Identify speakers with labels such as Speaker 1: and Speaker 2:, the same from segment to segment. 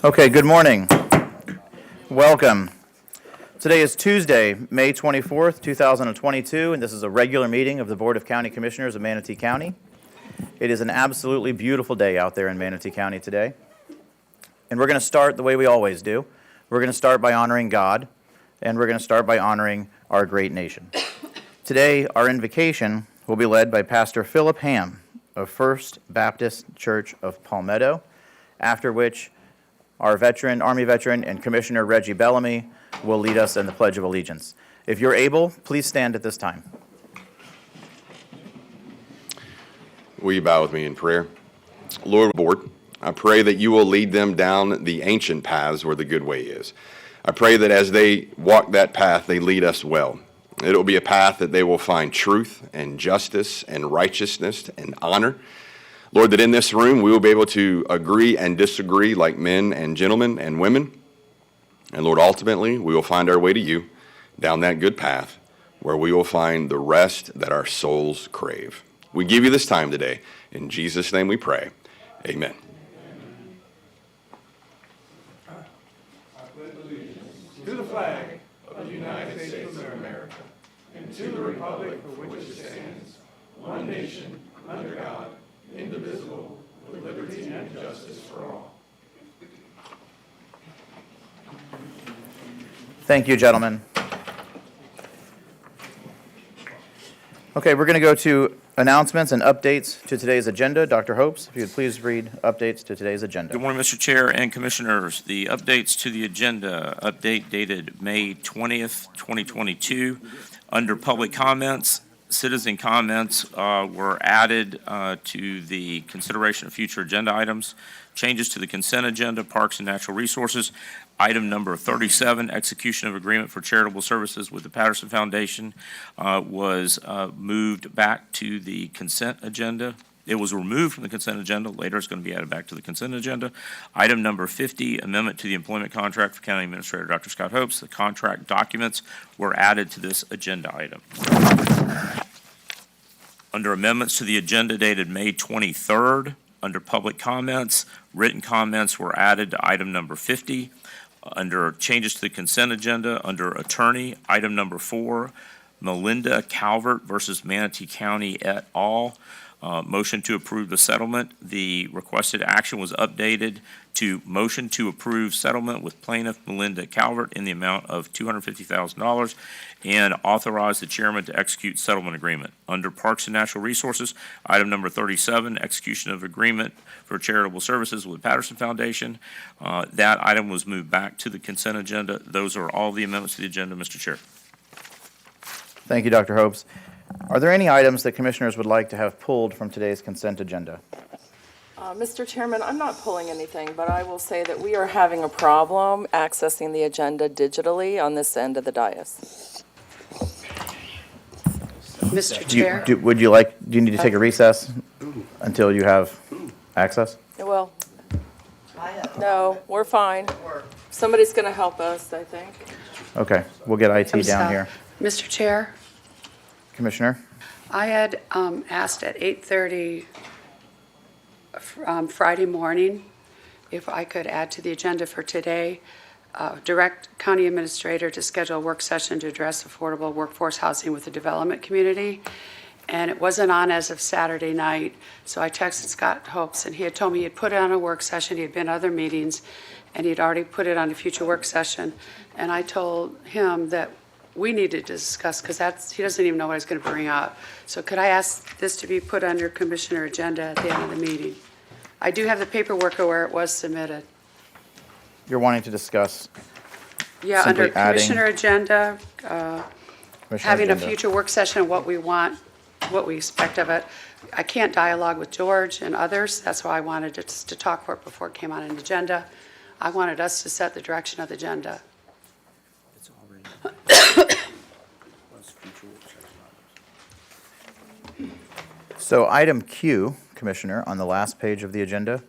Speaker 1: Okay, good morning. Welcome. Today is Tuesday, May 24th, 2022, and this is a regular meeting of the Board of County Commissioners of Manatee County. It is an absolutely beautiful day out there in Manatee County today. And we're going to start the way we always do. We're going to start by honoring God, and we're going to start by honoring our great nation. Today, our invocation will be led by Pastor Philip Ham of First Baptist Church of Palmetto, after which our Army veteran, and Commissioner Reggie Bellamy will lead us in the Pledge of Allegiance. If you're able, please stand at this time.
Speaker 2: Will you bow with me in prayer? Lord, Board, I pray that you will lead them down the ancient paths where the good way is. I pray that as they walk that path, they lead us well. It will be a path that they will find truth and justice and righteousness and honor. Lord, that in this room we will be able to agree and disagree like men and gentlemen and women. And Lord, ultimately, we will find our way to you down that good path where we will find the rest that our souls crave. We give you this time today. In Jesus' name we pray. Amen.
Speaker 3: To the flag of the United States of America and to the republic for which it stands, one nation, under God, indivisible, with liberty and justice for all.
Speaker 1: Thank you, gentlemen. Okay, we're going to go to announcements and updates to today's agenda. Dr. Hopes, if you would please read updates to today's agenda.
Speaker 4: Good morning, Mr. Chair and Commissioners. The updates to the agenda, update dated May 20th, 2022. Under public comments, citizen comments were added to the consideration of future agenda items. Changes to the consent agenda, Parks and Natural Resources. Item number 37, execution of agreement for charitable services with the Patterson Foundation was moved back to the consent agenda. It was removed from the consent agenda. Later, it's going to be added back to the consent agenda. Item number 50, amendment to the employment contract for County Administrator Dr. Scott Hopes. The contract documents were added to this agenda item. Under amendments to the agenda dated May 23rd, under public comments, written comments were added to item number 50. Under changes to the consent agenda, under attorney, item number 4, Melinda Calvert versus Manatee County et al. Motion to approve the settlement. The requested action was updated to motion to approve settlement with plaintiff Melinda Calvert in the amount of $250,000 and authorize the chairman to execute settlement agreement. Under Parks and Natural Resources, item number 37, execution of agreement for charitable services with Patterson Foundation. That item was moved back to the consent agenda. Those are all the amendments to the agenda, Mr. Chair.
Speaker 1: Thank you, Dr. Hopes. Are there any items that commissioners would like to have pulled from today's consent agenda?
Speaker 5: Mr. Chairman, I'm not pulling anything, but I will say that we are having a problem accessing the agenda digitally on this end of the dais.
Speaker 6: Mr. Chair?
Speaker 1: Do you need to take a recess until you have access?
Speaker 5: Well, no, we're fine. Somebody's going to help us, I think.
Speaker 1: Okay, we'll get IT down here.
Speaker 6: Mr. Chair,
Speaker 1: Commissioner?
Speaker 6: I had asked at 8:30 Friday morning if I could add to the agenda for today, direct county administrator to schedule a work session to address affordable workforce housing with the development community. And it wasn't on as of Saturday night, so I texted Scott Hopes, and he had told me he had put it on a work session. He had been to other meetings, and he'd already put it on a future work session. And I told him that we needed to discuss, because he doesn't even know what I was going to bring up. So could I ask this to be put under commissioner agenda at the end of the meeting? I do have the paperwork where it was submitted.
Speaker 1: You're wanting to discuss
Speaker 6: Yeah,
Speaker 1: simply
Speaker 6: under commissioner agenda,
Speaker 1: Commissioner
Speaker 6: having
Speaker 1: agenda.
Speaker 6: a future work session, what we want, what we expect of it. I can't dialogue with George and others. That's why I wanted us to talk for it before it came on an agenda. I wanted us to set the direction of the agenda.
Speaker 1: So item Q, Commissioner, on the last page of the agenda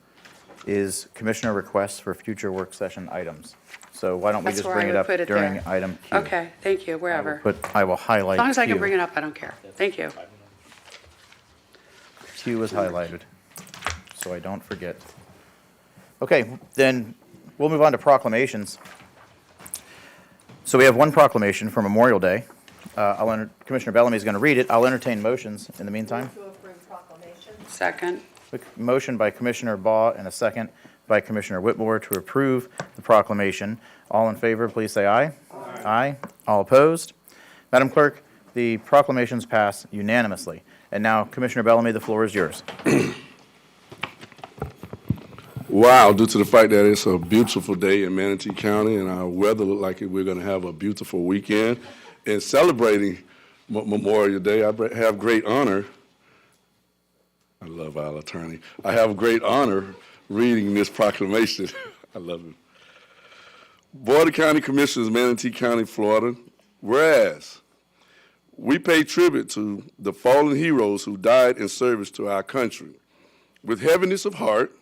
Speaker 1: is commissioner requests for future work session items. So why don't we
Speaker 6: That's
Speaker 1: just
Speaker 6: where
Speaker 1: bring
Speaker 6: I
Speaker 1: it
Speaker 6: would
Speaker 1: up
Speaker 6: put it
Speaker 1: during
Speaker 6: there.
Speaker 1: item Q?
Speaker 6: Okay, thank you, wherever.
Speaker 1: I will highlight
Speaker 6: As long as I can
Speaker 1: Q.
Speaker 6: bring it up, I don't care. Thank you.
Speaker 1: Q is highlighted, so I don't forget. Okay, then We'll move on to proclamations. So we have one proclamation for Memorial Day. Commissioner Bellamy is going to read it. I'll entertain motions in the meantime.
Speaker 5: To approve proclamation.
Speaker 6: Second.
Speaker 1: A motion by Commissioner Baugh and a second by Commissioner Whitmore to approve the proclamation. All in favor, please say aye. Aye. Aye. All opposed? Madam Clerk, the proclamations pass unanimously. And now, Commissioner Bellamy, the floor is yours.
Speaker 3: Wow, due to the fact that it's a beautiful day in Manatee County and our weather look like we're going to have a beautiful weekend. And celebrating Memorial Day, I have great honor. I love our attorney. I have great honor reading this proclamation. I love it. Board of County Commissioners, Manatee County, Florida. Whereas we pay tribute to the fallen heroes who died in service to our country. With heaviness of heart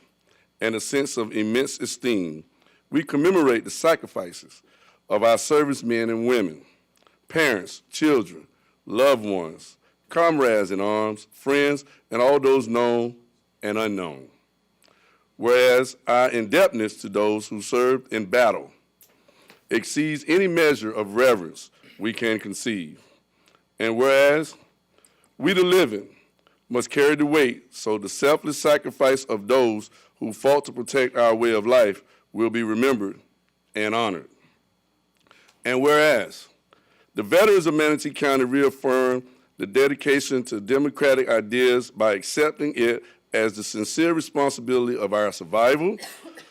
Speaker 3: and a sense of immense esteem, we commemorate the sacrifices of our servicemen and women, parents, children, loved ones, comrades in arms, friends, and all those known and unknown. Whereas our indebtedness to those who served in battle exceeds any measure of reverence we can conceive. And whereas we the living must carry the weight so the selfless sacrifice of those who fought to protect our way of life will be remembered and honored. And whereas the veterans of Manatee County reaffirm the dedication to democratic ideas by accepting it as the sincere responsibility of our survival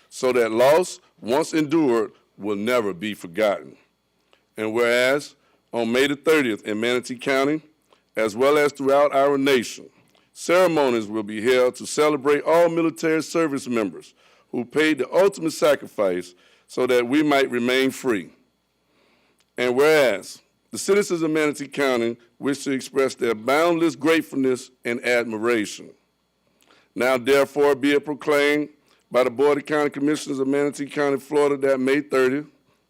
Speaker 3: so that loss once endured will never be forgotten. And whereas on May the 30th in Manatee County, as well as throughout our nation, ceremonies will be held to celebrate all military service members who paid the ultimate sacrifice so that we might remain free. And whereas the citizens of Manatee County wish to express their boundless gratefulness and admiration. Now, therefore, be it proclaimed by the Board of County Commissioners of Manatee County, Florida, that May 30th,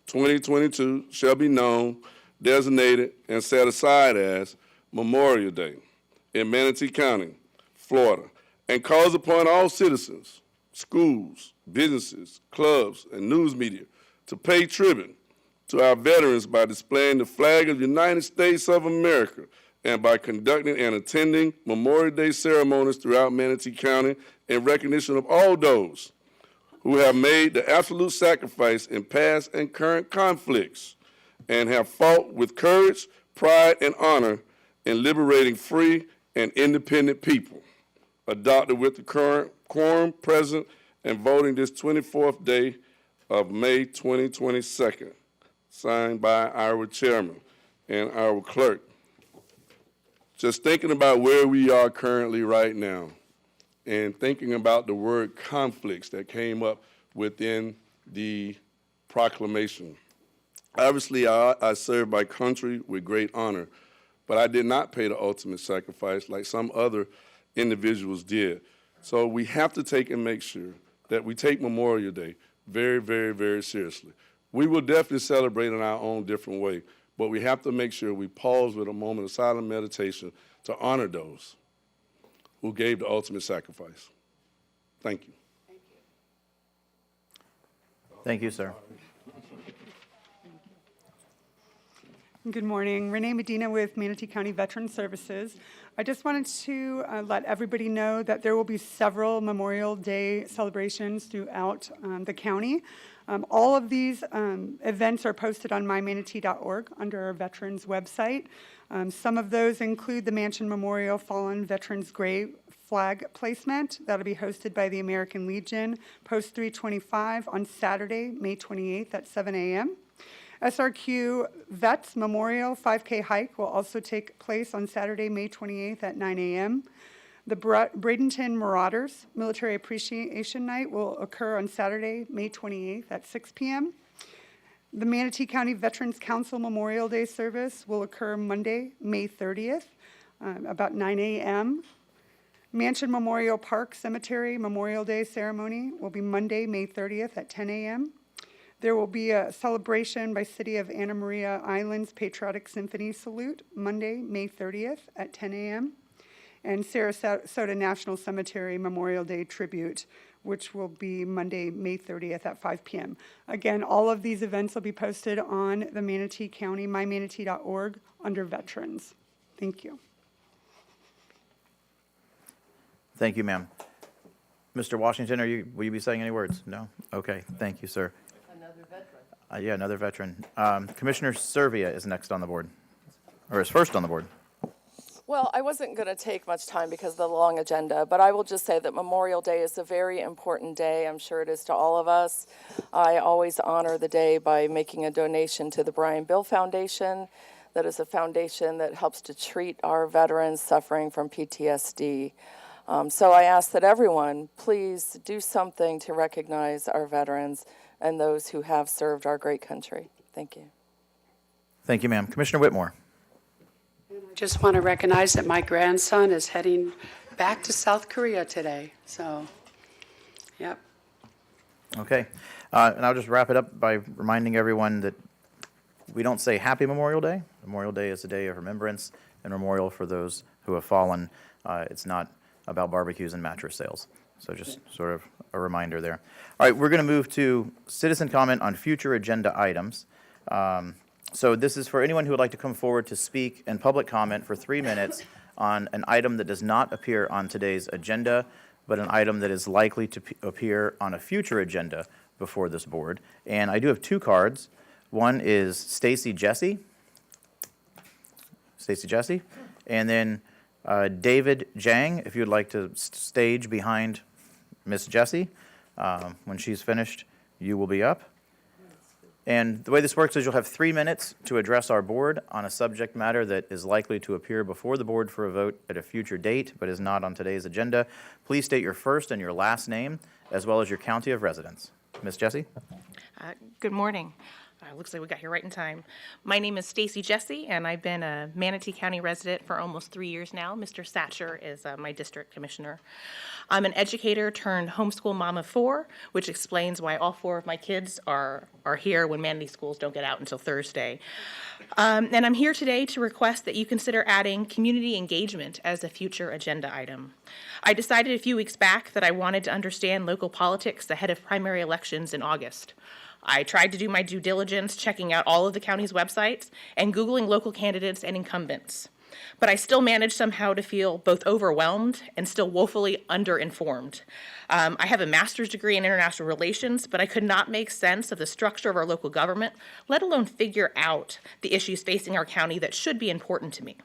Speaker 3: 2022 shall be known, designated, and set aside as Memorial Day in Manatee County, Florida, and calls upon all citizens, schools, businesses, clubs, and news media to pay tribute to our veterans by displaying the flag of the United States of America and by conducting and attending Memorial Day ceremonies throughout Manatee County in recognition of all those who have made the absolute sacrifice in past and current conflicts and have fought with courage, pride, and honor in liberating free and independent people. Adopted with the current quorum present and voting this 24th day of May 2022. Signed by our chairman and our clerk. Just thinking about where we are currently right now and thinking about the word conflicts that came up within the proclamation. Obviously, I served my country with great honor, but I did not pay the ultimate sacrifice like some other individuals did. So we have to take and make sure that we take Memorial Day very, very, very seriously. We will definitely celebrate in our own different way, but we have to make sure we pause with a moment of silent meditation to honor those who gave the ultimate sacrifice. Thank you.
Speaker 1: Thank you, sir.
Speaker 7: Good morning. Renee Medina with Manatee County Veteran Services. I just wanted to let everybody know that there will be several Memorial Day celebrations throughout the county. All of these events are posted on mymanatee.org under our veterans website. Some of those include the Mansion Memorial Fallen Veterans Grave flag placement. That'll be hosted by the American Legion, Post 325 on Saturday, May 28th at 7 a.m. SRQ Vets Memorial 5K hike will also take place on Saturday, May 28th at 9 a.m. The Bradenton Marauders Military Appreciation Night will occur on Saturday, May 28th at 6 p.m. The Manatee County Veterans Council Memorial Day service will occur Monday, May 30th, about 9 a.m. Mansion Memorial Park Cemetery Memorial Day ceremony will be Monday, May 30th at 10 a.m. There will be a celebration by City of Anna Maria Islands Patriotic Symphony Salute Monday, May 30th at 10 a.m. and Sarasota National Cemetery Memorial Day Tribute, which will be Monday, May 30th at 5 p.m. Again, all of these events will be posted on the Manatee County, mymanatee.org, under Veterans. Thank you.
Speaker 1: Thank you, ma'am. Mr. Washington, will you be saying any words? No? Okay, thank you, sir.
Speaker 5: Another veteran.
Speaker 1: Yeah, another veteran. Commissioner Servia is next on the board, or is first on the board.
Speaker 5: Well, I wasn't going to take much time because of the long agenda, but I will just say that Memorial Day is a very important day. I'm sure it is to all of us. I always honor the day by making a donation to the Brian Bill Foundation. That is a foundation that helps to treat our veterans suffering from PTSD. So I ask that everyone please do something to recognize our veterans and those who have served our great country. Thank you.
Speaker 1: Thank you, ma'am. Commissioner Whitmore.
Speaker 6: Just want to recognize that my grandson is heading back to South Korea today. So, yep.
Speaker 1: Okay. And I'll just wrap it up by reminding everyone that we don't say Happy Memorial Day. Memorial Day is a day of remembrance and memorial for those who have fallen. It's not about barbecues and mattress sales. So just sort of a reminder there. All right, we're going to move to citizen comment on future agenda items. So this is for anyone who would like to come forward to speak and public comment for 3 minutes on an item that does not appear on today's agenda, but an item that is likely to appear on a future agenda before this board. And I do have 2 cards. One is Stacy Jesse, and then David Jang, if you'd like to stage behind Miss Jessie. When she's finished, you will be up. And the way this works is you'll have 3 minutes to address our board on a subject matter that is likely to appear before the board for a vote at a future date, but is not on today's agenda. Please state your first and your last name, as well as your county of residence. Miss Jessie?
Speaker 8: Good morning. Looks like we got here right in time. My name is Stacy Jesse, and I've been a Manatee County resident for almost 3 years now. Mr. Satcher is my district commissioner. I'm an educator turned homeschool mom of 4, which explains why all 4 of my kids are here when Manatee schools don't get out until Thursday. And I'm here today to request that you consider adding community engagement as a future agenda item. I decided a few weeks back that I wanted to understand local politics ahead of primary elections in August. I tried to do my due diligence, checking out all of the county's websites and Googling local candidates and incumbents. But I still managed somehow to feel both overwhelmed and still woefully underinformed. I have a master's degree in international relations, but I could not make sense of the structure of our local government, let alone figure out the issues facing our county that should be important to me.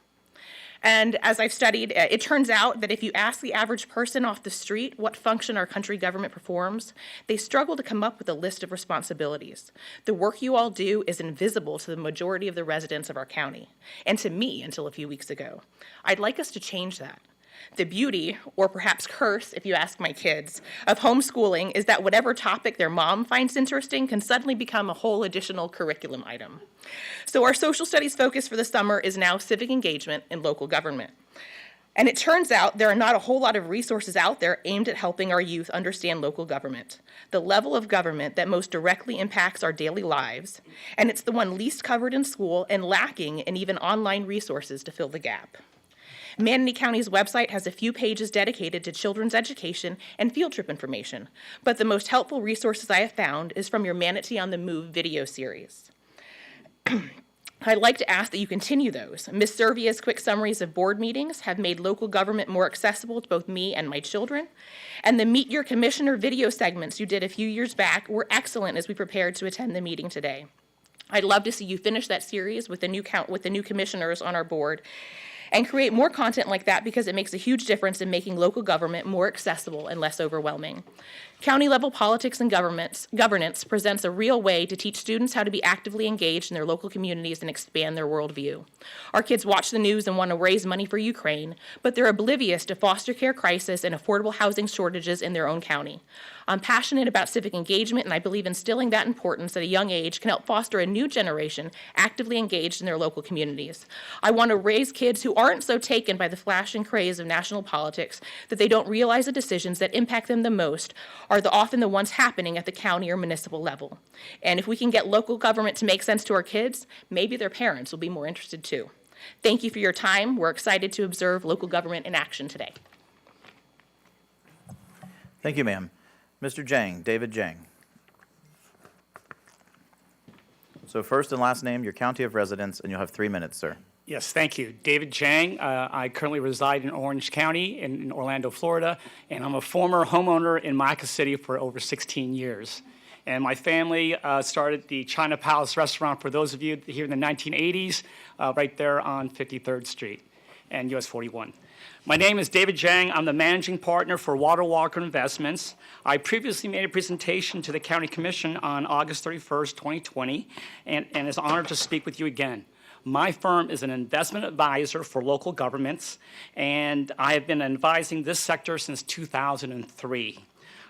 Speaker 8: And as I've studied, it turns out that if you ask the average person off the street what function our country government performs, they struggle to come up with a list of responsibilities. The work you all do is invisible to the majority of the residents of our county, and to me until a few weeks ago. I'd like us to change that. The beauty, or perhaps curse, if you ask my kids, of homeschooling is that whatever topic their mom finds interesting can suddenly become a whole additional curriculum item. So our social studies focus for the summer is now civic engagement in local government. And it turns out there are not a whole lot of resources out there aimed at helping our youth understand local government, the level of government that most directly impacts our daily lives, and it's the one least covered in school and lacking in even online resources to fill the gap. Manatee County's website has a few pages dedicated to children's education and field trip information, but the most helpful resources I have found is from your Manatee on the Move video series. I'd like to ask that you continue those. Ms. Servia's quick summaries of board meetings have made local government more accessible to both me and my children, and the Meet Your Commissioner video segments you did a few years back were excellent as we prepared to attend the meeting today. I'd love to see you finish that series with the new commissioners on our board and create more content like that because it makes a huge difference in making local government more accessible and less overwhelming. County-level politics and governance presents a real way to teach students how to be actively engaged in their local communities and expand their worldview. Our kids watch the news and want to raise money for Ukraine, but they're oblivious to foster care crisis and affordable housing shortages in their own county. I'm passionate about civic engagement, and I believe instilling that importance at a young age can help foster a new generation actively engaged in their local communities. I want to raise kids who aren't so taken by the flash and craze of national politics that they don't realize the decisions that impact them the most are often the ones happening at the county or municipal level. And if we can get local government to make sense to our kids, maybe their parents will be more interested too. Thank you for your time. We're excited to observe local government in action today.
Speaker 1: Thank you, ma'am. Mr. Jang, David Jang. So first and last name, your county of residence, and you'll have 3 minutes, sir.
Speaker 9: Yes, thank you. David Jang. I currently reside in Orange County in Orlando, Florida, and I'm a former homeowner in Micah City for over 16 years. And my family started the China Palace restaurant, for those of you here in the 1980s, right there on 53rd Street and US 41. My name is David Jang. I'm the managing partner for Water Walker Investments. I previously made a presentation to the County Commission on August 31st, 2020, and is honored to speak with you again. My firm is an investment advisor for local governments, and I have been advising this sector since 2003.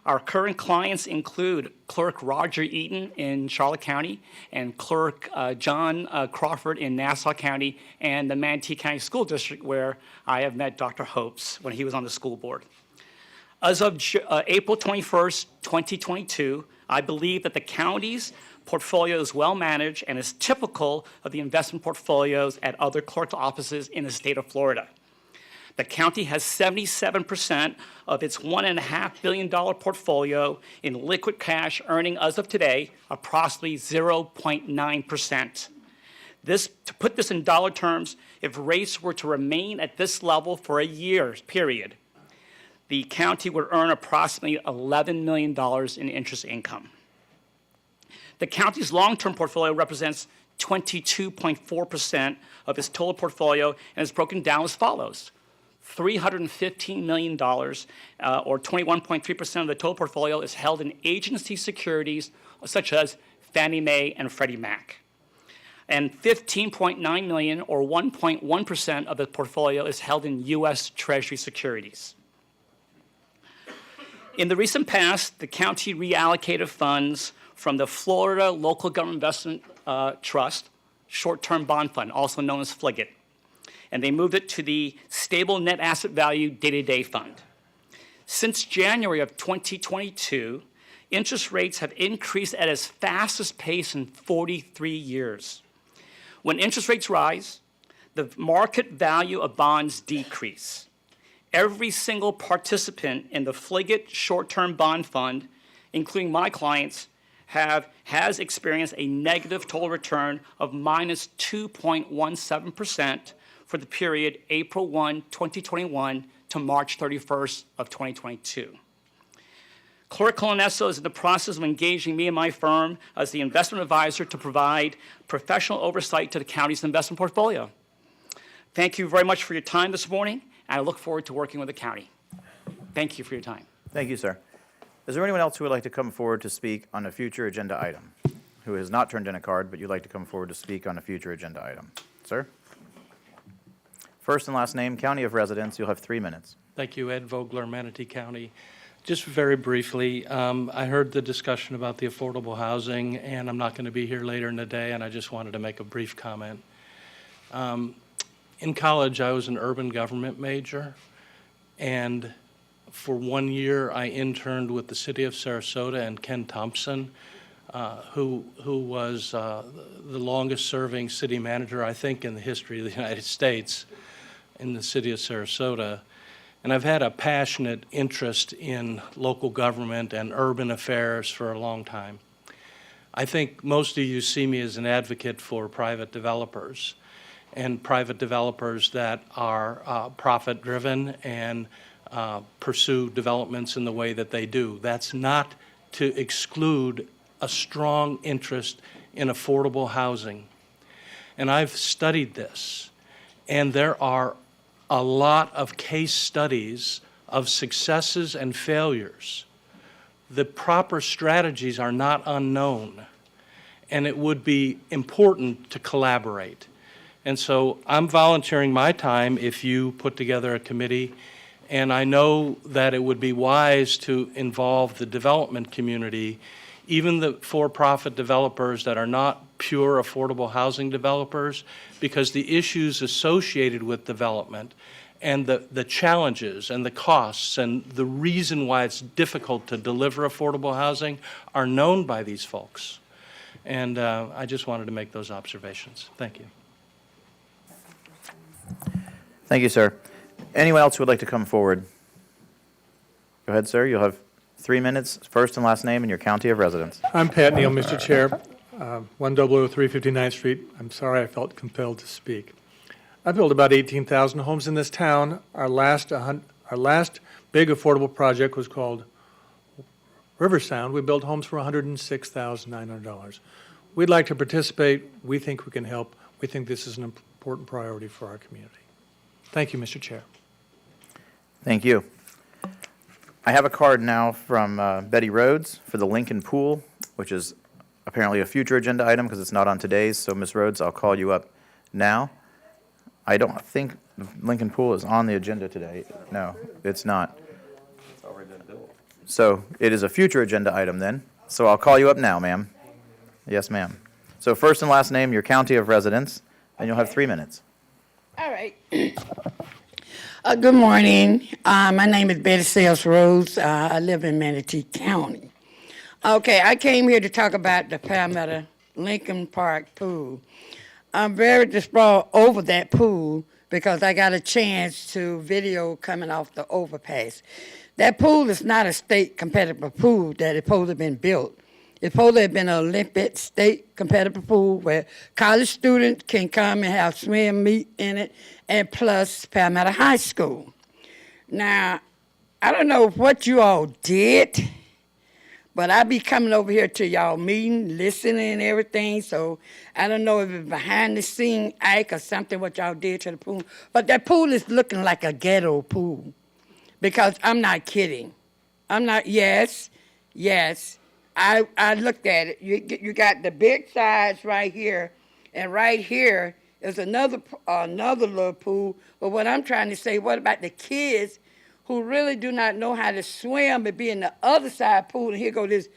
Speaker 9: Our current clients include Clerk Roger Eaton in Charlotte County and Clerk John Crawford in Nassau County and the Manatee County School District, where I have met Dr. Hopes when he was on the school board. As of April 21st, 2022, I believe that the county's portfolio is well managed and is typical of the investment portfolios at other clerk's offices in the state of Florida. The county has 77% of its $1.5 billion portfolio in liquid cash, earning as of today approximately 0.9%. To put this in dollar terms, if rates were to remain at this level for a year period, the county would earn approximately $11 million in interest income. The county's long-term portfolio represents 22.4% of its total portfolio and is broken down as follows. $315 million, or 21.3% of the total portfolio, is held in agency securities such as Fannie Mae and Freddie Mac. And $15.9 million, or 1.1% of the portfolio, is held in U.S. Treasury securities. In the recent past, the county reallocated funds from the Florida Local Government Investment Trust, short-term bond fund, also known as FLIGIT, and they moved it to the Stable Net Asset Value Day-to-Day Fund. Since January of 2022, interest rates have increased at its fastest pace in 43 years. When interest rates rise, the market value of bonds decrease. Every single participant in the FLIGIT short-term bond fund, including my clients, has experienced a negative total return of minus 2.17% for the period April 1, 2021 to March 31st of 2022. Clerk Colonesso is in the process of engaging me and my firm as the investment advisor to provide professional oversight to the county's investment portfolio. Thank you very much for your time this morning, and I look forward to working with the county. Thank you for your time.
Speaker 1: Thank you, sir. Is there anyone else who would like to come forward to speak on a future agenda item? Who has not turned in a card, but you'd like to come forward to speak on a future agenda item? Sir? First and last name, county of residence, you'll have 3 minutes.
Speaker 10: Thank you, Ed Vogler, Manatee County. Just very briefly, I heard the discussion about the affordable housing, and I'm not going to be here later in the day, and I just wanted to make a brief comment. In college, I was an urban government major, and for 1 year, I interned with the city of Sarasota and Ken Thompson, who was the longest-serving city manager, I think, in the history of the United States in the city of Sarasota. And I've had a passionate interest in local government and urban affairs for a long time. I think most of you see me as an advocate for private developers, and private developers that are profit-driven and pursue developments in the way that they do. That's not to exclude a strong interest in affordable housing. And I've studied this, and there are a lot of case studies of successes and failures. The proper strategies are not unknown, and it would be important to collaborate. And so I'm volunteering my time if you put together a committee, and I know that it would be wise to involve the development community, even the for-profit developers that are not pure affordable housing developers, because the issues associated with development and the challenges and the costs and the reason why it's difficult to deliver affordable housing are known by these folks. And I just wanted to make those observations. Thank you.
Speaker 1: Thank you, sir. Anyone else who would like to come forward? Go ahead, sir. You'll have 3 minutes, first and last name, and your county of residence.
Speaker 3: I'm Pat Neal, Mr. Chair, 100 359th Street. I'm sorry I felt compelled to speak. I built about 18,000 homes in this town. Our last big affordable project was called River Sound. We built homes for $106,900. We'd like to participate. We think we can help. We think this is an important priority for our community. Thank you, Mr. Chair.
Speaker 1: Thank you. I have a card now from Betty Rhodes for the Lincoln Pool, which is apparently a future agenda item because it's not on today's. So, Ms. Rhodes, I'll call you up now. I don't think the Lincoln Pool is on the agenda today. No, it's not. It's already been built. So it is a future agenda item then. So I'll call you up now, ma'am. Yes, ma'am. So first and last name, your county of residence, and you'll have 3 minutes.
Speaker 11: All right. Good morning. My name is Betty Sales Rose. I live in Manatee County. Okay, I came here to talk about the Palmetto Lincoln Park pool. I'm very distraught over that pool because I got a chance to video coming off the overpass. That pool is not a state competitive pool that is supposed to have been built. It's supposed to have been an Olympic state competitive pool where college students can come and have swim meet in it, and plus Palmetto High School. Now, I don't know what you all did, but I be coming over here to y'all meeting, listening and everything, so I don't know if it's behind the scene act or something what y'all did to the pool, but that pool is looking like a ghetto pool, because I'm not kidding. Yes. I looked at it. You got the big sides right here, and right here is another little pool. But what I'm trying to say, what about the kids who really do not know how to swim but be in the other side pool? And here go this,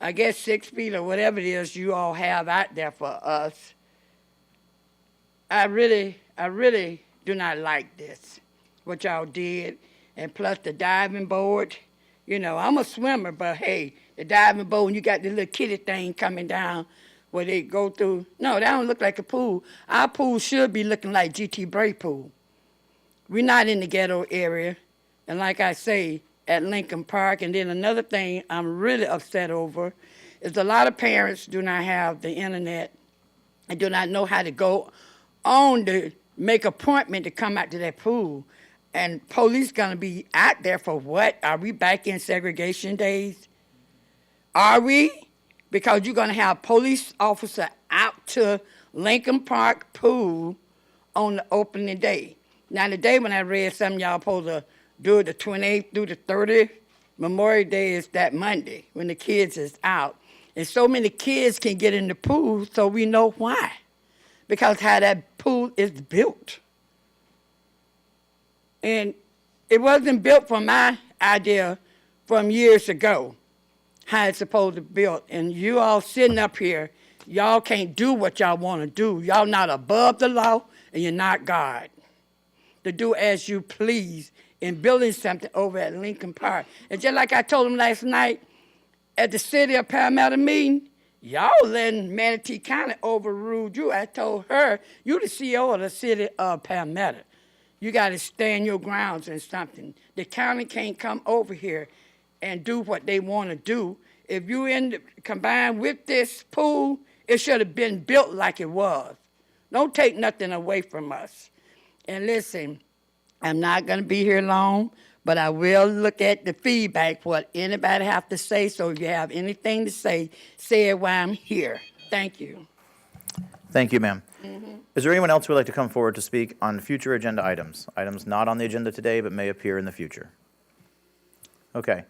Speaker 11: I guess 6 feet or whatever it is you all have out there for us. I really do not like this, what y'all did. And plus the diving board. You know, I'm a swimmer, but hey, the diving board, and you got the little kiddie thing coming down where they go through. No, that don't look like a pool. Our pool should be looking like G.T. Bray pool. We're not in the ghetto area. And like I say, at Lincoln Park. And then another thing I'm really upset over is a lot of parents do not have the internet and do not know how to go on to make appointment to come out to that pool. And police gonna be out there for what? Are we back in segregation days? Are we? Because you're gonna have police officer out to Lincoln Park pool on the opening day. Now today when I read something y'all supposed to do it the 28th through the 30th, Memorial Day is that Monday when the kids is out. And so many kids can get in the pool, so we know why. Because how that pool is built. And it wasn't built from my idea from years ago, how it's supposed to be built. And you all sitting up here, y'all can't do what y'all want to do. Y'all not above the law, and you're not God. To do as you please in building something over at Lincoln Park. And just like I told them last night at the City of Palmetto meeting, y'all letting Manatee County overrule you. I told her, you the CEO of the City of Palmetto. You got to stand your grounds and something. The county can't come over here and do what they want to do. If you combined with this pool, it should have been built like it was. Don't take nothing away from us. And listen, I'm not going to be here long, but I will look at the feedback, what anybody have to say. So if you have anything to say it while I'm here. Thank you.
Speaker 1: Thank you, ma'am. Is there anyone else who would like to come forward to speak on future agenda items? Items not on the agenda today but may appear in the future. Okay.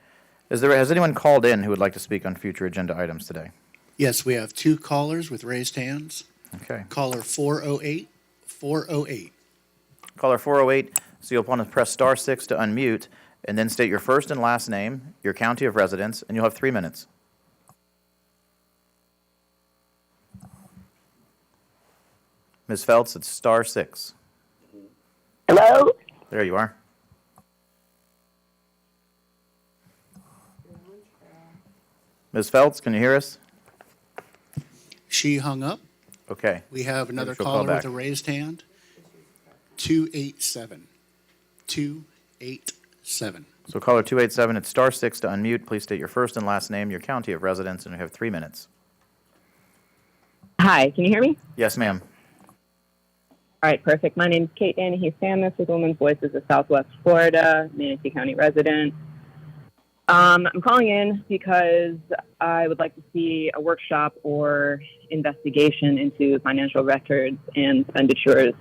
Speaker 1: Has anyone called in who would like to speak on future agenda items today?
Speaker 12: Yes, we have 2 callers with raised hands.
Speaker 1: Okay.
Speaker 12: Caller 408, 408.
Speaker 1: Caller 408, so you'll want to press *6 to unmute, and then state your first and last name, your county of residence, and you'll have 3 minutes. Ms. Feltz, it's *6.
Speaker 13: Hello?
Speaker 1: There you are. Ms. Feltz, can you hear us?
Speaker 12: She hung up.
Speaker 1: Okay.
Speaker 12: We have another
Speaker 1: She'll call
Speaker 12: caller
Speaker 1: back.
Speaker 12: with a raised hand. 287. 287.
Speaker 1: So caller 287, it's star 6 to unmute. Please state your first and last name, your county of residence, and you have 3 minutes.
Speaker 14: Hi, can you hear me?
Speaker 1: Yes, ma'am.
Speaker 14: All right, perfect. My name is Kate Danahy Samus with Women's Voices of Southwest Florida, Manatee County resident. I'm calling in because I would like to see a workshop or investigation into financial records and expenditures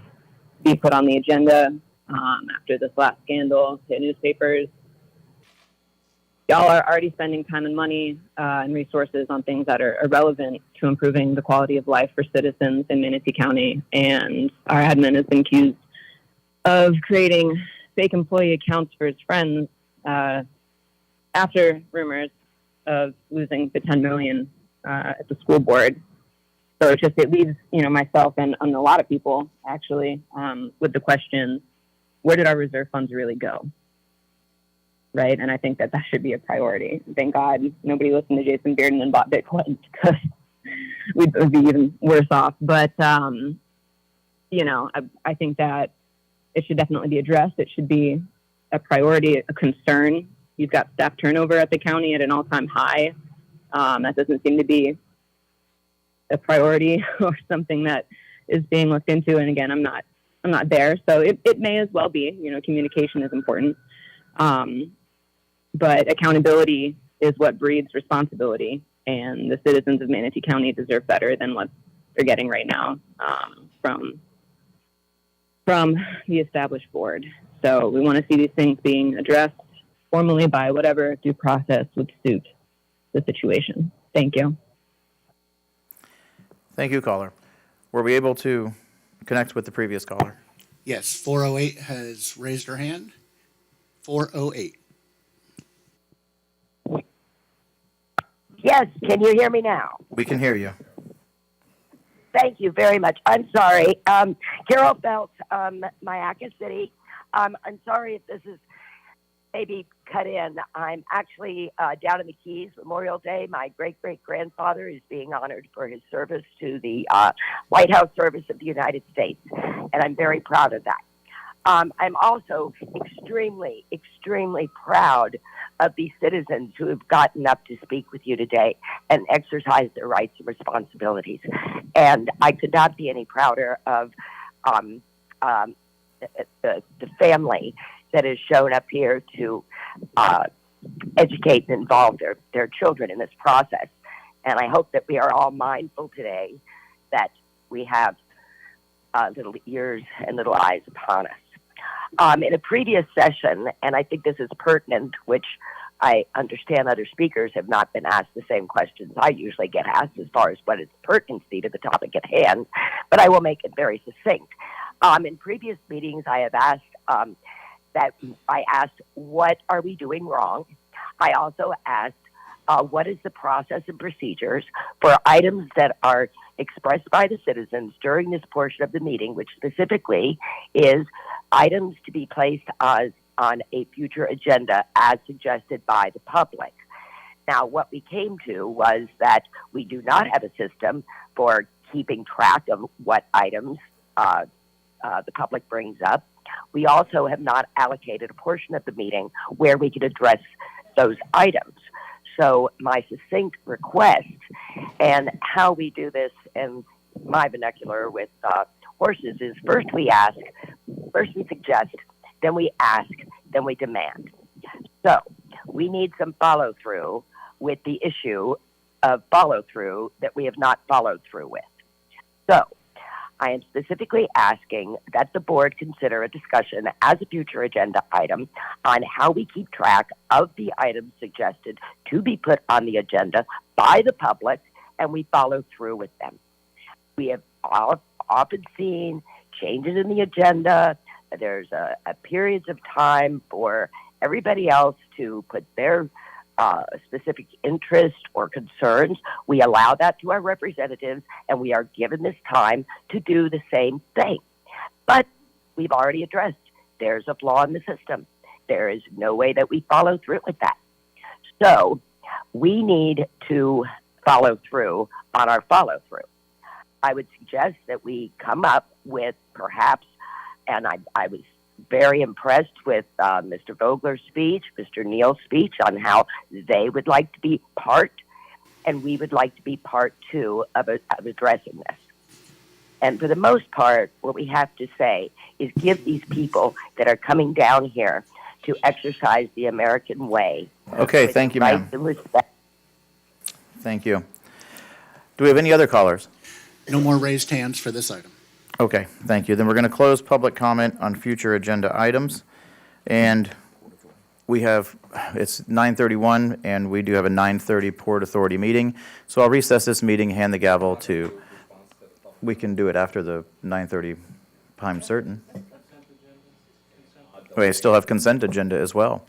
Speaker 14: be put on the agenda after this last scandal hit newspapers. Y'all are already spending time and money and resources on things that are irrelevant to improving the quality of life for citizens in Manatee County. And our admin has been accused of creating fake employee accounts for his friends after rumors of losing the $10 million at the school board. So it leaves, myself and a lot of people actually with the question, where did our reserve funds really go? Right. And I think that should be a priority. Thank God nobody listened to Jason Bearden and bought Bitcoin because we'd be even worse off. But, I think that it should definitely be addressed. It should be a priority, a concern. You've got staff turnover at the county at an all-time high. That doesn't seem to be a priority or something that is being looked into. And again, I'm not there. So it may as well be, communication is important. But accountability is what breeds responsibility, and the citizens of Manatee County deserve better than what they're getting right now from the established board. So we want to see these things being addressed formally by whatever due process would suit the situation. Thank you.
Speaker 1: Thank you, caller. Were we able to connect with the previous caller?
Speaker 12: Yes, 408 has raised her hand. 408.
Speaker 13: Yes, can you hear me now?
Speaker 1: We can hear you.
Speaker 13: Thank you very much. I'm sorry. Carol Belt, Mayaca City. I'm sorry if this is maybe cut in. I'm actually down in the Keys, Memorial Day. My great-great-grandfather is being honored for his service to the White House Service of the United States, and I'm very proud of that. I'm also extremely, extremely proud of these citizens who have gotten up to speak with you today and exercise their rights and responsibilities. And I could not be any prouder of the family that has shown up here to educate and involve their children in this process. And I hope that we are all mindful today that we have little ears and little eyes upon us. In a previous session, and I think this is pertinent, which I understand other speakers have not been asked the same questions I usually get asked as far as what is pertinency to the topic at hand, but I will make it very succinct. In previous meetings, I have asked what are we doing wrong? I also asked, what is the process and procedures for items that are expressed by the citizens during this portion of the meeting, which specifically is items to be placed on a future agenda as suggested by the public. Now, what we came to was that we do not have a system for keeping track of what items the public brings up. We also have not allocated a portion of the meeting where we could address those items. So my succinct request, and how we do this in my vernacular with horses, is first we suggest, then we ask, then we demand. So we need some follow through with the issue of follow through that we have not followed through with. So I am specifically asking that the board consider a discussion as a future agenda item on how we keep track of the items suggested to be put on the agenda by the public, and we follow through with them. We have often seen changes in the agenda. There's a periods of time for everybody else to put their specific interest or concerns. We allow that to our representatives, and we are given this time to do the same thing. But we've already addressed there's a flaw in the system. There is no way that we follow through with that. So we need to follow through on our follow through. I would suggest that we come up with perhaps and I was very impressed with Mr. Vogler's speech, Mr. Neal's speech on how they would like to be part, and we would like to be part too of addressing this. And for the most part, what we have to say is give these people that are coming down here to exercise the American way.
Speaker 1: Okay,
Speaker 13: with
Speaker 1: thank you,
Speaker 13: rights
Speaker 1: ma'am.
Speaker 13: and respect.
Speaker 1: Thank you. Do we have any other callers?
Speaker 12: No more raised hands for this item.
Speaker 1: Okay, thank you. Then we're going to close public comment on future agenda items. And we have, it's 9:31, and we do have a 9:30 Port Authority meeting. So I'll recess this meeting, hand the gavel to, we can do it after the 9:30 time certain. We still have consent agenda as well.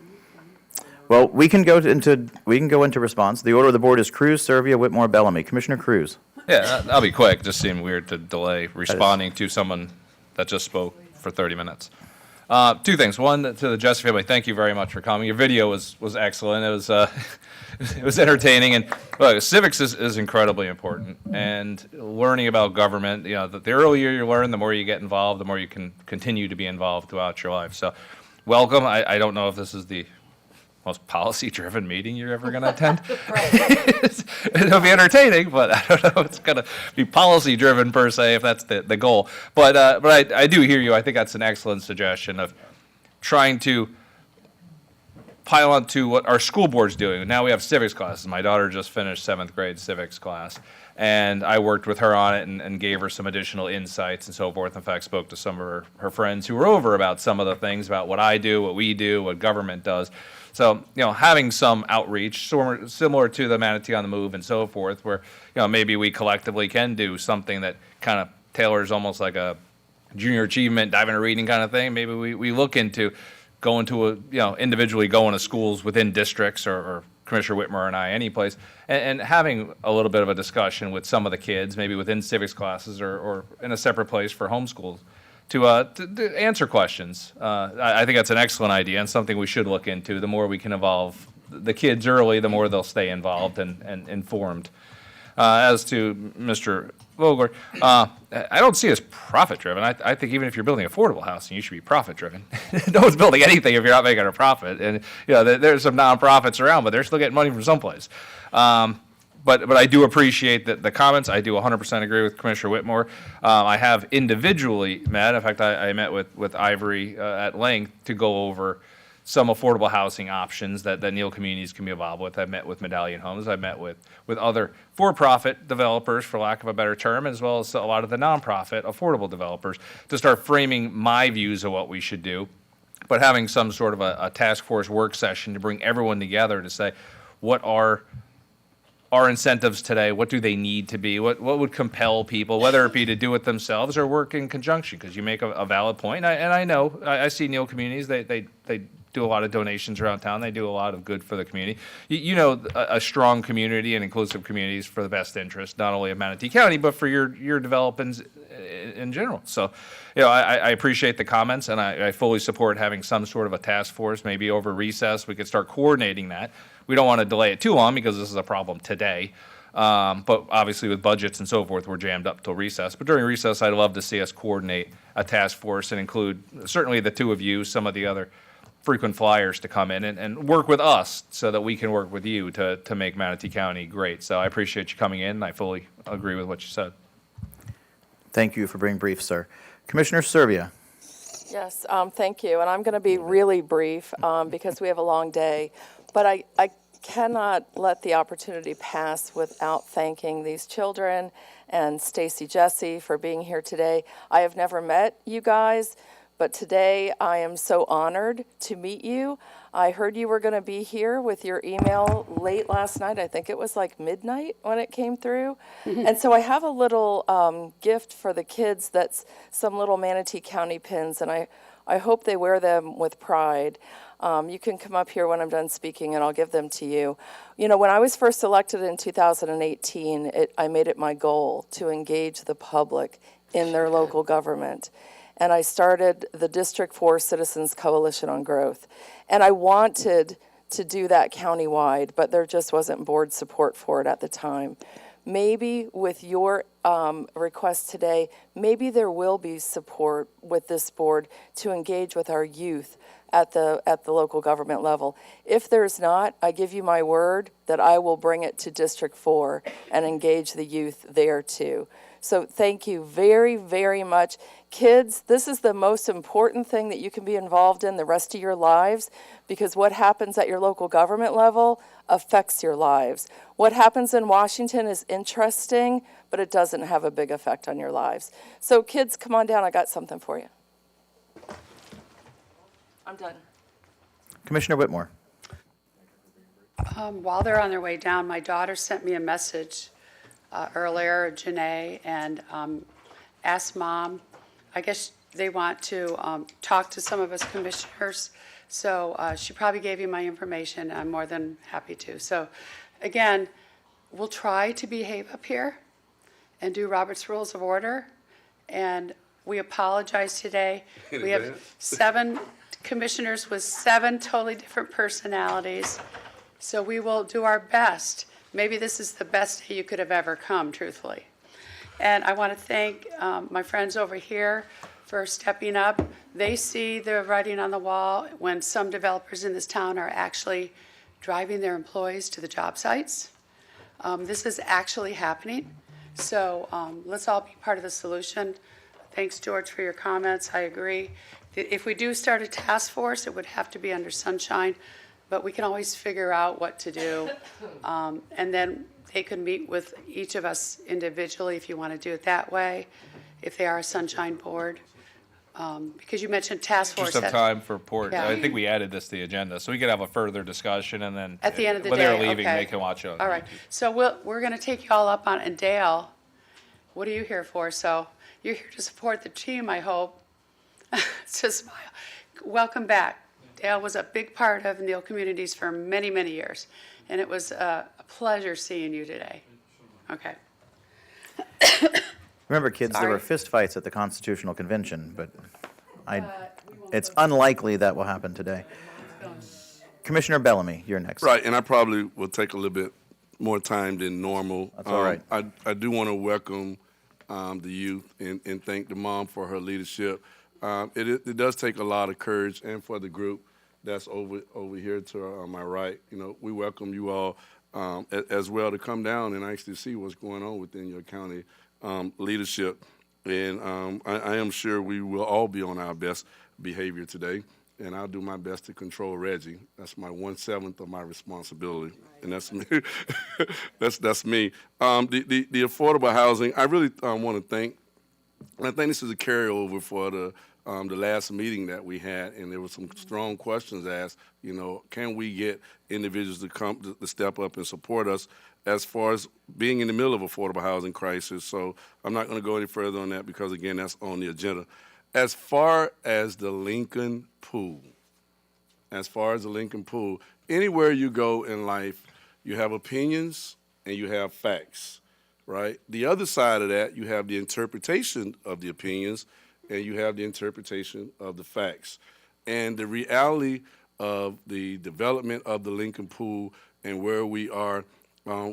Speaker 1: Well, we can go into response. The order of the board is Cruz, Servia, Whitmore, Bellamy. Commissioner Cruz.
Speaker 15: Yeah, I'll be quick. Just seemed weird to delay responding to someone that just spoke for 30 minutes. Two things. One, to the Jesse family, thank you very much for coming. Your video was excellent. It was it was entertaining. And look, civics is incredibly important. And learning about government, you know, the earlier you learn, the more you get involved, the more you can continue to be involved throughout your life. So welcome. I don't know if this is the most policy-driven meeting you're ever going to attend. It'll be entertaining, but I don't know if it's going to be policy-driven per se, if that's the goal. But I do hear you. I think that's an excellent suggestion of trying to pile on to what our school board's doing. Now we have civics classes. My daughter just finished 7th grade civics class, and I worked with her on it and gave her some additional insights and so forth. In fact, spoke to some of her friends who were over about some of the things about what I do, what we do, what government does. So, you know, having some outreach, similar to the Manatee on the Move and so forth, where, you know, maybe we collectively can do something that kind of tailors almost like a junior achievement, dive into reading kind of thing. Maybe we look into going to individually going to schools within districts or Commissioner Whitmer and I, any place, and having a little bit of a discussion with some of the kids, maybe within civics classes or in a separate place for homeschool, to answer questions. I think that's an excellent idea and something we should look into. The more we can involve the kids early, the more they'll stay involved and informed. As to Mr. Vogler, I don't see it as profit-driven. I think even if you're building affordable housing, you should be profit-driven. No one's building anything if you're not making a profit. And there's some nonprofits around, but they're still getting money from someplace. But I do appreciate the comments. I do 100% agree with Commissioner Whitmore. I have individually met. In fact, I met with Ivory at length to go over some affordable housing options that Neal communities can be involved with. I've met with Medallion Homes. I've met with other for-profit developers, for lack of a better term, as well as a lot of the nonprofit affordable developers, to start framing my views of what we should do. But having some sort of a task force work session to bring everyone together to say, what are our incentives today? What do they need to be? What would compel people, whether it be to do it themselves or work in conjunction? Because you make a valid point. And I know, I see Neal communities, they do a lot of donations around town. They do a lot of good for the community. You know, a strong community and inclusive communities for the best interest, not only of Manatee County, but for your developments in general. So, I appreciate the comments, and I fully support having some sort of a task force, maybe over recess. We could start coordinating that. We don't want to delay it too long because this is a problem today. But obviously with budgets and so forth, we're jammed up till recess. But during recess, I'd love to see us coordinate a task force and include certainly the two of you, some of the other frequent flyers to come in and work with us so that we can work with you to make Manatee County great. So I appreciate you coming in. I fully agree with what you said.
Speaker 1: Thank you for being brief, sir. Commissioner Servia.
Speaker 5: Yes, thank you. And I'm going to be really brief because we have a long day. But I cannot let the opportunity pass without thanking these children and Stacy Jesse for being here today. I have never met you guys, but today I am so honored to meet you. I heard you were going to be here with your email late last night. I think it was like midnight when it came through. And so I have a little gift for the kids that's some little Manatee County pins, and I hope they wear them with pride. You can come up here when I'm done speaking and I'll give them to you. You know, when I was first elected in 2018, I made it my goal to engage the public in their local government. And I started the District 4 Citizens Coalition on Growth. And I wanted to do that countywide, but there just wasn't board support for it at the time. maybe with your request today, maybe there will be support with this board to engage with our youth at the local government level. If there's not, I give you my word that I will bring it to District 4 and engage the youth there too. So thank you very, very much. Kids, this is the most important thing that you can be involved in the rest of your lives, because what happens at your local government level affects your lives. What happens in Washington is interesting, but it doesn't have a big effect on your lives. So kids, come on down. I got something for you. I'm done.
Speaker 1: Commissioner Whitmore.
Speaker 6: While they're on their way down, my daughter sent me a message earlier, Janae, and asked Mom, I guess they want to talk to some of us commissioners, so she probably gave you my information. I'm more than happy to. So again, we'll try to behave up here and do Robert's Rules of Order, and we apologize today. We have 7 commissioners with 7 totally different personalities, so we will do our best. Maybe this is the best day you could have ever come, truthfully. And I want to thank my friends over here for stepping up. They see the writing on the wall when some developers in this town are actually driving their employees to the job sites. This is actually happening. So let's all be part of the solution. Thanks, George, for your comments. I agree. If we do start a task force, it would have to be under sunshine, but we can always figure out what to do. And then they could meet with each of us individually if you want to do it that way, if they are a sunshine board. Because you mentioned task force.
Speaker 15: Just have time for report.
Speaker 6: Yeah.
Speaker 15: I think we added this to the agenda, so we could have a further discussion, and then
Speaker 6: At the end of the
Speaker 15: when
Speaker 6: day,
Speaker 15: they're leaving,
Speaker 6: okay.
Speaker 15: they can watch it.
Speaker 6: All right, so we're going to take you all up on, and Dale, what are you here for? So you're here to support the team, I hope. So smile. Welcome back. Dale was a big part of Neal Communities for many, many years, and it was a pleasure seeing you today. Okay.
Speaker 1: Remember, kids, there were
Speaker 6: Sorry.
Speaker 1: fistfights at the Constitutional Convention, but it's unlikely that will happen today. Commissioner Bellamy, you're next.
Speaker 3: Right, and I probably will take a little bit more time than normal.
Speaker 1: That's all right.
Speaker 3: I do want to welcome the youth and thank the mom for her leadership. It does take a lot of courage, and for the group that's over here to my right, we welcome you all as well to come down and actually see what's going on within your county leadership. And I am sure we will all be on our best behavior today, and I'll do my best to control Reggie. That's my 1/7 of my responsibility, and that's me. that's me. The affordable housing, I really want to thank. And I think this is a carryover for the last meeting that we had, and there were some strong questions asked. Can we get individuals to come to step up and support us as far as being in the middle of affordable housing crisis? So I'm not going to go any further on that because, again, that's on the agenda. As far as the Lincoln Pool, anywhere you go in life, you have opinions and you have facts. Right? The other side of that, you have the interpretation of the opinions and you have the interpretation of the facts. And the reality of the development of the Lincoln Pool and where we are,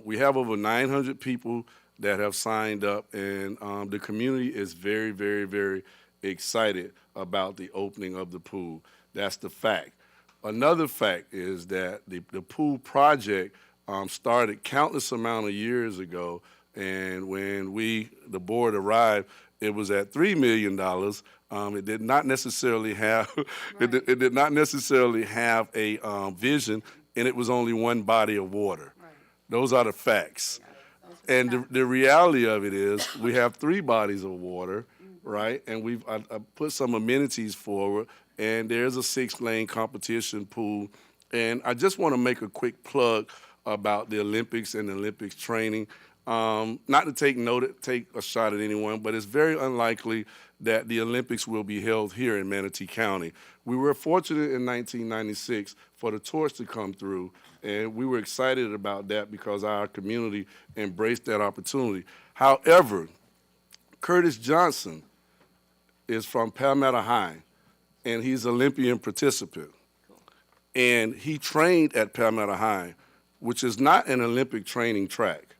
Speaker 3: we have over 900 people that have signed up, and the community is very, very, very excited about the opening of the pool. That's the fact. Another fact is that the pool project started countless amount of years ago. And when the board arrived, it was at $3 million. It did not necessarily have it did not necessarily have a vision, and it was only one body of water. Right. Those are the facts. And the reality of it is we have 3 bodies of water, right? And I put some amenities forward, and there's a 6-lane competition pool. And I just want to make a quick plug about the Olympics and the Olympics training. Not to take a shot at anyone, but it's very unlikely that the Olympics will be held here in Manatee County. We were fortunate in 1996 for the torch to come through, and we were excited about that because our community embraced that opportunity. However, Curtis Johnson is from Palmetto High, and he's an Olympian participant. And he trained at Palmetto High, which is not an Olympic training track.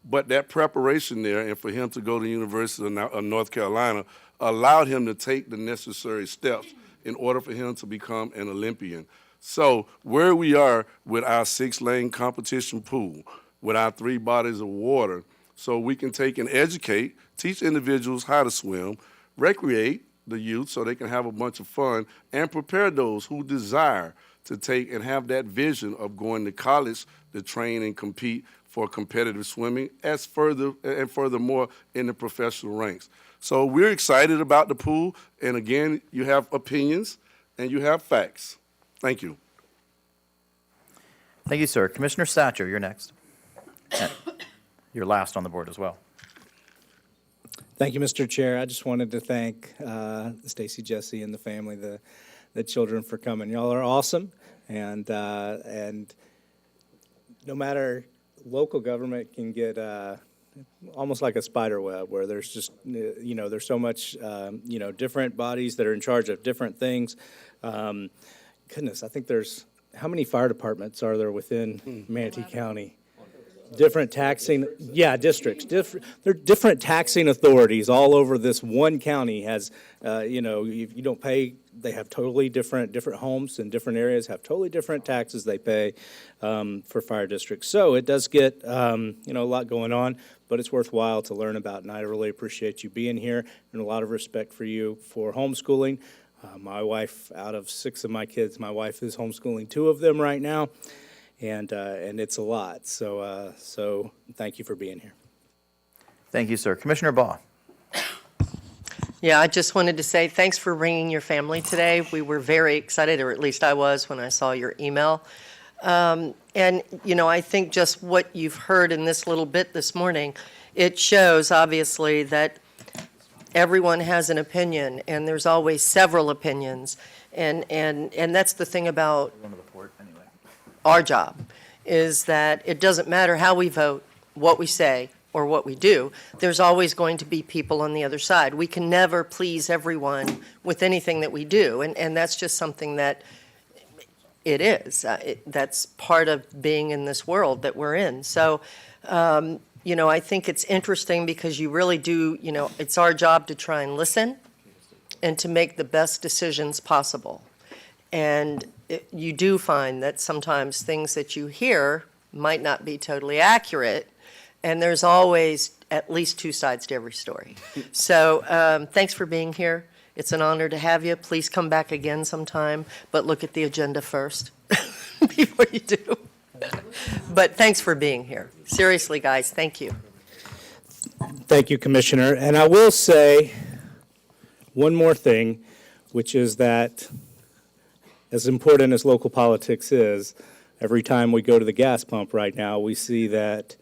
Speaker 3: But that preparation there, and for him to go to the University of North Carolina, allowed him to take the necessary steps in order for him to become an Olympian. So where we are with our 6-lane competition pool, with our 3 bodies of water, so we can take and educate, teach individuals how to swim, recreate the youth so they can have a bunch of fun, and prepare those who desire to take and have that vision of going to college to train and compete for competitive swimming, furthermore in the professional ranks. So we're excited about the pool, and again, you have opinions and you have facts. Thank you.
Speaker 1: Thank you, sir. Commissioner Satcher, you're next. And you're last on the board as well.
Speaker 16: Thank you, Mr. Chair. I just wanted to thank Stacy, Jesse, and the family, the children for coming. Y'all are awesome, and no matter, local government can get almost like a spider web where there's just, there's so much, different bodies that are in charge of different things. Goodness, I think how many fire departments are there within Manatee County? Different taxing, districts. There are different taxing authorities all over this one county. Has, you don't pay. They have totally different homes in different areas have totally different taxes they pay for fire districts. So it does get a lot going on, but it's worthwhile to learn about. And I really appreciate you being here, and a lot of respect for you for homeschooling. My wife, out of 6 of my kids, my wife is homeschooling 2 of them right now. And it's a lot. So thank you for being here.
Speaker 1: Thank you, sir. Commissioner Baugh.
Speaker 17: Yeah, I just wanted to say thanks for bringing your family today. We were very excited, or at least I was, when I saw your email. And, I think just what you've heard in this little bit this morning, it shows, obviously, that everyone has an opinion, and there's always several opinions. And that's the thing about our job, is that it doesn't matter how we vote, what we say, or what we do, there's always going to be people on the other side. We can never please everyone with anything that we do, and that's just something that it is. That's part of being in this world that we're in. So, I think it's interesting because you really do, it's our job to try and listen and to make the best decisions possible. And you do find that sometimes things that you hear might not be totally accurate, and there's always at least 2 sides to every story. So thanks for being here. It's an honor to have you. Please come back again sometime, but look at the agenda first before you do. But thanks for being here. Seriously, guys, thank you.
Speaker 16: Thank you, Commissioner. And I will say one more thing, which is that as important as local politics is, every time we go to the gas pump right now, we see that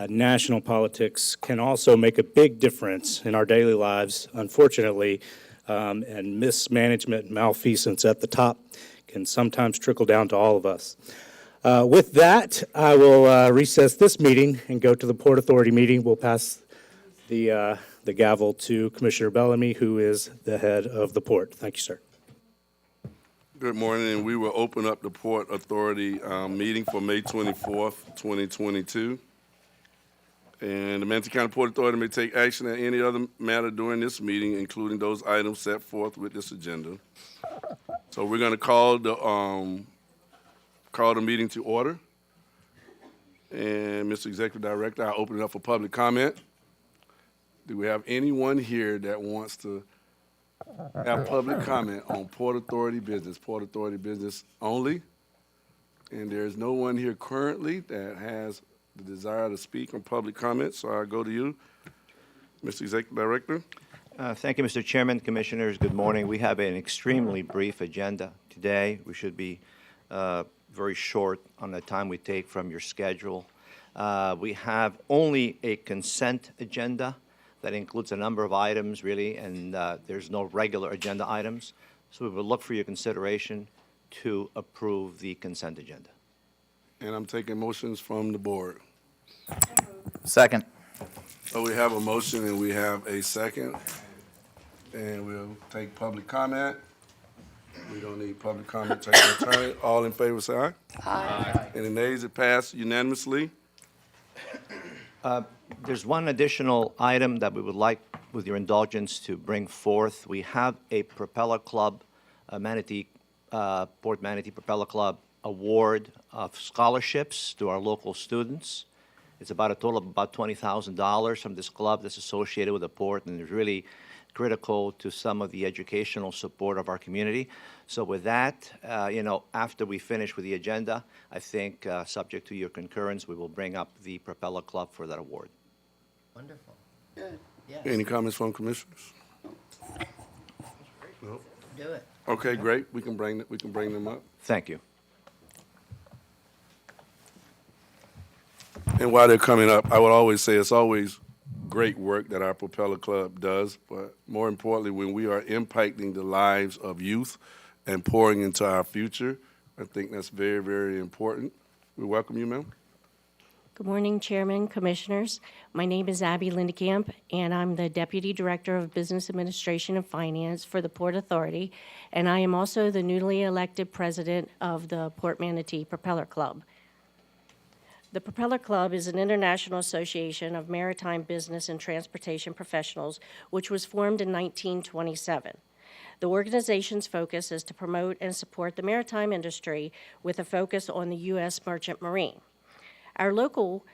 Speaker 16: national politics can also make a big difference in our daily lives, unfortunately, and mismanagement and malfeasance at the top can sometimes trickle down to all of us. With that, I will recess this meeting and go to the Port Authority meeting. We'll pass the gavel to Commissioner Bellamy, who is the head of the port. Thank you, sir.
Speaker 3: Good morning, and we will open up the Port Authority meeting for May 24th, 2022. And the Manatee County Port Authority may take action on any other matter during this meeting, including those items set forth with this agenda. So we're going to call the meeting to order. And Mr. Executive Director, I'll open it up for public comment. Do we have anyone here that wants to have public comment on Port Authority business only? And there's no one here currently that has the desire to speak on public comment, so I'll go to you, Mr. Executive Director.
Speaker 18: Thank you, Mr. Chairman, Commissioners. Good morning. We have an extremely brief agenda today. We should be very short on the time we take from your schedule. We have only a consent agenda that includes a number of items, really, and there's no regular agenda items. So we will look for your consideration to approve the consent agenda.
Speaker 3: And I'm taking motions from the board.
Speaker 1: Second.
Speaker 3: So we have a motion and we have a second. And we'll take public comment. We don't need public comment. Take your turn. All in favor, say aye.
Speaker 17: Aye.
Speaker 3: Any nays? It passed unanimously.
Speaker 18: There's one additional item that we would like, with your indulgence, to bring forth. We have a Propeller Club, Port Manatee Propeller Club award of scholarships to our local students. It's about a total of about $20,000 from this club that's associated with the port, and is really critical to some of the educational support of our community. So with that, after we finish with the agenda, I think, subject to your concurrence, we will bring up the Propeller Club for that award.
Speaker 17: Wonderful. Good. Yes.
Speaker 3: Any comments from commissioners? No.
Speaker 17: Do it.
Speaker 3: Okay, great. We can bring them up.
Speaker 18: Thank you.
Speaker 3: And while they're coming up, I would always say it's always great work that our Propeller Club does, but more importantly, when we are impacting the lives of youth and pouring into our future, I think that's very, very important. We welcome you, ma'am.
Speaker 19: Good morning, Chairman, Commissioners. My name is Abby Lindekamp, and I'm the Deputy Director of Business Administration and Finance for the Port Authority, and I am also the newly elected President of the Port Manatee Propeller Club. The Propeller Club is an international association of maritime business and transportation professionals, which was formed in 1927. The organization's focus is to promote and support the maritime industry with a focus on the U.S. Merchant Marine. Our local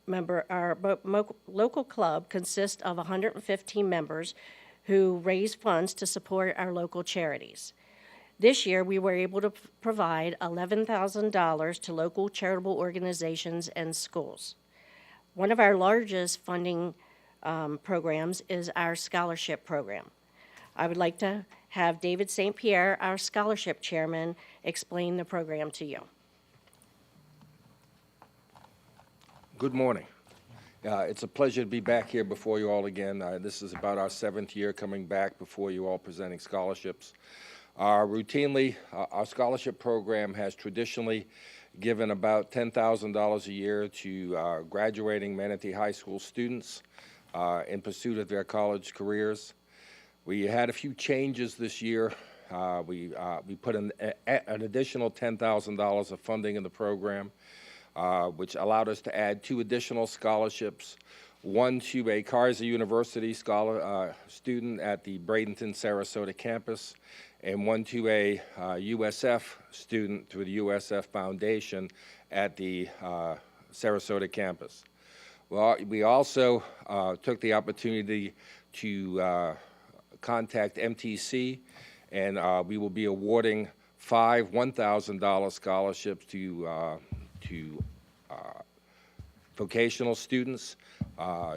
Speaker 19: local club consists of 115 members who raise funds to support our local charities. This year, we were able to provide $11,000 to local charitable organizations and schools. One of our largest funding programs is our scholarship program. I would like to have David St. Pierre, our scholarship chairman, explain the program to you.
Speaker 20: Good morning. It's a pleasure to be back here before you all again. This is about our 7th year coming back before you all presenting scholarships. Routinely, our scholarship program has traditionally given about $10,000 a year to graduating Manatee High School students in pursuit of their college careers. We had a few changes this year. We put an additional $10,000 of funding in the program, which allowed us to add 2 additional scholarships, one to a Kaiser University student at the Bradenton, Sarasota campus, and one to a USF student through the USF Foundation at the Sarasota campus. Well, we also took the opportunity to contact MTC, and we will be awarding 5 $1,000 scholarships to vocational students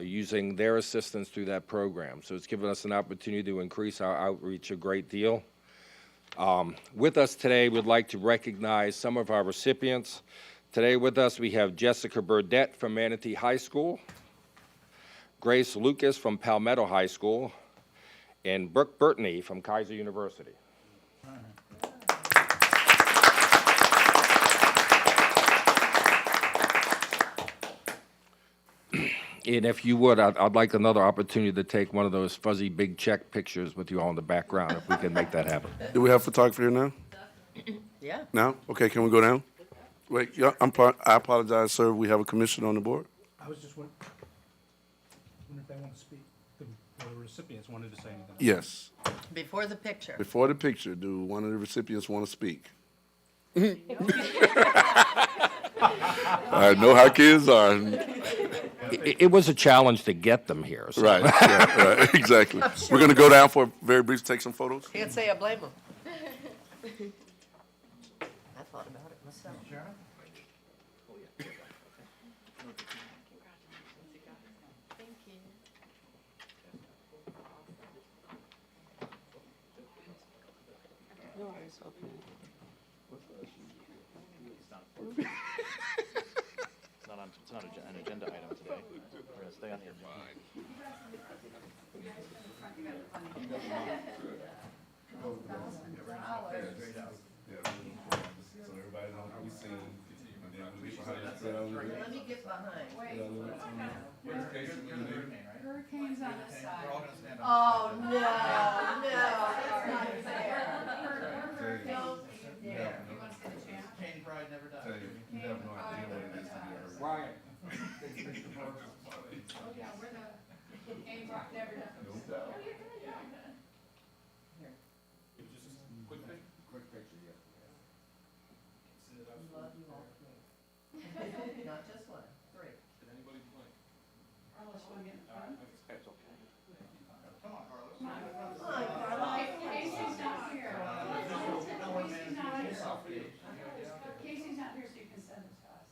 Speaker 20: using their assistance through that program. So it's given us an opportunity to increase our outreach a great deal. With us today, we'd like to recognize some of our recipients. Today with us, we have Jessica Burdett from Manatee High School, Grace Lucas from Palmetto High School, and Brooke Burtney from Kaiser University. And if you would, I'd like another opportunity to take one of those fuzzy big check pictures with you all in the background, if we can make that happen.
Speaker 3: Do we have photography here now?
Speaker 17: Yeah.
Speaker 3: Now? Okay, can we go down? Wait, yeah, I apologize, sir. We have a commissioner on the board.
Speaker 21: I was just wondering if they want to speak. The recipients wanted to say anything.
Speaker 3: Yes.
Speaker 17: Before the picture.
Speaker 3: Before the picture, do one of the recipients want to speak? I know how kids are.
Speaker 20: It was a challenge to get them here. So.
Speaker 3: Right, right, exactly. We're going to go down for a very brief, take some photos.
Speaker 17: Can't say I blame them. I thought about it myself.
Speaker 1: It's not an agenda item today. We're going to stay on the agenda.
Speaker 17: Let me get behind.
Speaker 6: Hurricanes on this side.
Speaker 17: Oh, no, no, that's not fair.
Speaker 6: You want to see the channel?
Speaker 1: Pain pride never dies.
Speaker 3: You have no idea what it is to be a hurricane.
Speaker 20: Ryan,
Speaker 17: Not just one, three.
Speaker 6: Casey's not here, so you can send it to us.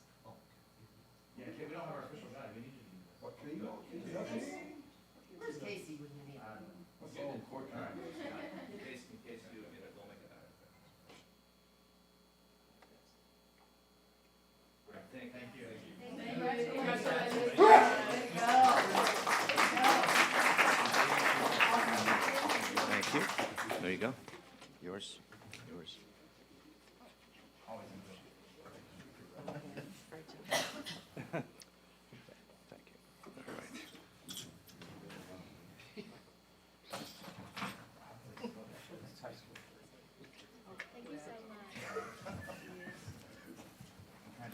Speaker 1: Yeah, we don't have our official guy. We need to do
Speaker 17: Where's Casey when you need him?
Speaker 1: Thank you. Thank you. There you go. Yours. Yours. Thank you.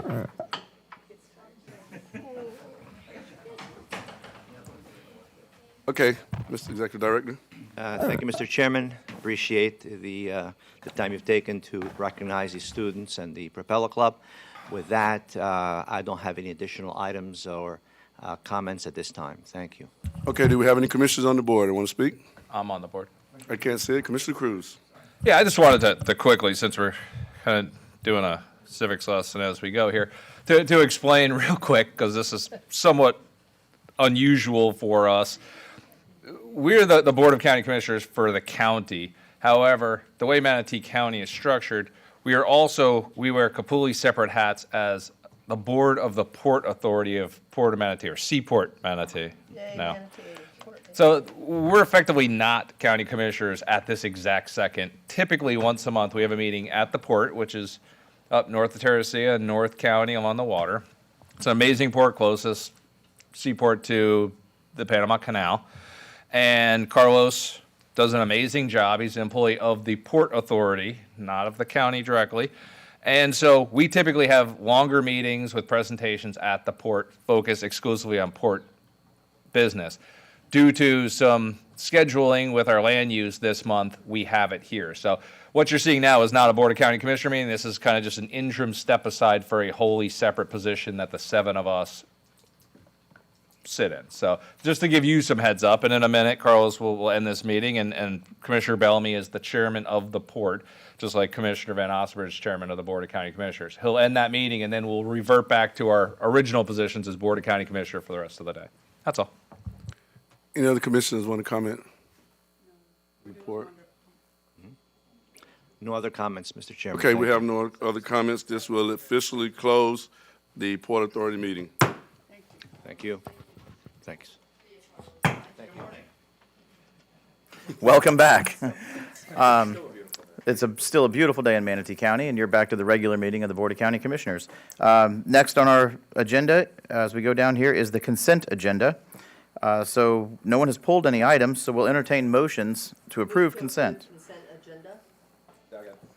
Speaker 1: All right.
Speaker 3: Okay, Mr. Executive Director.
Speaker 18: Thank you, Mr. Chairman. Appreciate the time you've taken to recognize the students and the Propeller Club. With that, I don't have any additional items or comments at this time. Thank you.
Speaker 3: Okay, do we have any commissioners on the board that want to speak?
Speaker 15: I'm on the board.
Speaker 3: I can't see it. Commissioner Cruz.
Speaker 15: Yeah, I just wanted to quickly, since we're kind of doing a civics lesson as we go here, to explain real quick, because this is somewhat unusual for us. We're the Board of County Commissioners for the county. However, the way Manatee County is structured, we wear completely separate hats as the Board of the Port Authority of Port of Manatee, or Seaport Manatee now. So we're effectively not county commissioners at this exact second. Typically, once a month, we have a meeting at the port, which is up north of Terracea, North County along the water. It's an amazing port, closest seaport to the Panama Canal. And Carlos does an amazing job. He's an employee of the Port Authority, not of the county directly. And so we typically have longer meetings with presentations at the port, focused exclusively on port business. Due to some scheduling with our land use this month, we have it here. So what you're seeing now is not a Board of County Commissioner meeting. This is kind of just an interim step aside for a wholly separate position that the seven of us sit in. So just to give you some heads up, and in a minute, Carlos will end this meeting, and Commissioner Bellamy is the chairman of the port, just like Commissioner Van Osberg is chairman of the Board of County Commissioners. He'll end that meeting, and then we'll revert back to our original positions as Board of County Commissioner for the rest of the day. That's all.
Speaker 3: Any other commissioners want to comment? Report.
Speaker 18: No other comments, Mr. Chairman.
Speaker 3: Okay,
Speaker 18: Thank
Speaker 3: we
Speaker 18: you.
Speaker 3: have no other comments. This will officially close the Port Authority meeting.
Speaker 18: Thank you. Thanks.
Speaker 1: Welcome back. It's still a beautiful day in Manatee County, and you're back to the regular meeting of the Board of County Commissioners. Next on our agenda, as we go down here, is the consent agenda. So no one has pulled any items, so we'll entertain motions to approve consent.
Speaker 17: Consent agenda?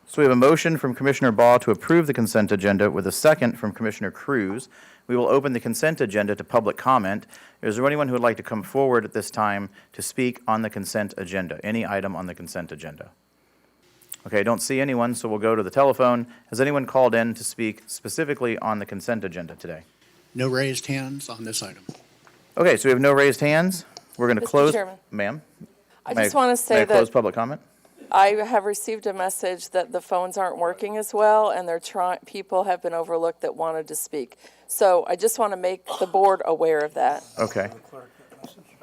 Speaker 1: So we have a motion from Commissioner Baugh to approve the consent agenda with a second from Commissioner Cruz. We will open the consent agenda to public comment. Is there anyone who would like to come forward at this time to speak on the consent agenda? Any item on the consent agenda? Okay, I don't see anyone, so we'll go to the telephone. Has anyone called in to speak specifically on the consent agenda today?
Speaker 12: No raised hands on this item.
Speaker 1: Okay, so we have no raised hands. We're going to
Speaker 5: Mr.
Speaker 1: close.
Speaker 5: Chairman.
Speaker 1: Ma'am?
Speaker 5: I
Speaker 1: May
Speaker 5: just want to
Speaker 1: May I
Speaker 5: say
Speaker 1: close
Speaker 5: that
Speaker 1: public comment?
Speaker 5: I have received a message that the phones aren't working as well, and people have been overlooked that wanted to speak. So I just want to make the board aware of that.
Speaker 1: Okay.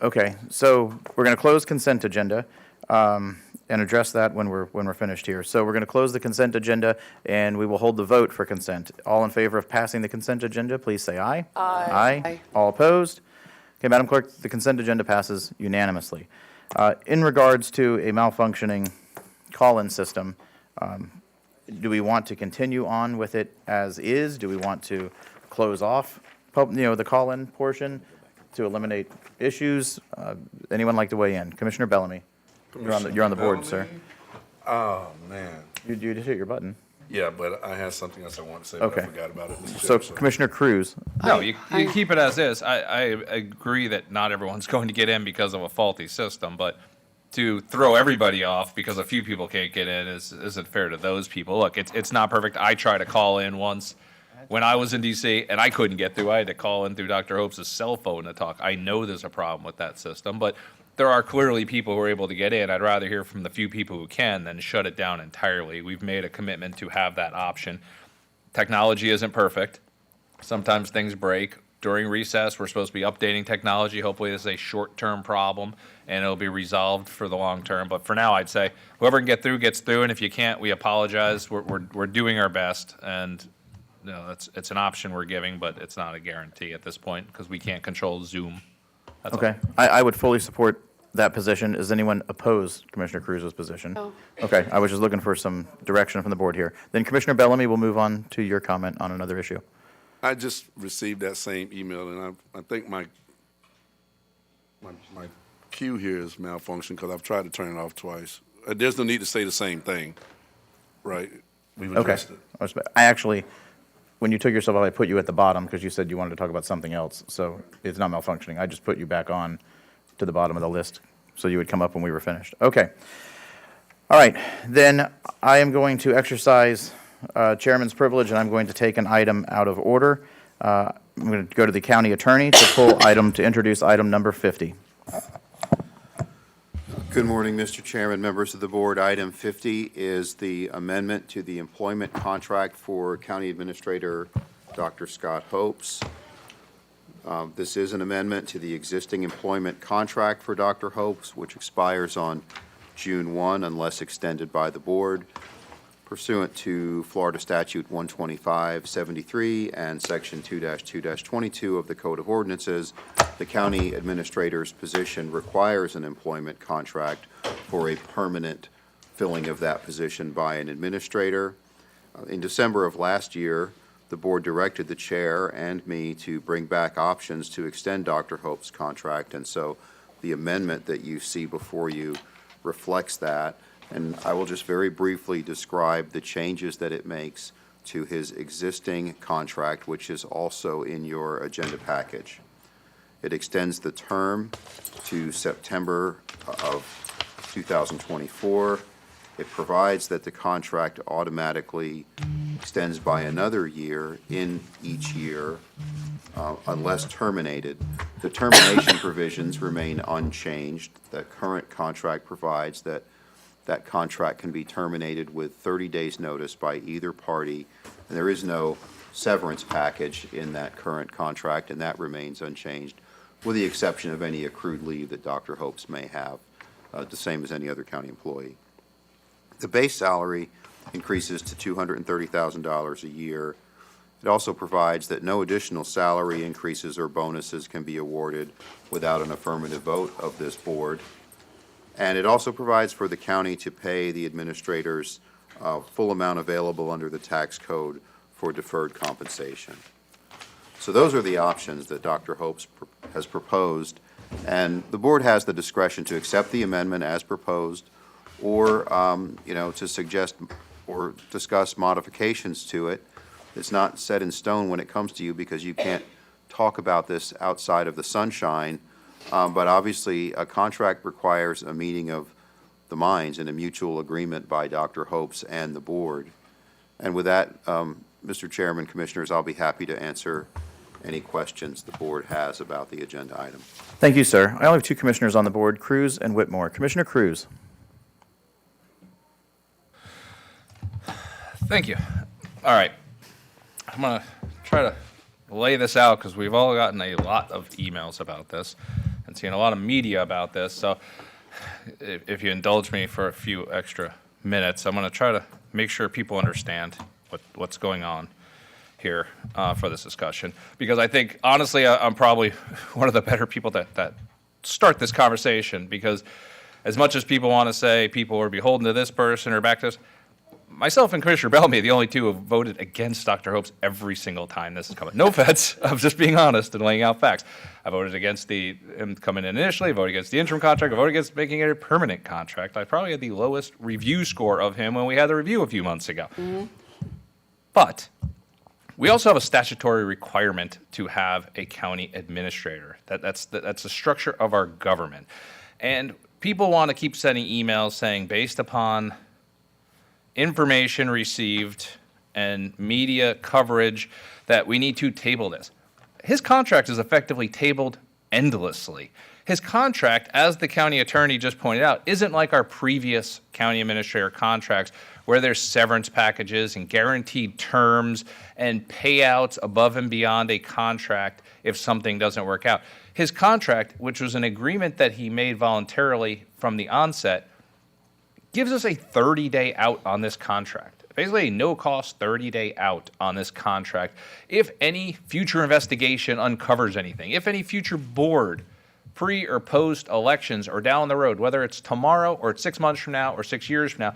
Speaker 1: Okay, so we're going to close consent agenda and address that when we're finished here. So we're going to close the consent agenda, and we will hold the vote for consent. All in favor of passing the consent agenda, please say aye.
Speaker 5: Aye.
Speaker 1: Aye. All opposed? Okay, Madam Clerk, the consent agenda passes unanimously. In regards to a malfunctioning call-in system, do we want to continue on with it as is? Do we want to close off, the call-in portion to eliminate issues? Anyone like to weigh in? Commissioner Bellamy, you're on the board, sir.
Speaker 3: Oh, man.
Speaker 1: You just hit your button.
Speaker 3: Yeah, but I had something else I wanted to say, but
Speaker 1: Okay.
Speaker 3: I forgot about it. Mr.
Speaker 1: So
Speaker 3: Chair,
Speaker 1: Commissioner Cruz,
Speaker 15: No, you keep it as is. I agree that not everyone's going to get in because of a faulty system, but to throw everybody off because a few people can't get in isn't fair to those people. Look, it's not perfect. I tried to call in once when I was in DC and I couldn't get through. I had to call in through Dr. Hope's cell phone to talk. I know there's a problem with that system, but there are clearly people who are able to get in. I'd rather hear from the few people who can than shut it down entirely. We've made a commitment to have that option. Technology isn't perfect. Sometimes things break. During recess, we're supposed to be updating technology. Hopefully, this is a short-term problem, and it'll be resolved for the long term. But for now, I'd say whoever can get through, gets through, and if you can't, we apologize. We're doing our best, and you know, it's an option we're giving, but it's not a guarantee at this point because we can't control Zoom. That's all.
Speaker 1: okay, I would fully support that position. Does anyone oppose Commissioner Cruz's position?
Speaker 6: No.
Speaker 1: Okay, I was just looking for some direction from the board here. Then Commissioner Bellamy, we'll move on to your comment on another issue.
Speaker 3: I just received that same email, and I think my cue here is malfunctioned because I've tried to turn it off twice. There's no need to say the same thing, right? We've
Speaker 1: Okay.
Speaker 3: addressed it.
Speaker 1: I actually, when you took yourself off, I put you at the bottom because you said you wanted to talk about something else. So it's not malfunctioning. I just put you back on to the bottom of the list so you would come up when we were finished. Okay. All right. Then I am going to exercise chairman's privilege, and I'm going to take an item out of order. I'm going to go to the county attorney to introduce item number 50.
Speaker 2: Good morning, Mr. Chairman, members of the board. Item 50 is the amendment to the employment contract for County Administrator Dr. Scott Hopes. This is an amendment to the existing employment contract for Dr. Hopes, which expires on June 1 unless extended by the board. Pursuant to Florida Statute 125-73 and Section 2-2-22 of the Code of Ordinances, the county administrator's position requires an employment contract for a permanent filling of that position by an administrator. In December of last year, the board directed the chair and me to bring back options to extend Dr. Hope's contract, and so the amendment that you see before you reflects that. And I will just very briefly describe the changes that it makes to his existing contract, which is also in your agenda package. It extends the term to September of 2024. It provides that the contract automatically extends by another year in each year unless terminated. The termination provisions remain unchanged. The current contract provides that that contract can be terminated with 30 days' notice by either party, and there is no severance package in that current contract, and that remains unchanged, with the exception of any accrued leave that Dr. Hopes may have, the same as any other county employee. The base salary increases to $230,000 a year. It also provides that no additional salary increases or bonuses can be awarded without an affirmative vote of this board. And it also provides for the county to pay the administrators full amount available under the tax code for deferred compensation. So those are the options that Dr. Hopes has proposed, and the board has the discretion to accept the amendment as proposed or, to suggest or discuss modifications to it. It's not set in stone when it comes to you because you can't talk about this outside of the sunshine. But obviously, a contract requires a meeting of the minds and a mutual agreement by Dr. Hopes and the board. And with that, Mr. Chairman, Commissioners, I'll be happy to answer any questions the board has about the agenda item.
Speaker 1: Thank you, sir. I only have two commissioners on the board, Cruz and Whitmore. Commissioner Cruz.
Speaker 15: Thank you. All right. I'm going to try to lay this out because we've all gotten a lot of emails about this and seen a lot of media about this. So if you indulge me for a few extra minutes, I'm going to try to make sure people understand what's going on here for this discussion. Because I think, honestly, I'm probably one of the better people that start this conversation, because as much as people want to say people are beholden to this person or back to this, myself and Commissioner Bellamy, the only two who have voted against Dr. Hopes every single time this has come up. No offense, I'm just being honest and laying out facts. I voted against him coming in initially, I voted against the interim contract, I voted against making it a permanent contract. I probably had the lowest review score of him when we had the review a few months ago. But we also have a statutory requirement to have a county administrator. That's the structure of our government. And people want to keep sending emails saying, based upon information received and media coverage, that we need to table this. His contract is effectively tabled endlessly. His contract, as the county attorney just pointed out, isn't like our previous county administrator contracts where there's severance packages and guaranteed terms and payouts above and beyond a contract if something doesn't work out. His contract, which was an agreement that he made voluntarily from the onset, gives us a 30-day out on this contract. Basically a no-cost 30-day out on this contract if any future investigation uncovers anything, if any future board, pre or post elections or down the road, whether it's tomorrow or it's 6 months from now or 6 years from now,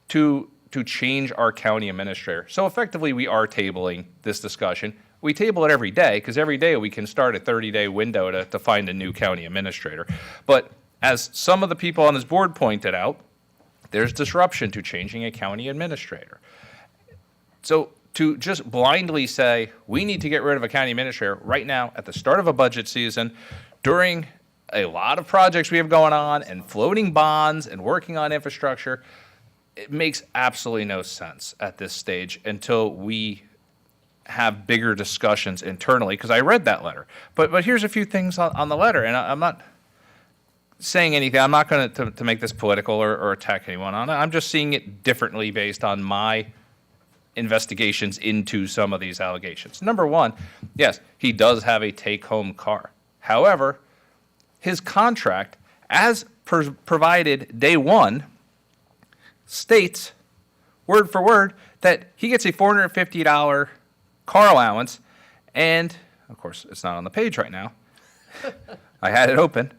Speaker 15: to change our county administrator. So effectively, we are tabling this discussion. We table it every day because every day we can start a 30-day window to find a new county administrator. But as some of the people on this board pointed out, there's disruption to changing a county administrator. So to just blindly say, we need to get rid of a county administrator right now at the start of a budget season, during a lot of projects we have going on and floating bonds and working on infrastructure, it makes absolutely no sense at this stage until we have bigger discussions internally, because I read that letter. But here's a few things on the letter, and I'm not saying anything. I'm not going to make this political or attack anyone on it. I'm just seeing it differently based on my investigations into some of these allegations. Number one, yes, he does have a take-home car. However, his contract, as provided day one, states, word for word, that he gets a $450 car allowance, and, of course, it's not on the page right now. I had it open.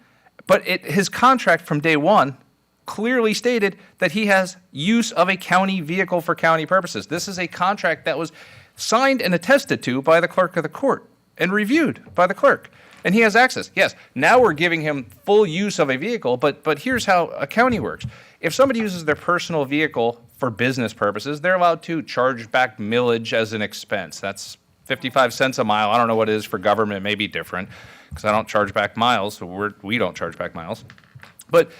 Speaker 15: But his contract from day one clearly stated that he has use of a county vehicle for county purposes. This is a contract that was signed and attested to by the clerk of the court and reviewed by the clerk. And he has access. Yes, now we're giving him full use of a vehicle, but here's how a county works. If somebody uses their personal vehicle for business purposes, they're allowed to charge back millage as an expense. That's 55 cents a mile. I don't know what it is for government. It may be different because I don't charge back miles, so we don't charge back miles. But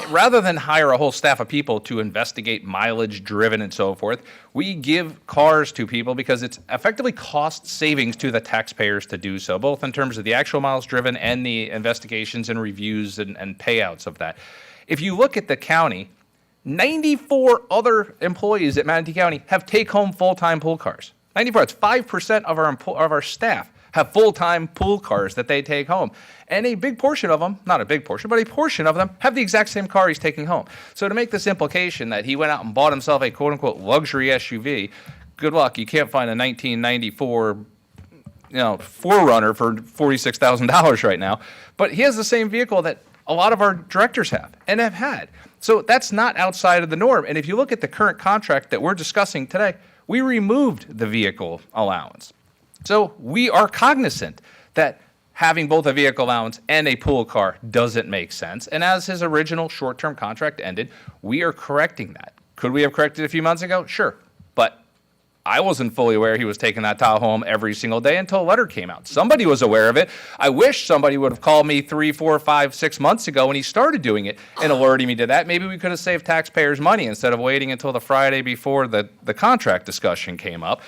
Speaker 15: rather than hire a whole staff of people to investigate mileage driven and so forth, we give cars to people because it's effectively cost savings to the taxpayers to do so, both in terms of the actual miles driven and the investigations and reviews and payouts of that. If you look at the county, 94 other employees at Manatee County have take-home full-time pool cars. 94, it's 5% of our staff have full-time pool cars that they take home. And a big portion of them, not a big portion, but a portion of them have the exact same car he's taking home. So to make this implication that he went out and bought himself a quote-unquote luxury SUV, good luck. You can't find a 1994 4Runner for $46,000 right now. But he has the same vehicle that a lot of our directors have and have had. So that's not outside of the norm. And if you look at the current contract that we're discussing today, we removed the vehicle allowance. So we are cognizant that having both a vehicle allowance and a pool car doesn't make sense. And as his original short-term contract ended, we are correcting that. Could we have corrected it a few months ago? Sure. But I wasn't fully aware he was taking that Tahoe home every single day until a letter came out. Somebody was aware of it. I wish somebody would have called me 3, 4, 5, 6 months ago when he started doing it and alerting me to that. Maybe we could have saved taxpayers money instead of waiting until the Friday before the contract discussion came up.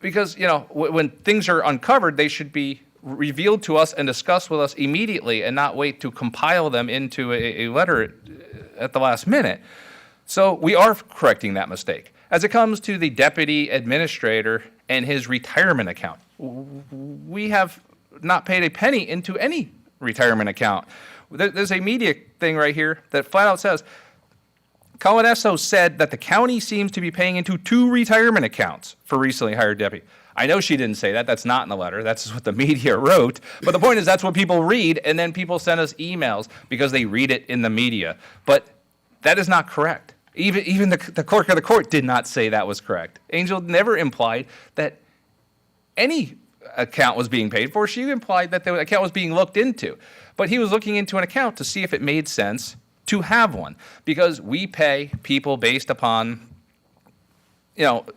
Speaker 15: Because, when things are uncovered, they should be revealed to us and discussed with us immediately and not wait to compile them into a letter at the last minute. So we are correcting that mistake. As it comes to the deputy administrator and his retirement account, we have not paid a penny into any retirement account. There's a media thing right here that flat out says, Colin Esso said that the county seems to be paying into 2 retirement accounts for recently hired deputy. I know she didn't say that. That's not in the letter. That's what the media wrote. But the point is that's what people read, and then people send us emails because they read it in the media. But that is not correct. Even the clerk of the court did not say that was correct. Angel never implied that any account was being paid for. She implied that the account was being looked into. But he was looking into an account to see if it made sense to have one, because we pay people based upon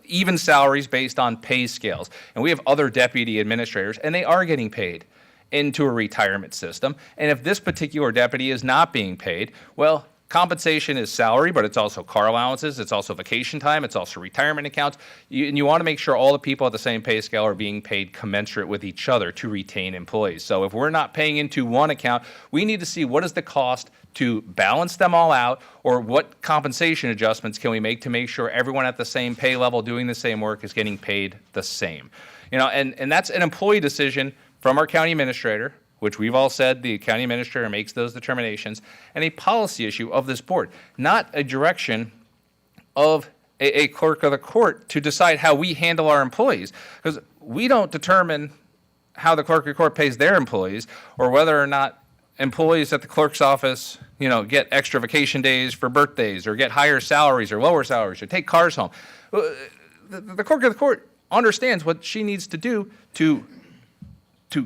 Speaker 15: even salaries based on pay scales. And we have other deputy administrators, and they are getting paid into a retirement system. And if this particular deputy is not being paid, well, compensation is salary, but it's also car allowances, it's also vacation time, it's also retirement accounts. And you want to make sure all the people at the same pay scale are being paid commensurate with each other to retain employees. So if we're not paying into one account, we need to see what is the cost to balance them all out, or what compensation adjustments can we make to make sure everyone at the same pay level doing the same work is getting paid the same. And that's an employee decision from our county administrator, which we've all said the county administrator makes those determinations, and a policy issue of this board, not a direction of a clerk of the court to decide how we handle our employees. Because we don't determine how the clerk of the court pays their employees, or whether or not employees at the clerk's office, get extra vacation days for birthdays, or get higher salaries or lower salaries, or take cars home. The clerk of the court understands what she needs to do to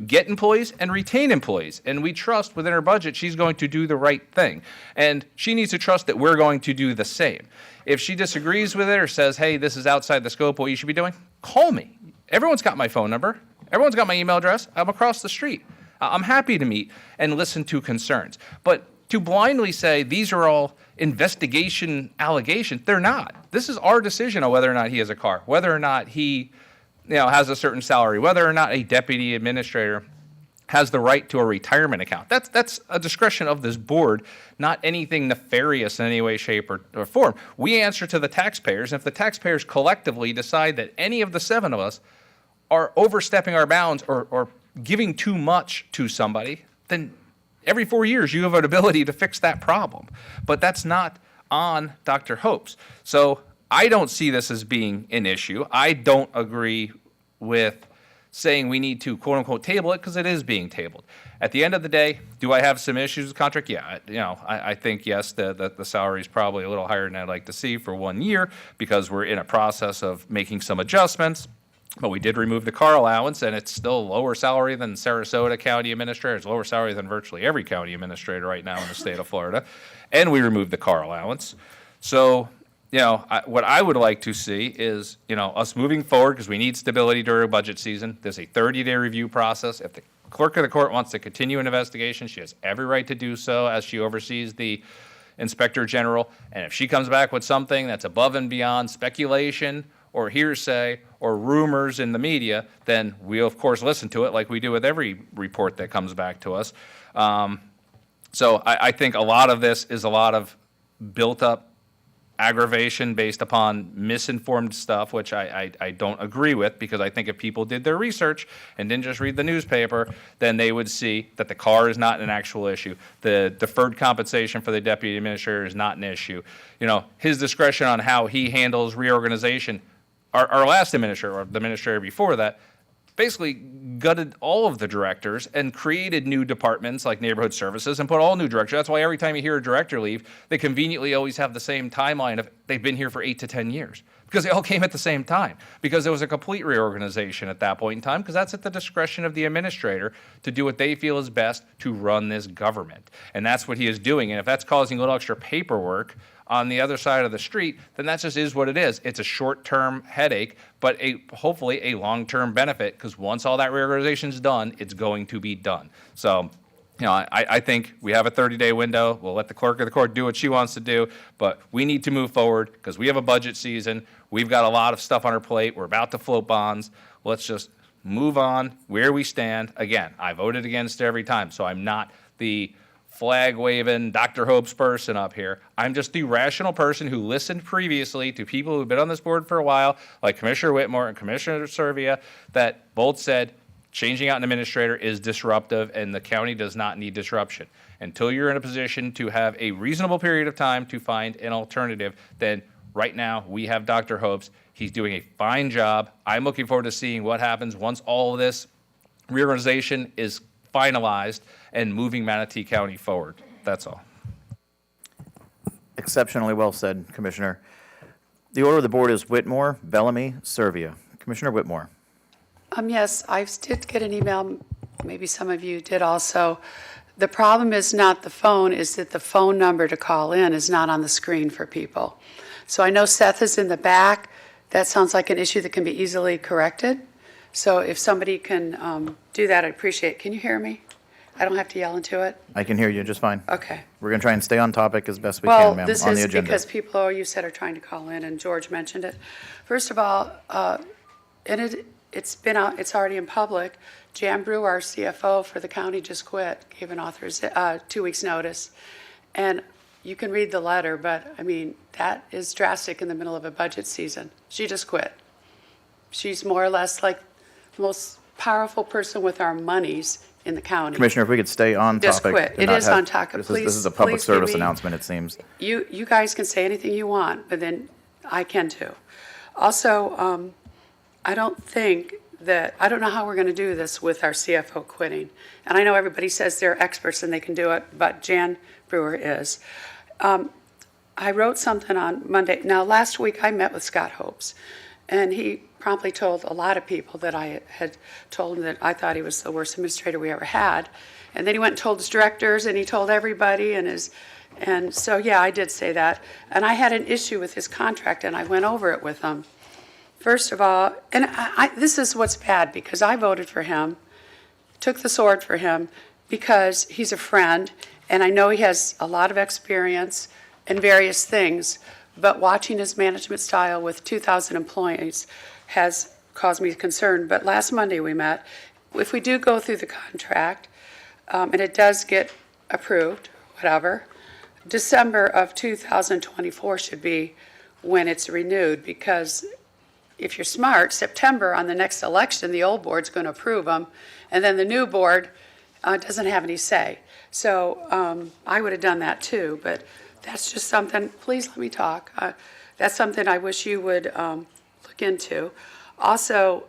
Speaker 15: get employees and retain employees. And we trust within her budget she's going to do the right thing. And she needs to trust that we're going to do the same. If she disagrees with it or says, hey, this is outside the scope of what you should be doing, call me. Everyone's got my phone number. Everyone's got my email address. I'm across the street. I'm happy to meet and listen to concerns. But to blindly say these are all investigation allegations, they're not. This is our decision on whether or not he has a car, whether or not he has a certain salary, whether or not a deputy administrator has the right to a retirement account. That's a discretion of this board, not anything nefarious in any way, shape, or form. We answer to the taxpayers, and if the taxpayers collectively decide that any of the 7 of us are overstepping our bounds or giving too much to somebody, then every 4 years you have an ability to fix that problem. But that's not on Dr. Hopes. So I don't see this as being an issue. I don't agree with saying we need to quote unquote table it, because it is being tabled. At the end of the day, do I have some issues with the contract? Yeah, I think yes, the salary is probably a little higher than I'd like to see for 1 year, because we're in a process of making some adjustments. But we did remove the car allowance, and it's still lower salary than Sarasota County Administrator. It's lower salary than virtually every county administrator right now in the state of Florida. And we removed the car allowance. So what I would like to see is, us moving forward, because we need stability during budget season. There's a 30-day review process. If the clerk of the court wants to continue an investigation, she has every right to do so as she oversees the inspector general. And if she comes back with something that's above and beyond speculation or hearsay or rumors in the media, then we, of course, listen to it like we do with every report that comes back to us. So I think a lot of this is a lot of built-up aggravation based upon misinformed stuff, which I don't agree with, because I think if people did their research and didn't just read the newspaper, then they would see that the car is not an actual issue. The deferred compensation for the deputy administrator is not an issue. His discretion on how he handles reorganization, our last administrator, or the administrator before that, basically gutted all of the directors and created new departments like neighborhood services and put all new directors. That's why every time you hear a director leave, they conveniently always have the same timeline of they've been here for 8 to 10 years, because they all came at the same time, because there was a complete reorganization at that point in time, because that's at the discretion of the administrator to do what they feel is best to run this government. And that's what he is doing. And if that's causing a little extra paperwork on the other side of the street, then that just is what it is. It's a short-term headache, but hopefully a long-term benefit, because once all that reorganization is done, it's going to be done. So, I think we have a 30-day window. We'll let the clerk of the court do what she wants to do, but we need to move forward because we have a budget season. We've got a lot of stuff on our plate. We're about to float bonds. Let's just move on where we stand. Again, I voted against it every time, so I'm not the flag-waving Dr. Hope's person up here. I'm just the rational person who listened previously to people who've been on this board for a while, like Commissioner Whitmore and Commissioner Servia, that both said changing out an administrator is disruptive and the county does not need disruption. Until you're in a position to have a reasonable period of time to find an alternative, then right now we have Dr. Hope's. He's doing a fine job. I'm looking forward to seeing what happens once all of this reorganization is finalized and moving Manatee County forward. That's all.
Speaker 1: Exceptionally well said, Commissioner. The order of the board is Whitmore, Bellamy, Servia. Commissioner Whitmore.
Speaker 6: Yes, I did get an email, maybe some of you did also. The problem is not the phone, is that the phone number to call in is not on the screen for people. So I know Seth is in the back. that sounds like an issue that can be easily corrected. So if somebody can do that, I'd appreciate it. Can you hear me? I don't have to yell into it?
Speaker 1: I can hear you just fine.
Speaker 6: Okay.
Speaker 1: We're going to try and stay on topic as best we
Speaker 6: Well,
Speaker 1: can, ma'am,
Speaker 6: this
Speaker 1: on the
Speaker 6: is
Speaker 1: agenda.
Speaker 6: because people, you said, are trying to call in, and George mentioned it. First of all, and it's been out, it's already in public. Jan Brewer, our CFO for the county, just quit, gave an 2 weeks' notice. And you can read the letter, but I mean, that is drastic in the middle of a budget season. She just quit. She's more or less like the most powerful person with our monies in the county.
Speaker 1: Commissioner, if we could stay on topic.
Speaker 6: Just quit.
Speaker 1: and
Speaker 6: It
Speaker 1: not
Speaker 6: is
Speaker 1: have-
Speaker 6: on topic.
Speaker 1: This
Speaker 6: Please,
Speaker 1: is a public
Speaker 6: please give
Speaker 1: service
Speaker 6: me-
Speaker 1: announcement, it seems.
Speaker 6: You guys can say anything you want, but then I can too. Also, I don't know how we're going to do this with our CFO quitting. And I know everybody says they're experts and they can do it, but Jan Brewer is. I wrote something on Monday. Now, last week I met with Scott Hopes, and he promptly told a lot of people that I had told him that I thought he was the worst administrator we ever had. And then he went and told his directors, and he told everybody, and so, yeah, I did say that. And I had an issue with his contract, and I went over it with him. First of all, and this is what's bad, because I voted for him, took the sword for him, because he's a friend, and I know he has a lot of experience in various things, but watching his management style with 2,000 employees has caused me concern. But last Monday we met. If we do go through the contract, and it does get approved, whatever, December of 2024 should be when it's renewed, because if you're smart, September on the next election, the old board's going to approve them, and then the new board doesn't have any say. So I would have done that too, but that's just something, please let me talk. That's something I wish you would look into. Also,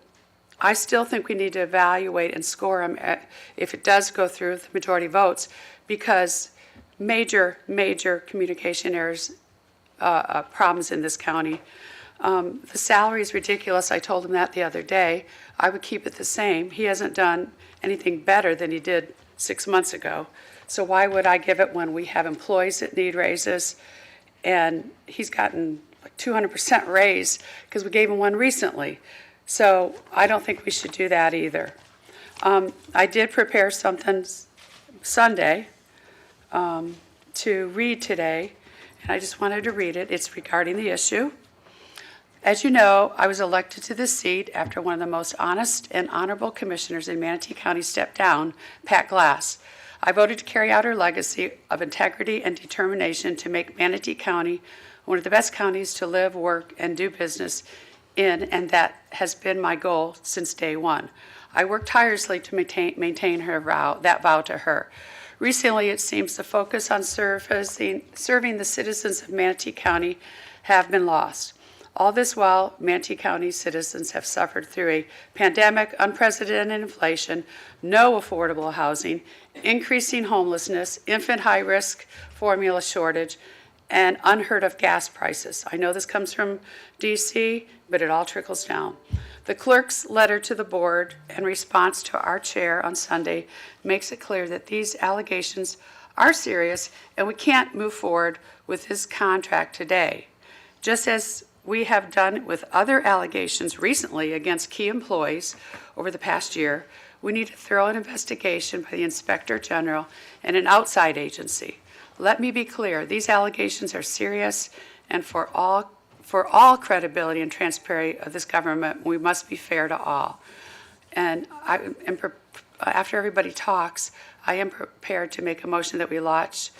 Speaker 6: I still think we need to evaluate and score them if it does go through with the majority votes, because major communication errors, problems in this county. The salary is ridiculous. I told him that the other day. I would keep it the same. He hasn't done anything better than he did 6 months ago. So why would I give it when we have employees that need raises? And he's gotten like 200% raise because we gave him one recently. So I don't think we should do that either. I did prepare something Sunday to read today, and I just wanted to read it. It's regarding the issue. As you know, I was elected to this seat after one of the most honest and honorable commissioners in Manatee County stepped down, Pat Glass. I voted to carry out her legacy of integrity and determination to make Manatee County one of the best counties to live, work, and do business in, and that has been my goal since day one. I worked tirelessly to maintain that vow to her. Recently, it seems the focus on serving the citizens of Manatee County have been lost. All this while, Manatee County citizens have suffered through a pandemic, unprecedented inflation, no affordable housing, increasing homelessness, infant high-risk formula shortage, and unheard of gas prices. I know this comes from DC, but it all trickles down. The clerk's letter to the board in response to our chair on Sunday makes it clear that these allegations are serious and we can't move forward with this contract today. Just as we have done with other allegations recently against key employees over the past year, we need a thorough investigation by the Inspector General and an outside agency. Let me be clear, these allegations are serious, and for all credibility and transparency of this government, we must be fair to all. And after everybody talks, I am prepared to make a motion that we launch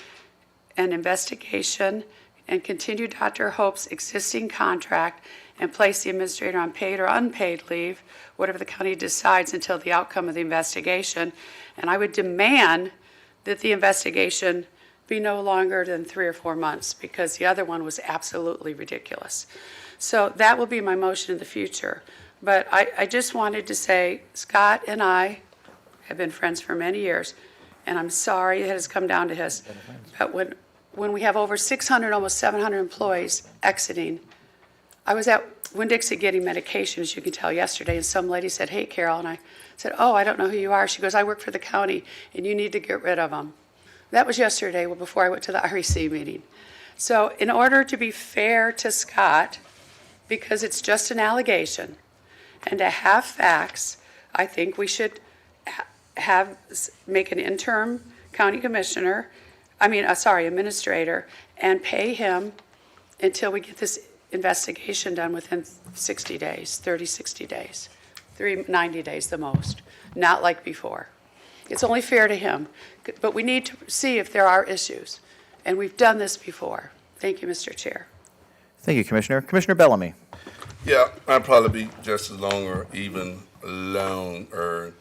Speaker 6: an investigation and continue Dr. Hope's existing contract and place the administrator on paid or unpaid leave, whatever the county decides, until the outcome of the investigation. And I would demand that the investigation be no longer than 3 or 4 months, because the other one was absolutely ridiculous. So that will be my motion in the future. But I just wanted to say, Scott and I have been friends for many years, and I'm sorry it has come down to this. But when we have over 600, almost 700 employees exiting, I was at Winn-Dixie getting medication, as you can tell, yesterday, and some lady said, "Hey, Carol," and I said, "Oh, I don't know who you are." She goes, "I work for the county, and you need to get rid of them." That was yesterday before I went to the REC meeting. So in order to be fair to Scott, because it's just an allegation. And to have facts, I think we should make an interim county commissioner, administrator, and pay him until we get this investigation done within 60 days, 30, 60 days, 90 days the most, not like before. It's only fair to him, but we need to see if there are issues, and we've done this before. Thank you, Mr. Chair.
Speaker 1: Thank you, Commissioner. Commissioner Bellamy.
Speaker 3: Yeah, I'd probably be just as long or even longer.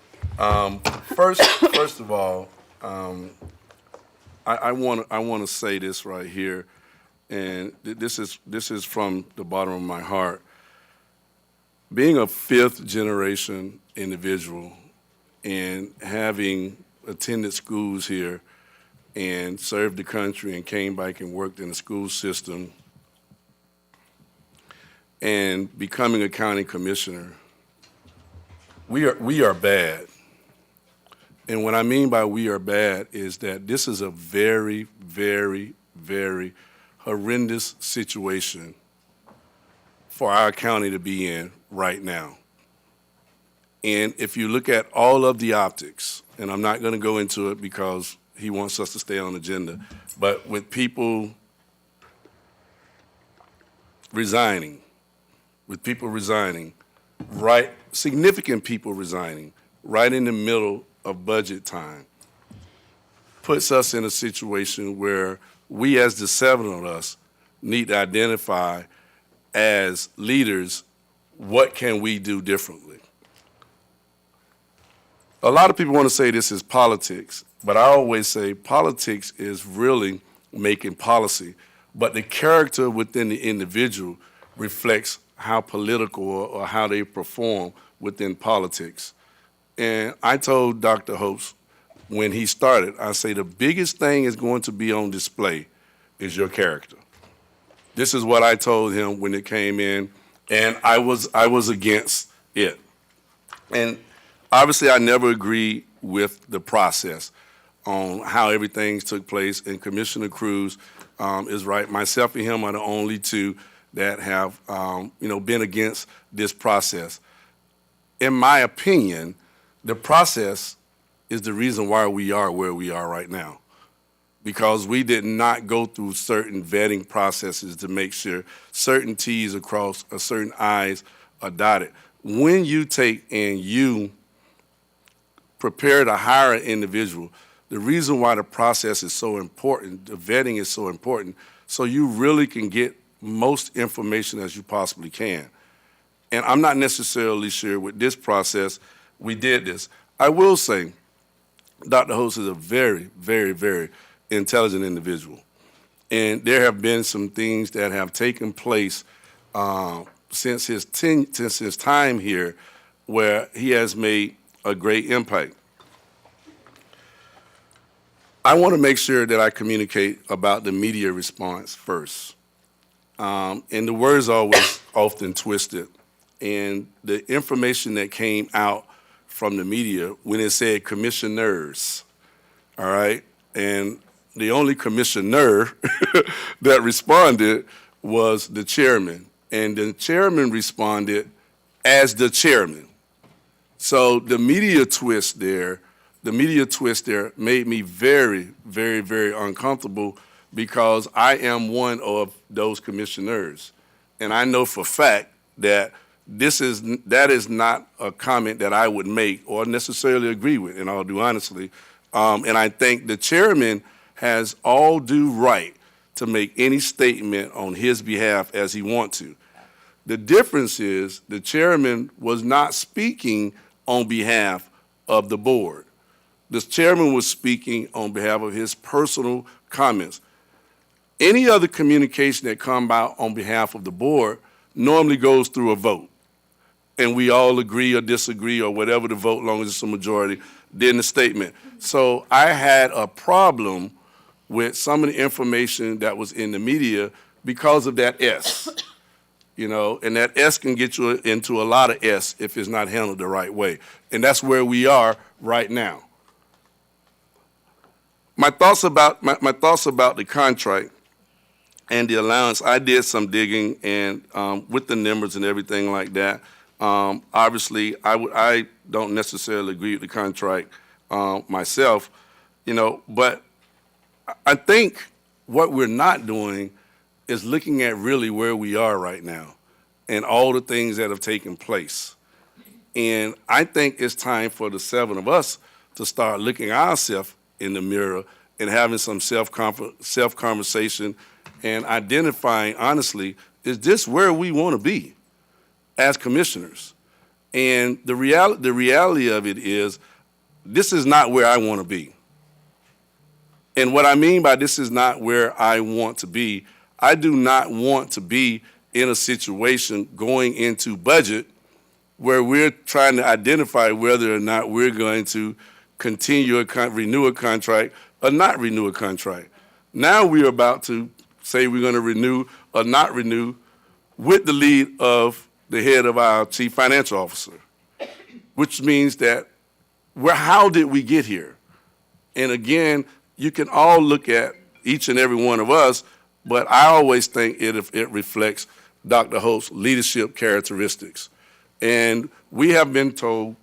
Speaker 3: First of all, I want to say this right here, and this is from the bottom of my heart. Being a fifth generation individual and having attended schools here and served the country and came back and worked in the school system and becoming a county commissioner, we are bad. And what I mean by we are bad is that this is a very, very, very horrendous situation for our county to be in right now. And if you look at all of the optics, and I'm not going to go into it because he wants us to stay on agenda, but with people resigning, right, significant people resigning, right in the middle of budget time, puts us in a situation where we as the seven of us need to identify as leaders, what can we do differently? A lot of people want to say this is politics, but I always say politics is really making policy, but the character within the individual reflects how political or how they perform within politics. And I told Dr. Hopes when he started, I say the biggest thing is going to be on display is your character. This is what I told him when it came in, and I was against it. And obviously I never agreed with the process on how everything took place, and Commissioner Cruz is right. Myself and him are the only two that have been against this process. In my opinion, the process is the reason why we are where we are right now, because we did not go through certain vetting processes to make sure certain T's are crossed or certain I's are dotted. When you take and you prepare to hire an individual, the reason why the process is so important, the vetting is so important, so you really can get most information as you possibly can. And I'm not necessarily sure with this process we did this. I will say Dr. Host is a very, very, very intelligent individual. And there have been some things that have taken place since his time here where he has made a great impact. I want to make sure that I communicate about the media response first. And the words are always often twisted. And the information that came out from the media when it said commissioners, all right? And the only commissioner that responded was the chairman. And the chairman responded as the chairman. So the media twist there made me very, very, very uncomfortable because I am one of those commissioners. And I know for a fact that that is not a comment that I would make or necessarily agree with, in all due honesty. And I think the chairman has all due right to make any statement on his behalf as he wants to. The difference is the chairman was not speaking on behalf of the board. The chairman was speaking on behalf of his personal comments. Any other communication that comes out on behalf of the board normally goes through a vote. And we all agree or disagree or whatever the vote, long as it's a majority, then the statement. So I had a problem with some of the information that was in the media because of that S. And that S can get you into a lot of S if it's not handled the right way. And that's where we are right now. My thoughts about the contract and the allowance, I did some digging and with the numbers and everything like that. Obviously, I don't necessarily agree with the contract myself, but I think what we're not doing is looking at really where we are right now and all the things that have taken place. And I think it's time for the 7 of us to start looking ourselves in the mirror and having some self-conversation and identifying, honestly, is this where we want to be as commissioners? And the reality of it is, this is not where I want to be. And what I mean by this is not where I want to be, I do not want to be in a situation going into budget where we're trying to identify whether or not we're going to continue renew a contract or not renew a contract. Now we're about to say we're going to renew or not renew with the lead of the head of our chief financial officer, which means that how did we get here? And again, you can all look at each and every one of us, but I always think it reflects Dr. Hope's leadership characteristics. And we have been told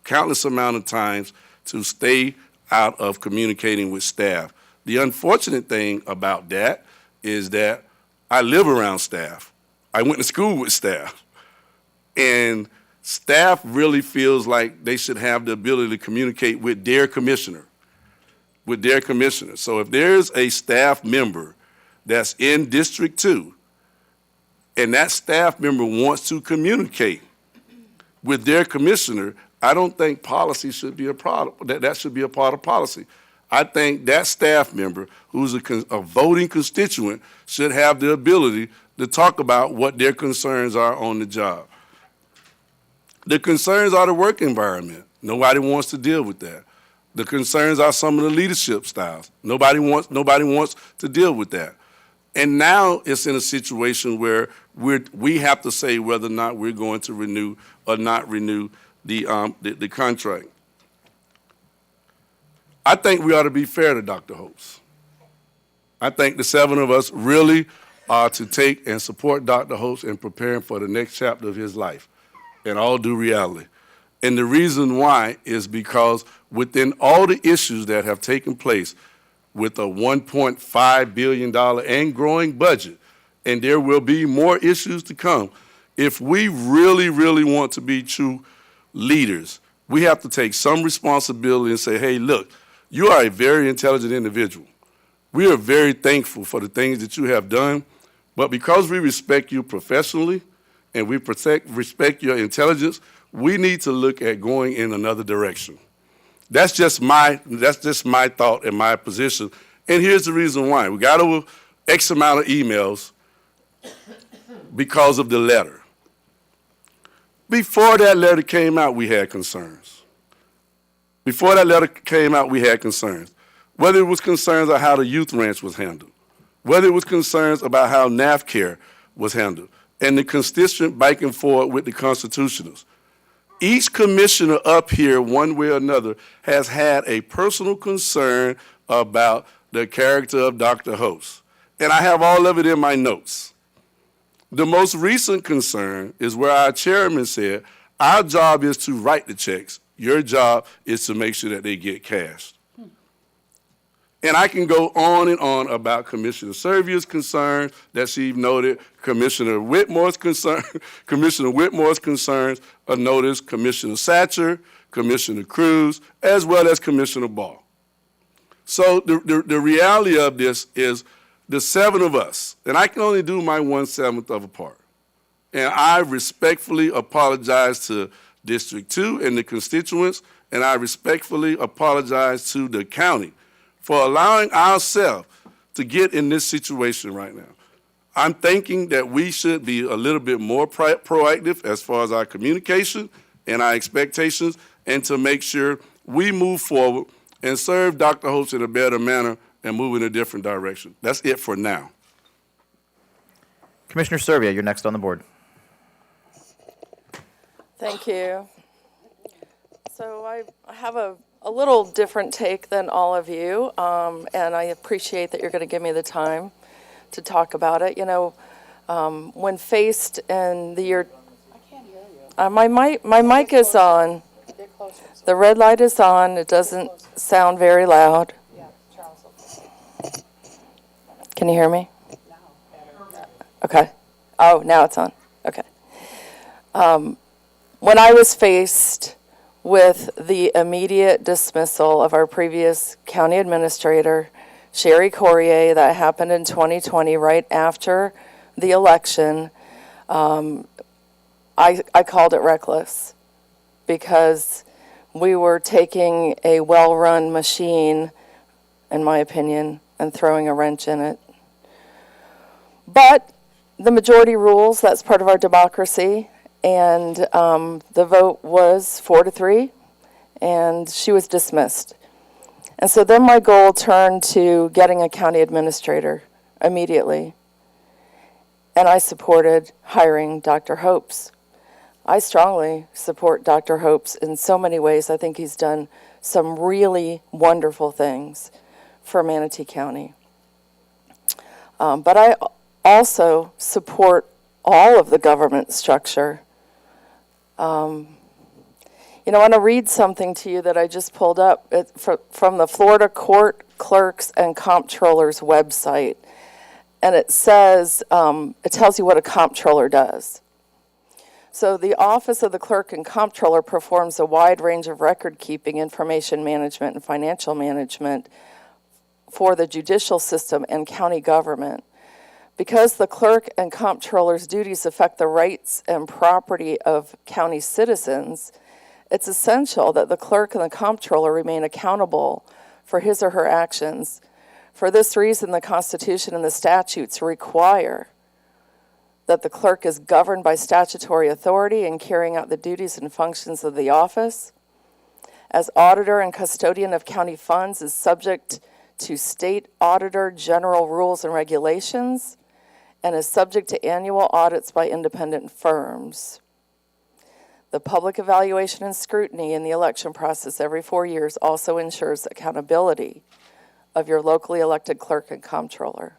Speaker 3: countless amount of times to stay out of communicating with staff. The unfortunate thing about that is that I live around staff. I went to school with staff. And staff really feels like they should have the ability to communicate with their commissioner. So if there's a staff member that's in District 2 and that staff member wants to communicate with their commissioner, I don't think policy should be a product, that should be a part of policy. I think that staff member who's a voting constituent should have the ability to talk about what their concerns are on the job. The concerns are the work environment. Nobody wants to deal with that. The concerns are some of the leadership styles. Nobody wants to deal with that. And now it's in a situation where we have to say whether or not we're going to renew or not renew the contract. I think we ought to be fair to Dr. Hopes. I think the 7 of us really are to take and support Dr. Hopes in preparing for the next chapter of his life, in all due reality. And the reason why is because within all the issues that have taken place with a $1.5 billion and growing budget, and there will be more issues to come, if we really, really want to be true leaders, we have to take some responsibility and say, hey, look, you are a very intelligent individual. We are very thankful for the things that you have done, but because we respect you professionally and we respect your intelligence, we need to look at going in another direction. That's just my thought and my position. And here's the reason why. We got over X amount of emails because of the letter. Before that letter came out, we had concerns. Whether it was concerns about how the youth ranch was handled, whether it was concerns about how NAF care was handled, and the constituent biking forward with the constitutionals. Each commissioner up here, one way or another, has had a personal concern about the character of Dr. Host. And I have all of it in my notes. The most recent concern is where our chairman said, our job is to write the checks. Your job is to make sure that they get cashed. And I can go on and on about Commissioner Servia's concerns that she noted, Commissioner Whitmore's concerns are noticed, Commissioner Satcher, Commissioner Cruz, as well as Commissioner Ball. So the reality of this is the 7 of us, and I can only do my 1/7 of a part. And I respectfully apologize to District 2 and the constituents, and I respectfully apologize to the county for allowing ourselves to get in this situation right now. I'm thinking that we should be a little bit more proactive as far as our communication and our expectations, and to make sure we move forward and serve Dr. Holtz in a better manner and move in a different direction. That's it for now.
Speaker 1: Commissioner Servia, you're next on the board.
Speaker 5: Thank you. So I have a little different take than all of you, and I appreciate that you're going to give me the time to talk about it. When faced in the year, my mic is on. The red light is on. It doesn't sound very loud. Can you hear me? Okay. Oh, now it's on. Okay. When I was faced with the immediate dismissal of our previous county administrator, Sherry Corrier, that happened in 2020, right after the election, I called it reckless because we were taking a well-run machine, in my opinion, and throwing a wrench in it. But the majority rules, that's part of our democracy, and the vote was 4-3, and she was dismissed. And so then my goal turned to getting a county administrator immediately, and I supported hiring Dr. Hopes. I strongly support Dr. Hopes in so many ways. I think he's done some really wonderful things for Manatee County. But I also support all of the government structure. I want to read something to you that I just pulled up from the Florida Court Clerks and Comptrollers website. And it says, it tells you what a comptroller does. So the Office of the Clerk and Comptroller performs a wide range of record-keeping, information management, and financial management for the judicial system and county government. Because the clerk and comptroller's duties affect the rights and property of county citizens, it's essential that the clerk and the comptroller remain accountable for his or her actions. For this reason, the Constitution and the statutes require that the clerk is governed by statutory authority in carrying out the duties and functions of the office. As auditor and custodian of county funds, is subject to state auditor general rules and regulations, and is subject to annual audits by independent firms. The public evaluation and scrutiny in the election process every 4 years also ensures accountability of your locally elected clerk and comptroller.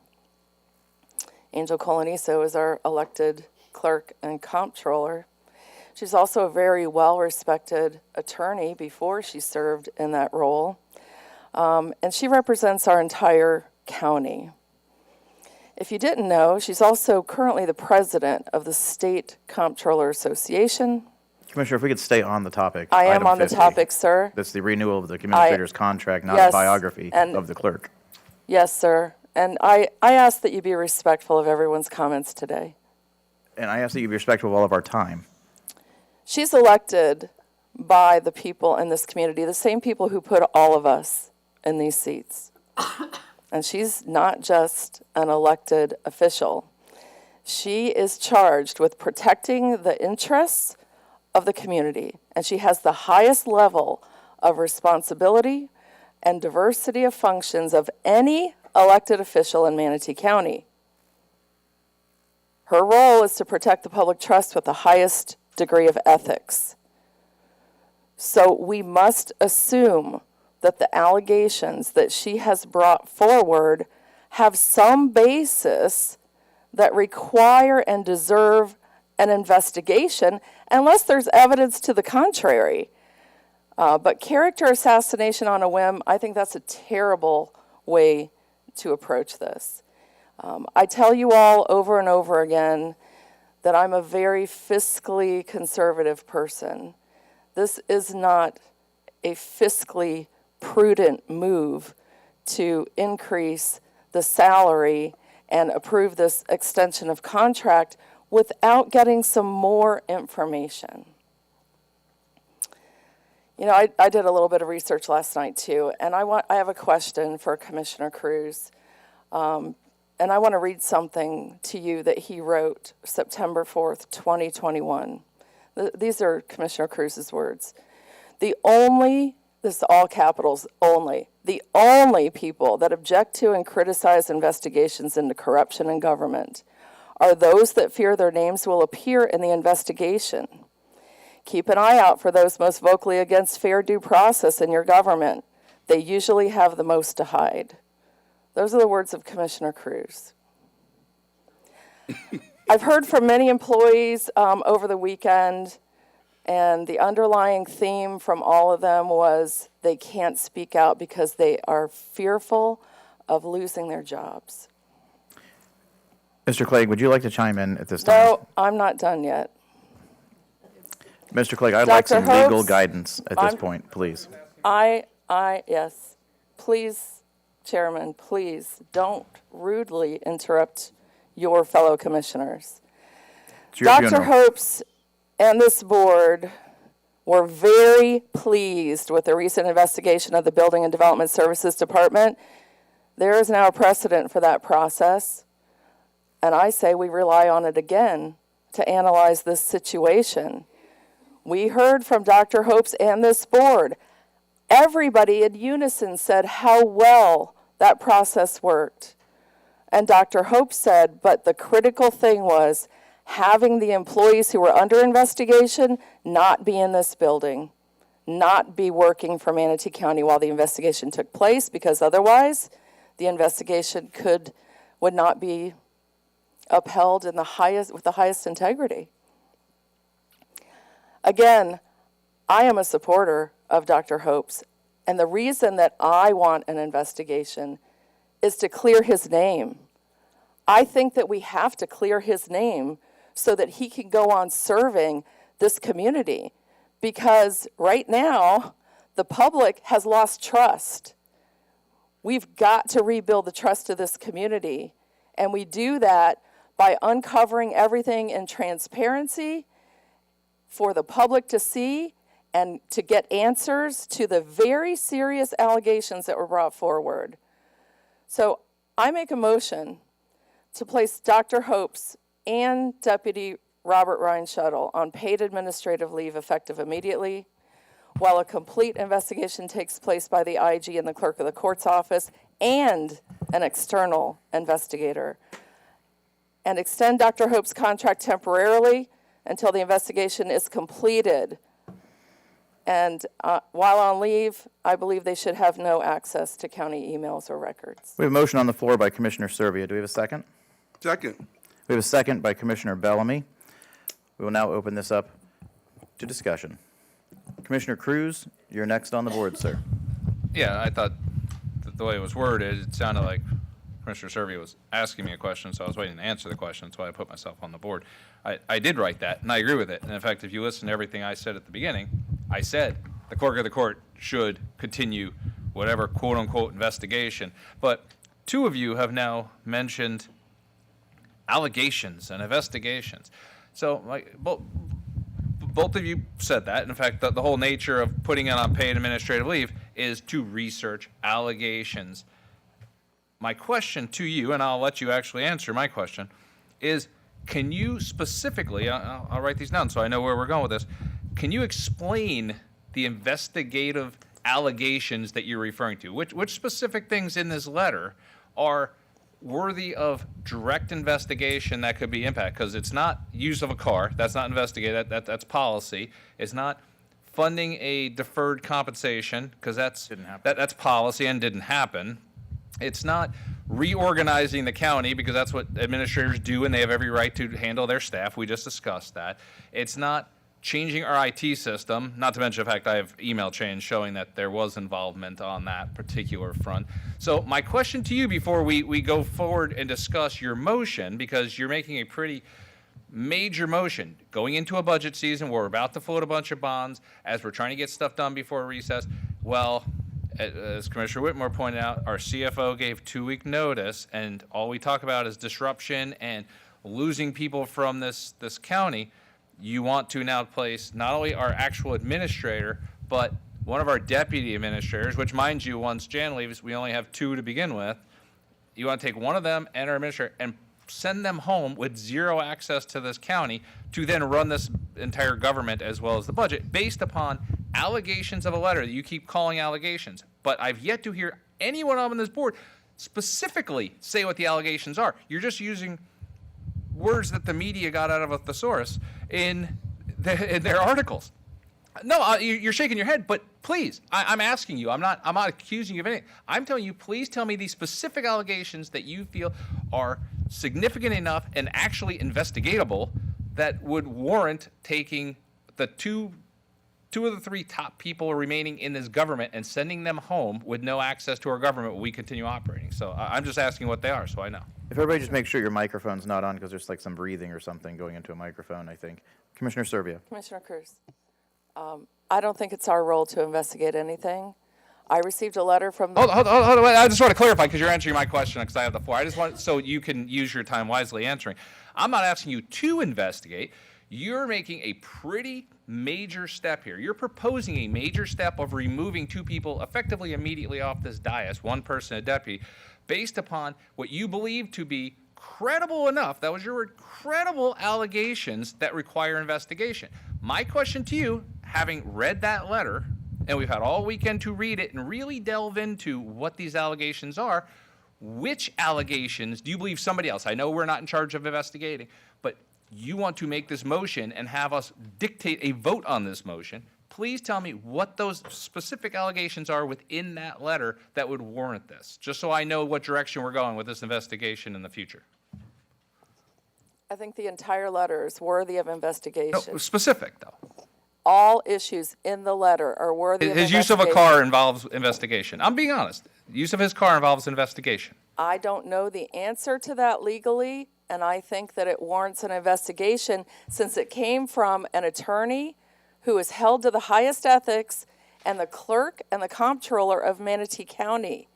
Speaker 5: Angel Coloniso is our elected clerk and comptroller. She's also a very well-respected attorney before she served in that role, and she represents our entire county. If you didn't know, she's also currently the president of the State Comptroller Association.
Speaker 1: Commissioner, if we could stay on the topic.
Speaker 5: I am
Speaker 1: item
Speaker 5: on the
Speaker 1: 50.
Speaker 5: topic, sir.
Speaker 1: That's the renewal of the administrator's contract, not
Speaker 5: yes,
Speaker 1: a biography
Speaker 5: and-
Speaker 1: of the clerk.
Speaker 5: Yes, sir. And I ask that you be respectful of everyone's comments today.
Speaker 1: And I ask that you be respectful of all of our time.
Speaker 5: She's elected by the people in this community, the same people who put all of us in these seats. And she's not just an elected official. She is charged with protecting the interests of the community, and she has the highest level of responsibility and diversity of functions of any elected official in Manatee County. Her role is to protect the public trust with the highest degree of ethics. So we must assume that the allegations that she has brought forward have some basis that require and deserve an investigation, unless there's evidence to the contrary. But character assassination on a whim, I think that's a terrible way to approach this. I tell you all over and over again that I'm a very fiscally conservative person. This is not a fiscally prudent move to increase the salary and approve this extension of contract without getting some more information. I did a little bit of research last night too, and I have a question for Commissioner Cruz. And I want to read something to you that he wrote September 4th, 2021. These are Commissioner Cruz's words. This is all capitals, only. The only people that object to and criticize investigations into corruption in government are those that fear their names will appear in the investigation. Keep an eye out for those most vocally against fair due process in your government. They usually have the most to hide. Those are the words of Commissioner Cruz. I've heard from many employees over the weekend, and the underlying theme from all of them was they can't speak out because they are fearful of losing their jobs.
Speaker 1: Mr. Clegg, would you like to chime in at this time?
Speaker 5: No, I'm not done yet.
Speaker 1: Mr. Clegg, I'd like
Speaker 5: Dr.
Speaker 1: some legal
Speaker 5: Hopes,
Speaker 1: guidance at this point, please.
Speaker 5: Yes. Please, Chairman, please don't rudely interrupt your fellow commissioners.
Speaker 1: It's your
Speaker 5: Dr.
Speaker 1: funeral.
Speaker 5: Hopes and this board were very pleased with the recent investigation of the Building and Development Services Department. There is now a precedent for that process, and I say we rely on it again to analyze this situation. We heard from Dr. Hopes and this board. Everybody in unison said how well that process worked. And Dr. Hope said, but the critical thing was having the employees who were under investigation not be in this building, not be working for Manatee County while the investigation took place, because otherwise the investigation would not be upheld with the highest integrity. Again, I am a supporter of Dr. Hopes, and the reason that I want an investigation is to clear his name. I think that we have to clear his name so that he can go on serving this community, because right now the public has lost trust. We've got to rebuild the trust of this community, and we do that by uncovering everything in transparency for the public to see and to get answers to the very serious allegations that were brought forward. So I make a motion to place Dr. Hopes and Deputy Robert Ryan Shuttle on paid administrative leave effective immediately, while a complete investigation takes place by the IG and the clerk of the court's office and an external investigator. And extend Dr. Hope's contract temporarily until the investigation is completed. And while on leave, I believe they should have no access to county emails or records.
Speaker 1: We have a motion on the floor by Commissioner Serbia. Do we have a second?
Speaker 3: Second.
Speaker 1: We have a second by Commissioner Bellamy. We will now open this up to discussion. Commissioner Cruz, you're next on the board, sir.
Speaker 15: Yeah, I thought that the way it was worded, it sounded like Commissioner Serbia was asking me a question, so I was waiting to answer the question. That's why I put myself on the board. I did write that, and I agree with it. And in fact, if you listen to everything I said at the beginning, I said the clerk of the court should continue whatever quote-unquote investigation. But two of you have now mentioned allegations and investigations. So both of you said that. In fact, the whole nature of putting it on paid administrative leave is to research allegations. My question to you, and I'll let you actually answer my question, is can you specifically, I'll write these down so I know where we're going with this, can you explain the investigative allegations that you're referring to? Which specific things in this letter are worthy of direct investigation that could be impact? Because it's not use of a car, that's not investigated, that's policy. It's not funding a deferred compensation, because that's policy and didn't happen. It's not reorganizing the county, because that's what administrators do and they have every right to handle their staff. We just discussed that. It's not changing our IT system, not to mention the fact I have email chains showing that there was involvement on that particular front. So my question to you before we go forward and discuss your motion, because you're making a pretty major motion going into a budget season where we're about to float a bunch of bonds as we're trying to get stuff done before recess. Well, as Commissioner Whitmore pointed out, our CFO gave 2-week notice, and all we talk about is disruption and losing people from this county. You want to now place not only our actual administrator, but one of our deputy administrators, which, mind you, once Jan leaves, we only have 2 to begin with. You want to take one of them and our administrator and send them home with zero access to this county to then run this entire government as well as the budget based upon allegations of a letter that you keep calling allegations. But I've yet to hear anyone on this board specifically say what the allegations are. You're just using words that the media got out of a thesaurus in their articles. No, you're shaking your head, but please, I'm asking you. I'm not accusing you of anything. I'm telling you, please tell me the specific allegations that you feel are significant enough and actually investigatable that would warrant taking the two of the three top people remaining in this government and sending them home with no access to our government when we continue operating. So I'm just asking what they are, so I know.
Speaker 1: If everybody just make sure your microphone's not on, because there's like some breathing or something going into a microphone, I think. Commissioner Serbia.
Speaker 5: Commissioner Cruz, I don't think it's our role to investigate anything. I received a letter from.
Speaker 15: Hold on, wait. I just want to clarify because you're answering my question because I have the floor. I just want so you can use your time wisely answering. I'm not asking you to investigate. You're making a pretty major step here. You're proposing a major step of removing two people effectively immediately off this dais, one person, a deputy, based upon what you believe to be credible enough, that was your word, credible allegations that require investigation. My question to you, having read that letter, and we've had all weekend to read it and really delve into what these allegations are, which allegations do you believe somebody else, I know we're not in charge of investigating, but you want to make this motion and have us dictate a vote on this motion, please tell me what those specific allegations are within that letter that would warrant this, just so I know what direction we're going with this investigation in the future.
Speaker 5: I think the entire letter is worthy of investigation.
Speaker 15: No, specific, though.
Speaker 5: All issues in the letter are worthy of
Speaker 15: His
Speaker 5: investigation.
Speaker 15: use of a car involves investigation. I'm being honest. Use of his car involves investigation.
Speaker 5: I don't know the answer to that legally, and I think that it warrants an investigation since it came from an attorney who is held to the highest ethics and the clerk and the comptroller of Manatee County.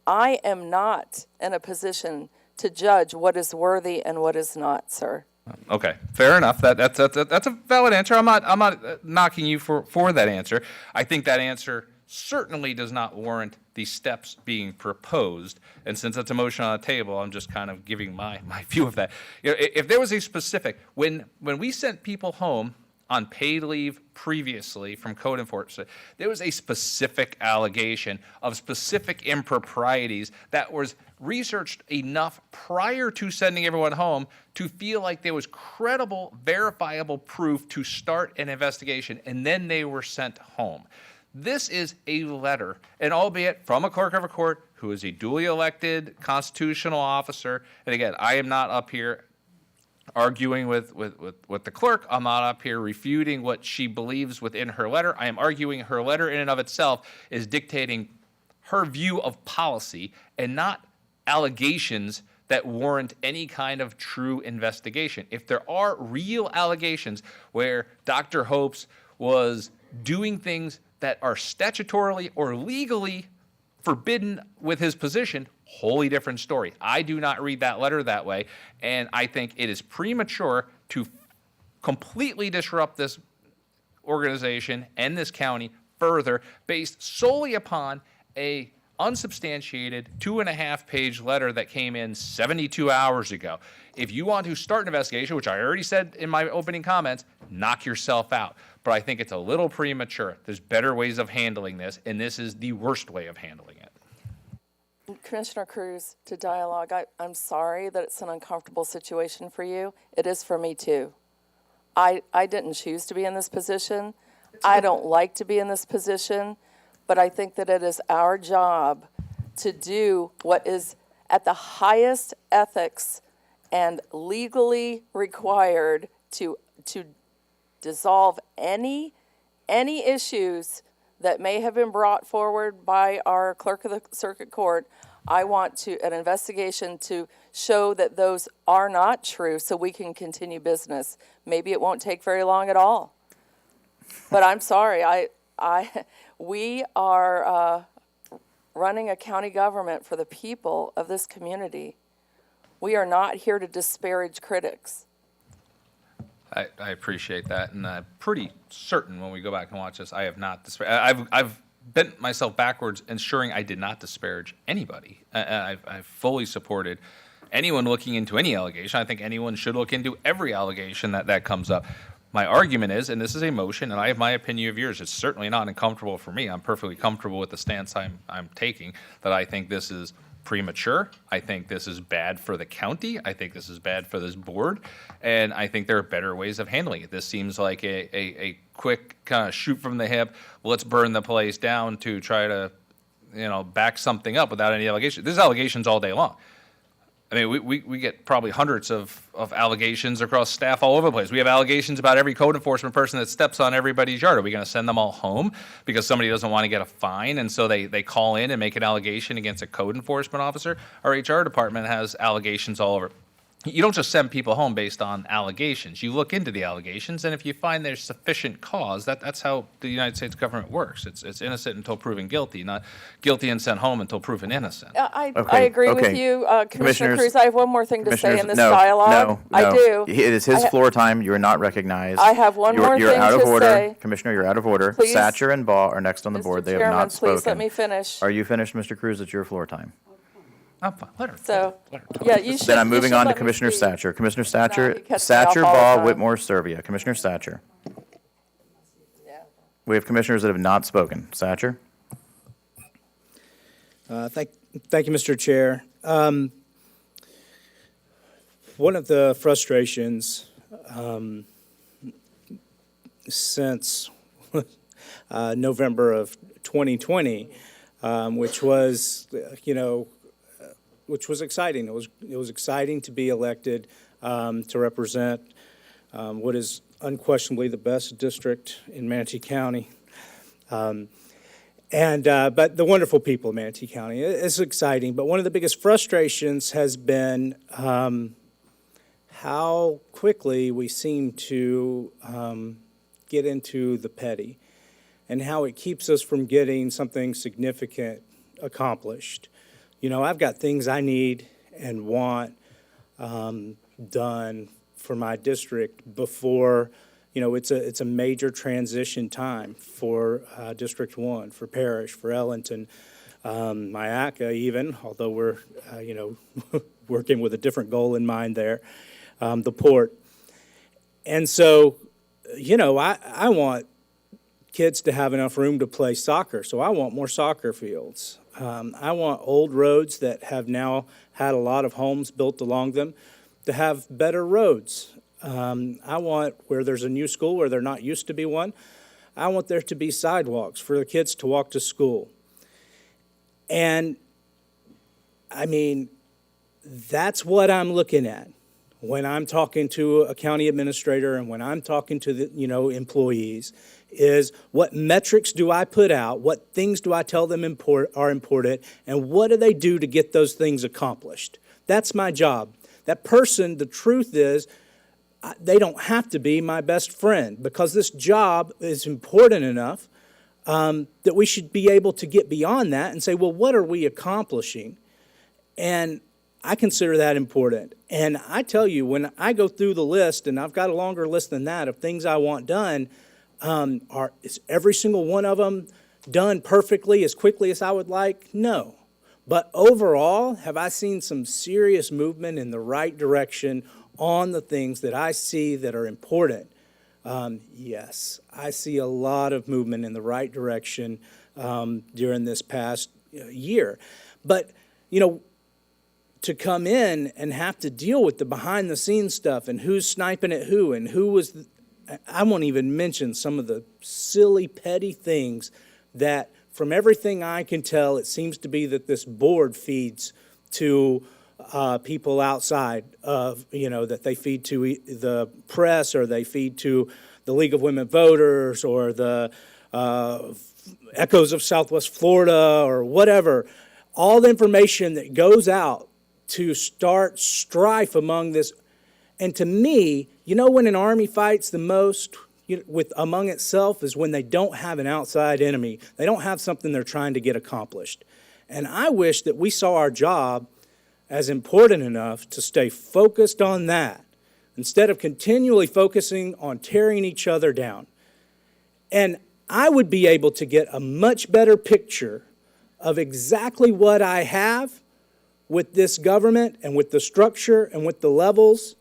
Speaker 5: I am not in a position to judge what is worthy and what is not, sir.
Speaker 15: Okay, fair enough. That's a valid answer. I'm not knocking you for that answer. I think that answer certainly does not warrant the steps being proposed. And since it's a motion on the table, I'm just kind of giving my view of that. You know, if there was a specific, when we sent people home on paid leave previously from code enforcement, there was a specific allegation of specific improprieties that was researched enough prior to sending everyone home to feel like there was credible, verifiable proof to start an investigation, and then they were sent home. This is a letter, and albeit from a clerk of a court who is a duly elected constitutional officer, and again, I am not up here arguing with the clerk. I'm not up here refuting what she believes within her letter. I am arguing her letter in and of itself is dictating her view of policy and not allegations that warrant any kind of true investigation. If there are real allegations where Dr. Hopes was doing things that are statutorily or legally forbidden with his position, wholly different story. I do not read that letter that way, and I think it is premature to completely disrupt this organization and this county further based solely upon a unsubstantiated 2.5-page letter that came in 72 hours ago. If you want to start an investigation, which I already said in my opening comments, knock yourself out. But I think it's a little premature. There's better ways of handling this, and this is the worst way of handling it.
Speaker 5: Commissioner Cruz, to dialogue, I'm sorry that it's an uncomfortable situation for you. It is for me too. I didn't choose to be in this position. I don't like to be in this position, but I think that it is our job to do what is at the highest ethics and legally required to dissolve any issues that may have been brought forward by our clerk of the circuit court. I want an investigation to show that those are not true so we can continue business. Maybe it won't take very long at all. But I'm sorry, we are running a county government for the people of this community. We are not here to disparage critics.
Speaker 15: I appreciate that, and I'm pretty certain when we go back and watch this, I have not I've bent myself backwards, ensuring I did not disparage anybody. I've fully supported anyone looking into any allegation. I think anyone should look into every allegation that comes up. My argument is, and this is a motion, and I have my opinion of yours, it's certainly not uncomfortable for me. I'm perfectly comfortable with the stance I'm taking, that I think this is premature. I think this is bad for the county. I think this is bad for this board. And I think there are better ways of handling it. This seems like a quick kind of shoot from the hip, let's burn the place down to try to, back something up without any allegations. There's allegations all day long. I mean, we get probably hundreds of allegations across staff all over the place. We have allegations about every code enforcement person that steps on everybody's yard. Are we going to send them all home because somebody doesn't want to get a fine, and so they call in and make an allegation against a code enforcement officer? Our HR department has allegations all over. You don't just send people home based on allegations. You look into the allegations, and if you find there's sufficient cause, that's how the United States government works. It's innocent until proven guilty, not guilty and sent home until proven innocent.
Speaker 5: I
Speaker 1: Okay,
Speaker 5: agree with
Speaker 1: okay.
Speaker 5: you, Commissioner
Speaker 1: Commissioners-
Speaker 5: Cruz. I have one more thing to say in this
Speaker 1: no,
Speaker 5: dialogue.
Speaker 1: No,
Speaker 5: I
Speaker 1: no.
Speaker 5: do.
Speaker 1: It is his
Speaker 5: I ha-
Speaker 1: floor time. You are not recognized.
Speaker 5: I have one more
Speaker 1: You're
Speaker 5: thing
Speaker 1: out of
Speaker 5: to
Speaker 1: order.
Speaker 5: say.
Speaker 1: Commissioner, you're out of order.
Speaker 5: Please.
Speaker 1: Satcher and Baugh are next on the board. They have
Speaker 5: Chairman,
Speaker 1: not spoken.
Speaker 5: please let me finish.
Speaker 1: Are you finished, Mr. Cruz? It's your floor time.
Speaker 15: I'm fine. Let her.
Speaker 5: So, yeah, you should.
Speaker 1: Then I'm
Speaker 5: you
Speaker 1: moving
Speaker 5: should
Speaker 1: on to
Speaker 5: let me
Speaker 1: Commissioner
Speaker 5: speak.
Speaker 1: Satcher. Commissioner
Speaker 5: he
Speaker 1: Satcher,
Speaker 5: cuts me off
Speaker 1: Satcher,
Speaker 5: all the
Speaker 1: Baugh,
Speaker 5: time.
Speaker 1: Whitmore, Servia. Commissioner Satcher. We have commissioners that have not spoken. Satcher?
Speaker 16: Thank you, Mr. Chair. One of the frustrations since November of 2020, which was, which was exciting. It was exciting to be elected to represent what is unquestionably the best district in Manatee County. But the wonderful people of Manatee County. It's exciting, but one of the biggest frustrations has been how quickly we seem to get into the petty and how it keeps us from getting something significant accomplished. I've got things I need and want done for my district before, it's a major transition time for District 1, for Parish, for Ellington, Myaka even, although we're, working with a different goal in mind there, the port. And so, I want kids to have enough room to play soccer, so I want more soccer fields. I want old roads that have now had a lot of homes built along them to have better roads. I want, where there's a new school where there not used to be one, I want there to be sidewalks for the kids to walk to school. And, that's what I'm looking at when I'm talking to a county administrator and when I'm talking to the, employees, is what metrics do I put out, what things do I tell them are important, and what do they do to get those things accomplished? That's my job. That person, the truth is, they don't have to be my best friend because this job is important enough that we should be able to get beyond that and say, well, what are we accomplishing? And I consider that important. And I tell you, when I go through the list, and I've got a longer list than that of things I want done, is every single one of them done perfectly as quickly as I would like? No. But overall, have I seen some serious movement in the right direction on the things that I see that are important? Yes, I see a lot of movement in the right direction during this past year. But, to come in and have to deal with the behind-the-scenes stuff and who's sniping at who and who was, I won't even mention some of the silly, petty things that, from everything I can tell, it seems to be that this board feeds to people outside of, that they feed to the press or they feed to the League of Women Voters or the Echoes of Southwest Florida or whatever. All the information that goes out to start strife among this. And to me, when an army fights the most among itself is when they don't have an outside enemy. They don't have something they're trying to get accomplished. And I wish that we saw our job as important enough to stay focused on that instead of continually focusing on tearing each other down. And I would be able to get a much better picture of exactly what I have with this government and with the structure and with the levels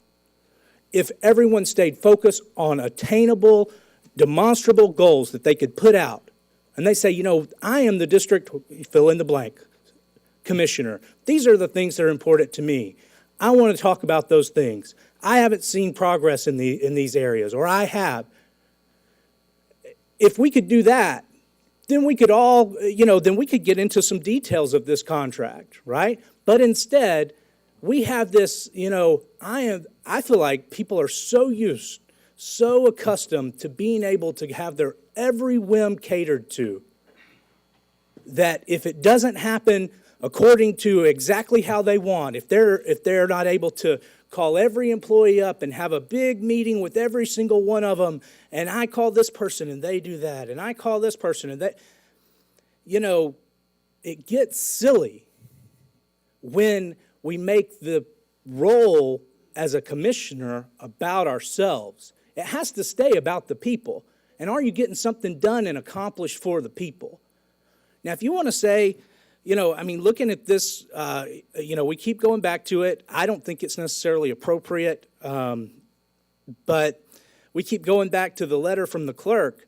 Speaker 16: if everyone stayed focused on attainable, demonstrable goals that they could put out. And they say, I am the district, fill in the blank, commissioner. These are the things that are important to me. I want to talk about those things. I haven't seen progress in these areas, or I have. If we could do that, then we could all, then we could get into some details of this contract, right? But instead, we have this, I feel like people are so accustomed to being able to have their every whim catered to, that if it doesn't happen according to exactly how they want, if they're not able to call every employee up and have a big meeting with every single one of them, and I call this person and they do that, and I call this person and that, it gets silly when we make the role as a commissioner about ourselves. It has to stay about the people. And are you getting something done and accomplished for the people? Now, if you want to say, looking at this, we keep going back to it. I don't think it's necessarily appropriate, but we keep going back to the letter from the clerk.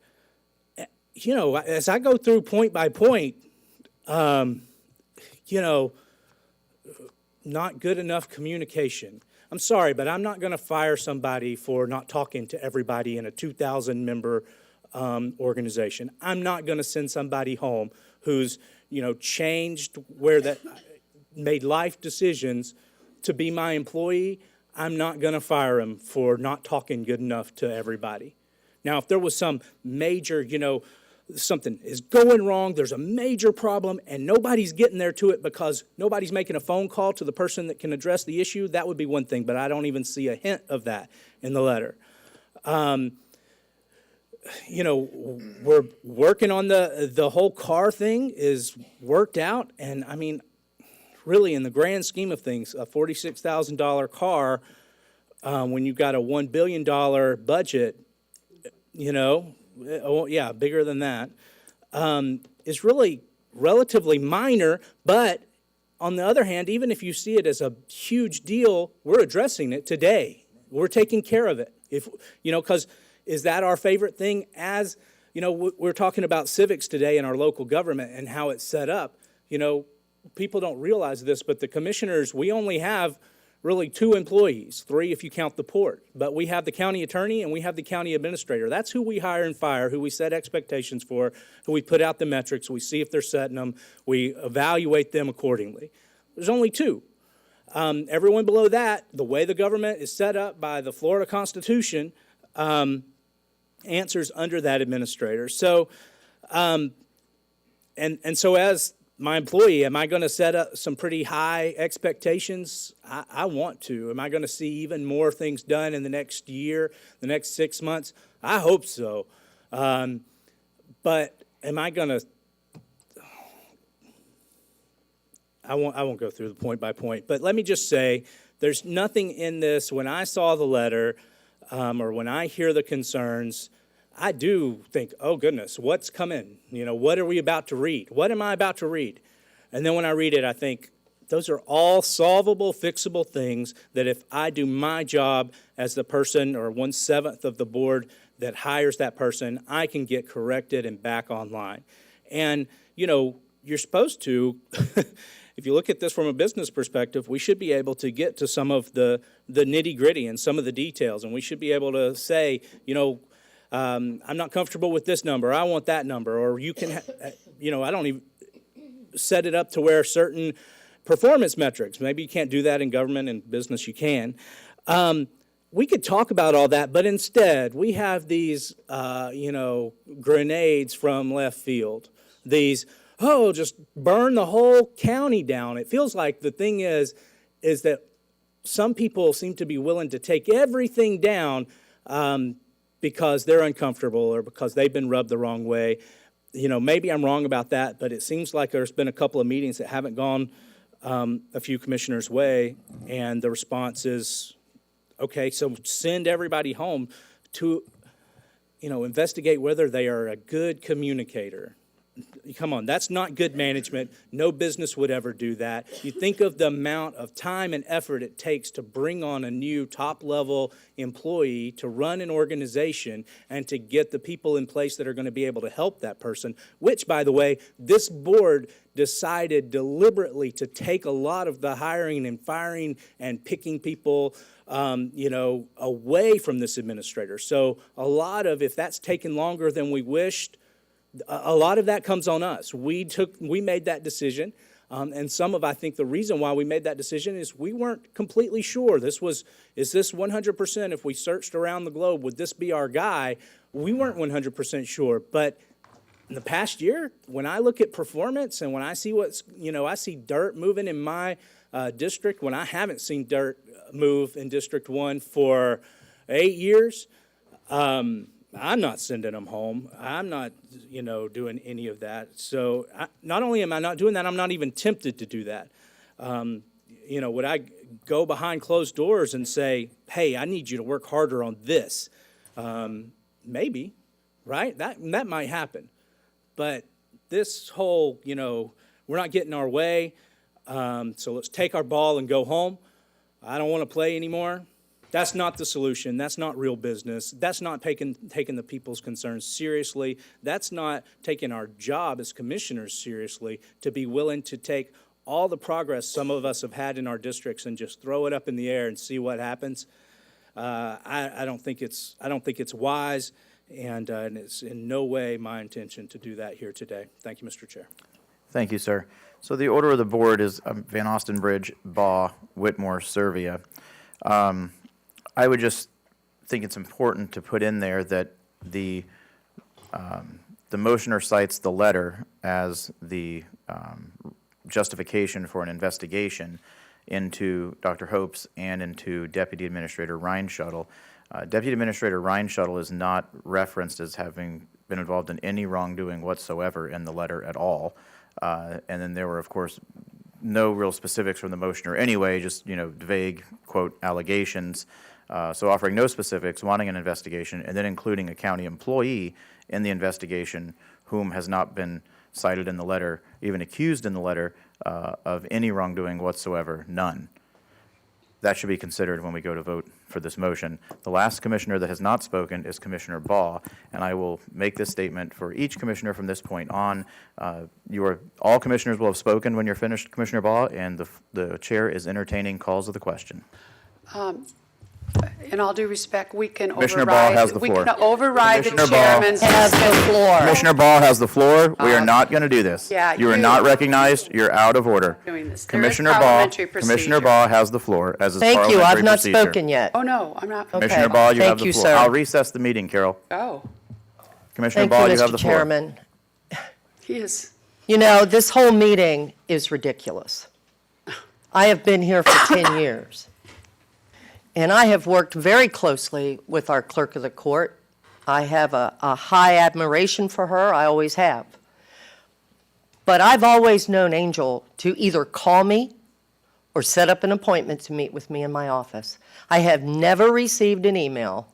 Speaker 16: As I go through point by point, not good enough communication. I'm sorry, but I'm not going to fire somebody for not talking to everybody in a 2,000-member organization. I'm not going to send somebody home who's, changed made life decisions to be my employee. I'm not going to fire him for not talking good enough to everybody. Now, if there was some major, something is going wrong, there's a major problem, and nobody's getting there to it because nobody's making a phone call to the person that can address the issue, that would be one thing, but I don't even see a hint of that in the letter. We're working on the whole car thing is worked out, and really in the grand scheme of things, a $46,000 car, when you've got a $1 billion budget, bigger than that, is really relatively minor. But on the other hand, even if you see it as a huge deal, we're addressing it today. We're taking care of it. Because is that our favorite thing? As we're talking about civics today in our local government and how it's set up. People don't realize this, but the commissioners, we only have really 2 employees, 3 if you count the port. But we have the county attorney and we have the county administrator. That's who we hire and fire, who we set expectations for, who we put out the metrics, we see if they're setting them, we evaluate them accordingly. There's only 2. Everyone below that, the way the government is set up by the Florida Constitution, answers under that administrator. So, and so as my employee, am I going to set up some pretty high expectations? I want to. Am I going to see even more things done in the next year, the next 6 months? I hope so. But am I going to? I won't go through the point by point. But let me just say, there's nothing in this. When I saw the letter, or when I hear the concerns, I do think, oh goodness, what's coming? What are we about to read? What am I about to read? And then when I read it, I think those are all solvable, fixable things that if I do my job as the person or 1/7 of the board that hires that person, I can get corrected and back online. And, you're supposed to, if you look at this from a business perspective, we should be able to get to some of the nitty-gritty and some of the details. And we should be able to say, I'm not comfortable with this number. I want that number. Or you can, I don't even set it up to where certain performance metrics. Maybe you can't do that in government and business. You can. We could talk about all that, but instead we have these, grenades from left field. These, just burn the whole county down. It feels like the thing is that some people seem to be willing to take everything down, because they're uncomfortable or because they've been rubbed the wrong way. Maybe I'm wrong about that, but it seems like there's been a couple of meetings that haven't gone a few commissioners' way, and the response is, okay, so send everybody home to, investigate whether they are a good communicator. Come on, that's not good management. No business would ever do that. You think of the amount of time and effort it takes to bring on a new top-level employee to run an organization and to get the people in place that are going to be able to help that person, which, by the way, this board decided deliberately to take a lot of the hiring and firing and picking people away from this administrator. So a lot of, if that's taken longer than we wished, a lot of that comes on us. We made that decision. And some of, I think, the reason why we made that decision is we weren't completely sure. Is this 100%? If we searched around the globe, would this be our guy? We weren't 100% sure. But in the past year, when I look at performance and when I see I see dirt moving in my district, when I haven't seen dirt move in District 1 for 8 years, I'm not sending them home. I'm not, doing any of that. So not only am I not doing that, I'm not even tempted to do that. Would I go behind closed doors and say, hey, I need you to work harder on this? Maybe, right? That might happen. But this whole, we're not getting our way, so let's take our ball and go home. I don't want to play anymore. That's not the solution. That's not real business. That's not taking the people's concerns seriously. That's not taking our job as commissioners seriously, to be willing to take all the progress some of us have had in our districts and just throw it up in the air and see what happens. I don't think it's wise, and it's in no way my intention to do that here today. Thank you, Mr. Chair.
Speaker 1: Thank you, sir. So the order of the board is Van Ostenbridge, Baugh, Whitmore, Servia. I would just think it's important to put in there that the motioner cites the letter as the justification for an investigation into Dr. Hope's and into Deputy Administrator Reinschuttle. Deputy Administrator Reinschuttle is not referenced as having been involved in any wrongdoing whatsoever in the letter at all. And then there were, of course, no real specifics from the motioner anyway, just, vague, quote, allegations. So offering no specifics, wanting an investigation, and then including a county employee in the investigation whom has not been cited in the letter, even accused in the letter of any wrongdoing whatsoever, none. That should be considered when we go to vote for this motion. The last commissioner that has not spoken is Commissioner Baugh, and I will make this statement for each commissioner from this point on. All commissioners will have spoken when you're finished, Commissioner Baugh, and the chair is entertaining calls of the question.
Speaker 6: In all due respect, we can
Speaker 1: Commissioner Baugh has the floor.
Speaker 6: We can override the
Speaker 1: Commissioner Baugh
Speaker 6: chairman's.
Speaker 17: Has the floor.
Speaker 1: Commissioner Baugh has the floor. We are not going to do this.
Speaker 6: yeah,
Speaker 1: You are
Speaker 6: you-
Speaker 1: not recognized. You're out of order.
Speaker 6: Doing this. There is
Speaker 1: Commissioner Baugh,
Speaker 6: parliamentary
Speaker 1: Commissioner
Speaker 6: procedure.
Speaker 1: Baugh has the floor, as is
Speaker 17: Thank you,
Speaker 1: parliamentary
Speaker 17: I've not
Speaker 1: procedure.
Speaker 17: spoken yet.
Speaker 6: Oh, no, I'm not.
Speaker 1: Commissioner
Speaker 17: Okay.
Speaker 1: Baugh, you
Speaker 17: Thank
Speaker 1: have the
Speaker 17: you,
Speaker 1: floor.
Speaker 17: sir.
Speaker 1: I'll recess the meeting, Carol.
Speaker 6: Oh,
Speaker 1: Commissioner
Speaker 17: Thank
Speaker 1: Baugh,
Speaker 17: you,
Speaker 1: you have the
Speaker 17: Mr.
Speaker 1: floor.
Speaker 17: Chairman.
Speaker 6: he is.
Speaker 17: This whole meeting is ridiculous. I have been here for 10 years. And I have worked very closely with our clerk of the court. I have a high admiration for her. I always have. But I've always known Angel to either call me or set up an appointment to meet with me in my office. I have never received an email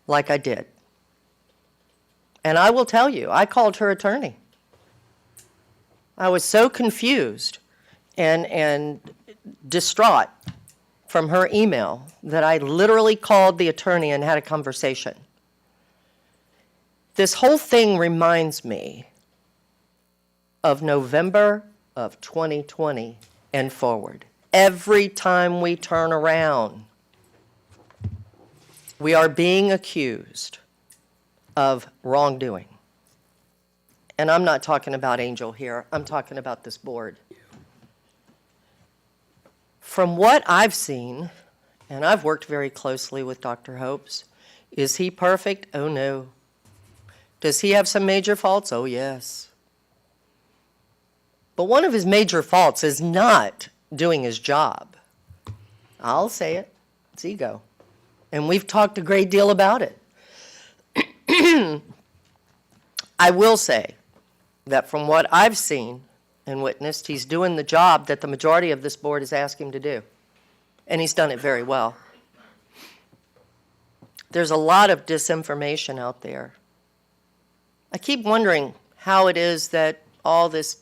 Speaker 17: like I did. And I will tell you, I called her attorney. I was so confused and distraught from her email that I literally called the attorney and had a conversation. This whole thing reminds me of November of 2020 and forward. Every time we turn around, we are being accused of wrongdoing. And I'm not talking about Angel here, I'm talking about this board. From what I've seen, and I've worked very closely with Dr. Hopes, is he perfect? Oh, no. Does he have some major faults? Oh, yes. But one of his major faults is not doing his job. I'll say it. It's ego. And we've talked a great deal about it. I will say that from what I've seen and witnessed, he's doing the job that the majority of this board has asked him to do. And he's done it very well. There's a lot of disinformation out there. I keep wondering how it is that all this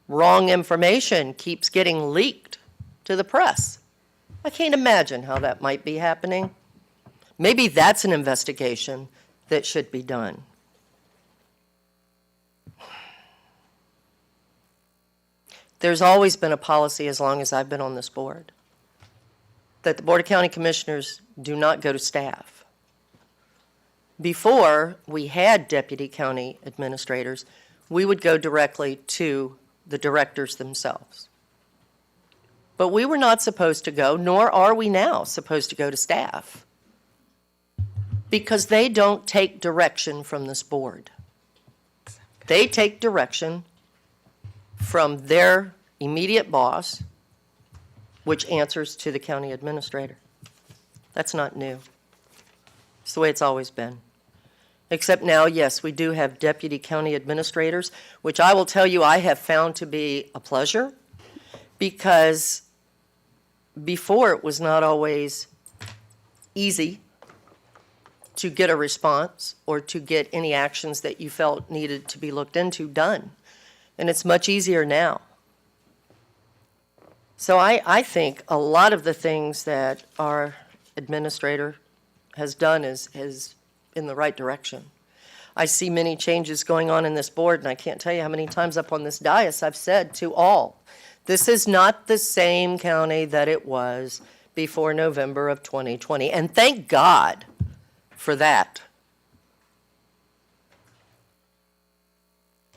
Speaker 17: wrong information keeps getting leaked to the press. I can't imagine how that might be happening. Maybe that's an investigation that should be done. There's always been a policy, as long as I've been on this board, that the Board of County Commissioners do not go to staff. Before we had deputy county administrators, we would go directly to the directors themselves. But we were not supposed to go, nor are we now supposed to go to staff, because they don't take direction from this board. They take direction from their immediate boss, which answers to the county administrator. That's not new. It's the way it's always been. Except now, yes, we do have deputy county administrators, which I will tell you I have found to be a pleasure, because before it was not always easy to get a response or to get any actions that you felt needed to be looked into done. And it's much easier now. So I think a lot of the things that our administrator has done is in the right direction. I see many changes going on in this board, and I can't tell you how many times up on this dais I've said to all, this is not the same county that it was before November of 2020. And thank God for that.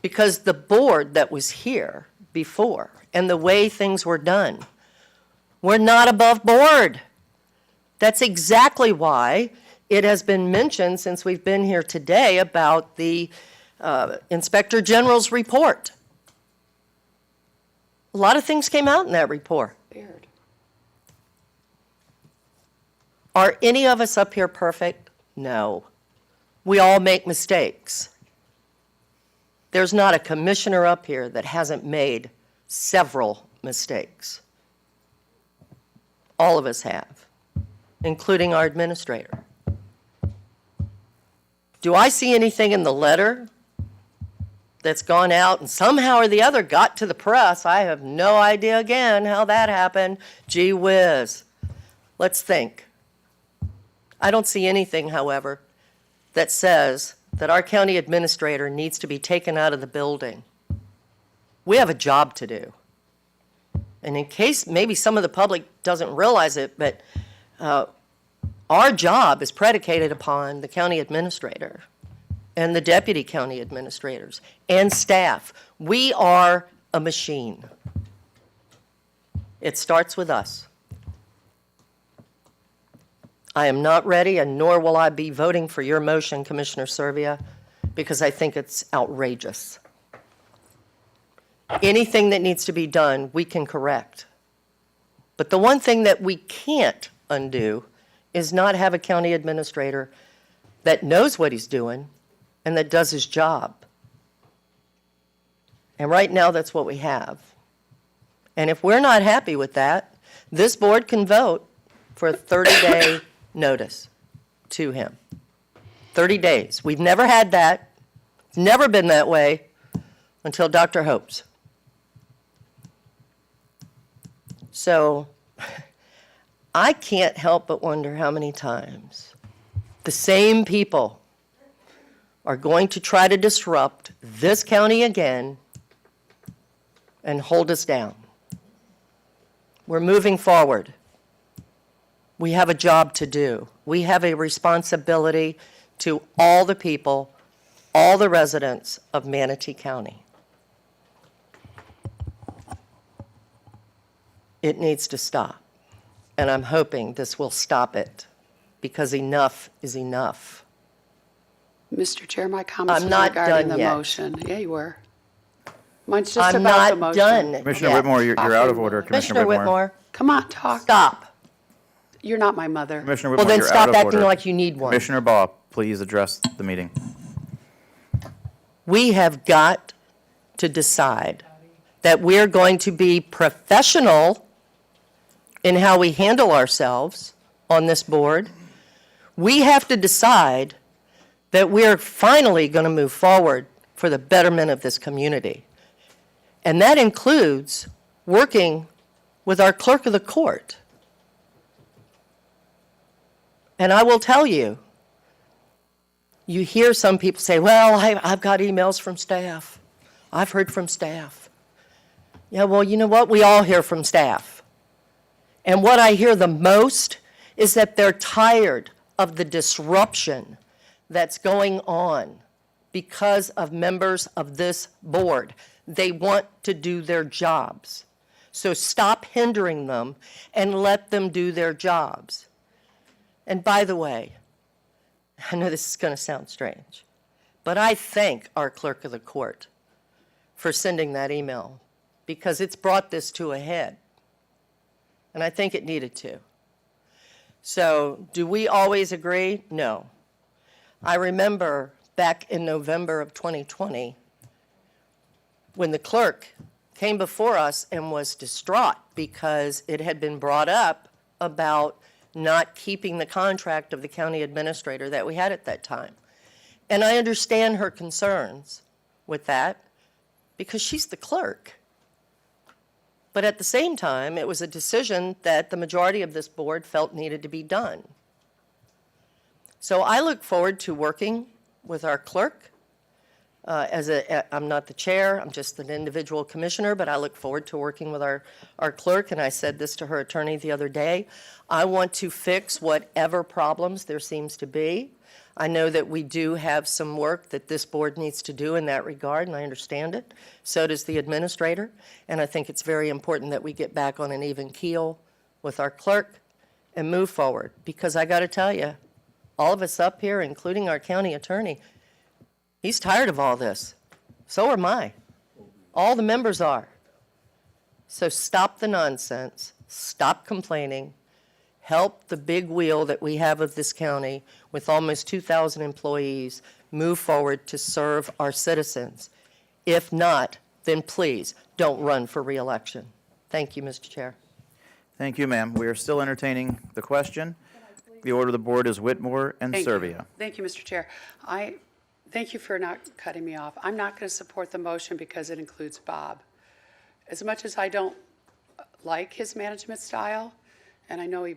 Speaker 17: Because the board that was here before and the way things were done were not above board. That's exactly why it has been mentioned since we've been here today about the Inspector General's report. A lot of things came out in that report. Are any of us up here perfect? No. We all make mistakes. There's not a commissioner up here that hasn't made several mistakes. All of us have, including our administrator. Do I see anything in the letter that's gone out and somehow or the other got to the press? I have no idea again how that happened. Gee whiz. Let's think. I don't see anything, however, that says that our county administrator needs to be taken out of the building. We have a job to do. And in case maybe some of the public doesn't realize it, but our job is predicated upon the county administrator and the deputy county administrators and staff. We are a machine. It starts with us. I am not ready, and nor will I be voting for your motion, Commissioner Servia, because I think it's outrageous. Anything that needs to be done, we can correct. But the one thing that we can't undo is not have a county administrator that knows what he's doing and that does his job. And right now, that's what we have. And if we're not happy with that, this board can vote for a 30-day notice to him. 30 days. We've never had that. It's never been that way until Dr. Hopes. So I can't help but wonder how many times the same people are going to try to disrupt this county again and hold us down. We're moving forward. We have a job to do. We have a responsibility to all the people, all the residents of Manatee County. It needs to stop. And I'm hoping this will stop it, because enough is enough.
Speaker 6: Mr. Chair, my comments
Speaker 17: I'm
Speaker 6: are
Speaker 17: not
Speaker 6: regarding
Speaker 17: done
Speaker 6: the
Speaker 17: yet.
Speaker 6: motion. Yeah, you were. Mine's just
Speaker 17: I'm
Speaker 6: about the
Speaker 17: not
Speaker 6: motion.
Speaker 17: done.
Speaker 1: Commissioner
Speaker 17: yet.
Speaker 1: Whitmore, you're out of order.
Speaker 17: Commissioner Whitmore,
Speaker 6: Come on, talk.
Speaker 17: stop.
Speaker 6: You're not my mother.
Speaker 1: Commissioner
Speaker 17: Well,
Speaker 1: Whitmore,
Speaker 17: then
Speaker 1: you're out
Speaker 17: stop
Speaker 1: of
Speaker 17: acting
Speaker 1: order.
Speaker 17: like you need one.
Speaker 1: Commissioner Baugh, please address the meeting.
Speaker 17: We have got to decide that we're going to be professional in how we handle ourselves on this board. We have to decide that we're finally going to move forward for the betterment of this community. And that includes working with our clerk of the court. And I will tell you, you hear some people say, well, I've got emails from staff. I've heard from staff. Yeah, well, you know what? We all hear from staff. And what I hear the most is that they're tired of the disruption that's going on because of members of this board. They want to do their jobs. So stop hindering them and let them do their jobs. And by the way, I know this is going to sound strange, but I thank our clerk of the court for sending that email because it's brought this to a head. And I think it needed to. So do we always agree? No. I remember back in November of 2020 when the clerk came before us and was distraught because it had been brought up about not keeping the contract of the county administrator that we had at that time. And I understand her concerns with that because she's the clerk. But at the same time, it was a decision that the majority of this board felt needed to be done. So I look forward to working with our clerk. I'm not the chair, I'm just an individual commissioner, but I look forward to working with our clerk, and I said this to her attorney the other day. I want to fix whatever problems there seems to be. I know that we do have some work that this board needs to do in that regard, and I understand it. So does the administrator, and I think it's very important that we get back on an even keel with our clerk and move forward, because I got to tell you, all of us up here, including our county attorney, he's tired of all this. So am I. All the members are. So stop the nonsense. Stop complaining. Help the big wheel that we have of this county with almost 2,000 employees move forward to serve our citizens. If not, then please don't run for re-election. Thank you, Mr. Chair.
Speaker 1: Thank you, ma'am. We are still entertaining the question. The order of the board is Whitmore and Serbia.
Speaker 6: Thank you, Mr. Chair. Thank you for not cutting me off. I'm not going to support the motion because it includes Bob. As much as I don't like his management style, and I know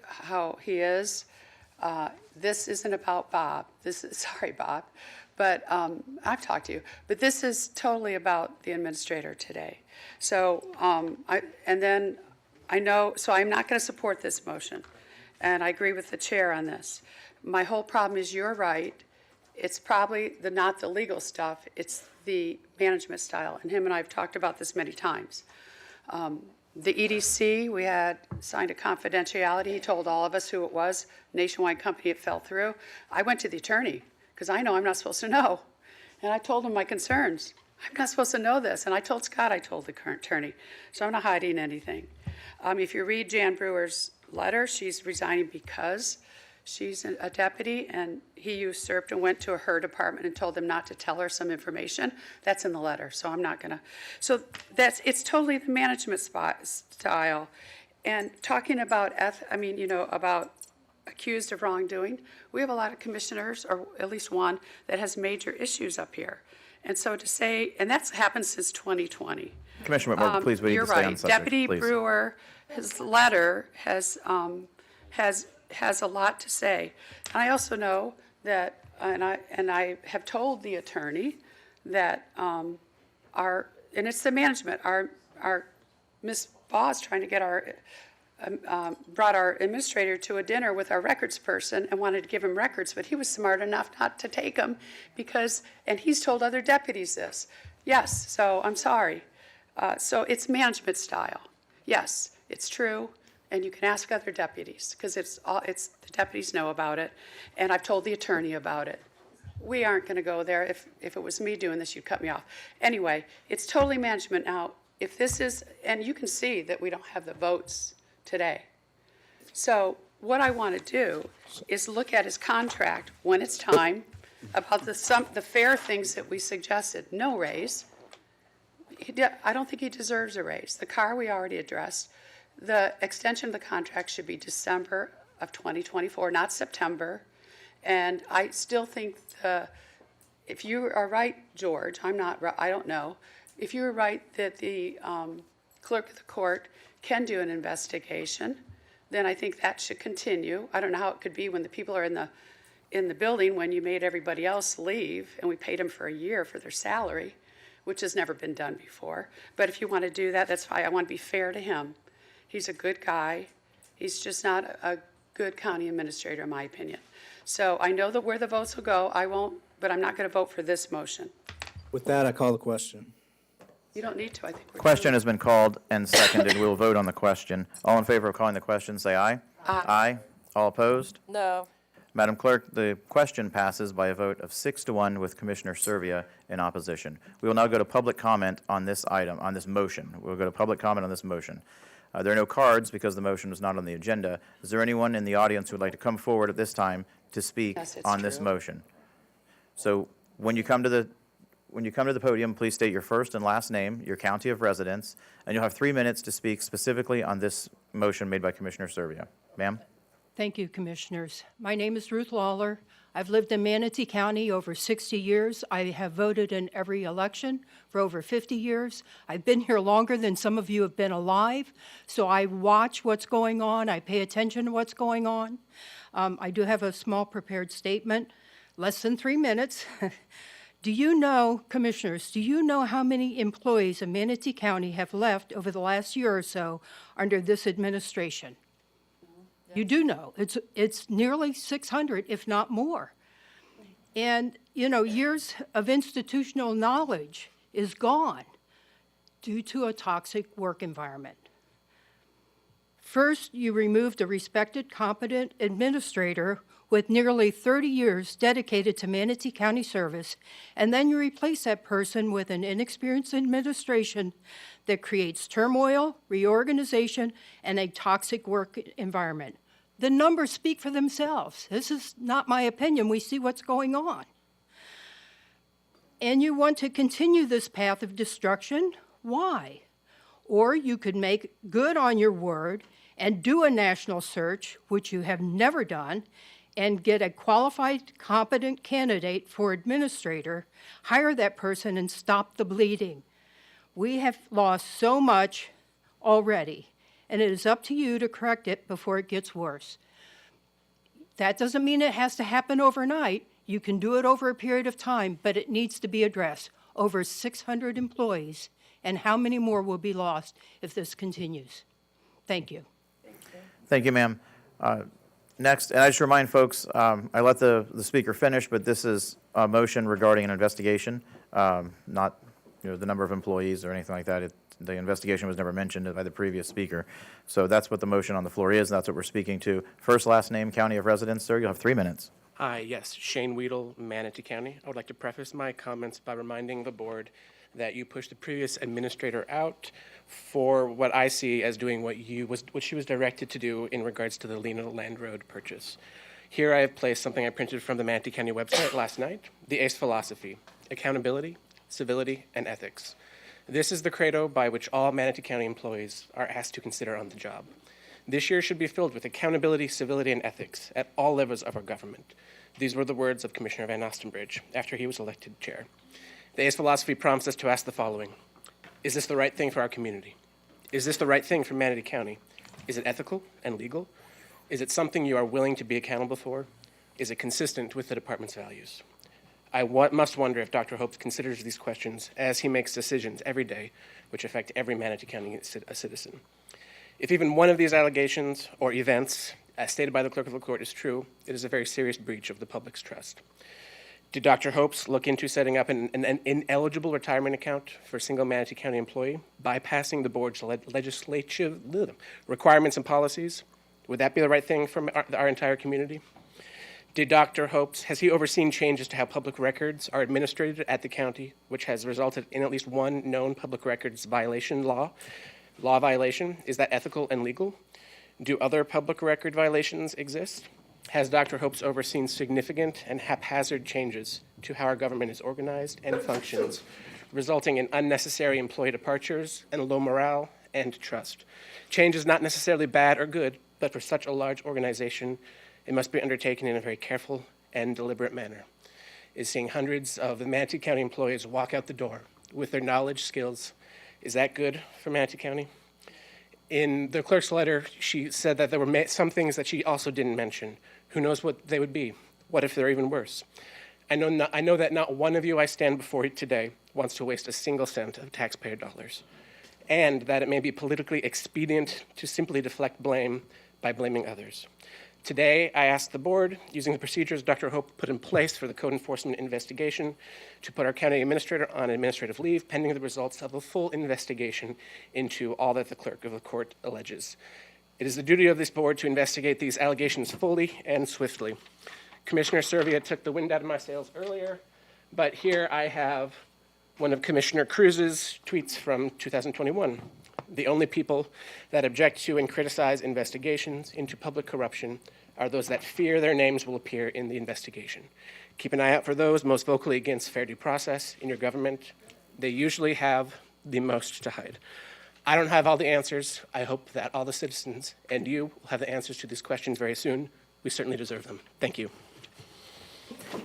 Speaker 6: how he is, this isn't about Bob. Sorry, Bob, but I've talked to you. But this is totally about the administrator today. So I'm not going to support this motion, and I agree with the chair on this. My whole problem is you're right. It's probably not the legal stuff, it's the management style. And him and I have talked about this many times. The EDC, we had signed a confidentiality. He told all of us who it was, nationwide company, it fell through. I went to the attorney because I know I'm not supposed to know. And I told him my concerns. I'm not supposed to know this. And I told Scott I told the current attorney. So I'm not hiding anything. If you read Jan Brewer's letter, she's resigning because she's a deputy, and he usurped and went to her department and told them not to tell her some information. That's in the letter, so I'm not gonna. So it's totally the management style. And talking about, about accused of wrongdoing, we have a lot of commissioners, or at least one, that has major issues up here. And so to say, and that's happened since 2020.
Speaker 1: Commissioner Whitmore, please, we need to stay on subject.
Speaker 6: Deputy
Speaker 1: please.
Speaker 6: Brewer, his letter has a lot to say. And I also know that, and I have told the attorney that and it's the management, our Ms. Boss trying to get brought our administrator to a dinner with our records person and wanted to give him records, but he was smart enough not to take them and he's told other deputies this. Yes, so I'm sorry. So it's management style. Yes, it's true. And you can ask other deputies, because the deputies know about it, and I've told the attorney about it. We aren't going to go there. If it was me doing this, you'd cut me off. Anyway, it's totally management. Now, if this is, and you can see that we don't have the votes today. So what I want to do is look at his contract when it's time, about the fair things that we suggested. No raise. I don't think he deserves a raise. The car we already addressed. The extension of the contract should be December of 2024, not September. And I still think if you are right, George, I don't know. If you're right that the clerk of the court can do an investigation, then I think that should continue. I don't know how it could be when the people are in the building when you made everybody else leave and we paid them for a year for their salary, which has never been done before. But if you want to do that, that's fine. I want to be fair to him. He's a good guy. He's just not a good county administrator, in my opinion. So I know where the votes will go. I won't but I'm not going to vote for this motion.
Speaker 16: With that, I call the question.
Speaker 6: You don't need to, I think.
Speaker 1: Question has been called and seconded. We will vote on the question. All in favor of calling the question, say aye. Aye. All opposed?
Speaker 5: No.
Speaker 1: Madam Clerk, the question passes by a vote of 6-1 with Commissioner Servia in opposition. We will now go to public comment on this item, on this motion. We'll go to public comment on this motion. There are no cards because the motion was not on the agenda. Is there anyone in the audience who would like to come forward at this time to speak
Speaker 6: Yes, it's
Speaker 1: on this
Speaker 6: true.
Speaker 1: motion? So when you come to the podium, please state your first and last name, your county of residence, and you'll have 3 minutes to speak specifically on this motion made by Commissioner Servia. Ma'am?
Speaker 4: Thank you, Commissioners. My name is Ruth Lawler. I've lived in Manatee County over 60 years. I have voted in every election for over 50 years. I've been here longer than some of you have been alive, so I watch what's going on. I pay attention to what's going on. I do have a small prepared statement, less than 3 minutes. Do you know, Commissioners, do you know how many employees in Manatee County have left over the last year or so under this administration? You do know. It's nearly 600, if not more. And, you know, years of institutional knowledge is gone due to a toxic work environment. First, you removed a respected, competent administrator with nearly 30 years dedicated to Manatee County service, and then you replace that person with an inexperienced administration that creates turmoil, reorganization, and a toxic work environment. The numbers speak for themselves. This is not my opinion. We see what's going on. And you want to continue this path of destruction? Why? Or you could make good on your word and do a national search, which you have never done, and get a qualified, competent candidate for administrator, hire that person, and stop the bleeding. We have lost so much already, and it is up to you to correct it before it gets worse. That doesn't mean it has to happen overnight. You can do it over a period of time, but it needs to be addressed. Over 600 employees, and how many more will be lost if this continues? Thank you.
Speaker 1: Thank you, ma'am. Next, and I just remind folks, I let the speaker finish, but this is a motion regarding an investigation, not the number of employees or anything like that. The investigation was never mentioned by the previous speaker. So that's what the motion on the floor is. That's what we're speaking to. First, last name, county of residence. Sir, you'll have 3 minutes.
Speaker 22: Hi, yes, Shane Weedle, Manatee County. I would like to preface my comments by reminding the board that you pushed the previous administrator out for what I see as doing what she was directed to do in regards to the Lena Land Road purchase. Here I have placed something I printed from the Manatee County website last night, the ACE philosophy: accountability, civility, and ethics. This is the credo by which all Manatee County employees are asked to consider on the job. This year should be filled with accountability, civility, and ethics at all levels of our government. These were the words of Commissioner Van Ostenbridge after he was elected chair. The ACE philosophy prompts us to ask the following: is this the right thing for our community? Is this the right thing for Manatee County? Is it ethical and legal? Is it something you are willing to be accountable for? Is it consistent with the department's values? I must wonder if Dr. Hope considers these questions as he makes decisions every day which affect every Manatee County citizen. If even one of these allegations or events, as stated by the clerk of the court, is true, it is a very serious breach of the public's trust. Did Dr. Hopes look into setting up an ineligible retirement account for a single Manatee County employee, bypassing the board's legislative requirements and policies? Would that be the right thing for our entire community? Did Dr. Hopes, has he overseen changes to how public records are administered at the county, which has resulted in at least one known public records violation law violation? Is that ethical and legal? Do other public record violations exist? Has Dr. Hopes overseen significant and haphazard changes to how our government is organized and functions, resulting in unnecessary employee departures and low morale and trust? Change is not necessarily bad or good, but for such a large organization, it must be undertaken in a very careful and deliberate manner. Is seeing hundreds of Manatee County employees walk out the door with their knowledge, skills, is that good for Manatee County? In the clerk's letter, she said that there were some things that she also didn't mention. Who knows what they would be? What if they're even worse? I know that not one of you I stand before you today wants to waste a single cent of taxpayer dollars, and that it may be politically expedient to simply deflect blame by blaming others. Today, I ask the board, using the procedures Dr. Hope put in place for the code enforcement investigation, to put our county administrator on administrative leave pending the results of a full investigation into all that the clerk of the court alleges. It is the duty of this board to investigate these allegations fully and swiftly. Commissioner Servia took the wind out of my sails earlier, but here I have one of Commissioner Cruz's tweets from 2021. The only people that object to and criticize investigations into public corruption are those that fear their names will appear in the investigation. Keep an eye out for those most vocally against fair due process in your government. They usually have the most to hide. I don't have all the answers. I hope that all the citizens and you will have the answers to these questions very soon. We certainly deserve them. Thank you.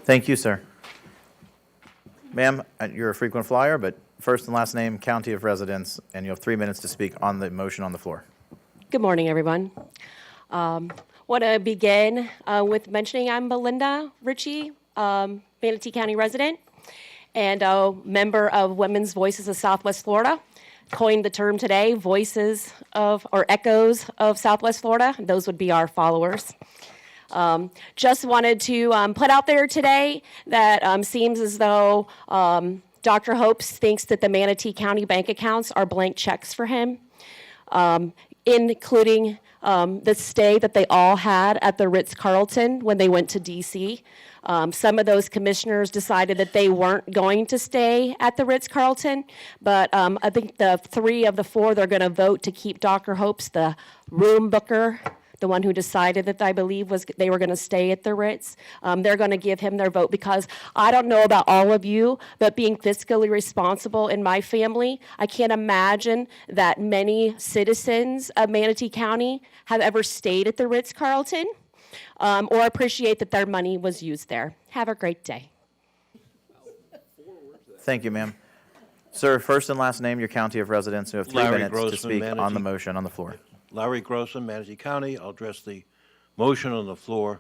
Speaker 1: Thank you, sir. Ma'am, you're a frequent flyer, but first and last name, county of residence, and you have 3 minutes to speak on the motion on the floor.
Speaker 19: Good morning, everyone. Want to begin with mentioning I'm Belinda Ritchie, Manatee County resident, and a member of Women's Voices of Southwest Florida. Coined the term today, voices of, or echoes of Southwest Florida. Those would be our followers. Just wanted to put out there today that seems as though Dr. Hopes thinks that the Manatee County bank accounts are blank checks for him, including the stay that they all had at the Ritz-Carlton when they went to D.C. Some of those commissioners decided that they weren't going to stay at the Ritz-Carlton, but I think the 3 of the 4, they're going to vote to keep Dr. Hopes, the room booker, the one who decided that I believe was they were going to stay at the Ritz. They're going to give him their vote because I don't know about all of you, but being fiscally responsible in my family, I can't imagine that many citizens of Manatee County have ever stayed at the Ritz-Carlton or appreciate that their money was used there. Have a great day.
Speaker 1: Thank you, ma'am. Sir, first and last name, your county of residence. You have 3
Speaker 7: Larry
Speaker 1: minutes to
Speaker 7: Grossman,
Speaker 1: speak on
Speaker 7: Manatee.
Speaker 1: the motion on the floor.
Speaker 7: Larry Grossman, Manatee County. I'll address the motion on the floor.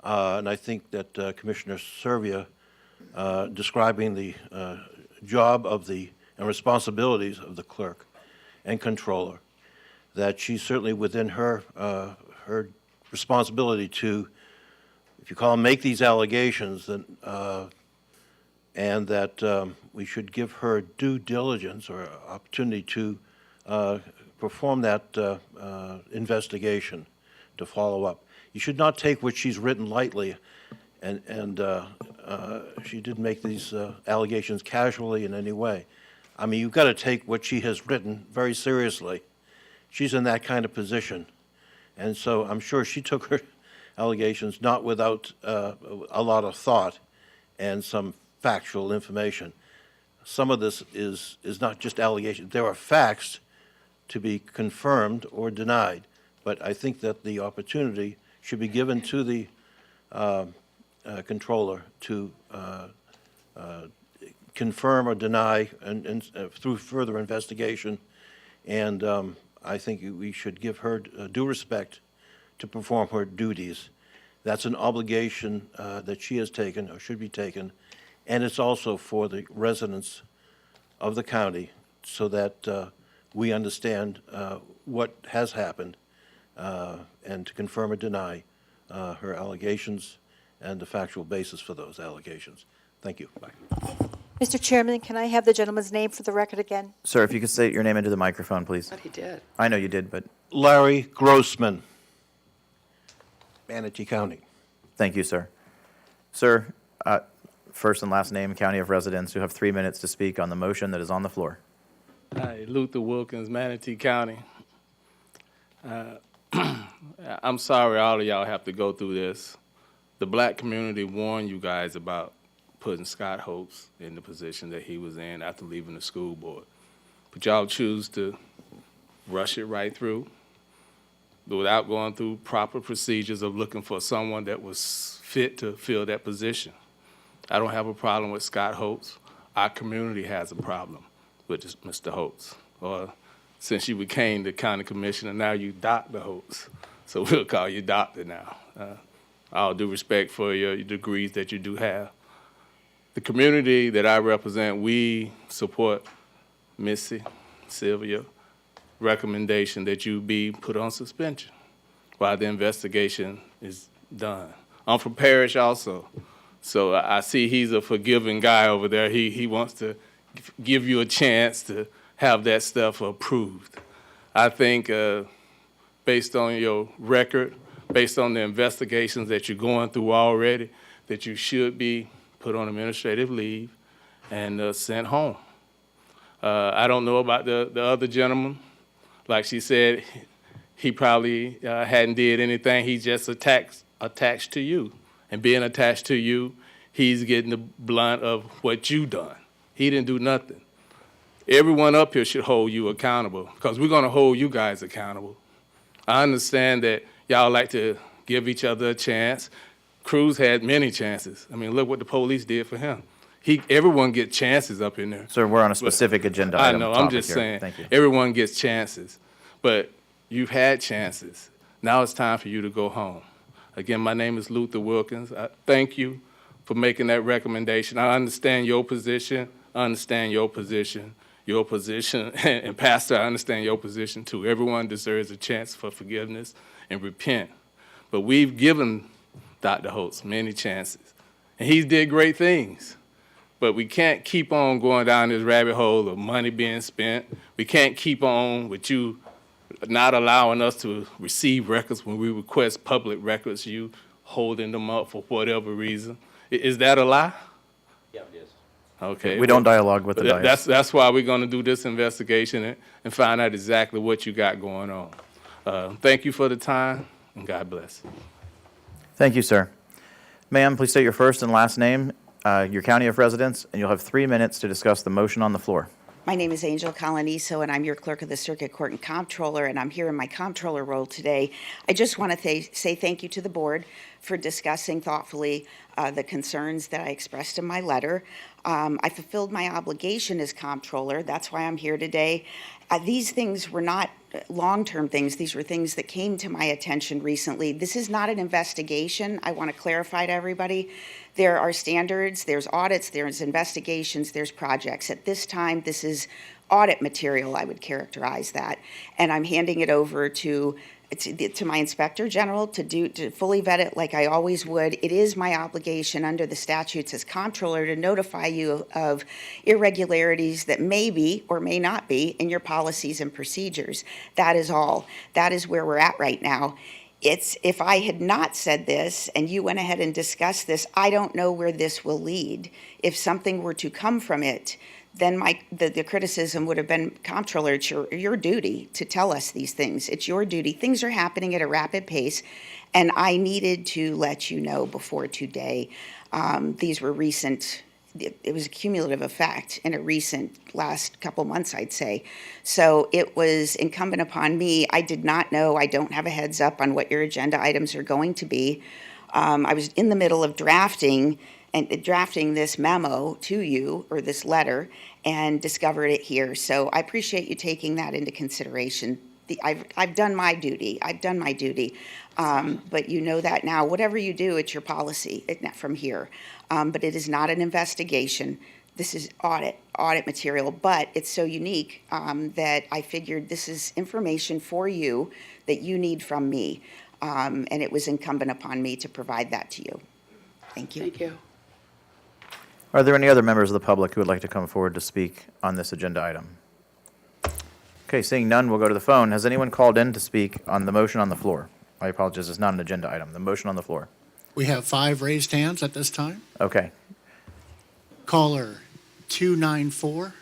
Speaker 7: And I think that Commissioner Servia describing the job of the and responsibilities of the clerk and controller, that she's certainly within her her responsibility to, if you call them, make these allegations, and that we should give her due diligence or opportunity to perform that investigation, to follow up. You should not take what she's written lightly, and she didn't make these allegations casually in any way. I mean, you've got to take what she has written very seriously. She's in that kind of position, and so I'm sure she took her allegations not without a lot of thought and some factual information. Some of this is not just allegations. There are facts to be confirmed or denied, but I think that the opportunity should be given to the controller to confirm or deny and through further investigation, and I think we should give her due respect to perform her duties. That's an obligation that she has taken or should be taken, and it's also for the residents of the county so that we understand what has happened and to confirm or deny her allegations and the factual basis for those allegations. Thank you. Bye.
Speaker 8: Mr. Chairman, can I have the gentleman's name for the record again?
Speaker 1: Sir, if you could state your name into the microphone, please.
Speaker 6: But he did.
Speaker 1: I know you did, but
Speaker 7: Larry Grossman, Manatee County.
Speaker 1: thank you, sir. Sir, first and last name, county of residence. You have 3 minutes to speak on the motion that is on the floor.
Speaker 23: Hi, Luther Wilkins, Manatee County. I'm sorry all of y'all have to go through this. The black community warned you guys about putting Scott Hopes in the position that he was in after leaving the school board. But y'all choose to rush it right through without going through proper procedures of looking for someone that was fit to fill that position. I don't have a problem with Scott Hopes. Our community has a problem with Mr. Hopes. Or since you became the county commissioner, now you Dr. Hopes. So we'll call you Doctor now. All due respect for your degrees that you do have. The community that I represent, we support Missy, Sylvia, recommendation that you be put on suspension. while the investigation is done. I'm from Parrish also, so I see he's a forgiving guy over there. He wants to give you a chance to have that stuff approved. I think based on your record, based on the investigations that you're going through already, that you should be put on administrative leave and sent home. I don't know about the other gentleman. Like she said, he probably hadn't did anything. He's just attached to you. And being attached to you, he's getting the blunt of what you done. He didn't do nothing. Everyone up here should hold you accountable because we're going to hold you guys accountable. I understand that y'all like to give each other a chance. Cruz had many chances. I mean, look what the police did for him. Everyone gets chances up in there.
Speaker 1: Sir, we're on a specific agenda
Speaker 23: I
Speaker 1: item.
Speaker 23: know, I'm
Speaker 1: topic
Speaker 23: just
Speaker 1: here.
Speaker 23: saying,
Speaker 1: Thank you.
Speaker 23: everyone gets chances. But you've had chances. Now it's time for you to go home. Again, my name is Luther Wilkins. I thank you for making that recommendation. I understand your position. I understand your position. Your position, and Pastor, I understand your position too. Everyone deserves a chance for forgiveness and repent. But we've given Dr. Holtz many chances, and he did great things. But we can't keep on going down this rabbit hole of money being spent. We can't keep on with you not allowing us to receive records when we request public records, you holding them up for whatever reason. Is that a lie?
Speaker 1: Yeah, it is.
Speaker 23: Okay.
Speaker 1: We don't dialogue with the dais.
Speaker 23: That's why we're going to do this investigation and find out exactly what you got going on. Thank you for the time, and God bless.
Speaker 1: Thank you, sir. Ma'am, please state your first and last name, your county of residence, and you'll have 3 minutes to discuss the motion on the floor.
Speaker 9: My name is Angel Coloniso, and I'm your clerk of the Circuit Court and Comptroller, and I'm here in my Comptroller role today. I just want to say thank you to the board for discussing thoughtfully the concerns that I expressed in my letter. I fulfilled my obligation as Comptroller. That's why I'm here today. These things were not long-term things. These were things that came to my attention recently. This is not an investigation. I want to clarify to everybody. There are standards, there's audits, there's investigations, there's projects. At this time, this is audit material, I would characterize that. And I'm handing it over to my Inspector General to fully vet it like I always would. It is my obligation under the statutes as Comptroller to notify you of irregularities that may be or may not be in your policies and procedures. That is all. That is where we're at right now. If I had not said this and you went ahead and discussed this, I don't know where this will lead. If something were to come from it, then the criticism would have been, Comptroller, it's your duty to tell us these things. It's your duty. Things are happening at a rapid pace, and I needed to let you know before today. These were recent. It was a cumulative effect in a recent last couple months, I'd say. So it was incumbent upon me. I did not know. I don't have a heads up on what your agenda items are going to be. I was in the middle of drafting this memo to you, or this letter, and discovered it here. So I appreciate you taking that into consideration. I've done my duty. But you know that now. Whatever you do, it's your policy from here. But it is not an investigation. This is audit material. But it's so unique that I figured this is information for you that you need from me. And it was incumbent upon me to provide that to you. Thank you.
Speaker 6: Thank you.
Speaker 1: Are there any other members of the public who would like to come forward to speak on this agenda item? Okay, seeing none, we'll go to the phone. Has anyone called in to speak on the motion on the floor? I apologize, it's not an agenda item. The motion on the floor.
Speaker 12: We have 5 raised hands at this time.
Speaker 1: Okay.
Speaker 12: Caller 294.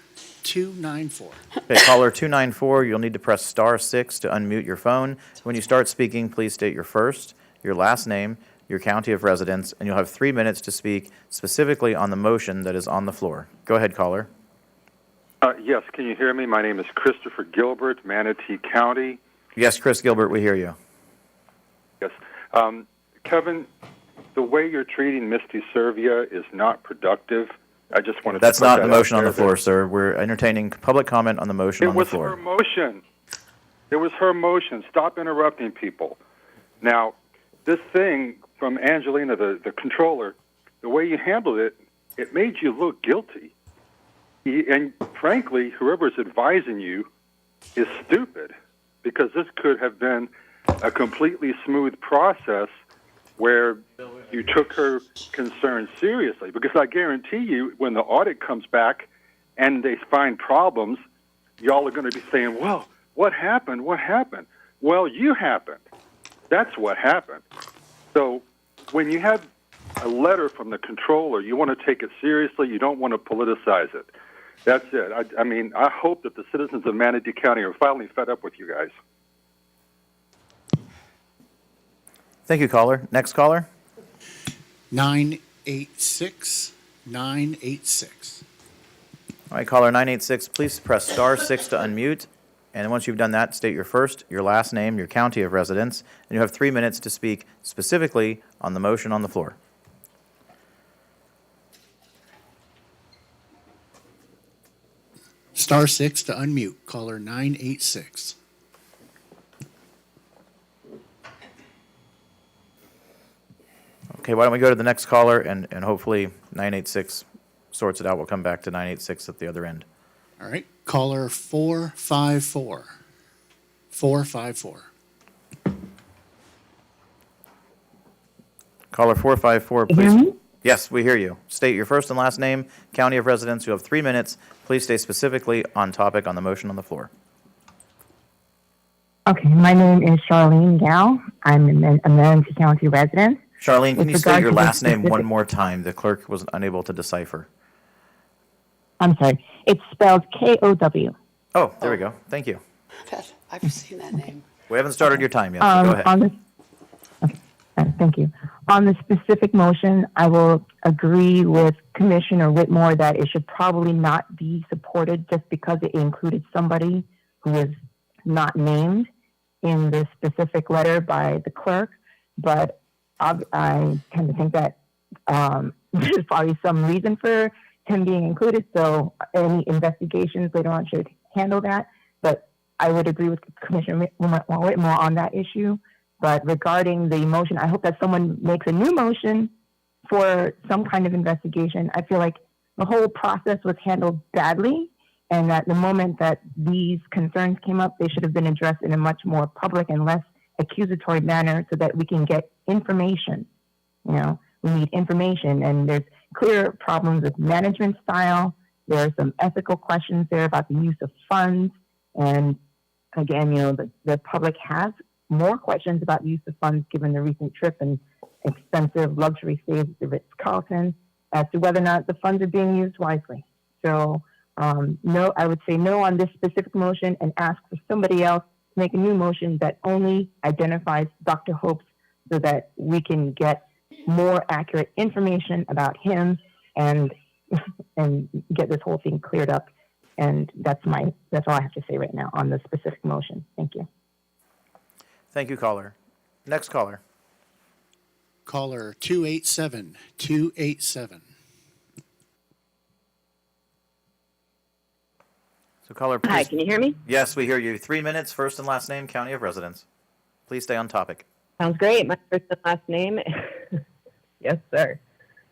Speaker 12: 294.
Speaker 1: Okay, caller 294, you'll need to press *6 to unmute your phone. When you start speaking, please state your first, your last name, your county of residence, and you'll have 3 minutes to speak specifically on the motion that is on the floor. Go ahead, caller.
Speaker 10: Yes, can you hear me? My name is Christopher Gilbert, Manatee County.
Speaker 1: Yes, Chris Gilbert, we hear you.
Speaker 10: Yes. Kevin, the way you're treating Misty Servia is not productive. I just wanted
Speaker 1: That's
Speaker 10: to put
Speaker 1: not
Speaker 10: that
Speaker 1: the motion
Speaker 10: out
Speaker 1: on the
Speaker 10: there
Speaker 1: floor,
Speaker 10: that-
Speaker 1: sir. We're entertaining public comment on the motion on the
Speaker 10: It was
Speaker 1: floor.
Speaker 10: her motion. It was her motion. Stop interrupting people. Now, this thing from Angelina, the controller, the way you handled it, it made you look guilty. And frankly, whoever's advising you is stupid, because this could have been a completely smooth process where you took her concerns seriously. Because I guarantee you, when the audit comes back and they find problems, y'all are going to be saying, well, what happened? What happened? Well, you happened. That's what happened. So when you have a letter from the Comptroller, you want to take it seriously. You don't want to politicize it. That's it. I mean, I hope that the citizens of Manatee County are finally fed up with you guys.
Speaker 1: Thank you, caller. Next caller.
Speaker 12: 986, 986.
Speaker 1: All right, caller 986, please press *6 to unmute. And once you've done that, state your first, your last name, your county of residence, and you have 3 minutes to speak specifically on the motion on the floor.
Speaker 12: *6 to unmute. Caller 986.
Speaker 1: Okay, why don't we go to the next caller, and hopefully 986 sorts it out. We'll come back to 986 at the other end.
Speaker 12: All right. Caller 454. 454.
Speaker 1: Caller 454, please. Yes, we hear you. State your first and last name, county of residence. You have 3 minutes. Please stay specifically on topic on the motion on the floor.
Speaker 11: Okay, my name is Charlene Gao. I'm a Manatee County resident.
Speaker 1: Charlene, can
Speaker 11: With
Speaker 1: you state your
Speaker 11: regard to
Speaker 1: last
Speaker 11: this
Speaker 1: name one
Speaker 11: specific-
Speaker 1: more time? The clerk was unable to decipher.
Speaker 11: I'm sorry. It's spelled Kow.
Speaker 1: Oh, there we go. Thank you.
Speaker 6: I've seen that name.
Speaker 1: We haven't started your time yet, so go ahead.
Speaker 11: On this, okay, thank you. On the specific motion, I will agree with Commissioner Whitmore that it should probably not be supported just because it included somebody who is not named in the specific letter by the clerk. But I tend to think that there's probably some reason for him being included. So any investigations later on should handle that. But I would agree with Commissioner Whitmore on that issue. But regarding the motion, I hope that someone makes a new motion for some kind of investigation. I feel like the whole process was handled badly, and that the moment that these concerns came up, they should have been addressed in a much more public and less accusatory manner so that we can get information. You know, we need information, and there's clear problems with management style. There are some ethical questions there about the use of funds. And again, you know, the public has more questions about use of funds given the recent trip and expensive luxury stays at the Ritz-Carlton as to whether or not the funds are being used wisely. So no, I would say no on this specific motion and ask for somebody else to make a new motion that only identifies Dr. Hopes so that we can get more accurate information about him and get this whole thing cleared up. And that's all I have to say right now on the specific motion. Thank you.
Speaker 1: Thank you, caller. Next caller.
Speaker 12: Caller 287, 287.
Speaker 1: So caller, please.
Speaker 13: Hi, can you hear me?
Speaker 1: Yes, we hear you. 3 minutes, first and last name, county of residence. Please stay on topic.
Speaker 13: Sounds great. My first and last name, yes, sir.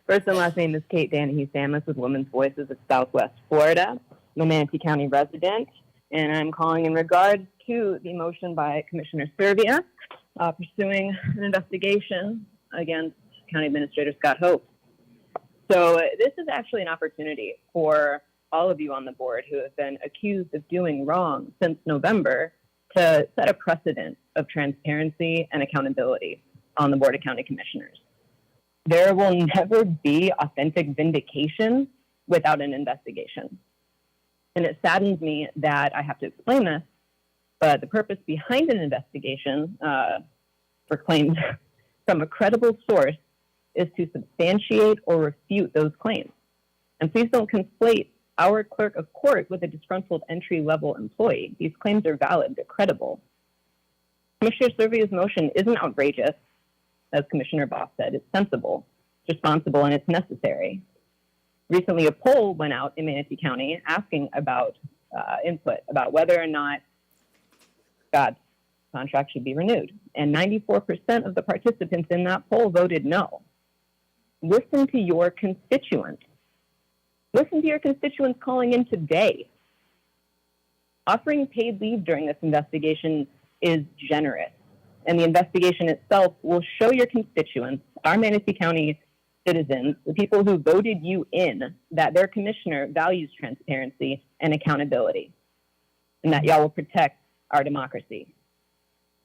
Speaker 13: First and last name is Kate Danahy-Samus with Women's Voices of Southwest Florida. I'm a Manatee County resident, and I'm calling in regard to the motion by Commissioner Servia pursuing an investigation against County Administrator Scott Hope. So this is actually an opportunity for all of you on the board who have been accused of doing wrong since November to set a precedent of transparency and accountability on the Board of County Commissioners. There will never be authentic vindication without an investigation. And it saddens me that I have to explain this, but the purpose behind an investigation for claims from a credible source is to substantiate or refute those claims. And please don't conflate our clerk of court with a disgruntled entry-level employee. These claims are valid, they're credible. Commissioner Servia's motion isn't outrageous, as Commissioner Boss said. It's sensible, it's responsible, and it's necessary. Recently, a poll went out in Manatee County asking about input about whether or not Scott's contract should be renewed. And 94% of the participants in that poll voted no. Listen to your constituents. Listen to your constituents calling in today. Offering paid leave during this investigation is generous. And the investigation itself will show your constituents, our Manatee County citizens, the people who voted you in, that their commissioner values transparency and accountability, and that y'all will protect our democracy.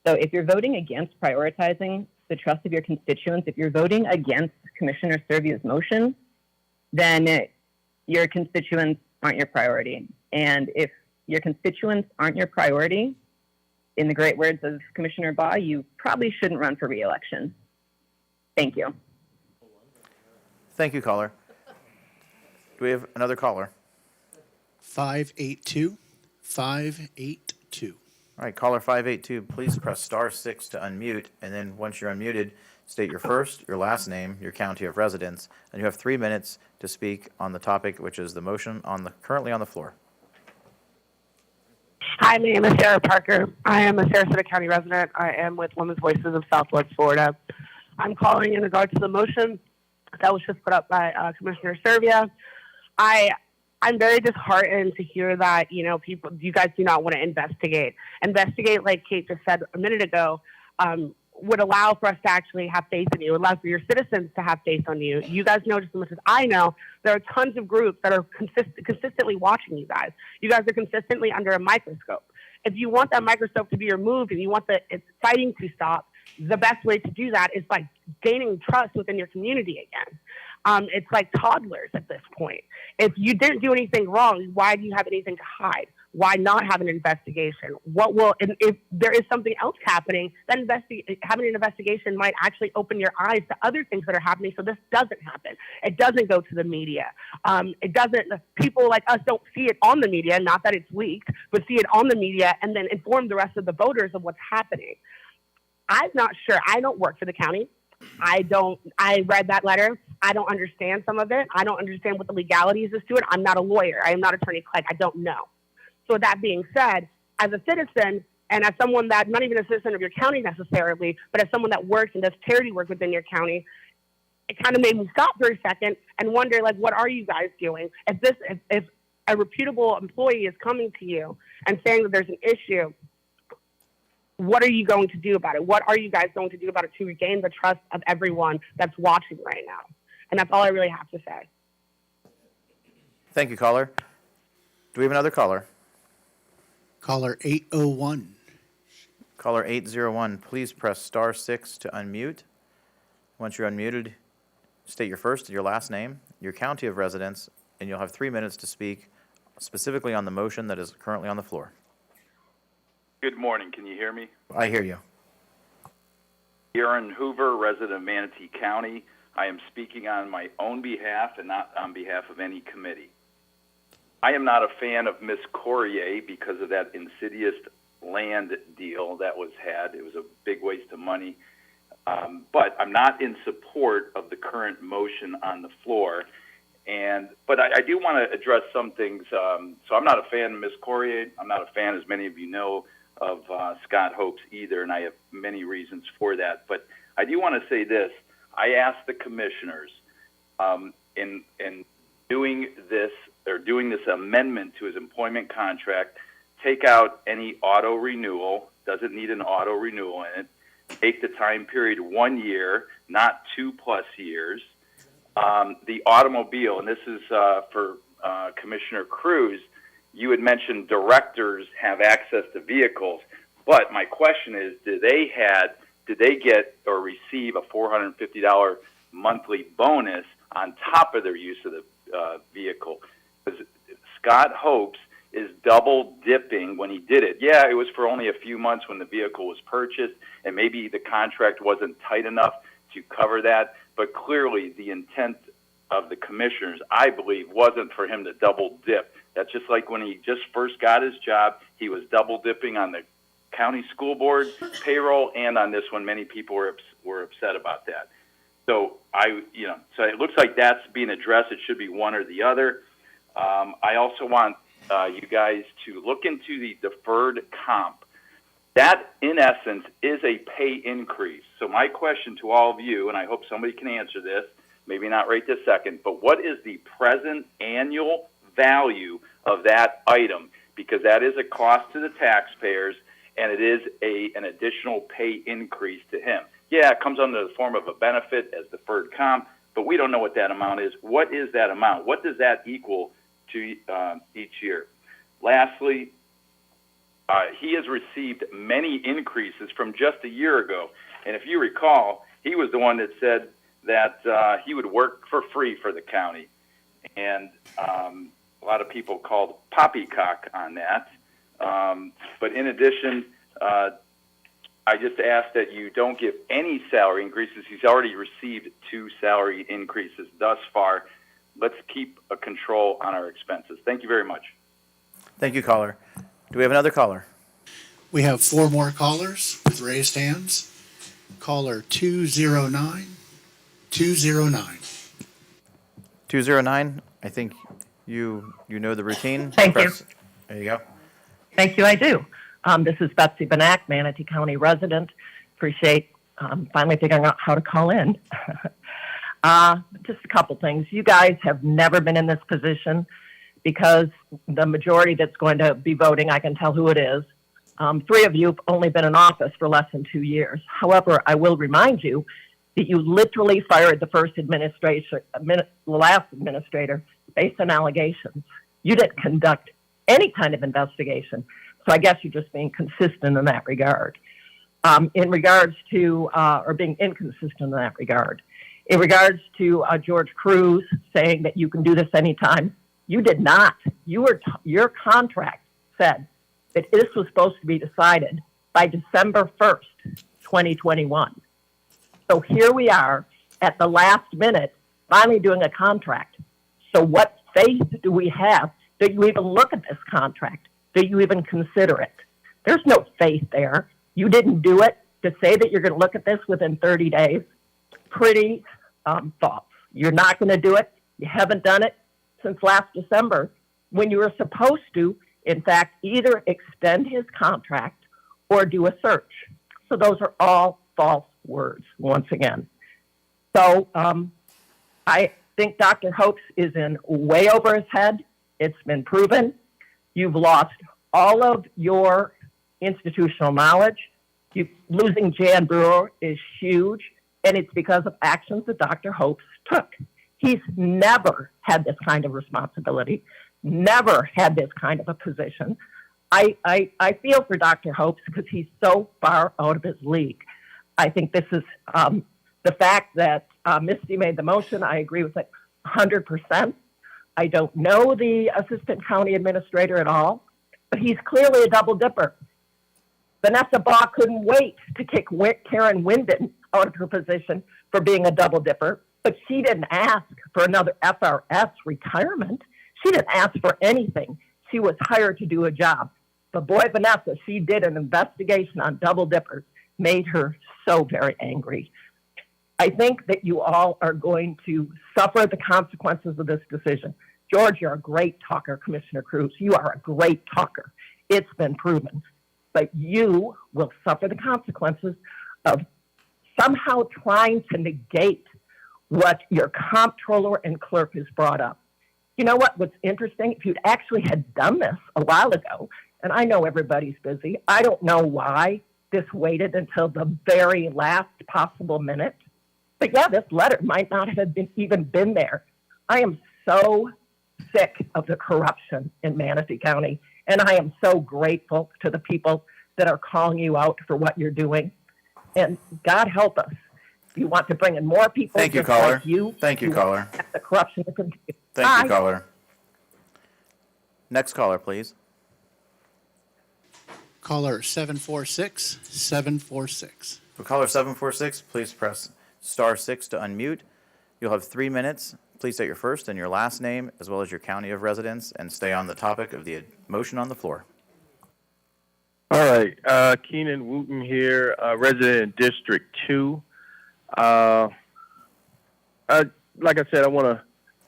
Speaker 13: So if you're voting against prioritizing the trust of your constituents, if you're voting against Commissioner Servia's motion, then your constituents aren't your priority. And if your constituents aren't your priority, in the great words of Commissioner Baugh, you probably shouldn't run for re-election. Thank you.
Speaker 1: Thank you, caller. Do we have another caller?
Speaker 12: 582, 582.
Speaker 1: All right, caller 582, please press *6 to unmute, and then once you're unmuted, state your first, your last name, your county of residence, and you have 3 minutes to speak on the topic, which is the motion currently on the floor.
Speaker 14: Hi, my name is Sarah Parker. I am a Sarasota County resident. I am with Women's Voices of Southwest Florida. I'm calling in regard to the motion that was just put up by Commissioner Servia. I'm very disheartened to hear that, you guys do not want to investigate. Investigate, like Kate just said a minute ago, would allow for us to actually have faith in you, would allow for your citizens to have faith on you. You guys know just as much as I know, there are tons of groups that are consistently watching you guys. You guys are consistently under a microscope. If you want that microscope to be removed and you want the fighting to stop, the best way to do that is by gaining trust within your community again. It's like toddlers at this point. If you didn't do anything wrong, why do you have anything to hide? Why not have an investigation? If there is something else happening, then having an investigation might actually open your eyes to other things that are happening so this doesn't happen. It doesn't go to the media. People like us don't see it on the media, not that it's leaked, but see it on the media and then inform the rest of the voters of what's happening. I'm not sure. I don't work for the county. I read that letter. I don't understand some of it. I don't understand what the legalities is to it. I'm not a lawyer. I am not Attorney Clegg. I don't know. So that being said, as a citizen and as someone that, not even a citizen of your county necessarily, but as someone that works and does charity work within your county, it kind of made me stop for a second and wonder, what are you guys doing? If a reputable employee is coming to you and saying that there's an issue, what are you going to do about it? What are you guys going to do about it to regain the trust of everyone that's watching right now? And that's all I really have to say.
Speaker 1: Thank you, caller. Do we have another caller?
Speaker 12: Caller 801.
Speaker 1: Caller 801, please press *6 to unmute. Once you're unmuted, state your first, your last name, your county of residence, and you'll have 3 minutes to speak specifically on the motion that is currently on the floor.
Speaker 20: Good morning. Can you hear me?
Speaker 1: I hear you.
Speaker 20: Aaron Hoover, resident of Manatee County. I am speaking on my own behalf and not on behalf of any committee. I am not a fan of Ms. Courier because of that insidious land deal that was had. It was a big waste of money. But I'm not in support of the current motion on the floor. But I do want to address some things. So I'm not a fan of Ms. Courier. I'm not a fan, as many of you know, of Scott Hopes either, and I have many reasons for that. But I do want to say this. I asked the commissioners in doing this amendment to his employment contract, take out any auto renewal, doesn't need an auto renewal in it, take the time period 1 year, not 2+ years. The automobile, and this is for Commissioner Cruz, you had mentioned directors have access to vehicles, but my question is, did they get or receive a $450 monthly bonus on top of their use of the vehicle? Because Scott Hopes is double dipping when he did it. Yeah, it was for only a few months when the vehicle was purchased, and maybe the contract wasn't tight enough to cover that, but clearly the intent of the commissioners, I believe, wasn't for him to double dip. That's just like when he just first got his job, he was double dipping on the county school board payroll and on this one. Many people were upset about that. So so it looks like that's being addressed. It should be one or the other. I also want you guys to look into the deferred comp. That, in essence, is a pay increase. So my question to all of you, and I hope somebody can answer this, maybe not right this second, but what is the present annual value of that item? Because that is a cost to the taxpayers, and it is an additional pay increase to him. Yeah, it comes under the form of a benefit as deferred comp, but we don't know what that amount is. What is that amount? What does that equal to each year? Lastly, he has received many increases from just a year ago. And if you recall, he was the one that said that he would work for free for the county. And a lot of people called poppycock on that. But in addition, I just ask that you don't give any salary increases. He's already received 2 salary increases thus far. Let's keep a control on our expenses. Thank you very much.
Speaker 1: Thank you, caller. Do we have another caller?
Speaker 12: We have 4 more callers with raised hands. Caller 209. 209.
Speaker 1: 209, I think you know the routine.
Speaker 2: Thank you.
Speaker 1: There you go.
Speaker 2: Thank you, I do. This is Betsy Benak, Manatee County resident. Appreciate finally figuring out how to call in. Just a couple things. You guys have never been in this position because the majority that's going to be voting, I can tell who it is. 3 of you have only been in office for less than 2 years. However, I will remind you that you literally fired the last administrator based on allegations. You didn't conduct any kind of investigation. So I guess you're just being consistent in that regard. In regards to, or being inconsistent in that regard. In regards to George Cruz saying that you can do this anytime, you did not. Your contract said that this was supposed to be decided by December 1st, 2021. So here we are at the last minute, finally doing a contract. So what faith do we have that you even look at this contract? Do you even consider it? There's no faith there. You didn't do it. To say that you're going to look at this within 30 days, pretty false. You're not going to do it. You haven't done it since last December when you were supposed to, in fact, either extend his contract or do a search. So those are all false words, once again. So I think Dr. Hopes is in way over his head. It's been proven. You've lost all of your institutional knowledge. Losing Jan Brewer is huge, and it's because of actions that Dr. Hopes took. He's never had this kind of responsibility, never had this kind of a position. I feel for Dr. Hopes because he's so far out of his league. I think this is the fact that Misty made the motion. I agree with it 100%. I don't know the assistant county administrator at all, but he's clearly a double dipper. Vanessa Baugh couldn't wait to kick Karen Winden out of her position for being a double dipper, but she didn't ask for another FRS retirement. She didn't ask for anything. She was hired to do a job. But boy, Vanessa, she did an investigation on double dippers, made her so very angry. I think that you all are going to suffer the consequences of this decision. George, you're a great talker, Commissioner Cruz. You are a great talker. It's been proven. But you will suffer the consequences of somehow trying to negate what your comptroller and clerk has brought up. You know what's interesting? If you'd actually had done this a while ago, and I know everybody's busy, I don't know why this waited until the very last possible minute. But yeah, this letter might not have even been there. I am so sick of the corruption in Manatee County, and I am so grateful to the people that are calling you out for what you're doing. And God help us. If you want to bring in more people,
Speaker 1: Thank you,
Speaker 2: just
Speaker 1: caller.
Speaker 2: like you,
Speaker 1: Thank you, caller.
Speaker 2: want the corruption to continue.
Speaker 1: Thank
Speaker 2: Bye.
Speaker 1: you, caller. Next caller, please.
Speaker 12: Caller 746. 746.
Speaker 1: For caller 746, please press *6 to unmute. You'll have 3 minutes. Please state your first and your last name, as well as your county of residence, and stay on the topic of the motion on the floor.
Speaker 18: All right, Keenan Wooten here, resident in District 2. Like I said, I want to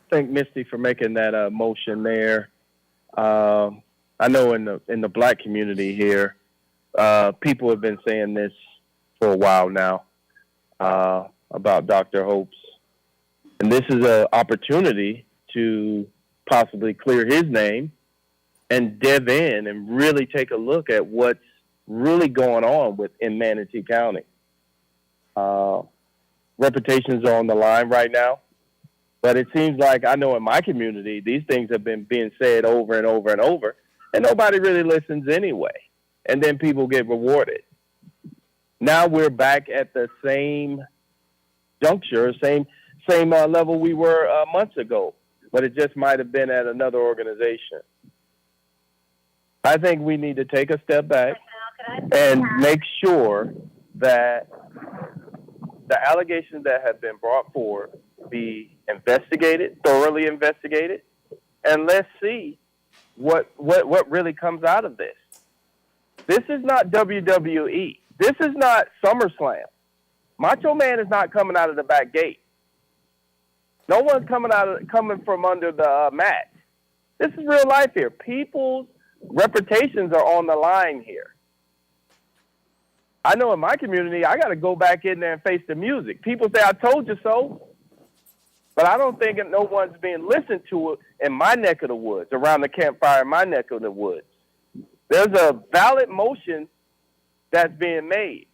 Speaker 18: thank Misty for making that motion there. I know in the black community here, people have been saying this for a while now about Dr. Hopes. And this is an opportunity to possibly clear his name and dive in and really take a look at what's really going on in Manatee County. Reputations are on the line right now, but it seems like I know in my community, these things have been being said over and over and over, and nobody really listens anyway. And then people get rewarded. Now we're back at the same juncture, same level we were months ago, but it just might have been at another organization. I think we need to take a step back and make sure that the allegations that have been brought forward be investigated, thoroughly investigated, and let's see what really comes out of this. This is not WWE. This is not SummerSlam. Macho Man is not coming out of the back gate. No one's coming from under the mat. This is real life here. People's reputations are on the line here. I know in my community, I got to go back in there and face the music. People say, I told you so. But I don't think that no one's being listened to in my neck of the woods, around the campfire in my neck of the woods. There's a valid motion that's being made.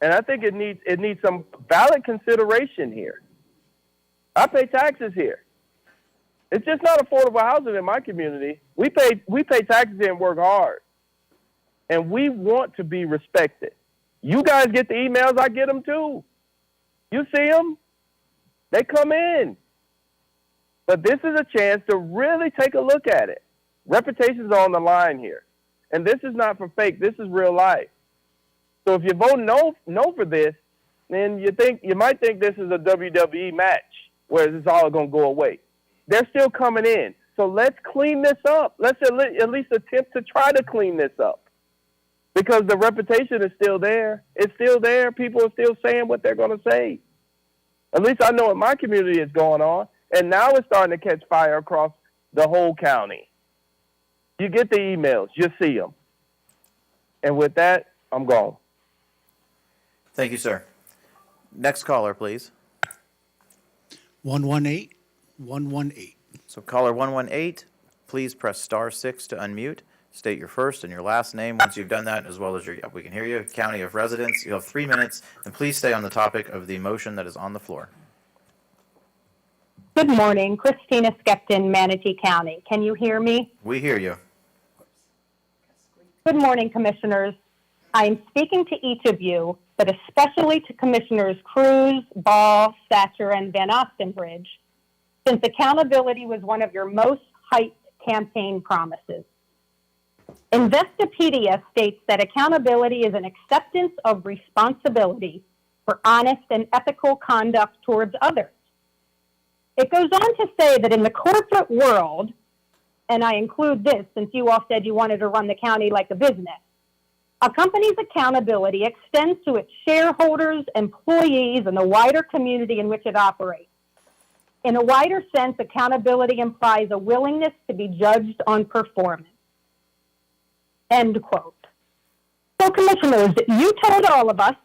Speaker 18: And I think it needs some valid consideration here. I pay taxes here. It's just not affordable housing in my community. We pay taxes here and work hard. And we want to be respected. You guys get the emails, I get them too. You see them? They come in. But this is a chance to really take a look at it. Reputations are on the line here. And this is not for fake. This is real life. So if you vote no for this, then you might think this is a WWE match where it's all going to go away. They're still coming in. So let's clean this up. Let's at least attempt to try to clean this up. Because the reputation is still there. It's still there. People are still saying what they're going to say. At least I know in my community it's going on. And now it's starting to catch fire across the whole county. You get the emails. You see them. And with that, I'm gone.
Speaker 1: Thank you, sir. Next caller, please.
Speaker 12: 118.
Speaker 1: So caller 118, please press *6 to unmute. State your first and your last name. Once you've done that, as well as we can hear you, county of residence. You'll have 3 minutes, and please stay on the topic of the motion that is on the floor.
Speaker 3: Good morning, Christina Skepton, Manatee County. Can you hear me?
Speaker 1: We hear you.
Speaker 3: Good morning, Commissioners. I am speaking to each of you, but especially to Commissioners Cruz, Ball, Thatcher, and Van Ostenbridge, since accountability was one of your most hyped campaign promises. Investopedia states that accountability is an acceptance of responsibility for honest and ethical conduct towards others. It goes on to say that in the corporate world, and I include this since you all said you wanted to run the county like a business, a company's accountability extends to its shareholders, employees, and the wider community in which it operates. In a wider sense, accountability implies a willingness to be judged on performance. End quote. So, Commissioners, you told all of us,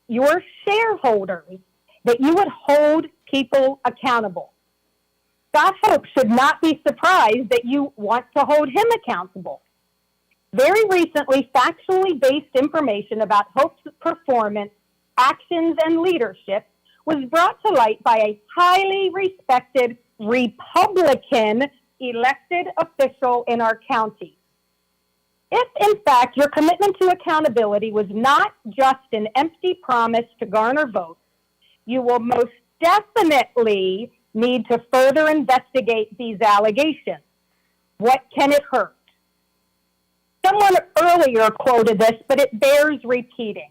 Speaker 3: your shareholders, that you would hold people accountable. Scott Hope should not be surprised that you want to hold him accountable. Very recently, factually based information about Hope's performance, actions, and leadership was brought to light by a highly respected Republican elected official in our county. If, in fact, your commitment to accountability was not just an empty promise to garner votes, you will most definitely need to further investigate these allegations. What can it hurt? Someone earlier quoted this, but it bears repeating.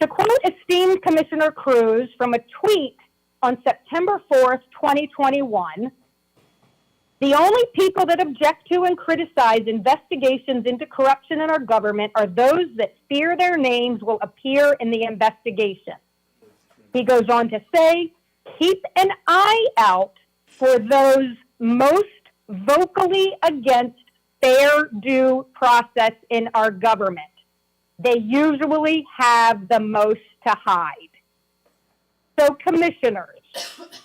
Speaker 3: To quote esteemed Commissioner Cruz from a tweet on September 4th, 2021, the only people that object to and criticize investigations into corruption in our government are those that fear their names will appear in the investigation. He goes on to say, keep an eye out for those most vocally against fair due process in our government. They usually have the most to hide. So, Commissioners,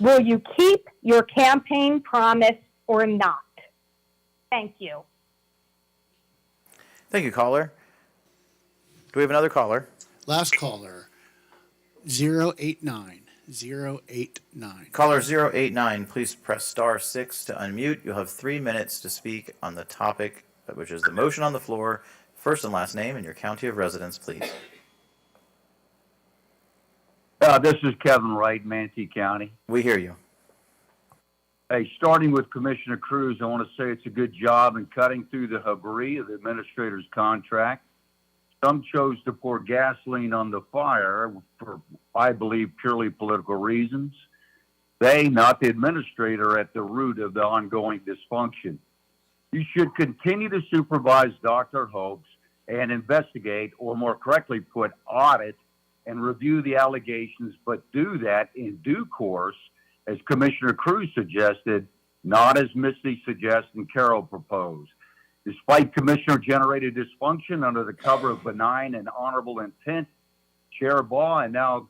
Speaker 3: will you keep your campaign promise or not? Thank you.
Speaker 1: Thank you, caller. Do we have another caller?
Speaker 12: Last caller, 089, 089.
Speaker 1: Caller 089, please press *6 to unmute. You'll have 3 minutes to speak on the topic, which is the motion on the floor. First and last name and your county of residence, please.
Speaker 15: This is Kevin Wright, Manatee County.
Speaker 1: We hear you.
Speaker 15: Hey, starting with Commissioner Cruz, I want to say it's a good job in cutting through the debris of the administrator's contract. Some chose to pour gasoline on the fire for, I believe, purely political reasons. They, not the administrator, are at the root of the ongoing dysfunction. You should continue to supervise Dr. Hopes and investigate, or more correctly put, audit and review the allegations, but do that in due course, as Commissioner Cruz suggested, not as Misty suggests and Carol proposed. Despite commissioner-generated dysfunction under the cover of benign and honorable intent, Chair Baugh and now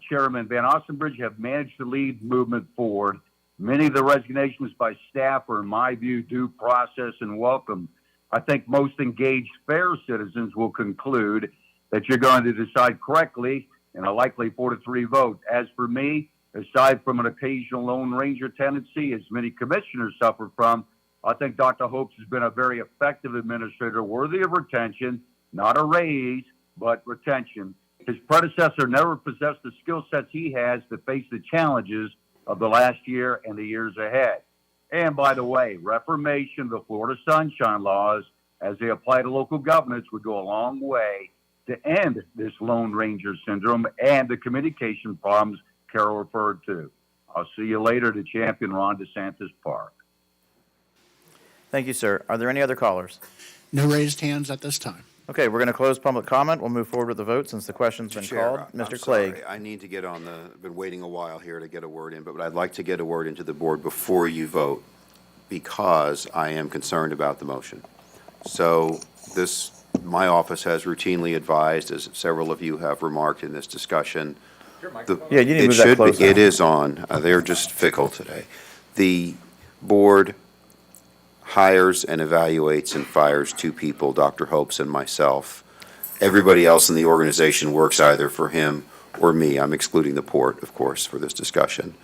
Speaker 15: Chairman Van Ossenbridge have managed to lead movement forward. Many of the resignations by staff are, in my view, due process and welcome. I think most engaged, fair citizens will conclude that you're going to decide correctly in a likely 4-3 vote. As for me, aside from an occasional Lone Ranger tendency, as many commissioners suffer from, I think Dr. Hopes has been a very effective administrator worthy of retention, not a raise, but retention. His predecessor never possessed the skill sets he has to face the challenges of the last year and the years ahead. And by the way, reformation of the Florida Sunshine Laws, as they apply to local governments, would go a long way to end this Lone Ranger syndrome and the communication problems Carol referred to. I'll see you later to champion Ron DeSantis Park.
Speaker 1: Thank you, sir. Are there any other callers?
Speaker 12: No raised hands at this time.
Speaker 1: Okay, we're going to close public comment. We'll move forward with the vote since the question's been
Speaker 17: Chair,
Speaker 1: called.
Speaker 17: I'm
Speaker 1: Mr.
Speaker 17: sorry.
Speaker 1: Clegg.
Speaker 17: I need to get on been waiting a while here to get a word in, but I'd like to get a word into the board before you vote because I am concerned about the motion. So my office has routinely advised, as several of you have remarked in this discussion.
Speaker 1: Yeah, you need to move that closer.
Speaker 17: It is on. They're just fickle today. The board hires and evaluates and fires 2 people, Dr. Hopes and myself. Everybody else in the organization works either for him or me. I'm excluding the port, of course, for this discussion.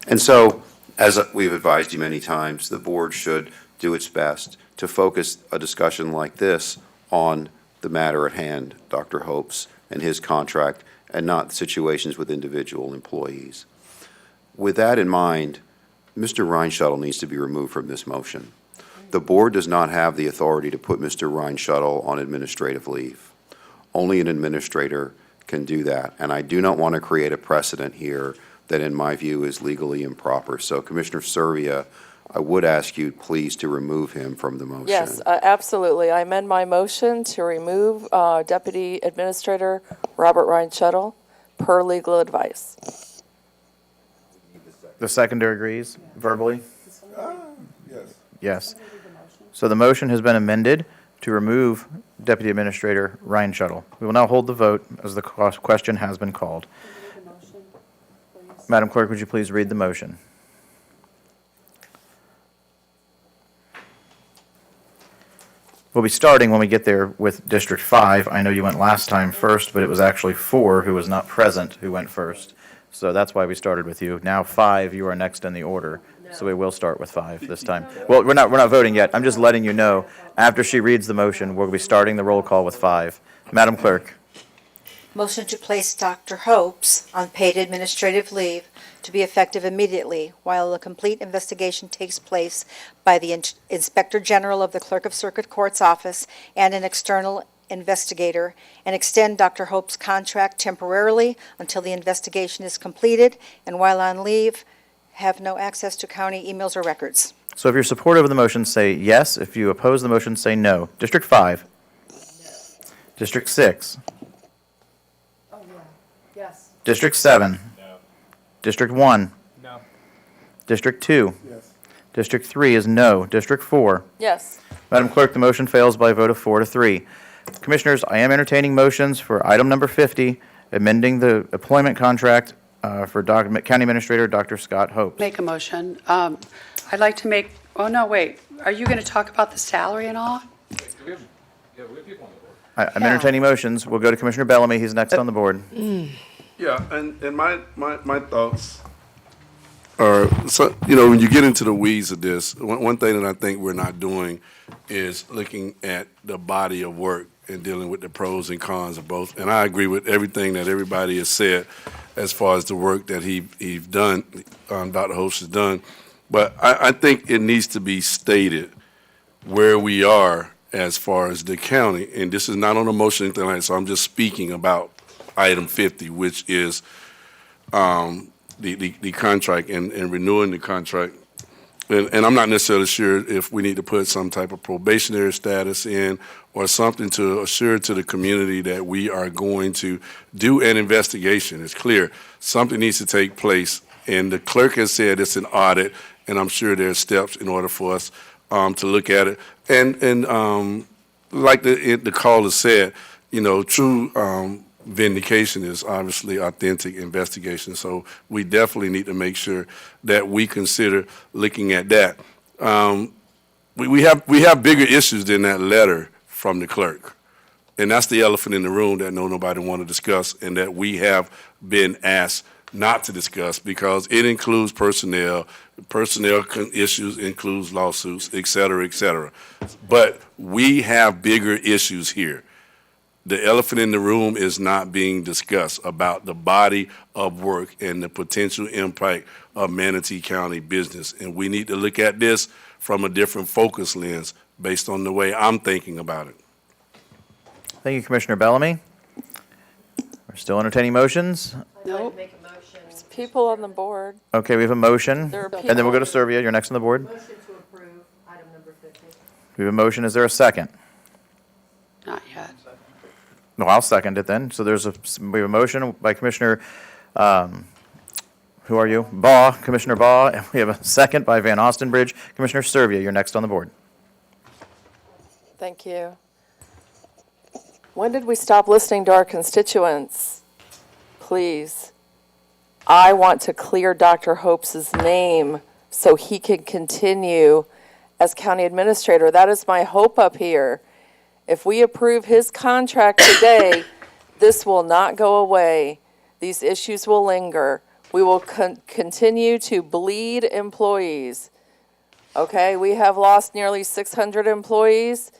Speaker 17: And so, as we've advised you many times, the board should do its best to focus a discussion like this on the matter at hand, Dr. Hopes and his contract, and not situations with individual employees. With that in mind, Mr. Reinshuttle needs to be removed from this motion. The board does not have the authority to put Mr. Reinshuttle on administrative leave. Only an administrator can do that, and I do not want to create a precedent here that in my view is legally improper. So Commissioner Servia, I would ask you please to remove him from the motion.
Speaker 5: Yes, absolutely. I amend my motion to remove Deputy Administrator Robert Reinshuttle per legal advice.
Speaker 1: The seconder agrees verbally?
Speaker 17: Yes.
Speaker 1: Yes. So the motion has been amended to remove Deputy Administrator Reinshuttle. We will now hold the vote as the question has been called. Madam Clerk, would you please read the motion? We'll be starting when we get there with District 5. I know you went last time first, but it was actually 4 who was not present who went first. So that's why we started with you. Now 5, you are next in the order. So we will start with 5 this time. Well, we're not voting yet. I'm just letting you know. After she reads the motion, we'll be starting the roll call with 5. Madam Clerk.
Speaker 8: Motion to place Dr. Hopes on paid administrative leave to be effective immediately while a complete investigation takes place by the Inspector General of the Clerk of Circuit Court's office and an external investigator, and extend Dr. Hopes' contract temporarily until the investigation is completed, and while on leave, have no access to county emails or records.
Speaker 1: So if you're supportive of the motion, say yes. If you oppose the motion, say no. District 5. District 6.
Speaker 6: Yes.
Speaker 1: District 7.
Speaker 21: No.
Speaker 1: District 1.
Speaker 21: No.
Speaker 1: District 2.
Speaker 21: Yes.
Speaker 1: District 3 is no. District 4.
Speaker 5: Yes.
Speaker 1: Madam Clerk, the motion fails by a vote of 4-3. Commissioners, I am entertaining motions for item number 50, amending the employment contract for County Administrator Dr. Scott Hopes.
Speaker 6: Make a motion. I'd like to make, oh, no, wait. Are you going to talk about the salary and all?
Speaker 1: I'm entertaining motions. We'll go to Commissioner Bellamy. He's next on the board.
Speaker 4: Yeah, and my thoughts are, so, when you get into the weeds of this, one thing that I think we're not doing is looking at the body of work and dealing with the pros and cons of both. And I agree with everything that everybody has said as far as the work that he's done, Dr. Host has done. But I think it needs to be stated where we are as far as the county, and this is not on a motion or anything like that, so I'm just speaking about item 50, which is the contract and renewing the contract. And I'm not necessarily sure if we need to put some type of probationary status in or something to assure to the community that we are going to do an investigation. It's clear something needs to take place, and the clerk has said it's an audit, and I'm sure there's steps in order for us to look at it. And like the caller said, true vindication is obviously authentic investigation. So we definitely need to make sure that we consider looking at that. We have bigger issues than that letter from the clerk. And that's the elephant in the room that nobody want to discuss, and that we have been asked not to discuss because it includes personnel issues, includes lawsuits, et cetera, et cetera. But we have bigger issues here. The elephant in the room is not being discussed about the body of work and the potential impact of Manatee County business. And we need to look at this from a different focus lens based on the way I'm thinking about it.
Speaker 1: Thank you, Commissioner Bellamy. We're still entertaining motions.
Speaker 5: Nope. There's people on the board.
Speaker 1: Okay, we have a motion,
Speaker 5: There are
Speaker 1: and then we'll go to
Speaker 5: people-
Speaker 1: Servia. You're next on the board.
Speaker 8: Motion to approve item number 50.
Speaker 1: We have a motion. Is there a second?
Speaker 6: Not yet.
Speaker 1: No, I'll second it then. So we have a motion by Commissioner, who are you? Commissioner Baugh, and we have a second by Van Ostenbridge. Commissioner Servia, you're next on the board.
Speaker 5: Thank you. When did we stop listening to our constituents? Please. I want to clear Dr. Hope's name so he can continue as county administrator. That is my hope up here. If we approve his contract today, this will not go away. These issues will linger. We will continue to bleed employees. Okay, we have lost nearly 600 employees.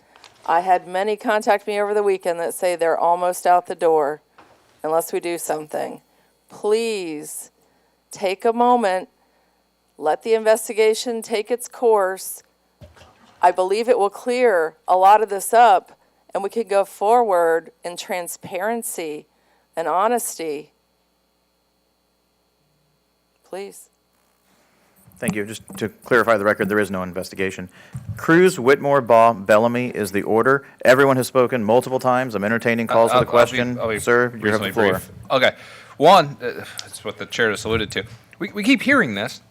Speaker 5: I had many contact me over the weekend that say they're almost out the door unless we do something. Please take a moment, let the investigation take its course. I believe it will clear a lot of this up, and we can go forward in transparency and honesty. Please.
Speaker 1: Thank you. Just to clarify the record, there is no investigation. Cruz, Whitmore, Baugh, Bellamy is the order. Everyone has spoken multiple times. I'm entertaining calls for the question.
Speaker 16: I'll be
Speaker 1: Sir, you have the
Speaker 16: reasonably
Speaker 1: floor.
Speaker 16: brief. Okay. One, it's what the chair just alluded to. We keep hearing this.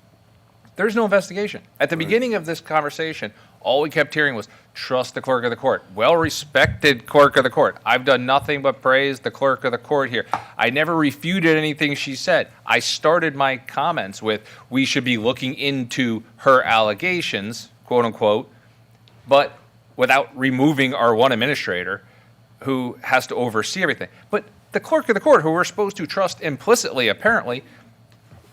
Speaker 16: There's no investigation. At the beginning of this conversation, all we kept hearing was, trust the clerk of the court. Well-respected clerk of the court. I've done nothing but praise the clerk of the court here. I never refuted anything she said. I started my comments with, we should be looking into her allegations, quote unquote, but without removing our one administrator who has to oversee everything. But the clerk of the court, who we're supposed to trust implicitly, apparently,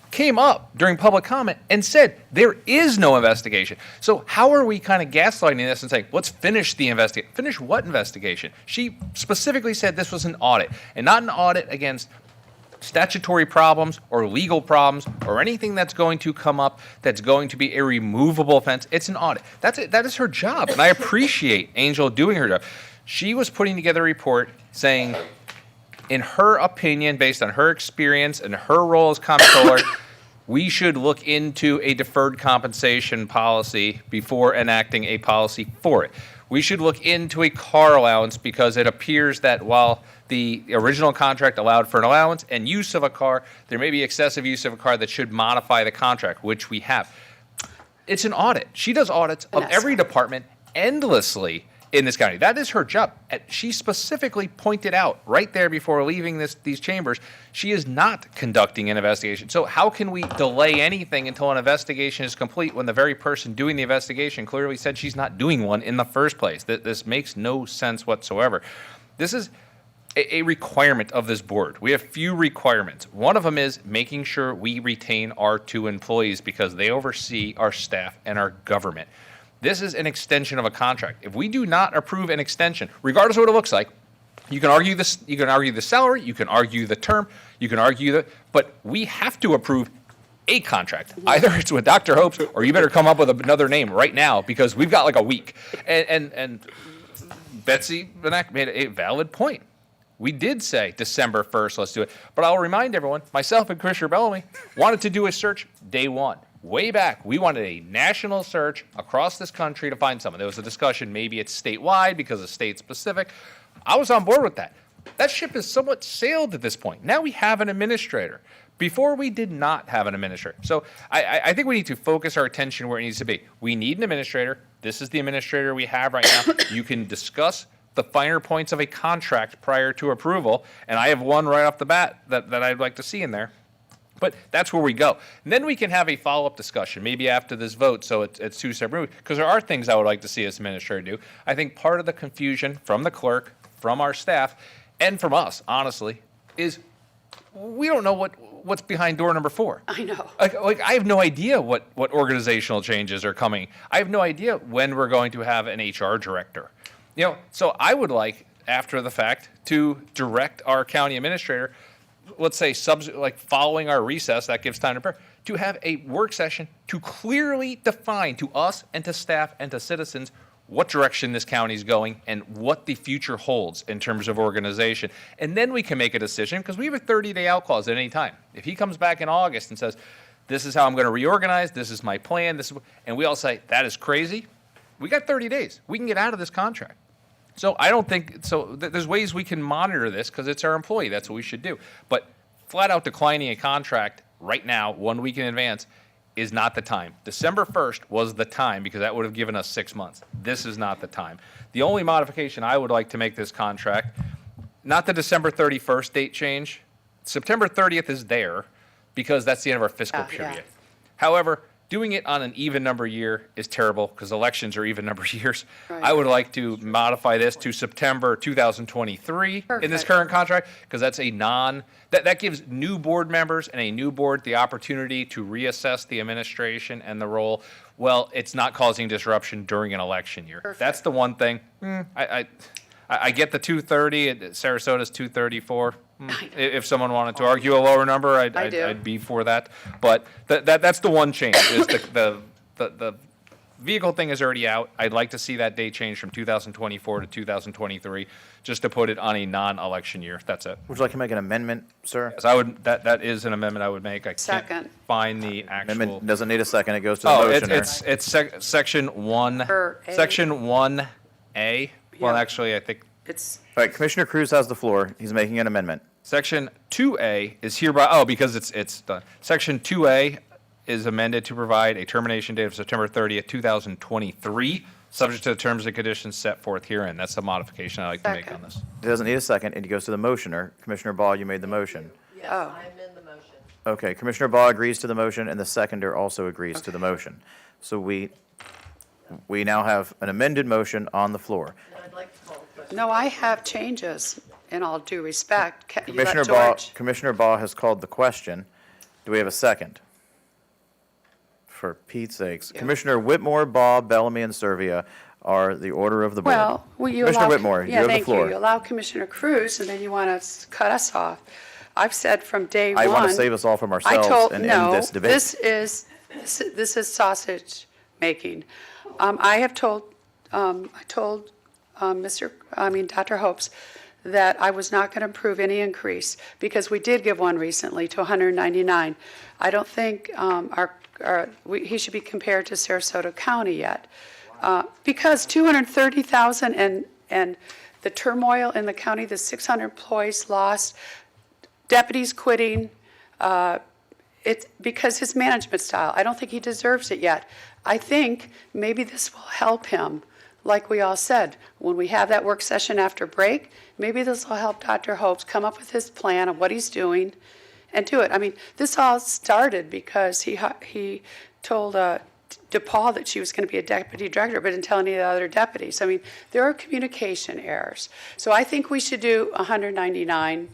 Speaker 16: came up during public comment and said there is no investigation. So how are we kind of gaslighting this and saying, let's finish the investigation? Finish what investigation? She specifically said this was an audit, and not an audit against statutory problems or legal problems or anything that's going to come up that's going to be a removable offense. It's an audit. That's it. That is her job, and I appreciate Angel doing her job. She was putting together a report saying, in her opinion, based on her experience and her role as comptroller, we should look into a deferred compensation policy before enacting a policy for it. We should look into a car allowance because it appears that while the original contract allowed for an allowance and use of a car, there may be excessive use of a car that should modify the contract, which we have. It's an audit. She does audits of every department endlessly in this county. That is her job. She specifically pointed out right there before leaving these chambers, she is not conducting an investigation. So how can we delay anything until an investigation is complete when the very person doing the investigation clearly said she's not doing one in the first place? This makes no sense whatsoever. This is a requirement of this board. We have few requirements. One of them is making sure we retain our 2 employees because they oversee our staff and our government. This is an extension of a contract. If we do not approve an extension, regardless of what it looks like, you can argue this, you can argue the salary, you can argue the term, you can argue that, but we have to approve a contract. Either it's with Dr. Hopes, or you better come up with another name right now because we've got like a week. And Betsy Benak made a valid point. We did say December 1st, let's do it. But I'll remind everyone, myself and Commissioner Bellamy wanted to do a search day one. Way back, we wanted a national search across this country to find someone. There was a discussion, maybe it's statewide because it's state specific. I was on board with that. That ship has somewhat sailed at this point. Now we have an administrator. Before, we did not have an administrator. So I think we need to focus our attention where it needs to be. We need an administrator. This is the administrator we have right now. You can discuss the finer points of a contract prior to approval, and I have one right off the bat that I'd like to see in there. But that's where we go. And then we can have a follow-up discussion, maybe after this vote, so it's 2 separate, because there are things I would like to see as administrator do. I think part of the confusion from the clerk, from our staff, and from us, honestly, is we don't know what's behind door number 4.
Speaker 6: I know.
Speaker 16: Like I have no idea what organizational changes are coming. I have no idea when we're going to have an HR director. So I would like, after the fact, to direct our county administrator, let's say like following our recess, that gives time to prepare, to have a work session to clearly define to us and to staff and to citizens what direction this county is going and what the future holds in terms of organization. And then we can make a decision because we have a 30-day out clause at any time. If he comes back in August and says, this is how I'm going to reorganize, this is my plan, and we all say, that is crazy, we got 30 days. We can get out of this contract. So I don't think, there's ways we can monitor this because it's our employee. That's what we should do. But flat out declining a contract right now, 1 week in advance, is not the time. December 1st was the time because that would have given us 6 months. This is not the time. The only modification I would like to make this contract, not the December 31st date change. September 30th is there because that's the end of our fiscal period. However, doing it on an even number year is terrible because elections are even number years.
Speaker 6: Right.
Speaker 16: I would like to modify this to September 2023 in this current contract because that's that gives new board members and a new board the opportunity to reassess the administration and the role. Well, it's not causing disruption during an election year.
Speaker 6: Perfect.
Speaker 16: That's the one thing. I get the 230. Sarasota's 234. If someone wanted to argue a lower number, I'd be for that. But that's the one change. Is the vehicle thing is already out. I'd like to see that date change from 2024 to 2023, just to put it on a non-election year. That's it.
Speaker 1: Would you like to make an amendment, sir?
Speaker 16: Yes, I would. That is an amendment I would make. I
Speaker 6: Second.
Speaker 16: can't find the actual.
Speaker 1: Amendment doesn't need a second. It goes to the motioner.
Speaker 16: It's section 1.
Speaker 6: A.
Speaker 16: Section 1A. Well, actually, I think.
Speaker 6: It's
Speaker 1: All right, Commissioner Cruz has the floor. He's making an amendment.
Speaker 16: Section 2A is hereby, because it's done. Section 2A is amended to provide a termination date of September 30th, 2023, subject to the terms and conditions set forth herein. That's the modification I'd like to make on this.
Speaker 1: It doesn't need a second. It goes to the motioner. Commissioner Ball, you made the motion.
Speaker 6: Yes, I
Speaker 5: amend the motion.
Speaker 1: Okay, Commissioner Ball agrees to the motion, and the seconder also agrees to the motion. So we now have an amended motion on the floor.
Speaker 6: No, I have changes, in all due respect. You let
Speaker 1: Commissioner Ball has called the question. Do we have a second? For Pete's sakes.
Speaker 6: Yeah.
Speaker 1: Commissioner Whitmore, Ball, Bellamy, and Servia are the order of the board.
Speaker 6: Well, you
Speaker 1: Commissioner
Speaker 6: allow,
Speaker 1: Whitmore, you have the floor.
Speaker 6: Thank you. You allow Commissioner Cruz, and then you want to cut us off. I've said from day one.
Speaker 1: I want to save us all from ourselves and end this debate.
Speaker 6: This is sausage making. I told Dr. Hopes that I was not going to approve any increase because we did give one recently to 199. I don't think he should be compared to Sarasota County yet because 230,000 and the turmoil in the county, the 600 employees lost, deputies quitting, it's because his management style. I don't think he deserves it yet. I think maybe this will help him. Like we all said, when we have that work session after break, maybe this will help Dr. Hopes come up with his plan of what he's doing and do it. I mean, this all started because he told DePaul that she was going to be a deputy director, but didn't tell any of the other deputies. I mean, there are communication errors. So I think we should do 199.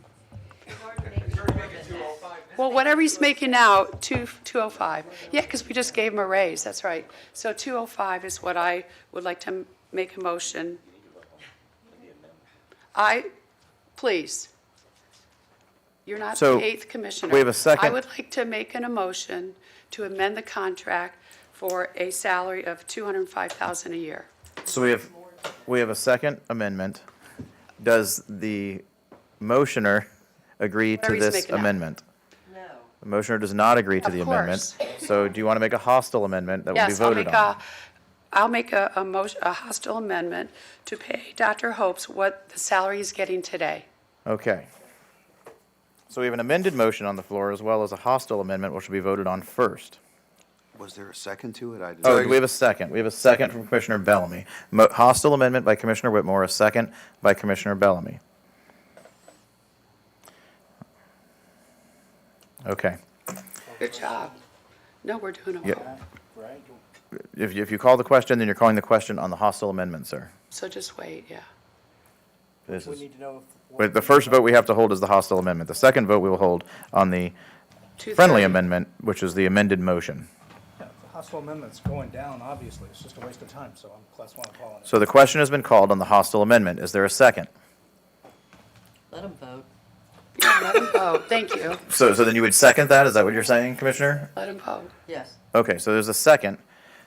Speaker 6: Well, whatever he's making now, 205. Yeah, because we just gave him a raise, that's right. So 205 is what I would like to make a motion. Please. You're not
Speaker 1: So,
Speaker 6: the eighth commissioner.
Speaker 1: we have a second.
Speaker 6: I would like to make an emotion to amend the contract for a salary of $205,000 a year.
Speaker 1: So we have a second amendment. Does the motioner agree to
Speaker 6: Whatever he's
Speaker 1: this
Speaker 6: making up.
Speaker 1: amendment? No. The motioner does not agree to
Speaker 6: Of
Speaker 1: the amendment.
Speaker 6: course.
Speaker 1: So do you want to make a hostile amendment that will be
Speaker 6: Yes,
Speaker 1: voted on?
Speaker 6: I'll make a hostile amendment to pay Dr. Hopes what the salary he's getting today.
Speaker 1: Okay. So we have an amended motion on the floor as well as a hostile amendment, which will be voted on first.
Speaker 17: Was there a second to it? I didn't.
Speaker 1: Oh, do we have a second? We have a second from Commissioner Bellamy. Hostile amendment by Commissioner Whitmore, a second by Commissioner Bellamy. Okay.
Speaker 6: Good job. No, we're doing okay.
Speaker 1: Yeah. If you call the question, then you're calling the question on the hostile amendment, sir.
Speaker 6: So just wait, yeah.
Speaker 1: This is, but the first vote we have to hold is the hostile amendment. The second vote we will hold on the friendly
Speaker 6: 230.
Speaker 1: amendment, which is the amended motion.
Speaker 19: Yeah, the hostile amendment's going down, obviously. It's just a waste of time, so I'm class one calling it.
Speaker 1: So the question has been called on the hostile amendment. Is there a second?
Speaker 21: Let them vote.
Speaker 6: Yeah, let him vote. Thank you.
Speaker 1: So then you would second that? Is that what you're saying, Commissioner?
Speaker 6: Let him vote.
Speaker 21: Yes.
Speaker 1: Okay, so there's a second.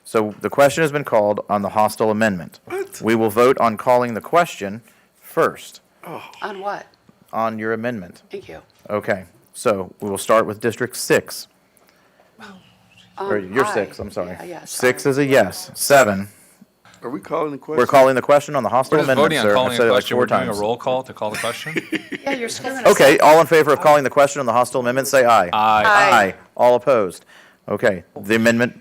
Speaker 1: So the question has been called on the hostile amendment. We will vote on calling the question first
Speaker 6: On what?
Speaker 1: on your amendment.
Speaker 6: Thank you.
Speaker 1: Okay, so we will start with District 6. Or you're
Speaker 6: aye.
Speaker 1: 6, I'm sorry.
Speaker 6: Yeah,
Speaker 1: 6 is a yes. 7.
Speaker 4: Are we calling the question?
Speaker 1: We're calling the question on the hostile
Speaker 16: We're just
Speaker 1: amendment,
Speaker 16: voting on
Speaker 1: sir. I've
Speaker 16: calling
Speaker 1: said
Speaker 16: a
Speaker 1: it like
Speaker 16: question.
Speaker 1: 4
Speaker 16: We're doing a
Speaker 1: times.
Speaker 16: roll call to call the question.
Speaker 6: Yeah, you're screwing us.
Speaker 1: Okay, all in favor of calling the question on the hostile amendment, say aye.
Speaker 16: Aye.
Speaker 6: Aye.
Speaker 1: All opposed? Okay, the amendment,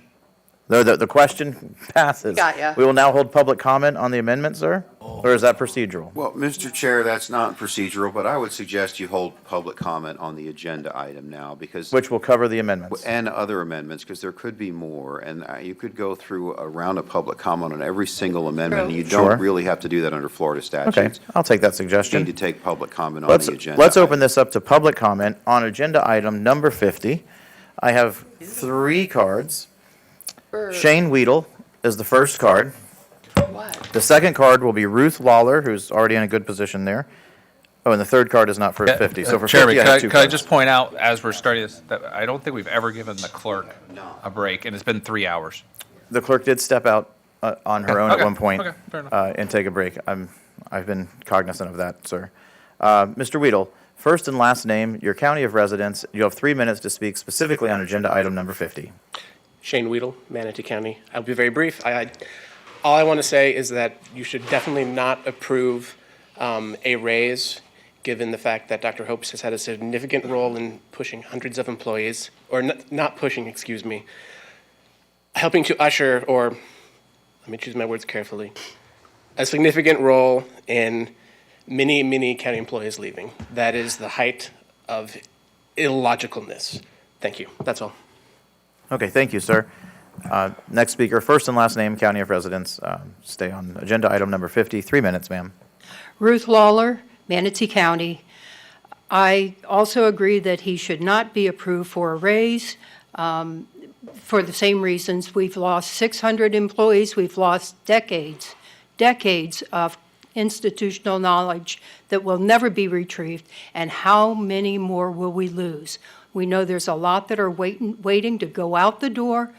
Speaker 1: the question passes.
Speaker 6: Got ya.
Speaker 1: We will now hold public comment on the amendment, sir? Or is that procedural?
Speaker 17: Well, Mr. Chair, that's not procedural, but I would suggest you hold public comment on the agenda item now because.
Speaker 1: Which will cover the amendments.
Speaker 17: And other amendments, because there could be more, and you could go through a round of public comment on every single amendment. And you
Speaker 1: Sure.
Speaker 17: don't really have to do that under Florida
Speaker 1: Okay,
Speaker 17: statutes.
Speaker 1: I'll take that
Speaker 17: You
Speaker 1: suggestion.
Speaker 17: need to take public comment on
Speaker 1: Let's,
Speaker 17: the agenda.
Speaker 1: let's open this up to public comment on agenda item number 50. I have 3 cards. Shane Weedle is the first card.
Speaker 6: What?
Speaker 1: The second card will be Ruth Lawler, who's already in a good position there. Oh, and the third card is not for 50. So for
Speaker 16: Chairman,
Speaker 1: 50, I have 2
Speaker 16: could I
Speaker 1: cards.
Speaker 16: just point out, as we're starting this, that I don't think we've ever given the clerk a break, and it's been 3 hours.
Speaker 1: The clerk did step out on her own
Speaker 16: Okay,
Speaker 1: at one point
Speaker 16: okay, fair enough.
Speaker 1: and take a break. I've been cognizant of that, sir. Mr. Weedle, first and last name, your county of residence. You have 3 minutes to speak specifically on agenda item number 50.
Speaker 22: Shane Weedle, Manatee County. I'll be very brief. All I want to say is that you should definitely not approve a raise, given the fact that Dr. Hopes has had a significant role in pushing hundreds of employees, or not pushing, excuse me, helping to usher, or let me choose my words carefully, a significant role in many county employees leaving. That is the height of illogicalness. Thank you. That's all.
Speaker 1: Okay, thank you, sir. Next speaker, first and last name, county of residence. Stay on agenda item number 50. 3 minutes, ma'am.
Speaker 24: Ruth Lawler, Manatee County. I also agree that he should not be approved for a raise for the same reasons. We've lost 600 employees. We've lost decades of institutional knowledge that will never be retrieved. And how many more will we lose? We know there's a lot that are waiting to go out the door.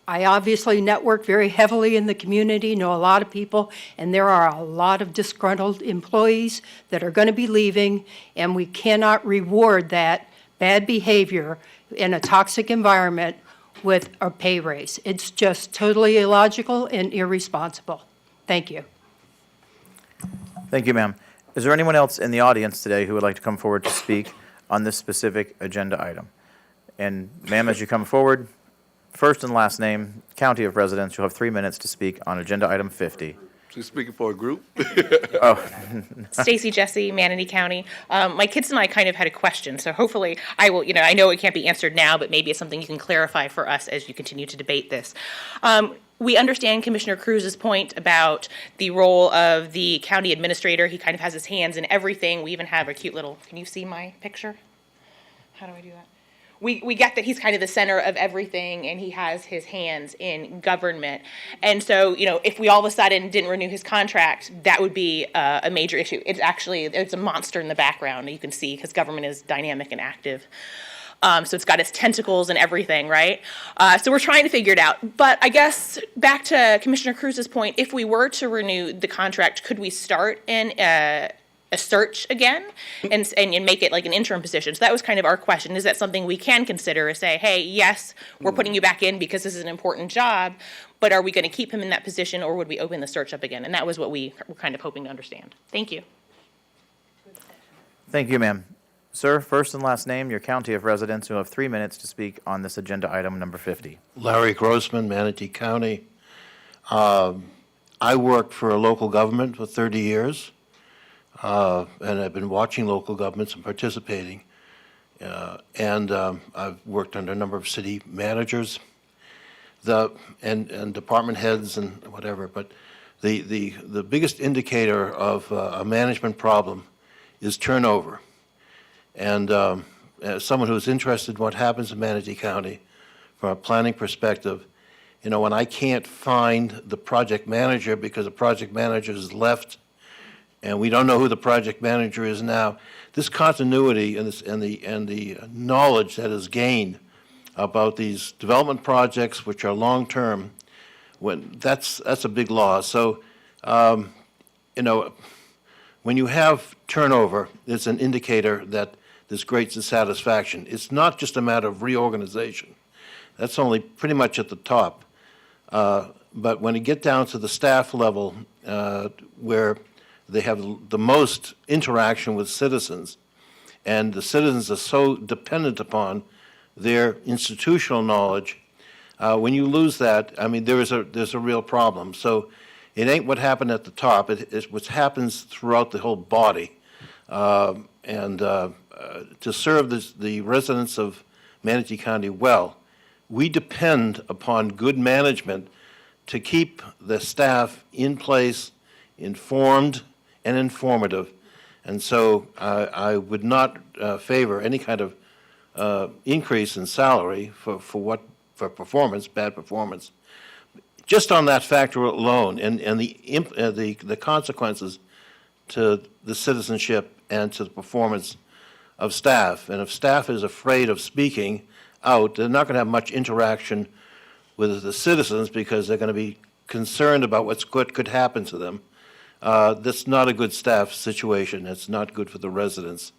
Speaker 24: I obviously network very heavily in the community, know a lot of people, and there are a lot of disgruntled employees that are going to be leaving, and we cannot reward that bad behavior in a toxic environment with a pay raise. It's just totally illogical and irresponsible. Thank you.
Speaker 1: Thank you, ma'am. Is there anyone else in the audience today who would like to come forward to speak on this specific agenda item? And ma'am, as you come forward, first and last name, county of residence, you'll have 3 minutes to speak on agenda item 50.
Speaker 4: She's speaking for a group.
Speaker 7: Stacy Jesse, Manatee County. My kids and I kind of had a question, so hopefully I will, I know it can't be answered now, but maybe it's something you can clarify for us as you continue to debate this. We understand Commissioner Cruz's point about the role of the county administrator. He kind of has his hands in everything. We even have a cute little, can you see my picture? How do I do that? We get that he's kind of the center of everything and he has his hands in government. And so, if we all of a sudden didn't renew his contract, that would be a major issue. It's a monster in the background, you can see, because government is dynamic and active. So it's got its tentacles and everything, right? So we're trying to figure it out. But I guess back to Commissioner Cruz's point, if we were to renew the contract, could we start in a search again and make it like an interim position? So that was kind of our question. Is that something we can consider or say, hey, yes, we're putting you back in because this is an important job, but are we going to keep him in that position or would we open the search up again? And that was what we were kind of hoping to understand. Thank you.
Speaker 1: Thank you, ma'am. Sir, first and last name, your county of residence. You'll have 3 minutes to speak on this agenda item number 50.
Speaker 9: Larry Grossman, Manatee County. I worked for a local government for 30 years, and I've been watching local governments and participating. I've worked under a number of city managers and department heads and whatever. But the biggest indicator of a management problem is turnover. And as someone who's interested in what happens in Manatee County from a planning perspective, when I can't find the project manager because the project manager has left and we don't know who the project manager is now, this continuity and the knowledge that is gained about these development projects, which are long-term, that's a big loss. So, when you have turnover, it's an indicator that there's great dissatisfaction. It's not just a matter of reorganization. That's only pretty much at the top. But when you get down to the staff level, where they have the most interaction with citizens, and the citizens are so dependent upon their institutional knowledge, when you lose that, there's a real problem. So it ain't what happened at the top, it's what happens throughout the whole body. To serve the residents of Manatee County well, we depend upon good management to keep the staff in place, informed and informative. And so I would not favor any kind of increase in salary for performance, bad performance. Just on that factor alone and the consequences to the citizenship and to the performance of staff. And if staff is afraid of speaking out, they're not going to have much interaction with the citizens because they're going to be concerned about what could happen to them. That's not a good staff situation. It's not good for the residents.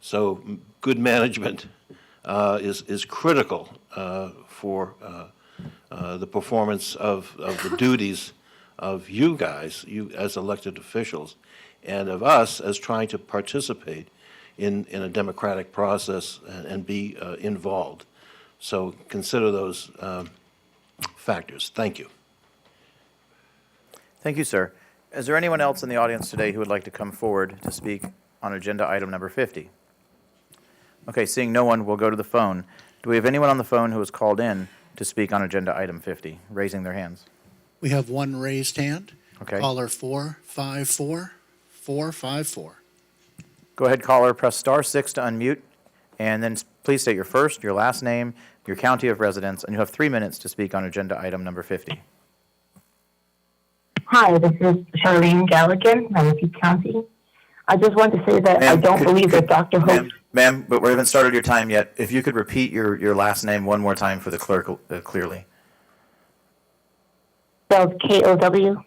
Speaker 9: So good management is critical for the performance of the duties of you guys, you as elected officials, and of us as trying to participate in a democratic process and be involved. So consider those factors. Thank you.
Speaker 1: Thank you, sir. Is there anyone else in the audience today who would like to come forward to speak on agenda item number 50? Okay, seeing no one, we'll go to the phone. Do we have anyone on the phone who has called in to speak on agenda item 50, raising their hands?
Speaker 12: We have one raised hand.
Speaker 1: Okay.
Speaker 12: Caller 454-454.
Speaker 1: Go ahead, caller, press star 6 to unmute, and then please state your first, your last name, your county of residence, and you have 3 minutes to speak on agenda item number 50.
Speaker 11: Hi, this is Charlene Gallagher, Manatee County. I just want to say that I don't believe that Dr. Hope...
Speaker 1: Ma'am, but we haven't started your time yet. If you could repeat your last name one more time for the clerk clearly.
Speaker 11: Spelled Kow.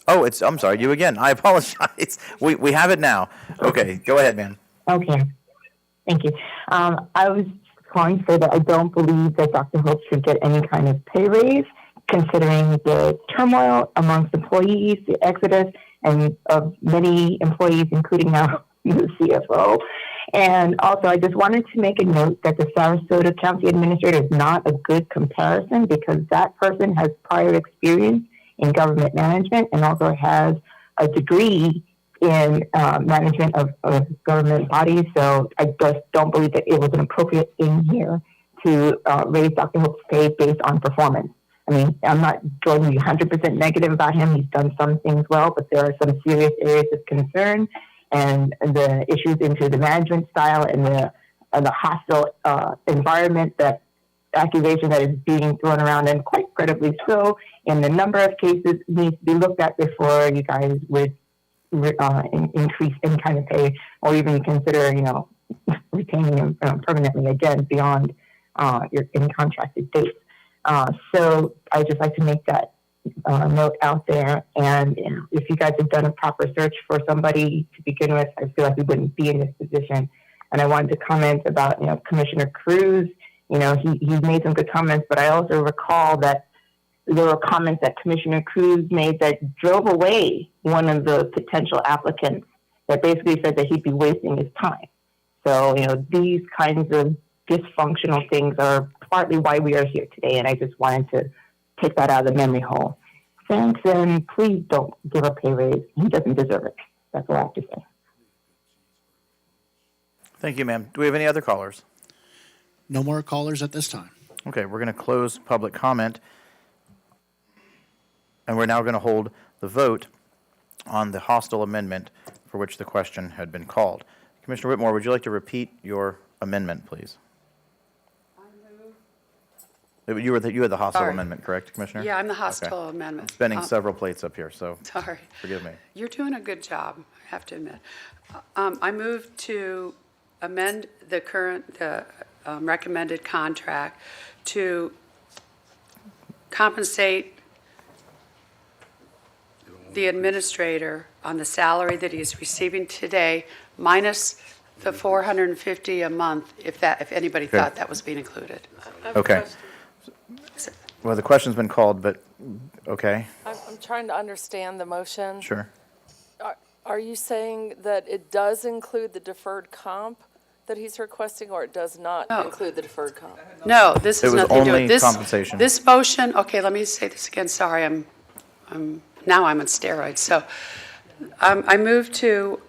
Speaker 1: Oh, I'm sorry, you again. I apologize. We have it now. Okay, go ahead, ma'am.
Speaker 11: Okay, thank you. I was calling to say that I don't believe that Dr. Hope should get any kind of pay raise, considering the turmoil amongst employees, the exodus, and of many employees, including now the CFO. And also, I just wanted to make a note that the Sarasota County Administrator is not a good comparison because that person has prior experience in government management and also has a degree in management of government bodies. So I just don't believe that it was an appropriate in here to raise Dr. Hope's pay based on performance. I mean, I'm not going to be 100% negative about him. He's done some things well, but there are some serious areas of concern, and the issues into the management style and the hostile environment, that accusation that is being thrown around, and quite credibly so, in the number of cases needs to be looked at before you guys would increase any kind of pay, or even consider, retaining him permanently again beyond your in contracted dates. So I just like to make that note out there. And if you guys have done a proper search for somebody to begin with, I feel like we wouldn't be in this position. And I wanted to comment about, Commissioner Cruz. He made some good comments, but I also recall that there were comments that Commissioner Cruz made that drove away one of the potential applicants, that basically said that he'd be wasting his time. So, these kinds of dysfunctional things are partly why we are here today, and I just wanted to take that out of the memory hole. Thanks, and please don't give a pay raise. He doesn't deserve it. That's all I have to say.
Speaker 1: Thank you, ma'am. Do we have any other callers?
Speaker 12: No more callers at this time.
Speaker 1: Okay, we're going to close public comment, and we're now going to hold the vote on the hostile amendment for which the question had been called. Commissioner Whitmore, would you like to repeat your amendment, please? You had the hostile
Speaker 6: Sorry.
Speaker 1: amendment, correct, Commissioner?
Speaker 6: Yeah, I'm the hostile amendment.
Speaker 1: Spinning several plates up here, so
Speaker 6: Sorry.
Speaker 1: forgive me.
Speaker 6: You're doing a good job, I have to admit. I move to amend the current, recommended contract to compensate the administrator on the salary that he is receiving today, minus the $450 a month, if anybody
Speaker 1: Okay.
Speaker 6: thought that was being included.
Speaker 1: Okay. Well, the question's been called, but, okay,
Speaker 5: I'm trying to understand the motion.
Speaker 1: sure.
Speaker 5: Are you saying that it does include the deferred comp that he's requesting, or it does not
Speaker 6: No.
Speaker 5: include the deferred comp?
Speaker 6: No, this has
Speaker 1: It was
Speaker 6: nothing to do
Speaker 1: only
Speaker 6: with this.
Speaker 1: compensation.
Speaker 6: This motion, okay, let me say this again, sorry, now I'm on steroids. So I move to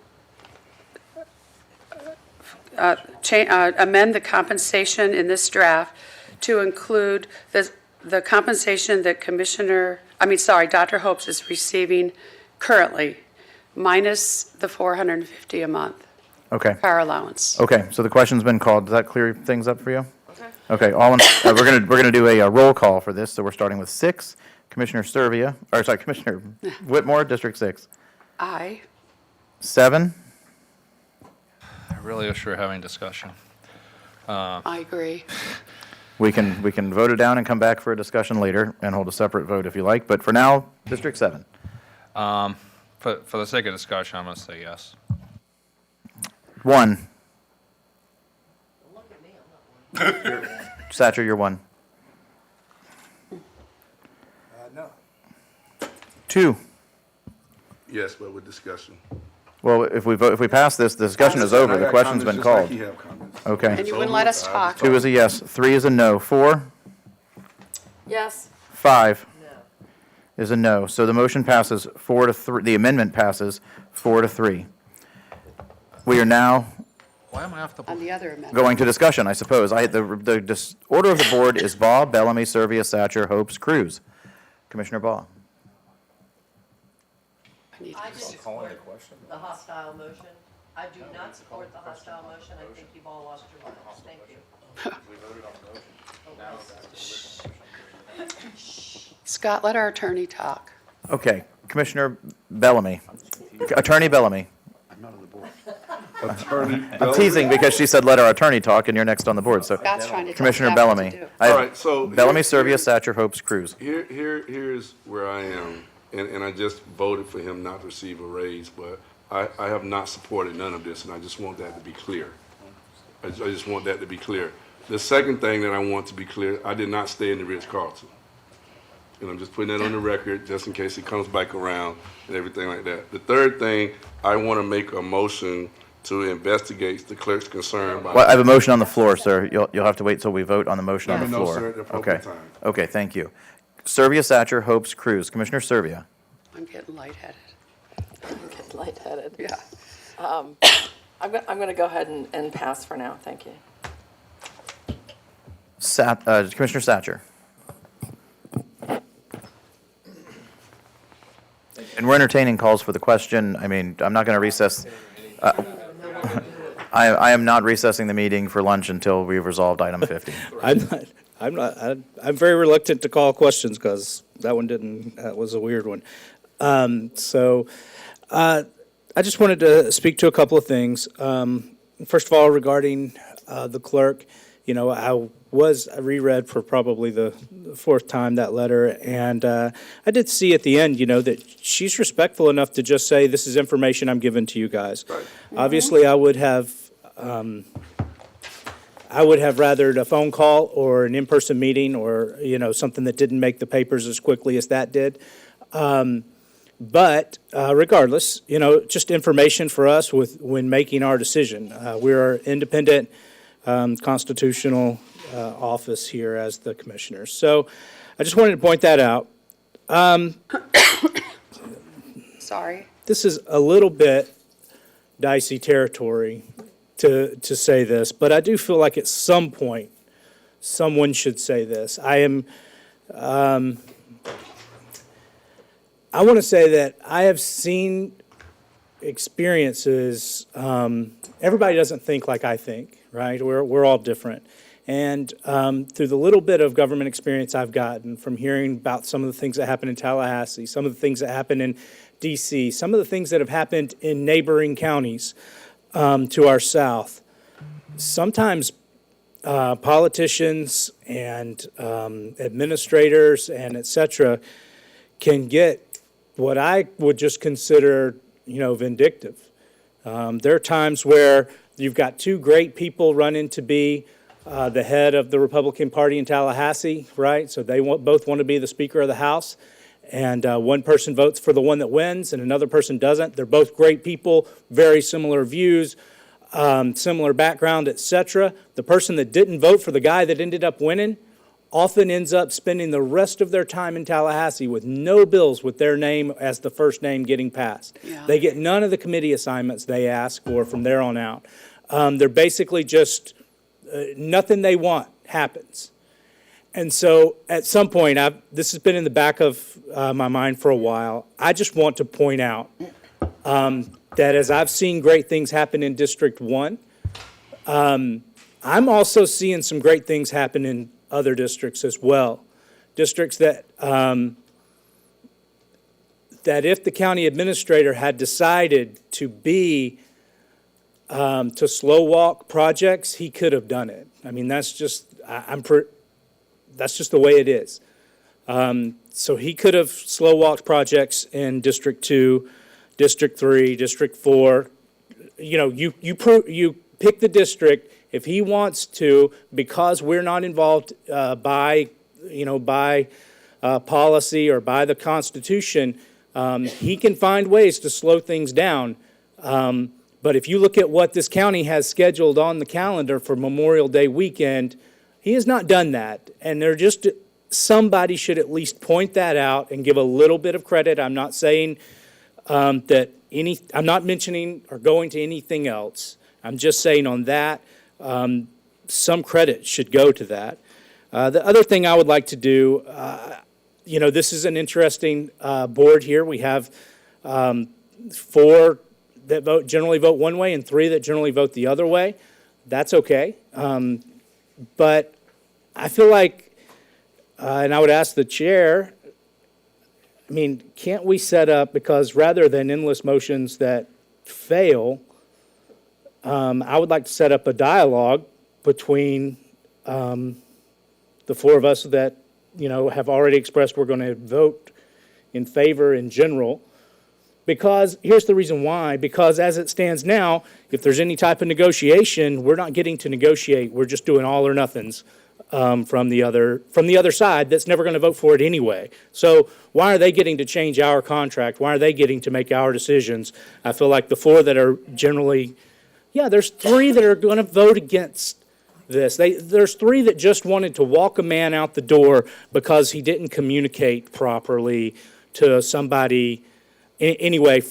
Speaker 6: amend the compensation in this draft to include the compensation that Dr. Hopes is receiving currently, minus the $450 a month
Speaker 1: Okay.
Speaker 6: car allowance.
Speaker 1: Okay, so the question's been called. Does that clear things up for you? Okay, we're gonna do a roll call for this, so we're starting with 6. Commissioner Commissioner Whitmore, District 6.
Speaker 6: Aye.
Speaker 1: 7,
Speaker 16: I really wish we were having discussion.
Speaker 6: I agree.
Speaker 1: we can vote it down and come back for a discussion later and hold a separate vote if you like, but for now, District 7.
Speaker 16: For the sake of discussion, I'm going to say yes.
Speaker 1: 1. Satcher, you're 1.
Speaker 19: No.
Speaker 1: 2.
Speaker 4: Yes, but with discussion.
Speaker 1: Well, if we pass this, the discussion is over. The question's been called. Okay.
Speaker 6: And you wouldn't let us talk.
Speaker 1: 2 is a yes, 3 is a no, 4,
Speaker 5: Yes.
Speaker 1: 5 is a no. So the motion passes 4-3, the amendment passes 4-3. We are now
Speaker 16: Why am I off the
Speaker 6: On the other amendment.
Speaker 1: going to discussion, I suppose. The order of the board is Baugh, Bellamy, Servia, Satcher, Hopes, Cruz. Commissioner Baugh.
Speaker 10: I just support the hostile motion. I do not support the hostile motion. I think you've all lost your minds. Thank you.
Speaker 6: Scott, let our attorney talk.
Speaker 1: Okay, Commissioner Bellamy. Attorney Bellamy. I'm teasing because she said let our attorney talk, and you're next on the board, so.
Speaker 6: Scott's trying to tell
Speaker 1: Commissioner
Speaker 6: staff what to
Speaker 1: Bellamy.
Speaker 6: do.
Speaker 4: All right, so
Speaker 1: Bellamy, Servia, Satcher, Hopes, Cruz.
Speaker 4: Here's where I am, and I just voted for him not to receive a raise, but I have not supported none of this, and I just want that to be clear. I just want that to be clear. The second thing that I want to be clear, I did not stay in the Ritz-Carlton. And I'm just putting that on the record, just in case he comes back around and everything like that. The third thing, I want to make a motion to investigate the clerk's concern by.
Speaker 1: Well, I have a motion on the floor, sir. You'll have to wait till we vote on the motion on the
Speaker 4: No,
Speaker 1: floor.
Speaker 4: sir, at the appropriate
Speaker 1: Okay.
Speaker 4: time.
Speaker 1: Okay, thank you. Servia, Satcher, Hopes, Cruz. Commissioner Servia.
Speaker 6: I'm getting lightheaded.
Speaker 5: I'm getting lightheaded.
Speaker 6: Yeah.
Speaker 5: I'm going to go ahead and pass for now. Thank you.
Speaker 1: Commissioner Satcher. And we're entertaining calls for the question. I mean, I'm not going to recess. I am not recessing the meeting for lunch until we've resolved item 50.
Speaker 19: I'm very reluctant to call questions because that was a weird one. I just wanted to speak to a couple of things. First of all, regarding the clerk, I reread for probably the fourth time that letter, and I did see at the end, that she's respectful enough to just say, this is information I'm giving to you guys. Right. Obviously, I would have rathered a phone call or an in-person meeting or, something that didn't make the papers as quickly as that did. But regardless, just information for us when making our decision. We're an independent constitutional office here as the commissioners. So I just wanted to point that out.
Speaker 6: Sorry.
Speaker 19: This is a little bit dicey territory to say this, but I do feel like at some point someone should say this. I want to say that I have seen experiences. Everybody doesn't think like I think, right? We're all different. And through the little bit of government experience I've gotten from hearing about some of the things that happen in Tallahassee, some of the things that happen in D.C., some of the things that have happened in neighboring counties to our south, sometimes politicians and administrators and et cetera can get what I would just consider, vindictive. There are times where you've got two great people running to be the head of the Republican Party in Tallahassee, right? So they both want to be the Speaker of the House. And one person votes for the one that wins and another person doesn't. They're both great people, very similar views, similar background, et cetera. The person that didn't vote for the guy that ended up winning often ends up spending the rest of their time in Tallahassee with no bills with their name as the first name getting passed. Yeah. They get none of the committee assignments they ask for from there on out. They're basically just, nothing they want happens. And so at some point, this has been in the back of my mind for a while. I just want to point out that as I've seen great things happen in District 1, I'm also seeing some great things happen in other districts as well. Districts that if the county administrator had decided to slow walk projects, he could have done it. I mean, that's just that's just the way it is. So he could have slow walked projects in District 2, District 3, District 4. You pick the district. If he wants to, because we're not involved by policy or by the Constitution, he can find ways to slow things down. But if you look at what this county has scheduled on the calendar for Memorial Day weekend, he has not done that. And somebody should at least point that out and give a little bit of credit. I'm not saying I'm not mentioning or going to anything else. I'm just saying on that, some credit should go to that. The other thing I would like to do, this is an interesting board here. We have 4 that generally vote one way and 3 that generally vote the other way. That's okay. But I feel like, and I would ask the chair, can't we set up, because rather than endless motions that fail, I would like to set up a dialogue between the 4 of us that, have already expressed we're going to vote in favor in general. Because here's the reason why. Because as it stands now, if there's any type of negotiation, we're not getting to negotiate. We're just doing all or nothings from the other side that's never going to vote for it anyway. So why are they getting to change our contract? Why are they getting to make our decisions? I feel like the 4 that are generally, there's 3 that are going to vote against this. There's three that just wanted to walk a man out the door because he didn't communicate properly to somebody. Anyway,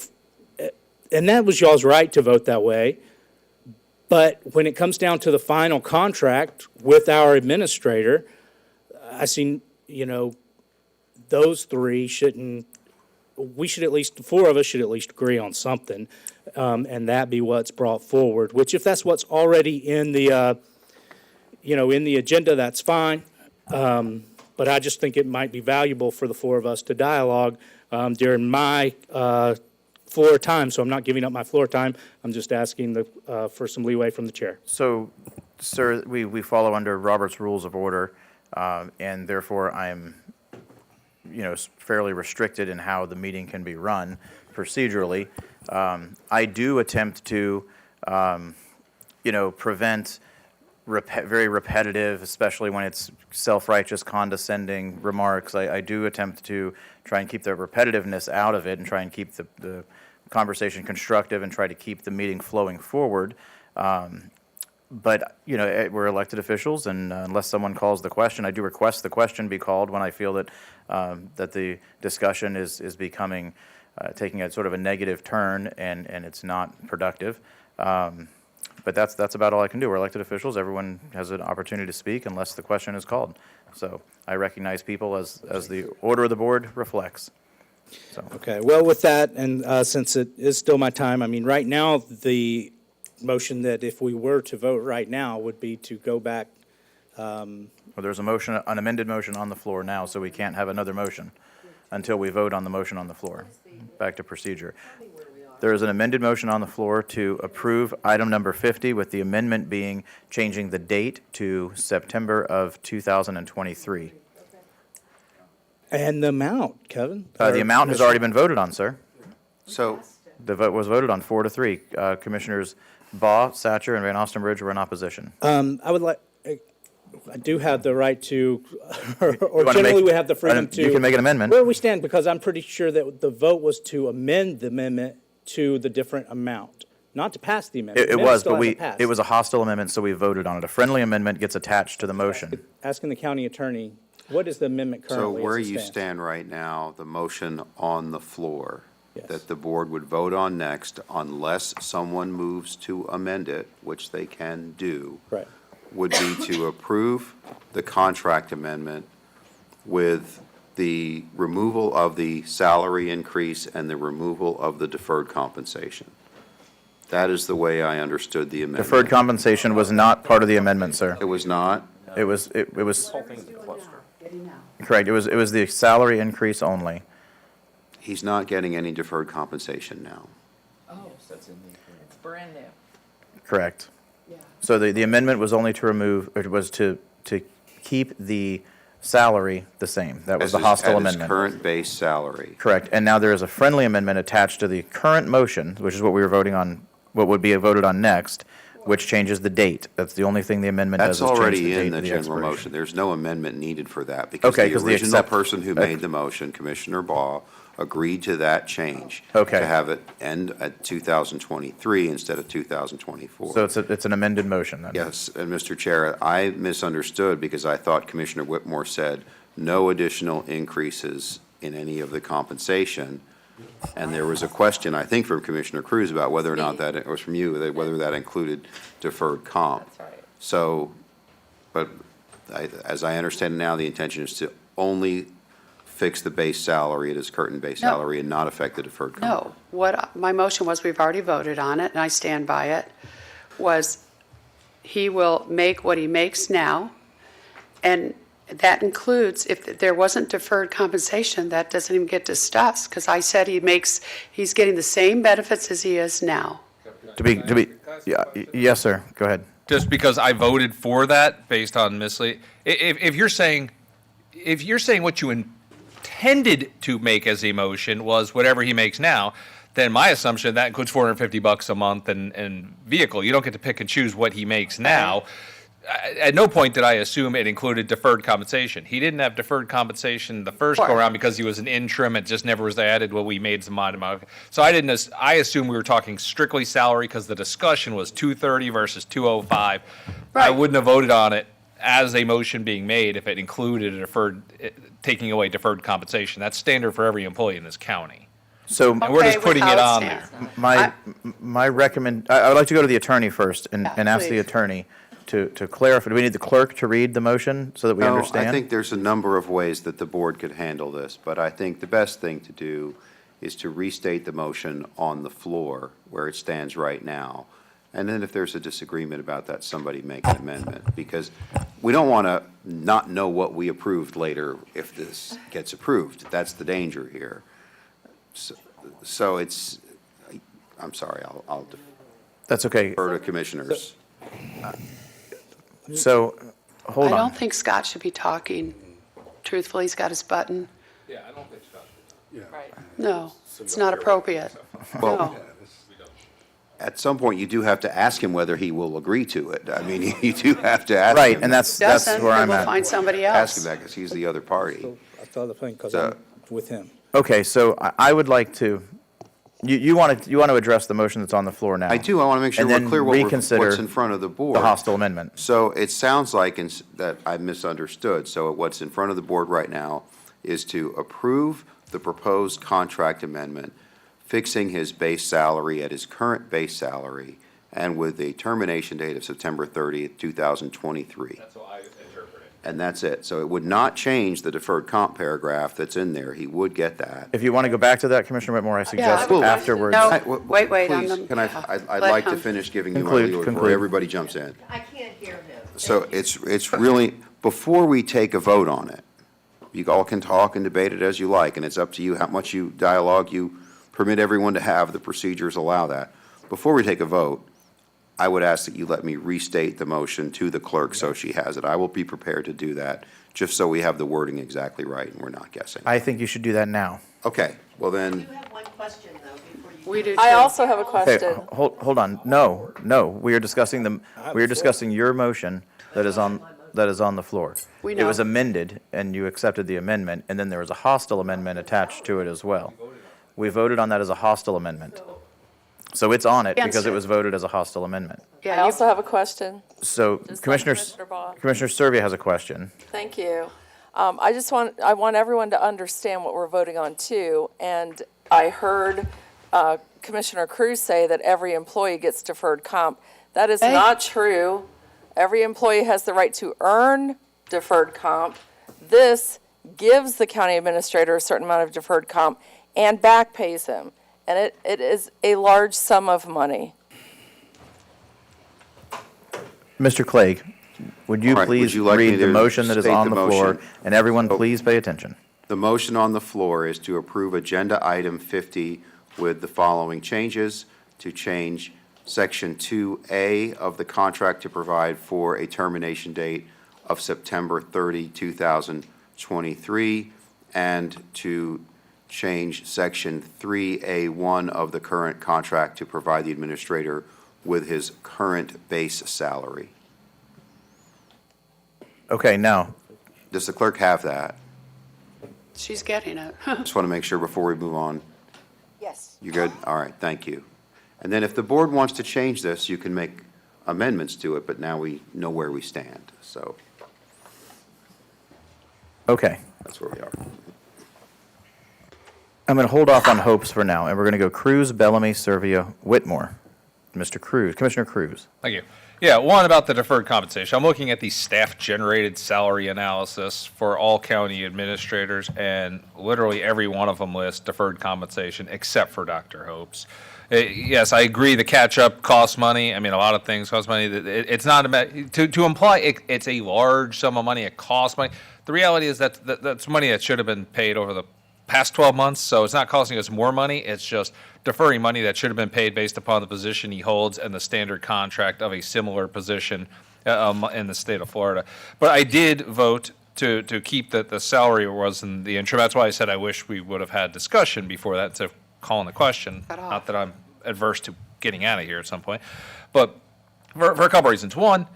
Speaker 19: and that was y'all's right to vote that way. But when it comes down to the final contract with our administrator, I see, those three shouldn't, we should at least, the four of us should at least agree on something, and that be what's brought forward, which if that's what's already in the, in the agenda, that's fine. But I just think it might be valuable for the four of us to dialogue during my floor time, so I'm not giving up my floor time. I'm just asking for some leeway from the chair.
Speaker 1: So, sir, we follow under Robert's Rules of Order, and therefore I'm, fairly restricted in how the meeting can be run procedurally. I do attempt to, prevent very repetitive, especially when it's self-righteous, condescending remarks. I do attempt to try and keep the repetitiveness out of it and try and keep the conversation constructive and try to keep the meeting flowing forward. But, we're elected officials, and unless someone calls the question, I do request the question be called when I feel that that the discussion is becoming, taking a sort of a negative turn and it's not productive. But that's about all I can do. We're elected officials. Everyone has an opportunity to speak unless the question is called. So I recognize people as the order of the board reflects. So.
Speaker 19: Okay, well, with that, and since it is still my time, right now, the motion that if we were to vote right now would be to go back.
Speaker 1: Well, there's an amended motion on the floor now, so we can't have another motion until we vote on the motion on the floor. Back to procedure. There is an amended motion on the floor to approve item number 50, with the amendment being changing the date to September of 2023.
Speaker 19: And the amount, Kevin?
Speaker 1: The amount has already been voted on, sir.
Speaker 17: So,
Speaker 1: The vote was voted on 4-3. Commissioners Baugh, Satcher, and Van Ostenbridge were in opposition.
Speaker 19: I do have the right to, or generally we have the freedom to.
Speaker 1: You can make an amendment.
Speaker 19: Where we stand, because I'm pretty sure that the vote was to amend the amendment to the different amount, not to pass the amendment.
Speaker 1: It was, but it was a hostile amendment, so we voted on it. A friendly amendment gets attached to the motion.
Speaker 19: Asking the county attorney, what is the amendment currently?
Speaker 17: so where
Speaker 19: as it
Speaker 17: you
Speaker 19: stands?
Speaker 17: stand right now, the motion on the floor
Speaker 19: Yes.
Speaker 17: that the board would vote on next, unless someone moves to amend it, which they can do,
Speaker 19: Right.
Speaker 17: would be to approve the contract amendment with the removal of the salary increase and the removal of the deferred compensation. That is the way I understood the amendment.
Speaker 1: Deferred compensation was not part of the amendment, sir.
Speaker 17: It was not?
Speaker 1: It was correct. It was the salary increase only.
Speaker 17: He's not getting any deferred compensation now.
Speaker 10: It's brand new.
Speaker 1: Correct. So the amendment was only to remove, it was to keep the salary the same. That was the hostile
Speaker 17: At
Speaker 1: amendment.
Speaker 17: his current base salary.
Speaker 1: Correct. And now there is a friendly amendment attached to the current motion, which is what we were voting on, what would be voted on next, which changes the date. That's the only thing the amendment does,
Speaker 17: That's
Speaker 1: is change the
Speaker 17: already
Speaker 1: date
Speaker 17: in
Speaker 1: of
Speaker 17: the
Speaker 1: the
Speaker 17: general
Speaker 1: expiration.
Speaker 17: motion. There's no amendment needed for that, because
Speaker 1: Okay,
Speaker 17: the
Speaker 1: 'cause the
Speaker 17: original
Speaker 1: accept-
Speaker 17: person who made the motion, Commissioner Baugh, agreed to that change.
Speaker 1: Okay.
Speaker 17: To have it end at 2023 instead of 2024.
Speaker 1: So it's an amended motion then?
Speaker 17: Yes, and Mr. Chair, I misunderstood because I thought Commissioner Whitmore said no additional increases in any of the compensation. And there was a question, I think, from Commissioner Cruz about whether or not that, it was from you, whether that included deferred comp.
Speaker 10: That's right.
Speaker 17: So, but as I understand it now, the intention is to only fix the base salary at his current base
Speaker 6: No.
Speaker 17: salary and not affect the deferred comp.
Speaker 6: No, my motion was, we've already voted on it, and I stand by it, was he will make what he makes now, and that includes, if there wasn't deferred compensation, that doesn't even get discussed, because I said he's getting the same benefits as he is now.
Speaker 1: Yeah, yes, sir. Go ahead.
Speaker 16: Just because I voted for that based on mislead, if you're saying what you intended to make as a motion was whatever he makes now, then my assumption that includes $450 a month and vehicle. You don't get to pick and choose what he makes now. at no point did I assume it included deferred compensation. He didn't have deferred compensation the first go around because he was an interim. It just never was added. Well, we made some mod. So I assumed we were talking strictly salary because the discussion was 230 versus 205. I wouldn't have voted on it as a motion being made if it included taking away deferred compensation. That's standard for every employee in this county.
Speaker 1: So
Speaker 16: And we're just putting it on there.
Speaker 1: I would like to go to the attorney first and ask the
Speaker 6: please.
Speaker 1: attorney to clarify. Do we need the clerk to read the motion so that we
Speaker 17: No,
Speaker 1: understand?
Speaker 17: I think there's a number of ways that the board could handle this, but I think the best thing to do is to restate the motion on the floor where it stands right now. And then if there's a disagreement about that, somebody make an amendment, because we don't want to not know what we approved later if this gets approved. That's the danger here. So it's, I'm sorry, I'll
Speaker 1: That's okay.
Speaker 17: defer to commissioners.
Speaker 1: So, hold
Speaker 6: I
Speaker 1: on.
Speaker 6: don't think Scott should be talking. Truthfully, he's got his button.
Speaker 16: Yeah, I don't think Scott should.
Speaker 5: Right.
Speaker 6: No, it's not appropriate.
Speaker 17: Well,
Speaker 6: No.
Speaker 17: at some point, you do have to ask him whether he will agree to it. I mean, you do have to ask him.
Speaker 1: Right, and that's
Speaker 6: Doesn't,
Speaker 1: where
Speaker 6: then
Speaker 1: I'm
Speaker 6: we'll
Speaker 1: at.
Speaker 6: find somebody
Speaker 17: Ask him
Speaker 6: else.
Speaker 17: that because he's the other party.
Speaker 19: I thought the thing, because
Speaker 17: So-
Speaker 19: I'm with him.
Speaker 1: Okay, so I would like to, you want to address the motion that's on the floor now?
Speaker 17: I do, I want to make sure
Speaker 1: And
Speaker 17: we're
Speaker 1: then
Speaker 17: clear
Speaker 1: reconsider
Speaker 17: what's in front of the board.
Speaker 1: the hostile amendment.
Speaker 17: So it sounds like that I misunderstood. So what's in front of the board right now is to approve the proposed contract amendment, fixing his base salary at his current base salary, and with a termination date of September 30th, 2023.
Speaker 16: That's how I interpret it.
Speaker 17: And that's it. So it would not change the deferred comp paragraph that's in there. He would get that.
Speaker 1: If you want to go back to that, Commissioner Whitmore, I suggest
Speaker 17: Well,
Speaker 1: afterwards.
Speaker 6: No,
Speaker 17: Wait,
Speaker 6: wait,
Speaker 17: please,
Speaker 6: I'm-
Speaker 17: can I'd
Speaker 6: let
Speaker 17: like to
Speaker 6: him.
Speaker 17: finish giving you my
Speaker 1: Conclude,
Speaker 17: leeway before
Speaker 1: conclude.
Speaker 17: everybody jumps in.
Speaker 10: I can't hear him.
Speaker 17: So it's really, before we take a vote on it, you all can talk and debate it as you like, and it's up to you how much dialogue you permit everyone to have. The procedures allow that. Before we take a vote, I would ask that you let me restate the motion to the clerk so she has it. I will be prepared to do that, just so we have the wording exactly right and we're not guessing.
Speaker 1: I think you should do that now.
Speaker 17: Okay, well
Speaker 10: I
Speaker 17: then,
Speaker 10: do have one question, though, before you.
Speaker 6: We do
Speaker 5: I
Speaker 6: too.
Speaker 5: also have a
Speaker 1: Okay,
Speaker 5: question.
Speaker 1: hold on. No, we are discussing your motion that is on the floor.
Speaker 6: We
Speaker 1: It was
Speaker 6: know.
Speaker 1: amended, and you accepted the amendment, and then there was a hostile amendment attached to it as well. We voted on that as a hostile amendment. So it's on it
Speaker 6: Against
Speaker 1: because it
Speaker 6: it.
Speaker 1: was voted as a hostile amendment.
Speaker 5: I
Speaker 6: Yeah, you,
Speaker 5: also have a question.
Speaker 1: So
Speaker 5: Just like
Speaker 1: Commissioner Serbia has a question.
Speaker 5: Thank you. I want everyone to understand what we're voting on too. And I heard Commissioner Cruz say that every employee gets deferred comp. That is
Speaker 6: Hey.
Speaker 5: not true. Every employee has the right to earn deferred comp. This gives the county administrator a certain amount of deferred comp and back pays him. And it is a large sum of money.
Speaker 1: Mr. Clegg, would you
Speaker 17: All right, would
Speaker 1: please
Speaker 17: you like me
Speaker 1: read the
Speaker 17: to
Speaker 1: motion that is
Speaker 17: state
Speaker 1: on
Speaker 17: the
Speaker 1: the floor?
Speaker 17: motion?
Speaker 1: And everyone, please pay attention.
Speaker 17: the motion on the floor is to approve Agenda Item 50 with the following changes: to change Section 2A of the contract to provide for a termination date of September 30, 2023, and to change Section 3A1 of the current contract to provide the administrator with his current base salary.
Speaker 1: Okay, now,
Speaker 17: Does the clerk have that?
Speaker 6: she's getting it.
Speaker 17: Just want to make sure before we move on.
Speaker 8: Yes.
Speaker 17: You good? All right, thank you. And then if the board wants to change this, you can make amendments to it, but now we know where we stand. So
Speaker 1: okay.
Speaker 17: that's where we are.
Speaker 1: I'm going to hold off on hopes for now, and we're going to go Cruz, Bellamy, Servia, Whitmore. Mr. Cruz, Commissioner Cruz.
Speaker 16: Thank you. Yeah, one about the deferred compensation. I'm looking at the staff-generated salary analysis for all county administrators, and literally every one of them lists deferred compensation except for Dr. Hopes. Yes, I agree, the catch-up costs money. I mean, a lot of things cost money. It's not, to imply it's a large sum of money, it costs money. The reality is that's money that should have been paid over the past 12 months, so it's not costing us more money, it's just deferring money that should have been paid based upon the position he holds and the standard contract of a similar position in the state of Florida. But I did vote to keep the salary was in the interim. That's why I said I wish we would have had discussion before that instead of calling the question. Not that I'm adverse to getting out of here at some point, but for a couple reasons. One,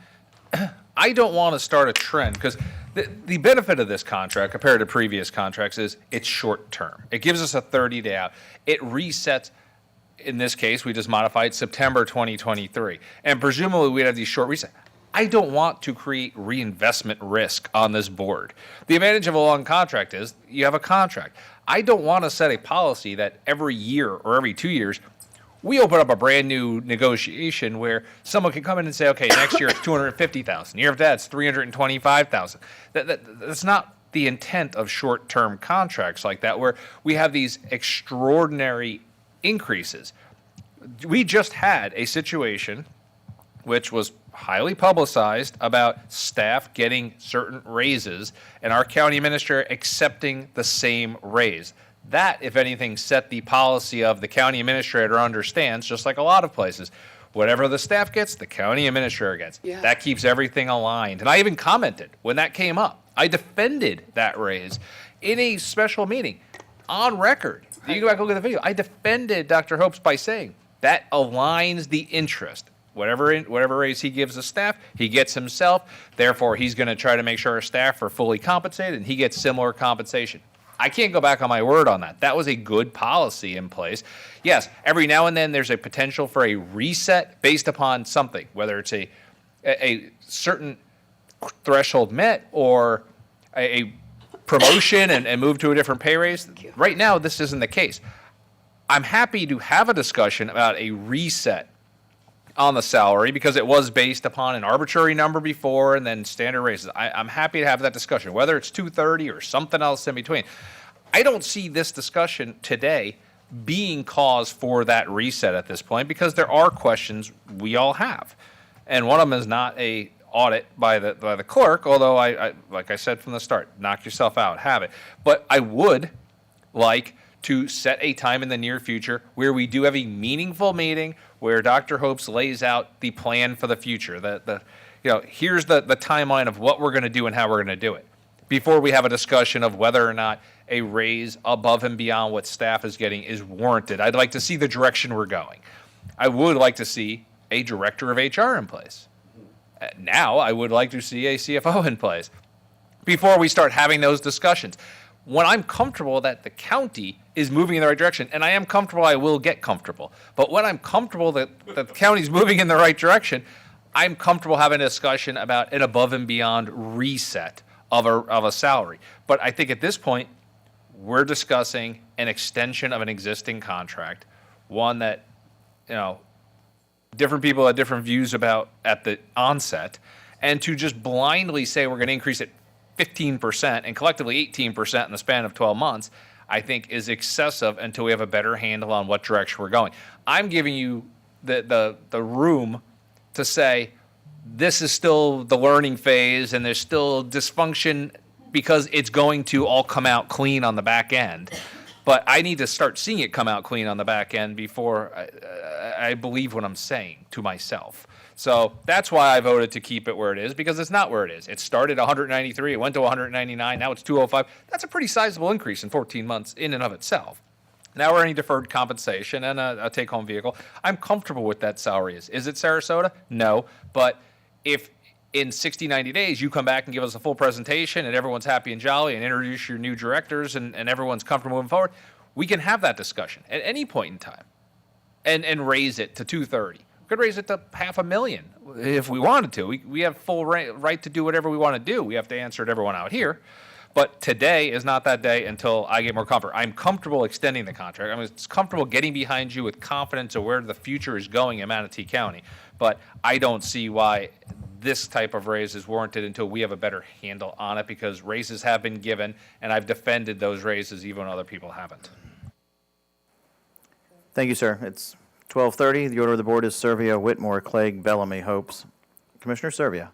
Speaker 16: I don't want to start a trend because the benefit of this contract compared to previous contracts is it's short term. It gives us a 30-day out. It resets. In this case, we just modified September 2023, and presumably we'd have these short resets. I don't want to create reinvestment risk on this board. The advantage of a long contract is you have a contract. I don't want to set a policy that every year or every 2 years we open up a brand new negotiation where someone can come in and say, okay, next year it's 250,000. Year after that it's 325,000. That's not the intent of short-term contracts like that, where we have these extraordinary increases. We just had a situation which was highly publicized about staff getting certain raises and our county administrator accepting the same raise. That, if anything, set the policy of the county administrator understands, just like a lot of places, whatever the staff gets, the county administrator gets.
Speaker 6: Yeah.
Speaker 16: That keeps everything aligned. And I even commented when that came up. I defended that raise in a special meeting on record. You can go back and look at the video. I defended Dr. Hopes by saying that aligns the interest. Whatever raise he gives the staff, he gets himself. Therefore, he's going to try to make sure our staff are fully compensated and he gets similar compensation. I can't go back on my word on that. That was a good policy in place. Yes, every now and then there's a potential for a reset based upon something, whether it's a certain threshold met or a promotion and move to a different pay raise. Right now, this isn't the case. I'm happy to have a discussion about a reset on the salary because it was based upon an arbitrary number before and then standard raises. I'm happy to have that discussion, whether it's 230 or something else in between. I don't see this discussion today being cause for that reset at this point because there are questions we all have. And one of them is not a audit by the clerk, although I like I said from the start, knock yourself out, have it. But I would like to set a time in the near future where we do have a meaningful meeting where Dr. Hopes lays out the plan for the future. Here's the timeline of what we're going to do and how we're going to do it before we have a discussion of whether or not a raise above and beyond what staff is getting is warranted. I'd like to see the direction we're going. I would like to see a director of HR in place. Now I would like to see a CFO in place before we start having those discussions. When I'm comfortable that the county is moving in the right direction, and I am comfortable, I will get comfortable. But when I'm comfortable that the county's moving in the right direction, I'm comfortable having a discussion about an above and beyond reset of a salary. But I think at this point, we're discussing an extension of an existing contract, one that, different people had different views about at the onset, and to just blindly say we're going to increase it 15% and collectively 18% in the span of 12 months, I think is excessive until we have a better handle on what direction we're going. I'm giving you the room to say this is still the learning phase and there's still dysfunction because it's going to all come out clean on the back end. But I need to start seeing it come out clean on the back end before I believe what I'm saying to myself. So that's why I voted to keep it where it is, because it's not where it is. It started 193, it went to 199, now it's 205. That's a pretty sizable increase in 14 months in and of itself. Now we're earning deferred compensation and a take-home vehicle. I'm comfortable with that salary. Is it Sarasota? No. But if in 60, 90 days you come back and give us a full presentation and everyone's happy and jolly and introduce your new directors and everyone's comfortable moving forward, we can have that discussion at any point in time and raise it to 230. We could raise it to $500,000 if we wanted to. We have full right to do whatever we want to do. We have to answer to everyone out here. But today is not that day until I get more comfort. I'm comfortable extending the contract. It's comfortable getting behind you with confidence of where the future is going in Manatee County. But I don't see why this type of raise is warranted until we have a better handle on it, because raises have been given, and I've defended those raises even when other people haven't.
Speaker 1: Thank you, sir. It's 12:30. The order of the board is Servia, Whitmore, Clegg, Bellamy, Hopes. Commissioner Servia.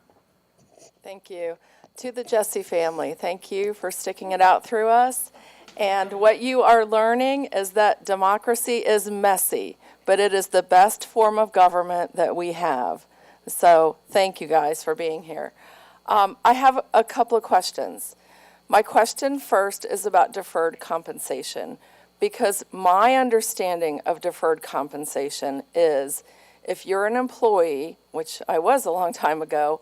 Speaker 5: Thank you. To the Jesse family, thank you for sticking it out through us. And what you are learning is that democracy is messy, but it is the best form of government that we have. So thank you guys for being here. I have a couple of questions. My question first is about deferred compensation, because my understanding of deferred compensation is if you're an employee, which I was a long time ago,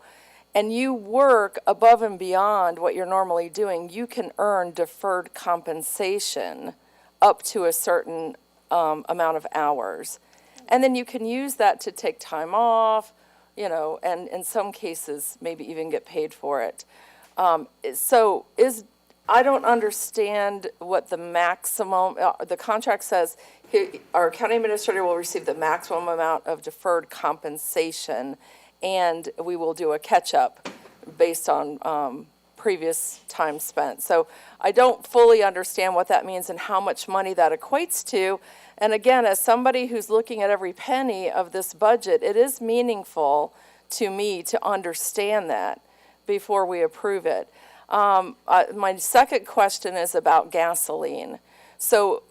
Speaker 5: and you work above and beyond what you're normally doing, you can earn deferred compensation up to a certain amount of hours. And then you can use that to take time off, and in some cases, maybe even get paid for it. I don't understand what the maximum, the contract says, our county administrator will receive the maximum amount of deferred compensation, and we will do a catch-up based on previous time spent. So I don't fully understand what that means and how much money that equates to. And again, as somebody who's looking at every penny of this budget, it is meaningful to me to understand that before we approve it. My second question is about gasoline. So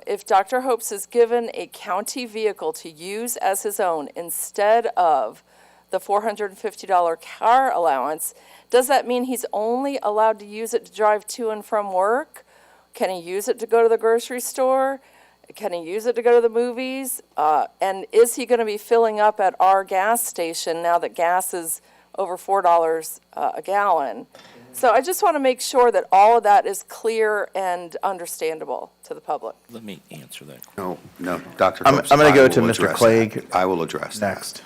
Speaker 5: if Dr. Hopes is given a county vehicle to use as his own instead of the $450 car allowance, does that mean he's only allowed to use it to drive to and from work? Can he use it to go to the grocery store? Can he use it to go to the movies? And is he going to be filling up at our gas station now that gas is over $4 a gallon? So I just want to make sure that all of that is clear and understandable to the public.
Speaker 13: Let me answer that.
Speaker 17: No, Dr.
Speaker 1: I'm
Speaker 17: Hopes,
Speaker 1: going to
Speaker 17: I
Speaker 1: go to
Speaker 17: will
Speaker 1: Mr.
Speaker 17: address
Speaker 1: Clegg
Speaker 17: that. I will address that.
Speaker 1: next.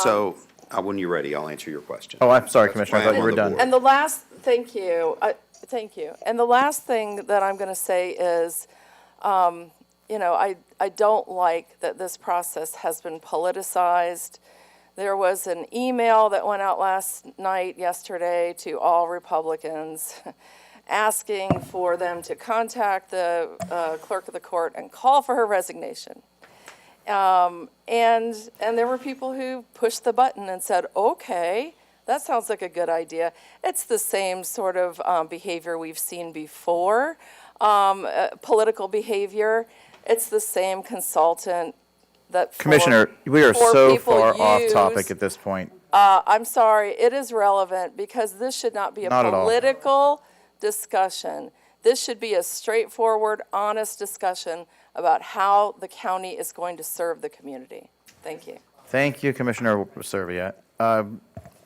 Speaker 17: So, when you're ready, I'll answer your question.
Speaker 1: Oh, I'm sorry,
Speaker 17: That's
Speaker 1: Commissioner. I
Speaker 17: why
Speaker 1: thought
Speaker 17: I'm
Speaker 1: you were
Speaker 17: on the
Speaker 1: done.
Speaker 17: board.
Speaker 5: And the last, thank you. And the last thing that I'm going to say is, I don't like that this process has been politicized. There was an email that went out yesterday, to all Republicans asking for them to contact the clerk of the court and call for her resignation. And there were people who pushed the button and said, okay, that sounds like a good idea. It's the same sort of behavior we've seen before, political behavior. It's the same consultant that
Speaker 1: Commissioner, we are
Speaker 5: four
Speaker 1: so
Speaker 5: people
Speaker 1: far off
Speaker 5: use.
Speaker 1: topic at this point.
Speaker 5: I'm sorry, it is relevant because this should not be a
Speaker 1: Not at all.
Speaker 5: political discussion. This should be a straightforward, honest discussion about how the county is going to serve the community. Thank you.
Speaker 1: Thank you, Commissioner Serviette.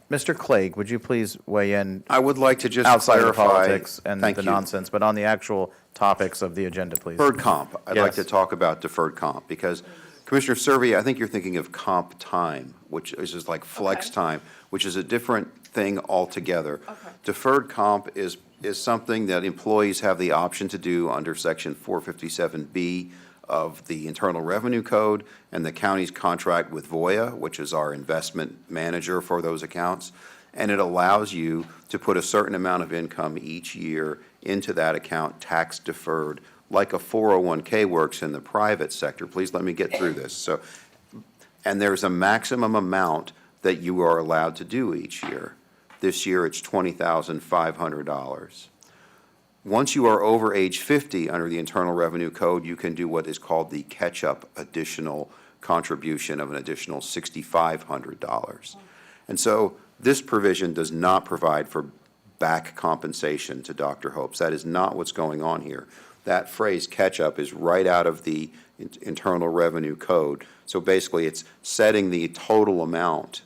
Speaker 1: Mr. Clegg, would you please weigh in?
Speaker 17: I would like to just
Speaker 1: outside of the
Speaker 17: clarify-
Speaker 1: politics and
Speaker 17: Thank
Speaker 1: the
Speaker 17: you.
Speaker 1: nonsense, but on the actual topics of the agenda, please.
Speaker 17: Deferred comp. I'd like
Speaker 1: Yes.
Speaker 17: to talk about deferred comp, because Commissioner Serviette, I think you're thinking of comp time, which is just like flex time, which is a different thing altogether. Deferred comp is something that employees have the option to do under Section 457B of the Internal Revenue Code and the county's contract with Voya, which is our investment manager for those accounts. And it allows you to put a certain amount of income each year into that account, tax deferred, like a 401K works in the private sector. Please let me get through this. So, and there's a maximum amount that you are allowed to do each year. This year, it's $20,500. Once you are over age 50 under the Internal Revenue Code, you can do what is called the catch-up additional contribution of an additional $6,500. And so this provision does not provide for back compensation to Dr. Hopes. That is not what's going on here. That phrase catch-up is right out of the Internal Revenue Code. So basically, it's setting the total amount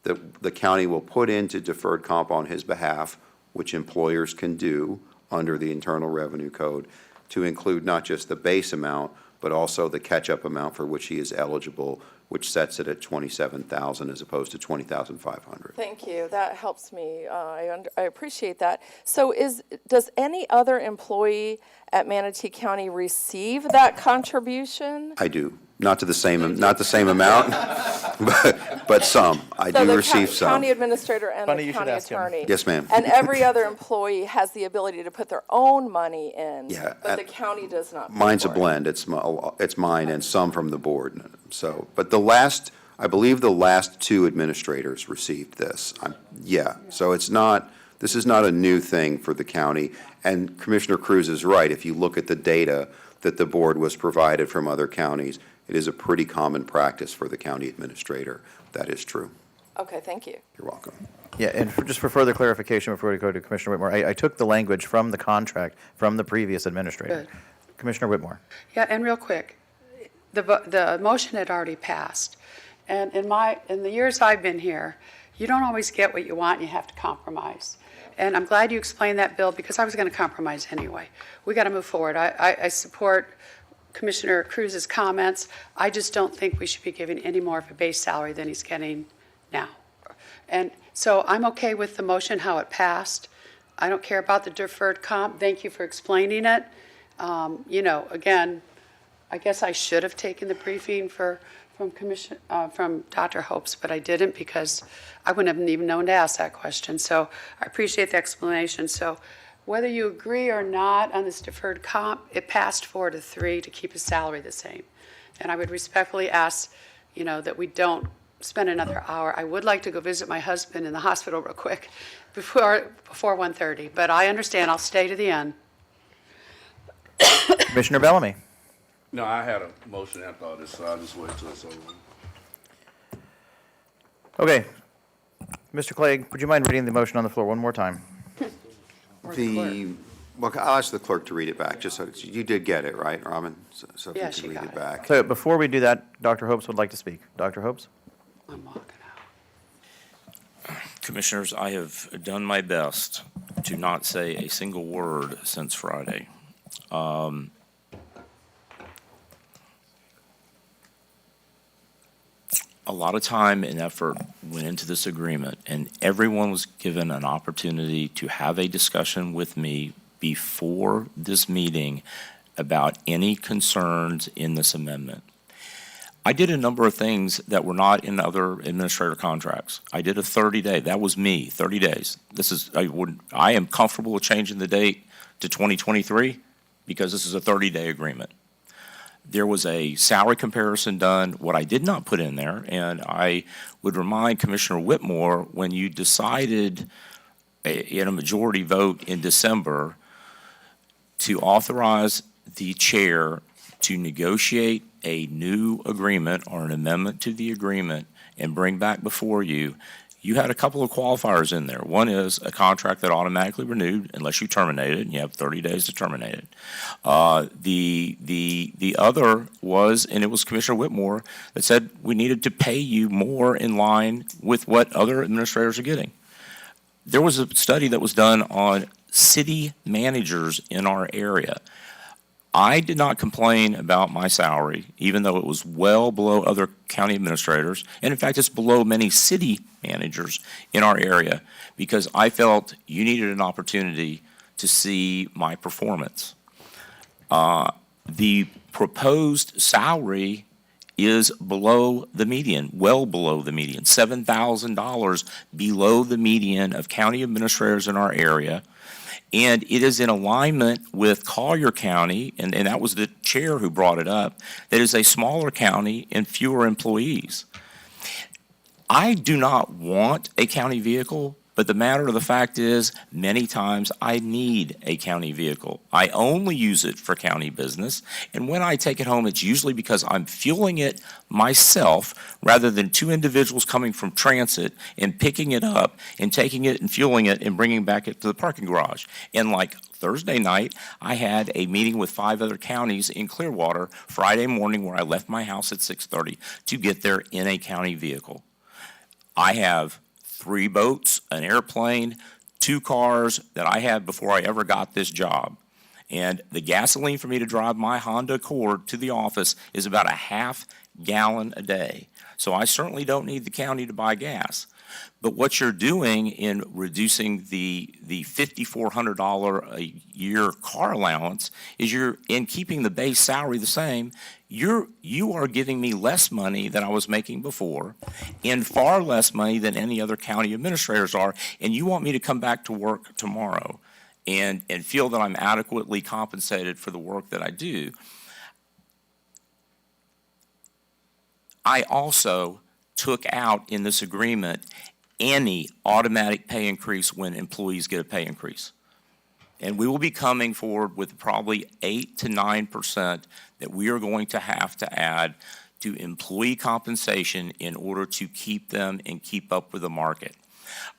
Speaker 17: that the county will put into deferred comp on his behalf, which employers can do under the Internal Revenue Code, to include not just the base amount, but also the catch-up amount for which he is eligible, which sets it at $27,000 as opposed to $20,500.
Speaker 5: Thank you. That helps me. I appreciate that. So does any other employee at Manatee County receive that contribution?
Speaker 17: I do. Not the same amount, but some. I do receive some.
Speaker 5: County administrator and
Speaker 1: Funny
Speaker 5: the
Speaker 1: you should
Speaker 5: county
Speaker 1: ask him.
Speaker 5: attorney.
Speaker 17: Yes, ma'am.
Speaker 5: And every other employee has the ability to put their own money in.
Speaker 17: Yeah,
Speaker 5: But the county does not. pay
Speaker 17: Mine's a
Speaker 5: for it.
Speaker 17: blend. It's mine and some from the board. So, but I believe the last two administrators received this. So this is not a new thing for the county. And Commissioner Cruz is right. If you look at the data that the board was provided from other counties, it is a pretty common practice for the county administrator. That is true.
Speaker 5: Okay, thank you.
Speaker 17: You're welcome.
Speaker 1: Yeah, and just for further clarification before we go to Commissioner Whitmore, I took the language from the contract from the previous administrator.
Speaker 6: Good.
Speaker 1: Commissioner Whitmore.
Speaker 6: Yeah, and real quick, the motion had already passed. And in the years I've been here, you don't always get what you want, and you have to compromise. And I'm glad you explained that, Bill, because I was going to compromise anyway. We got to move forward. I support Commissioner Cruz's comments. I just don't think we should be giving any more of a base salary than he's getting now. And so I'm okay with the motion, how it passed. I don't care about the deferred comp. Thank you for explaining it. You know, again, I guess I should have taken the briefing from Dr. Hopes, but I didn't because I wouldn't have even known to ask that question. So I appreciate the explanation. So whether you agree or not on this deferred comp, it passed 4-3 to keep his salary the same. And I would respectfully ask, you know, that we don't spend another hour. I would like to go visit my husband in the hospital real quick before 1:30, but I understand. I'll stay to the end.
Speaker 1: Commissioner Bellamy.
Speaker 4: No, I had a motion after all this, so I'll just wait till it's over.
Speaker 1: Okay. Mr. Clegg, would you mind reading the motion on the floor one more time?
Speaker 17: Well, I'll ask the clerk to read it back, just so, you did get it, right, Robin? So if
Speaker 6: Yeah,
Speaker 17: you
Speaker 6: she
Speaker 17: can read
Speaker 6: got
Speaker 17: it
Speaker 6: it.
Speaker 17: back.
Speaker 1: So before we do that, Dr. Hopes would like to speak. Dr. Hopes?
Speaker 6: I'm walking out.
Speaker 13: Commissioners, I have done my best to not say a single word since Friday. A lot of time and effort went into this agreement, and everyone was given an opportunity to have a discussion with me before this meeting about any concerns in this amendment. I did a number of things that were not in other administrator contracts. I did a 30-day. That was me, 30 days. I am comfortable with changing the date to 2023 because this is a 30-day agreement. There was a salary comparison done. What I did not put in there, and I would remind Commissioner Whitmore, when you decided in a majority vote in December to authorize the chair to negotiate a new agreement or an amendment to the agreement and bring back before you, you had a couple of qualifiers in there. One is a contract that automatically renewed unless you terminate it, and you have 30 days to terminate it. The other was, and it was Commissioner Whitmore that said we needed to pay you more in line with what other administrators are getting. There was a study that was done on city managers in our area. I did not complain about my salary, even though it was well below other county administrators. And in fact, it's below many city managers in our area because I felt you needed an opportunity to see my performance. The proposed salary is below the median, well below the median, $7,000 below the median of county administrators in our area. And it is in alignment with Collier County, and that was the chair who brought it up, that is a smaller county and fewer employees. I do not want a county vehicle, but the matter of the fact is, many times I need a county vehicle. I only use it for county business, and when I take it home, it's usually because I'm fueling it myself rather than two individuals coming from transit and picking it up and taking it and fueling it and bringing back it to the parking garage. And like Thursday night, I had a meeting with 5 other counties in Clearwater Friday morning where I left my house at 6:30 to get there in a county vehicle. I have 3 boats, an airplane, 2 cars that I had before I ever got this job. And the gasoline for me to drive my Honda Accord to the office is about a ½ gallon a day. So I certainly don't need the county to buy gas. But what you're doing in reducing the $5,400 a year car allowance is you're in keeping the base salary the same. You are giving me less money than I was making before and far less money than any other county administrators are, and you want me to come back to work tomorrow and feel that I'm adequately compensated for the work that I do. I also took out in this agreement any automatic pay increase when employees get a pay increase. And we will be coming forward with probably 8 to 9% that we are going to have to add to employee compensation in order to keep them and keep up with the market.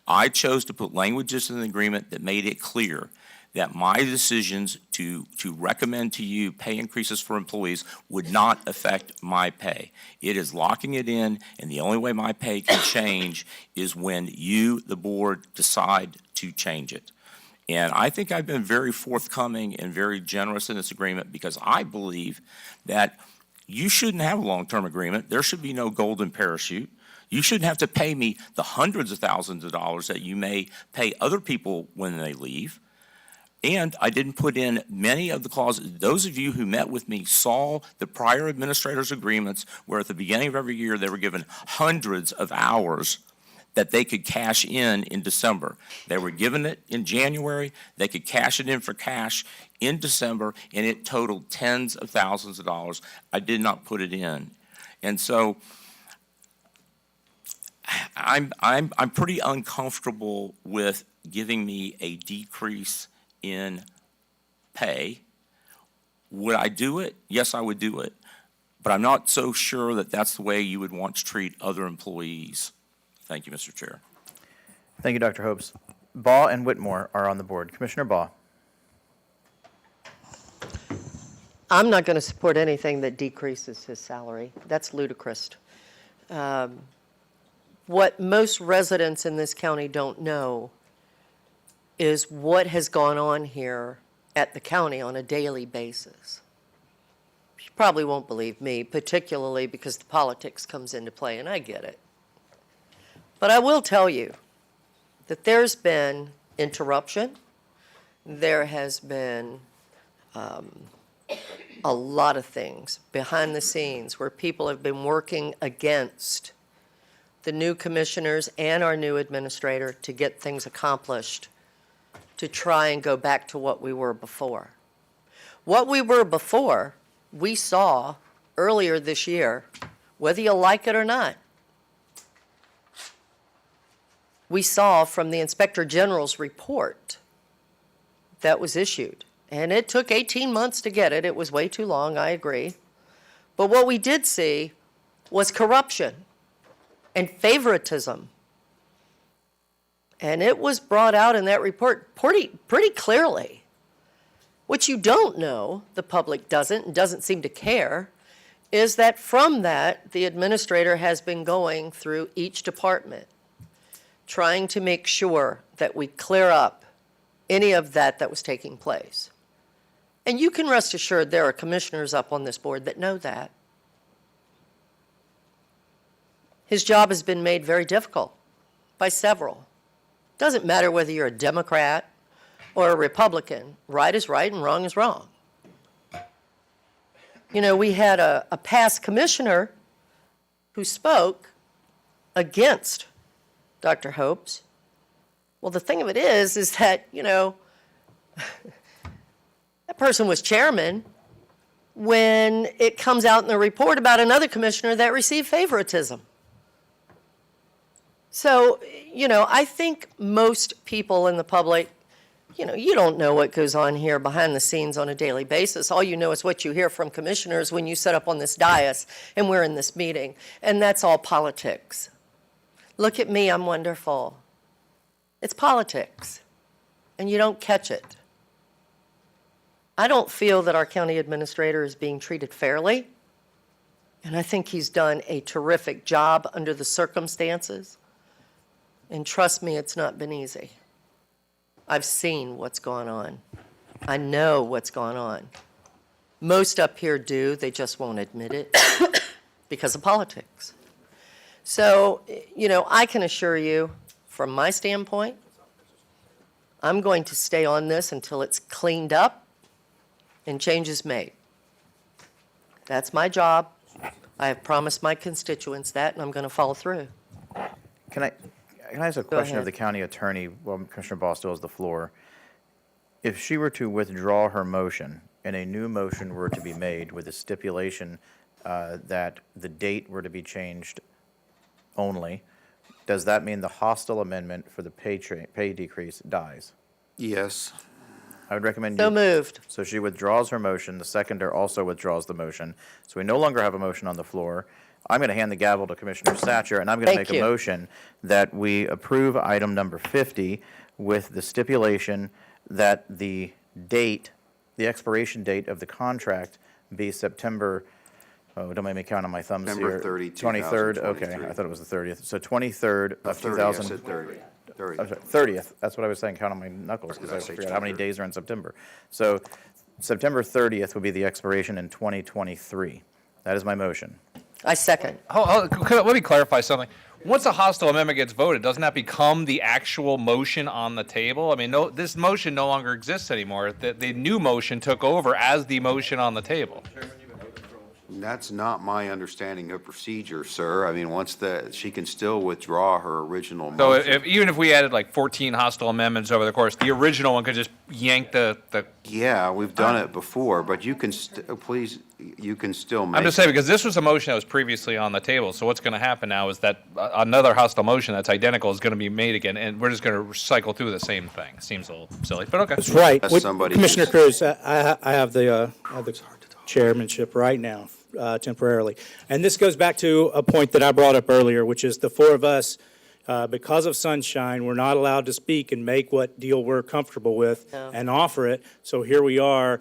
Speaker 13: I chose to put languages in the agreement that made it clear that my decisions to recommend to you pay increases for employees would not affect my pay. It is locking it in, and the only way my pay can change is when you, the board, decide to change it. And I think I've been very forthcoming and very generous in this agreement because I believe that you shouldn't have a long-term agreement. There should be no golden parachute. You shouldn't have to pay me the hundreds of thousands of dollars that you may pay other people when they leave. And I didn't put in many of the clauses. Those of you who met with me saw the prior administrators' agreements where at the beginning of every year they were given hundreds of hours that they could cash in December. They were given it in January, they could cash it in for cash in December, and it totaled tens of thousands of dollars. I did not put it in. And so I'm pretty uncomfortable with giving me a decrease in pay. Would I do it? Yes, I would do it. But I'm not so sure that that's the way you would want to treat other employees. Thank you, Mr. Chair.
Speaker 1: Thank you, Dr. Hopes. Baugh and Whitmore are on the board. Commissioner Baugh.
Speaker 10: I'm not going to support anything that decreases his salary. That's ludicrous. What most residents in this county don't know is what has gone on here at the county on a daily basis. You probably won't believe me, particularly because the politics comes into play, and I get it. But I will tell you that there's been interruption. There has been a lot of things behind the scenes where people have been working against the new commissioners and our new administrator to get things accomplished, to try and go back to what we were before. What we were before, we saw earlier this year, whether you like it or not. We saw from the Inspector General's report that was issued, and it took 18 months to get it. It was way too long, I agree. But what we did see was corruption and favoritism. And it was brought out in that report pretty clearly. What you don't know, the public doesn't and doesn't seem to care, is that from that, the administrator has been going through each department, trying to make sure that we clear up any of that was taking place. And you can rest assured there are commissioners up on this board that know that. His job has been made very difficult by several. Doesn't matter whether you're a Democrat or a Republican. Right is right and wrong is wrong. You know, we had a past commissioner who spoke against Dr. Hopes. Well, the thing of it is that, you know, that person was chairman when it comes out in the report about another commissioner that received favoritism. So, you know, I think most people in the public, you know, you don't know what goes on here behind the scenes on a daily basis. All you know is what you hear from commissioners when you sit up on this dais and we're in this meeting, and that's all politics. Look at me, I'm wonderful. It's politics, and you don't catch it. I don't feel that our county administrator is being treated fairly, and I think he's done a terrific job under the circumstances. And trust me, it's not been easy. I've seen what's gone on. I know what's gone on. Most up here do, they just won't admit it because of politics. So, you know, I can assure you, from my standpoint, I'm going to stay on this until it's cleaned up and changes made. That's my job. I have promised my constituents that, and I'm going to follow through.
Speaker 1: Can I ask a question of the county attorney while Commissioner Baugh still has the floor? If she were to withdraw her motion and a new motion were to be made with a stipulation that the date were to be changed only, does that mean the hostile amendment for the pay decrease dies?
Speaker 17: Yes.
Speaker 1: I would recommend
Speaker 10: So moved.
Speaker 1: So she withdraws her motion. The seconder also withdraws the motion. So we no longer have a motion on the floor. I'm going to hand the gavel to Commissioner Satcher, and I'm going to make a motion that we approve item number 50 with the stipulation that the date, the expiration date of the contract be September, oh, don't make me count on my thumbs here.
Speaker 17: September 30,
Speaker 1: 23rd, okay,
Speaker 17: 2023.
Speaker 1: I thought it was the 30th. So 23rd of
Speaker 17: 30, I
Speaker 1: 2000.
Speaker 17: said 30. 30.
Speaker 1: I'm sorry, 30th, that's what I was saying, count on my knuckles, because I forgot how many days are in September. So September 30th would be the expiration in 2023. That is my motion.
Speaker 10: I second.
Speaker 16: Let me clarify something. Once a hostile amendment gets voted, doesn't that become the actual motion on the table? I mean, no, this motion no longer exists anymore. The new motion took over as the motion on the table.
Speaker 17: That's not my understanding of procedure, sir. I mean, she can still withdraw her original
Speaker 16: So
Speaker 17: motion.
Speaker 16: even if we added like 14 hostile amendments over the course, the original one could just yank the.
Speaker 17: Yeah, we've done it before, but you can please, you can still make.
Speaker 16: I'm just saying, because this was a motion that was previously on the table, so what's going to happen now is that another hostile motion that's identical is going to be made again, and we're just going to cycle through the same thing. It seems a little silly, but okay.
Speaker 19: That's right.
Speaker 17: Unless somebody
Speaker 19: Commissioner
Speaker 17: can-
Speaker 19: Cruz, I have the chairmanship right now, temporarily. And this goes back to a point that I brought up earlier, which is the four of us, because of sunshine, we're not allowed to speak and make what deal we're comfortable with and offer it. So here we are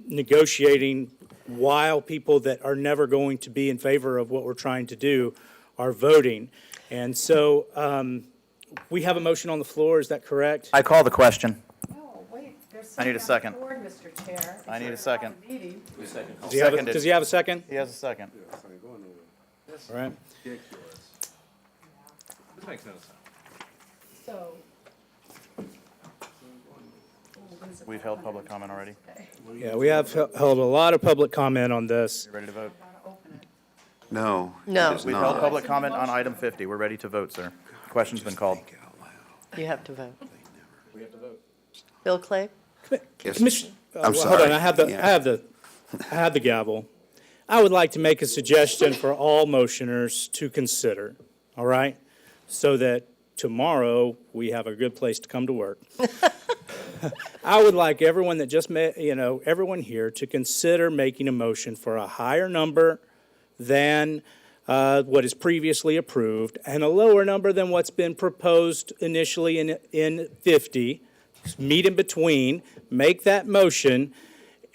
Speaker 19: negotiating while people that are never going to be in favor of what we're trying to do are voting. And so we have a motion on the floor, is that correct?
Speaker 1: I call the question.
Speaker 6: No, wait, there's
Speaker 1: I need a second.
Speaker 6: Mr. Chair.
Speaker 1: I need a second.
Speaker 19: Does he have a second?
Speaker 1: He has a second.
Speaker 19: All right.
Speaker 16: This makes no sense.
Speaker 6: So.
Speaker 1: We've held public comment already.
Speaker 19: Yeah, we have held a lot of public comment on this.
Speaker 1: You ready to vote?
Speaker 17: No.
Speaker 10: No.
Speaker 17: it is
Speaker 1: We've
Speaker 17: not.
Speaker 1: held public comment on item 50. We're ready to vote, sir. Question's been called.
Speaker 10: You have to vote. We have to vote. Bill Clay?
Speaker 17: Yes.
Speaker 19: Commission,
Speaker 17: I'm
Speaker 19: well,
Speaker 17: sorry.
Speaker 19: Hold on, I
Speaker 17: Yeah.
Speaker 19: have the gavel. I would like to make a suggestion for all motioners to consider, all right? So that tomorrow, we have a good place to come to work. I would like everyone that just met, everyone here to consider making a motion for a higher number than what is previously approved and a lower number than what's been proposed initially in 50. Meet in between, make that motion,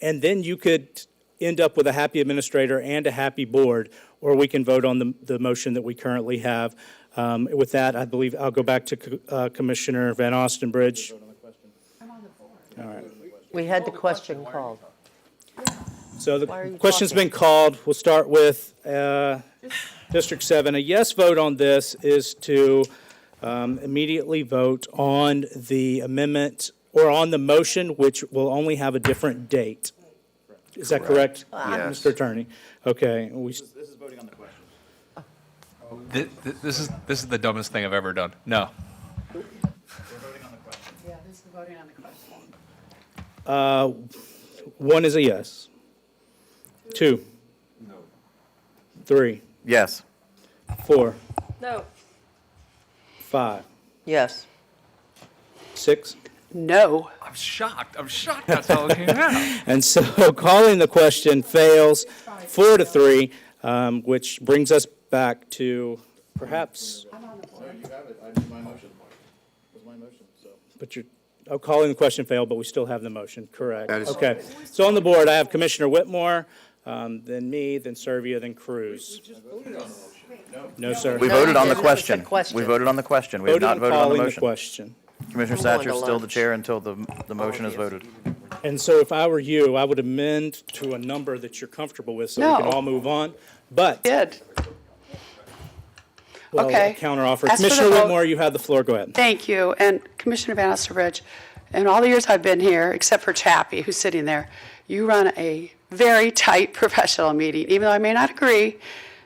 Speaker 19: and then you could end up with a happy administrator and a happy board, or we can vote on the motion that we currently have. With that, I believe I'll go back to Commissioner Van Ostenbridge. All right.
Speaker 10: We had the question called.
Speaker 19: So
Speaker 10: Why are
Speaker 19: the
Speaker 10: you
Speaker 19: question's
Speaker 10: talking?
Speaker 19: been called. We'll start with District 7. A yes vote on this is to immediately vote on the amendment or on the motion, which will only have a different date. Is that correct?
Speaker 17: Yes.
Speaker 19: Mr. Attorney? Okay.
Speaker 1: This is voting on the question.
Speaker 16: This is the dumbest thing I've ever done. No.
Speaker 1: We're voting on the question.
Speaker 6: Yeah, this is voting on the question.
Speaker 19: One is a yes. 2. No. 3.
Speaker 1: Yes.
Speaker 19: 4.
Speaker 6: No.
Speaker 19: 5.
Speaker 10: Yes.
Speaker 19: 6.
Speaker 6: No.
Speaker 16: I'm shocked. That's how it came out.
Speaker 19: And so calling the question fails 4-3, which brings us back to perhaps. But calling the question failed, but we still have the motion, correct?
Speaker 17: That is-
Speaker 19: Okay. So on the board, I have Commissioner Whitmore, then me, then Servia, then Cruz. No, sir.
Speaker 1: We
Speaker 10: No,
Speaker 1: voted
Speaker 10: you
Speaker 1: on the
Speaker 10: didn't. It was a
Speaker 1: question.
Speaker 10: question.
Speaker 1: We voted on the question. We have
Speaker 19: Voted
Speaker 1: not
Speaker 19: on
Speaker 1: voted on the
Speaker 19: calling the
Speaker 1: motion.
Speaker 19: question.
Speaker 1: Commissioner
Speaker 10: I'm going
Speaker 1: Satcher is
Speaker 10: to
Speaker 1: still the
Speaker 10: lunch.
Speaker 1: chair until the motion is voted.
Speaker 19: And so if I were you, I would amend to a number that you're comfortable with, so we can
Speaker 6: No.
Speaker 19: all move on. But,
Speaker 6: Did.
Speaker 19: well,
Speaker 6: Okay.
Speaker 19: counteroffer.
Speaker 6: As for the
Speaker 19: Commissioner
Speaker 6: vote-
Speaker 19: Whitmore, you have the floor. Go ahead.
Speaker 6: Thank you. And Commissioner Van Osterbridge, in all the years I've been here, except for Chappie, who's sitting there, you run a very tight professional meeting. Even though I may not agree,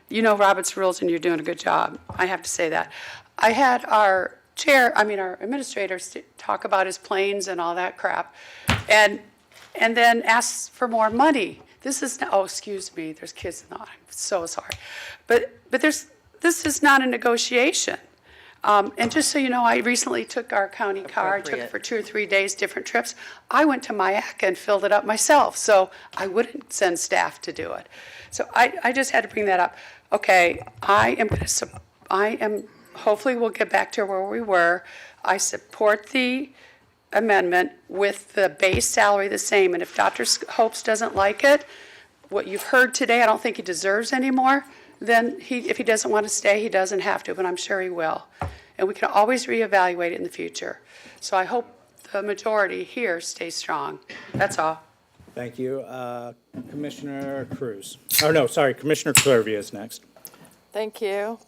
Speaker 6: you know Robert's rules and you're doing a good job. I have to say that. I had our administrator talk about his planes and all that crap, and then ask for more money. This is, excuse me, there's kids in the audience. I'm so sorry. But this is not a negotiation. And just so you know, I recently took our county car, took it for 2 or 3 days, different trips. I went to Mayaca and filled it up myself, so I wouldn't send staff to do it. So I just had to bring that up. Okay, hopefully we'll get back to where we were. I support the amendment with the base salary the same, and if Dr. Hopes doesn't like it, what you've heard today, I don't think he deserves anymore, then if he doesn't want to stay, he doesn't have to, but I'm sure he will. And we can always reevaluate it in the future. So I hope the majority here stays strong. That's all.
Speaker 19: Thank you. Commissioner Cruz. Oh, no, sorry, Commissioner Clervia is next.
Speaker 5: Thank you.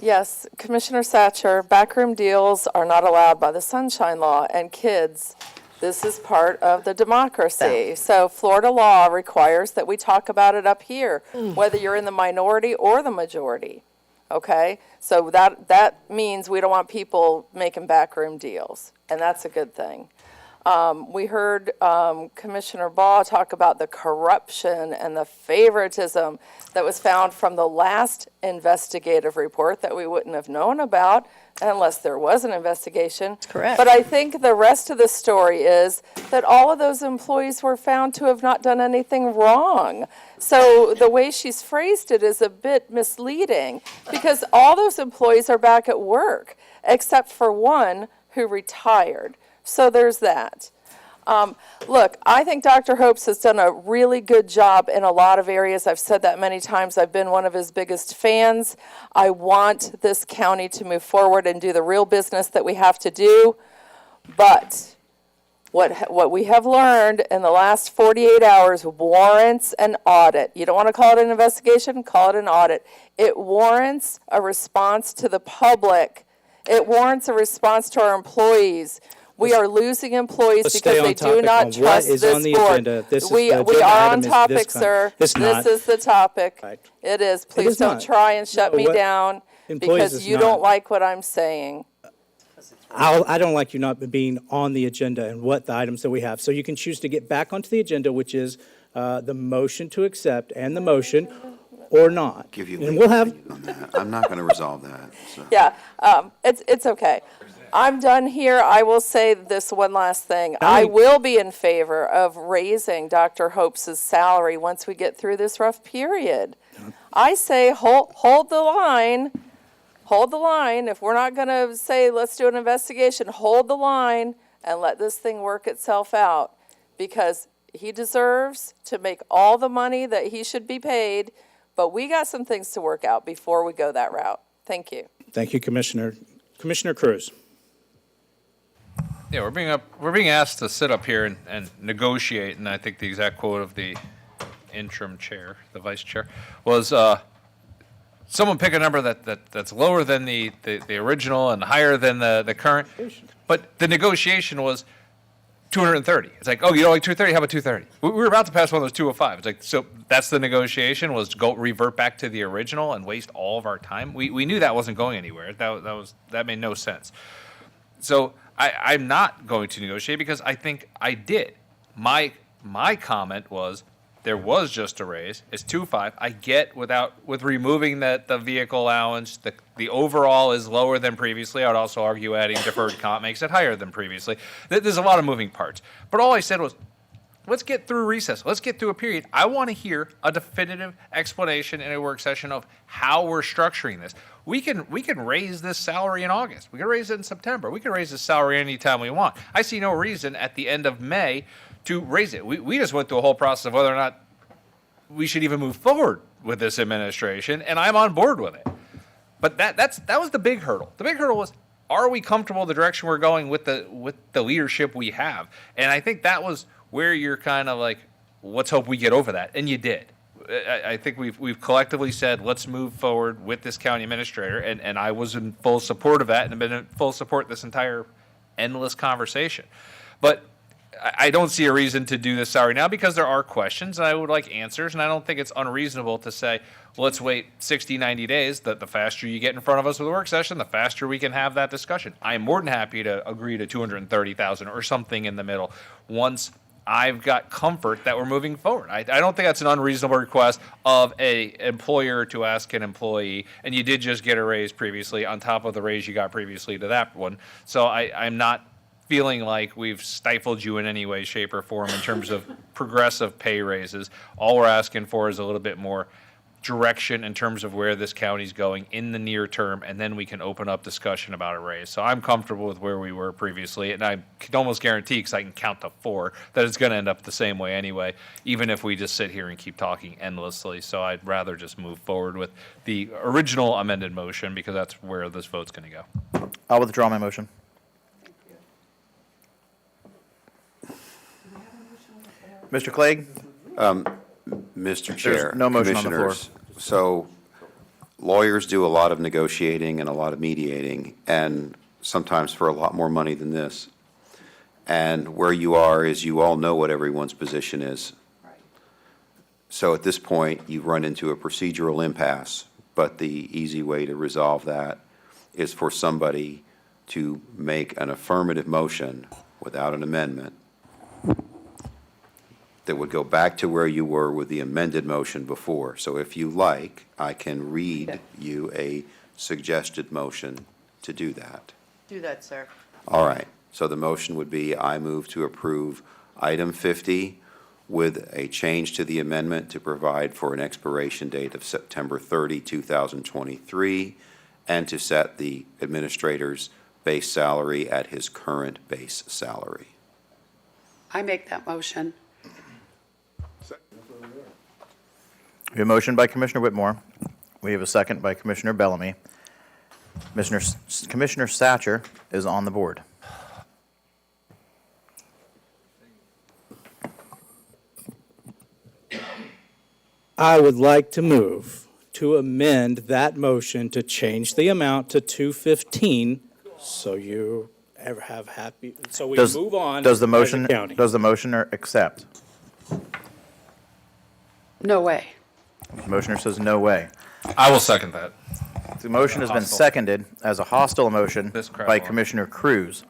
Speaker 5: Yes, Commissioner Satcher, backroom deals are not allowed by the Sunshine Law, and kids, this is part of the democracy. So Florida law requires that we talk about it up here, whether you're in the minority or the majority, okay? So that means we don't want people making backroom deals, and that's a good thing. We heard Commissioner Baugh talk about the corruption and the favoritism that was found from the last investigative report that we wouldn't have known about unless there was an investigation.
Speaker 10: Correct.
Speaker 5: But I think the rest of the story is that all of those employees were found to have not done anything wrong. So the way she's phrased it is a bit misleading because all those employees are back at work except for one who retired. So there's that. Look, I think Dr. Hopes has done a really good job in a lot of areas. I've said that many times. I've been one of his biggest fans. I want this county to move forward and do the real business that we have to do. But what we have learned in the last 48 hours warrants an audit. You don't want to call it an investigation, call it an audit. It warrants a response to the public. It warrants a response to our employees. We are losing employees
Speaker 19: Let's
Speaker 5: because
Speaker 19: stay on
Speaker 5: they do
Speaker 19: topic
Speaker 5: not
Speaker 19: on
Speaker 5: trust
Speaker 19: what is
Speaker 5: this
Speaker 19: on the
Speaker 5: board.
Speaker 19: agenda. This is
Speaker 5: We
Speaker 19: the agenda
Speaker 5: are on
Speaker 19: item is
Speaker 5: topic,
Speaker 19: this con-
Speaker 5: sir.
Speaker 19: It's not.
Speaker 5: This is the topic.
Speaker 19: Right.
Speaker 5: It is.
Speaker 19: It
Speaker 5: Please
Speaker 19: is
Speaker 5: don't
Speaker 19: not.
Speaker 5: try and shut
Speaker 19: No,
Speaker 5: me
Speaker 19: what-
Speaker 5: down
Speaker 19: Employees
Speaker 5: because
Speaker 19: is
Speaker 5: you
Speaker 19: not.
Speaker 5: don't like what I'm saying.
Speaker 19: I don't like you not being on the agenda and what the items that we have. So you can choose to get back onto the agenda, which is the motion to accept and the motion, or not.
Speaker 17: Give you
Speaker 19: And
Speaker 17: legal
Speaker 19: we'll have,
Speaker 17: opinion on that. I'm not going to resolve that. So.
Speaker 5: Yeah, it's okay. I'm done here. I will say this one last thing. I will be in favor of raising Dr. Hopes' salary once we get through this rough period. I say hold the line. Hold the line. If we're not going to say let's do an investigation, hold the line and let this thing work itself out because he deserves to make all the money that he should be paid, but we got some things to work out before we go that route. Thank you.
Speaker 19: thank you, Commissioner. Commissioner Cruz.
Speaker 16: Yeah, we're being asked to sit up here and negotiate, and I think the exact quote of the interim chair, the vice chair, was someone pick a number that's lower than the original and higher than the current. But the negotiation was 230. It's like, oh, you don't like 230? How about 230? We were about to pass one of those 205. It's like, so that's the negotiation, was go revert back to the original and waste all of our time. We knew that wasn't going anywhere. That made no sense. So I'm not going to negotiate because I think I did. My comment was there was just a raise. It's 2.5. I get with removing the vehicle allowance, the overall is lower than previously. I would also argue adding deferred comp makes it higher than previously. There's a lot of moving parts. But all I said was, let's get through recess. Let's get through a period. I want to hear a definitive explanation in a work session of how we're structuring this. We can raise this salary in August. We can raise it in September. We can raise this salary anytime we want. I see no reason at the end of May to raise it. We just went through a whole process of whether or not we should even move forward with this administration, and I'm on board with it. But that was the big hurdle. The big hurdle was, are we comfortable with the direction we're going with the leadership we have? And I think that was where you're kind of like, let's hope we get over that. And you did. I think we've collectively said, let's move forward with this county administrator. And I was in full support of that and have been in full support this entire endless conversation. But I don't see a reason to do this salary now because there are questions and I would like answers. And I don't think it's unreasonable to say, let's wait 60, 90 days. That the faster you get in front of us with a work session, the faster we can have that discussion. I'm more than happy to agree to $230,000 or something in the middle once I've got comfort that we're moving forward. I don't think that's an unreasonable request of a employer to ask an employee, and you did just get a raise previously on top of the raise you got previously to that one. So I'm not feeling like we've stifled you in any way, shape, or form in terms of progressive pay raises. All we're asking for is a little bit more direction in terms of where this county's going in the near term, and then we can open up discussion about a raise. So I'm comfortable with where we were previously, and I can almost guarantee, because I can count to 4, that it's going to end up the same way anyway, even if we just sit here and keep talking endlessly. So I'd rather just move forward with the original amended motion, because that's where this vote's going to go.
Speaker 1: I'll withdraw my motion. Mr. Clegg?
Speaker 17: Mr. Chair.
Speaker 1: no motion on the floor.
Speaker 17: Commissioners, so lawyers do a lot of negotiating and a lot of mediating, and sometimes for a lot more money than this. And where you are is you all know what everyone's position is. So at this point, you run into a procedural impasse, but the easy way to resolve that is for somebody to make an affirmative motion without an amendment that would go back to where you were with the amended motion before. So if you like, I can read you a suggested motion to do that.
Speaker 10: Do that, sir.
Speaker 17: All right. So the motion would be, I move to approve item 50 with a change to the amendment to provide for an expiration date of September 30, 2023, and to set the administrator's base salary at his current base salary.
Speaker 6: I make that motion.
Speaker 1: We have a motion by Commissioner Whitmore. We have a second by Commissioner Bellamy. Commissioner Satcher is on the board.
Speaker 19: I would like to move to amend that motion to change the amount to 215, so you ever have happy, so we move on
Speaker 1: Does the
Speaker 19: as a
Speaker 1: motion,
Speaker 19: county.
Speaker 1: does the motioner accept?
Speaker 6: No way.
Speaker 1: Motioner says no way.
Speaker 16: I will second that.
Speaker 1: The motion has been
Speaker 16: Hostile.
Speaker 1: seconded as a hostile motion
Speaker 16: This crap
Speaker 1: by
Speaker 16: on.
Speaker 1: Commissioner Cruz.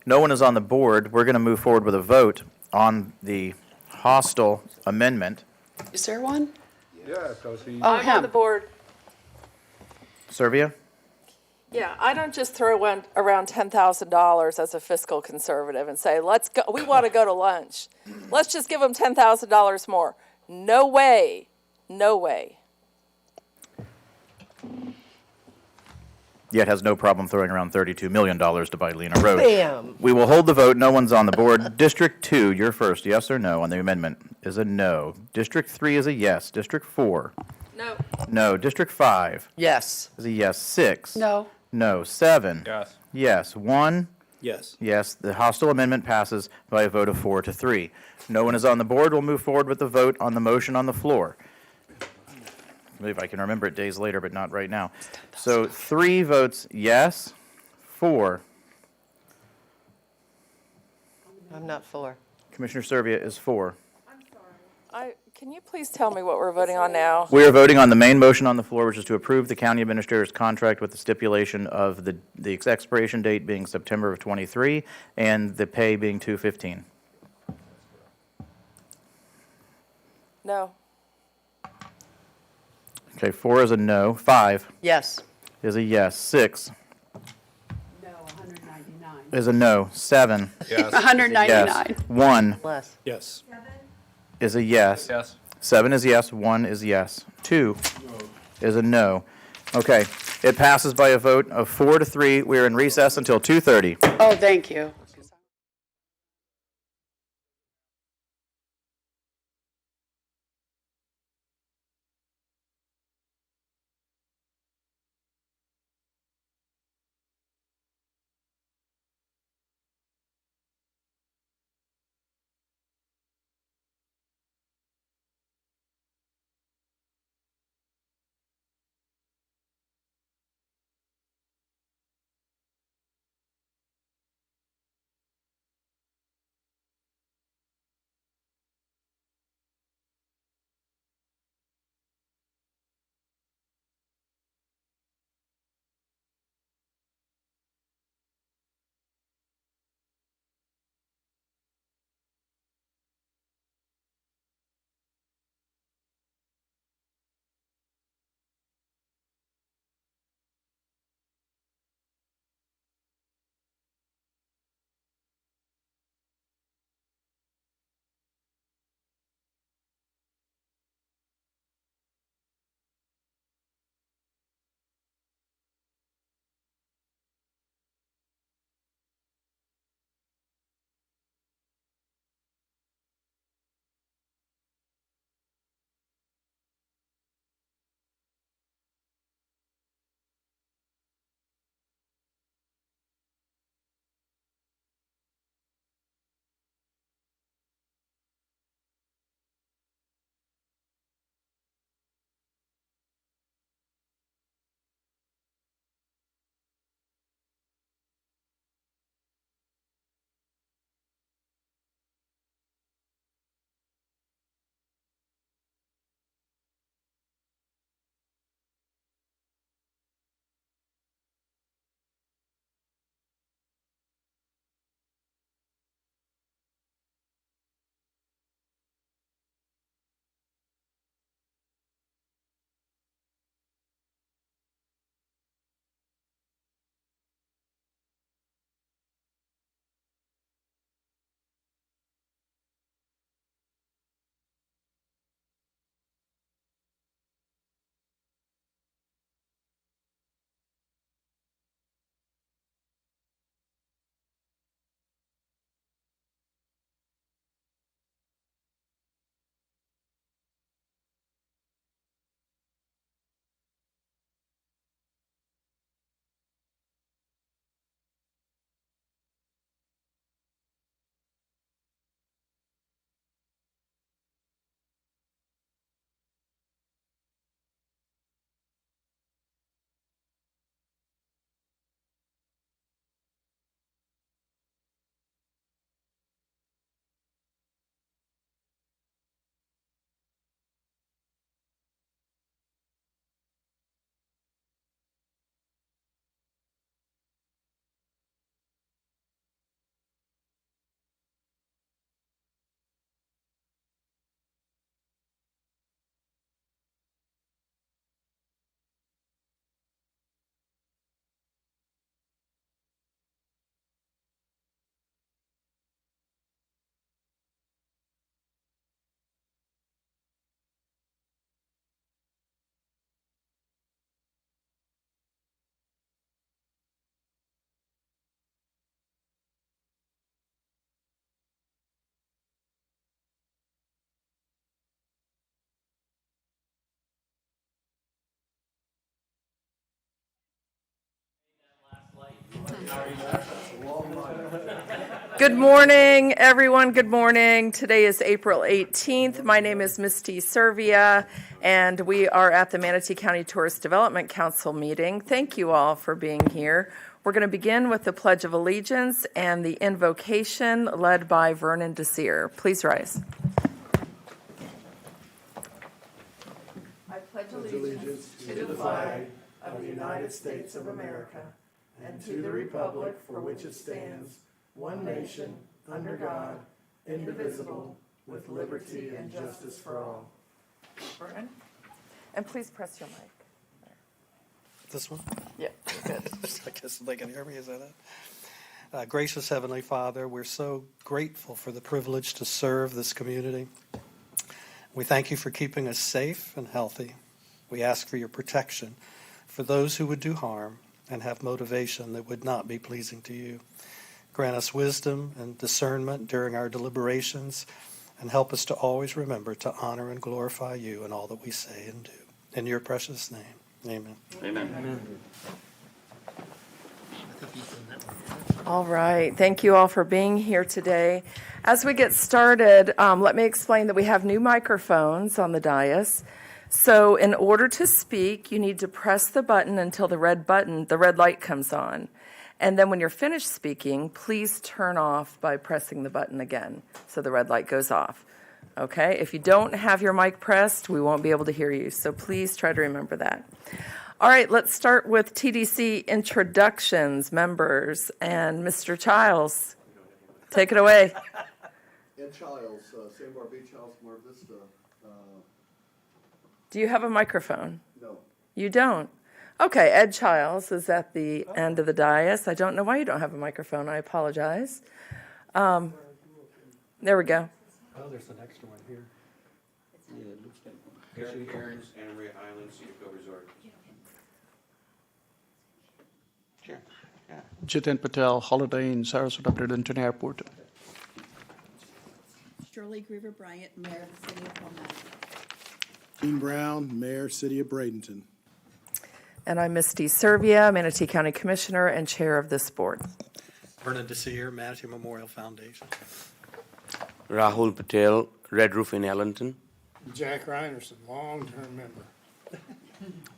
Speaker 1: No one is on the board. We're going to move forward with a vote on the hostile amendment.
Speaker 6: Is there one?
Speaker 5: I'm on
Speaker 6: him.
Speaker 5: the board.
Speaker 1: Servia?
Speaker 5: Yeah, I don't just throw around $10,000 as a fiscal conservative and say, let's go, we want to go to lunch. Let's just give them $10,000 more. No way. No way.
Speaker 1: Yet has no problem throwing around $32 million to buy Lena Road.
Speaker 10: Bam.
Speaker 1: We will hold the vote. No one's on the board. District 2, you're first. Yes or no on the amendment is a no. District 3 is a yes. District 4,
Speaker 5: No.
Speaker 1: no. District 5
Speaker 10: Yes.
Speaker 1: is a yes. 6,
Speaker 6: No.
Speaker 1: no. 7,
Speaker 16: Yes.
Speaker 1: yes. 1,
Speaker 19: Yes.
Speaker 1: yes. The hostile amendment passes by a vote of 4-3. No one is on the board. We'll move forward with the vote on the motion on the floor. I believe I can remember it days later, but not right now. So 3 votes yes, 4.
Speaker 10: I'm not for.
Speaker 1: Commissioner Servia is 4.
Speaker 5: Can you please tell me what we're voting on now?
Speaker 1: We are voting on the main motion on the floor, which is to approve the county administrator's contract with the stipulation of the expiration date being September of '23 and the pay being $215.
Speaker 5: No.
Speaker 1: Okay, 4 is a no. 5
Speaker 10: Yes.
Speaker 1: is a yes. 6
Speaker 6: No, 199.
Speaker 1: is a no. 7
Speaker 16: Yes.
Speaker 6: 199.
Speaker 1: yes. 1
Speaker 10: Less.
Speaker 19: Yes.
Speaker 1: is a yes.
Speaker 16: Yes.
Speaker 1: 7 is yes. 1 is yes. 2 is a no. Okay, it passes by a vote of 4-3. We are in recess until 2:30.
Speaker 6: Oh, thank you.
Speaker 5: Good morning, everyone. Good morning. Today is April 18th. My name is Misty Servia, and we are at the Manatee County Tourist Development Council meeting. Thank you all for being here. We're going to begin with the Pledge of Allegiance and the invocation led by Vernon Desir. Please rise. I pledge allegiance to the flag of the United States of America and to the republic for which it stands, one nation, under God, indivisible, with liberty and justice for all. Burton? And please press your mic.
Speaker 2: This one?
Speaker 5: Yeah, good.
Speaker 2: I guess they can hear me, is that it? Gracious Heavenly Father, we're so grateful for the privilege to serve this community. We thank you for keeping us safe and healthy. We ask for your protection for those who would do harm and have motivation that would not be pleasing to you. Grant us wisdom and discernment during our deliberations, and help us to always remember to honor and glorify you in all that we say and do. In your precious name, amen.
Speaker 14: Amen.
Speaker 5: All right. Thank you all for being here today. As we get started, let me explain that we have new microphones on the dais. So in order to speak, you need to press the button until the red light comes on. And then when you're finished speaking, please turn off by pressing the button again so the red light goes off. Okay? If you don't have your mic pressed, we won't be able to hear you. So please try to remember that. All right, let's start with TDC introductions, members. And Mr. Childs, take it away.
Speaker 20: Ed Childs, Sandbar Beach House, Mar Vista.
Speaker 5: Do you have a microphone?
Speaker 20: No.
Speaker 5: You don't? Okay, Ed Childs is at the end of the dais. I don't know why you don't have a microphone. I apologize. There we go.
Speaker 2: Oh, there's an extra one here.
Speaker 23: Eric Cairns, Anna Maria Island, Cedar Cove Resort. Sure. Yeah.
Speaker 25: Jitin Patel, Holiday Inn, Sarasota Bradenton Airport.
Speaker 26: Shirley Griever Bryant, Mayor of the City of Palmetto.
Speaker 27: Dean Brown, Mayor, City of Bradenton.
Speaker 5: And I'm Misty Servia, Manatee County Commissioner and Chair of this board.
Speaker 2: Vernon Desir, Manatee Memorial Foundation.
Speaker 28: Rahul Patel, Red Roof in Allenton.
Speaker 27: Jack Reinerson, long-term member.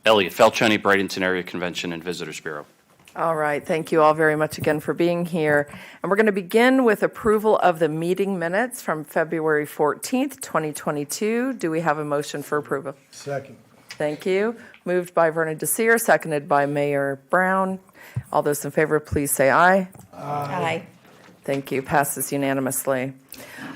Speaker 29: Elliot Felchani, Bradenton Area Convention and Visitors Bureau.
Speaker 5: All right, thank you all very much again for being here. And we're going to begin with approval of the meeting minutes from February 14th, 2022. Do we have a motion for approval?
Speaker 27: Second.
Speaker 5: Thank you. Moved by Vernon Desir, seconded by Mayor Brown. All those in favor, please say aye.
Speaker 26: Aye.
Speaker 5: Thank you. Passes unanimously.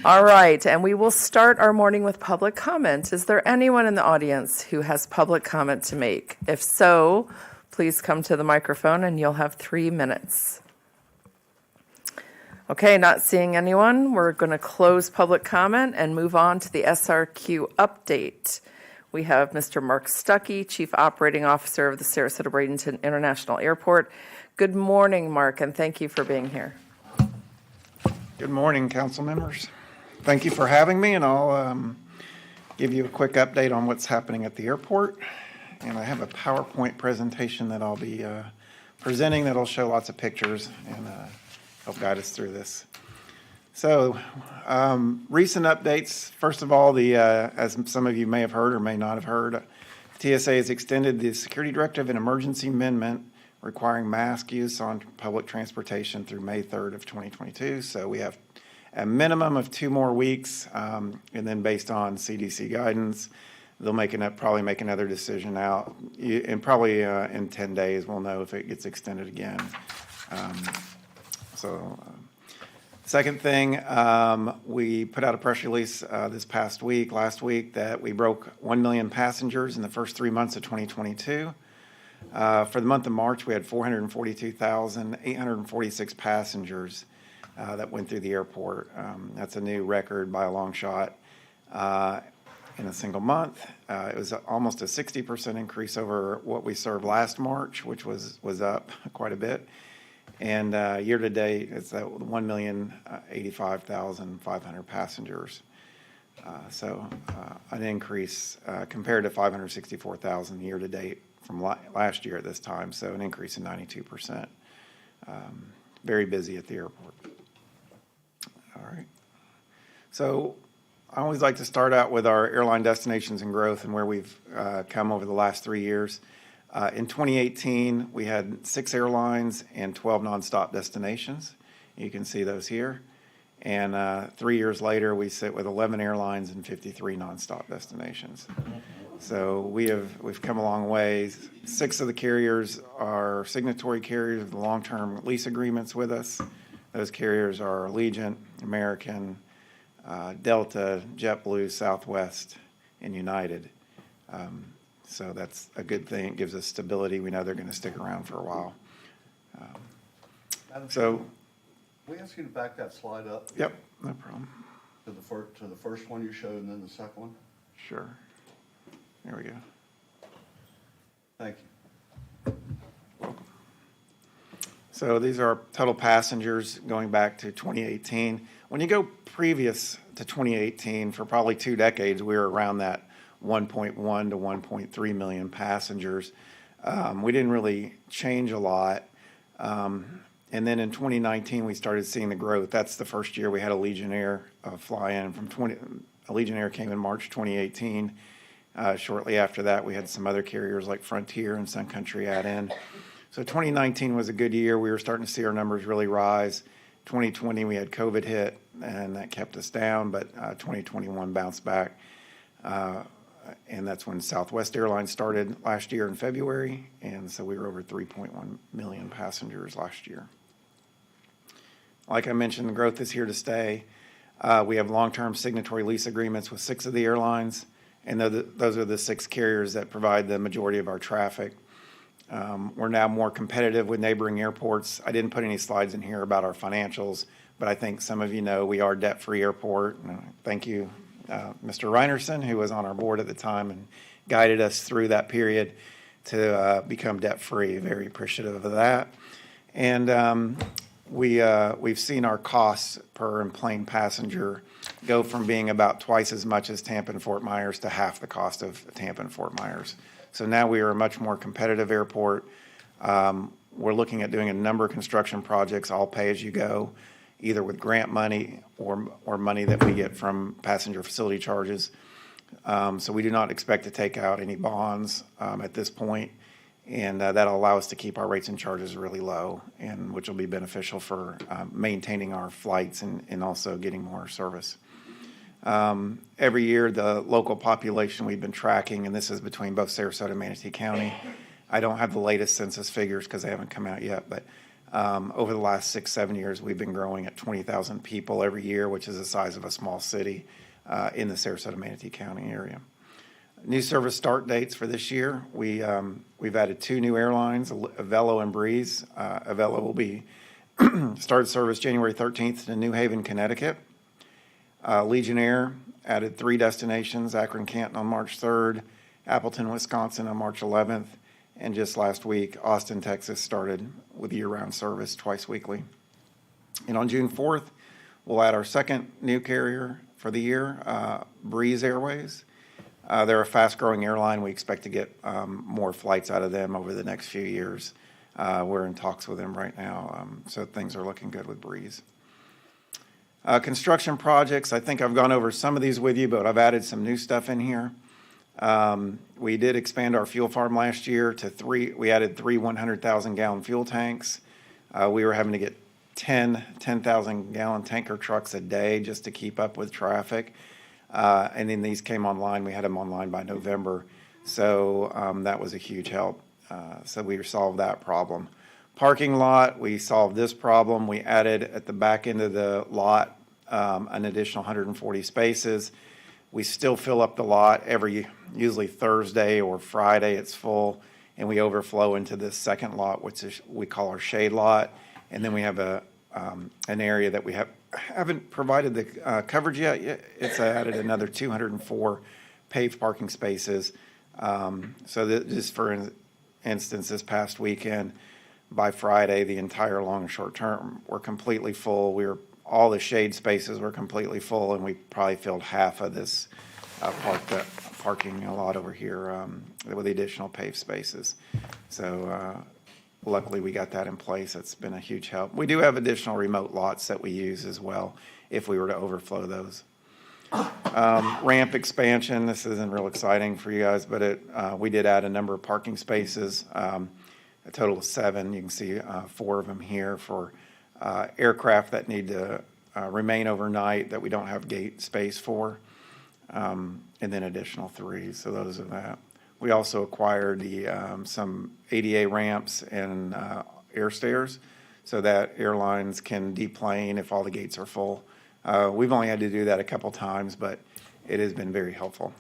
Speaker 5: All right, and we will start our morning with public comment. Is there anyone in the audience who has public comment to make? If so, please come to the microphone and you'll have 3 minutes. Okay, not seeing anyone. We're going to close public comment and move on to the SRQ update. We have Mr. Mark Stuckey, Chief Operating Officer of the Sarasota Bradenton International Airport. Good morning, Mark, and thank you for being here.
Speaker 30: Good morning, council members. Thank you for having me, and I'll give you a quick update on what's happening at the airport. And I have a PowerPoint presentation that I'll be presenting that'll show lots of pictures and help guide us through this. So, recent updates. First of all, as some of you may have heard or may not have heard, TSA has extended the Security Directive and Emergency Amendment requiring mask use on public transportation through May 3rd of 2022. So we have a minimum of 2 more weeks, and then based on CDC guidance, they'll probably make another decision out, and probably in 10 days we'll know if it gets extended again. Second thing, we put out a press release last week, that we broke 1 million passengers in the first 3 months of 2022. For the month of March, we had 442,846 passengers that went through the airport. That's a new record by a long shot in a single month. It was almost a 60% increase over what we served last March, which was up quite a bit. And year to date, it's at 1,085,500 passengers. So an increase compared to 564,000 year to date from last year at this time, so an increase of 92%. Very busy at the airport. All right. So I always like to start out with our airline destinations and growth and where we've come over the last 3 years. In 2018, we had 6 airlines and 12 nonstop destinations. You can see those here. And 3 years later, we sit with 11 airlines and 53 nonstop destinations. So we've come a long way. 6 of the carriers are signatory carriers of the long-term lease agreements with us. Those carriers are Allegiant, American, Delta, JetBlue, Southwest, and United. So that's a good thing. It gives us stability. We know they're going to stick around for a while. So,
Speaker 20: Can we ask you to back that slide up?
Speaker 30: yep, no problem.
Speaker 20: To the first one you showed and then the second one?
Speaker 30: Sure. There we go.
Speaker 20: Thank you.
Speaker 30: So these are total passengers going back to 2018. When you go previous to 2018, for probably 2 decades, we were around that 1.1 to 1.3 million passengers. We didn't really change a lot. And then in 2019, we started seeing the growth. That's the first year we had Allegiant Air fly in. Allegiant Air came in March 2018. Shortly after that, we had some other carriers like Frontier and Sun Country add in. So 2019 was a good year. We were starting to see our numbers really rise. 2020, we had COVID hit, and that kept us down, but 2021 bounced back. And that's when Southwest Airlines started last year in February, and so we were over 3.1 million passengers last year. Like I mentioned, the growth is here to stay. We have long-term signatory lease agreements with 6 of the airlines, and those are the 6 carriers that provide the majority of our traffic. We're now more competitive with neighboring airports. I didn't put any slides in here about our financials, but I think some of you know we are a debt-free airport. Thank you, Mr. Reinerson, who was on our board at the time and guided us through that period to become debt-free. Very appreciative of that. And we've seen our costs per plane passenger go from being about twice as much as Tampa and Fort Myers to half the cost of Tampa and Fort Myers. So now we are a much more competitive airport. We're looking at doing a number of construction projects, all pay as you go, either with grant money or money that we get from passenger facility charges. So we do not expect to take out any bonds at this point, and that'll allow us to keep our rates and charges really low, and which will be beneficial for maintaining our flights and also getting more service. Every year, the local population we've been tracking, and this is between both Sarasota and Manatee County. I don't have the latest census figures because they haven't come out yet, but over the last 6-7 years, we've been growing at 20,000 people every year, which is the size of a small city in the Sarasota-Manatee County area. New service start dates for this year. We've added 2 new airlines, Avelo and Breeze. Avelo will be start service January 13th to New Haven, Connecticut. Legion Air added 3 destinations, Akron, Canton on March 3rd, Appleton, Wisconsin on March 11th, and just last week, Austin, Texas started with year-round service twice weekly. And on June 4th, we'll add our second new carrier for the year, Breeze Airways. They're a fast-growing airline. We expect to get more flights out of them over the next few years. We're in talks with them right now, so things are looking good with Breeze. Construction projects, I think I've gone over some of these with you, but I've added some new stuff in here. We did expand our fuel farm last year to 3. We added 3 100,000-gallon fuel tanks. We were having to get 10 10,000-gallon tanker trucks a day just to keep up with traffic. And then these came online. We had them online by November. So that was a huge help. So we solved that problem. Parking lot, we solved this problem. We added at the back end of the lot an additional 140 spaces. We still fill up the lot usually Thursday or Friday, it's full, and we overflow into this second lot, which we call our shade lot. And then we have an area that we haven't provided the coverage yet. It's added another 204 paved parking spaces. So that just for instance, this past weekend, by Friday, the entire long and short term were completely full. All the shade spaces were completely full, and we probably filled half of this parking lot over here with the additional paved spaces. So luckily we got that in place. It's been a huge help. We do have additional remote lots that we use as well if we were to overflow those. Ramp expansion, this isn't real exciting for you guys, but we did add a number of parking spaces, a total of 7. You can see 4 of them here for aircraft that need to remain overnight that we don't have gate space for, and then additional 3. So those are that. We also acquired some ADA ramps and air stairs so that airlines can deplane if all the gates are full. We've only had to do that a couple times, but it has been very helpful.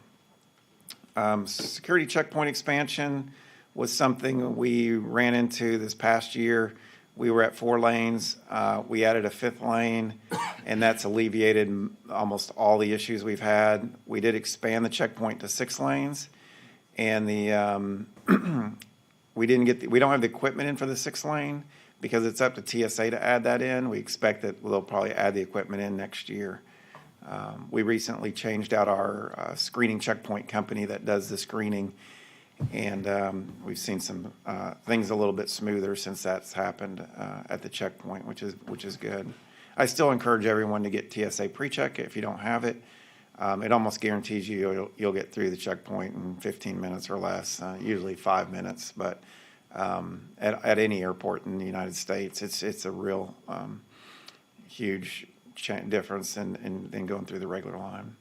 Speaker 30: Security checkpoint expansion was something we ran into this past year. We were at 4 lanes. We added a 5th lane, and that's alleviated almost all the issues we've had. We did expand the checkpoint to 6 lanes, and we don't have the equipment in for the 6th lane because it's up to TSA to add that in. We expect that they'll probably add the equipment in next year. We recently changed out our screening checkpoint company that does the screening, and we've seen some things a little bit smoother since that's happened at the checkpoint, which is good. I still encourage everyone to get TSA pre-check if you don't have it. It almost guarantees you'll get through the checkpoint in 15 minutes or less, usually 5 minutes. But at any airport in the United States, it's a real huge difference in going through the regular line.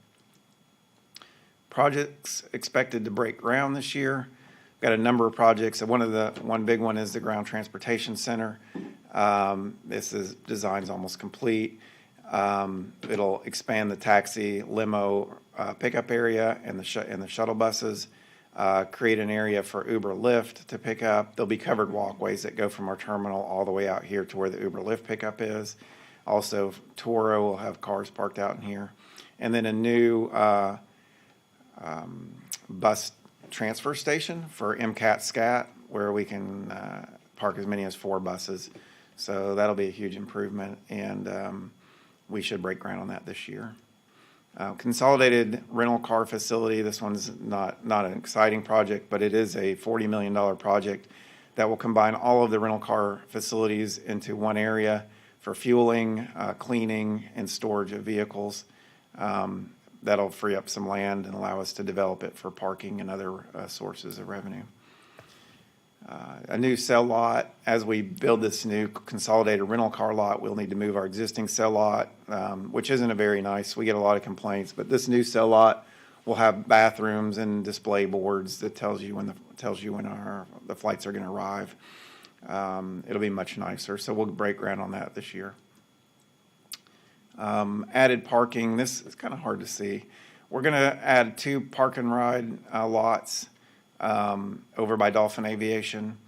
Speaker 30: Projects expected to break ground this year. We've got a number of projects. One big one is the Ground Transportation Center. Design's almost complete. It'll expand the taxi, limo, pickup area and the shuttle buses. Create an area for Uber Lyft to pick up. There'll be covered walkways that go from our terminal all the way out here to where the Uber Lyft pickup is. Also, Toro will have cars parked out in here. And then a new bus transfer station for MCAT SCAT where we can park as many as 4 buses. So that'll be a huge improvement, and we should break ground on that this year. Consolidated rental car facility, this one's not an exciting project, but it is a $40 million project that will combine all of the rental car facilities into one area for fueling, cleaning, and storage of vehicles. That'll free up some land and allow us to develop it for parking and other sources of revenue. A new cell lot. As we build this new consolidated rental car lot, we'll need to move our existing cell lot, which isn't a very nice. We get a lot of complaints, but this new cell lot will have bathrooms and display boards that tells you when the flights are going to arrive. It'll be much nicer, so we'll break ground on that this year. Added parking. This is kind of hard to see. We're going to add 2 park and ride lots over by Dolphin Aviation.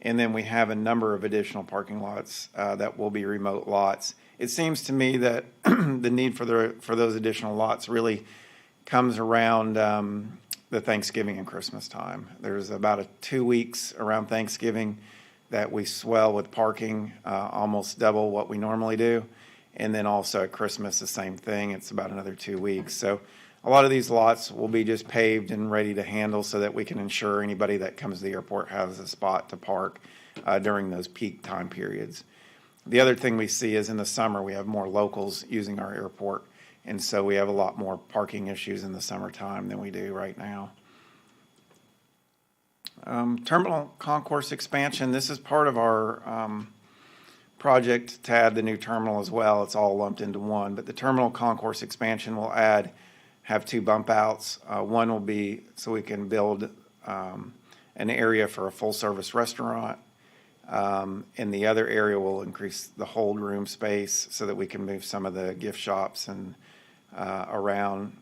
Speaker 30: And then we have a number of additional parking lots that will be remote lots. It seems to me that the need for those additional lots really comes around the Thanksgiving and Christmas time. There's about 2 weeks around Thanksgiving that we swell with parking, almost double what we normally do. And then also at Christmas, the same thing. It's about another 2 weeks. So a lot of these lots will be just paved and ready to handle so that we can ensure anybody that comes to the airport has a spot to park during those peak time periods. The other thing we see is in the summer, we have more locals using our airport. And so we have a lot more parking issues in the summertime than we do right now. Terminal concourse expansion. This is part of our project to add the new terminal as well. It's all lumped into one. But the terminal concourse expansion will have 2 bump outs. One will be so we can build an area for a full-service restaurant. And the other area will increase the hold room space so that we can move some of the gift shops and around.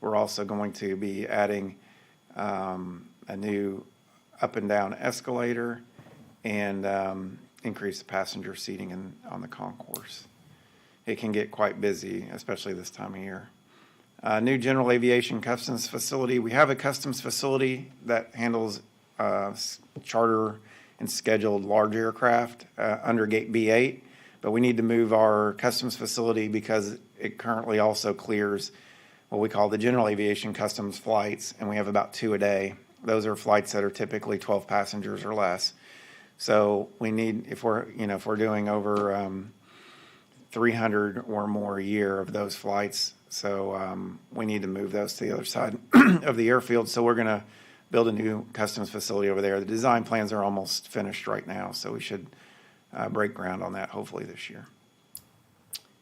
Speaker 30: We're also going to be adding a new up and down escalator and increase the passenger seating on the concourse. It can get quite busy, especially this time of year. New general aviation customs facility. We have a customs facility that handles charter and scheduled large aircraft under gate B8, but we need to move our customs facility because it currently also clears what we call the general aviation customs flights, and we have about 2 a day. Those are flights that are typically 12 passengers or less. So we need, if we're doing over 300 or more a year of those flights, so we need to move those to the other side of the airfield. So we're going to build a new customs facility over there. The design plans are almost finished right now, so we should break ground on that hopefully this year.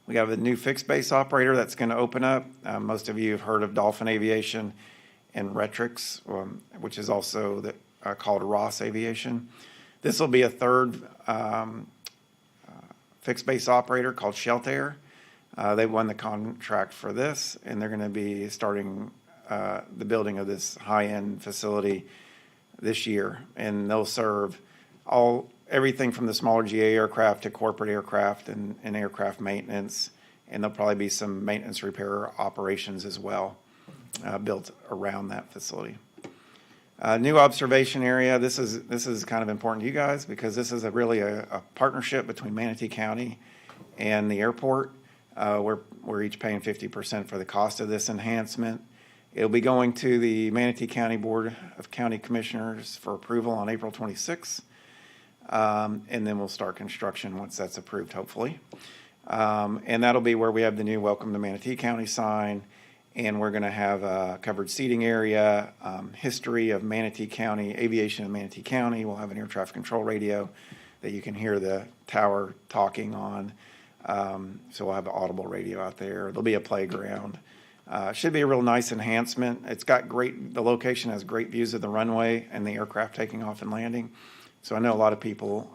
Speaker 30: We have a new fixed base operator that's going to open up. Most of you have heard of Dolphin Aviation and Retrix, which is also called Ross Aviation. This will be a third fixed base operator called Sheltair. They won the contract for this, and they're going to be starting the building of this high-end facility this year, and they'll serve everything from the smaller GA aircraft to corporate aircraft and aircraft maintenance, and there'll probably be some maintenance repair operations as well built around that facility. New observation area. This is kind of important to you guys because this is really a partnership between Manatee County and the airport. We're each paying 50% for the cost of this enhancement. It'll be going to the Manatee County Board of County Commissioners for approval on April 26th. And then we'll start construction once that's approved, hopefully. And that'll be where we have the new Welcome to Manatee County sign. And we're going to have a covered seating area, history of Manatee County, aviation in Manatee County. We'll have an air traffic control radio that you can hear the tower talking on. So we'll have an audible radio out there. There'll be a playground. Should be a real nice enhancement. The location has great views of the runway and the aircraft taking off and landing. So I know a lot of people,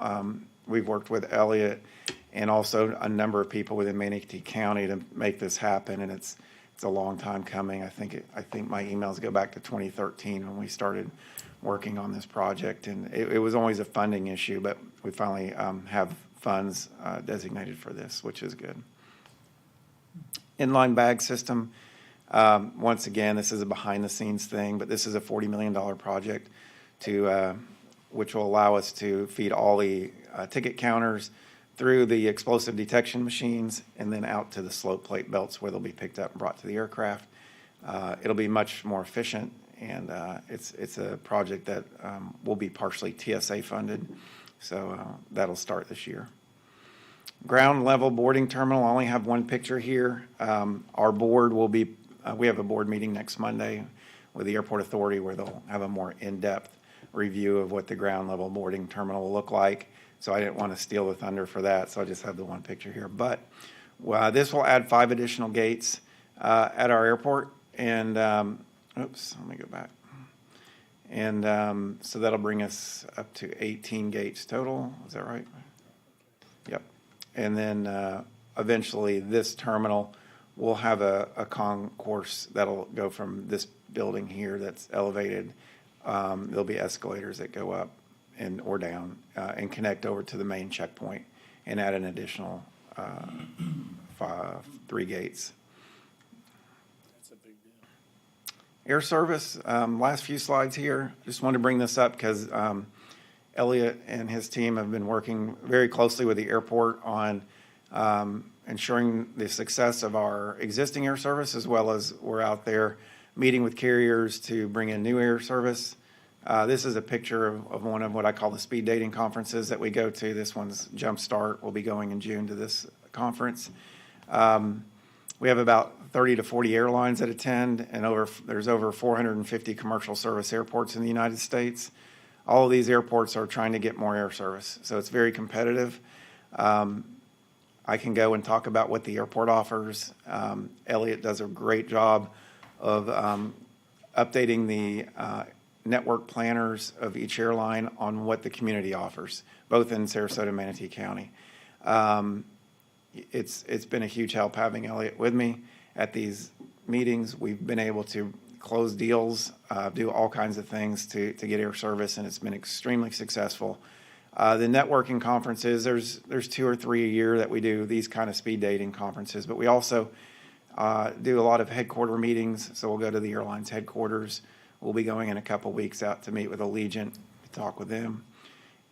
Speaker 30: we've worked with Elliott and also a number of people within Manatee County to make this happen, and it's a long time coming. I think my emails go back to 2013 when we started working on this project, and it was always a funding issue, but we finally have funds designated for this, which is good. Inline bag system. Once again, this is a behind-the-scenes thing, but this is a $40 million project which will allow us to feed all the ticket counters through the explosive detection machines and then out to the slope plate belts where they'll be picked up and brought to the aircraft. It'll be much more efficient, and it's a project that will be partially TSA funded, so that'll start this year. Ground level boarding terminal, I only have one picture here. Our board will be, we have a board meeting next Monday with the Airport Authority where they'll have a more in-depth review of what the ground level boarding terminal will look like. So I didn't want to steal the thunder for that, so I just have the one picture here. But this will add 5 additional gates at our airport. And, oops, let me go back. And so that'll bring us up to 18 gates total. Is that right? Yep. And then eventually this terminal will have a concourse that'll go from this building here that's elevated. There'll be escalators that go up or down and connect over to the main checkpoint and add an additional 3 gates.
Speaker 12: That's a big deal.
Speaker 30: Air service, last few slides here. Just wanted to bring this up because Elliott and his team have been working very closely with the airport on ensuring the success of our existing air service, as well as we're out there meeting with carriers to bring in new air service. This is a picture of one of what I call the speed dating conferences that we go to. This one's Jumpstart. We'll be going in June to this conference. We have about 30 to 40 airlines that attend, and there's over 450 commercial service airports in the United States. All of these airports are trying to get more air service, so it's very competitive. I can go and talk about what the airport offers. Elliott does a great job of updating the network planners of each airline on what the community offers, both in Sarasota and Manatee County. It's been a huge help having Elliott with me at these meetings. We've been able to close deals, do all kinds of things to get air service, and it's been extremely successful. The networking conferences, there's 2 or 3 a year that we do these kind of speed dating conferences, but we also do a lot of headquarter meetings. So we'll go to the airline's headquarters. We'll be going in a couple weeks out to meet with Allegiant, to talk with them.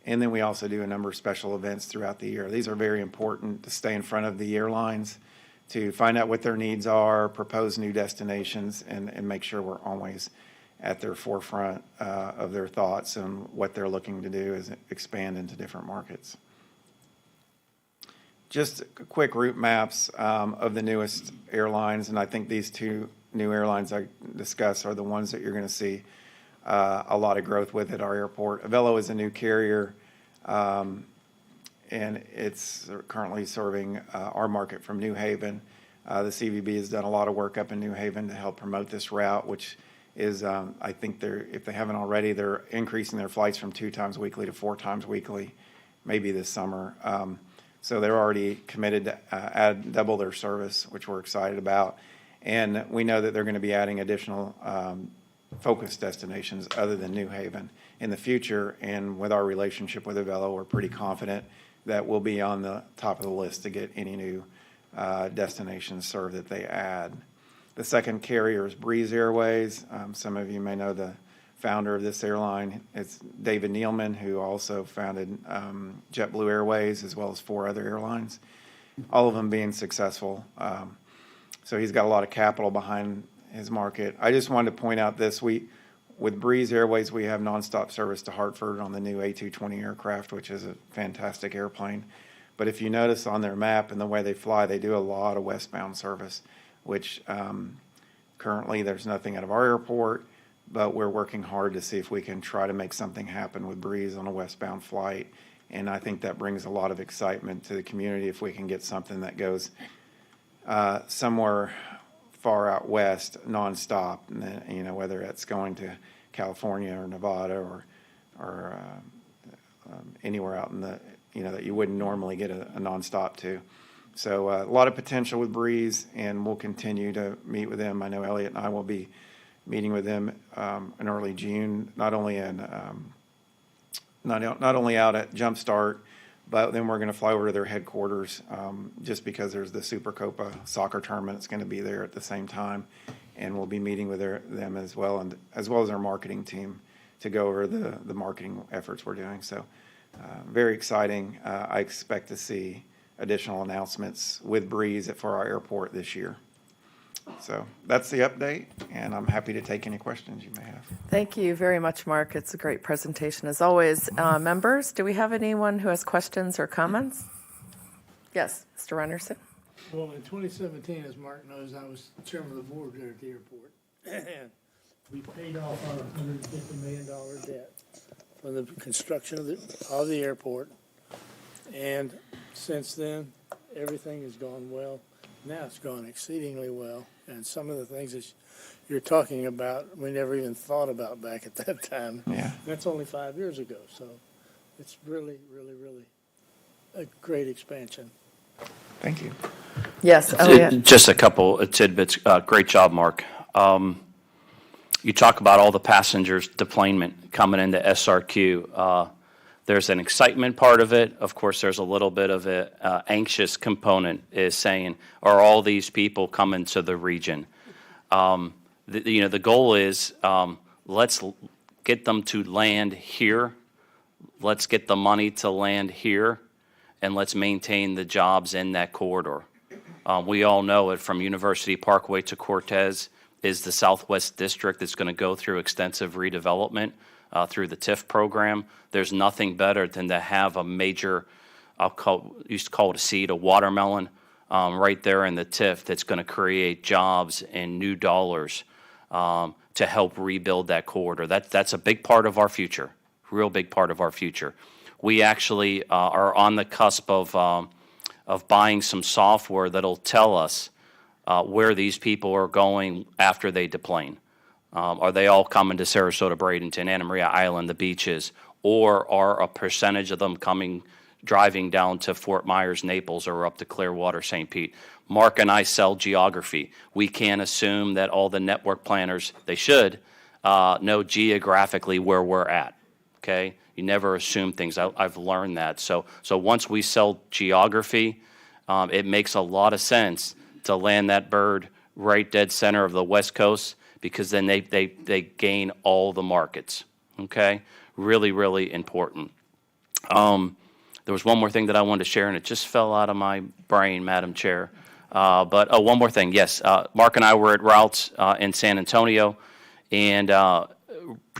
Speaker 30: And then we also do a number of special events throughout the year. These are very important to stay in front of the airlines, to find out what their needs are, propose new destinations, and make sure we're always at their forefront of their thoughts, and what they're looking to do is expand into different markets. Just quick route maps of the newest airlines, and I think these two new airlines I discussed are the ones that you're going to see a lot of growth with at our airport. Avelo is a new carrier, and it's currently serving our market from New Haven. The CVB has done a lot of work up in New Haven to help promote this route, which is, I think if they haven't already, they're increasing their flights from 2 times weekly to 4 times weekly, maybe this summer. So they're already committed to double their service, which we're excited about. And we know that they're going to be adding additional focus destinations other than New Haven in the future. And with our relationship with Avelo, we're pretty confident that we'll be on the top of the list to get any new destinations served that they add. The second carrier is Breeze Airways. Some of you may know the founder of this airline. It's David Nealman, who also founded JetBlue Airways, as well as 4 other airlines, all of them being successful. So he's got a lot of capital behind his market. I just wanted to point out this. With Breeze Airways, we have nonstop service to Hartford on the new A220 aircraft, which is a fantastic airplane. But if you notice on their map and the way they fly, they do a lot of westbound service, which currently there's nothing out of our airport, but we're working hard to see if we can try to make something happen with Breeze on a westbound flight. And I think that brings a lot of excitement to the community if we can get something that goes somewhere far out west nonstop, and whether it's going to California or Nevada or anywhere out in the that you wouldn't normally get a nonstop to. So a lot of potential with Breeze, and we'll continue to meet with them. I know Elliot and I will be meeting with them in early June, not only out at Jumpstart, but then we're going to fly over to their headquarters just because there's the Super Copa soccer tournament. It's going to be there at the same time, and we'll be meeting with them as well, and as well as our marketing team to go over the marketing efforts we're doing. So very exciting. I expect to see additional announcements with Breeze for our airport this year. So that's the update, and I'm happy to take any questions you may have.
Speaker 5: Thank you very much, Mark. It's a great presentation as always. Members, do we have anyone who has questions or comments? Yes, Mr. Rennerson.
Speaker 3: Well, in 2017, as Mark knows, I was chairman of the board there at the airport. And we paid off our $150 million debt for the construction of the airport. And since then, everything has gone well. Now it's gone exceedingly well. And some of the things that you're talking about, we never even thought about back at that time.
Speaker 30: Yeah.
Speaker 3: That's only 5 years ago. So it's really, really, really a great expansion.
Speaker 30: Thank you.
Speaker 5: Yes, Elliot.
Speaker 29: Just a couple of tidbits. Great job, Mark. You talk about all the passengers deplanement coming into SRQ. There's an excitement part of it. Of course, there's a little bit of an anxious component, is saying, are all these people coming to the region? The goal is let's get them to land here. Let's get the money to land here, and let's maintain the jobs in that corridor. We all know it from University Parkway to Cortez is the Southwest District that's going to go through extensive redevelopment through the TIF program. There's nothing better than to have a major, used to call it a seed, a watermelon, right there in the TIF that's going to create jobs and new dollars to help rebuild that corridor. That's a big part of our future, real big part of our future. We actually are on the cusp of buying some software that'll tell us where these people are going after they deplane. Are they all coming to Sarasota, Bradenton, Anna Maria Island, the beaches, or are a percentage of them driving down to Fort Myers, Naples, or up to Clearwater, St. Pete? Mark and I sell geography. We can't assume that all the network planners, they should, know geographically where we're at, okay? You never assume things. I've learned that. So once we sell geography, it makes a lot of sense to land that bird right dead center of the West Coast, because then they gain all the markets, okay? Really, really important. There was one more thing that I wanted to share, and it just fell out of my brain, Madam Chair. But one more thing, yes. Mark and I were at Routes in San Antonio, and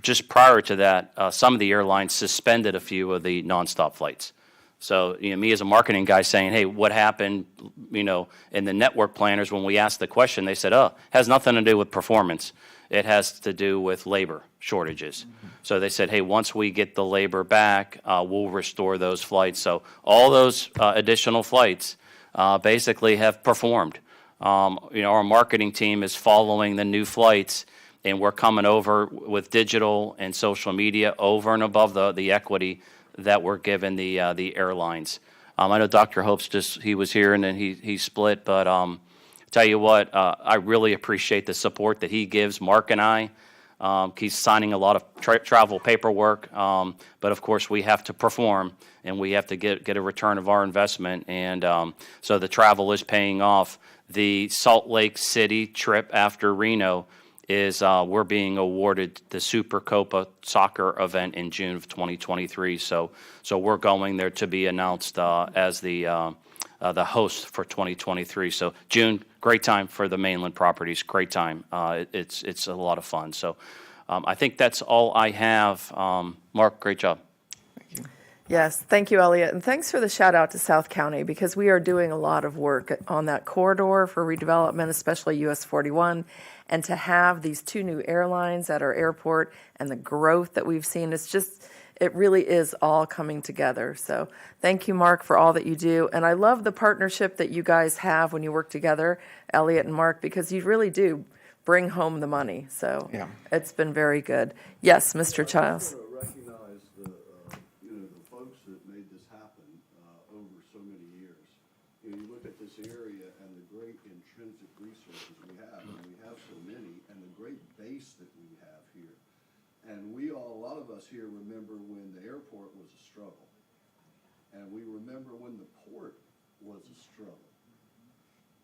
Speaker 29: just prior to that, some of the airlines suspended a few of the nonstop flights. So, me as a marketing guy saying, hey, what happened, and the network planners, when we asked the question, they said, has nothing to do with performance. It has to do with labor shortages. So they said, hey, once we get the labor back, we'll restore those flights. So all those additional flights basically have performed. Our marketing team is following the new flights, and we're coming over with digital and social media over and above the equity that we're giving the airlines. I know Dr. Hope's he was here and then he split, but tell you what, I really appreciate the support that he gives Mark and I. He's signing a lot of travel paperwork, but of course we have to perform and we have to get a return of our investment, and so the travel is paying off. The Salt Lake City trip after Reno is we're being awarded the Super Copa soccer event in June of 2023. So we're going there to be announced as the host for 2023. So June, great time for the mainland properties. Great time. It's a lot of fun. So I think that's all I have. Mark, great job.
Speaker 5: Yes, thank you, Elliot. And thanks for the shout out to South County, because we are doing a lot of work on that corridor for redevelopment, especially US 41. And to have these 2 new airlines at our airport and the growth that we've seen, it really is all coming together. So thank you, Mark, for all that you do. And I love the partnership that you guys have when you work together, Elliot and Mark, because you really do bring home the money. So
Speaker 30: Yeah.
Speaker 5: It's been very good. Yes, Mr. Childs.
Speaker 20: Recognize the folks that made this happen over so many years. You look at this area and the great intrinsic resources we have, and we have so many, and the great base that we have here. And a lot of us here remember when the airport was a struggle. And we remember when the port was a struggle.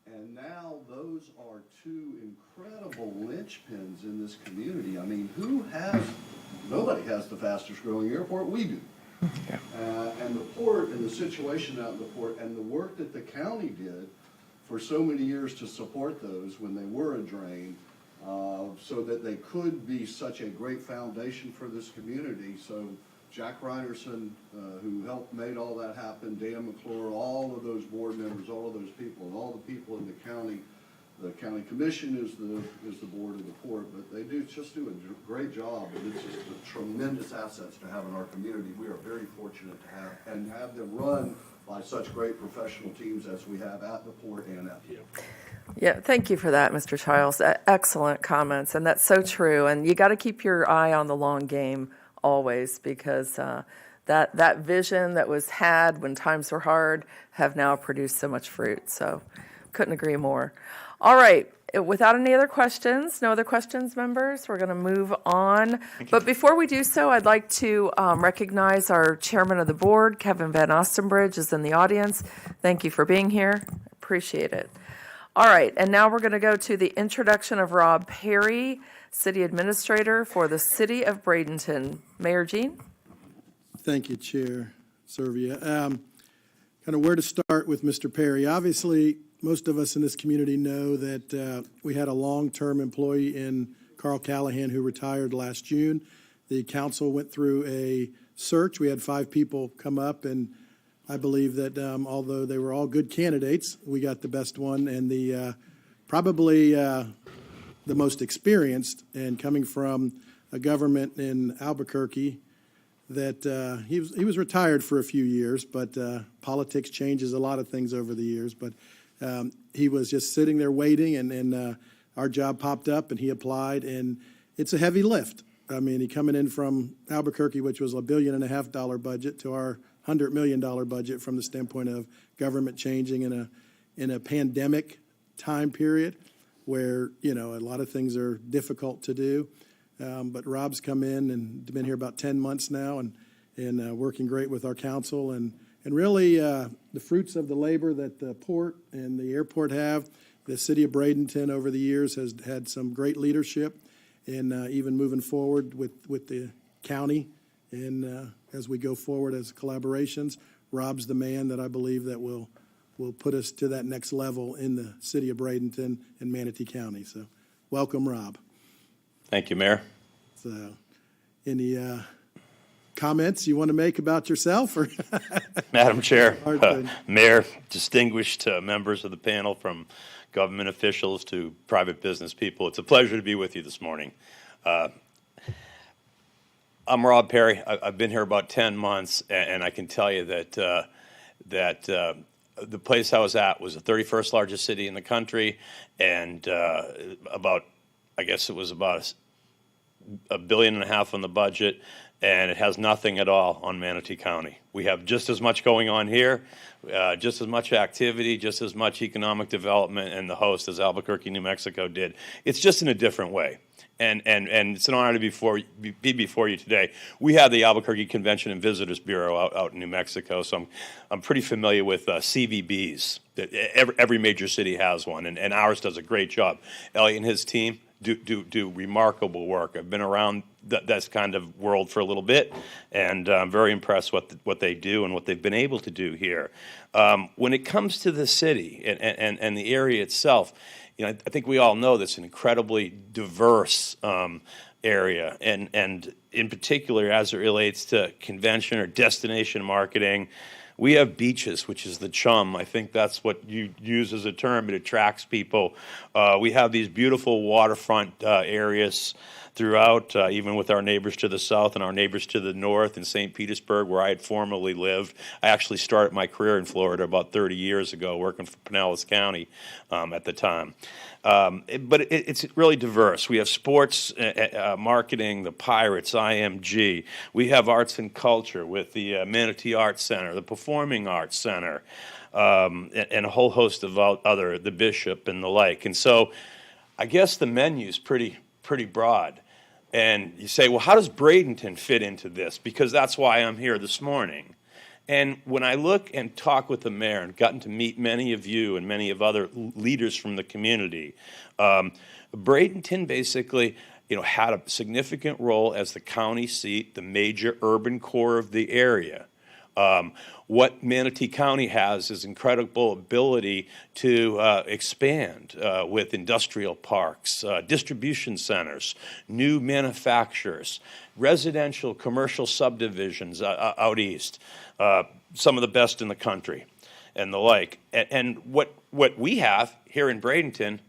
Speaker 20: And now those are 2 incredible linchpins in this community. I mean, nobody has the fastest growing airport, we do.
Speaker 30: Yeah.
Speaker 20: And the port and the situation out in the port and the work that the county did for so many years to support those when they were a drain, so that they could be such a great foundation for this community. So Jack Reinerson, who helped made all that happen, Dan McClure, all of those board members, all of those people, and all the people in the county. The county commission is the board of the port, but they do a great job, and it's just a tremendous assets to have in our community. We are very fortunate to have them run by such great professional teams as we have at the port and at the airport.
Speaker 5: Yeah, thank you for that, Mr. Childs. Excellent comments, and that's so true. And you got to keep your eye on the long game always, because that vision that was had when times were hard have now produced so much fruit. So couldn't agree more. All right. Without any other questions, no other questions, members, we're going to move on. But before we do so, I'd like to recognize our chairman of the board, Kevin Van Ostenbridge, is in the audience. Thank you for being here. Appreciate it. All right. And now we're going to go to the introduction of Rob Perry, City Administrator for the City of Bradenton. Mayor Jean?
Speaker 27: Thank you, Chair Servia. Kind of where to start with Mr. Perry. Obviously, most of us in this community know that we had a long-term employee in Carl Callahan who retired last June. The council went through a search. We had 5 people come up, and I believe that although they were all good candidates, we got the best one, and the probably the most experienced, and coming from a government in Albuquerque that he was retired for a few years, but politics changes a lot of things over the years. But he was just sitting there waiting, and our job popped up, and he applied, and it's a heavy lift. I mean, he coming in from Albuquerque, which was $1.5 billion budget, to our $100 million budget from the standpoint of government changing in a pandemic time period where, a lot of things are difficult to do. But Rob's come in and been here about 10 months now, and working great with our council, and really the fruits of the labor that the port and the airport have. The city of Bradenton over the years has had some great leadership, and even moving forward with the county, and as we go forward as collaborations, Rob's the man that I believe that will put us to that next level in the city of Bradenton and Manatee County. So welcome, Rob.
Speaker 7: Thank you, Mayor.
Speaker 27: So Any comments you want to make about yourself? Or
Speaker 7: Madam Chair,
Speaker 27: Hard thing.
Speaker 7: Mayor, distinguished members of the panel, from government officials to private business people, it's a pleasure to be with you this morning. I'm Rob Perry. I've been here about 10 months, and I can tell you that the place I was at was the 31st largest city in the country, and I guess it was about $1.5 billion on the budget, and it has nothing at all on Manatee County. We have just as much going on here, just as much activity, just as much economic development and the host as Albuquerque, New Mexico did. It's just in a different way. And it's an honor to be before you today. We have the Albuquerque Convention and Visitors Bureau out in New Mexico, so I'm pretty familiar with CVBs. Every major city has one, and ours does a great job. Elliot and his team do remarkable work. I've been around that kind of world for a little bit, and I'm very impressed what they do and what they've been able to do here. When it comes to the city and the area itself, you know, I think we all know this is an incredibly diverse area, and in particular as it relates to convention or destination marketing. We have beaches, which is the chum. I think that's what you use as a term. It attracts people. We have these beautiful waterfront areas throughout, even with our neighbors to the south and our neighbors to the north in St. Petersburg, where I had formerly lived. I actually started my career in Florida about 30 years ago, working for Pinellas County at the time. But it's really diverse. We have sports, marketing, the Pirates, IMG. We have arts and culture with the Manatee Arts Center, the Performing Arts Center, and a whole host of other, the Bishop and the like. And so I guess the menu's pretty broad. And you say, well, how does Bradenton fit into this? Because that's why I'm here this morning. And when I look and talk with the mayor and gotten to meet many of you and many of other leaders from the community, Bradenton basically, you know, had a significant role as the county seat, the major urban core of the area. What Manatee County has is incredible ability to expand with industrial parks, distribution centers, new manufacturers, residential, commercial subdivisions out east, some of the best in the country, and the like. And what we have here in Bradenton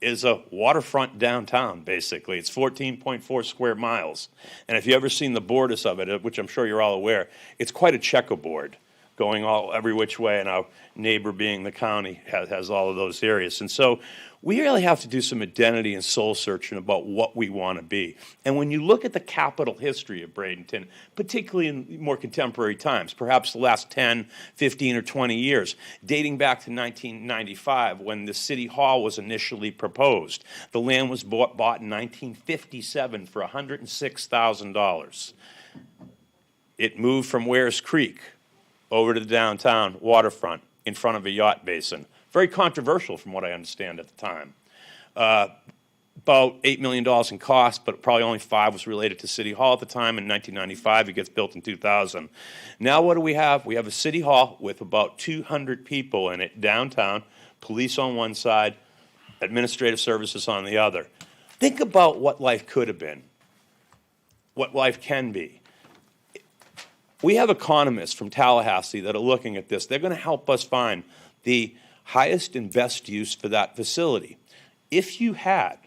Speaker 7: is a waterfront downtown, basically. It's 14.4 square miles. And if you've ever seen the borders of it, which I'm sure you're all aware, it's quite a checkerboard going every which way, and our neighbor being the county has all of those areas. And so we really have to do some identity and soul searching about what we want to be. And when you look at the capital history of Bradenton, particularly in more contemporary times, perhaps the last 10, 15, or 20 years, dating back to 1995 when the City Hall was initially proposed. The land was bought in 1957 for $106,000. It moved from Wares Creek over to the downtown waterfront in front of a yacht basin. Very controversial from what I understand at the time. About $8 million in cost, but probably only $5 million was related to City Hall at the time. In 1995, it gets built in 2000. Now what do we have? We have a City Hall with about 200 people in it downtown, police on one side, administrative services on the other. Think about what life could have been, what life can be. We have economists from Tallahassee that are looking at this. They're going to help us find the highest and best use for that facility. If you had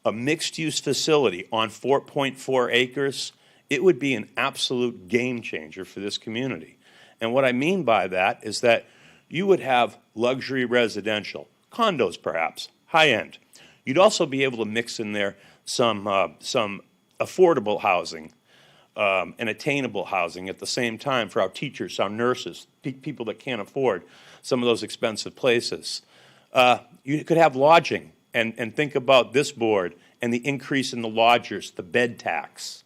Speaker 7: a mixed-use facility on 4.4 acres, it would be an absolute game changer for this community. And what I mean by that is that you would have luxury residential, condos perhaps, high-end. You'd also be able to mix in there some affordable housing, and attainable housing at the same time for our teachers, our nurses, people that can't afford some of those expensive places. You could have lodging, and think about this board and the increase in the lodgers, the bed tax.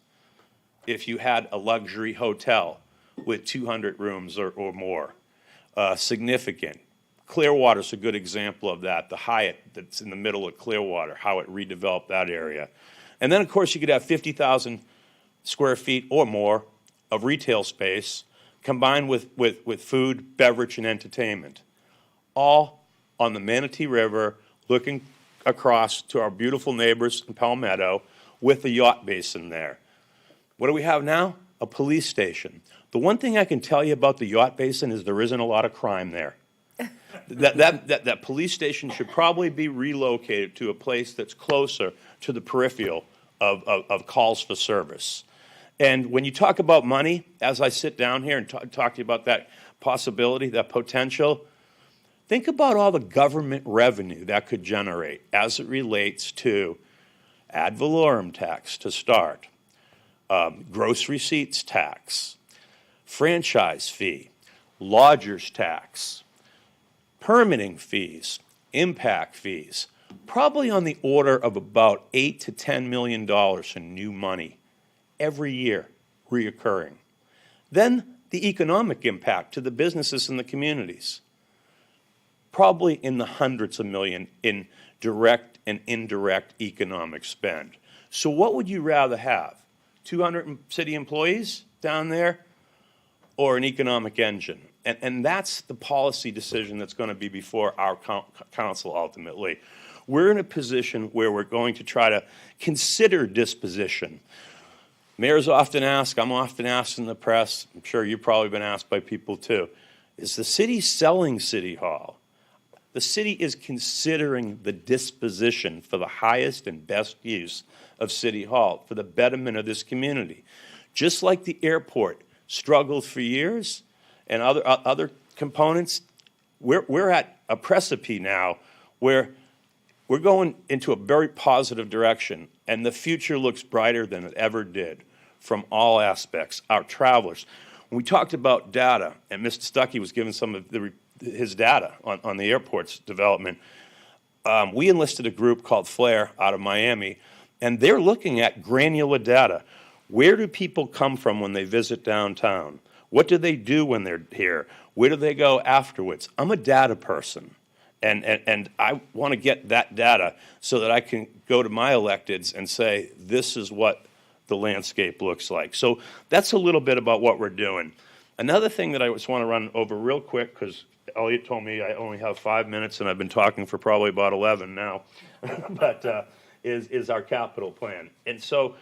Speaker 7: If you had a luxury hotel with 200 rooms or more, significant. Clearwater's a good example of that, the Hyatt that's in the middle of Clearwater, how it redeveloped that area. And then, of course, you could have 50,000 square feet or more of retail space combined with food, beverage, and entertainment, all on the Manatee River, looking across to our beautiful neighbors in Palmetto with the yacht basin there. What do we have now? A police station. The one thing I can tell you about the yacht basin is there isn't a lot of crime there. That police station should probably be relocated to a place that's closer to the peripheral of calls for service. And when you talk about money, as I sit down here and talk to you about that possibility, that potential, think about all the government revenue that could generate as it relates to ad valorem tax to start, gross receipts tax, franchise fee, lodger's tax, permitting fees, impact fees, probably on the order of about $8 to $10 million in new money every year reoccurring. Then the economic impact to the businesses and the communities, probably in the hundreds of millions in direct and indirect economic spend. So what would you rather have? 200 city employees down there or an economic engine? And that's the policy decision that's going to be before our council ultimately. We're in a position where we're going to try to consider disposition. Mayors often ask, I'm often asked in the press, I'm sure you've probably been asked by people too, is the city selling City Hall? The city is considering the disposition for the highest and best use of City Hall for the betterment of this community. Just like the airport struggled for years and other components, we're at a precipice now where we're going into a very positive direction, and the future looks brighter than it ever did from all aspects. Our travelers. When we talked about data, and Mr. Stuckey was giving some of his data on the airport's development, we enlisted a group called Flair out of Miami, and they're looking at granular data. Where do people come from when they visit downtown? What do they do when they're here? Where do they go afterwards? I'm a data person, and I want to get that data so that I can go to my electeds and say, this is what the landscape looks like. So that's a little bit about what we're doing. Another thing that I just want to run over real quick, because Elliot told me I only have 5 minutes, and I've been talking for probably about 11 now, but is our capital plan. And so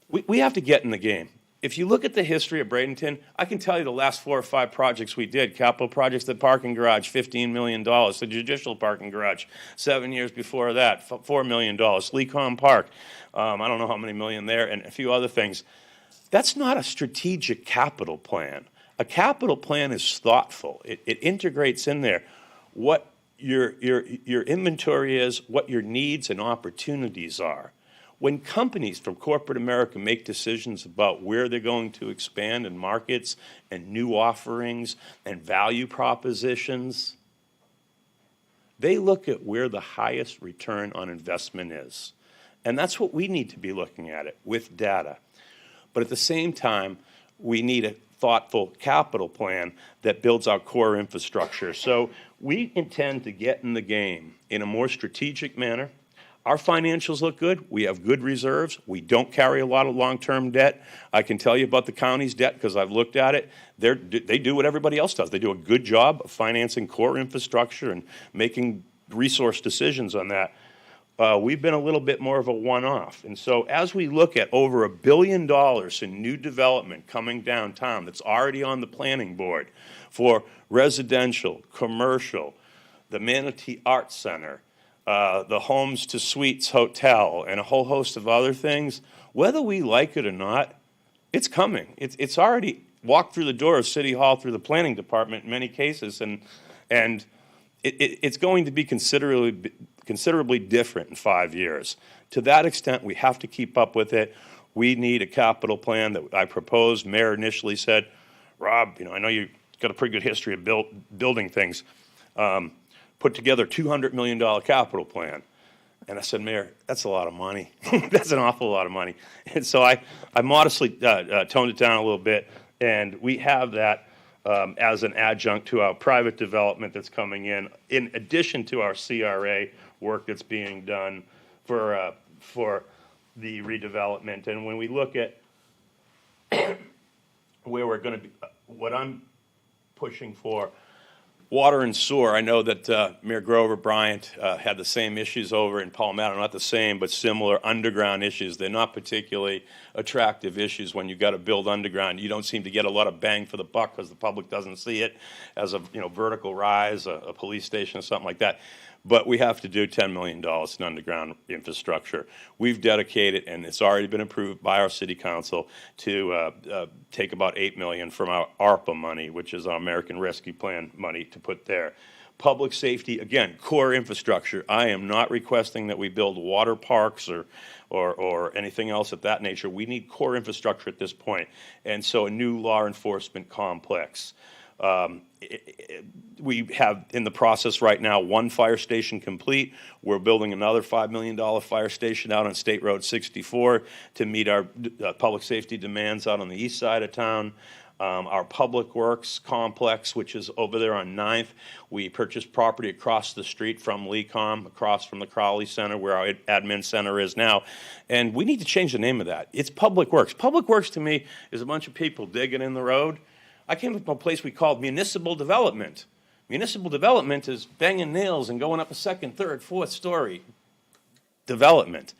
Speaker 7: we have to get in the game. If you look at the history of Bradenton, I can tell you the last 4 or 5 projects we did, capital projects, the parking garage, $15 million, the judicial parking garage, 7 years before that, $4 million, Lecom Park, I don't know how many million there, and a few other things. That's not a strategic capital plan. A capital plan is thoughtful. It integrates in there what your inventory is, what your needs and opportunities are. When companies from corporate America make decisions about where they're going to expand in markets and new offerings and value propositions, they look at where the highest return on investment is. And that's what we need to be looking at it with data. But at the same time, we need a thoughtful capital plan that builds our core infrastructure. So we intend to get in the game in a more strategic manner. Our financials look good. We have good reserves. We don't carry a lot of long-term debt. I can tell you about the county's debt because I've looked at it. They do what everybody else does. They do a good job of financing core infrastructure and making resource decisions on that. We've been a little bit more of a one-off. And so as we look at over $1 billion in new development coming downtown that's already on the planning board for residential, commercial, the Manatee Arts Center, the Homes to Suites Hotel, and a whole host of other things, whether we like it or not, it's coming. It's already walked through the door of City Hall through the planning department in many cases, and it's going to be considerably different in 5 years. To that extent, we have to keep up with it. We need a capital plan that I proposed. Mayor initially said, Rob, I know you've got a pretty good history of building things. Put together a $200 million capital plan. And I said, Mayor, that's a lot of money. That's an awful lot of money. And so I modestly toned it down a little bit, and we have that as an adjunct to our private development that's coming in addition to our CRA work that's being done for the redevelopment. And when we look at where we're going to be, what I'm pushing for, Water and sewer, I know that Mayor Grover Bryant had the same issues over in Palmetto, not the same, but similar underground issues. They're not particularly attractive issues when you got to build underground. You don't seem to get a lot of bang for the buck because the public doesn't see it as a vertical rise, a police station or something like that. But we have to do $10 million in underground infrastructure. We've dedicated, and it's already been approved by our city council, to take about $8 million from our ARPA money, which is our American Rescue Plan money, to put there. Public safety, again, core infrastructure. I am not requesting that we build water parks or anything else of that nature. We need core infrastructure at this point. And so a new law enforcement complex. We have in the process right now one fire station complete. We're building another $5 million fire station out on State Road 64 to meet our public safety demands out on the east side of town. Our Public Works complex, which is over there on 9th, we purchased property across the street from LECOM, across from the Crowley Center, where our admin center is now. And we need to change the name of that. It's Public Works. Public Works to me is a bunch of people digging in the road. I came from a place we called municipal development. Municipal development is banging nails and going up a second, third, fourth story development.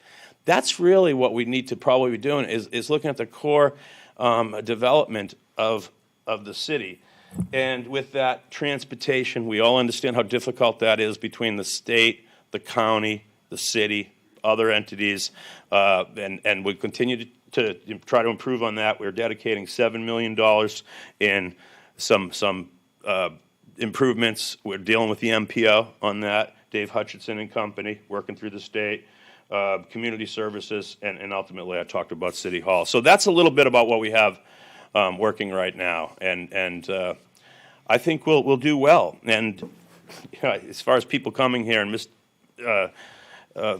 Speaker 7: That's really what we need to probably be doing is looking at the core development of the city. And with that, transportation, we all understand how difficult that is between the state, the county, the city, other entities, and we continue to try to improve on that. We're dedicating $7 million in some improvements. We're dealing with the MPO on that, Dave Hutchinson and company, working through the state, community services, and ultimately I talked about City Hall. So that's a little bit about what we have working right now, and I think we'll do well. And as far as people coming here and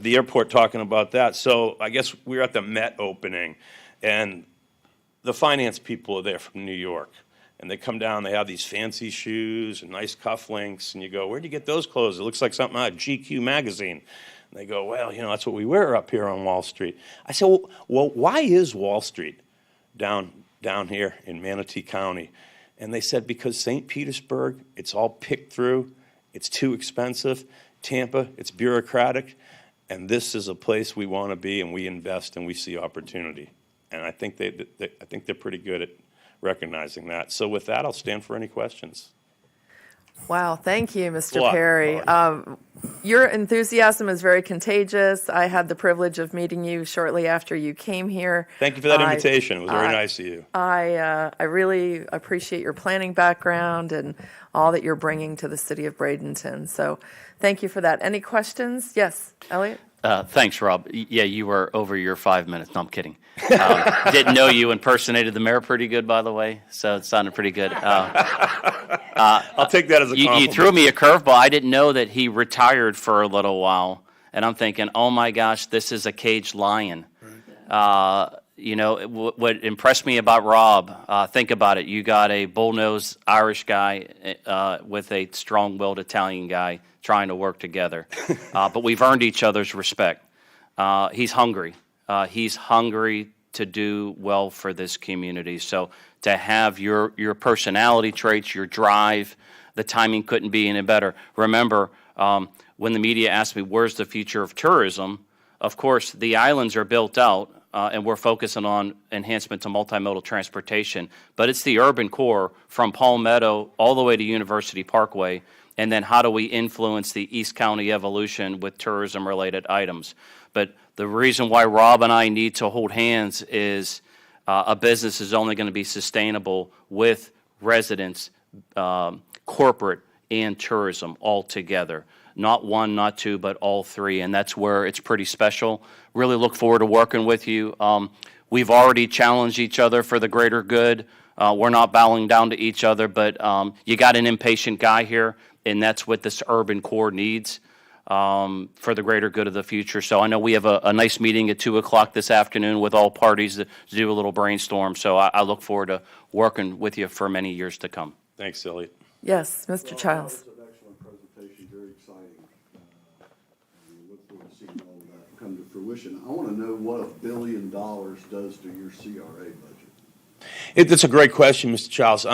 Speaker 7: the airport talking about that, so I guess we were at the Met opening, and the finance people are there from New York. And they come down, they have these fancy shoes and nice cufflinks, and you go, where'd you get those clothes? It looks like something out of GQ magazine. And they go, well, that's what we wear up here on Wall Street. I said, well, why is Wall Street down here in Manatee County? And they said, because St. Petersburg, it's all picked through, it's too expensive. Tampa, it's bureaucratic, and this is a place we want to be, and we invest and we see opportunity. And I think they're pretty good at recognizing that. So with that, I'll stand for any questions.
Speaker 5: Wow, thank you, Mr. Perry. Your enthusiasm is very contagious. I had the privilege of meeting you shortly after you came here.
Speaker 7: Thank you for that invitation. It was very nice of you.
Speaker 5: I really appreciate your planning background and all that you're bringing to the city of Bradenton. So thank you for that. Any questions? Yes, Elliot?
Speaker 29: Thanks, Rob. Yeah, you were over your 5 minutes. No, I'm kidding. Didn't know you impersonated the mayor pretty good, by the way, so it sounded pretty good.
Speaker 7: I'll take that as a compliment.
Speaker 29: You threw me a curveball. I didn't know that he retired for a little while, and I'm thinking, oh my gosh, this is a caged lion. What impressed me about Rob, think about it. You got a bull-nosed Irish guy with a strong-willed Italian guy trying to work together. But we've earned each other's respect. He's hungry. He's hungry to do well for this community. So to have your personality traits, your drive, the timing couldn't be any better. Remember, when the media asked me, where's the future of tourism? Of course, the islands are built out, and we're focusing on enhancement to multimodal transportation. But it's the urban core from Palmetto all the way to University Parkway. And then how do we influence the East County evolution with tourism-related items? But the reason why Rob and I need to hold hands is a business is only going to be sustainable with residents, corporate, and tourism all together. Not one, not two, but all three, and that's where it's pretty special. Really look forward to working with you. We've already challenged each other for the greater good. We're not bowing down to each other, but you got an impatient guy here, and that's what this urban core needs for the greater good of the future. So I know we have a nice meeting at 2 o'clock this afternoon with all parties to do a little brainstorm. So I look forward to working with you for many years to come.
Speaker 7: Thanks, Elliot.
Speaker 5: Yes, Mr. Childs.
Speaker 20: That was an excellent presentation, very exciting. We look forward to seeing all of that come to fruition. I want to know what $1 billion does to your CRA budget.
Speaker 7: That's a great question, Mr. Childs.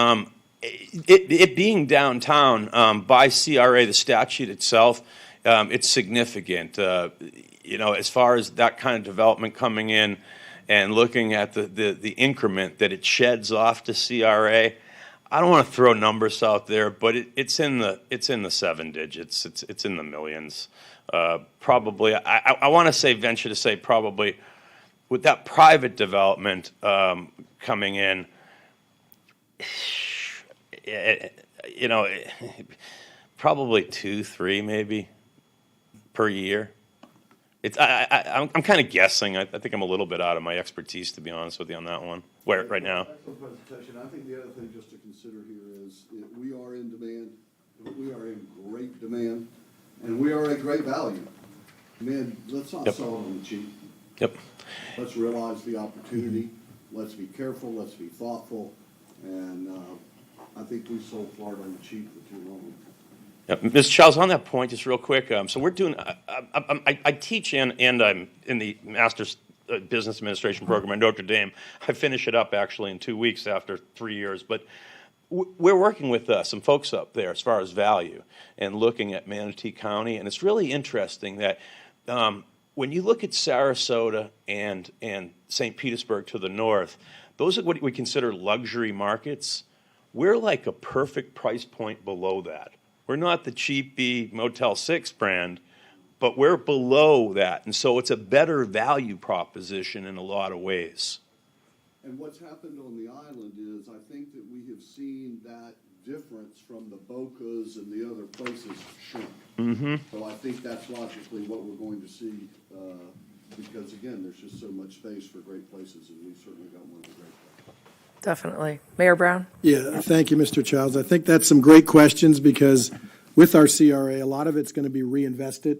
Speaker 7: it being downtown, by CRA, the statute itself, it's significant. As far as that kind of development coming in and looking at the increment that it sheds off to CRA, I don't want to throw numbers out there, but it's in the seven digits. It's in the millions. Probably, I want to say, venture to say, probably with that private development coming in, probably 2, 3 maybe per year. I'm kind of guessing. I think I'm a little bit out of my expertise, to be honest with you, on that one. Where right now?
Speaker 20: Excellent presentation. I think the other thing just to consider here is we are in demand, we are in great demand, and we are a great value. Man, let's not sell it on the cheap.
Speaker 7: Yep.
Speaker 20: Let's realize the opportunity. Let's be careful. Let's be thoughtful. And I think we sold Florida on the cheap for too long.
Speaker 7: Ms. Charles, on that point, just real quick, so we're doing, I teach and I'm in the Master's Business Administration program at Notre Dame. I finish it up actually in 2 weeks after 3 years, but we're working with some folks up there as far as value and looking at Manatee County, and it's really interesting that when you look at Sarasota and St. Petersburg to the north, those are what we consider luxury markets. We're like a perfect price point below that. We're not the cheapy Motel 6 brand, but we're below that. And so it's a better value proposition in a lot of ways.
Speaker 20: And what's happened on the island is I think that we have seen that difference from the Bocas and the other places shrink.
Speaker 7: Mm-hmm.
Speaker 20: So I think that's logically what we're going to see because, again, there's just so much space for great places, and we've certainly got one of the great places.
Speaker 5: Definitely. Mayor Brown?
Speaker 27: Yeah, thank you, Mr. Childs. I think that's some great questions because with our CRA, a lot of it's going to be reinvested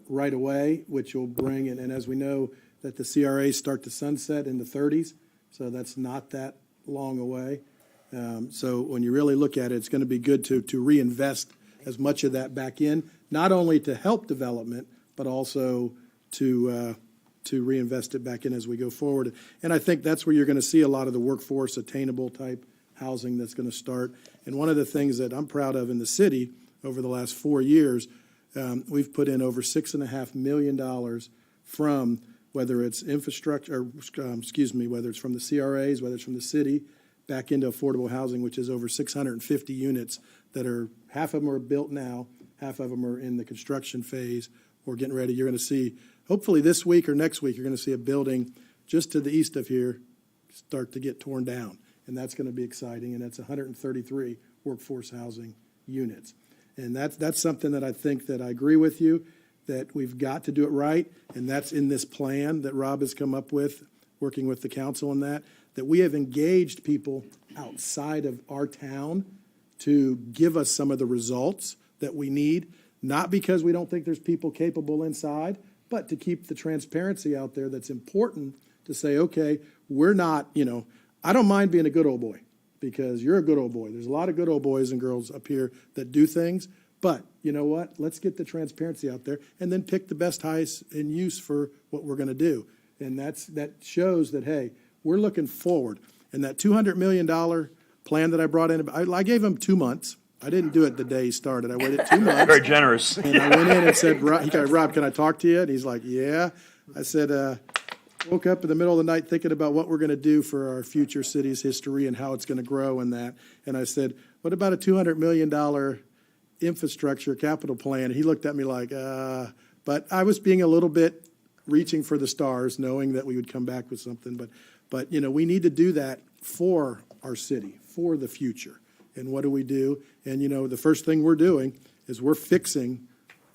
Speaker 27: right away, which will bring, and as we know, that the CRAs start to sunset in the 30s, so that's not that long away. So when you really look at it, it's going to be good to reinvest as much of that back in, not only to help development, but also to reinvest it back in as we go forward. And I think that's where you're going to see a lot of the workforce attainable type housing that's going to start. And one of the things that I'm proud of in the city over the last 4 years, we've put in over $6.5 million from whether it's infrastructure, or whether it's from the CRAs, whether it's from the city, back into affordable housing, which is over 650 units that are, half of them are built now, half of them are in the construction phase or getting ready. You're going to see, hopefully this week or next week, you're going to see a building just to the east of here start to get torn down. And that's going to be exciting. And that's 133 workforce housing units. And that's something that I think that I agree with you, that we've got to do it right. And that's in this plan that Rob has come up with, working with the council on that we have engaged people outside of our town to give us some of the results that we need, not because we don't think there's people capable inside, but to keep the transparency out there that's important to say, okay, we're not, I don't mind being a good old boy because you're a good old boy. There's a lot of good old boys and girls up here that do things, but you know what? Let's get the transparency out there and then pick the best, highest in use for what we're going to do. And that shows that, hey, we're looking forward. And that $200 million plan that I brought in, I gave him 2 months. I didn't do it the day he started. I waited 2 months.
Speaker 7: Very generous.
Speaker 27: And I went in and said, Rob, can I talk to you? And he's like, yeah. I said, woke up in the middle of the night thinking about what we're going to do for our future city's history and how it's going to grow and that. And I said, what about a $200 million infrastructure capital plan? And he looked at me like, but I was being a little bit reaching for the stars, knowing that we would come back with something. But we need to do that for our city, for the future. And what do? And, the first thing we're doing is we're fixing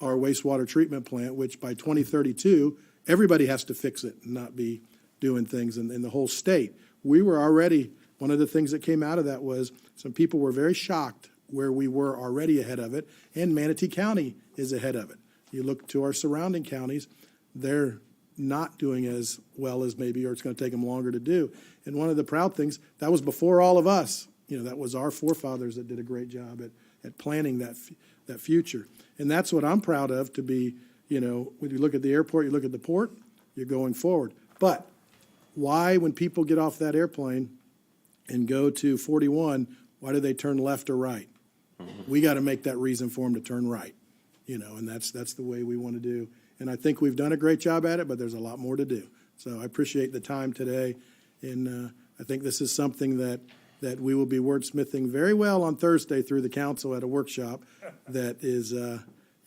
Speaker 27: our wastewater treatment plant, which by 2032, everybody has to fix it and not be doing things in the whole state. We were already, one of the things that came out of that was some people were very shocked where we were already ahead of it, and Manatee County is ahead of it. You look to our surrounding counties, they're not doing as well as maybe, or it's going to take them longer to do. And one of the proud things, that was before all of us. That was our forefathers that did a great job at planning that future. And that's what I'm proud of, to be, when you look at the airport, you look at the port, you're going forward. But why, when people get off that airplane and go to 41, Why do they turn left or right? We got to make that reason for them to turn right, and that's the way we want to do. And I think we've done a great job at it, but there's a lot more to do. So I appreciate the time today, and I think this is something that we will be wordsmithing very well on Thursday through the council at a workshop that is,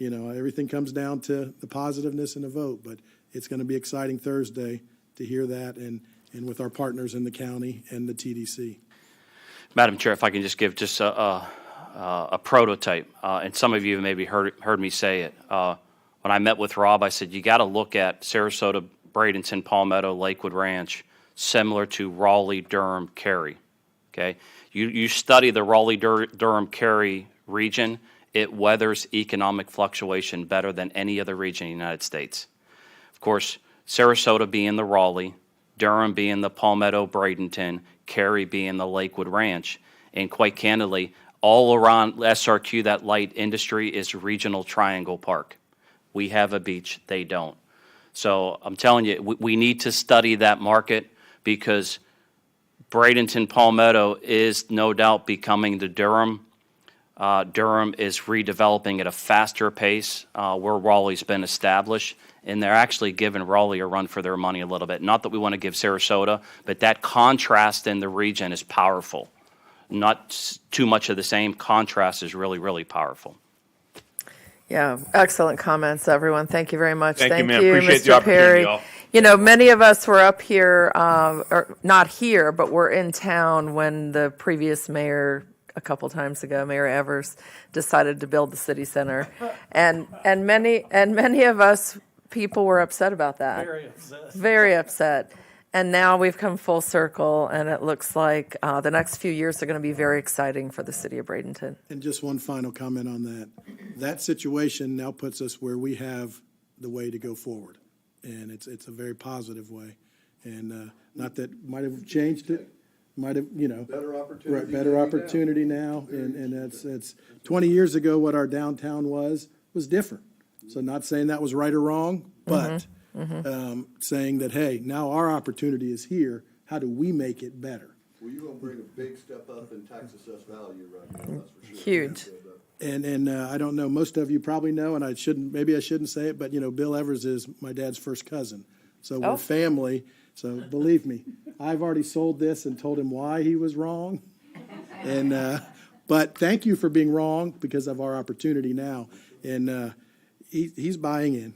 Speaker 27: everything comes down to the positiveness in the vote, but it's going to be exciting Thursday to hear that and with our partners in the county and the TDC.
Speaker 29: Madam Chair, if I can just give just a prototype, and some of you maybe heard me say it. When I met with Rob, I said, you got to look at Sarasota, Bradenton, Palmetto, Lakewood Ranch, similar to Raleigh, Durham, Cary. Okay? You study the Raleigh, Durham, Cary region, it weathers economic fluctuation better than any other region in the United States. Of course, Sarasota being the Raleigh, Durham being the Palmetto, Bradenton, Cary being the Lakewood Ranch, and quite candidly, all around SRQ, that light industry is Regional Triangle Park. We have a beach, they don't. So I'm telling you, we need to study that market because Bradenton, Palmetto is no doubt becoming the Durham. Durham is redeveloping at a faster pace where Raleigh's been established, and they're actually giving Raleigh a run for their money a little bit. Not that we want to give Sarasota, but that contrast in the region is powerful. Not too much of the same. Contrast is really, really powerful.
Speaker 5: Yeah, excellent comments, everyone. Thank you very much.
Speaker 7: Thank you, ma'am. Appreciate the
Speaker 5: Mr.
Speaker 7: opportunity,
Speaker 5: Perry.
Speaker 7: y'all.
Speaker 5: Many of us were up here, or not here, but we're in town when the previous mayor, a couple times ago, Mayor Evers, decided to build the city center, and many of us people were upset about that. Very upset. And now we've come full circle, and it looks like the next few years are going to be very exciting for the city of Bradenton.
Speaker 27: And just one final comment on that. That situation now puts us where we have the way to go forward. And it's a very positive way. And not that might have changed it, might have,
Speaker 20: Better opportunity.
Speaker 27: right, better opportunity now. And that's 20 years ago, what our downtown was different. So not saying that was right or wrong, but saying that, hey, now our opportunity is here. How do we make it better?
Speaker 20: Well, you're going to bring a big step up in tax assessed value right now, that's for sure.
Speaker 5: Huge.
Speaker 27: And I don't know, most of you probably know, and maybe I shouldn't say it, but, Bill Evers is my dad's first cousin. So we're family. So believe me, I've already sold this and told him why he was wrong. And but thank you for being wrong because of our opportunity now. And he's buying in.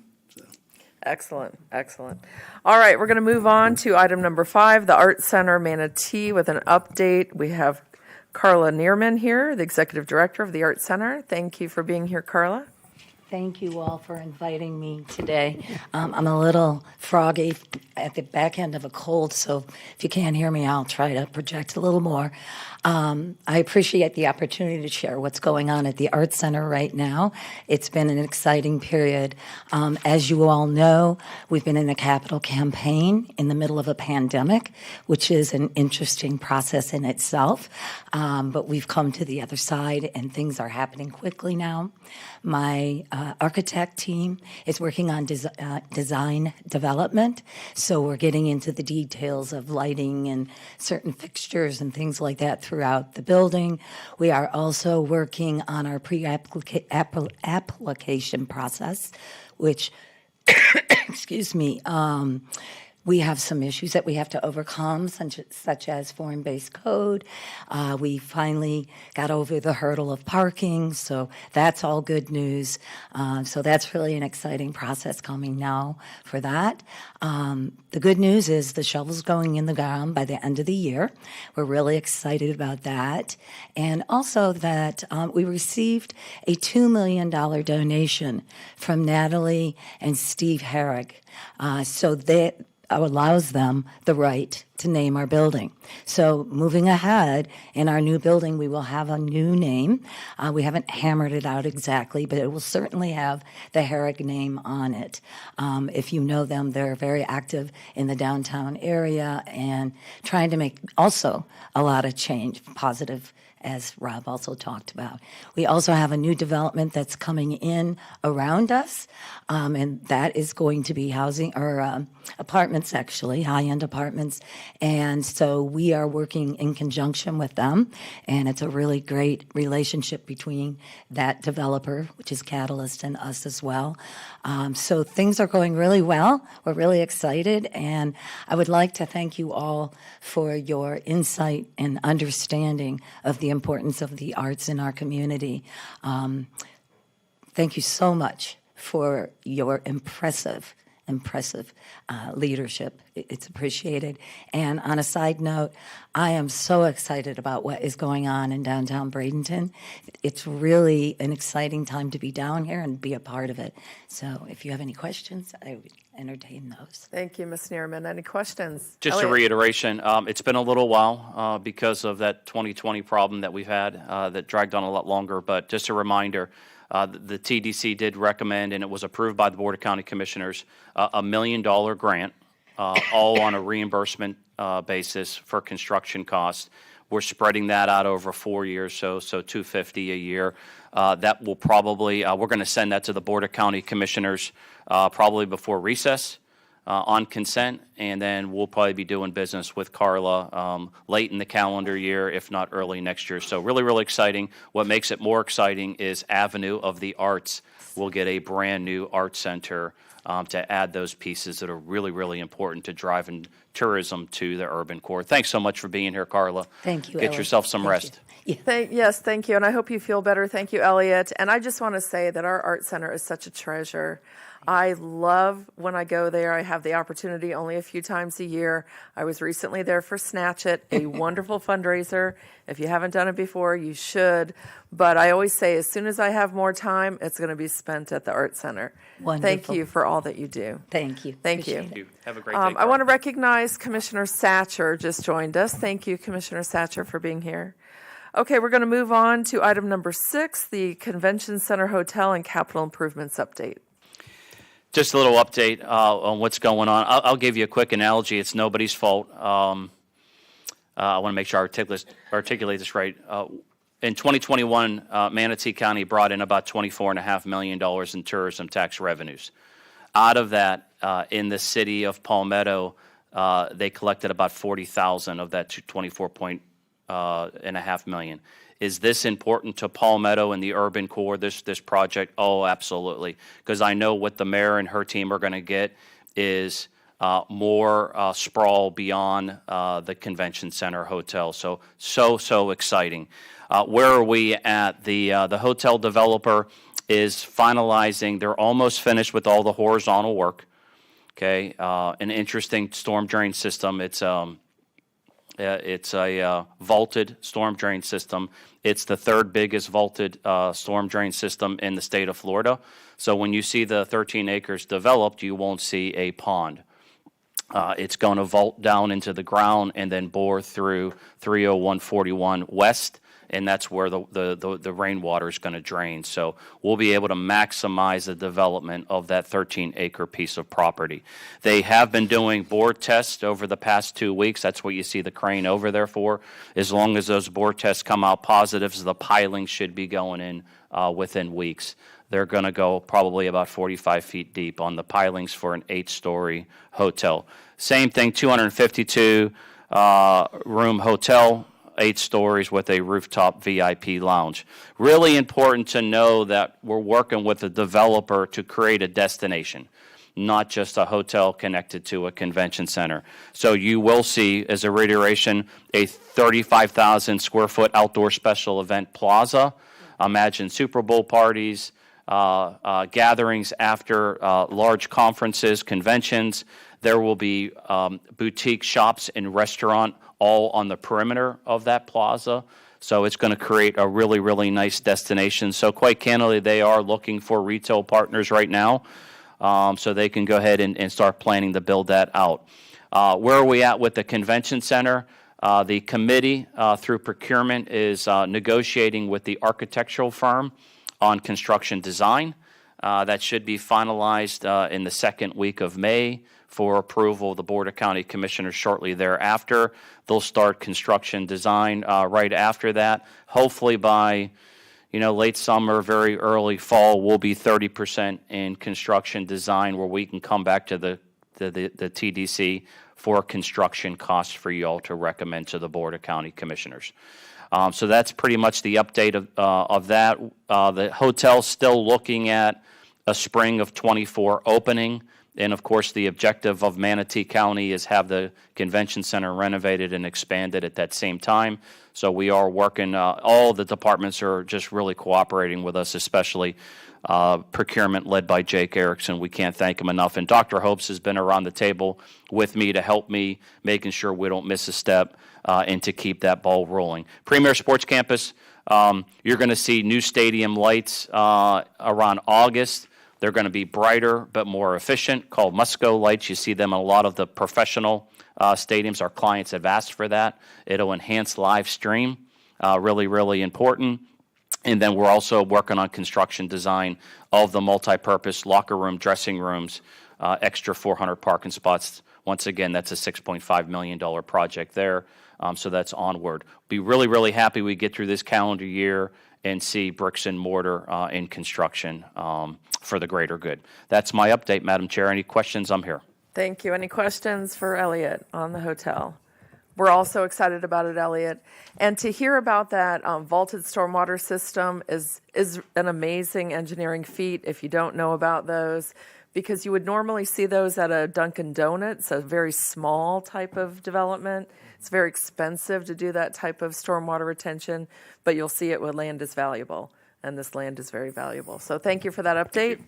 Speaker 5: Excellent, excellent. All right, we're going to move on to item number 5, the Art Center Manatee with an update. We have Carla Neerman here, the Executive Director of the Art Center. Thank you for being here, Carla.
Speaker 4: Thank you all for inviting me today. I'm a little froggy at the back end of a cold, so if you can't hear me, I'll try to project a little more. I appreciate the opportunity to share what's going on at the Art Center right now. It's been an exciting period. As you all know, we've been in a capital campaign in the middle of a pandemic, which is an interesting process in itself. But we've come to the other side, and things are happening quickly now. My architect team is working on design development, so we're getting into the details of lighting and certain fixtures and things like that throughout the building. We are also working on our pre-application process, which, excuse me, we have some issues that we have to overcome, such as foreign-based code. We finally got over the hurdle of parking, so that's all good news. So that's really an exciting process coming now for that. The good news is the shovel's going in the ground by the end of the year. We're really excited about that. And also that we received a $2 million donation from Natalie and Steve Herrig. So that allows them the right to name our building. So moving ahead, in our new building, we will have a new name. We haven't hammered it out exactly, but it will certainly have the Herrig name on it. If you know them, they're very active in the downtown area and trying to make also a lot of change, positive as Rob also talked about. We also have a new development that's coming in around us, and that is going to be housing, or apartments actually, high-end apartments. And so we are working in conjunction with them, and it's a really great relationship between that developer, which is Catalyst, and us as well. So things are going really well. We're really excited, and I would like to thank you all for your insight and understanding of the importance of the arts in our community. Thank you so much for your impressive leadership. It's appreciated. And on a side note, I am so excited about what is going on in downtown Bradenton. It's really an exciting time to be down here and be a part of it. So if you have any questions, I would entertain those.
Speaker 5: Thank you, Ms. Neerman. Any questions?
Speaker 29: Just a
Speaker 5: Elliot?
Speaker 29: reiteration, it's been a little while because of that 2020 problem that we've had that dragged on a lot longer. But just a reminder, the TDC did recommend, and it was approved by the Board of County Commissioners, a $1 million grant, all on a reimbursement basis for construction costs. We're spreading that out over 4 years, so $250 a year. That will probably, we're going to send that to the Board of County Commissioners probably before recess on consent, and then we'll probably be doing business with Carla late in the calendar year, if not early next year. So really, really exciting. What makes it more exciting is Avenue of the Arts will get a brand new art center to add those pieces that are really, really important to driving tourism to the urban core. Thanks so much for being here, Carla.
Speaker 4: Thank you,
Speaker 29: Get
Speaker 4: Elliot.
Speaker 29: yourself some rest.
Speaker 5: Yes, thank you, and I hope you feel better. Thank you, Elliot. And I just want to say that our art center is such a treasure. I love when I go there. I have the opportunity only a few times a year. I was recently there for Snatch It, a wonderful fundraiser. If you haven't done it before, you should. But I always say, as soon as I have more time, it's going to be spent at the art center.
Speaker 4: Wonderful.
Speaker 5: Thank you for all that you do.
Speaker 4: Thank you.
Speaker 5: Thank you.
Speaker 4: Appreciate it.
Speaker 29: Have a great day.
Speaker 5: I want to recognize Commissioner Satcher just joined us. Thank you, Commissioner Satcher, for being here. Okay, we're going to move on to item number 6, the Convention Center Hotel and Capital Improvements Update.
Speaker 29: Just a little update on what's going on. I'll give you a quick analogy. It's nobody's fault. I want to make sure I articulate this right. In 2021, Manatee County brought in about $24.5 million in tourism tax revenues. Out of that, in the city of Palmetto, they collected about $40,000 of that $24.5 million. Is this important to Palmetto and the urban core, this project? Oh, absolutely. Because I know what the mayor and her team are going to get is more sprawl beyond the convention center hotel. So exciting. Where are we at? The hotel developer is finalizing. They're almost finished with all the horizontal work. Okay, an interesting storm drain system. It's a vaulted storm drain system. It's the third biggest vaulted storm drain system in the state of Florida. So when you see the 13 acres developed, you won't see a pond. It's going to vault down into the ground and then bore through 30141 West, and that's where the rainwater is going to drain. So we'll be able to maximize the development of that 13-acre piece of property. They have been doing bore tests over the past 2 weeks. That's what you see the crane over there for. As long as those bore tests come out positive, the piling should be going in within weeks. They're going to go probably about 45 feet deep on the pilings for an 8-story hotel. Same thing, 252 room hotel, 8 stories with a rooftop VIP lounge. Really important to know that we're working with a developer to create a destination, not just a hotel connected to a convention center. So you will see, as a reiteration, a 35,000 square foot outdoor special event plaza. Imagine Super Bowl parties, gatherings after large conferences, conventions. There will be boutique shops and restaurant all on the perimeter of that plaza. So it's going to create a really, really nice destination. So quite candidly, they are looking for retail partners right now, so they can go ahead and start planning to build that out. Where are we at with the convention center? The committee, through procurement, is negotiating with the architectural firm on construction design. that should be finalized in the second week of May for approval of the Board of County Commissioners shortly thereafter. They'll start construction design right after that. Hopefully by late summer, very early fall, we'll be 30% in construction design where we can come back to the TDC for construction costs for you all to recommend to the Board of County Commissioners. So that's pretty much the update of that. The hotel's still looking at a spring of 24 opening. And of course, the objective of Manatee County is have the convention center renovated and expanded at that same time. So we are working, all the departments are just really cooperating with us, especially procurement led by Jake Erickson. We can't thank him enough. And Dr. Hopes has been around the table with me to help me, making sure we don't miss a step and to keep that ball rolling. Premier Sports Campus, you're going to see new stadium lights around August. They're going to be brighter but more efficient, called Musco lights. You see them in a lot of the professional stadiums. Our clients have asked for that. It'll enhance live stream, really, really important. And then we're also working on construction design of the multi-purpose locker room, dressing rooms, extra 400 parking spots. Once again, that's a $6.5 million project there. So that's onward. Be really, really happy we get through this calendar year and see bricks and mortar in construction for the greater good. That's my update, Madam Chair. Any questions? I'm here.
Speaker 5: Thank you. Any questions for Elliot on the hotel? We're also excited about it, Elliot. And to hear about that vaulted stormwater system is an amazing engineering feat if you don't know about those, because you would normally see those at a Dunkin' Donuts, a very small type of development. It's very expensive to do that type of stormwater retention, but you'll see it when land is valuable, and this land is very valuable. So thank you for that update.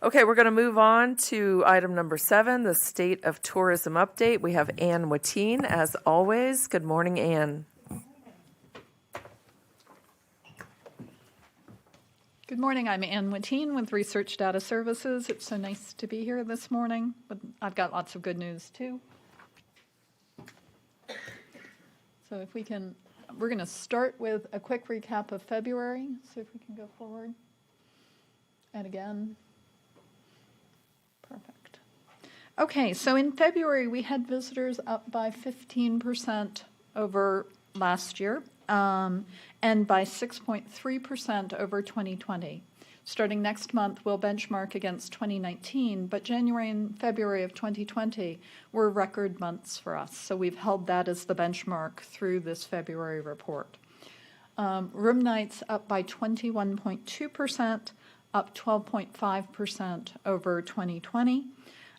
Speaker 5: Okay, we're going to move on to item number 7, the State of Tourism Update. We have Ann Watine, as always. Good morning, Ann.
Speaker 8: Good morning. I'm Ann Watine with Research Data Services. It's so nice to be here this morning, but I've got lots of good news too. So if we can, we're going to start with a quick recap of February. So if we can go forward. And again. Perfect. Okay, so in February, we had visitors up by 15% over last year, and by 6.3% over 2020. Starting next month, we'll benchmark against 2019, but January and February of 2020 were record months for us, so we've held that as the benchmark through this February report. Room nights up by 21.2%, up 12.5% over 2020.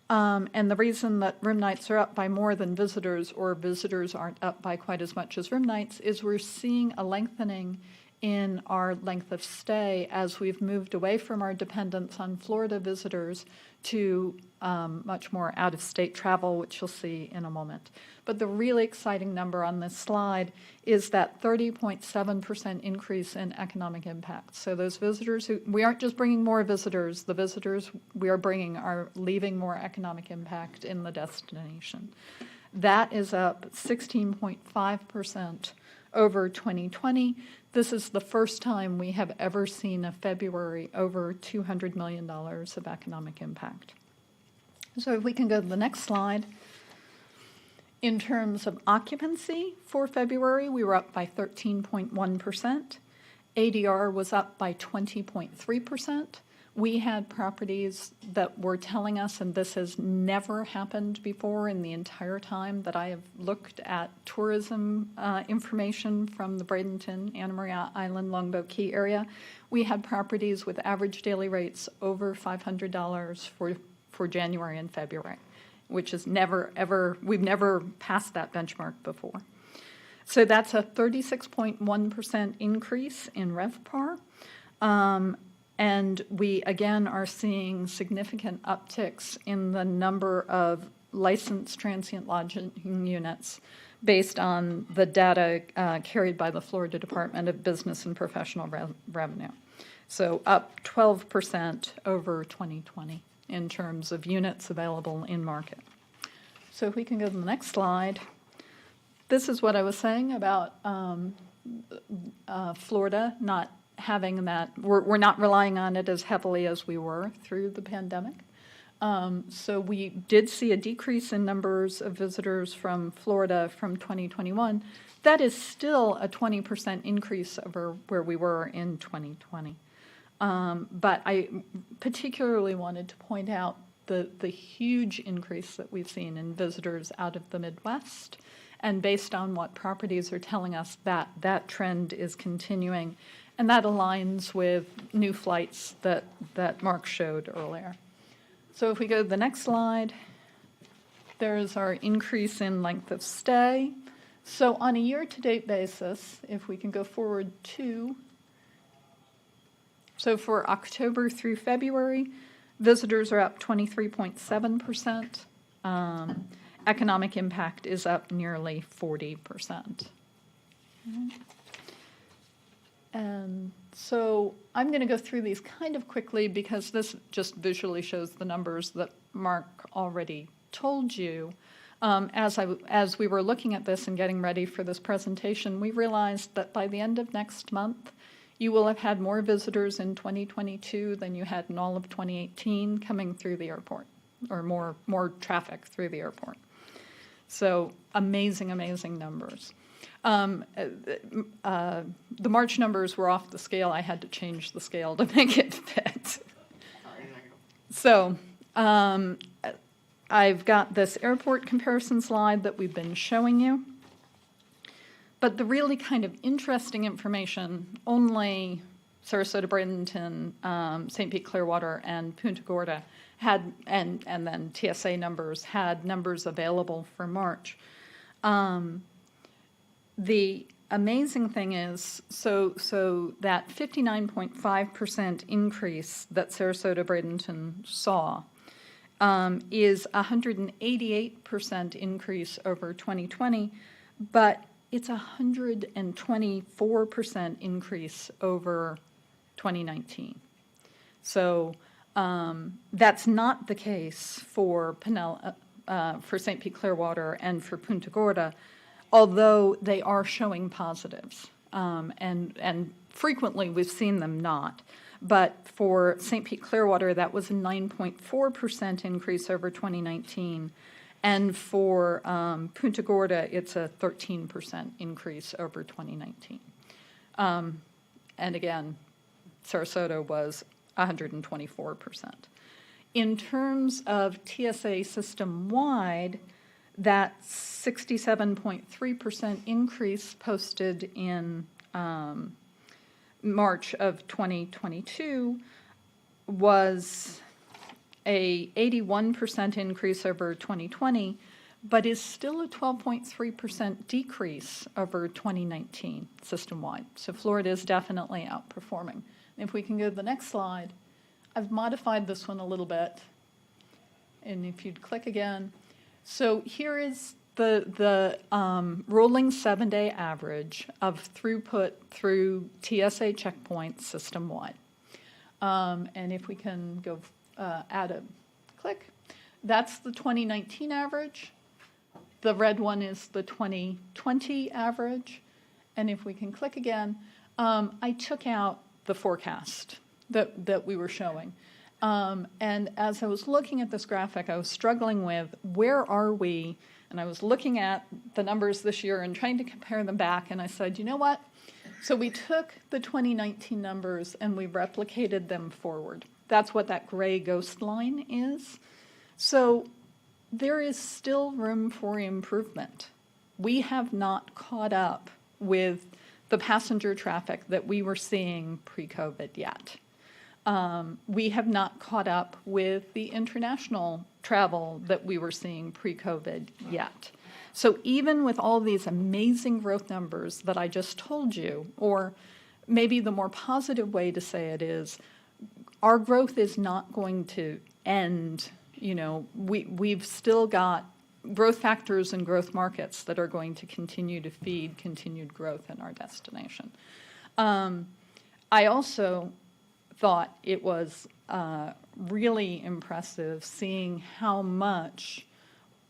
Speaker 8: And the reason that room nights are up by more than visitors, or visitors aren't up by quite as much as room nights, is we're seeing a lengthening in our length of stay as we've moved away from our dependence on Florida visitors to much more out-of-state travel, which you'll see in a moment. But the really exciting number on this slide is that 30.7% increase in economic impact. So those visitors we aren't just bringing more visitors, the visitors we are bringing are leaving more economic impact in the destination. That is up 16.5% over 2020. This is the first time we have ever seen a February over $200 million of economic impact. So if we can go to the next slide. In terms of occupancy for February, we were up by 13.1%. ADR was up by 20.3%. We had properties that were telling us, and this has never happened before in the entire time that I have looked at tourism information from the Bradenton, Anna Maria Island, Longboat Key area. We had properties with average daily rates over $500 for January and February, which is we've never passed that benchmark before. So that's a 36.1% increase in RevPAR. And we, again, are seeing significant upticks in the number of licensed transient lodging units based on the data carried by the Florida Department of Business and Professional Revenue. So up 12% over 2020 in terms of units available in market. So if we can go to the next slide. This is what I was saying about Florida not having that, we're not relying on it as heavily as we were through the pandemic. So we did see a decrease in numbers of visitors from Florida from 2021. That is still a 20% increase over where we were in 2020. But I particularly wanted to point out the huge increase that we've seen in visitors out of the Midwest. And based on what properties are telling us, that trend is continuing. And that aligns with new flights that Mark showed earlier. So if we go to the next slide, there's our increase in length of stay. So on a year-to-date basis, if we can go forward so for October through February, visitors are up 23.7%. Economic impact is up nearly 40%. And so I'm going to go through these kind of quickly because this just visually shows the numbers that Mark already told you. As we were looking at this and getting ready for this presentation, we realized that by the end of next month, you will have had more visitors in 2022 than you had in all of 2018 coming through the airport, or more traffic through the airport. So amazing, amazing numbers. The March numbers were off the scale. I had to change the scale to make it fit. So I've got this airport comparison slide that we've been showing you. But the really kind of interesting information, only Sarasota, Bradenton, St. Pete, Clearwater, and Punta Gorda had, and then TSA numbers, had numbers available for March. The amazing thing is, so that 59.5% increase that Sarasota, Bradenton saw is a 188% increase over 2020, but it's a 124% increase over 2019. So that's not the case for St. Pete Clearwater and for Punta Gorda, although they are showing positives. And frequently we've seen them not. But for St. Pete Clearwater, that was a 9.4% increase over 2019. And for Punta Gorda, it's a 13% increase over 2019. And again, Sarasota was 124%. In terms of TSA system-wide, that 67.3% increase posted in March of 2022 was a 81% increase over 2020, but is still a 12.3% decrease over 2019 system-wide. So Florida is definitely outperforming. If we can go to the next slide, I've modified this one a little bit. And if you'd click again. So here is the rolling 7-day average of throughput through TSA checkpoints system-wide. And if we can go add a click, that's the 2019 average. The red one is the 2020 average. And if we can click again, I took out the forecast that we were showing. And as I was looking at this graphic, I was struggling with where are we? And I was looking at the numbers this year and trying to compare them back. And I said, you know what? So we took the 2019 numbers and we replicated them forward. That's what that gray ghost line is. So there is still room for improvement. We have not caught up with the passenger traffic that we were seeing pre-COVID yet. We have not caught up with the international travel that we were seeing pre-COVID yet. So even with all these amazing growth numbers that I just told you, or maybe the more positive way to say it is, our growth is not going to end. You know, we've still got growth factors and growth markets that are going to continue to feed continued growth in our destination. I also thought it was really impressive seeing how much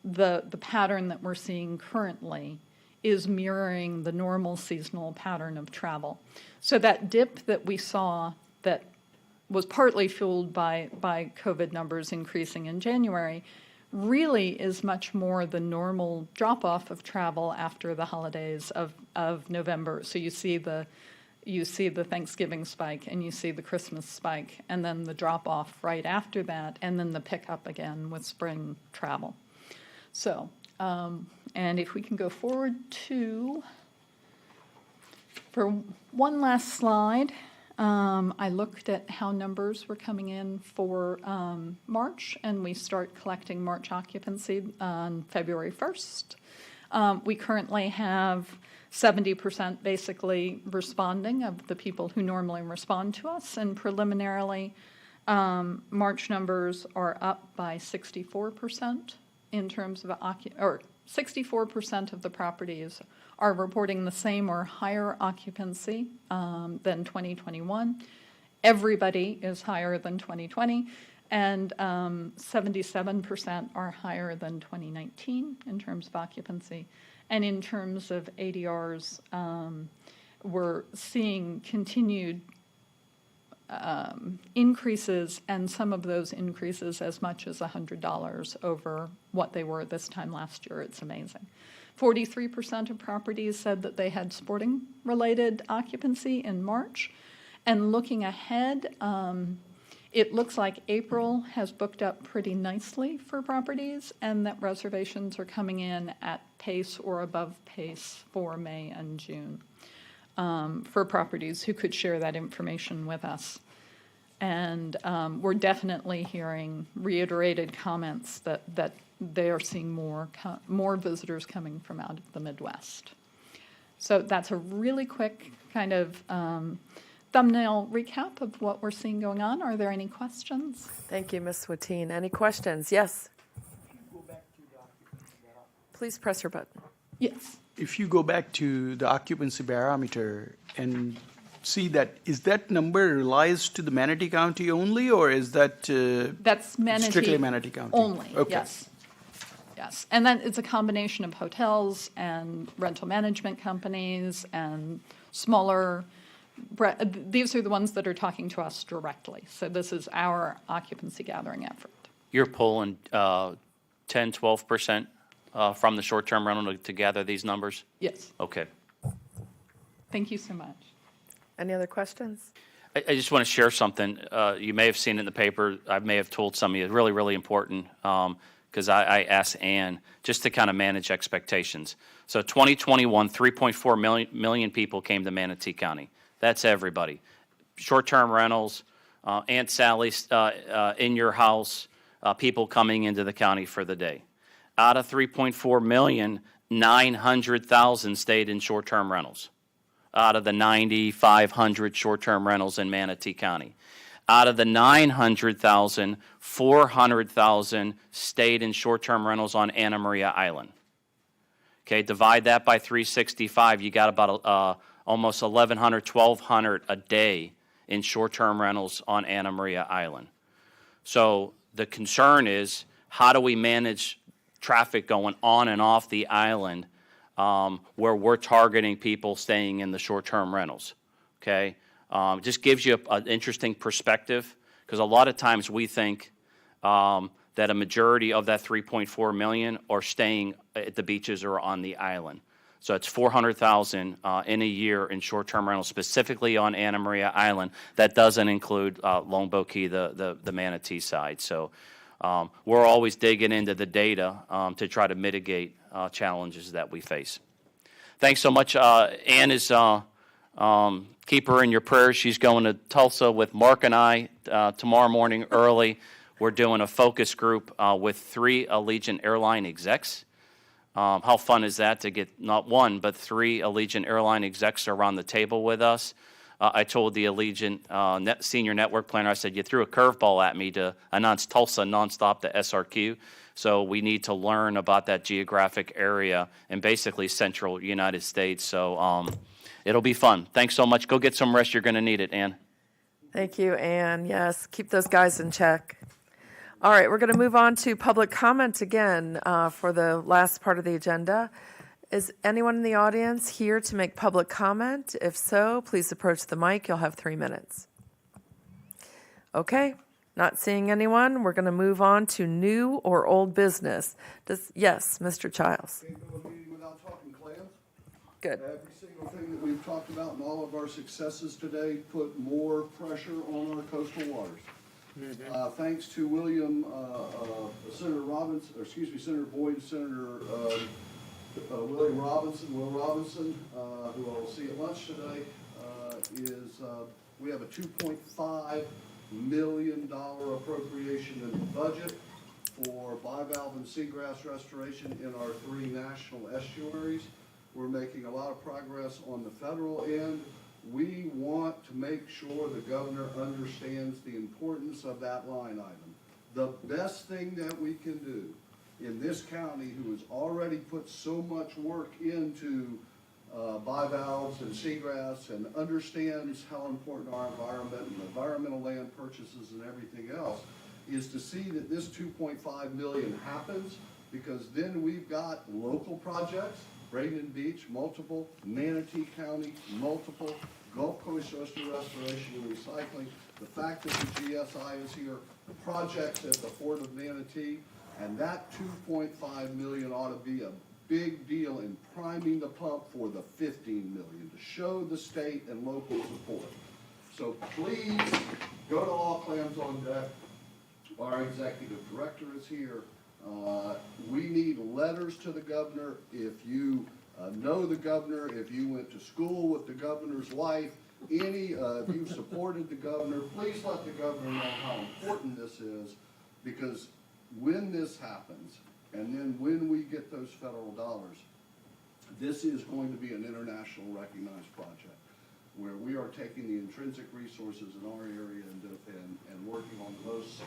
Speaker 8: the pattern that we're seeing currently is mirroring the normal seasonal pattern of travel. So that dip that we saw that was partly fueled by COVID numbers increasing in January really is much more the normal drop-off of travel after the holidays of November. So you see the Thanksgiving spike and you see the Christmas spike and then the drop-off right after that and then the pickup again with spring travel. So, and if we can go forward for one last slide, I looked at how numbers were coming in for March, and we start collecting March occupancy on February 1st. We currently have 70% basically responding of the people who normally respond to us, and preliminarily, March numbers are up by 64% in terms of 64% of the properties are reporting the same or higher occupancy than 2021. Everybody is higher than 2020, and 77% are higher than 2019 in terms of occupancy. And in terms of ADRs, we're seeing continued increases, and some of those increases as much as $100 over what they were this time last year. It's amazing. 43% of properties said that they had sporting-related occupancy in March. And looking ahead, it looks like April has booked up pretty nicely for properties, and that reservations are coming in at pace or above pace for May and June for properties who could share that information with us. And we're definitely hearing reiterated comments that they are seeing more visitors coming from out of the Midwest. So that's a really quick kind of thumbnail recap of what we're seeing going on. Are there any questions?
Speaker 5: Thank you, Ms. Swatine. Any questions? Yes. Please press your button.
Speaker 8: Yes.
Speaker 25: If you go back to the occupancy barometer and see that, is that number relies to the Manatee County only, or is that
Speaker 8: that's Manatee
Speaker 25: strictly Manatee County?
Speaker 8: Only,
Speaker 25: okay.
Speaker 8: Yes. Yes, and then it's a combination of hotels and rental management companies and smaller, these are the ones that are talking to us directly. So this is our occupancy gathering effort.
Speaker 29: You're pulling 10, 12% from the short-term rental to gather these numbers?
Speaker 8: Yes.
Speaker 29: Okay.
Speaker 8: Thank you so much.
Speaker 5: Any other questions?
Speaker 29: I just want to share something. You may have seen it in the paper. I may have told some of you. It's really, really important because I asked Ann just to kind of manage expectations. So 2021, 3.4 million people came to Manatee County. That's everybody. Short-term rentals, Aunt Sally's in your house, people coming into the county for the day. Out of 3.4 million, 900,000 stayed in short-term rentals. Out of the 9,500 short-term rentals in Manatee County. Out of the 900,000, 400,000 stayed in short-term rentals on Anna Maria Island. Okay, divide that by 365, you got about almost 1,100, 1,200 a day in short-term rentals on Anna Maria Island. So the concern is, how do we manage traffic going on and off the island where we're targeting people staying in the short-term rentals, okay? Just gives you an interesting perspective, because a lot of times we think that a majority of that 3.4 million are staying at the beaches or on the island. So it's 400,000 in a year in short-term rentals, specifically on Anna Maria Island. That doesn't include Longboat Key, the Manatee side. So we're always digging into the data to try to mitigate challenges that we face. Thanks so much. Ann is, keep her in your prayers. She's going to Tulsa with Mark and I tomorrow morning early. We're doing a focus group with 3 Allegiant Airline execs. How fun is that to get not 1, but 3 Allegiant Airline execs around the table with us? I told the Allegiant senior network planner, I said, you threw a curveball at me to announce Tulsa nonstop to SRQ. So we need to learn about that geographic area and basically central United States. So it'll be fun. Thanks so much. Go get some rest. You're going to need it, Ann.
Speaker 5: Thank you, Ann. Yes, keep those guys in check. All right, we're going to move on to public comment again for the last part of the agenda. Is anyone in the audience here to make public comment? If so, please approach the mic. You'll have 3 minutes. Okay, not seeing anyone. We're going to move on to new or old business. Yes, Mr. Childs.
Speaker 20: Can't go a meeting without talking clams.
Speaker 5: Good.
Speaker 20: Every single thing that we've talked about and all of our successes today put more pressure on our coastal waters. Thanks to Senator Senator Boyd, Senator Will Robinson, who I will see at lunch today, we have a $2.5 million appropriation in the budget for bivalve and seagrass restoration in our 3 national estuaries. We're making a lot of progress on the federal end. We want to make sure the governor understands the importance of that line item. The best thing that we can do in this county, who has already put so much work into bivalves and seagrass and understands how important our environment and environmental land purchases and everything else, is to see that this $2.5 million happens, because then we've got local projects, Braden Beach, multiple, Manatee County, multiple, Gulf Coast coastal restoration and recycling, the fact that the GSI is here, projects at the Port of Manatee, and that $2.5 million ought to be a big deal in priming the pump for the $15 million to show the state and local support. So please go to All Clams on Deck. Our executive director is here. We need letters to the governor. If you know the governor, if you went to school with the governor's wife, if you supported the governor, please let the governor know how important this is, because when this happens, and then when we get those federal dollars, this is going to be an international recognized project where we are taking the intrinsic resources in our area and working on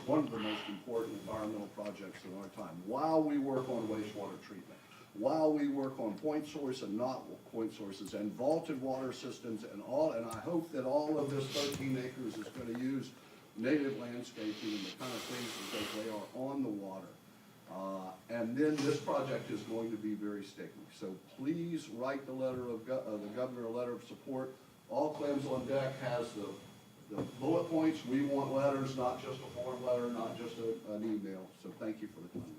Speaker 20: one of the most important environmental projects in our time, while we work on wastewater treatment, while we work on point source and not point sources, and vaulted water systems and all. And I hope that all of this 13 acres is going to use native landscaping and the kind of things that they are on the water. And then this project is going to be very sticky. So please write the governor a letter of support. All Clams on Deck has the bullet points. We want letters, not just a form letter, not just an email. So thank you for the time.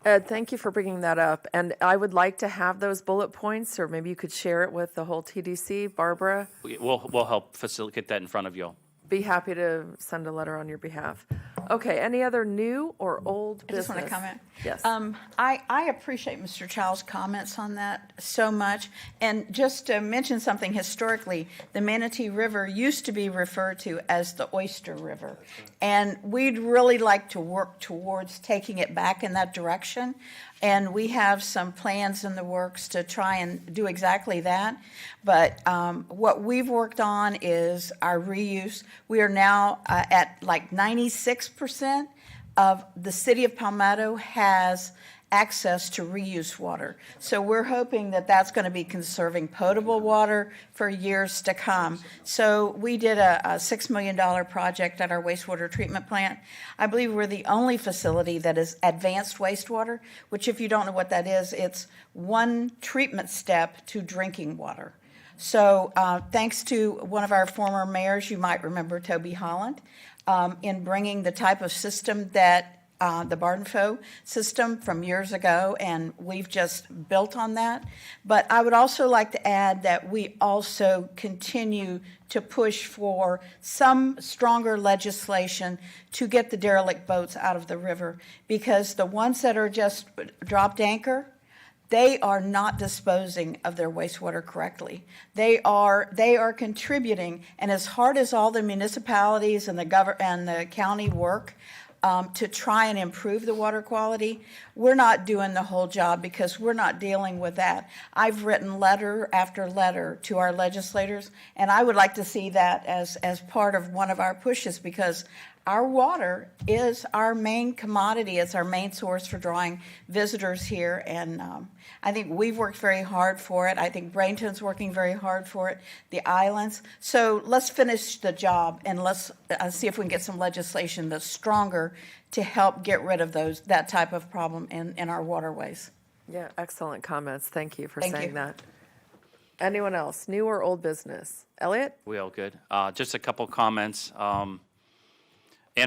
Speaker 5: Ed, thank you for bringing that up. And I would like to have those bullet points, or maybe you could share it with the whole TDC. Barbara?
Speaker 29: We'll help facilitate that in front of y'all.
Speaker 5: Be happy to send a letter on your behalf. Okay, any other new or old
Speaker 26: I
Speaker 5: business?
Speaker 26: just want to comment.
Speaker 5: Yes.
Speaker 26: I appreciate Mr. Child's comments on that so much. And just to mention something historically, the Manatee River used to be referred to as the Oyster River. And we'd really like to work towards taking it back in that direction. And we have some plans in the works to try and do exactly that. But what we've worked on is our reuse. We are now at like 96% of the city of Palmetto has access to reuse water. So we're hoping that that's going to be conserving potable water for years to come. So we did a $6 million project at our wastewater treatment plant. I believe we're the only facility that is advanced wastewater, which, if you don't know what that is, it's one treatment step to drinking water. So thanks to one of our former mayors, you might remember Toby Holland, in bringing the type of system that the Bardenfo system from years ago, and we've just built on that. But I would also like to add that we also continue to push for some stronger legislation to get the derelict boats out of the river, because the ones that are just dropped anchor, they are not disposing of their wastewater correctly. They are contributing, and as hard as all the municipalities and the county work to try and improve the water quality, we're not doing the whole job because we're not dealing with that. I've written letter after letter to our legislators, and I would like to see that as part of one of our pushes, because our water is our main commodity. It's our main source for drawing visitors here, and I think we've worked very hard for it. I think Bradenton's working very hard for it, the islands. So let's finish the job, and let's see if we can get some legislation that's stronger to help get rid of that type of problem in our waterways.
Speaker 5: Yeah, excellent comments. Thank you for
Speaker 10: Thank
Speaker 5: saying
Speaker 10: you.
Speaker 5: that. Anyone else, new or old business? Elliot?
Speaker 29: We all good. Just a couple comments. Anna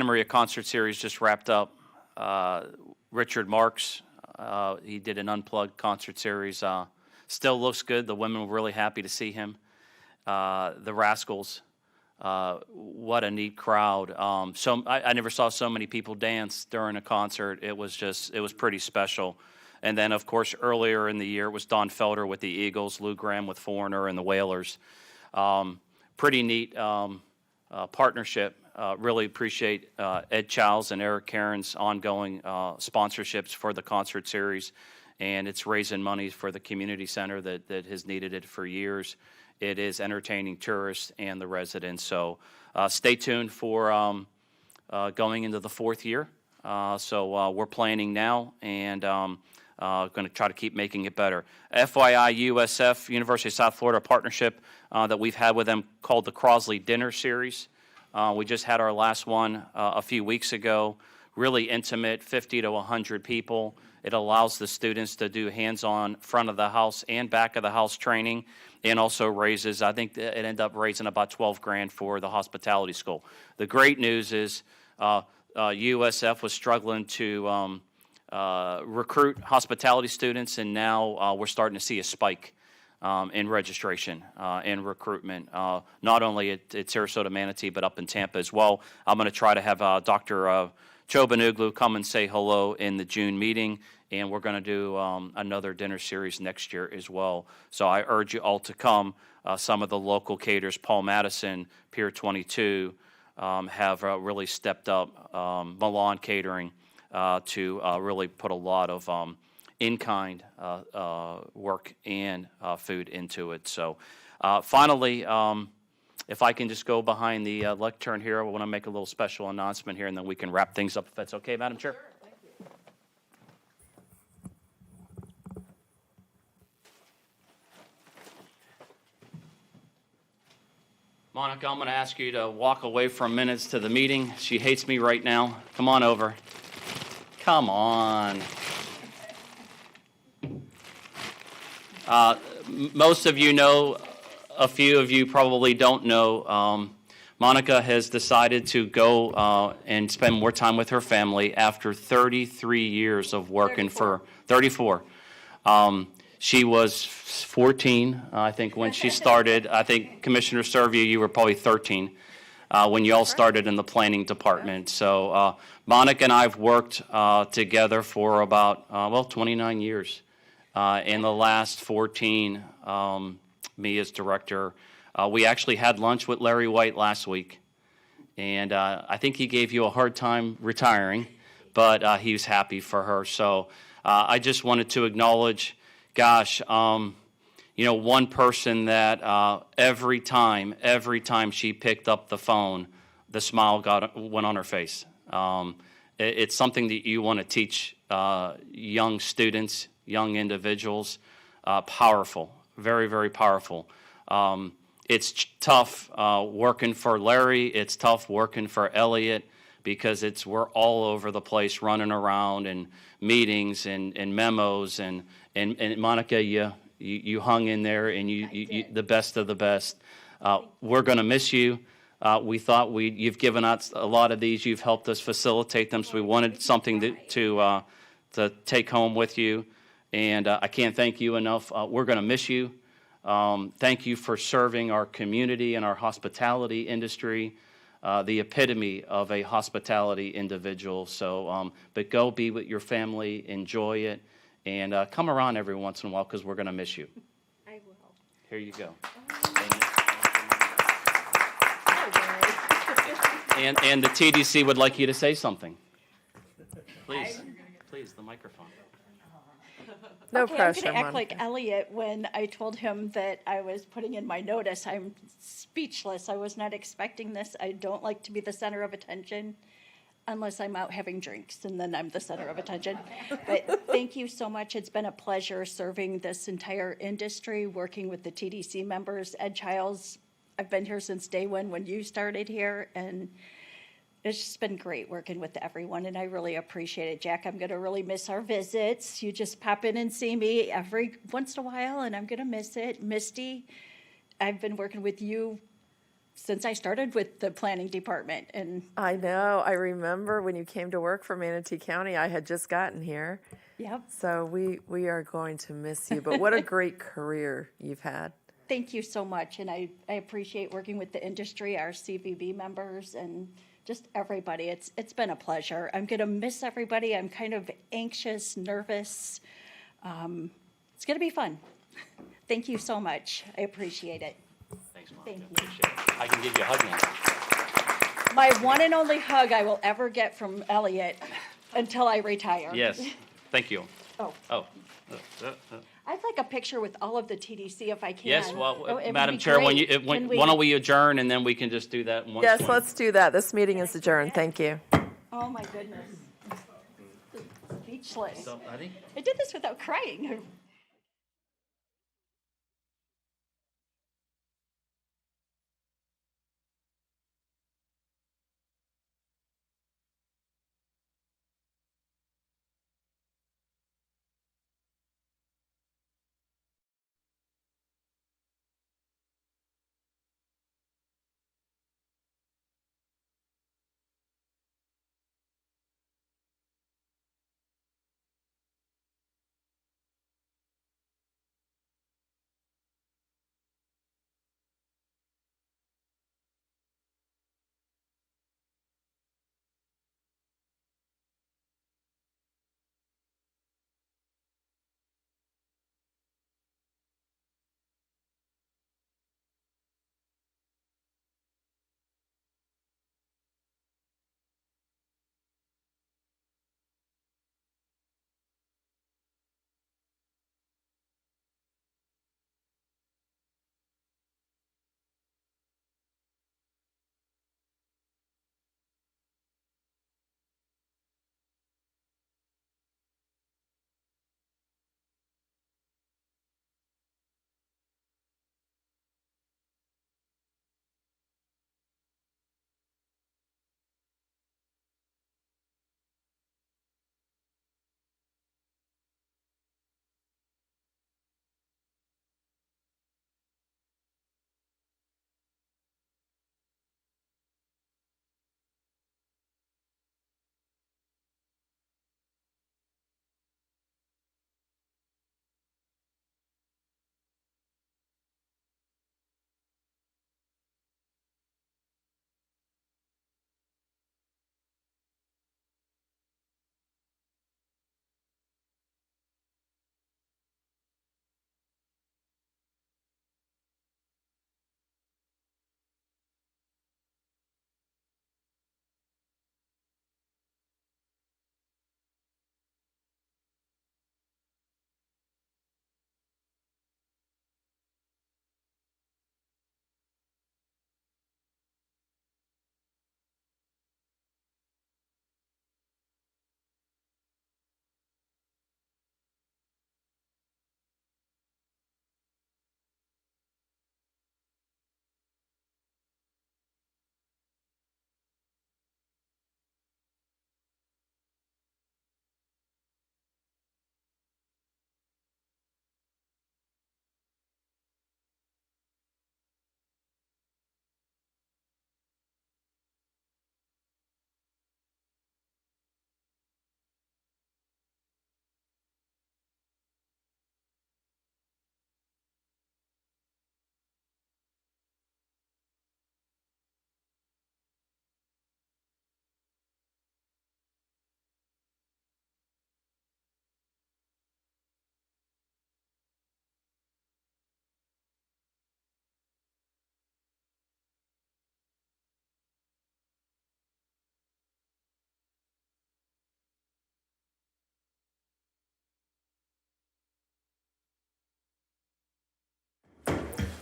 Speaker 29: Maria concert series just wrapped up. Richard Marks, he did an unplugged concert series. Still looks good. The women were really happy to see him. The Rascals, what a neat crowd. I never saw so many people dance during a concert. It was pretty special. And then, of course, earlier in the year, it was Don Felder with the Eagles, Lou Gramm with Foreigner and the Wailers. Pretty neat partnership. Really appreciate Ed Childs and Eric Caron's ongoing sponsorships for the concert series. And it's raising money for the community center that has needed it for years. It is entertaining tourists and the residents. So stay tuned for going into the fourth year. So we're planning now and going to try to keep making it better. FYI, USF, University of South Florida partnership that we've had with them called the Crosley Dinner Series. We just had our last one a few weeks ago. Really intimate, 50 to 100 people. It allows the students to do hands-on front of the house and back of the house training, and also raises, I think it ended up raising about $12,000 for the hospitality school. The great news is USF was struggling to recruit hospitality students, and now we're starting to see a spike in registration and recruitment, not only at Sarasota Manatee, but up in Tampa as well. I'm going to try to have Dr. Chobanoglu come and say hello in the June meeting, and we're going to do another dinner series next year as well. So I urge you all to come. Some of the local caterers, Paul Madison, Pier 22, have really stepped up. Milan Catering to really put a lot of in-kind work and food into it. So finally, if I can just go behind the lectern here, I want to make a little special announcement here, and then we can wrap things up if that's okay, Madam Chair.
Speaker 5: Sure, thank you.
Speaker 29: Monica, I'm going to ask you to walk away from minutes to the meeting. She hates me right now. Come on over. Come on. Most of you know, a few of you probably don't know, Monica has decided to go and spend more time with her family after 33 years of working 34. She was 14, I think, when she started. I think, Commissioner Servia, you were probably 13 when you all started in the planning department. So Monica and I have worked together for about, 29 years. In the last 14, me as director, we actually had lunch with Larry White last week. And I think he gave you a hard time retiring, but he was happy for her. So I just wanted to acknowledge, gosh, one person that every time she picked up the phone, the smile went on her face. It's something that you want to teach young students, young individuals. Powerful, very, very powerful. It's tough working for Larry. It's tough working for Elliot because we're all over the place running around and meetings and memos and Monica, you hung in there and you the best of the best. We're going to miss you. We thought you've given us a lot of these. You've helped us facilitate them, so we wanted something to take home with you. And I can't thank you enough. We're going to miss you. Thank you for serving our community and our hospitality industry, the epitome of a hospitality individual. So, but go be with your family, enjoy it, and come around every once in a while because we're going to miss you.
Speaker 8: I will.
Speaker 29: Here you go. And the TDC would like you to say something. Please, the microphone.
Speaker 5: No
Speaker 8: Okay,
Speaker 5: pressure,
Speaker 8: I'm going to act
Speaker 5: Monica.
Speaker 8: like Elliot when I told him that I was putting in my notice. I'm speechless. I was not expecting this. I don't like to be the center of attention unless I'm out having drinks, and then I'm the center of attention. But thank you so much. It's been a pleasure serving this entire industry, working with the TDC members. Ed Childs, I've been here since day one when you started here, and
Speaker 9: it's just been great working with everyone, and I really appreciate it. Jack, I'm going to really miss our visits. You just pop in and see me every once in a while, and I'm going to miss it. Misty, I've been working with you since I started with the planning department, and
Speaker 5: I know. I remember when you came to work for Manatee County. I had just gotten here.
Speaker 9: yep.
Speaker 5: So we are going to miss you. But what a great career you've had.
Speaker 9: Thank you so much, and I appreciate working with the industry, our CVB members, and just everybody. It's been a pleasure. I'm going to miss everybody. I'm kind of anxious, nervous. It's going to be fun. Thank you so much. I appreciate it.
Speaker 29: Thanks, Mark.
Speaker 9: Thank you.
Speaker 29: Appreciate it. I can give you a hug now.
Speaker 9: My one and only hug I will ever get from Elliot until I retire.
Speaker 29: Yes, thank you.
Speaker 9: Oh.
Speaker 29: Oh.
Speaker 9: I'd like a picture with all of the TDC if I can.
Speaker 29: Yes,
Speaker 9: Oh,
Speaker 29: well,
Speaker 9: it would
Speaker 29: Madam
Speaker 9: be
Speaker 29: Chair,
Speaker 9: great. Can
Speaker 29: why don't we adjourn, and then we can just do that in one
Speaker 5: Yes,
Speaker 29: swing.
Speaker 5: let's do that. This meeting is adjourned. Thank you.
Speaker 9: Oh, my goodness. Speechless.
Speaker 29: So, I think
Speaker 9: I did this without crying.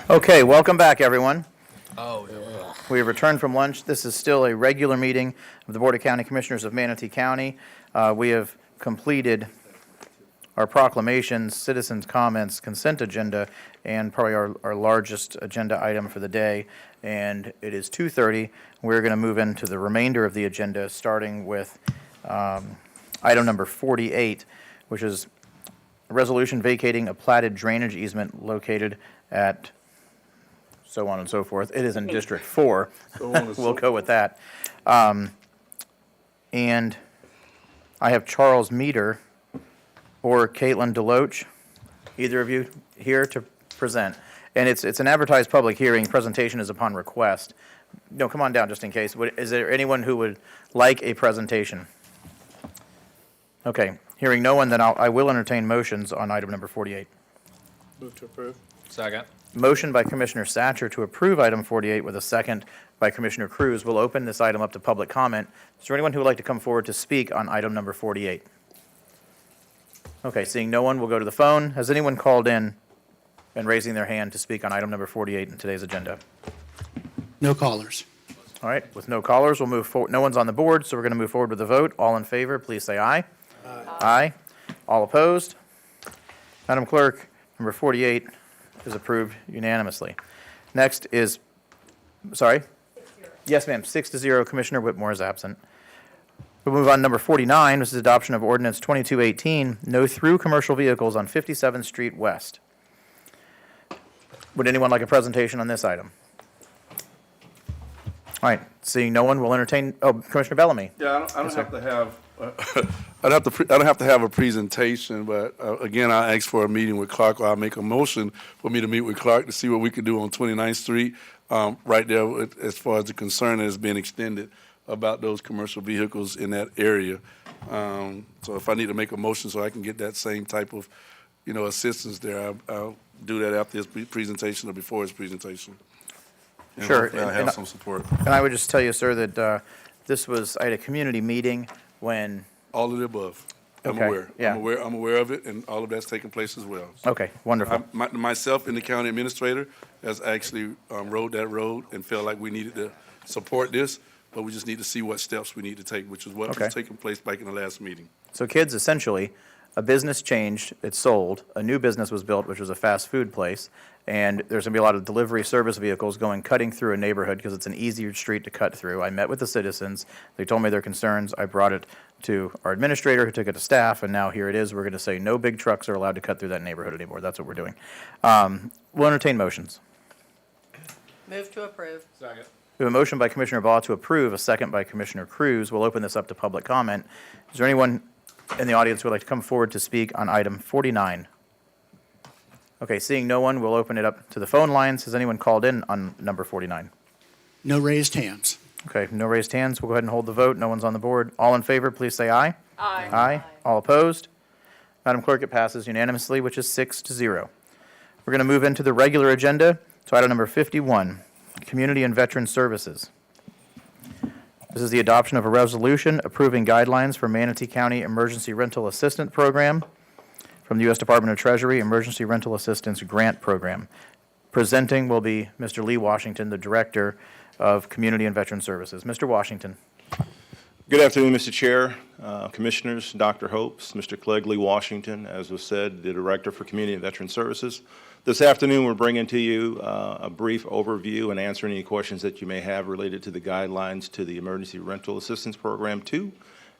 Speaker 1: Okay, welcome back, everyone.
Speaker 16: Oh,
Speaker 1: We have returned from lunch. This is still a regular meeting of the Board of County Commissioners of Manatee County. We have completed our proclamations, citizens' comments, consent agenda, and probably our largest agenda item for the day. And it is 2:30. We're going to move into the remainder of the agenda, starting with item number 48, which is a resolution vacating a platted drainage easement located at so on and so forth. It is in District 4. We'll go with that. And I have Charles Meter or Caitlin Deloach, either of you here to present. And it's an advertised public hearing. Presentation is upon request. No, come on down just in case. Is there anyone who would like a presentation? Okay, hearing no one, then I will entertain motions on item number 48.
Speaker 11: Move to approve.
Speaker 16: Second.
Speaker 1: Motion by Commissioner Satcher to approve item 48 with a second by Commissioner Cruz. We'll open this item up to public comment. Is there anyone who would like to come forward to speak on item number 48? Okay, seeing no one, we'll go to the phone. Has anyone called in and raising their hand to speak on item number 48 in today's agenda?
Speaker 12: No callers.
Speaker 1: All right, with no callers, we'll move forward. No one's on the board, so we're going to move forward with the vote. All in favor, please say aye. Aye. Aye. All opposed? Madam Clerk, number 48 is approved unanimously. Next is, sorry? 6-0. Yes, ma'am, 6-0. Commissioner Whitmore is absent. We'll move on to number 49, which is adoption of ordinance 2218, no through commercial vehicles on 57th Street West. Would anyone like a presentation on this item? All right, seeing no one, we'll entertain, Commissioner Bellamy.
Speaker 11: Yeah, I don't
Speaker 1: Yes,
Speaker 11: have to have, I don't have to have a presentation, but again, I asked for a meeting with Clark, or I'll make a motion for me to meet with Clark to see what we can do on 29th Street, right there, as far as the concern that has been extended about those commercial vehicles in that area. So if I need to make a motion so I can get that same type of, assistance there, I'll do that after his presentation or before his presentation. And
Speaker 1: Sure.
Speaker 11: hopefully I'll have some support.
Speaker 1: And I would just tell you, sir, that I had a community meeting when.
Speaker 11: All of the above. I'm
Speaker 1: Okay,
Speaker 11: aware.
Speaker 1: yeah.
Speaker 11: I'm aware of it, and all of that's taking place as well. So
Speaker 1: Okay, wonderful.
Speaker 11: myself and the county administrator has actually rode that road and felt like we needed to support this, but we just need to see what steps we need to take, which is what
Speaker 1: Okay.
Speaker 11: was taking place back in the last meeting.
Speaker 1: So kids, essentially, a business changed, it sold, a new business was built, which was a fast food place, and there's going to be a lot of delivery service vehicles cutting through a neighborhood because it's an easier street to cut through. I met with the citizens. They told me their concerns. I brought it to our administrator, who took it to staff, and now here it is. We're going to say no big trucks are allowed to cut through that neighborhood anymore. That's what we're doing. We'll entertain motions.
Speaker 10: Move to approve.
Speaker 16: Second.
Speaker 1: We have a motion by Commissioner Baugh to approve, a second by Commissioner Cruz. We'll open this up to public comment. Is there anyone in the audience who would like to come forward to speak on item 49? Okay, seeing no one, we'll open it up to the phone lines. Has anyone called in on number 49?
Speaker 12: No raised hands.
Speaker 1: Okay, no raised hands. We'll go ahead and hold the vote. No one's on the board. All in favor, please say aye. Aye. Aye. All opposed? Madam Clerk, it passes unanimously, which is 6-0. We're going to move into the regular agenda to item number 51, Community and Veteran Services. This is the adoption of a resolution approving guidelines for Manatee County Emergency Rental Assistance Program from the U.S. Department of Treasury Emergency Rental Assistance Grant Program. Presenting will be Mr. Lee Washington, the Director of Community and Veteran Services. Mr. Washington.
Speaker 13: Good afternoon, Mr. Chair, Commissioners, Dr. Hopes, Mr. Clegg Lee Washington, as was said, the Director for Community and Veteran Services. This afternoon, we're bringing to you a brief overview and answering any questions that you may have related to the guidelines to the Emergency Rental Assistance Program 2.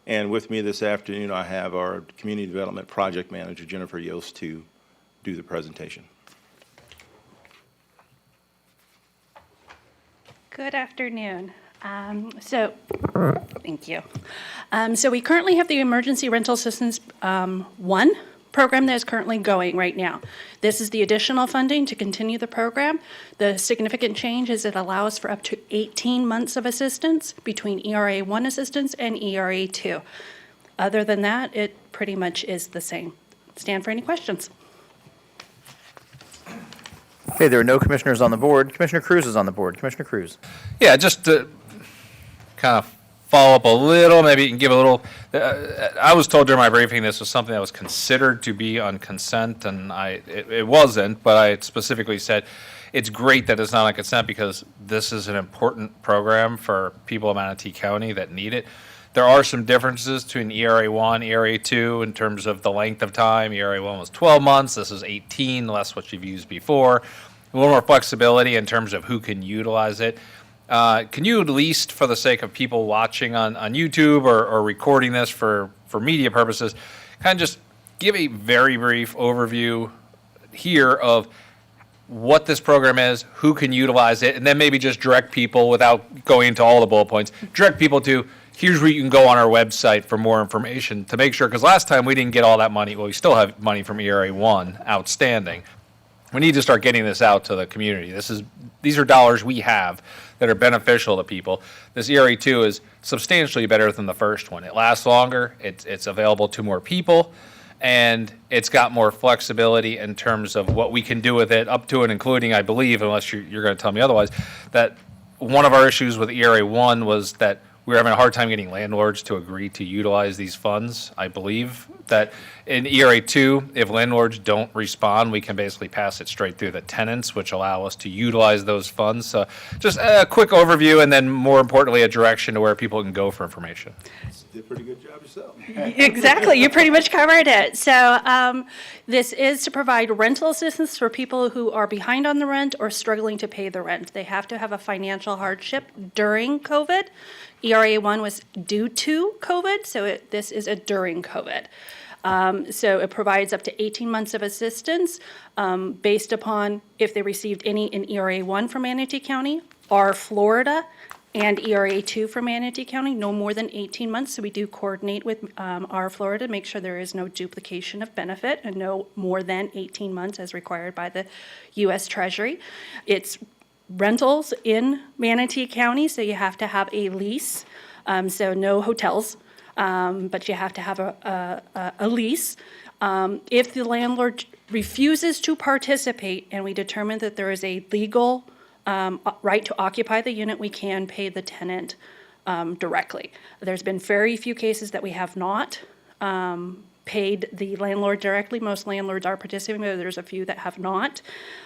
Speaker 13: And with me this afternoon, I have our Community Development Project Manager, Jennifer Yost, to do the presentation.
Speaker 14: Good afternoon. Thank you. So we currently have the Emergency Rental Assistance 1 program that is currently going right now. This is the additional funding to continue the program. The significant change is it allows for up to 18 months of assistance between ERA 1 assistance and ERA 2. Other than that, it pretty much is the same. Stand for any questions.
Speaker 1: Okay, there are no commissioners on the board. Commissioner Cruz is on the board. Commissioner Cruz.
Speaker 16: Yeah, just to kind of follow up a little, maybe you can give a little, I was told during my briefing this was something that was considered to be on consent, and it wasn't, but I specifically said it's great that it's not on consent because this is an important program for people in Manatee County that need it. There are some differences between ERA 1, ERA 2 in terms of the length of time. ERA 1 was 12 months. This is 18, less what you've used before. A little more flexibility in terms of who can utilize it. Can you, at least for the sake of people watching on YouTube or recording this for media purposes, kind of just give a very brief overview here of what this program is, who can utilize it, and then maybe just direct people, without going into all the bullet points, direct people to, here's where you can go on our website for more information to make sure, because last time we didn't get all that money. Well, we still have money from ERA 1 outstanding. We need to start getting this out to the community. These are dollars we have that are beneficial to people. This ERA 2 is substantially better than the first one. It lasts longer, it's available to more people, and it's got more flexibility in terms of what we can do with it, up to and including, I believe, unless you're going to tell me otherwise, that one of our issues with ERA 1 was that we were having a hard time getting landlords to agree to utilize these funds. I believe that in ERA 2, if landlords don't respond, we can basically pass it straight through the tenants, which allow us to utilize those funds. So just a quick overview, and then more importantly, a direction to where people can go for information.
Speaker 13: Did a pretty good job yourself.
Speaker 14: Exactly, you pretty much covered it. So this is to provide rental assistance for people who are behind on the rent or struggling to pay the rent. They have to have a financial hardship during COVID. ERA 1 was due to COVID, so this is a during COVID. So it provides up to 18 months of assistance based upon if they received any in ERA 1 from Manatee County or Florida, and ERA 2 for Manatee County, no more than 18 months. So we do coordinate with our Florida to make sure there is no duplication of benefit, and no more than 18 months as required by the U.S. Treasury. It's rentals in Manatee County, so you have to have a lease, so no hotels, but you have to have a lease. If the landlord refuses to participate and we determine that there is a legal right to occupy the unit, we can pay the tenant directly. There's been very few cases that we have not paid the landlord directly. Most landlords are participating, but there's a few that have not.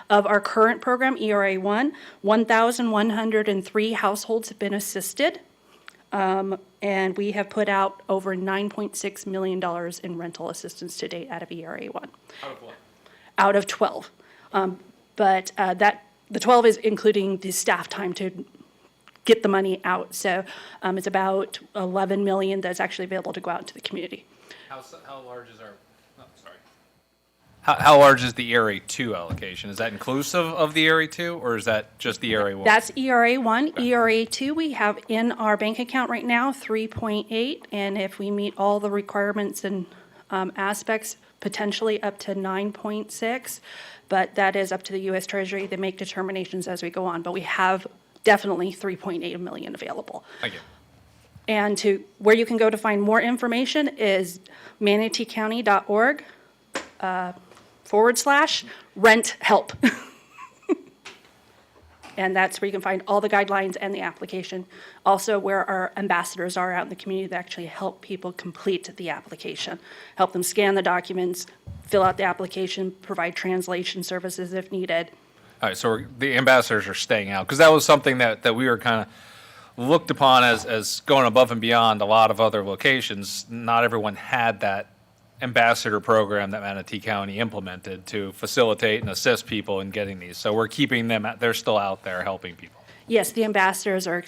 Speaker 14: Of our current program, ERA 1, 1,103 households have been assisted, and we have put out over $9.6 million in rental assistance to date out of ERA 1.
Speaker 16: Out of what?
Speaker 14: Out of 12. But the 12 is including the staff time to get the money out. So it's about 11 million that's actually available to go out into the community.
Speaker 16: How large is our? Oh, sorry. How large is the ERA 2 allocation? Is that inclusive of the ERA 2, or is that just the ERA 1?
Speaker 14: That's ERA 1. ERA 2, we have in our bank account right now 3.8, and if we meet all the requirements and aspects, potentially up to 9.6, but that is up to the U.S. Treasury. They make determinations as we go on, but we have definitely 3.8 million available.
Speaker 16: Thank you.
Speaker 14: And to where you can go to find more information is manateecounty.org /rent help. And that's where you can find all the guidelines and the application. Also where our ambassadors are out in the community that actually help people complete the application, help them scan the documents, fill out the application, provide translation services if needed.
Speaker 16: All right, so the ambassadors are staying out, because that was something that we were kind of looked upon as going above and beyond a lot of other locations. Not everyone had that ambassador program that Manatee County implemented to facilitate and assist people in getting these. So we're keeping them, they're still out there helping people.
Speaker 14: Yes, the ambassadors are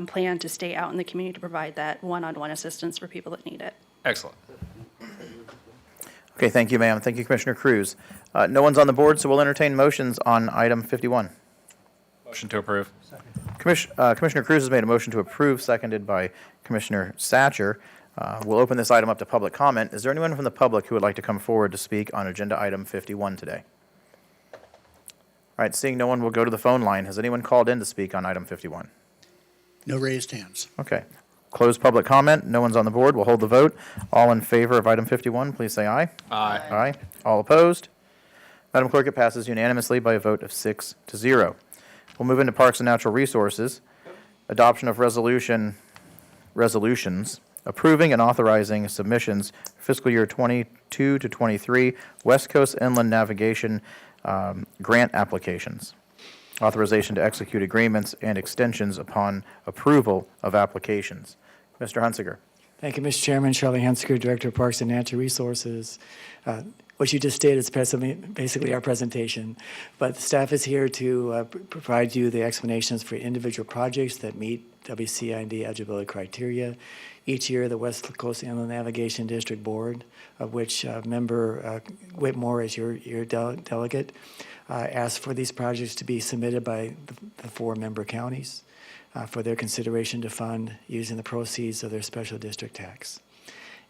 Speaker 14: planned to stay out in the community to provide that one-on-one assistance for people that need it.
Speaker 16: Excellent.
Speaker 1: Okay, thank you, ma'am. Thank you, Commissioner Cruz. No one's on the board, so we'll entertain motions on item 51.
Speaker 16: Motion to approve.
Speaker 1: Commissioner Cruz has made a motion to approve, seconded by Commissioner Satcher. We'll open this item up to public comment. Is there anyone from the public who would like to come forward to speak on agenda item 51 today? All right, seeing no one, we'll go to the phone line. Has anyone called in to speak on item 51?
Speaker 12: No raised hands.
Speaker 1: Okay. Close public comment. No one's on the board. We'll hold the vote. All in favor of item 51, please say aye.
Speaker 16: Aye.
Speaker 1: Aye. All opposed? Madam Clerk, it passes unanimously by a vote of 6-0. We'll move into Parks and Natural Resources. Adoption of resolutions approving and authorizing submissions for fiscal year 22 to 23 West Coast Inland Navigation grant applications. Authorization to execute agreements and extensions upon approval of applications. Mr. Hunsiger.
Speaker 2: Thank you, Mr. Chairman. Charlie Hansker, Director of Parks and Natural Resources. What you just stated is basically our presentation, but the staff is here to provide you the explanations for individual projects that meet WCIND eligibility criteria. Each year, the West Coast Inland Navigation District Board, of which Member Whitmore is your delegate, asks for these projects to be submitted by the 4 member counties for their consideration to fund using the proceeds of their special district tax.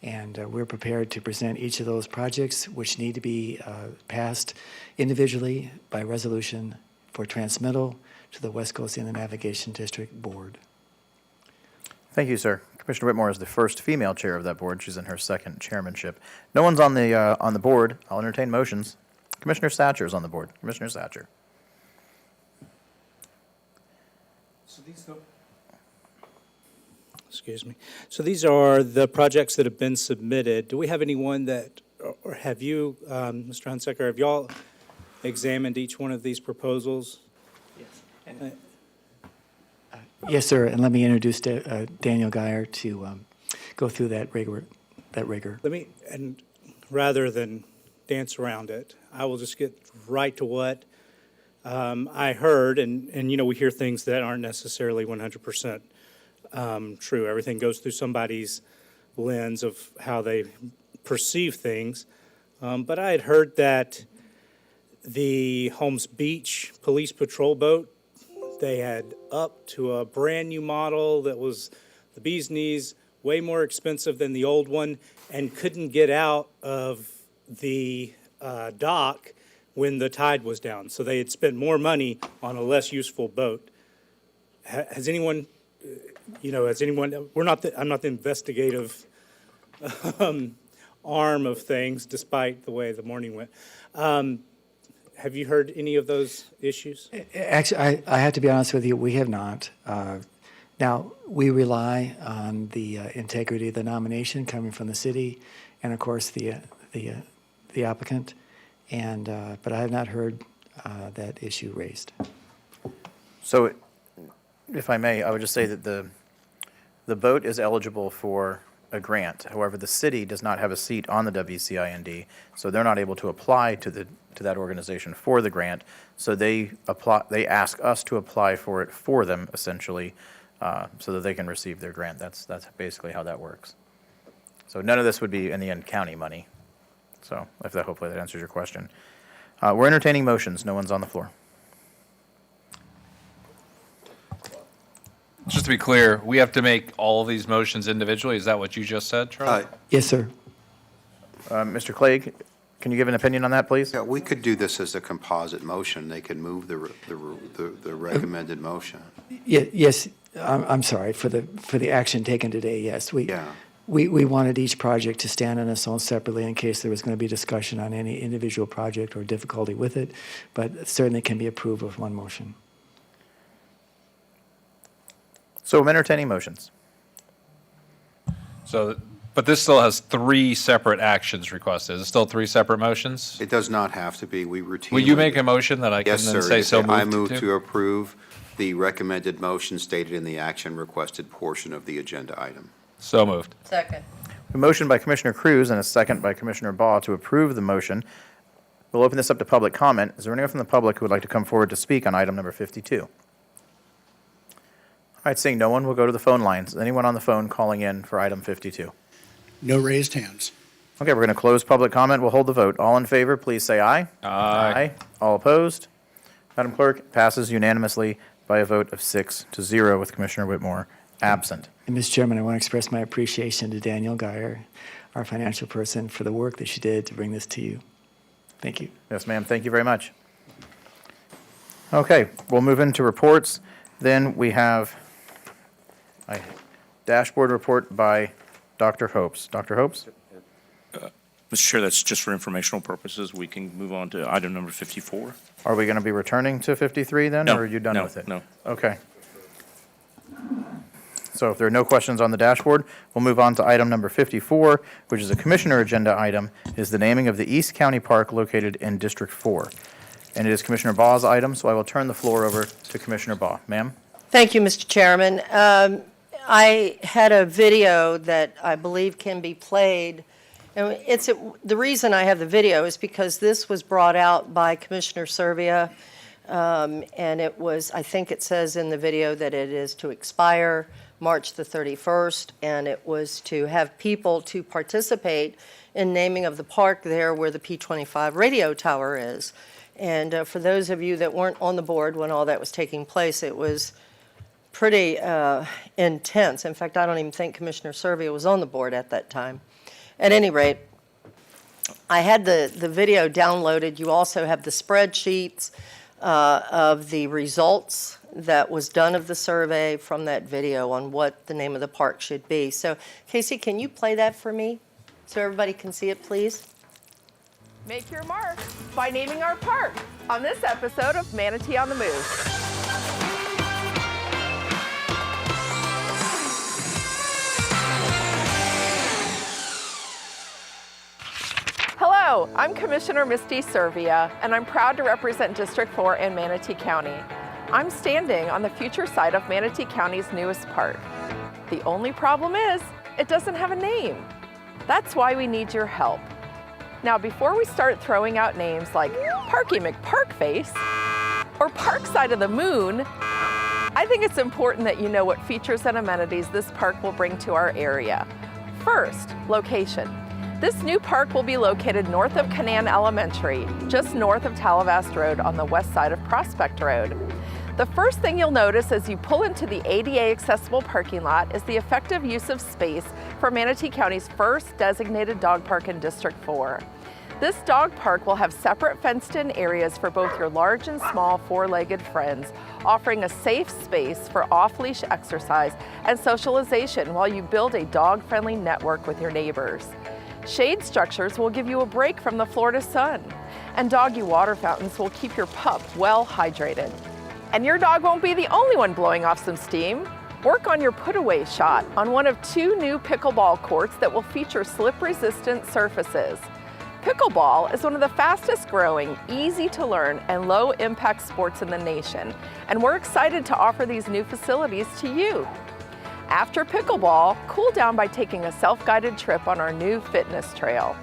Speaker 2: And we're prepared to present each of those projects, which need to be passed individually by resolution for transmittal to the West Coast Inland Navigation District Board.
Speaker 1: Thank you, sir. Commissioner Whitmore is the first female chair of that board. She's in her second chairmanship. No one's on the board. I'll entertain motions. Commissioner Satcher is on the board. Commissioner Satcher.
Speaker 6: Excuse me. So these are the projects that have been submitted. Do we have anyone that, or have you, Mr. Hunsaker, have y'all examined each one of these proposals?
Speaker 2: Yes. Yes, sir. And let me introduce Daniel Geyer to go through that rigor.
Speaker 6: Let me, and rather than dance around it, I will just get right to what I heard, and you know, we hear things that aren't necessarily 100% true. Everything goes through somebody's lens of how they perceive things. But I had heard that the Holmes Beach Police Patrol boat, they had up to a brand new model that was the bee's knees, way more expensive than the old one, and couldn't get out of the dock when the tide was down. So they had spent more money on a less useful boat. Has anyone, I'm not the investigative arm of things, despite the way the morning went. Have you heard any of those issues?
Speaker 2: Actually, I have to be honest with you, we have not. Now, we rely on the integrity of the nomination coming from the city and, of course, the applicant, but I have not heard that issue raised.
Speaker 1: So, if I may, I would just say that the boat is eligible for a grant. However, the city does not have a seat on the WCIND, so they're not able to apply to that organization for the grant. So they ask us to apply for it for them, essentially, so that they can receive their grant. That's basically how that works. So none of this would be in the end county money. So hopefully that answers your question. We're entertaining motions. No one's on the floor.
Speaker 16: Just to be clear, we have to make all of these motions individually. Is that what you just said, Charlie?
Speaker 2: Yes, sir.
Speaker 1: Mr. Clegg, can you give an opinion on that, please?
Speaker 15: Yeah, we could do this as a composite motion. They can move the recommended motion.
Speaker 2: Yes, I'm sorry, for the action taken today, yes. We wanted each project to stand on its own separately in case there was going to be discussion on any individual project or difficulty with it, but it certainly can be approved with one motion.
Speaker 1: So I'm entertaining motions.
Speaker 16: But this still has 3 separate actions requested. Is it still 3 separate motions?
Speaker 15: It does not have to be. We routinely.
Speaker 16: Will you make a motion that I can
Speaker 15: Yes,
Speaker 16: then
Speaker 15: sir.
Speaker 16: say so moved
Speaker 15: I move
Speaker 16: to?
Speaker 15: to approve the recommended motion stated in the action requested portion of the agenda item.
Speaker 16: So moved.
Speaker 10: Second.
Speaker 1: A motion by Commissioner Cruz and a second by Commissioner Baugh to approve the motion. We'll open this up to public comment. Is there anyone from the public who would like to come forward to speak on item number 52? All right, seeing no one, we'll go to the phone lines. Anyone on the phone calling in for item 52?
Speaker 12: No raised hands.
Speaker 1: Okay, we're going to close public comment. We'll hold the vote. All in favor, please say aye.
Speaker 16: Aye.
Speaker 1: All opposed? Madam Clerk, passes unanimously by a vote of 6-0 with Commissioner Whitmore absent.
Speaker 2: And Mr. Chairman, I want to express my appreciation to Daniel Geyer, our financial person, for the work that she did to bring this to you. Thank you.
Speaker 1: Yes, ma'am. Thank you very much. Okay, we'll move into reports. Then we have a dashboard report by Dr. Hopes. Dr. Hopes?
Speaker 17: Mr. Chair, that's just for informational purposes. We can move on to item number 54.
Speaker 1: Are we going to be returning to 53 then, or are you done with it?
Speaker 17: No.
Speaker 1: Okay. So if there are no questions on the dashboard, we'll move on to item number 54, which is a commissioner agenda item, is the naming of the East County Park located in District 4. And it is Commissioner Baugh's item, so I will turn the floor over to Commissioner Baugh. Ma'am?
Speaker 10: Thank you, Mr. Chairman. I had a video that I believe can be played. And the reason I have the video is because this was brought out by Commissioner Servia, and it was, I think it says in the video that it is to expire March the 31st, and it was to have people to participate in naming of the park there where the P25 radio tower is. And for those of you that weren't on the board when all that was taking place, it was pretty intense. In fact, I don't even think Commissioner Servia was on the board at that time. At any rate, I had the video downloaded. You also have the spreadsheets of the results that was done of the survey from that video on what the name of the park should be. So, Casey, can you play that for me so everybody can see it, please?
Speaker 5: Make your mark by naming our park on this episode of Manatee on the Move. Hello, I'm Commissioner Misty Servia, and I'm proud to represent District 4 in Manatee County. I'm standing on the future site of Manatee County's newest park. The only problem is, it doesn't have a name. That's why we need your help. Now, before we start throwing out names like Parky McParkface or Parkside of the Moon, I think it's important that you know what features and amenities this park will bring to our area. First, location. This new park will be located north of Canaan Elementary, just north of Talavast Road on the west side of Prospect Road. The first thing you'll notice as you pull into the ADA accessible parking lot is the effective use of space for Manatee County's first designated dog park in District 4. This dog park will have separate fenced-in areas for both your large and small four-legged friends, offering a safe space for off-leash exercise and socialization while you build a dog-friendly network with your neighbors. Shade structures will give you a break from the Florida sun, and doggy water fountains will keep your pup well hydrated. And your dog won't be the only one blowing off some steam. Work on your put-away shot on one of 2 new pickleball courts that will feature slip-resistant surfaces. Pickleball is one of the fastest growing, easy to learn, and low impact sports in the nation, and we're excited to offer these new facilities to you. After pickleball, cool down by taking a self-guided trip on our new fitness trail.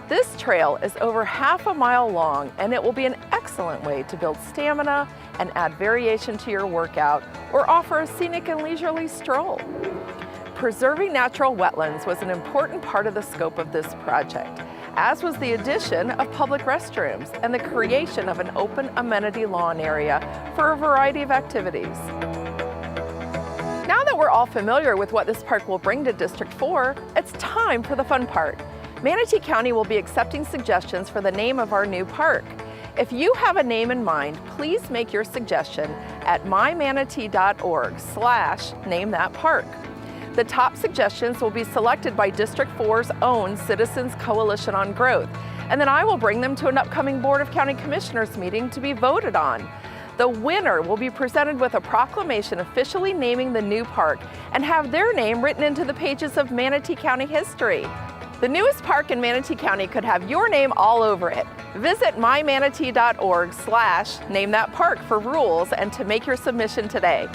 Speaker 5: This trail is over half a mile long, and it will be an excellent way to build stamina and add variation to your workout or offer a scenic and leisurely stroll. Preserving natural wetlands was an important part of the scope of this project, as was the addition of public restrooms and the creation of an open amenity lawn area for a variety of activities. Now that we're all familiar with what this park will bring to District 4, it's time for the fun part. Manatee County will be accepting suggestions for the name of our new park. If you have a name in mind, please make your suggestion at mymanatee.org/namethatpark. The top suggestions will be selected by District 4's own Citizens Coalition on Growth, and then I will bring them to an upcoming Board of County Commissioners meeting to be voted on. The winner will be presented with a proclamation officially naming the new park and have their name written into the pages of Manatee County history. The newest park in Manatee County could have your name all over it. Visit mymanatee.org/namethatpark for rules and to make your submission today.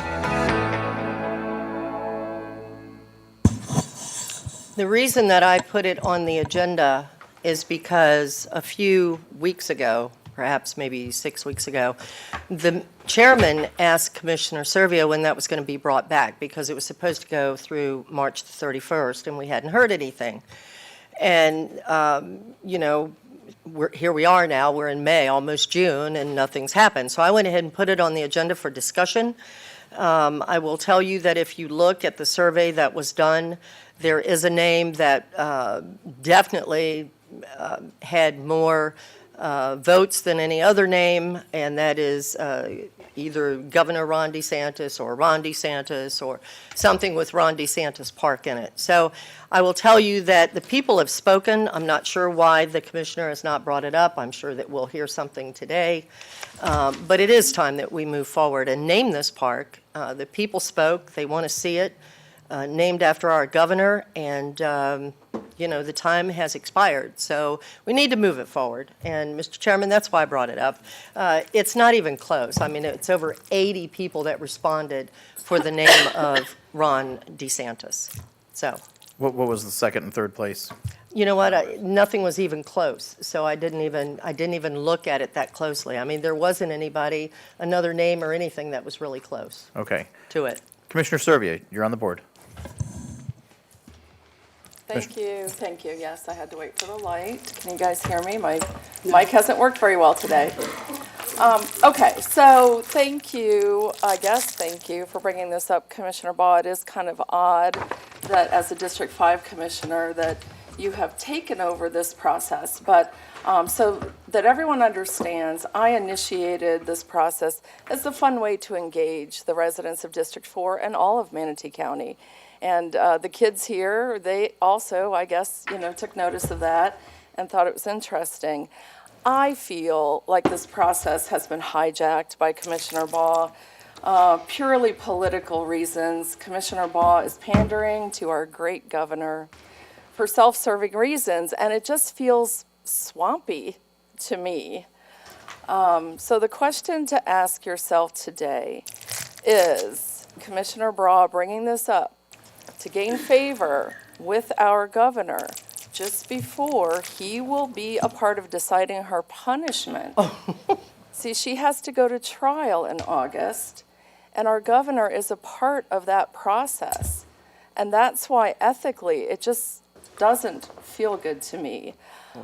Speaker 10: The reason that I put it on the agenda is because a few weeks ago, perhaps maybe 6 weeks ago, the chairman asked Commissioner Servia when that was going to be brought back because it was supposed to go through March the 31st and we hadn't heard anything. And, here we are now, we're in May, almost June, and nothing's happened. So I went ahead and put it on the agenda for discussion. I will tell you that if you look at the survey that was done, there is a name that definitely had more votes than any other name, and that is either Governor Ron DeSantis or Ron DeSantis or something with Ron DeSantis Park in it. So I will tell you that the people have spoken. I'm not sure why the commissioner has not brought it up. I'm sure that we'll hear something today. But it is time that we move forward and name this park. The people spoke. They want to see it named after our governor, and the time has expired, so we need to move it forward. And, Mr. Chairman, that's why I brought it up. It's not even close. I mean, it's over 80 people that responded for the name of Ron DeSantis. So,
Speaker 1: What was the second and third place?
Speaker 10: you know what? Nothing was even close, so I didn't even look at it that closely. I mean, there wasn't another name or anything that was really close
Speaker 1: Okay.
Speaker 10: to it.
Speaker 1: Commissioner Serbia, you're on the board.
Speaker 5: Thank you, thank you. Yes, I had to wait for the light. Can you guys hear me? My mic hasn't worked very well today. Okay, so thank you for bringing this up, Commissioner Baugh. It is kind of odd that as a District 5 Commissioner that you have taken over this process, but so that everyone understands, I initiated this process as a fun way to engage the residents of District 4 and all of Manatee County. And the kids here, they also, I guess, took notice of that and thought it was interesting. I feel like this process has been hijacked by Commissioner Baugh. Purely political reasons. Commissioner Baugh is pandering to our great governor for self-serving reasons, and it just feels swampy to me. So the question to ask yourself today is, Commissioner Baugh bringing this up to gain favor with our governor just before he will be a part of deciding her punishment. See, she has to go to trial in August, and our governor is a part of that process. And that's why ethically it just doesn't feel good to me.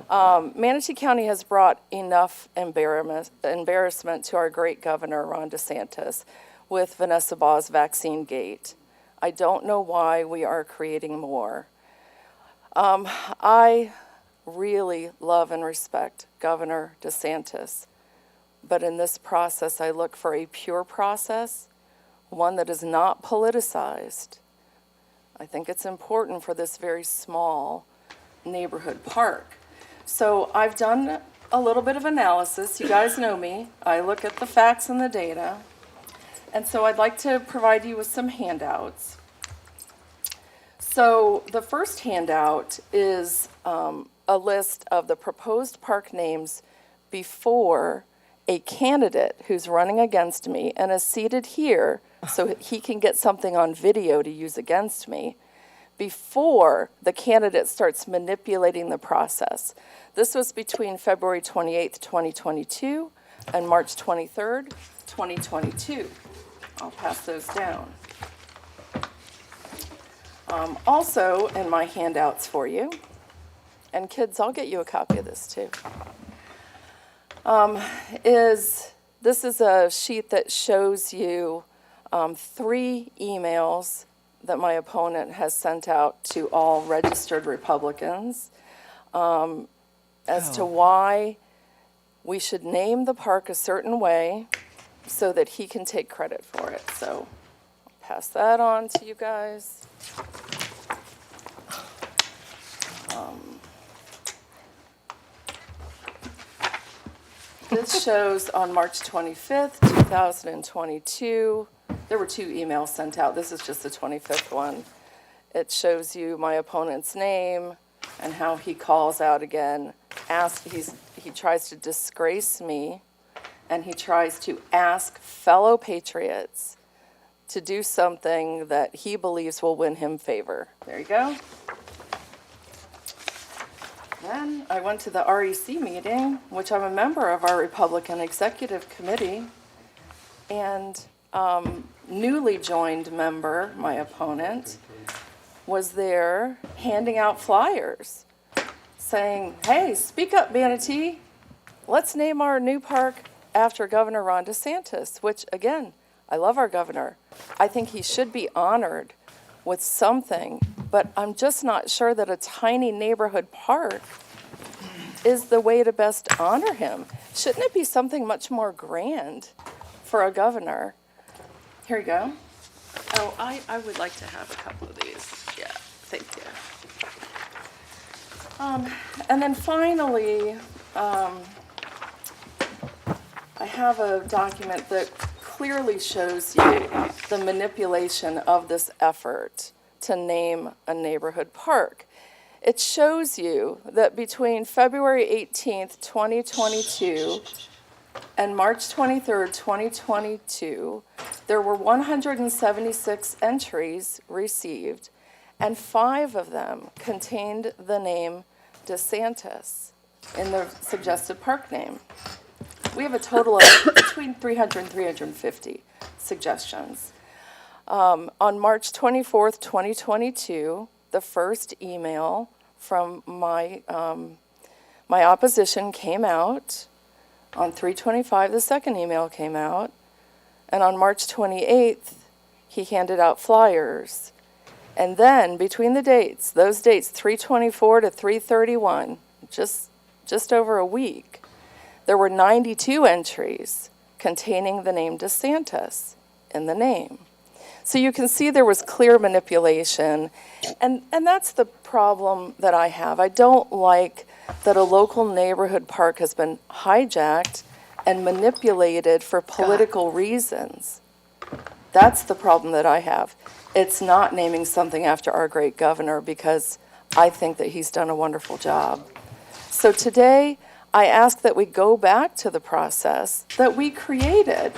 Speaker 5: Manatee County has brought enough embarrassment to our great governor, Ron DeSantis, with Vanessa Baugh's vaccine gate. I don't know why we are creating more. I really love and respect Governor DeSantis, but in this process, I look for a pure process, one that is not politicized. I think it's important for this very small neighborhood park. So I've done a little bit of analysis. You guys know me. I look at the facts and the data. And so I'd like to provide you with some handouts. So the first handout is a list of the proposed park names before a candidate who's running against me and is seated here so he can get something on video to use against me before the candidate starts manipulating the process. This was between February 28th, 2022 and March 23rd, 2022. I'll pass those down. Also in my handouts for you, and kids, I'll get you a copy of this too, this is a sheet that shows you 3 emails that my opponent has sent out to all registered Republicans as to why we should name the park a certain way so that he can take credit for it. So I'll pass that on to you guys. This shows on March 25th, 2022, there were 2 emails sent out. This is just the 25th one. It shows you my opponent's name and how he calls out again. He tries to disgrace me, and he tries to ask fellow patriots to do something that he believes will win him favor. There you go. Then I went to the REC meeting, which I'm a member of our Republican Executive Committee, and newly joined member, my opponent, was there handing out flyers saying, hey, speak up, Manatee. Let's name our new park after Governor Ron DeSantis, which, again, I love our governor. I think he should be honored with something, but I'm just not sure that a tiny neighborhood park is the way to best honor him. Shouldn't it be something much more grand for a governor? Here you go. Oh, I would like to have a couple of these. Yeah, thank you. And then finally, I have a document that clearly shows you the manipulation of this effort to name a neighborhood park. It shows you that between February 18th, 2022 and March 23rd, 2022, there were 176 entries received, and 5 of them contained the name DeSantis in the suggested park name. We have a total of between 300 and 350 suggestions. On March 24th, 2022, the first email from my opposition came out. On 3/25, the second email came out. And on March 28th, he handed out flyers. And then between the dates, those dates, 3/24 to 3/31, just over a week, there were 92 entries containing the name DeSantis in the name. So you can see there was clear manipulation, and that's the problem that I have. I don't like that a local neighborhood park has been hijacked and manipulated for political reasons. That's the problem that I have. It's not naming something after our great governor, because I think that he's done a wonderful job. So today, I ask that we go back to the process that we created.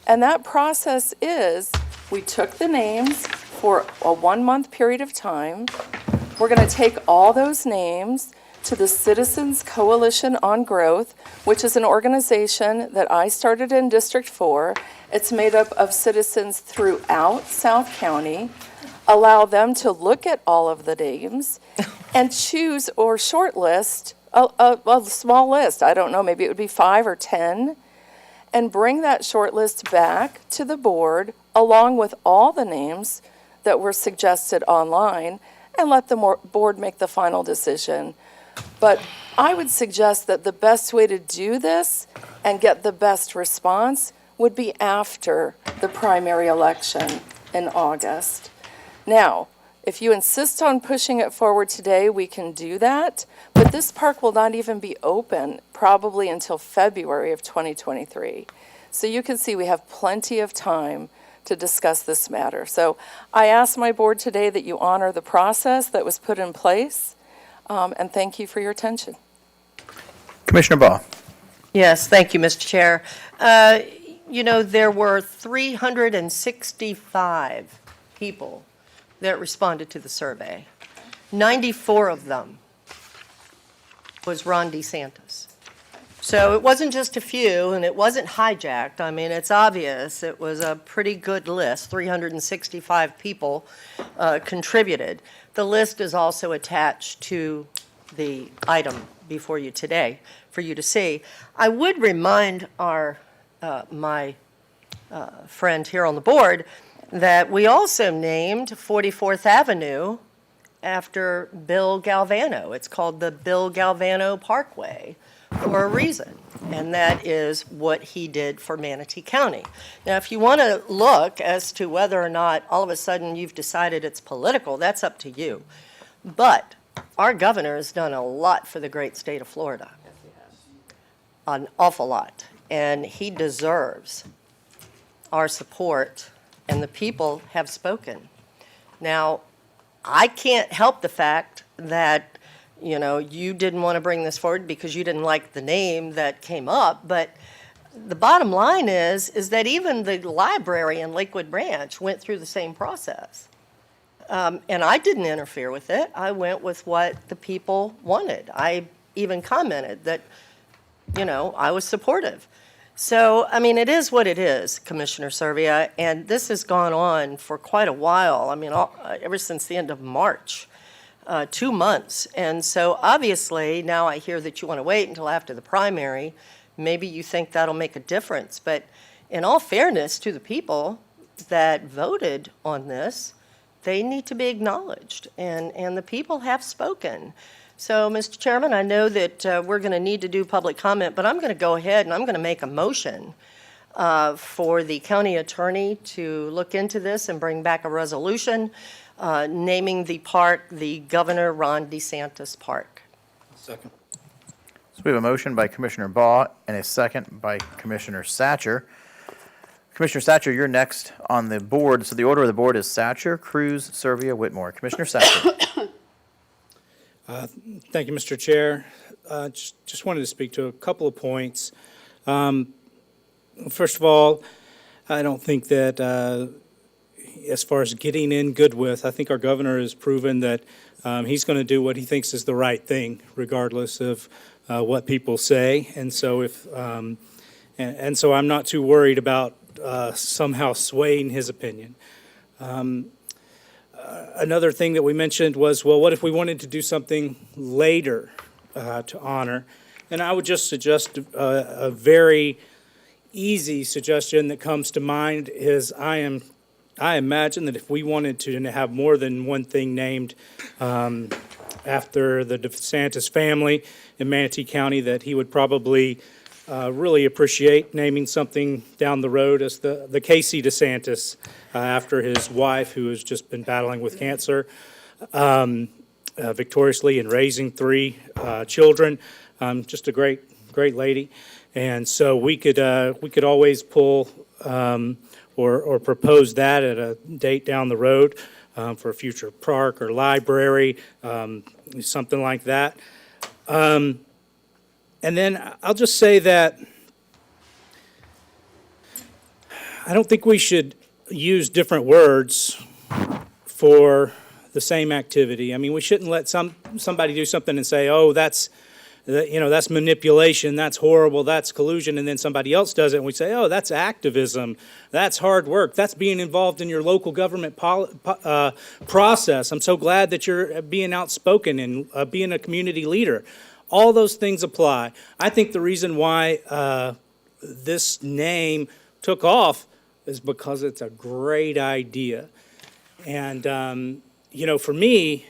Speaker 5: And that process is, we took the names for a 1-month period of time. We're going to take all those names to the Citizens Coalition on Growth, which is an organization that I started in District 4. It's made up of citizens throughout South County. Allow them to look at all of the names and choose or shortlist a small list. I don't know, maybe it would be 5 or 10, and bring that short list back to the board along with all the names that were suggested online, and let the board make the final decision. But I would suggest that the best way to do this and get the best response would be after the primary election in August. Now, if you insist on pushing it forward today, we can do that, but this park will not even be open probably until February of 2023. So you can see we have plenty of time to discuss this matter. So I ask my board today that you honor the process that was put in place, and thank you for your attention.
Speaker 1: Commissioner Baugh.
Speaker 10: Yes, thank you, Mr. Chair. There were 365 people that responded to the survey. 94 of them was Ron DeSantis. So it wasn't just a few, and it wasn't hijacked. I mean, it's obvious. It was a pretty good list. 365 people contributed. The list is also attached to the item before you today for you to see. I would remind my friend here on the board that we also named 44th Avenue after Bill Galvano. It's called the Bill Galvano Parkway for a reason, and that is what he did for Manatee County. Now, if you want to look as to whether or not all of a sudden you've decided it's political, that's up to you. But our governor has done a lot for the great state of Florida. An awful lot. And he deserves our support, and the people have spoken. Now, I can't help the fact that, you didn't want to bring this forward because you didn't like the name that came up, but the bottom line is that even the library in Lakewood Ranch went through the same process. And I didn't interfere with it. I went with what the people wanted. I even commented that, I was supportive. So, it is what it is, Commissioner Servia, and this has gone on for quite a while. Ever since the end of March, 2 months. And so, obviously, now I hear that you want to wait until after the primary. Maybe you think that'll make a difference. But in all fairness to the people that voted on this, they need to be acknowledged, and the people have spoken. So, Mr. Chairman, I know that we're going to need to do public comment, but I'm going to go ahead and I'm going to make a motion for the county attorney to look into this and bring back a resolution naming the park the Governor Ron DeSantis Park.
Speaker 25: Second.
Speaker 1: So we have a motion by Commissioner Baugh and a second by Commissioner Satcher. Commissioner Satcher, you're next on the board. So the order of the board is Satcher, Cruz, Servia, Whitmore. Commissioner Satcher.
Speaker 6: Thank you, Mr. Chair. Just wanted to speak to a couple of points. First of all, I don't think that as far as getting in good with, I think our governor has proven that he's going to do what he thinks is the right thing, regardless of what people say. And so so I'm not too worried about somehow swaying his opinion. Another thing that we mentioned was, well, what if we wanted to do something later to honor? And I would just suggest a very easy suggestion that comes to mind is I imagine that if we wanted to have more than one thing named after the DeSantis family in Manatee County, that he would probably really appreciate naming something down the road as the Casey DeSantis after his wife, who has just been battling with cancer victoriously and raising 3 children. Just a great lady. And so we could always pull or propose that at a date down the road for a future park or library, something like that. And then I'll just say that I don't think we should use different words for the same activity. I mean, we shouldn't let somebody do something and say, oh, that's manipulation, that's horrible, that's collusion, and then somebody else does it and we say, oh, that's activism, that's hard work, that's being involved in your local government process. I'm so glad that you're being outspoken and being a community leader. All those things apply. I think the reason why this name took off is because it's a great idea. And, for me,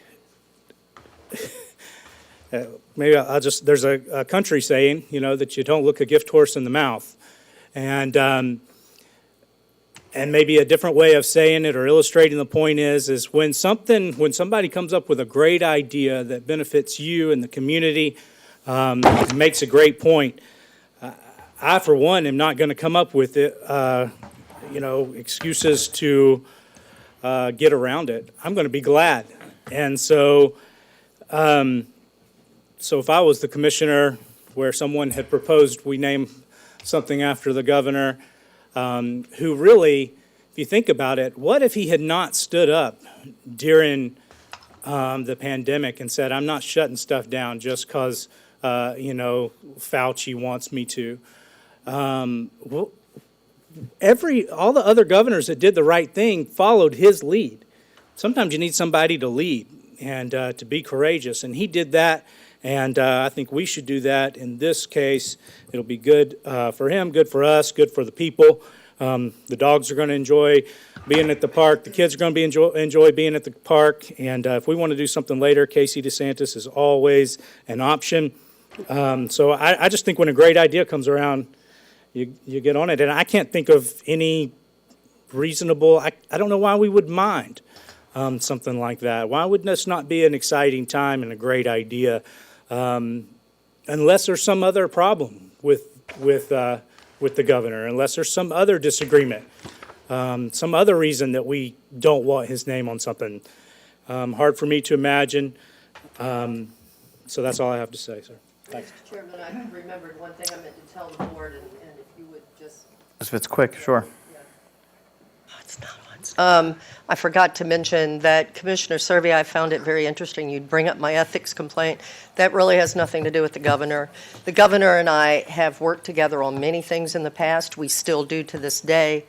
Speaker 6: maybe there's a country saying, that you don't look a gift horse in the mouth. And maybe a different way of saying it or illustrating the point is when somebody comes up with a great idea that benefits you and the community, and makes a great point, I, for one, am not going to come up with it, excuses to get around it. I'm going to be glad. And so if I was the commissioner where someone had proposed we name something after the governor, who really, if you think about it, what if he had not stood up during the pandemic and said, I'm not shutting stuff down just because, Fauci wants me to. All the other governors that did the right thing followed his lead. Sometimes you need somebody to lead and to be courageous, and he did that. And I think we should do that in this case. It'll be good for him, good for us, good for the people. The dogs are going to enjoy being at the park. The kids are going to enjoy being at the park. And if we want to do something later, Casey DeSantis is always an option. So I just think when a great idea comes around, you get on it. And I can't think of any reasonable, I don't know why we would mind something like that. Why would this not be an exciting time and a great idea? Unless there's some other problem with the governor, unless there's some other disagreement, some other reason that we don't want his name on something. Hard for me to imagine. So that's all I have to say, sir. Thanks.
Speaker 10: Chairman, I remembered one thing I meant to tell the board, and if you would just.
Speaker 1: If it's quick, sure.
Speaker 10: I forgot to mention that Commissioner Survey, I found it very interesting. You'd bring up my ethics complaint. That really has nothing to do with the governor. The governor and I have worked together on many things in the past. We still do to this day.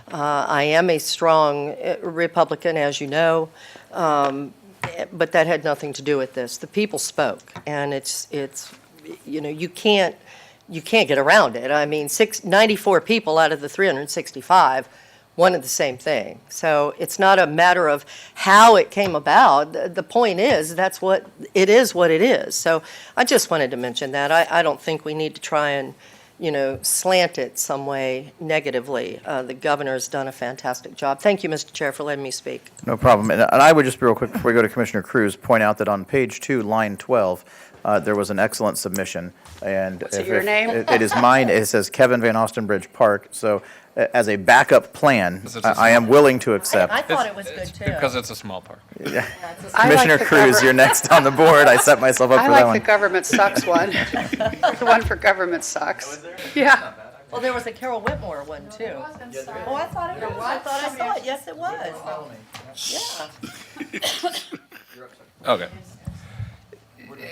Speaker 10: I am a strong Republican, as you know, but that had nothing to do with this. The people spoke, and it's you can't get around it. I mean, 94 people out of the 365 wanted the same thing. So it's not a matter of how it came about. The point is, what it is. So I just wanted to mention that. I don't think we need to try and, slant it some way negatively. The governor's done a fantastic job. Thank you, Mr. Chair, for letting me speak.
Speaker 1: No problem. And I would just real quick before we go to Commissioner Cruz, point out that on page 2, line 12, there was an excellent submission. And
Speaker 10: What's your name?
Speaker 1: It is mine. It says Kevin Van Ostenbridge Park. So as a backup plan, I am willing to accept.
Speaker 10: I thought it was good too.
Speaker 16: Because it's a small park.
Speaker 1: Commissioner Cruz, you're next on the board. I set myself up
Speaker 3: I
Speaker 1: for that
Speaker 3: like the
Speaker 1: one.
Speaker 3: government sucks one. The one for government sucks. Yeah.
Speaker 10: Well, there was a Carol Whitmore one too. Oh, I thought it was. I thought I saw it. Yes, it was. Yeah.
Speaker 16: Okay.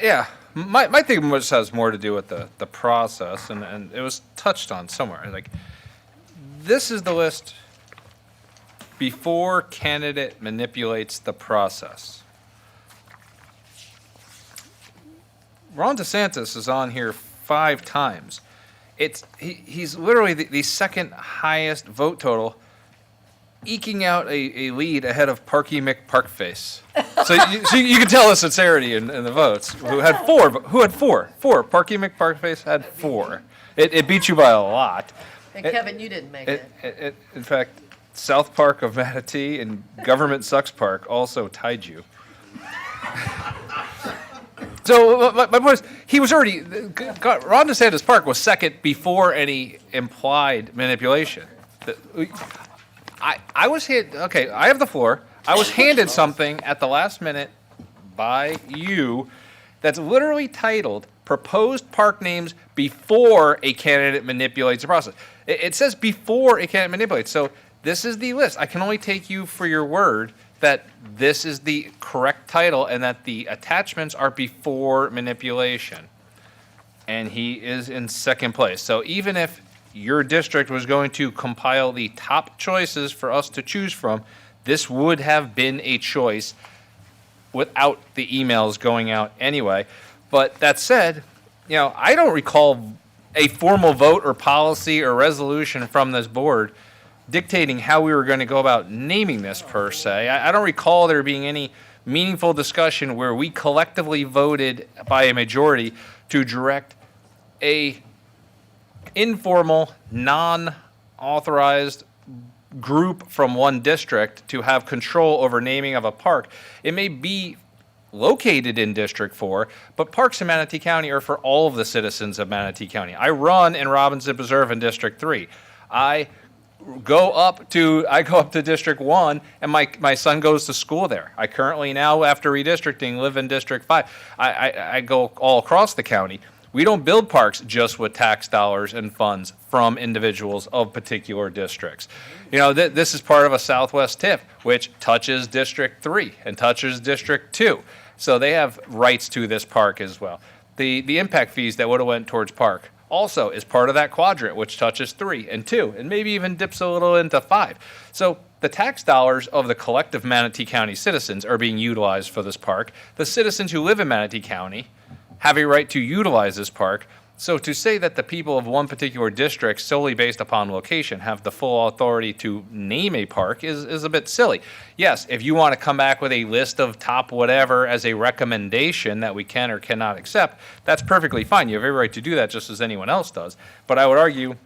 Speaker 16: Yeah, my thing just has more to do with the process, and it was touched on somewhere. Like, this is the list before candidate manipulates the process. Ron DeSantis is on here 5 times. He's literally the second highest vote total, eking out a lead ahead of Parky McParkface. So you can tell the sincerity in the votes. Who had 4? Who had 4? 4. Parky McParkface had 4. It beat you by a lot.
Speaker 10: And Kevin, you didn't make it.
Speaker 16: In fact, South Park of Manatee and Government Sucks Park also tied you. So my point is, he was already, Ron DeSantis Park was second before any implied manipulation. I was okay, I have the floor. I was handed something at the last minute by you that's literally titled Proposed Park Names Before a Candidate Manipulates the Process. It says before a candidate manipulates. So this is the list. I can only take you for your word that this is the correct title and that the attachments are before manipulation. And he is in second place. So even if your district was going to compile the top choices for us to choose from, this would have been a choice without the emails going out anyway. But that said, I don't recall a formal vote or policy or resolution from this board dictating how we were going to go about naming this per se. I don't recall there being any meaningful discussion where we collectively voted by a majority to direct a informal, non-authorized group from one district to have control over naming of a park. It may be located in District 4, but parks in Manatee County are for all of the citizens of Manatee County. I run in Robinson Preserve in District 3. I go up to District 1, and my son goes to school there. I currently now, after redistricting, live in District 5. I go all across the county. We don't build parks just with tax dollars and funds from individuals of particular districts. This is part of a Southwest TIF, which touches District 3 and touches District 2. So they have rights to this park as well. The impact fees that would have went towards park also is part of that quadrant, which touches 3 and 2, and maybe even dips a little into 5. So the tax dollars of the collective Manatee County citizens are being utilized for this park. The citizens who live in Manatee County have a right to utilize this park. So to say that the people of one particular district, solely based upon location, have the full authority to name a park is a bit silly. Yes, if you want to come back with a list of top whatever as a recommendation that we can or cannot accept, that's perfectly fine. You have every right to do that just as anyone else does. But I would argue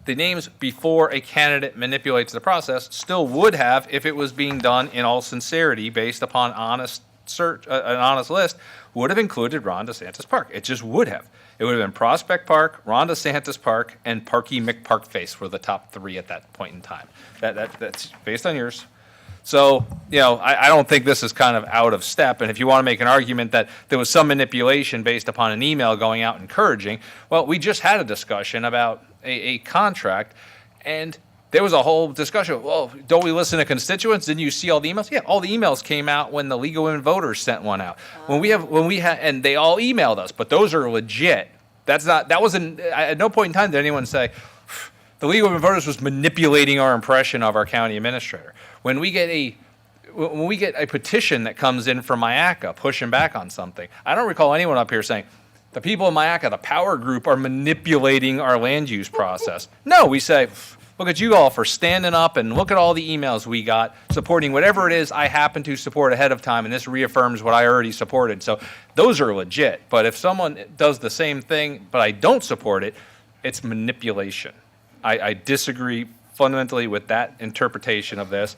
Speaker 16: the names before a candidate manipulates the process still would have, if it was being done in all sincerity based upon honest search, an honest list, would have included Ron DeSantis Park. It just would have. It would have been Prospect Park, Ron DeSantis Park, and Parky McParkface were the top 3 at that point in time. That's based on yours. So, I don't think this is kind of out of step. And if you want to make an argument that there was some manipulation based upon an email going out encouraging, well, we just had a discussion about a contract, and there was a whole discussion. Well, don't we listen to constituents? Didn't you see all the emails? Yeah, all the emails came out when the League of Women Voters sent one out. And they all emailed us, but those are legit. That wasn't, at no point in time did anyone say, the League of Women Voters was manipulating our impression of our county administrator. When we get a petition that comes in from MIACA pushing back on something, I don't recall anyone up here saying, the people in MIACA, the power group, are manipulating our land use process. No, we say, look at you all for standing up and look at all the emails we got supporting whatever it is I happen to support ahead of time, and this reaffirms what I already supported. So those are legit. But if someone does the same thing but I don't support it, it's manipulation. I disagree fundamentally with that interpretation of this.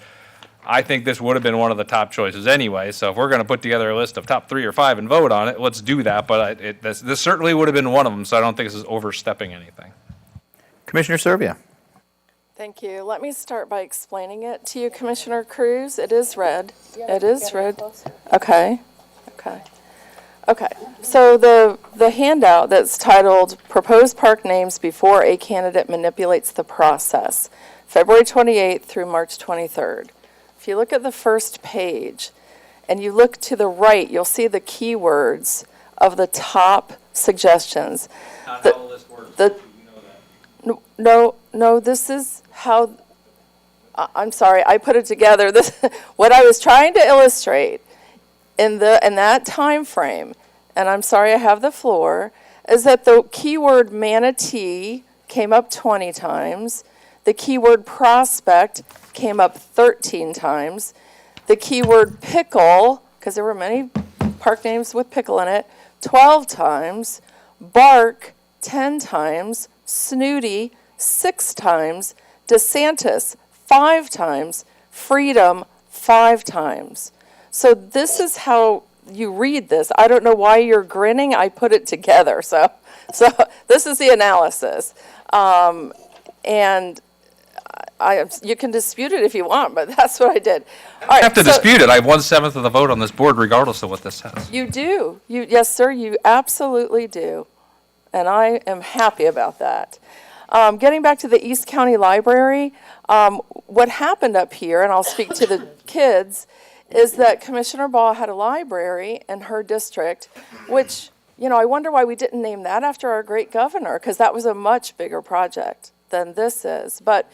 Speaker 16: I think this would have been one of the top choices anyway. So if we're going to put together a list of top 3 or 5 and vote on it, let's do that. But this certainly would have been one of them, so I don't think this is overstepping anything.
Speaker 1: Commissioner Servia.
Speaker 5: Thank you. Let me start by explaining it to you, Commissioner Cruz. It is red. It is red. Okay. Okay. Okay. So the handout that's titled Proposed Park Names Before a Candidate Manipulates the Process, February 28th through March 23rd. If you look at the first page and you look to the right, you'll see the keywords of the top suggestions.
Speaker 16: Not how all this works.
Speaker 5: The, no, this is how, I'm sorry, I put it together. This, what I was trying to illustrate in that time frame, and I'm sorry I have the floor, is that the keyword manatee came up 20 times. The keyword prospect came up 13 times. The keyword pickle, because there were many park names with pickle in it, 12 times. Bark, 10 times. Snooty, 6 times. DeSantis, 5 times. Freedom, 5 times. So this is how you read this. I don't know why you're grinning. I put it together. So this is the analysis. And you can dispute it if you want, but that's what I did. All right,
Speaker 16: I have to dispute it. I have 1/7 of the vote on this board regardless of what this says.
Speaker 5: You do. Yes, sir, you absolutely do. And I am happy about that. Getting back to the East County Library, what happened up here, and I'll speak to the kids, is that Commissioner Ball had a library in her district, which, I wonder why we didn't name that after our great governor, because that was a much bigger project than this is. But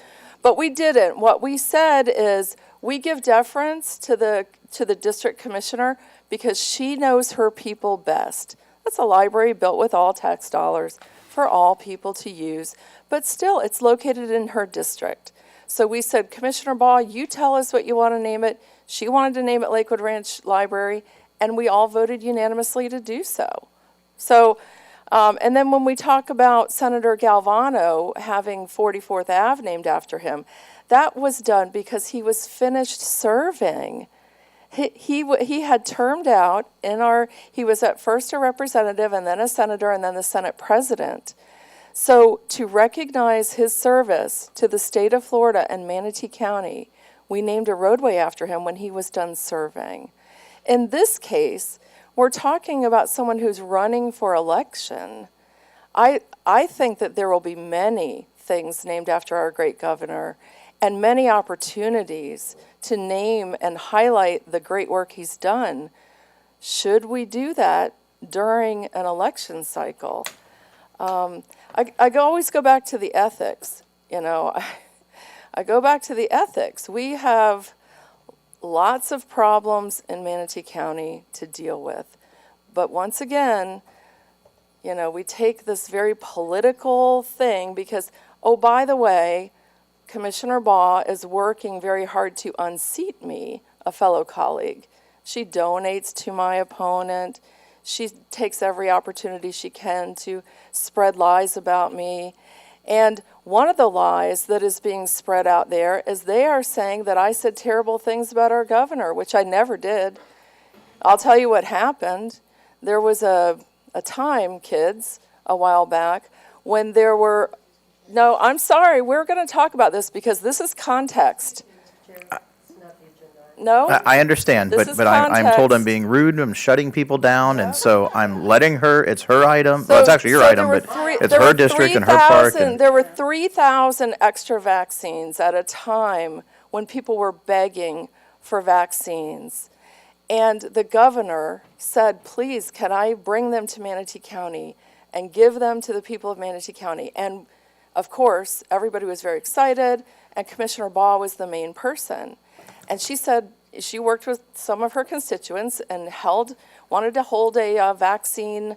Speaker 5: we didn't. What we said is we give deference to the district commissioner because she knows her people best. That's a library built with all tax dollars for all people to use, but still, it's located in her district. So we said, Commissioner Ball, you tell us what you want to name it. She wanted to name it Lakewood Ranch Library, and we all voted unanimously to do so. So, and then when we talk about Senator Galvano having 44th Ave named after him, that was done because he was finished serving. He had termed out he was at first a representative and then a senator and then the Senate president. So to recognize his service to the state of Florida and Manatee County, we named a roadway after him when he was done serving. In this case, we're talking about someone who's running for election. I think that there will be many things named after our great governor and many opportunities to name and highlight the great work he's done. Should we do that during an election cycle? I always go back to the ethics, I go back to the ethics. We have lots of problems in Manatee County to deal with. But once again, we take this very political thing because, oh, by the way, Commissioner Baugh is working very hard to unseat me, a fellow colleague. She donates to my opponent. She takes every opportunity she can to spread lies about me. And one of the lies that is being spread out there is they are saying that I said terrible things about our governor, which I never did. I'll tell you what happened. There was a time, kids, a while back, when there were, no, I'm sorry, we're going to talk about this because this is context. No?
Speaker 1: I understand,
Speaker 5: This is
Speaker 1: but I'm told
Speaker 5: context.
Speaker 1: I'm being rude, I'm shutting people down, and so I'm letting her, it's her item, well, it's actually your item, but it's her district and her park. And
Speaker 5: There were 3,000 extra vaccines at a time when people were begging for vaccines. And the governor said, please, can I bring them to Manatee County and give them to the people of Manatee County? And of course, everybody was very excited, and Commissioner Baugh was the main person. And she said she worked with some of her constituents and wanted to hold a vaccine.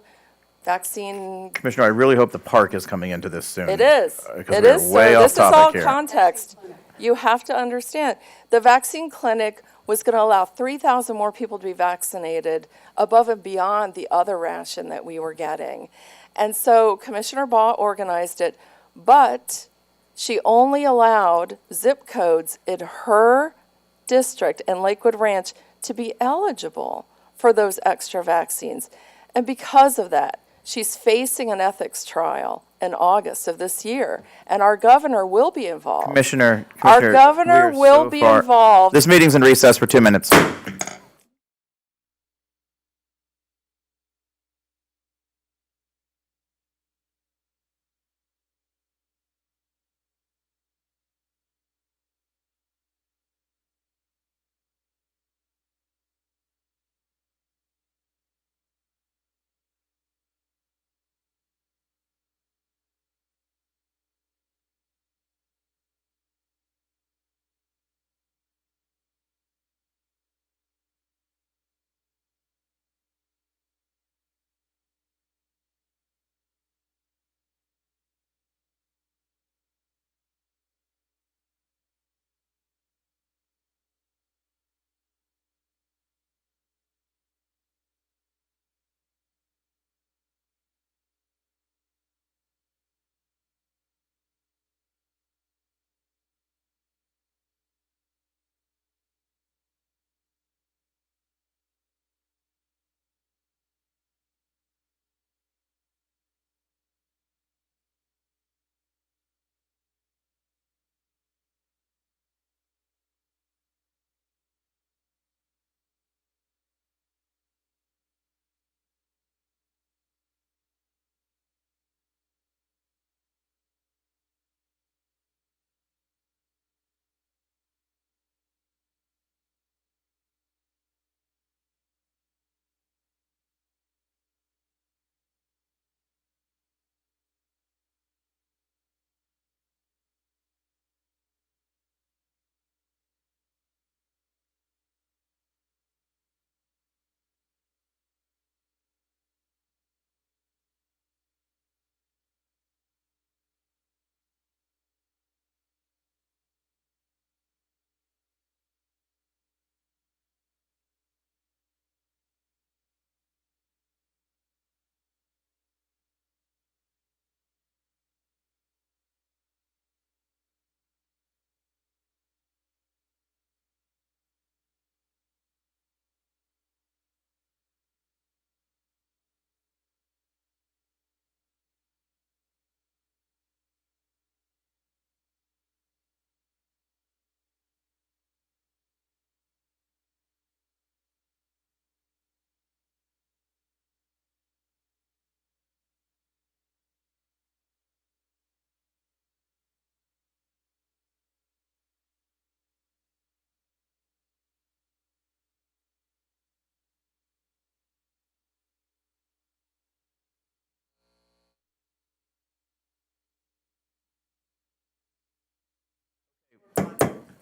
Speaker 1: Commissioner, I really hope the park is coming into this soon.
Speaker 5: It is.
Speaker 1: Because
Speaker 5: It
Speaker 1: we're
Speaker 5: is,
Speaker 1: way
Speaker 5: sir.
Speaker 1: off
Speaker 5: This is all
Speaker 1: topic here.
Speaker 5: context. You have to understand. The vaccine clinic was going to allow 3,000 more people to be vaccinated above and beyond the other ration that we were getting. And so Commissioner Baugh organized it, but she only allowed zip codes in her district and Lakewood Ranch to be eligible for those extra vaccines. And because of that, She's facing an ethics trial in August of this year, and our governor will be involved.
Speaker 1: Commissioner,
Speaker 5: Our
Speaker 1: we
Speaker 5: governor
Speaker 1: are
Speaker 5: will
Speaker 1: so
Speaker 5: be
Speaker 1: far-
Speaker 5: involved.
Speaker 1: This meeting's in recess for 2 minutes.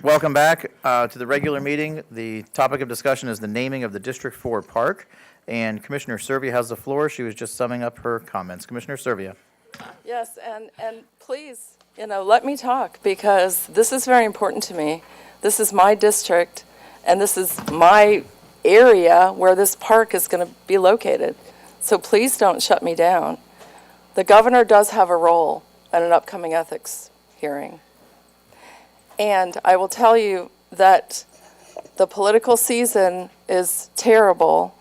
Speaker 1: Welcome back to the regular meeting. The topic of discussion is the naming of the District 4 Park, and Commissioner Servia has the floor. She was just summing up her comments. Commissioner Servia.
Speaker 5: Yes, and please, let me talk, because this is very important to me. This is my district, and this is my area where this park is going to be located. So please don't shut me down. The governor does have a role in an upcoming ethics hearing. And I will tell you that the political season is terrible,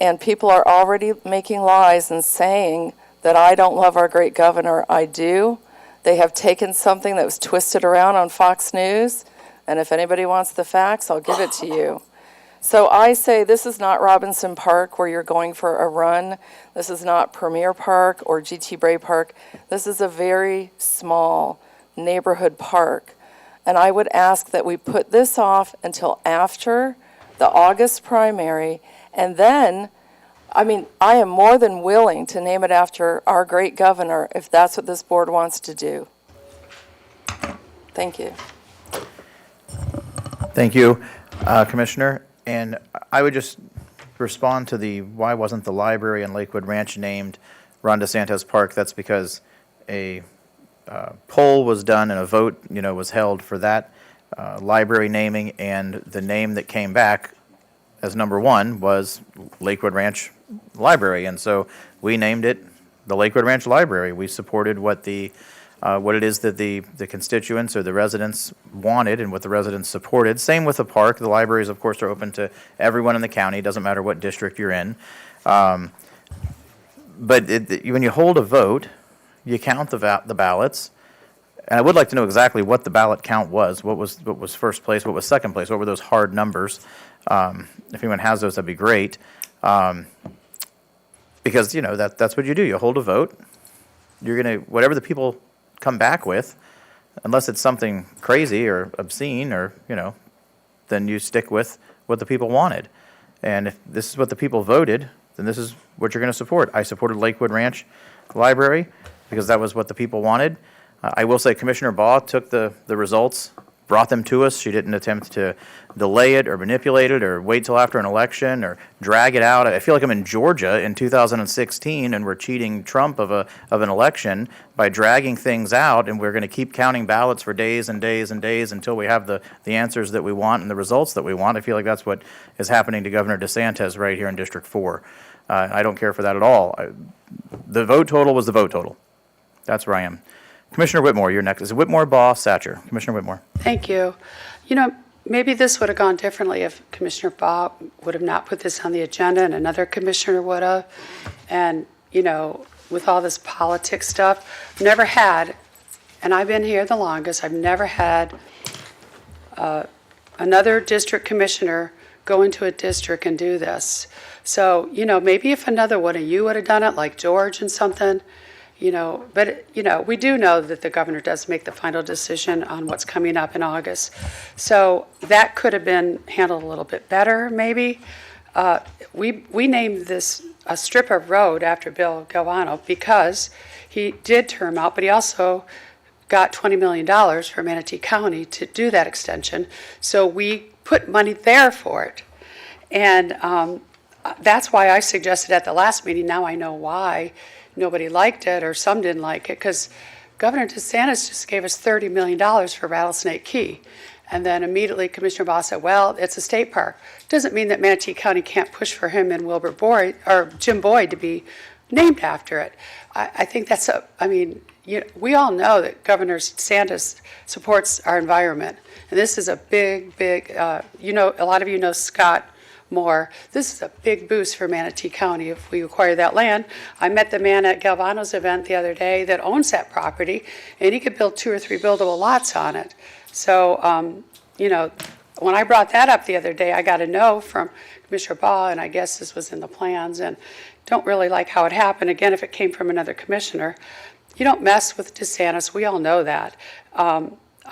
Speaker 5: and people are already making lies and saying that I don't love our great governor. I do. They have taken something that was twisted around on Fox News, and if anybody wants the facts, I'll give it to you. So I say this is not Robinson Park where you're going for a run. This is not Premier Park or G.T. Bray Park. This is a very small neighborhood park. And I would ask that we put this off until after the August primary. And then, I am more than willing to name it after our great governor if that's what this board wants to do. Thank you.
Speaker 1: Thank you, Commissioner. And I would just respond to the why wasn't the library in Lakewood Ranch named Ron DeSantis Park. That's because a poll was done and a vote, was held for that library naming, and the name that came back as number one was Lakewood Ranch Library, and so we named it the Lakewood Ranch Library. We supported what it is that the constituents or the residents wanted and what the residents supported. Same with the park. The libraries, of course, are open to everyone in the county. Doesn't matter what district you're in. But when you hold a vote, you count the ballots. And I would like to know exactly what the ballot count was. What was first place? What was second place? What were those hard numbers? If anyone has those, that'd be great. Because, you know, that's what you do. You hold a vote. You're going to, whatever the people come back with, unless it's something crazy or obscene or, you know, then you stick with what the people wanted. And if this is what the people voted, then this is what you're going to support. I supported Lakewood Ranch Library because that was what the people wanted. I will say Commissioner Baugh took the results, brought them to us. She didn't attempt to delay it or manipulate it or wait till after an election or drag it out. I feel like I'm in Georgia in 2016 and we're cheating Trump of an election by dragging things out, and we're going to keep counting ballots for days and days and days until we have the answers that we want and the results that we want. I feel like that's what is happening to Governor DeSantis right here in District 4. I don't care for that at all. The vote total was the vote total. That's where I am. Commissioner Whitmore, you're next. Is it Whitmore, Baugh, Satcher? Commissioner Whitmore.
Speaker 3: Thank you. You know, maybe this would have gone differently if Commissioner Baugh would have not put this on the agenda and another commissioner would have. And, you know, with all this politics stuff, never had, and I've been here the longest, I've never had another district commissioner go into a district and do this. So, you know, maybe if another one of you would have done it, like George and something, you know, but, you know, we do know that the governor does make the final decision on what's coming up in August. So that could have been handled a little bit better, maybe. We named this a strip of road after Bill Galvano because he did term out, but he also got $20 million from Manatee County to do that extension. So we put money there for it. And that's why I suggested at the last meeting, now I know why nobody liked it or some didn't like it, because Governor DeSantis just gave us $30 million for Rattlesnake Key. And then immediately Commissioner Baugh said, well, it's a state park. Doesn't mean that Manatee County can't push for him and Wilbur Boyd or Jim Boyd to be named after it. I think that's we all know that Governor DeSantis supports our environment. And this is a big, a lot of you know Scott Moore. This is a big boost for Manatee County if we acquire that land. I met the man at Galvano's event the other day that owns that property, and he could build 2 or 3 buildable lots on it. So, when I brought that up the other day, I got a no from Commissioner Baugh, and I guess this was in the plans, and don't really like how it happened. Again, if it came from another commissioner, you don't mess with DeSantis. We all know that.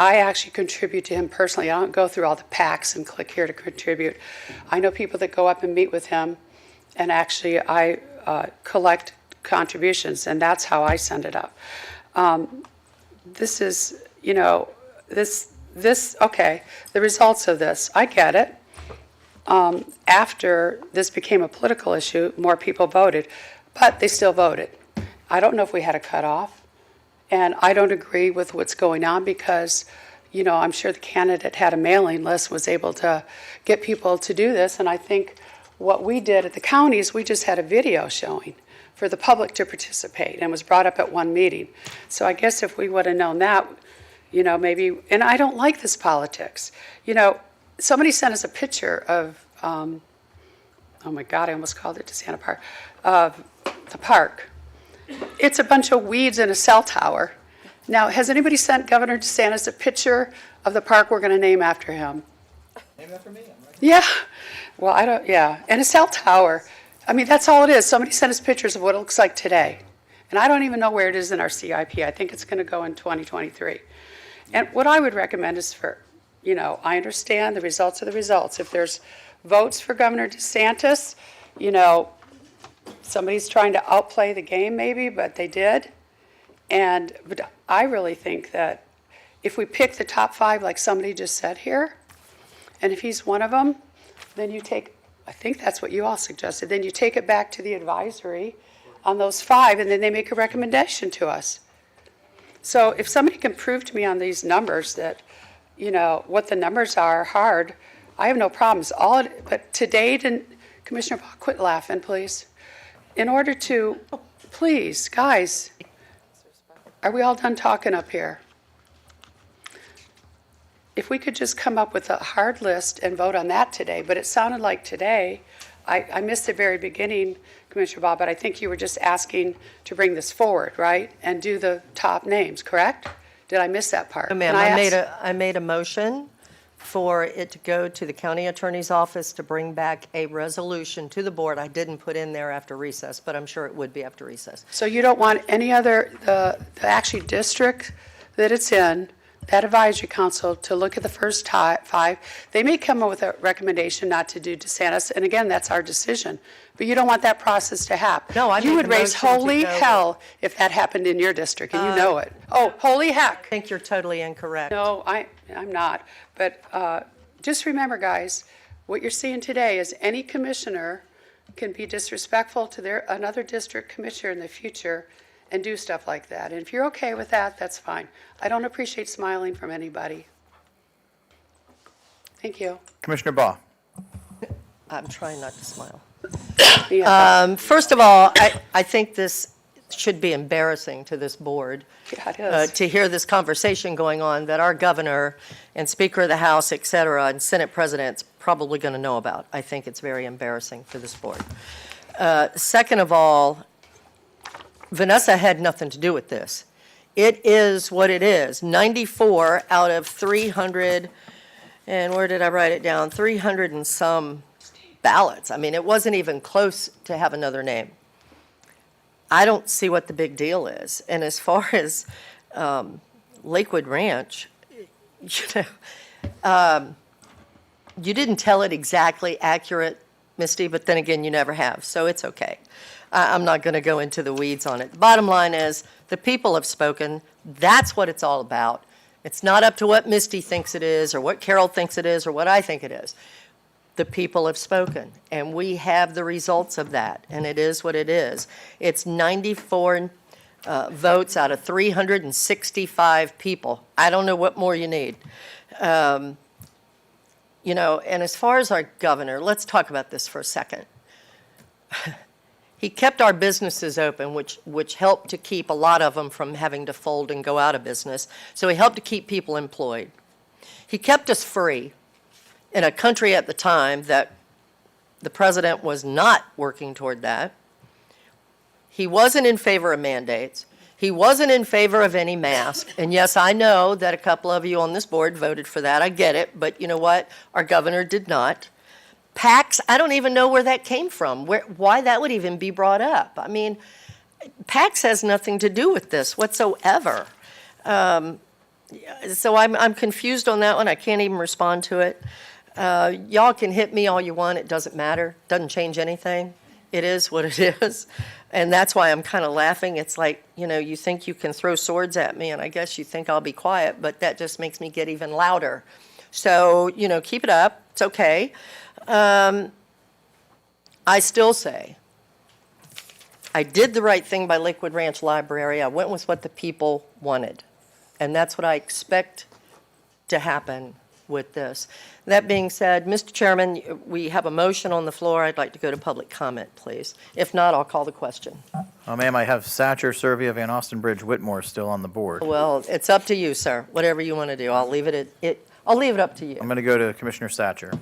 Speaker 3: I actually contribute to him personally. I don't go through all the PACs and click here to contribute. I know people that go up and meet with him, and actually I collect contributions, and that's how I send it up. This is, okay, the results of this, I get it. After this became a political issue, more people voted, but they still voted. I don't know if we had a cutoff. And I don't agree with what's going on because, I'm sure the candidate had a mailing list, was able to get people to do this. And I think what we did at the counties, we just had a video showing for the public to participate and was brought up at one meeting. So I guess if we would have known that, maybe, and I don't like this politics. Somebody sent us a picture of, oh my God, I almost called it DeSanta Park, of the park. It's a bunch of weeds in a cell tower. Now, has anybody sent Governor DeSantis a picture of the park we're going to name after him?
Speaker 1: Name that for me?
Speaker 3: Yeah. Well, and a cell tower. I mean, that's all it is. Somebody sent us pictures of what it looks like today. And I don't even know where it is in our CIP. I think it's going to go in 2023. And what I would recommend is I understand the results are the results. If there's votes for Governor DeSantis, somebody's trying to outplay the game maybe, but they did. But I really think that if we pick the top 5 like somebody just said here, and if he's one of them, then I think that's what you all suggested, then you take it back to the advisory on those 5 and then they make a recommendation to us. So if somebody can prove to me on these numbers that, what the numbers are hard, I have no problems. But to date, and Commissioner Baugh, quit laughing, please. In order to, please, guys, are we all done talking up here? If we could just come up with a hard list and vote on that today, but it sounded like today, I missed the very beginning, Commissioner Bob, but I think you were just asking to bring this forward, right? And do the top names, correct? Did I miss that part?
Speaker 10: No, ma'am,
Speaker 3: Can
Speaker 10: I made a motion for it to go to the county attorney's office to bring back a resolution to the board. I didn't put in there after recess, but I'm sure it would be after recess.
Speaker 3: So you don't want any other, the actual district that it's in, that advisory council, to look at the first five. They may come up with a recommendation not to do DeSantis, and again, that's our decision. But you don't want that process to happen.
Speaker 10: No, I
Speaker 3: You
Speaker 10: made
Speaker 3: would
Speaker 10: the
Speaker 3: raise
Speaker 10: motion to
Speaker 3: holy
Speaker 10: go with-
Speaker 3: hell if that happened in your district, and you know it. Oh, holy heck.
Speaker 10: I think you're totally incorrect.
Speaker 3: No, I'm not. But just remember, guys, what you're seeing today is any commissioner can be disrespectful to another district commissioner in the future and do stuff like that. And if you're okay with that, that's fine. I don't appreciate smiling from anybody. Thank you.
Speaker 1: Commissioner Baugh.
Speaker 10: I'm trying not to smile.
Speaker 3: Yeah,
Speaker 10: First of all, I think this should be embarrassing to this board.
Speaker 3: Yeah, it is.
Speaker 10: To hear this conversation going on that our governor and Speaker of the House, et cetera, and Senate President's probably going to know about. I think it's very embarrassing for this board. Second of all, Vanessa had nothing to do with this. It is what it is. 94 out of 300, and where did I write it down? 300 and some ballots. I mean, it wasn't even close to have another name. I don't see what the big deal is. And as far as Lakewood Ranch, you know, you didn't tell it exactly accurate, Misty, but then again, you never have, so it's okay. I'm not going to go into the weeds on it. The bottom line is, the people have spoken. That's what it's all about. It's not up to what Misty thinks it is, or what Carol thinks it is, or what I think it is. The people have spoken, and we have the results of that, and it is what it is. It's 94 votes out of 365 people. I don't know what more you need. You know, and as far as our governor, let's talk about this for a second. He kept our businesses open, which helped to keep a lot of them from having to fold and go out of business. So he helped to keep people employed. He kept us free in a country at the time that the president was not working toward that. He wasn't in favor of mandates. He wasn't in favor of any mask. And yes, I know that a couple of you on this board voted for that. I get it. But you know what? Our governor did not. PACs, I don't even know where that came from, why that would even be brought up. I mean, PACs has nothing to do with this whatsoever. So I'm confused on that one. I can't even respond to it. Y'all can hit me all you want. It doesn't matter. Doesn't change anything. It is what it is. And that's why I'm kind of laughing. It's like, you know, you think you can throw swords at me, and I guess you think I'll be quiet, but that just makes me get even louder. So, you know, keep it up. It's okay. I still say, I did the right thing by Lakewood Ranch Library. I went with what the people wanted. And that's what I expect to happen with this. That being said, Mr. Chairman, we have a motion on the floor. I'd like to go to public comment, please. If not, I'll call the question.
Speaker 1: Ma'am, I have Satcher, Servia, Van Austin Bridge, Whitmore still on the board.
Speaker 10: Well, it's up to you, sir. Whatever you want to do. I'll leave it up to you.
Speaker 1: I'm going to go to Commissioner Satcher.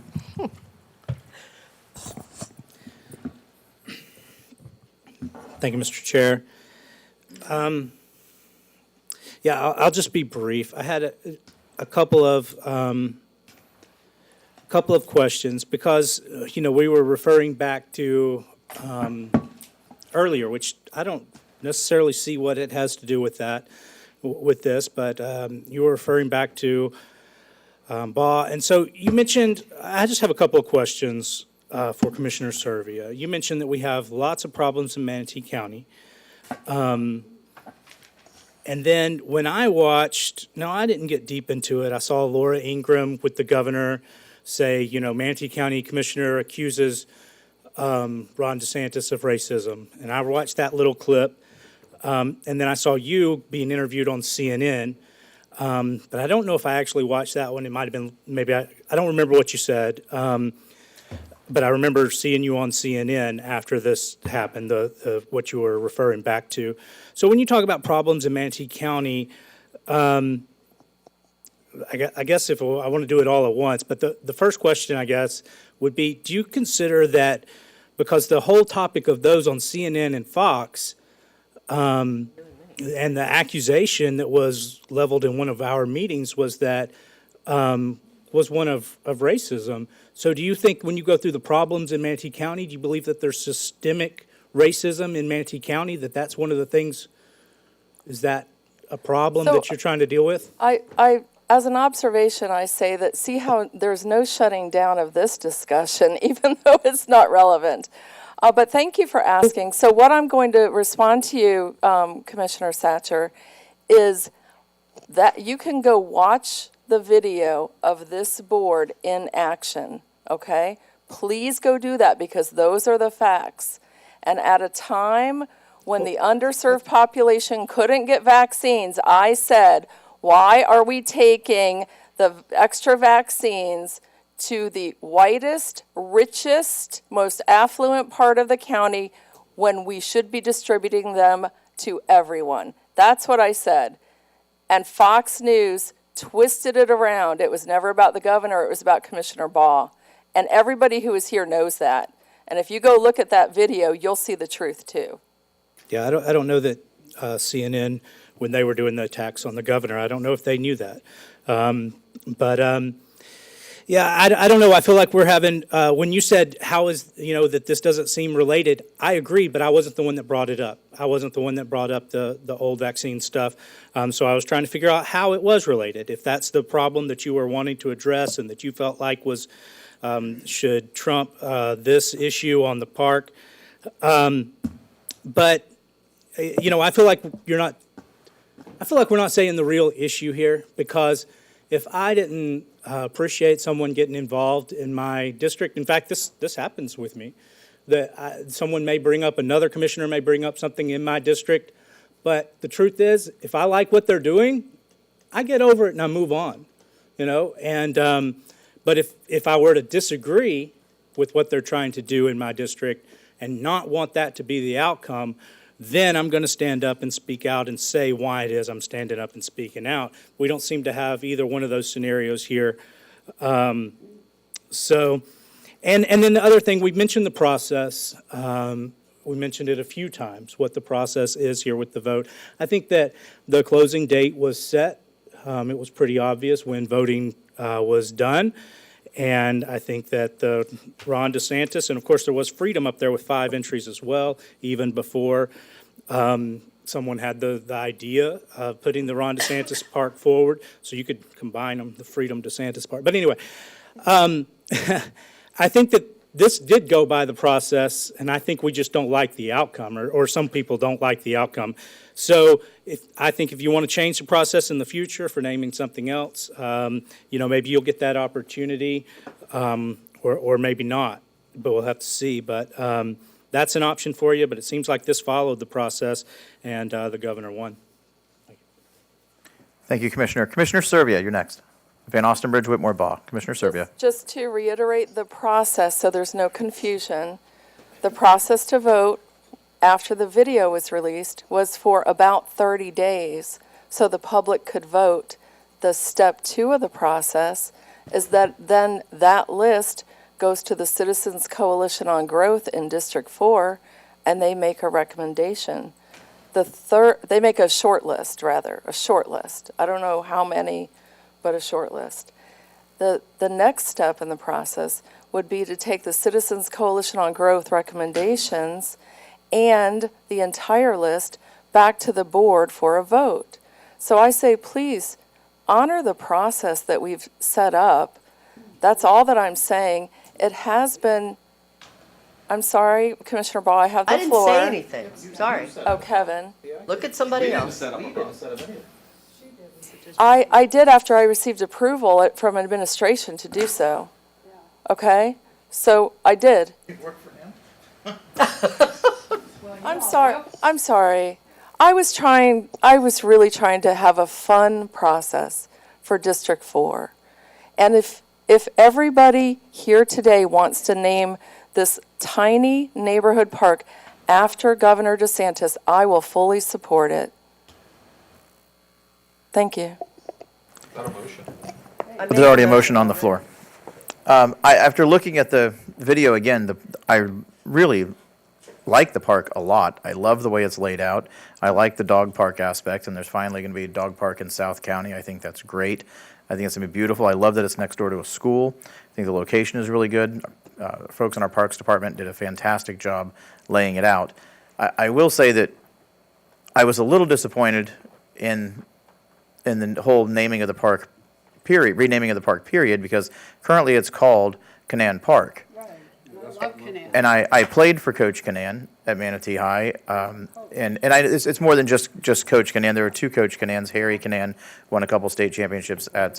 Speaker 6: Thank you, Mr. Chair. Yeah, I'll just be brief. I had a couple of questions because, you know, we were referring back to earlier, which I don't necessarily see what it has to do with that, with this, but you were referring back to Baugh. And so you mentioned, I just have a couple of questions for Commissioner Servia. You mentioned that we have lots of problems in Manatee County. And then when I watched, now I didn't get deep into it, I saw Laura Ingram with the governor say, you know, Manatee County Commissioner accuses Ron DeSantis of racism. And I watched that little clip. And then I saw you being interviewed on CNN. But I don't know if I actually watched that one. It might have been, maybe I don't remember what you said. But I remember seeing you on CNN after this happened, what you were referring back to. So when you talk about problems in Manatee County, I guess if I want to do it all at once, but the first question, I guess, would be, do you consider that because the whole topic of those on CNN and Fox, and the accusation that was leveled in one of our meetings was that, was one of racism. So do you think when you go through the problems in Manatee County, do you believe that there's systemic racism in Manatee County, that that's one of the things, is that a problem
Speaker 5: So-
Speaker 6: that you're trying to deal with?
Speaker 5: As an observation, I say that see how there's no shutting down of this discussion, even though it's not relevant. But thank you for asking. So what I'm going to respond to you, Commissioner Satcher, is that you can go watch the video of this board in action, okay? Please go do that because those are the facts. And at a time when the underserved population couldn't get vaccines, I said, why are we taking the extra vaccines to the whitest, richest, most affluent part of the county when we should be distributing them to everyone? That's what I said. And Fox News twisted it around. It was never about the governor, it was about Commissioner Baugh. And everybody who is here knows that. And if you go look at that video, you'll see the truth too.
Speaker 6: Yeah, I don't know that CNN, when they were doing the attacks on the governor, I don't know if they knew that. Yeah, I don't know. I feel like we're having, when you said, how is, that this doesn't seem related, I agree, but I wasn't the one that brought it up. I wasn't the one that brought up the old vaccine stuff. So I was trying to figure out how it was related, if that's the problem that you were wanting to address and that you felt like was, should trump this issue on the park. But, I feel like we're not saying the real issue here, because if I didn't appreciate someone getting involved in my district, in fact, this happens with me, that someone may bring up, another commissioner may bring up something in my district, but the truth is, if I like what they're doing, I get over it and I move on, and, but if I were to disagree with what they're trying to do in my district and not want that to be the outcome, then I'm going to stand up and speak out and say why it is I'm standing up and speaking out. We don't seem to have either one of those scenarios here. And then the other thing, we mentioned the process. We mentioned it a few times, what the process is here with the vote. I think that the closing date was set. It was pretty obvious when voting was done. And I think that Ron DeSantis, and of course there was Freedom up there with 5 entries as well, even before someone had the idea of putting the Ron DeSantis part forward, so you could combine them, the Freedom DeSantis part. But anyway, I think that this did go by the process, and I think we just don't like the outcome, or some people don't like the outcome. So I think if you want to change the process in the future for naming something else, maybe you'll get that opportunity, or maybe not, but we'll have to see. But that's an option for you, but it seems like this followed the process, and the governor won.
Speaker 1: Thank you, Commissioner. Commissioner Servia, you're next. Van Ostenbridge, Whitmore, Baugh. Commissioner Servia.
Speaker 5: Just to reiterate the process so there's no confusion, the process to vote after the video was released was for about 30 days so the public could vote. The step 2 of the process is that then that list goes to the Citizens Coalition on Growth in District 4 and they make a recommendation. They make a short list. I don't know how many, but a short list. The next step in the process would be to take the Citizens Coalition on Growth recommendations and the entire list back to the board for a vote. So I say, please honor the process that we've set up. That's all that I'm saying. It has been, I'm sorry, Commissioner Baugh, I have the floor.
Speaker 10: I didn't say anything, sorry.
Speaker 5: Oh, Kevin.
Speaker 10: Look at somebody else.
Speaker 5: I did after I received approval from administration to do so. Okay? So I did. I'm sorry. I was really trying to have a fun process for District 4. And if everybody here today wants to name this tiny neighborhood park after Governor DeSantis, I will fully support it. Thank you.
Speaker 1: There's already a motion on the floor. After looking at the video again, I really like the park a lot. I love the way it's laid out. I like the dog park aspect, and there's finally going to be a dog park in South County. I think that's great. I think it's going to be beautiful. I love that it's next door to a school. I think the location is really good. Folks in our Parks Department did a fantastic job laying it out. I will say that I was a little disappointed in the whole naming of the park period, renaming of the park period, because currently it's called Canaan Park. And I played for Coach Canaan at Manatee High, it's more than just Coach Canaan. There are two Coach Canans. Harry Canaan won a couple state championships at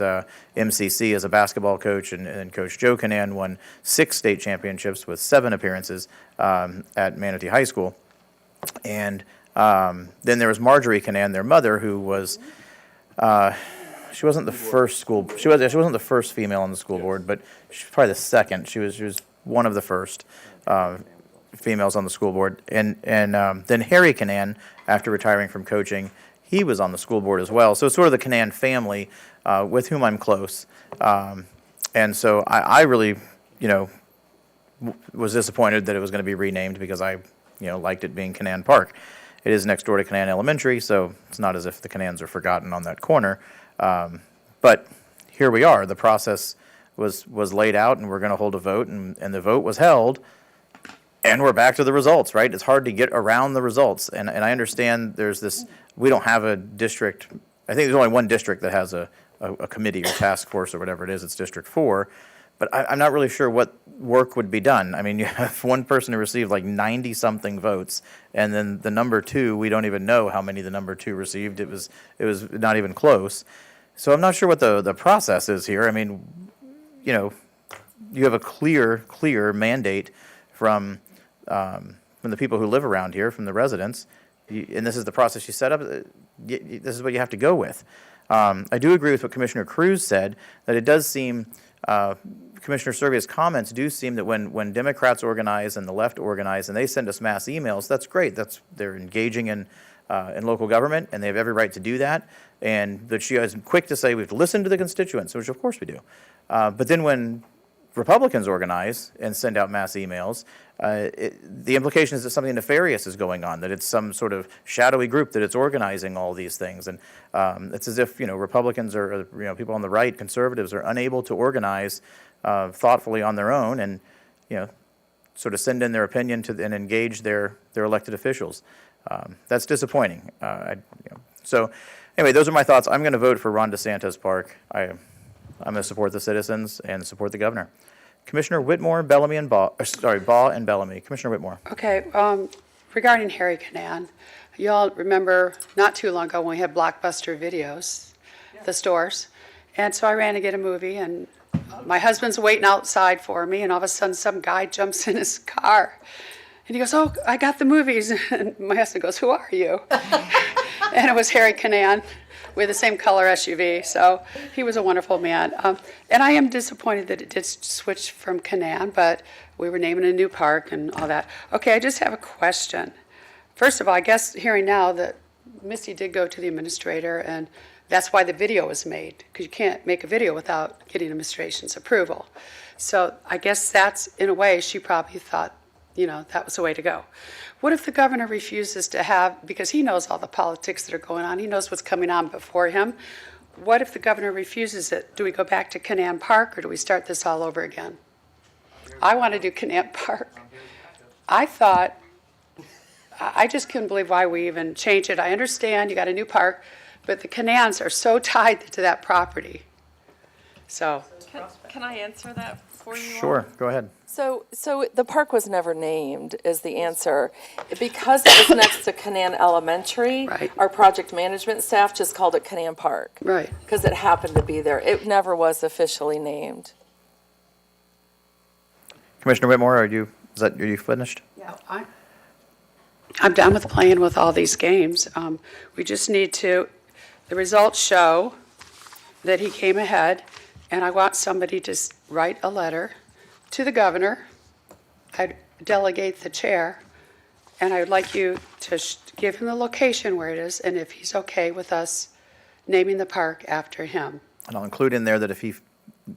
Speaker 1: MCC as a basketball coach, and Coach Joe Canaan won 6 state championships with 7 appearances at Manatee High School. And then there was Marjorie Canaan, their mother, who was she wasn't the first she wasn't the first female on the school board, but she's probably the second. She was one of the first females on the school board. And then Harry Canaan, after retiring from coaching, he was on the school board as well. So it's sort of the Canaan family with whom I'm close. And so I really, was disappointed that it was going to be renamed because I, liked it being Canaan Park. It is next door to Canaan Elementary, so it's not as if the Canans are forgotten on that corner. But here we are. The process was laid out, and we're going to hold a vote, and the vote was held, and we're back to the results, right? It's hard to get around the results, and I understand there's this, we don't have a district, I think there's only one district that has a committee or task force or whatever it is, it's District 4, but I'm not really sure what work would be done. I mean, you have one person who received like 90-something votes, and then the number 2, we don't even know how many the number 2 received. It was not even close. So I'm not sure what the process is here. I mean, you have a clear mandate from the people who live around here, from the residents, and this is the process you set up. This is what you have to go with. I do agree with what Commissioner Cruz said, that it does seem, Commissioner Servia's comments do seem that when Democrats organize and the left organize and they send us mass emails, that's great. They're engaging in local government, and they have every right to do that. And that she is quick to say we have to listen to the constituents, which of course we do. But then when Republicans organize and send out mass emails, the implication is that something nefarious is going on, that it's some sort of shadowy group that it's organizing all these things. And it's as if, Republicans or people on the right, conservatives, are unable to organize thoughtfully on their own and, sort of send in their opinion and engage their elected officials. That's disappointing. So anyway, those are my thoughts. I'm going to vote for Ron DeSantis Park. I'm going to support the citizens and support the governor. Commissioner Whitmore, Bellamy, and Baugh and Bellamy. Commissioner Whitmore.
Speaker 3: Okay, regarding Harry Canaan, y'all remember not too long ago when we had Blockbuster Videos, the stores, and so I ran to get a movie, and my husband's waiting outside for me, and all of a sudden some guy jumps in his car, and he goes, "Oh, I got the movies," and my husband goes, "Who are you?" And it was Harry Canaan. We had the same color SUV, so he was a wonderful man. And I am disappointed that it did switch from Canaan, but we were naming a new park and all that. Okay, I just have a question. First of all, I guess hearing now that Missy did go to the administrator, and that's why the video was made, because you can't make a video without getting administration's approval. So I guess that's, in a way, she probably thought, that was the way to go. What if the governor refuses to have, because he knows all the politics that are going on, he knows what's coming on before him. What if the governor refuses it? Do we go back to Canaan Park, or do we start this all over again? I want to do Canaan Park. I just couldn't believe why we even changed it. I understand you got a new park, but the Canaans are so tied to that property. So.
Speaker 5: Can I answer that for you?
Speaker 1: Sure, go ahead.
Speaker 5: So the park was never named, is the answer. Because it was next to Canaan Elementary,
Speaker 3: Right.
Speaker 5: Our project management staff just called it Canaan Park.
Speaker 3: Right.
Speaker 5: Because it happened to be there. It never was officially named.
Speaker 1: Commissioner Whitmore, are you finished?
Speaker 3: Yeah, I'm done with playing with all these games. We just need to, the results show that he came ahead, and I want somebody to write a letter to the governor. I'd delegate the chair, and I would like you to give him the location where it is, and if he's okay with us naming the park after him.
Speaker 1: And I'll include in there that if he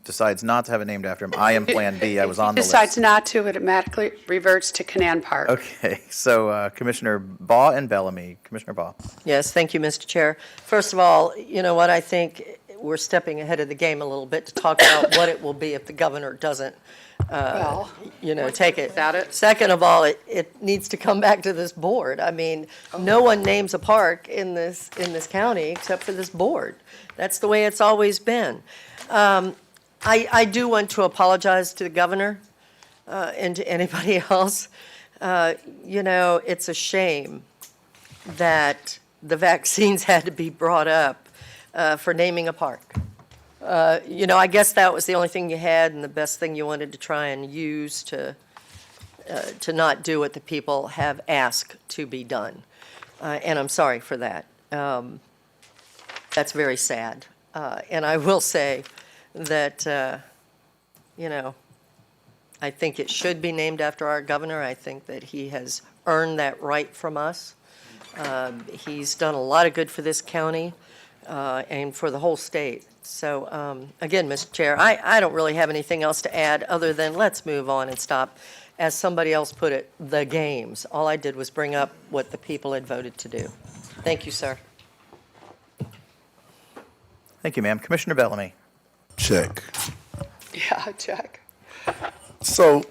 Speaker 1: decides not to have it named after him, I am Plan B. I was on the
Speaker 3: If he decides
Speaker 1: list.
Speaker 3: not to, it automatically reverts to Canaan Park.
Speaker 1: Okay, so Commissioner Baugh and Bellamy. Commissioner Baugh.
Speaker 10: Yes, thank you, Mr. Chair. First of all, you know what, I think we're stepping ahead of the game a little bit to talk about what it will be if the governor doesn't,
Speaker 3: Well,
Speaker 10: take it.
Speaker 3: without it.
Speaker 10: Second of all, it needs to come back to this board. I mean, no one names a park in this county except for this board. That's the way it's always been. I do want to apologize to the governor and to anybody else. It's a shame that the vaccines had to be brought up for naming a park. I guess that was the only thing you had and the best thing you wanted to try and use to not do what the people have asked to be done. And I'm sorry for that. That's very sad. And I will say that, I think it should be named after our governor. I think that he has earned that right from us. He's done a lot of good for this county and for the whole state. So, again, Mr. Chair, I don't really have anything else to add other than let's move on and stop, as somebody else put it, the games. All I did was bring up what the people had voted to do. Thank you, sir.
Speaker 1: Thank you, ma'am. Commissioner Bellamy.
Speaker 11: Check.
Speaker 3: Yeah, check.
Speaker 11: So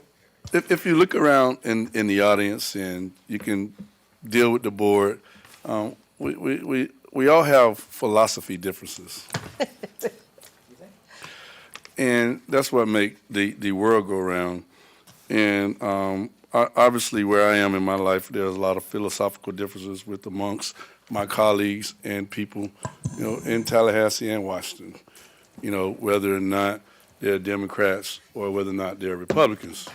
Speaker 11: if you look around in the audience and you can deal with the board, we all have philosophy differences. And that's what make the world go round. And obviously where I am in my life, there's a lot of philosophical differences with amongst my colleagues and people, in Tallahassee and Washington, whether or not they're Democrats or whether or not they're Republicans.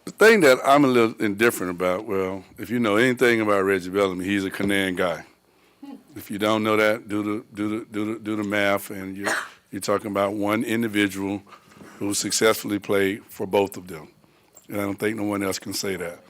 Speaker 11: The thing that I'm a little indifferent about, well, if you know anything about Reggie Bellamy, he's a Canaan guy. If you don't know that, do the math, and you're talking about one individual who successfully played for both of them. And I don't think no one else can say that.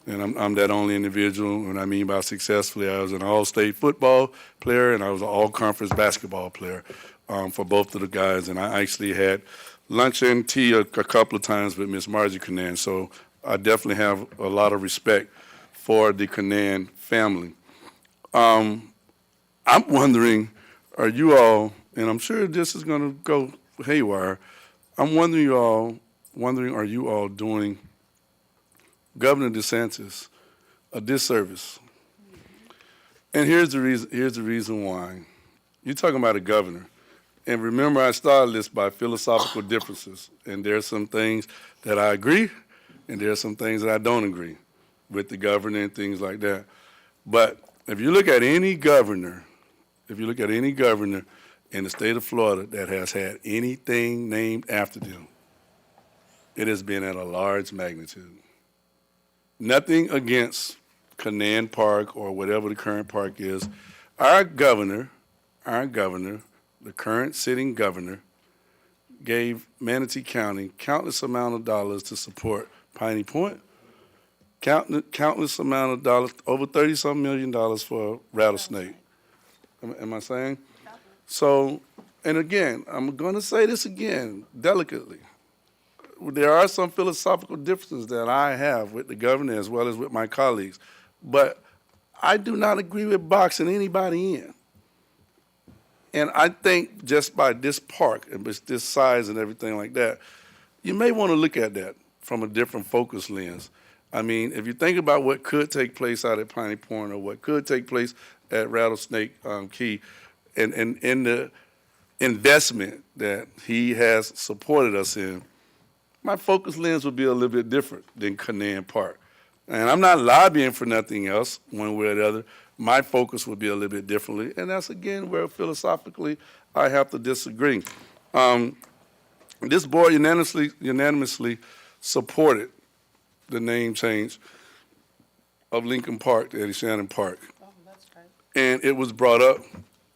Speaker 11: And I'm that only individual. What I mean by successfully, I was an all-state football player and I was an all-conference basketball player for both of the guys. And I actually had lunch and tea a couple of times with Miss Margie Canaan. So I definitely have a lot of respect for the Canaan family. I'm wondering, are you all, and I'm sure this is going to go haywire, I'm wondering, are you all doing Governor DeSantis a disservice? And here's the reason why. You're talking about a governor. And remember, I started this by philosophical differences. And there are some things that I agree, and there are some things that I don't agree with the governor and things like that. But if you look at any governor, in the state of Florida that has had anything named after them, it has been at a large magnitude. Nothing against Canaan Park or whatever the current park is. Our governor, the current sitting governor, gave Manatee County countless amount of dollars to support Piney Point, countless amount of dollars, over $30-some million for Rattlesnake. Am I saying? So, and again, I'm going to say this again, delicately. There are some philosophical differences that I have with the governor as well as with my colleagues, but I do not agree with boxing anybody in. And I think just by this park and this size and everything like that, you may want to look at that from a different focus lens. I mean, if you think about what could take place out at Piney Point or what could take place at Rattlesnake Key, and the investment that he has supported us in, my focus lens would be a little bit different than Canaan Park. And I'm not lobbying for nothing else, one way or the other. My focus would be a little bit differently, and that's, again, where philosophically I have to disagree. This board unanimously supported the name change of Lincoln Park to Eddie Shannon Park.
Speaker 3: Oh, that's right.
Speaker 11: And it was brought up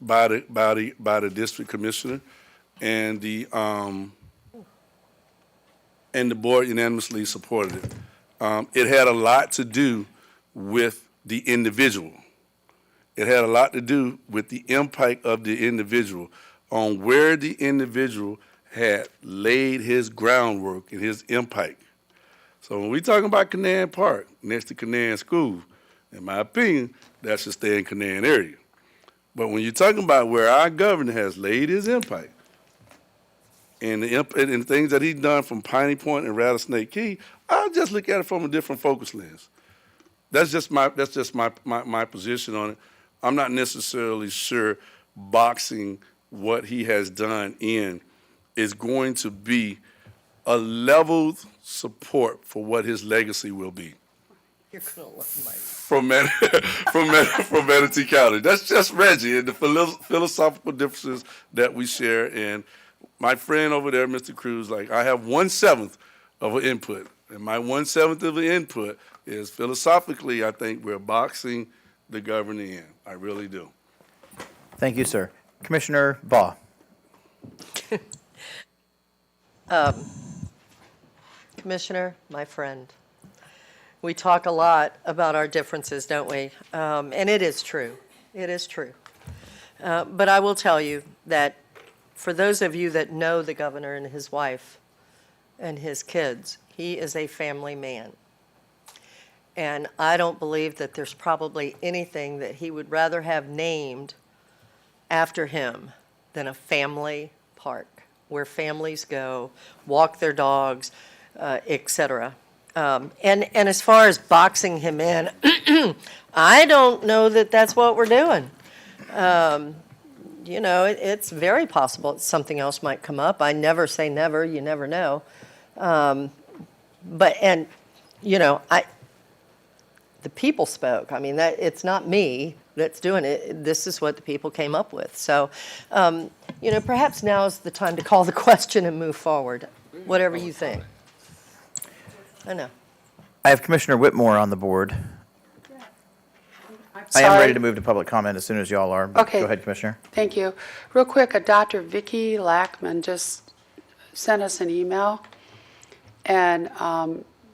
Speaker 11: by the district commissioner, and the board unanimously supported it. It had a lot to do with the individual. It had a lot to do with the impact of the individual. on where the individual had laid his groundwork and his impact. So when we talking about Canaan Park, next to Canaan School, in my opinion, that should stay in Canaan area. But when you're talking about where our governor has laid his impact and the things that he's done from Piney Point and Rattlesnake Key, I'll just look at it from a different focus lens. That's just my position on it. I'm not necessarily sure boxing what he has done in is going to be a leveled support for what his legacy will be.
Speaker 10: You're gonna love my.
Speaker 11: From Manatee County. That's just Reggie and the philosophical differences that we share. And my friend over there, Mr. Cruz, like I have 1/7 of an input. And my 1/7 of the input is philosophically, I think we're boxing the governor in. I really do.
Speaker 1: Thank you, sir. Commissioner Baugh.
Speaker 10: Commissioner, my friend, we talk a lot about our differences, don't we? And it is true. It is true. But I will tell you that for those of you that know the governor and his wife and his kids, he is a family man. And I don't believe that there's probably anything that he would rather have named after him than a family park where families go, walk their dogs, etc. And as far as boxing him in, I don't know that that's what we're doing. You know, it's very possible that something else might come up. I never say never. You never know. You know, the people spoke. I mean, it's not me that's doing it. This is what the people came up with. So, you know, perhaps now is the time to call the question and move forward, whatever you think. I know.
Speaker 1: I have Commissioner Whitmore on the board. I am ready to move to public comment as soon as y'all are. But
Speaker 3: Okay.
Speaker 1: Go ahead, Commissioner.
Speaker 3: Thank you. Real quick, Dr. Vicki Lackman just sent us an email, and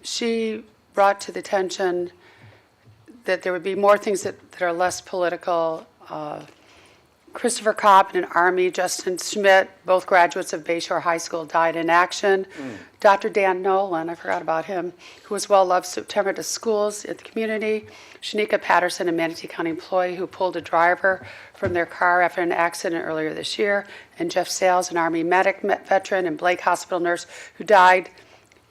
Speaker 3: she brought to the attention that there would be more things that are less political. Christopher Kopp in an Army, Justin Schmidt, both graduates of Bayshore High School, died in action. Dr. Dan Nolan, I forgot about him, who was well-loved, September to schools in the community. Shanika Patterson, a Manatee County employee who pulled a driver from their car after an accident earlier this year. And Jeff Sales, an Army medic veteran and Blake Hospital nurse who died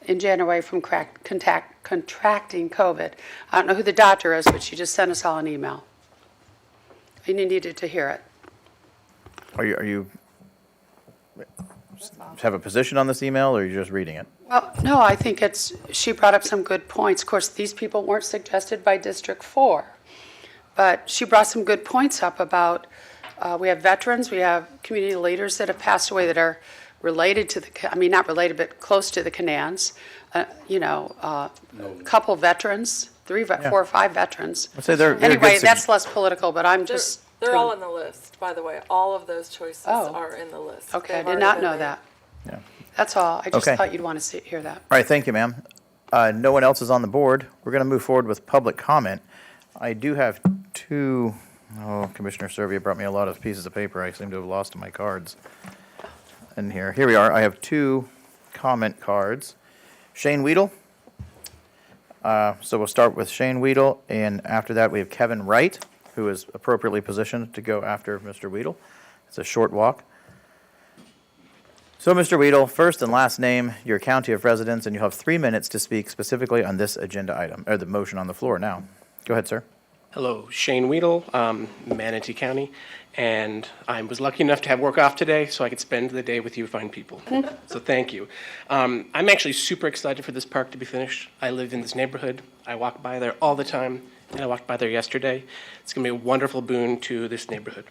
Speaker 3: in January from contracting COVID. I don't know who the doctor is, but she just sent us all an email. And you needed to hear it.
Speaker 1: Are you have a position on this email, or are you just reading it?
Speaker 3: Well, no, I think she brought up some good points. Of course, these people weren't suggested by District 4, but she brought some good points up about, we have veterans, we have community leaders that have passed away that are related to not related, but close to the Canans. You know, a couple veterans, 4 or 5 veterans.
Speaker 1: I'd say they're
Speaker 3: Anyway,
Speaker 1: good
Speaker 3: that's less political, but I'm just.
Speaker 5: They're all on the list, by the way. All of those choices are in the list.
Speaker 3: Okay, I
Speaker 5: They've
Speaker 3: did
Speaker 5: already
Speaker 3: not
Speaker 5: been
Speaker 3: know
Speaker 5: made.
Speaker 3: that.
Speaker 1: Yeah.
Speaker 3: That's all. I just
Speaker 1: Okay.
Speaker 3: thought you'd want to hear that.
Speaker 1: All right, thank you, ma'am. No one else is on the board. We're going to move forward with public comment. I do have two. Oh, Commissioner Servia brought me a lot of pieces of paper. I seem to have lost my cards in here. Here we are. I have 2 comment cards. Shane Weedle. So we'll start with Shane Weedle, and after that we have Kevin Wright, who is appropriately positioned to go after Mr. Weedle. It's a short walk. So, Mr. Weedle, first and last name, your county of residence, and you'll have 3 minutes to speak specifically on this agenda item, or the motion on the floor now. Go ahead, sir.
Speaker 7: Hello, Shane Weedle, Manatee County, and I was lucky enough to have work off today so I could spend the day with you fine people. So thank you. I'm actually super excited for this park to be finished. I live in this neighborhood. I walk by there all the time, and I walked by there yesterday. It's going to be a wonderful boon to this neighborhood.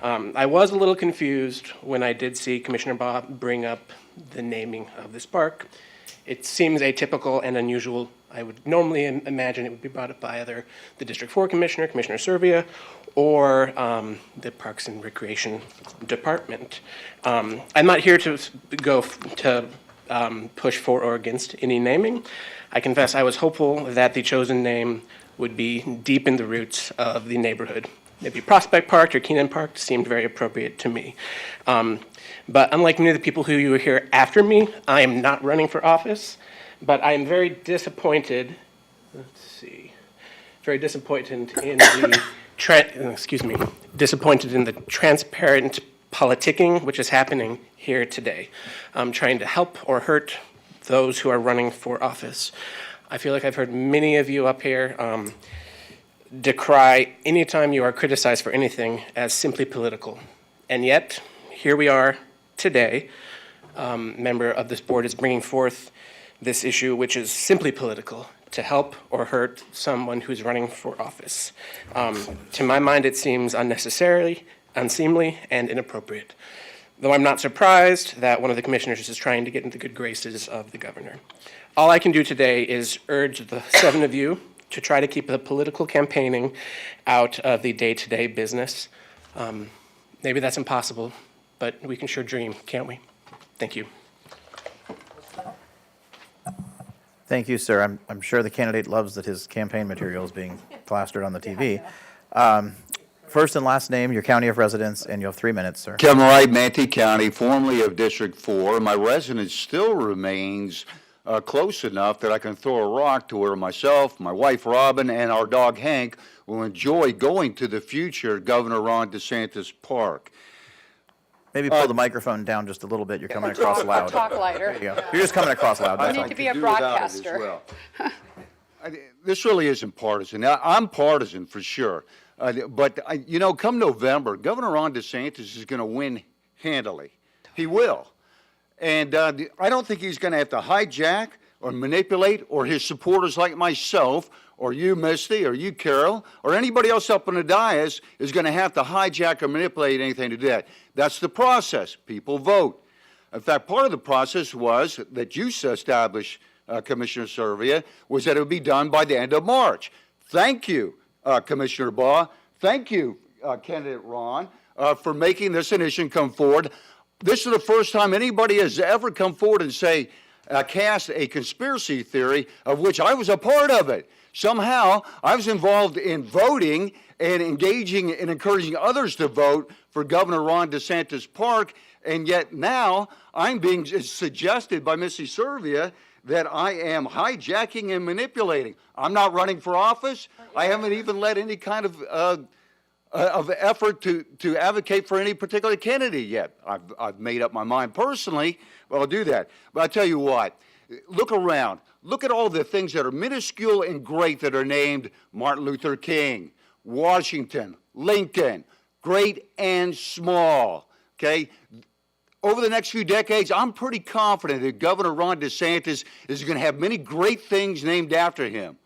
Speaker 7: I was a little confused when I did see Commissioner Bob bring up the naming of this park. It seems atypical and unusual. I would normally imagine it would be brought up by either the District 4 Commissioner, Commissioner Servia, or the Parks and Recreation Department. I'm not here to push for or against any naming. I confess I was hopeful that the chosen name would be deep in the roots of the neighborhood maybe Prospect Park or Keenan Park seemed very appropriate to me. But unlike many of the people who were here after me, I am not running for office, but I am very disappointed, very disappointed in the, disappointed in the transparent politicking which is happening here today, trying to help or hurt those who are running for office. I feel like I've heard many of you up here decry anytime you are criticized for anything as simply political. And yet, here we are today. Member of this board is bringing forth this issue, which is simply political, to help or hurt someone who's running for office. To my mind, it seems unnecessary, unseemly, and inappropriate. Though I'm not surprised that one of the commissioners is trying to get into the good graces of the governor. All I can do today is urge the 7 of you to try to keep the political campaigning out of the day-to-day business. Maybe that's impossible, but we can sure dream, can't we? Thank you.
Speaker 1: Thank you, sir. I'm sure the candidate loves that his campaign material is being plastered on the TV. First and last name, your county of residence, and you have 3 minutes, sir.
Speaker 4: Kevin Wright, Manatee County, formerly of District 4. My residence still remains close enough that I can throw a rock to where myself, my wife Robin, and our dog Hank will enjoy going to the future Governor Ron DeSantis Park.
Speaker 1: Maybe pull the microphone down just a little bit. You're coming across loud.
Speaker 3: Talk lighter.
Speaker 1: There you go. You're just coming across loud.
Speaker 3: You
Speaker 1: That's
Speaker 3: need
Speaker 1: all.
Speaker 3: to be a broadcaster.
Speaker 4: This really isn't partisan. Now, I'm partisan for sure. But, come November, Governor Ron DeSantis is going to win handily. He will. And I don't think he's going to have to hijack or manipulate, or his supporters like myself, or you, Misty, or you, Carol, or anybody else up on the dais is going to have to hijack or manipulate anything to do that. That's the process. People vote. In fact, part of the process was that you established, Commissioner Servia, was that it would be done by the end of March. Thank you, Commissioner Baugh. Thank you, candidate Ron, for making this initiative come forward. This is the first time anybody has ever come forward and say, cast a conspiracy theory of which I was a part of it. Somehow, I was involved in voting and engaging and encouraging others to vote for Governor Ron DeSantis Park, and yet now I'm being suggested by Missy Servia that I am hijacking and manipulating. I'm not running for office. I haven't even led any kind of effort to advocate for any particular candidate yet. I've made up my mind personally, well, I'll do that. But I tell you what, look around. Look at all the things that are minuscule and great that are named Martin Luther King, Washington, Lincoln, great and small, okay? Over the next few decades, I'm pretty confident that Governor Ron DeSantis is going to have many great things named after him.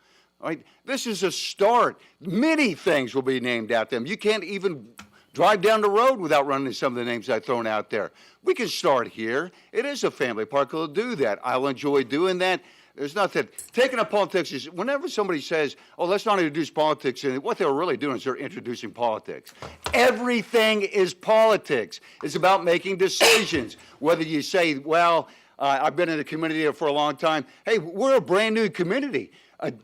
Speaker 4: All right? This is a start. Many things will be named after him. You can't even drive down the road without running into some of the names I've thrown out there. We can start here. It is a family park. We'll do that. I'll enjoy doing that. There's nothing. Taking up politics is, whenever somebody says, oh, let's not introduce politics, and what they're really doing is they're introducing politics. Everything is politics. It's about making decisions. Whether you say, well, I've been in the community for a long time. Hey, we're a brand new community.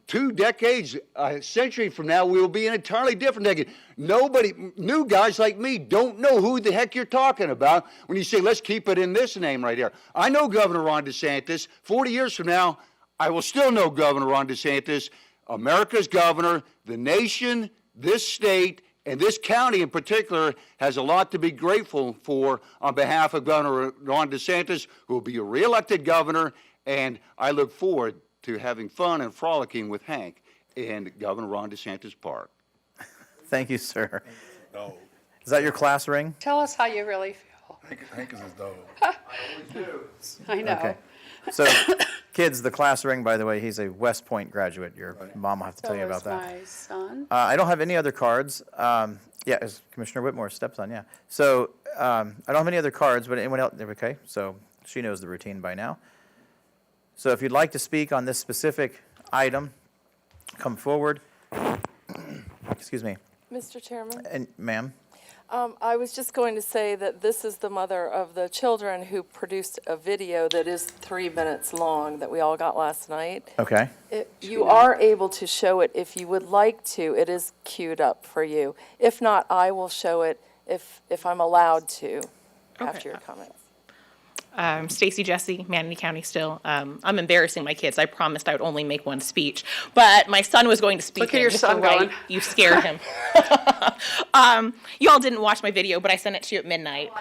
Speaker 4: 2 decades, a century from now, we will be an entirely different decade. Nobody, new guys like me, don't know who the heck you're talking about when you say, let's keep it in this name right here. I know Governor Ron DeSantis. 40 years from now, I will still know Governor Ron DeSantis, America's governor. The nation, this state, and this county in particular has a lot to be grateful for on behalf of Governor Ron DeSantis, who will be a re-elected governor, and I look forward to having fun and frolicking with Hank in Governor Ron DeSantis Park.
Speaker 1: Thank you, sir. Is that your class ring?
Speaker 3: Tell us how you really feel.
Speaker 11: Hank is his dog.
Speaker 3: I know.
Speaker 1: Okay. So, kids, the class ring, by the way, he's a West Point graduate. Your mom will have to tell you about that.
Speaker 3: My son.
Speaker 1: I don't have any other cards. As Commissioner Whitmore's stepson, yeah. So I don't have any other cards, but anyone else? Okay, so she knows the routine by now. So if you'd like to speak on this specific item, come forward. Excuse me.
Speaker 5: Mr. Chairman?
Speaker 1: And ma'am?
Speaker 5: I was just going to say that this is the mother of the children who produced a video that is 3 minutes long that we all got last night.
Speaker 1: Okay.
Speaker 5: You are able to show it if you would like to. It is queued up for you. If not, I will show it if I'm allowed to after your comments.
Speaker 18: Stacy Jesse, Manatee County still. I'm embarrassing my kids. I promised I would only make one speech, but my son was going to speak.
Speaker 3: Look at your son going.
Speaker 18: You scared him. You all didn't watch my video, but I sent it to you at midnight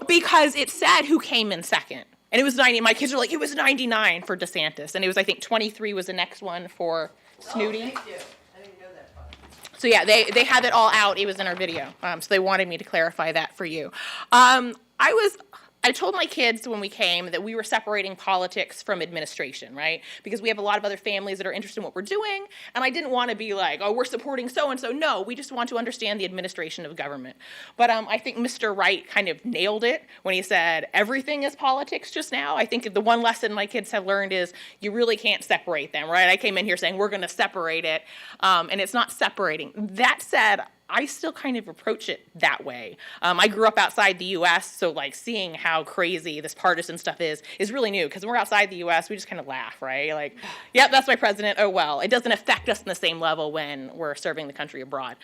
Speaker 18: because it said who came in second. And it was 90. My kids were like, it was 99 for DeSantis. And it was, I think, 23 was the next one for Snooty.
Speaker 10: Oh, thank you. I didn't know that part.
Speaker 18: So yeah, they had it all out. It was in our video. So they wanted me to clarify that for you. I told my kids when we came that we were separating politics from administration, right? Because we have a lot of other families that are interested in what we're doing, and I didn't want to be like, oh, we're supporting so-and-so. No, we just want to understand the administration of government. But I think Mr. Wright kind of nailed it when he said everything is politics just now. I think the one lesson my kids have learned is you really can't separate them, right? I came in here saying we're going to separate it, and it's not separating. That said, I still kind of approach it that way. I grew up outside the U.S., so like seeing how crazy this partisan stuff is really new. Because when we're outside the U.S., we just kind of laugh, right? Like, yep, that's my president. Oh well, it doesn't affect us in the same level when we're serving the country abroad.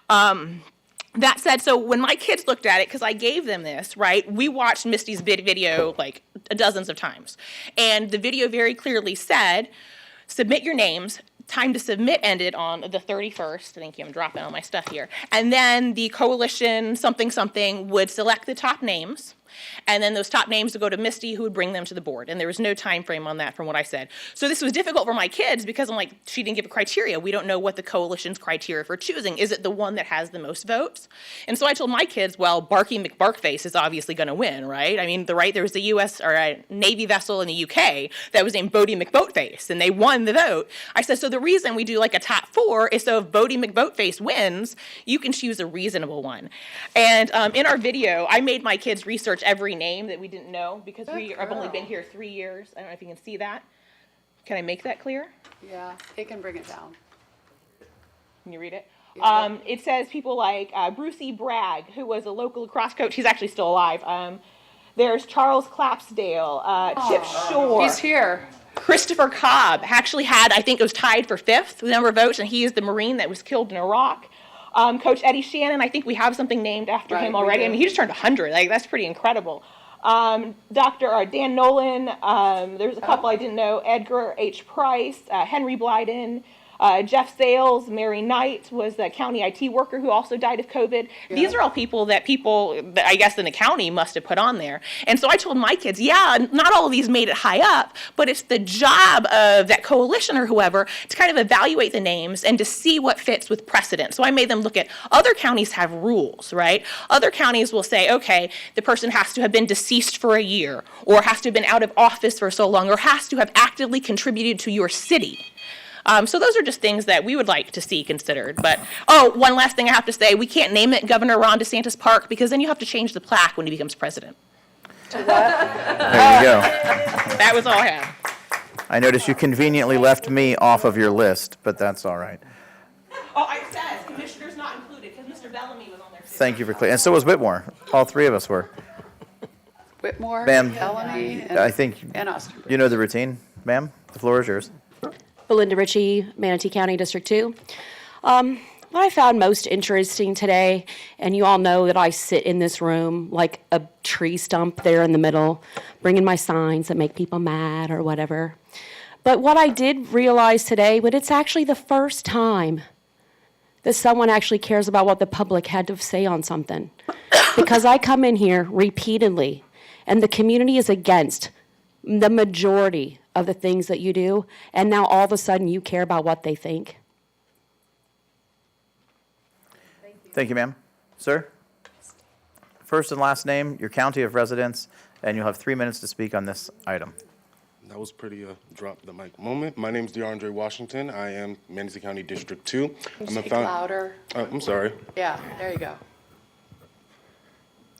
Speaker 18: That said, so when my kids looked at it, because I gave them this, right? We watched Misty's video like dozens of times, and the video very clearly said, "Submit your names." Time to submit ended on the 31st. Thank you, I'm dropping all my stuff here. And then the coalition something would select the top names, and then those top names would go to Misty, who would bring them to the board. And there was no time frame on that from what I said. So this was difficult for my kids because I'm like, she didn't give a criteria. We don't know what the coalition's criteria for choosing. Is it the one that has the most votes? And so I told my kids, well, Barky McBarkface is obviously going to win, right? I mean, there was a U.S. or a Navy vessel in the UK that was named Bodie McBoatface, and they won the vote. I said, so the reason we do like a top 4 is so if Bodie McBoatface wins, you can choose a reasonable one. And in our video, I made my kids research every name that we didn't know because I've only been here 3 years. I don't know if you can see that. Can I make that clear?
Speaker 3: Yeah, they can bring it down.
Speaker 18: Can you read it? It says people like Brucey Bragg, who was a local lacrosse coach. He's actually still alive. There's Charles Clapsdale, Chip Shore.
Speaker 3: He's here.
Speaker 18: Christopher Cobb actually had, I think it was tied for 5th with the number of votes, and he is the Marine that was killed in Iraq. Coach Eddie Shannon, I think we have something named after him already. I mean, he just turned 100. Like, that's pretty incredible. Dr. Dan Nolan, there's a couple I didn't know, Edgar H. Price, Henry Blyden, Jeff Sales, Mary Knight was the county IT worker who also died of COVID. Yeah. These are all people that I guess in the county must have put on there. And so I told my kids, yeah, not all of these made it high up, but it's the job of that coalition or whoever to kind of evaluate the names and to see what fits with precedent. So I made them look at other counties have rules, right? Other counties will say, okay, the person has to have been deceased for a year or has to have been out of office for so long or has to have actively contributed to your city. So those are just things that we would like to see considered. But, one last thing I have to say, we can't name it Governor Ron DeSantis Park because then you have to change the plaque when he becomes president.
Speaker 1: There you go.
Speaker 18: That was all I had.
Speaker 1: I noticed you conveniently left me off of your list, but that's all right.
Speaker 18: Oh, I said commissioners not included because Mr. Bellamy was on there too.
Speaker 1: Thank you for clear. And so was Whitmore. All 3 of us were.
Speaker 3: Whitmore,
Speaker 1: Ma'am,
Speaker 3: Bellamy,
Speaker 1: I think
Speaker 3: and Austin.
Speaker 1: you know the routine. Ma'am, the floor is yours.
Speaker 19: Belinda Ritchie, Manatee County District 2. What I found most interesting today, and you all know that I sit in this room like a tree stump there in the middle, bringing my signs that make people mad or whatever. But what I did realize today, but it's actually the first time that someone actually cares about what the public had to say on something. Because I come in here repeatedly, and the community is against the majority of the things that you do, and now all of a sudden you care about what they think.
Speaker 1: Thank you, ma'am. Sir? First and last name, your county of residence, and you'll have 3 minutes to speak on this item.
Speaker 20: That was pretty drop the mic moment. My name is DeAndre Washington. I am Manatee County District 2.
Speaker 3: Can you speak louder?
Speaker 20: I'm sorry.
Speaker 3: Yeah, there you go.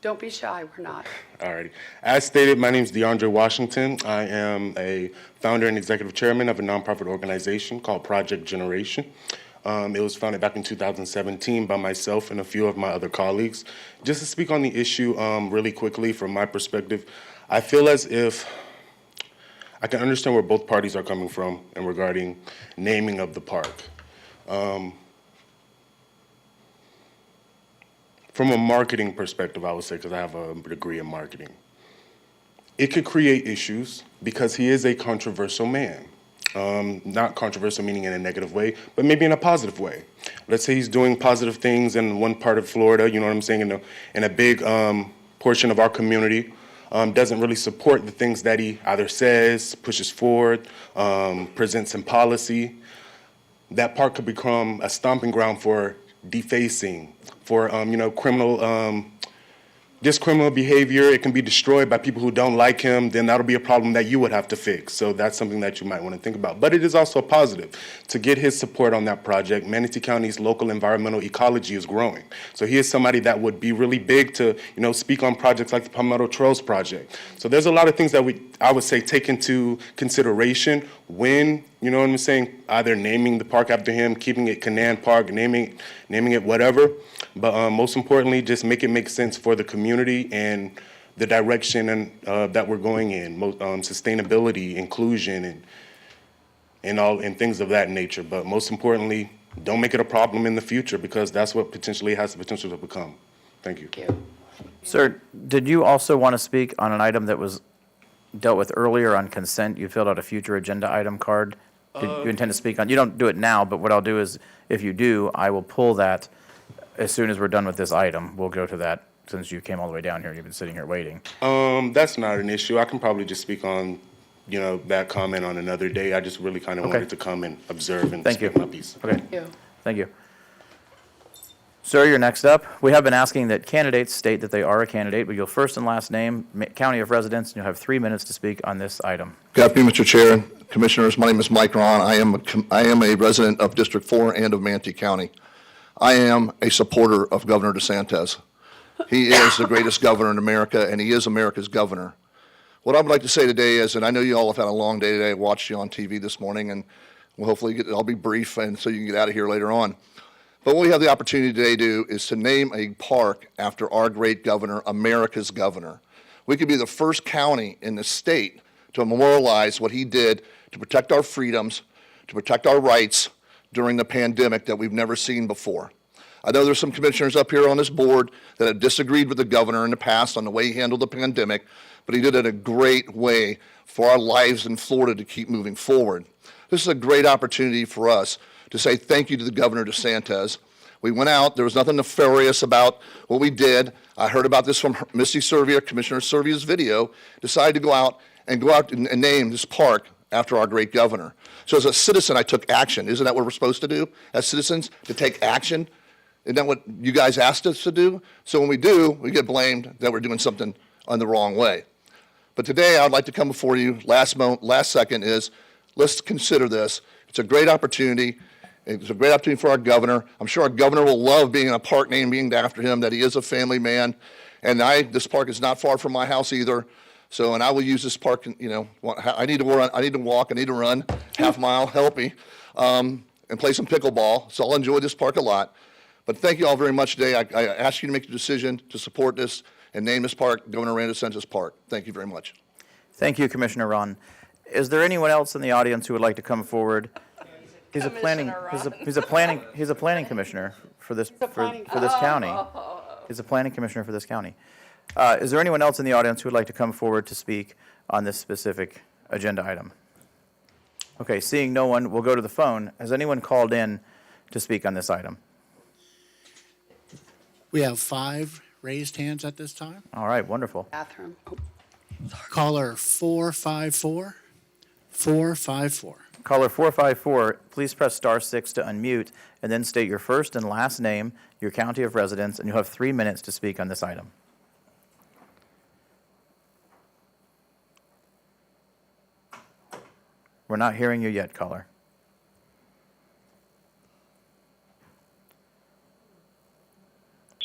Speaker 3: Don't be shy, we're not.
Speaker 20: Alrighty. As stated, my name is DeAndre Washington. I am a founder and executive chairman of a nonprofit organization called Project Generation. It was founded back in 2017 by myself and a few of my other colleagues. Just to speak on the issue really quickly from my perspective, I feel as if I can understand where both parties are coming from and regarding naming of the park. From a marketing perspective, I would say, because I have a degree in marketing, it could create issues because he is a controversial man. Not controversial meaning in a negative way, but maybe in a positive way. Let's say he's doing positive things in one part of Florida, you know what I'm saying, in a big portion of our community, doesn't really support the things that he either says, pushes forward, presents in policy. That park could become a stomping ground for defacing, for criminal criminal behavior. It can be destroyed by people who don't like him. Then that'll be a problem that you would have to fix. So that's something that you might want to think about. But it is also a positive to get his support on that project. Manatee County's local environmental ecology is growing. So he is somebody that would be really big to speak on projects like the Palmetto Trails project. So there's a lot of things that I would say take into consideration when, you know what I'm saying, either naming the park after him, keeping it Canaan Park, naming it whatever. But most importantly, just make it make sense for the community and the direction that we're going in, sustainability, inclusion, and things of that nature. But most importantly, don't make it a problem in the future, because that's what potentially has the potential to become. Thank you.
Speaker 1: Sir, did you also want to speak on an item that was dealt with earlier on consent? You filled out a future agenda item card. Did you intend to speak on? You don't do it now, but what I'll do is, if you do, I will pull that as soon as we're done with this item. We'll go to that, since you came all the way down here and you've been sitting here waiting.
Speaker 20: That's not an issue. I can probably just speak on, that comment on another day. I just really kind of wanted to come and observe and speak my piece.
Speaker 1: Okay.
Speaker 3: Thank you.
Speaker 1: Thank you. Sir, you're next up. We have been asking that candidates state that they are a candidate, but your first and last name, county of residence, and you'll have 3 minutes to speak on this item.
Speaker 8: Good afternoon, Mr. Chair and Commissioners. My name is Mike Ron. I am a resident of District 4 and of Manatee County. I am a supporter of Governor DeSantis. He is the greatest governor in America, and he is America's governor. What I would like to say today is, and I know you all have had a long day today. I watched you on TV this morning, and we'll hopefully I'll be brief, and so you can get out of here later on. But what we have the opportunity today to do is to name a park after our great governor, America's governor. We could be the first county in the state to memorialize what he did to protect our freedoms, to protect our rights during the pandemic that we've never seen before. I know there's some commissioners up here on this board that have disagreed with the governor in the past on the way he handled the pandemic, but he did it in a great way for our lives in Florida to keep moving forward. This is a great opportunity for us to say thank you to the Governor DeSantis. We went out, there was nothing nefarious about what we did. I heard about this from Misty Servier, Commissioner Servia's video, decided to go out and name this park after our great governor. So as a citizen, I took action. Isn't that what we're supposed to do as citizens, to take action? Isn't that what you guys asked us to do? So when we do, we get blamed that we're doing something on the wrong way. But today, I'd like to come before you, last second is, let's consider this. It's a great opportunity. It's a great opportunity for our governor. I'm sure our governor will love being in a park named after him, that he is a family man. And this park is not far from my house either. So, and I will use this park, I need to walk, I need to run, half mile, help me, and play some pickleball. So I'll enjoy this park a lot. But thank you all very much today. I ask you to make the decision to support this and name this park Governor Ron DeSantis Park. Thank you very much.
Speaker 1: Thank you, Commissioner Ron. Is there anyone else in the audience who would like to come forward? He's a planning commissioner for this county. He's a planning commissioner for this county. Is there anyone else in the audience who would like to come forward to speak on this specific agenda item? Okay, seeing no one, we'll go to the phone. Has anyone called in to speak on this item?
Speaker 12: We have 5 raised hands at this time.
Speaker 1: All right, wonderful.
Speaker 3: Bathroom.
Speaker 12: Caller 454, 454.
Speaker 1: Caller 454, please press *6 to unmute, and then state your first and last name, your county of residence, and you'll have 3 minutes to speak on this item. We're not hearing you yet, caller.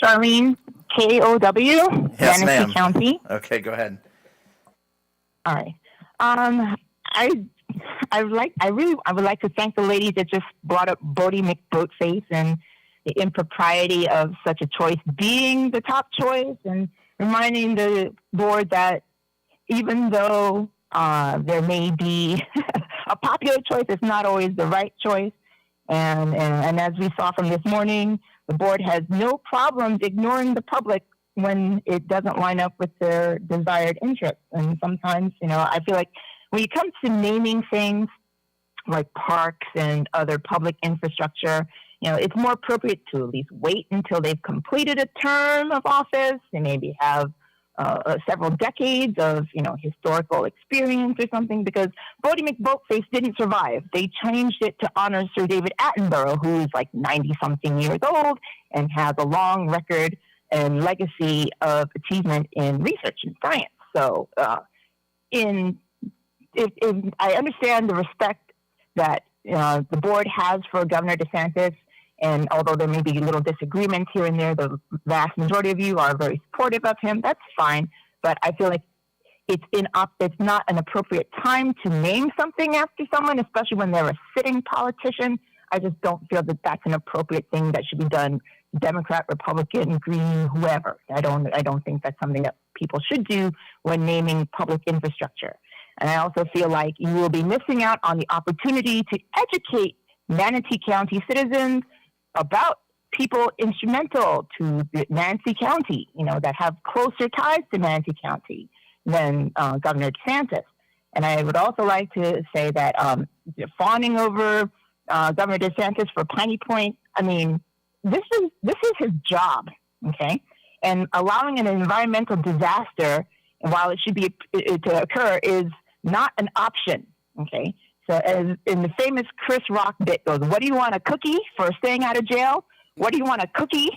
Speaker 21: Charlene, KOW,
Speaker 1: Yes,
Speaker 21: Manatee
Speaker 1: ma'am.
Speaker 21: County.
Speaker 1: Okay, go ahead.
Speaker 21: All right. I I would like to thank the lady that just brought up Bodie McBoatface and the impropriety of such a choice being the top choice, and reminding the board that even though there may be a popular choice, it's not always the right choice. And as we saw from this morning, the board has no problems ignoring the public when it doesn't line up with their desired interests. And sometimes, I feel like when it comes to naming things like parks and other public infrastructure, it's more appropriate to at least wait until they've completed a term of office. They maybe have several decades of, historical experience or something, because Bodie McBoatface didn't survive. They changed it to honor Sir David Attenborough, who is like 90-something years old and has a long record and legacy of achievement in research and science. So if I understand the respect that the board has for Governor DeSantis, and although there may be little disagreements here and there, the vast majority of you are very supportive of him. That's fine, but I feel like it's not an appropriate time to name something after someone, especially when they're a sitting politician. I just don't feel that that's an appropriate thing that should be done, Democrat, Republican, Green, whoever. I don't think that's something that people should do when naming public infrastructure. And I also feel like you will be missing out on the opportunity to educate Manatee County citizens about people instrumental to Manatee County, that have closer ties to Manatee County than Governor DeSantis. And I would also like to say that fawning over Governor DeSantis for Piney Point, this is his job, okay? And allowing an environmental disaster, while it should be to occur, is not an option, okay? So as in the famous Chris Rock bit goes, what do you want, a cookie for staying out of jail? What do you want, a cookie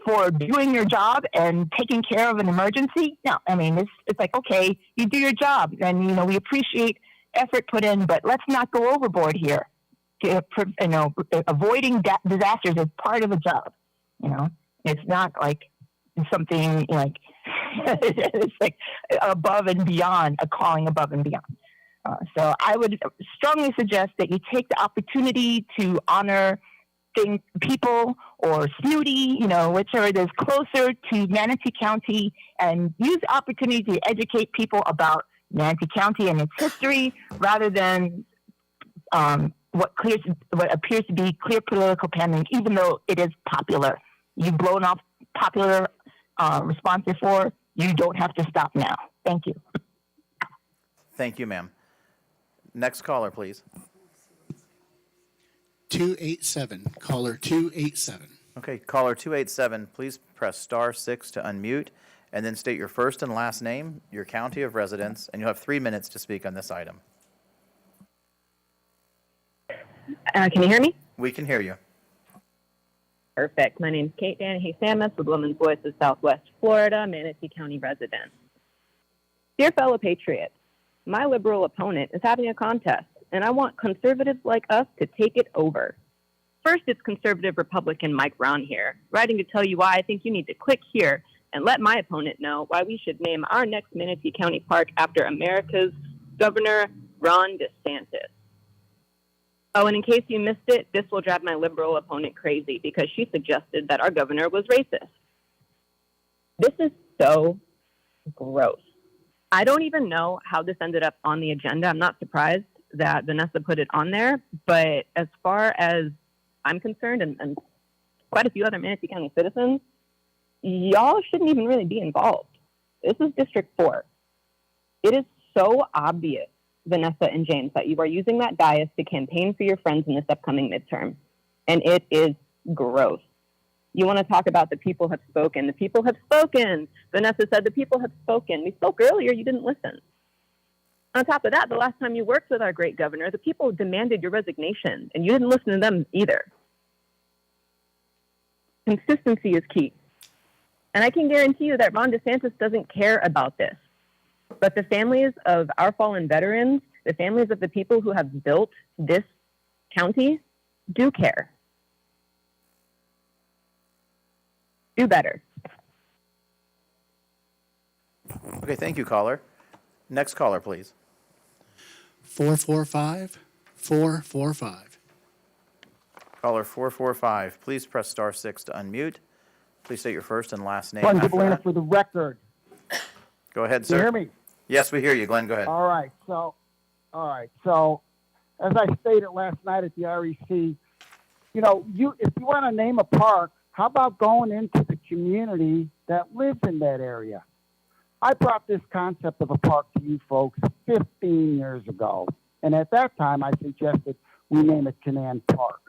Speaker 21: for doing your job and taking care of an emergency? No, it's like, okay, you do your job, and, we appreciate effort put in, but let's not go overboard here. Avoiding disasters is part of a job, It's not like something like, it's like above and beyond, a calling above and beyond. So I would strongly suggest that you take the opportunity to honor people or Snooty, whichever it is closer to Manatee County, and use the opportunity to educate people about Manatee County and its history, rather than what appears to be clear political pandering, even though it is popular. You've blown off popular response before. You don't have to stop now. Thank you.
Speaker 1: Thank you, ma'am. Next caller, please.
Speaker 12: 287, caller 287.
Speaker 1: Okay, caller 287, please press *6 to unmute, and then state your first and last name, your county of residence, and you'll have 3 minutes to speak on this item.
Speaker 9: Can you hear me?
Speaker 1: We can hear you.
Speaker 9: Perfect. My name is Kate Danahy Samus with Women's Voice of Southwest Florida, Manatee County resident. Dear fellow patriots, my liberal opponent is having a contest, and I want conservatives like us to take it over. First, it's conservative Republican Mike Brown here, writing to tell you why I think you need to click here and let my opponent know why we should name our next Manatee County Park after America's Governor Ron DeSantis. Oh, and in case you missed it, this will drive my liberal opponent crazy because she suggested that our governor was racist. This is so gross. I don't even know how this ended up on the agenda. I'm not surprised that Vanessa put it on there, but as far as I'm concerned, and quite a few other Manatee County citizens, y'all shouldn't even really be involved. This is District 4. It is so obvious, Vanessa and James, that you are using that dais to campaign for your friends in this upcoming midterm, and it is gross. You want to talk about the people have spoken. The people have spoken. Vanessa said the people have spoken. We spoke earlier. You didn't listen. On top of that, the last time you worked with our great governor, the people demanded your resignation, and you didn't listen to them either. Consistency is key. And I can guarantee you that Ron DeSantis doesn't care about this. But the families of our fallen veterans, the families of the people who have built this county, do care. Do better.
Speaker 1: Okay, thank you, caller. Next caller, please.
Speaker 12: 445-445.
Speaker 1: Caller 445, please press star 6 to unmute. Please state your first and last name
Speaker 13: Glenn
Speaker 1: after
Speaker 13: Gablina
Speaker 1: that.
Speaker 13: for the record.
Speaker 1: Go ahead,
Speaker 13: Can
Speaker 1: sir.
Speaker 13: you hear me?
Speaker 1: Yes, we hear you. Glenn, go ahead.
Speaker 13: All right. So as I stated last night at the REC, if you want to name a park, how about going into the community that lives in that area? I brought this concept of a park to you folks 15 years ago. And at that time, I suggested we name it Canaan Park.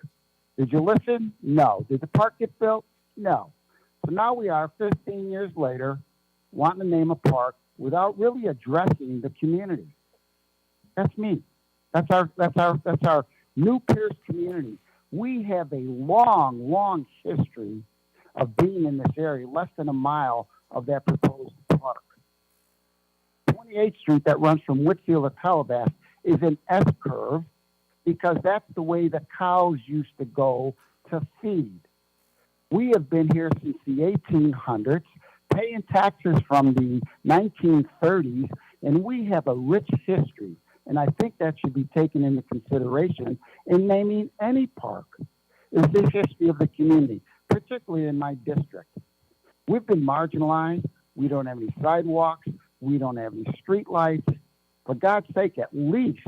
Speaker 13: Did you listen? No. Did the park get built? No. So now we are 15 years later wanting to name a park without really addressing the community. That's me. That's our New Pierce community. We have a long, long history of being in this area, less than a mile of that proposed park. 28th Street that runs from Whitfield to Calabash is an S-curve because that's the way the cows used to go to feed. We have been here since the 1800s, paying taxes from the 1930s, and we have a rich history. And I think that should be taken into consideration in naming any park, is the history of the community, particularly in my district. We've been marginalized. We don't have any sidewalks. We don't have any street lights. For God's sake, at least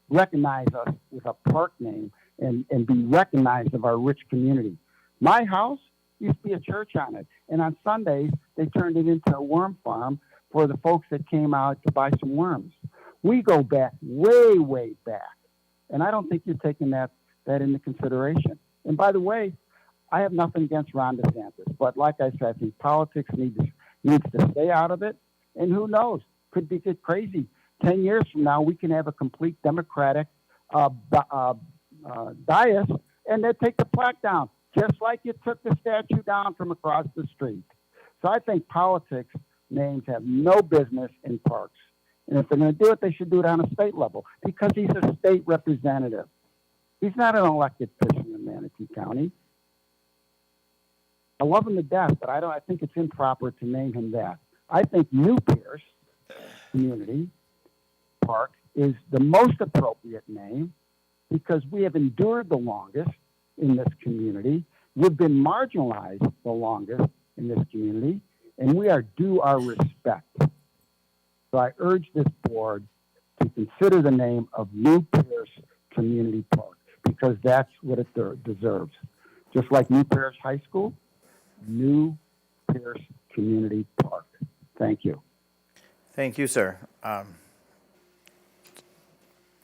Speaker 13: recognize us with a park name and be recognized of our rich community. My house used to be a church on it. And on Sundays, they turned it into a worm farm for the folks that came out to buy some worms. We go back way, way back. And I don't think you're taking that into consideration. And by the way, I have nothing against Ron DeSantis. But like I said, I think politics needs to stay out of it. And who knows? Could get crazy. 10 years from now, we can have a complete Democratic dais, and they take the plaque down, just like you took the statue down from across the street. So I think politics names have no business in parks. And if they're going to do it, they should do it on a state level because he's a state representative. He's not an elected person in Manatee County. I love him to death, but I think it's improper to name him that. I think New Pierce Community Park is the most appropriate name because we have endured the longest in this community. We've been marginalized the longest in this community, and we are due our respect. So I urge this board to consider the name of New Pierce Community Park because that's what it deserves. Just like New Pierce High School, New Pierce Community Park. Thank you.
Speaker 1: Thank you, sir.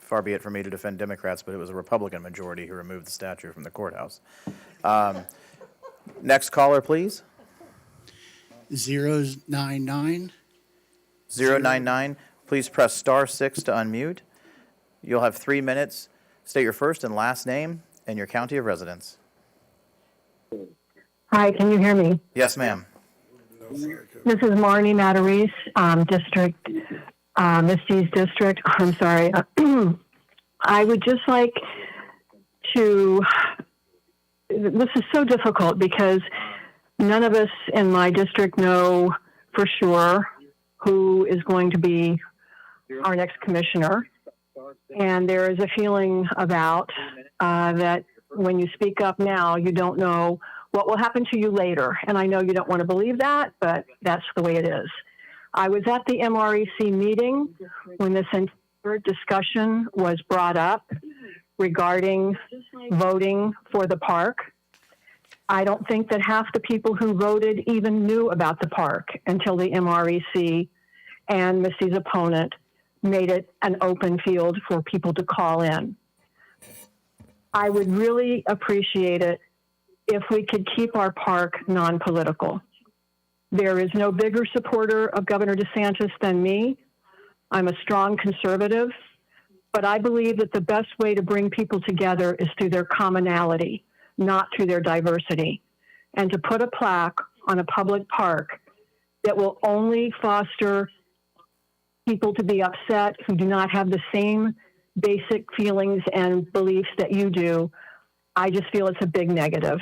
Speaker 1: Far be it for me to defend Democrats, but it was a Republican majority who removed the statue from the courthouse. Next caller, please.
Speaker 12: 099.
Speaker 1: 099. Please press star 6 to unmute. You'll have 3 minutes. State your first and last name and your county of residence.
Speaker 14: Hi, can you hear me?
Speaker 1: Yes, ma'am.
Speaker 14: This is Marnie Matarese, district, Misty's district. I'm sorry. I would just like to, this is so difficult because none of us in my district know for sure who is going to be our next commissioner. And there is a feeling about that when you speak up now, you don't know what will happen to you later. And I know you don't want to believe that, but that's the way it is. I was at the MREC meeting when this entire discussion was brought up regarding voting for the park. I don't think that half the people who voted even knew about the park until the MREC and Missy's opponent made it an open field for people to call in. I would really appreciate it if we could keep our park non-political. There is no bigger supporter of Governor DeSantis than me. I'm a strong conservative, but I believe that the best way to bring people together is through their commonality, not through their diversity. And to put a plaque on a public park that will only foster people to be upset who do not have the same basic feelings and beliefs that you do, I just feel it's a big negative.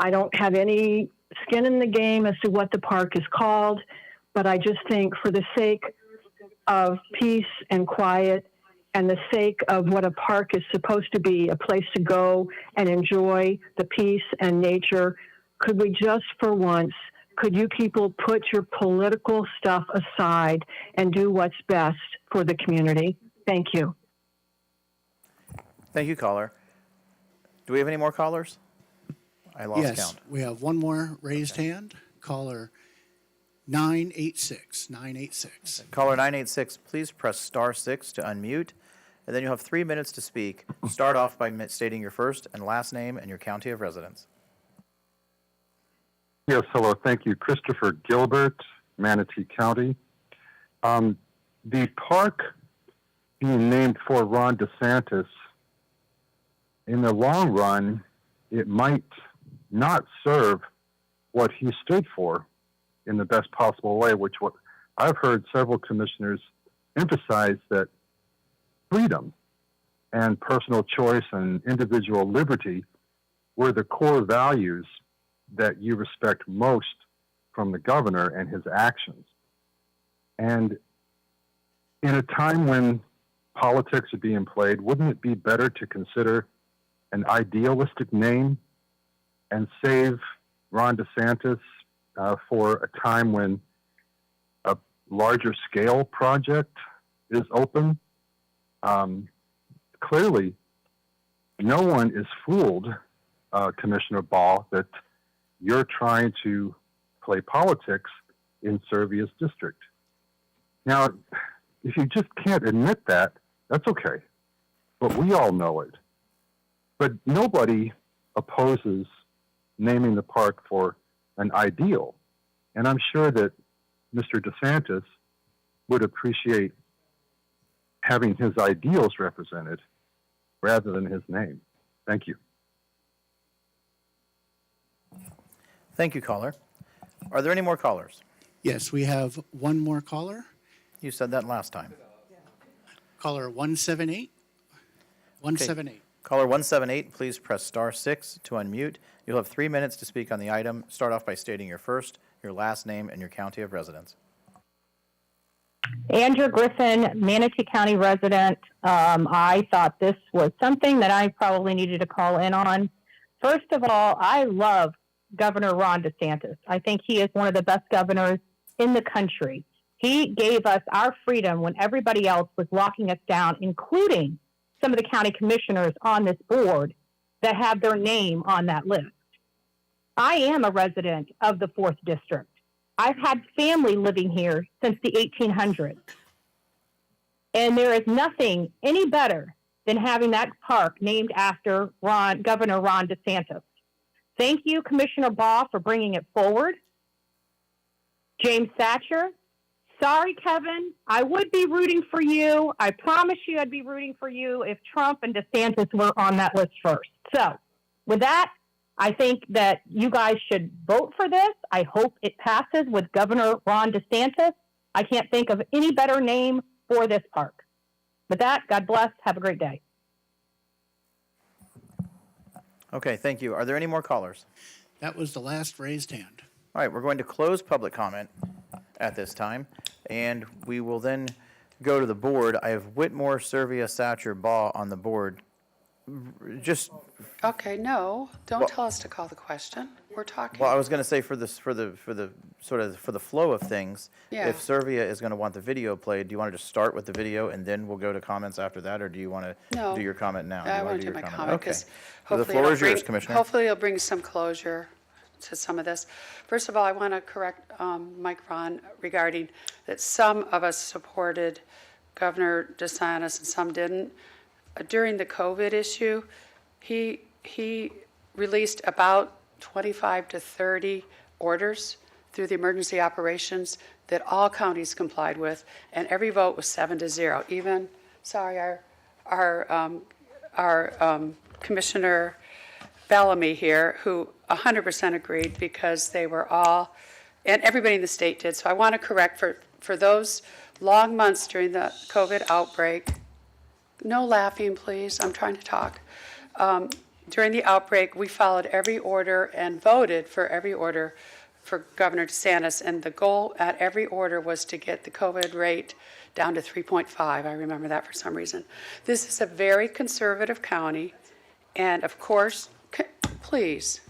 Speaker 14: I don't have any skin in the game as to what the park is called, but I just think for the sake of peace and quiet and the sake of what a park is supposed to be, a place to go and enjoy the peace and nature, could we just for once, could you people put your political stuff aside and do what's best for the community? Thank you.
Speaker 1: Thank you, caller. Do we have any more callers? I lost
Speaker 12: Yes,
Speaker 1: count.
Speaker 12: we have one more raised hand, caller 986, 986.
Speaker 1: Caller 986, please press *6 to unmute, and then you'll have 3 minutes to speak. Start off by stating your first and last name and your county of residence.
Speaker 2: Yes, hello, thank you. Christopher Gilbert, Manatee County. The park being named for Ron DeSantis, in the long run, it might not serve what he stood for in the best possible way, which what I've heard several commissioners emphasize, that freedom and personal choice and individual liberty were the core values that you respect most from the governor and his actions. And in a time when politics are being played, wouldn't it be better to consider an idealistic name and save Ron DeSantis for a time when a larger scale project is open? Clearly, no one is fooled, Commissioner Ball, that you're trying to play politics in Servia's district. Now, if you just can't admit that, that's okay. But we all know it. But nobody opposes naming the park for an ideal. And I'm sure that Mr. DeSantis would appreciate having his ideals represented rather than his name. Thank you.
Speaker 1: Thank you, caller. Are there any more callers?
Speaker 12: Yes, we have one more caller,
Speaker 1: You said that last time.
Speaker 12: caller 178. 178.
Speaker 1: Caller 178, please press *6 to unmute. You'll have 3 minutes to speak on the item. Start off by stating your first, your last name, and your county of residence.
Speaker 15: Andrew Griffin, Manatee County resident. I thought this was something that I probably needed to call in on. First of all, I love Governor Ron DeSantis. I think he is one of the best governors in the country. He gave us our freedom when everybody else was locking us down, including some of the county commissioners on this board that have their name on that list. I am a resident of the 4th District. I've had family living here since the 1800s. And there is nothing any better than having that park named after Governor Ron DeSantis. Thank you, Commissioner Baugh, for bringing it forward. James Thatcher, sorry, Kevin, I would be rooting for you. I promise you I'd be rooting for you if Trump and DeSantis were on that list first. So with that, I think that you guys should vote for this. I hope it passes with Governor Ron DeSantis. I can't think of any better name for this park. With that, God bless. Have a great day.
Speaker 1: Okay, thank you. Are there any more callers?
Speaker 12: That was the last raised hand.
Speaker 1: All right, we're going to close public comment at this time, and we will then go to the board. I have Whitmore, Servia, Satcher, Baugh on the board. Just
Speaker 3: Okay, no, don't tell us to call the question. We're talking.
Speaker 1: well, I was going to say for the flow of things.
Speaker 3: Yeah.
Speaker 1: If Servia is going to want the video played, do you want to just start with the video and then we'll go to comments after that, or do you want to
Speaker 3: No.
Speaker 1: do your comment now?
Speaker 3: I
Speaker 1: You
Speaker 3: want to
Speaker 1: do
Speaker 3: do
Speaker 1: your
Speaker 3: my comment because
Speaker 1: Okay.
Speaker 3: hopefully
Speaker 1: The floor
Speaker 3: it'll
Speaker 1: is yours,
Speaker 3: bring-
Speaker 1: Commissioner.
Speaker 3: Hopefully it'll bring some closure to some of this. First of all, I want to correct Mike Ron regarding that some of us supported Governor DeSantis and some didn't. During the COVID issue, he released about 25 to 30 orders through the emergency operations that all counties complied with, and every vote was 7-0. Even, sorry, our Commissioner Bellamy here, who 100% agreed because they were all, and everybody in the state did. So I want to correct for those long months during the COVID outbreak. No laughing, please. I'm trying to talk. During the outbreak, we followed every order and voted for every order for Governor DeSantis, and the goal at every order was to get the COVID rate down to 3.5. I remember that for some reason. This is a very conservative county, and of course, please.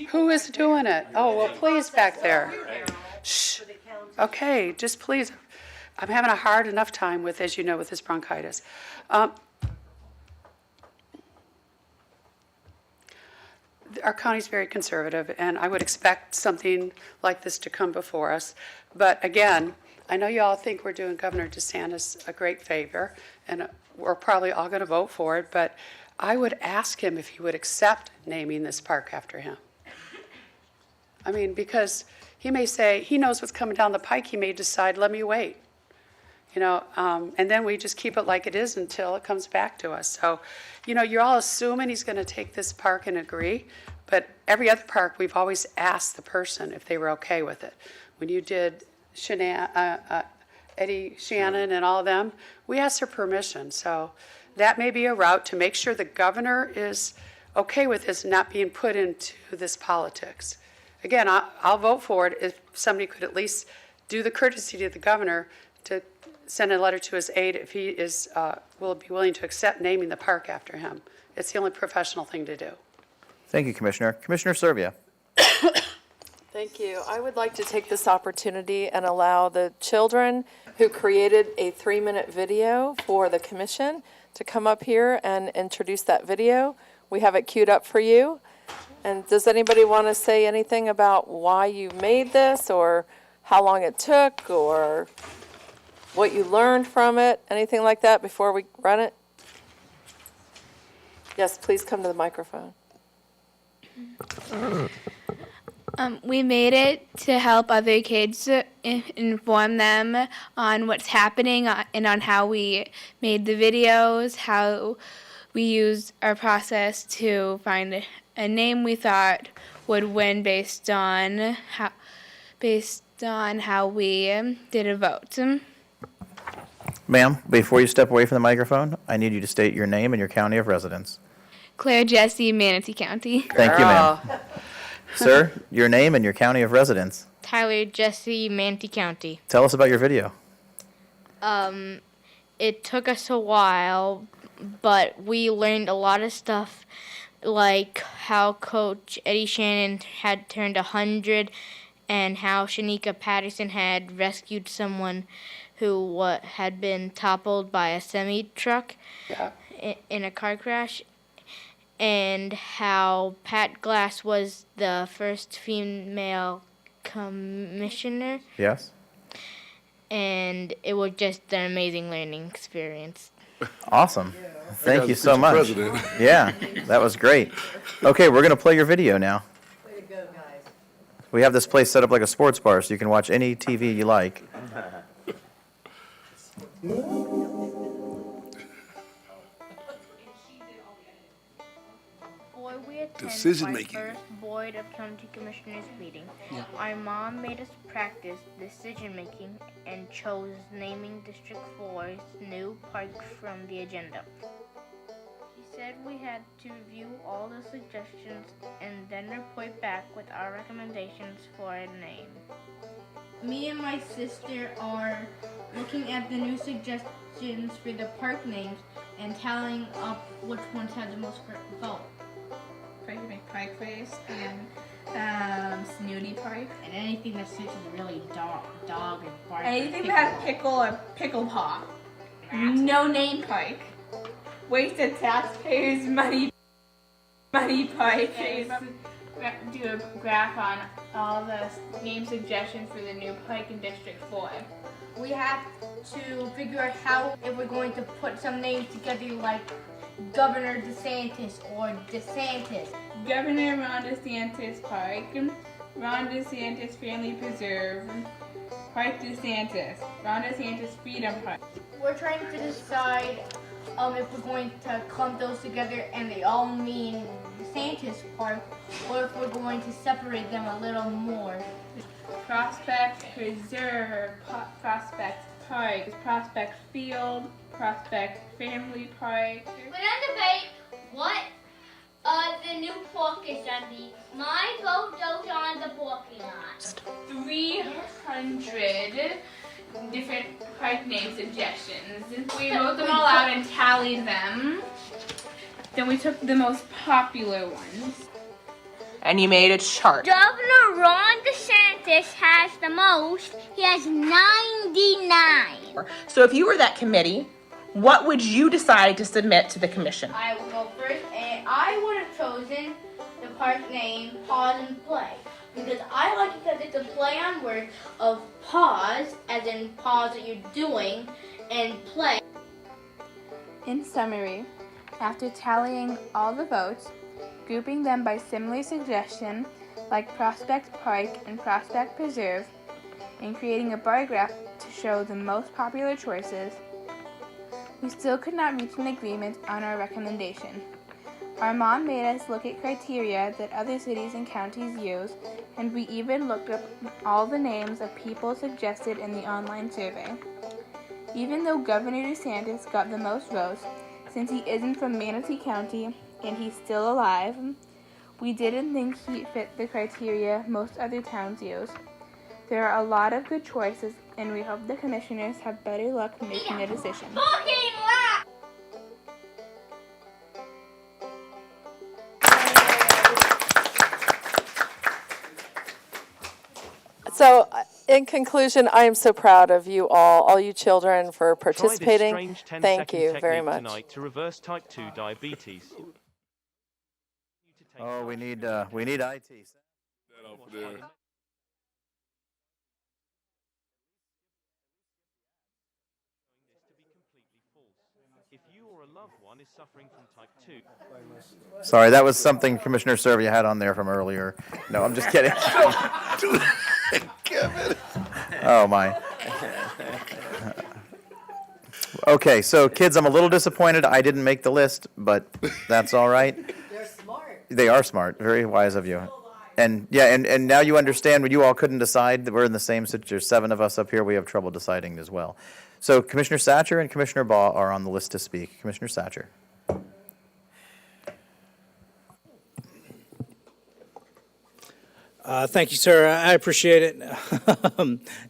Speaker 3: Who is doing it? Oh, well, please back there. Shh. Okay, just please. I'm having a hard enough time with, as you know, with this bronchitis. Our county's very conservative, and I would expect something like this to come before us. But again, I know you all think we're doing Governor DeSantis a great favor, and we're probably all going to vote for it, but I would ask him if he would accept naming this park after him. I mean, because he may say, he knows what's coming down the pike, he may decide, let me wait. You know, and then we just keep it like it is until it comes back to us. So, you know, you're all assuming he's going to take this park and agree, but every other park, we've always asked the person if they were okay with it. When you did Eddie Shannon and all of them, we asked their permission. So that may be a route to make sure the governor is okay with this not being put into this politics. Again, I'll vote for it if somebody could at least do the courtesy to the governor to send a letter to his aide if he is will be willing to accept naming the park after him. It's the only professional thing to do.
Speaker 1: Thank you, Commissioner. Commissioner Serbia.
Speaker 5: Thank you. I would like to take this opportunity and allow the children who created a 3-minute video for the commission to come up here and introduce that video. We have it queued up for you. And does anybody want to say anything about why you made this, or how long it took, or what you learned from it, anything like that before we run it? Yes, please come to the microphone.
Speaker 17: We made it to help other kids, inform them on what's happening and on how we made the videos, how we used our process to find a name we thought would win based on how we did a vote.
Speaker 1: Ma'am, before you step away from the microphone, I need you to state your name and your county of residence.
Speaker 17: Claire Jesse, Manatee County.
Speaker 1: Thank you, ma'am. Sir, your name and your county of residence.
Speaker 17: Tyler Jesse, Manatee County.
Speaker 1: Tell us about your video.
Speaker 17: It took us a while, but we learned a lot of stuff, like how Coach Eddie Shannon had turned 100 and how Shanika Patterson had rescued someone who had been toppled by a semi-truck in a car crash, and how Pat Glass was the first female commissioner.
Speaker 1: Yes.
Speaker 17: And it was just an amazing learning experience.
Speaker 1: Awesome. Thank you so much.
Speaker 11: President.
Speaker 1: Yeah, that was great. Okay, we're going to play your video now.
Speaker 10: Way to go, guys.
Speaker 1: We have this place set up like a sports bar, so you can watch any TV you like.
Speaker 11: Decision making.
Speaker 17: First Board of County Commissioners meeting. My mom made us practice decision making and chose naming District 4's new park from the agenda. She said we had to review all the suggestions and then report back with our recommendations for a name. Me and my sister are looking at the new suggestions for the park names and tallying up which ones had the most vote. Pike Face and Snooty Pike. And anything that suits a really dog and bark.
Speaker 22: Anything that has pickle or pickle paw. No name Pike. Wasted taxpayers' money Pike.
Speaker 17: Do a graph on all the name suggestions for the new Pike in District 4. We have to figure out how, if we're going to put some names together like Governor DeSantis or DeSantis.
Speaker 22: Governor Ron DeSantis Park, Ron DeSantis Family Preserve, Park DeSantis, Ron DeSantis Freedom Park.
Speaker 17: We're trying to decide if we're going to clump those together and they all mean DeSantis Park, or if we're going to separate them a little more.
Speaker 22: Prospect Preserve, Prospect Park, Prospect Field, Prospect Family Park.
Speaker 17: We're gonna debate what The new park is empty. My vote goes on the parking lot.
Speaker 22: 300 different park name suggestions. We wrote them all out and tallied them. Then we took the most popular ones.
Speaker 18: And you made a chart.
Speaker 17: Governor Ron DeSantis has the most. He has 99.
Speaker 18: So if you were that committee, what would you decide to submit to the commission?
Speaker 17: I will go first, and I would have chosen the park name Pause and Play. Because I like it because it's a play on words of pause, as in pause what you're doing, and play.
Speaker 22: In summary, after tallying all the votes, grouping them by similar suggestion, like Prospect Park and Prospect Preserve, and creating a bar graph to show the most popular choices, we still could not reach an agreement on our recommendation. Our mom made us look at criteria that other cities and counties use, and we even looked up all the names of people suggested in the online survey. Even though Governor DeSantis got the most votes, since he isn't from Manatee County and he's still alive, we didn't think he fit the criteria most other towns use. There are a lot of good choices, and we hope the commissioners have better luck making a decision.
Speaker 5: So, in conclusion, I am so proud of you all you children, for participating. Thank you very much.
Speaker 6: Tonight to reverse type 2 diabetes.
Speaker 1: Oh, we need IT.
Speaker 11: That over there.
Speaker 6: If you or a loved one is suffering from type 2.
Speaker 1: Sorry, that was something Commissioner Servia had on there from earlier. No, I'm just kidding. Oh, my. Okay, so kids, I'm a little disappointed I didn't make the list, but that's all right.
Speaker 10: They're smart.
Speaker 1: They are smart, very wise of you. And yeah, and now you understand when you all couldn't decide that we're in the same situation. There's 7 of us up here. We have trouble deciding as well. So Commissioner Satcher and Commissioner Baugh are on the list to speak. Commissioner Satcher.
Speaker 16: Thank you, sir. I appreciate it.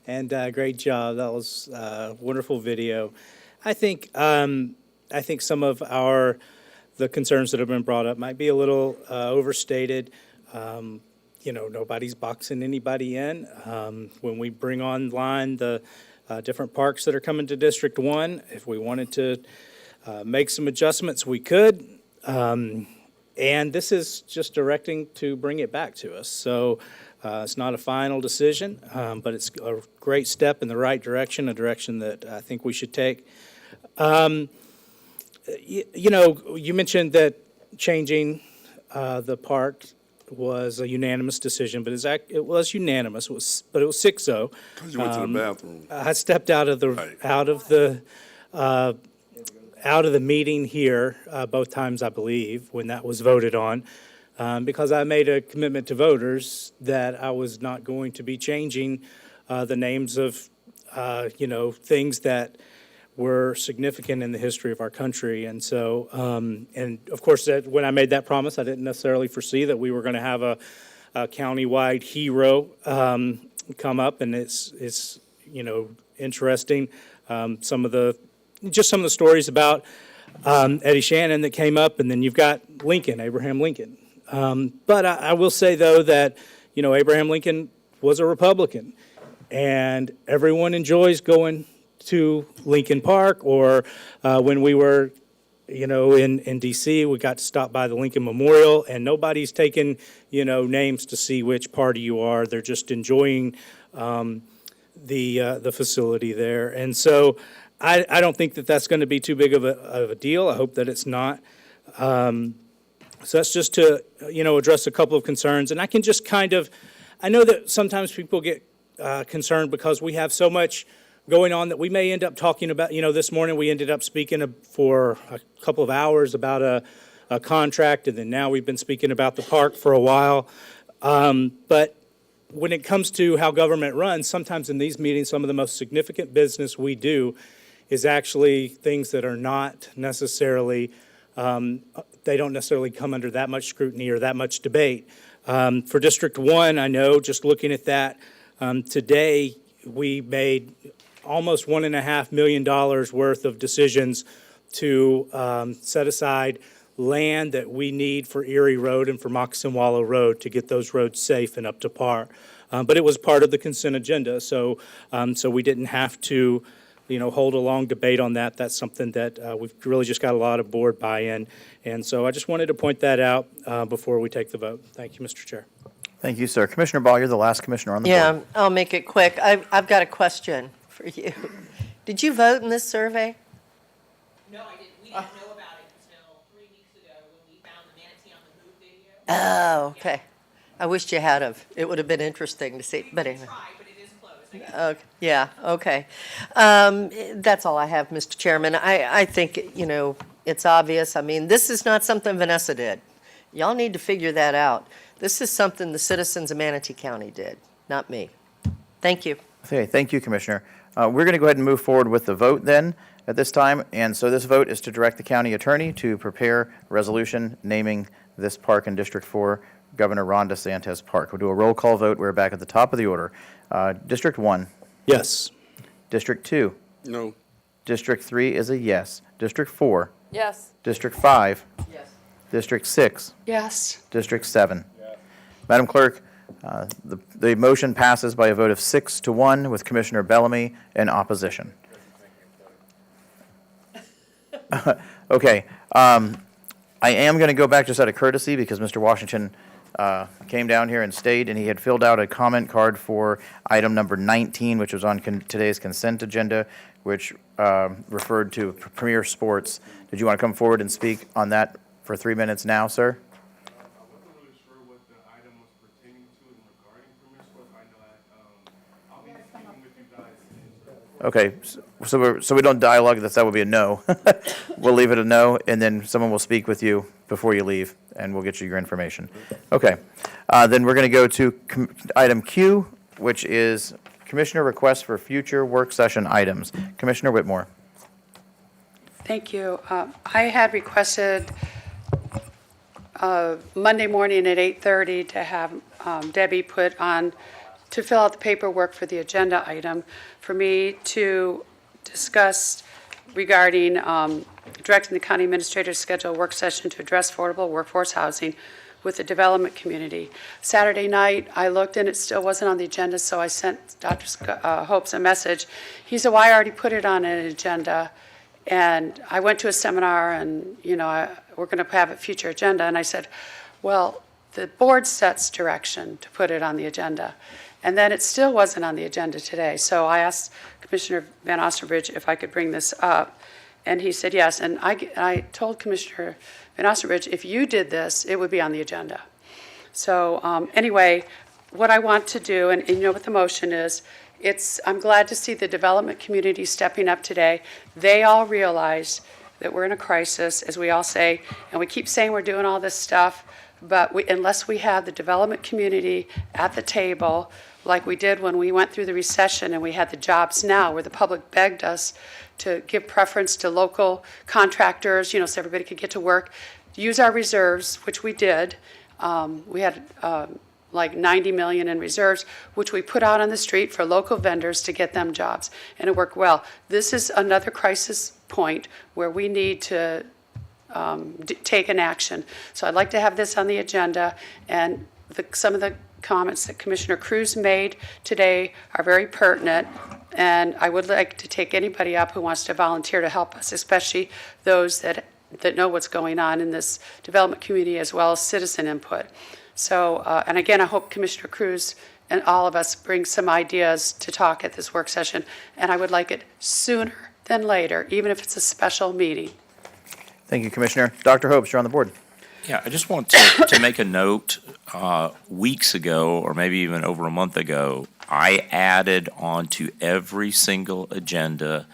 Speaker 16: And great job. That was a wonderful video. I think some of the concerns that have been brought up might be a little overstated. Nobody's boxing anybody in. When we bring online the different parks that are coming to District 1, if we wanted to make some adjustments, we could. And this is just directing to bring it back to us. So it's not a final decision, but it's a great step in the right direction, a direction that I think we should take. You mentioned that changing the park was a unanimous decision, but it was unanimous. But it was 6-0.
Speaker 11: Because you went to the bathroom.
Speaker 16: I stepped out of the meeting here both times, I believe, when that was voted on, because I made a commitment to voters that I was not going to be changing the names of things that were significant in the history of our country. And so, and of course, when I made that promise, I didn't necessarily foresee that we were going to have a countywide hero come up, and it's interesting. Some of the stories about Eddie Shannon that came up, and then you've got Abraham Lincoln. But I will say, though, that, Abraham Lincoln was a Republican, and everyone enjoys going to Lincoln Park, or when we were, in D.C., we got to stop by the Lincoln Memorial, and nobody's taking, names to see which party you are. They're just enjoying the facility there. And so I don't think that that's going to be too big of a deal. I hope that it's not. So that's just to, address a couple of concerns. And I can just I know that sometimes people get concerned because we have so much going on that we may end up talking about. This morning we ended up speaking for a couple of hours about a contract, and then now we've been speaking about the park for a while. But when it comes to how government runs, sometimes in these meetings, some of the most significant business we do is actually things that are not necessarily they don't necessarily come under that much scrutiny or that much debate. For District 1, I know, just looking at that, today we made almost $1.5 million worth of decisions to set aside land that we need for Erie Road and for Moccasin Wallow Road to get those roads safe and up to par. But it was part of the consent agenda, so we didn't have to, hold a long debate on that. That's something that we've really just got a lot of board buy-in. And so I just wanted to point that out before we take the vote. Thank you, Mr. Chair.
Speaker 1: Thank you, sir. Commissioner Ball, you're the last commissioner on the board.
Speaker 10: Yeah, I'll make it quick. I've got a question for you. Did you vote in this survey?
Speaker 18: No, I didn't. We didn't know about it until 3 weeks ago when we found the manatee on the move video.
Speaker 10: Oh, okay. I wished you had of. It would have been interesting to see, but anyway.
Speaker 18: But it is closed.
Speaker 10: Okay. Yeah, okay. That's all I have, Mr. Chairman. I think, it's obvious. I mean, this is not something Vanessa did. Y'all need to figure that out. This is something the citizens of Manatee County did, not me. Thank you.
Speaker 1: Okay, thank you, Commissioner. We're going to go ahead and move forward with the vote then at this time. And so this vote is to direct the county attorney to prepare a resolution naming this park in District 4 Governor Ron DeSantis Park. We'll do a roll call vote. We're back at the top of the order. District 1.
Speaker 16: Yes.
Speaker 1: District 2.
Speaker 11: No.
Speaker 1: District 3 is a yes. District 4.
Speaker 5: Yes.
Speaker 1: District 5.
Speaker 10: Yes.
Speaker 1: District 6.
Speaker 3: Yes.
Speaker 1: District 7. Madam Clerk, the motion passes by a vote of 6-1 with Commissioner Bellamy in opposition. Okay. I am going to go back just out of courtesy because Mr. Washington came down here and stayed, and he had filled out a comment card for item number 19, which was on today's consent agenda, which referred to Premier Sports. Did you want to come forward and speak on that for 3 minutes now, sir?
Speaker 20: I wasn't really sure what the item was pertaining to and regarding Premier Sports. I know I'll be speaking with you guys.
Speaker 1: Okay, so we don't dialogue this. That would be a no. We'll leave it a no, and then someone will speak with you before you leave, and we'll get you your information. Okay, then we're going to go to item Q, which is Commissioner requests for future work session items. Commissioner Whitmore.
Speaker 3: Thank you. I had requested Monday morning at 8:30 to have Debbie put on, to fill out the paperwork for the agenda item for me to discuss regarding directing the county administrator to schedule a work session to address affordable workforce housing with the development community. Saturday night, I looked and it still wasn't on the agenda, so I sent Dr. Hopes a message. He said, well, I already put it on an agenda. And I went to a seminar and, we're going to have a future agenda. And I said, well, the board sets direction to put it on the agenda. And then it still wasn't on the agenda today. So I asked Commissioner Van Osterbridge if I could bring this up. And he said yes. And I told Commissioner Van Osterbridge, if you did this, it would be on the agenda. So anyway, what I want to do, and you know what the motion is, I'm glad to see the development community stepping up today. They all realize that we're in a crisis, as we all say, and we keep saying we're doing all this stuff, but unless we have the development community at the table, like we did when we went through the recession and we had the Jobs Now, where the public begged us to give preference to local contractors, so everybody could get to work, use our reserves, which we did. We had like 90 million in reserves, which we put out on the street for local vendors to get them jobs, and it worked well. This is another crisis point where we need to take an action. So I'd like to have this on the agenda, and some of the comments that Commissioner Cruz made today are very pertinent, and I would like to take anybody up who wants to volunteer to help us, especially those that know what's going on in this development community, as well as citizen input. So, and again, I hope Commissioner Cruz and all of us bring some ideas to talk at this work session, and I would like it sooner than later, even if it's a special meeting.
Speaker 1: Thank you, Commissioner. Dr. Hopes, you're on the board.
Speaker 4: Yeah, I just want to make a note. Weeks ago, or maybe even over a month ago, I added onto every single agenda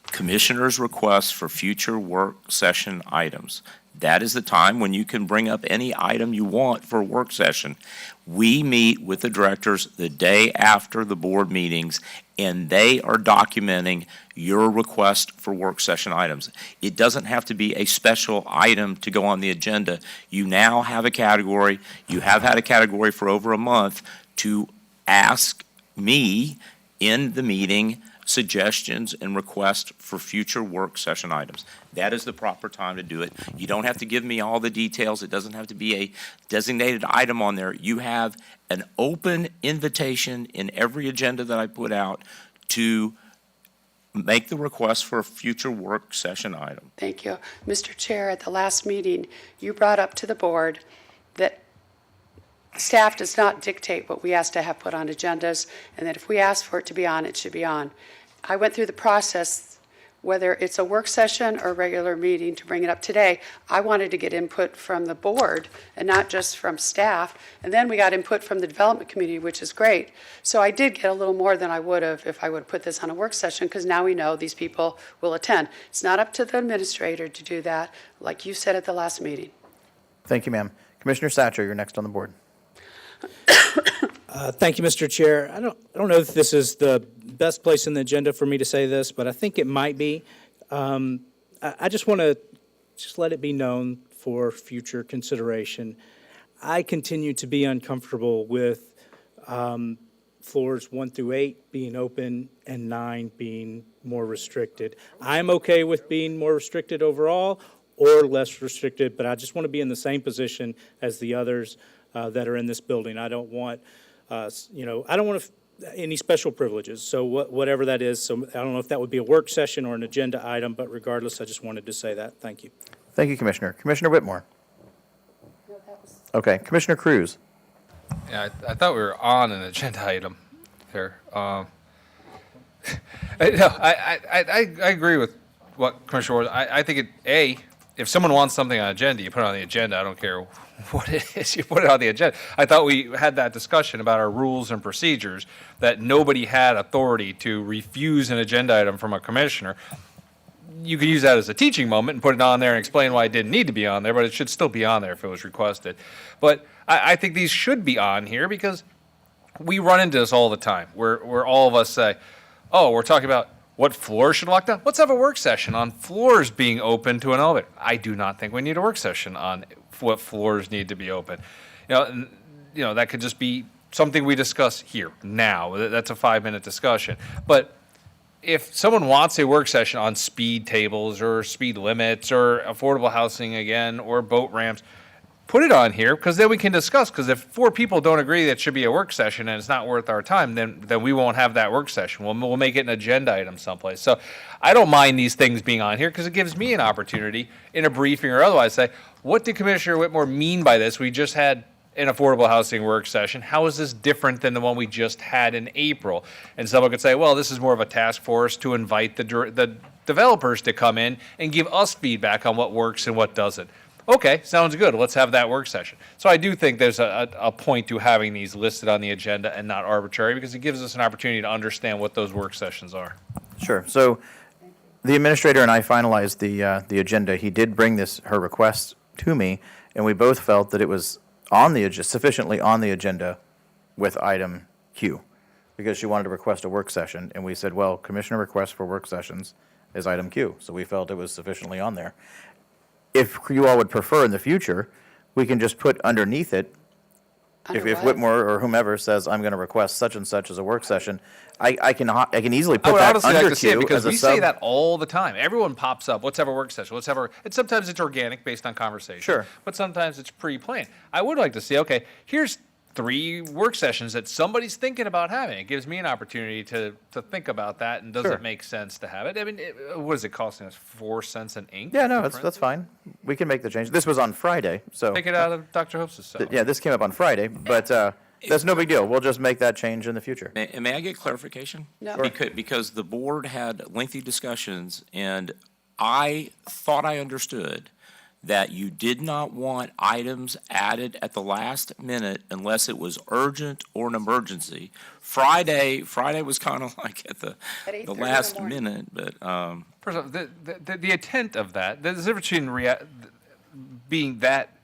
Speaker 4: commissioners' requests for future work session items. that is the time when you can bring up any item you want for a work session. We meet with the directors the day after the board meetings, and they are documenting your request for work session items. It doesn't have to be a special item to go on the agenda. You now have a category, you have had a category for over a month to ask me in the meeting suggestions and requests for future work session items. That is the proper time to do it. You don't have to give me all the details. It doesn't have to be a designated item on there. You have an open invitation in every agenda that I put out to make the request for a future work session item.
Speaker 3: Thank you. Mr. Chair, at the last meeting, you brought up to the board that staff does not dictate what we ask to have put on agendas, and that if we ask for it to be on, it should be on. I went through the process, whether it's a work session or a regular meeting, to bring it up today. I wanted to get input from the board and not just from staff, and then we got input from the development committee, which is great. So I did get a little more than I would have if I would have put this on a work session, because now we know these people will attend. It's not up to the administrator to do that, like you said at the last meeting.
Speaker 1: Thank you, ma'am. Commissioner Satcher, you're next on the board.
Speaker 16: Thank you, Mr. Chair. I don't know if this is the best place in the agenda for me to say this, but I think it might be. I just want to let it be known for future consideration. I continue to be uncomfortable with floors 1 through 8 being open and 9 being more restricted. I'm okay with being more restricted overall or less restricted, but I just want to be in the same position as the others that are in this building. I don't want, I don't want any special privileges. So whatever that is, so I don't know if that would be a work session or an agenda item, but regardless, I just wanted to say that. Thank you.
Speaker 1: Thank you, Commissioner. Commissioner Whitmore. Okay, Commissioner Cruz.
Speaker 7: Yeah, I thought we were on an agenda item there. I agree with what Commissioner Ward. I think if someone wants something on agenda, you put it on the agenda. I don't care what it is, you put it on the agenda. I thought we had that discussion about our rules and procedures, that nobody had authority to refuse an agenda item from a commissioner. You could use that as a teaching moment and put it on there and explain why it didn't need to be on there, but it should still be on there if it was requested. But I think these should be on here because we run into this all the time, where all of us say, oh, we're talking about what floors should lock down. Let's have a work session on floors being open to an elevator. I do not think we need a work session on what floors need to be open. That could just be something we discuss here now. That's a 5-minute discussion. But if someone wants a work session on speed tables or speed limits or affordable housing again or boat ramps, put it on here, because then we can discuss. Because if 4 people don't agree that it should be a work session and it's not worth our time, then we won't have that work session. We'll make it an agenda item someplace. So I don't mind these things being on here because it gives me an opportunity in a briefing or otherwise say, what did Commissioner Whitmore mean by this? We just had an affordable housing work session. How is this different than the one we just had in April? And someone could say, well, this is more of a task force to invite the developers to come in and give us feedback on what works and what doesn't. Okay, sounds good. Let's have that work session. So I do think there's a point to having these listed on the agenda and not arbitrary, because it gives us an opportunity to understand what those work sessions are.
Speaker 1: Sure. So the administrator and I finalized the agenda. He did bring her request to me, and we both felt that it was sufficiently on the agenda with item Q, because she wanted to request a work session, and we said, well, commissioner request for work sessions is item Q. So we felt it was sufficiently on there. If you all would prefer in the future, we can just put underneath it, if Whitmore or whomever says, I'm going to request such and such as a work session, I can easily put that
Speaker 7: honestly
Speaker 1: under
Speaker 7: like to see it
Speaker 1: Q
Speaker 7: because
Speaker 1: as a
Speaker 7: we
Speaker 1: sub.
Speaker 7: say that all the time. Everyone pops up. Let's have a work session. And sometimes it's organic based on conversation.
Speaker 1: Sure.
Speaker 7: But sometimes it's pre-planned. I would like to see, okay, here's 3 work sessions that somebody's thinking about having. It gives me an opportunity to think about that, and does
Speaker 1: Sure.
Speaker 7: it make sense to have it? I mean, what is it costing us? 4 cents an ink?
Speaker 1: Yeah, no, that's fine. We can make the change. This was on Friday, so.
Speaker 7: Take it out of Dr. Hope's salary.
Speaker 1: Yeah, this came up on Friday, but that's no big deal. We'll just make that change in the future.
Speaker 4: May I get clarification?
Speaker 3: No.
Speaker 1: Sure.
Speaker 4: Because the board had lengthy discussions, and I thought I understood that you did not want items added at the last minute unless it was urgent or an emergency. Friday was kind of like at the last minute, but
Speaker 7: First of all, the intent of that, there's a difference between being that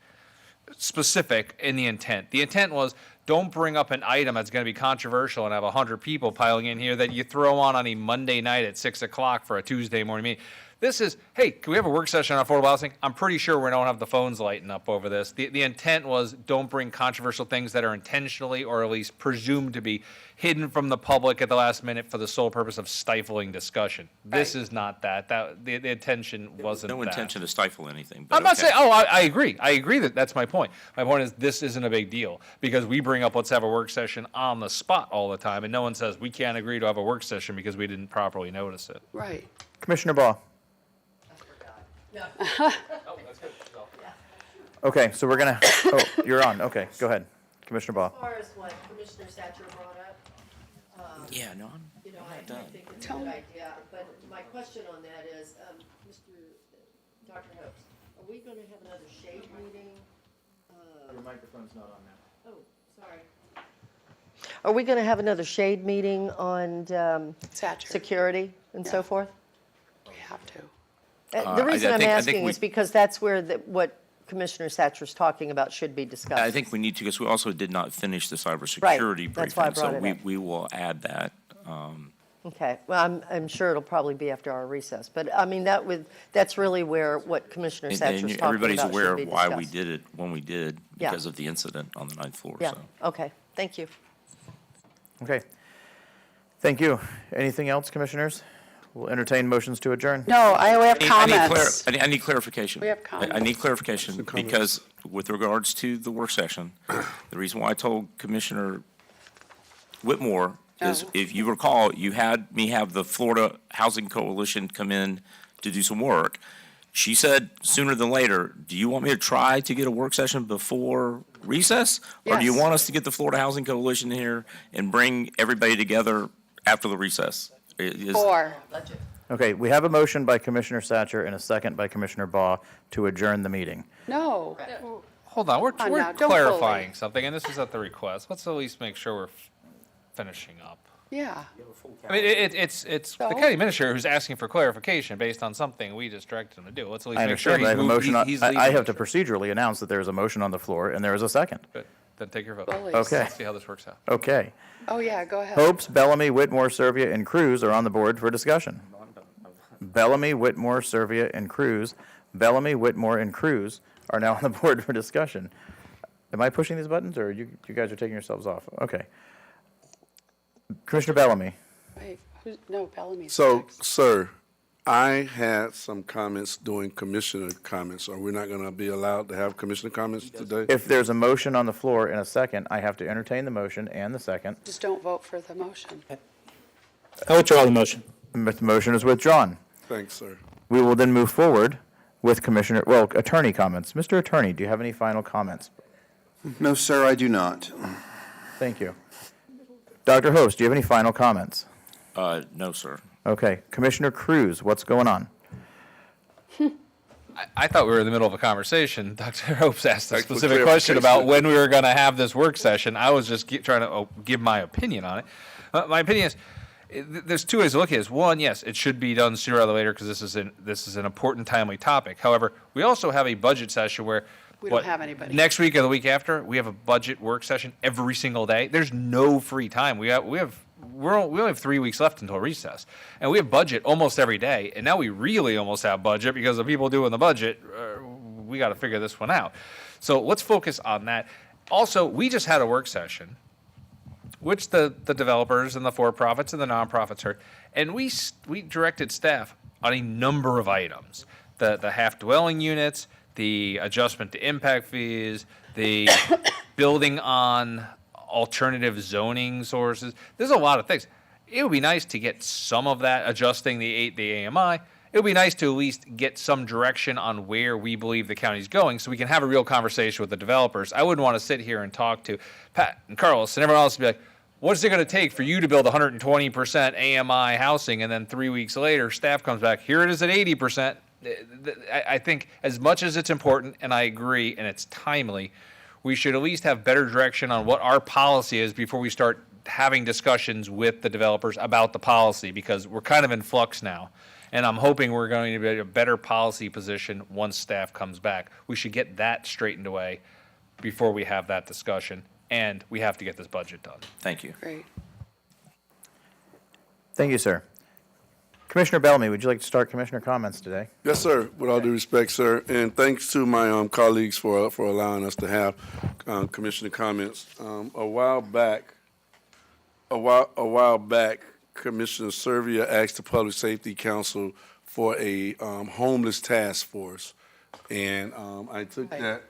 Speaker 7: specific in the intent. The intent was, don't bring up an item that's going to be controversial and have 100 people piling in here that you throw on a Monday night at 6 o'clock for a Tuesday morning meeting. This is, hey, can we have a work session on affordable housing? I'm pretty sure we don't have the phones lighting up over this. The intent was, don't bring controversial things that are intentionally or at least presumed to be hidden from the public at the last minute for the sole purpose of stifling discussion. This is not that. The intention wasn't that.
Speaker 4: No intention to stifle anything. But
Speaker 7: I'm not
Speaker 4: okay.
Speaker 7: saying, I agree. I agree that's my point. My point is, this isn't a big deal because we bring up, let's have a work session on the spot all the time, and no one says we can't agree to have a work session because we didn't properly notice it.
Speaker 3: Right.
Speaker 1: Commissioner Baugh. Okay, so we're gonna, oh, you're on, okay, go ahead, Commissioner Baugh.
Speaker 10: As far as what Commissioner Satcher brought up,
Speaker 4: Yeah, no, I'm
Speaker 10: I
Speaker 4: done.
Speaker 10: think it's a good idea, but my question on that is, Dr. Hopes, are we going to have another shade meeting?
Speaker 1: Your microphone's not on now.
Speaker 10: Oh, sorry. Are we going to have another shade meeting on security and so forth?
Speaker 3: We have to.
Speaker 10: The reason I'm
Speaker 4: I think
Speaker 10: asking
Speaker 4: we-
Speaker 10: is because that's where what Commissioner Satcher's talking about should be discussed.
Speaker 4: I think we need to, because we also did not finish the cybersecurity briefing.
Speaker 10: That's why I brought
Speaker 4: so
Speaker 10: it up.
Speaker 4: we will add that.
Speaker 10: Okay, well, I'm sure it'll probably be after our recess, but I mean, that's really where what Commissioner
Speaker 4: And-
Speaker 10: Satcher's
Speaker 4: and
Speaker 10: talking about
Speaker 4: everybody's aware
Speaker 10: should be
Speaker 4: of why we
Speaker 10: discussed.
Speaker 4: did it when we did,
Speaker 10: Yeah.
Speaker 4: because of the incident on the ninth floor.
Speaker 10: Yeah,
Speaker 4: So.
Speaker 10: okay, thank you.
Speaker 1: Okay, thank you. Anything else, commissioners? We'll entertain motions to adjourn.
Speaker 3: No, I have comments.
Speaker 4: I need clarification.
Speaker 3: We have
Speaker 4: I need clarification because with regards to the work session, the reason why I told Commissioner Whitmore is, if you recall, you had me have the Florida Housing Coalition come in to do some work. She said sooner than later, do you want me to try to get a work session before recess? Or do you
Speaker 3: Yes.
Speaker 4: want us to get the Florida Housing Coalition here and bring everybody together after the recess?
Speaker 3: Or,
Speaker 1: Okay, we have a motion by Commissioner Satcher and a second by Commissioner Baugh to adjourn the meeting.
Speaker 3: no.
Speaker 7: Hold on, we're
Speaker 3: now, don't
Speaker 7: clarifying something, and this is at the request. Let's at least make sure we're finishing up.
Speaker 3: Yeah.
Speaker 7: I mean, it's the county administrator who's asking for clarification based on something we just directed him to do. Let's at least
Speaker 1: I
Speaker 7: make sure
Speaker 1: understand, but I have a motion,
Speaker 7: he's
Speaker 1: I
Speaker 7: leading.
Speaker 1: have to procedurally announce that there is a motion on the floor and there is a second.
Speaker 7: Good. Then take your vote.
Speaker 3: Bullies.
Speaker 1: Okay.
Speaker 7: Let's see how this works out.
Speaker 1: Okay.
Speaker 3: Oh, yeah, go ahead.
Speaker 1: Hopes, Bellamy, Whitmore, Servia, and Cruz are on the board for discussion. Bellamy, Whitmore, Servia, and Cruz. Bellamy, Whitmore, and Cruz are now on the board for discussion. Am I pushing these buttons, or you guys are taking yourselves off? Okay. Commissioner Bellamy.
Speaker 3: Wait, no, Bellamy's
Speaker 11: So,
Speaker 3: next.
Speaker 11: sir, I had some comments during commissioner comments. Are we not going to be allowed to have commissioner comments today?
Speaker 1: If there's a motion on the floor and a second, I have to entertain the motion and the second.
Speaker 3: Just don't vote for the motion.
Speaker 16: I withdraw the motion.
Speaker 1: The motion is withdrawn.
Speaker 11: Thanks, sir.
Speaker 1: We will then move forward with attorney comments. Mr. Attorney, do you have any final comments?
Speaker 8: No, sir, I do not.
Speaker 1: Thank you. Dr. Host, do you have any final comments?
Speaker 4: No, sir.
Speaker 1: Okay. Commissioner Cruz, what's going on?
Speaker 7: I thought we were in the middle of a conversation. Dr. Hopes asked a
Speaker 11: Thanks for
Speaker 7: specific question about
Speaker 11: clarification.
Speaker 7: when we were going to have this work session. I was just trying to give my opinion on it. My opinion is, there's two ways to look at this. One, yes, it should be done sooner rather than later because this is an important, timely topic. However, we also have a budget session where
Speaker 3: We don't have anybody.
Speaker 7: next week or the week after, we have a budget work session every single day. There's no free time. We only have 3 weeks left until recess, and we have budget almost every day. And now we really almost have budget because the people doing the budget, we got to figure this one out. So let's focus on that. Also, we just had a work session, which the developers and the for-profits and the nonprofits heard, and we directed staff on a number of items: the half-dwelling units, the adjustment to impact fees, the building on alternative zoning sources. There's a lot of things. It would be nice to get some of that, adjusting the AMI. It would be nice to at least get some direction on where we believe the county's going so we can have a real conversation with the developers. I wouldn't want to sit here and talk to Pat and Carlos and everyone else and be like, what's it going to take for you to build 120% AMI housing? And then 3 weeks later, staff comes back, here it is at 80%. I think as much as it's important, and I agree, and it's timely, we should at least have better direction on what our policy is before we start having discussions with the developers about the policy, because we're kind of in flux now. And I'm hoping we're going to be in a better policy position once staff comes back. We should get that straightened away before we have that discussion, and we have to get this budget done.
Speaker 4: Thank you.
Speaker 3: Great.
Speaker 1: Thank you, sir. Commissioner Bellamy, would you like to start commissioner comments today?
Speaker 11: Yes, sir. With all due respect, sir, and thanks to my colleagues for allowing us to have commissioner comments. A while back, Commissioner Servia asked the Public Safety Council for a homeless task force, and I took that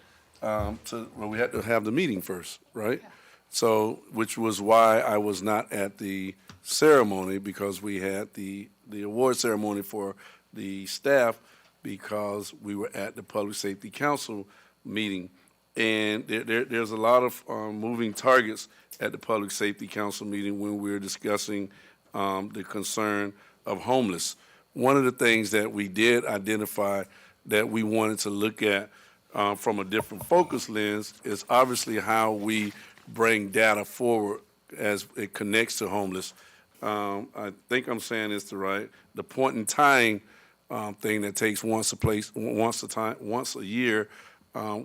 Speaker 11: we had to have the meeting first, right? Yeah. So, which was why I was not at the ceremony, because we had the award ceremony for the staff, because we were at the Public Safety Council meeting. And there's a lot of moving targets at the Public Safety Council meeting when we're discussing the concern of homeless. One of the things that we did identify that we wanted to look at from a different focus lens is obviously how we bring data forward as it connects to homeless. I think I'm saying this the point in time thing that takes once a year.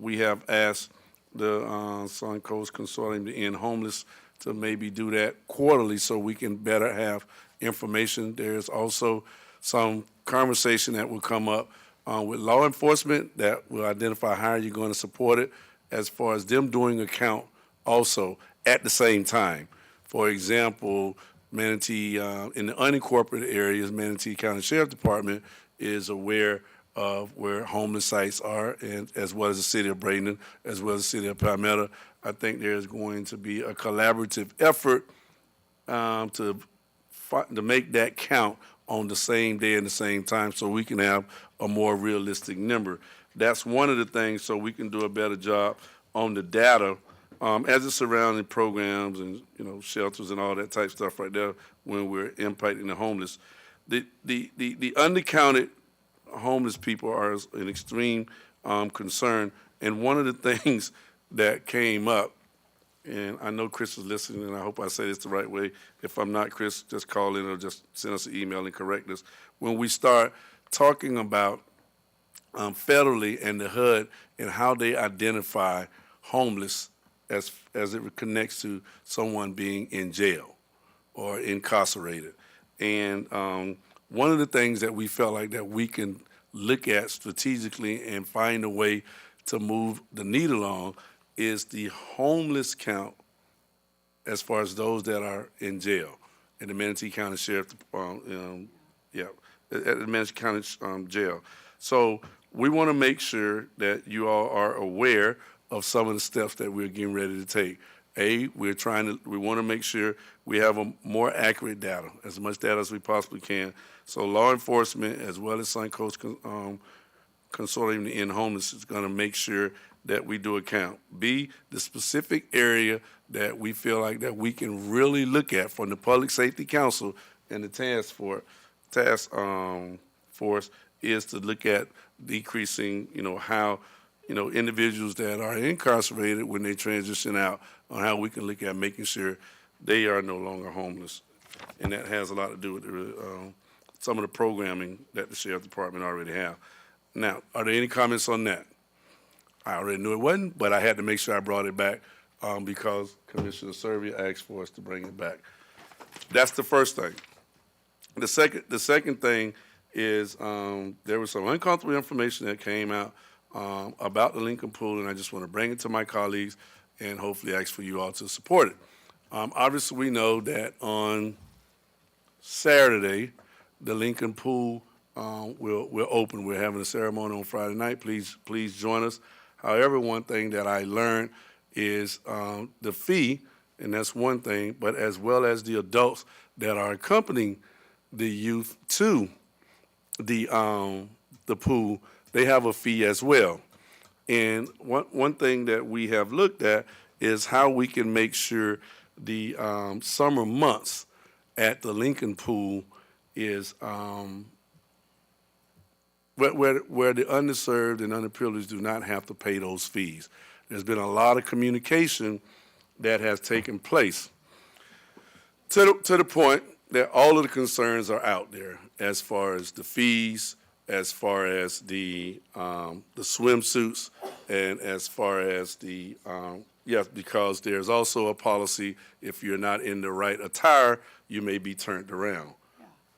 Speaker 11: We have asked the Suncoast Consortium to End Homeless to maybe do that quarterly so we can better have information. There's also some conversation that will come up with law enforcement that will identify how you're going to support it, as far as them doing a count also at the same time. For example, Manatee, in the unincorporated areas, Manatee County Sheriff Department is aware of where homeless sites are, and as well as the city of Bradenton, as well as the city of Palmetto. I think there's going to be a collaborative effort to make that count on the same day and the same time, so we can have a more realistic number. That's one of the things, so we can do a better job on the data as it's surrounding programs and shelters and all that type stuff right there when we're impacting the homeless. The undercounted homeless people are an extreme concern, and one of the things that came up, and I know Chris is listening, and I hope I say this the right way. If I'm not, Chris, just call in or just send us an email and correct us. When we start talking about federally and the HUD and how they identify homeless as it connects to someone being in jail or incarcerated. And one of the things that we felt like that we can look at strategically and find a way to move the needle on is the homeless count as far as those that are in jail in the Manatee County Sheriff, at the Manatee County Jail. So we want to make sure that you all are aware of some of the steps that we're getting ready to take. We want to make sure we have a more accurate data, as much data as we possibly can. So law enforcement, as well as Suncoast Consortium to End Homeless, is going to make sure that we do a count. B, the specific area that we feel like that we can really look at from the Public Safety Council and the task force is to look at decreasing, how individuals that are incarcerated when they transition out, on how we can look at making sure they are no longer homeless. And that has a lot to do with some of the programming that the Sheriff Department already have. Now, are there any comments on that? I already knew it wasn't, but I had to make sure I brought it back because Commissioner Servia asked for us to bring it back. That's the first thing. The second thing is there was some uncomfortable information that came out about the Lincoln Pool, and I just want to bring it to my colleagues and hopefully ask for you all to support it. Obviously, we know that on Saturday, the Lincoln Pool will open. We're having a ceremony on Friday night. Please join us. However, one thing that I learned is the fee, and that's one thing, but as well as the adults that are accompanying the youth to the pool, they have a fee as well. And one thing that we have looked at is how we can make sure the summer months at the Lincoln Pool is where the underserved and underprivileged do not have to pay those fees. There's been a lot of communication that has taken place. To the point that all of the concerns are out there as far as the fees, as far as the swimsuits, and as far as because there's also a policy, if you're not in the right attire, you may be turned around,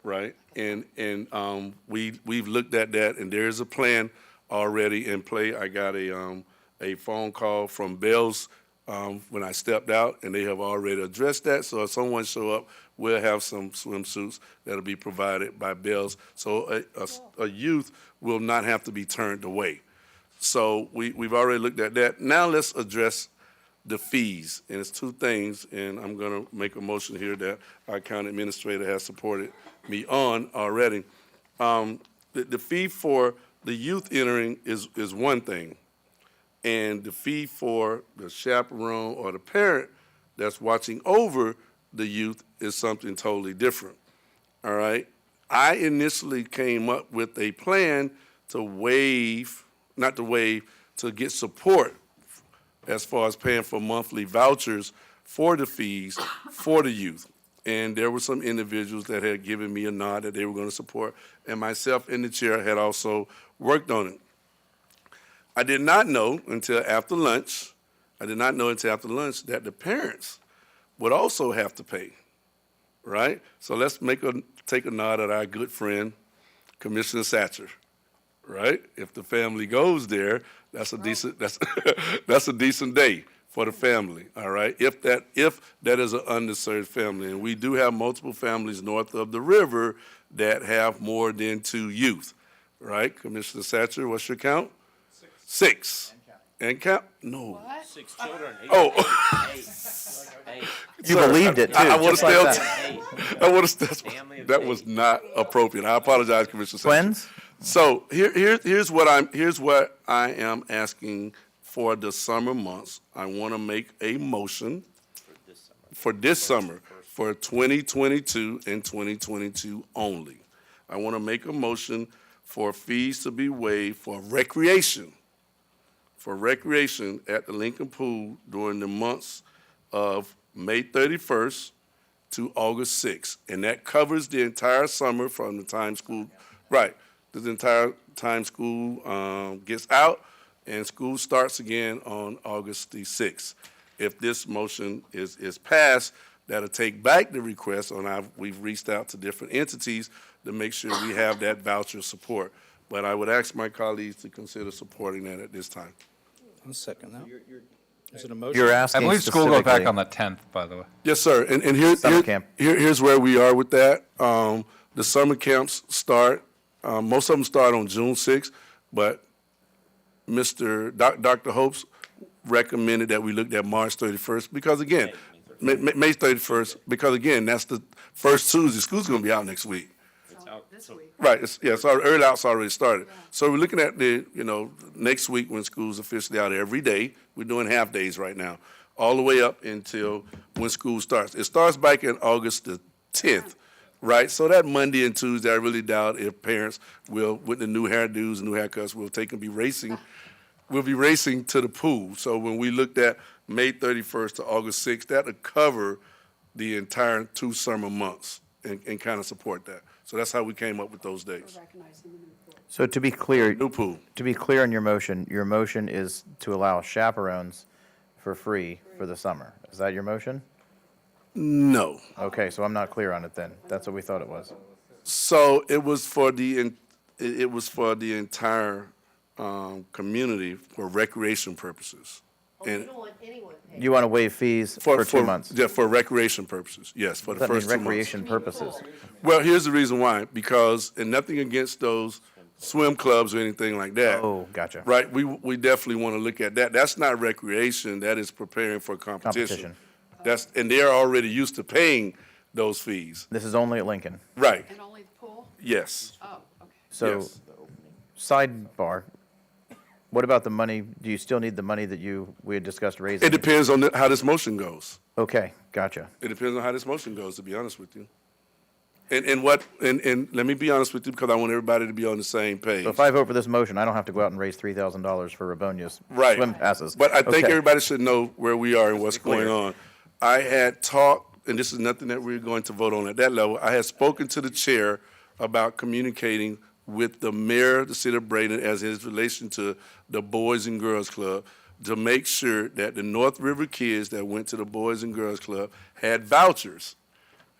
Speaker 11: right? And we've looked at that, and there's a plan already in play. I got a phone call from Bell's when I stepped out, and they have already addressed that. So if someone show up, we'll have some swimsuits that'll be provided by Bell's. So a youth will not have to be turned away. So we've already looked at that. Now let's address the fees. And it's two things, and I'm going to make a motion here that our county administrator has supported me on already. The fee for the youth entering is one thing. And the fee for the chaperone or the parent that's watching over the youth is something totally different. All right? I initially came up with a plan to to get support as far as paying for monthly vouchers for the fees for the youth. And there were some individuals that had given me a nod that they were going to support, and myself and the chair had also worked on it. I did not know until after lunch that the parents would also have to pay, right? So let's take a nod at our good friend, Commissioner Satcher, right? If the family goes there, that's a decent day for the family, all right? If that is an underserved family, and we do have multiple families north of the river that have more than 2 youth, right? Commissioner Satcher, what's your count? 6. And count? No.
Speaker 3: What?
Speaker 4: 6 children.
Speaker 1: You believed it, too.
Speaker 11: I would have
Speaker 1: just like
Speaker 11: that. That was not appropriate. I apologize, Commissioner Satcher.
Speaker 1: Twins?
Speaker 11: So here's what I am asking for the summer months. I want to make a motion for this summer, for 2022 and 2022 only. I want to make a motion for fees to be waived for recreation at the Lincoln Pool during the months of May 31st to August 6th. And that covers the entire summer from the time school, right, the entire time school gets out and school starts again on August the 6th. If this motion is passed, that'll take back the request, and we've reached out to different entities to make sure we have that voucher support. But I would ask my colleagues to consider supporting that at this time.
Speaker 16: I'll second that. Is it a motion?
Speaker 1: You're
Speaker 7: I
Speaker 1: asking
Speaker 7: believe school goes back
Speaker 1: specifically-
Speaker 7: on the 10th, by the way.
Speaker 11: Yes, sir. And
Speaker 1: Summer camp.
Speaker 11: here's where we are with that. The summer camps start, most of them start on June 6th, but Dr. Hopes recommended that we looked at March 31st because, again, May 31st, because, again, that's the first Tuesday. School's going to be out next week. Right, early out's already started. So we're looking at next week when school's officially out every day. We're doing half days right now, all the way up until when school starts. It starts back in August the 10th, right? So that Monday and Tuesday, I really doubt if parents will, with the new hairdos and new haircuts, will take and be racing. We'll be racing to the pool. So when we looked at May 31st to August 6th, that'll cover the entire 2 summer months and kind of support that. So that's how we came up with those days.
Speaker 1: So to be clear,
Speaker 11: New pool.
Speaker 1: to be clear on your motion is to allow chaperones for free for the summer. Is that your motion?
Speaker 11: No.
Speaker 1: Okay, so I'm not clear on it then. That's what we thought it was.
Speaker 11: So it was for the entire community for recreation purposes. And
Speaker 1: You want to waive fees for 2 months?
Speaker 11: Yeah, for recreation purposes. Yes, for the
Speaker 1: Does that mean
Speaker 11: first 2 months.
Speaker 1: recreation purposes?
Speaker 11: Well, here's the reason why. Because, and nothing against those swim clubs or anything like that.
Speaker 1: Oh, gotcha.
Speaker 11: Right, we definitely want to look at that. That's not recreation. That is preparing for competition. And they're already used to paying those fees.
Speaker 1: This is only at Lincoln.
Speaker 11: Right.
Speaker 3: And only the pool?
Speaker 11: Yes.
Speaker 3: Oh, okay.
Speaker 1: So,
Speaker 11: Yes.
Speaker 1: sidebar, what about the money? Do you still need the money that we had discussed raising?
Speaker 11: It depends on how this motion goes.
Speaker 1: Okay, gotcha.
Speaker 11: It depends on how this motion goes, to be honest with you. And let me be honest with you, because I want everybody to be on the same page.
Speaker 1: So if I vote for this motion, I don't have to go out and raise $3,000 for Rabonia's
Speaker 11: Right.
Speaker 1: swim passes.
Speaker 11: But I think
Speaker 1: Okay.
Speaker 11: everybody should know where we are and what's going on. I had talked and this is nothing that we're going to vote on at that level, I had spoken to the chair about communicating with the mayor of the city of Braden as his relation to the Boys and Girls Club to make sure that the North River kids that went to the Boys and Girls Club had vouchers.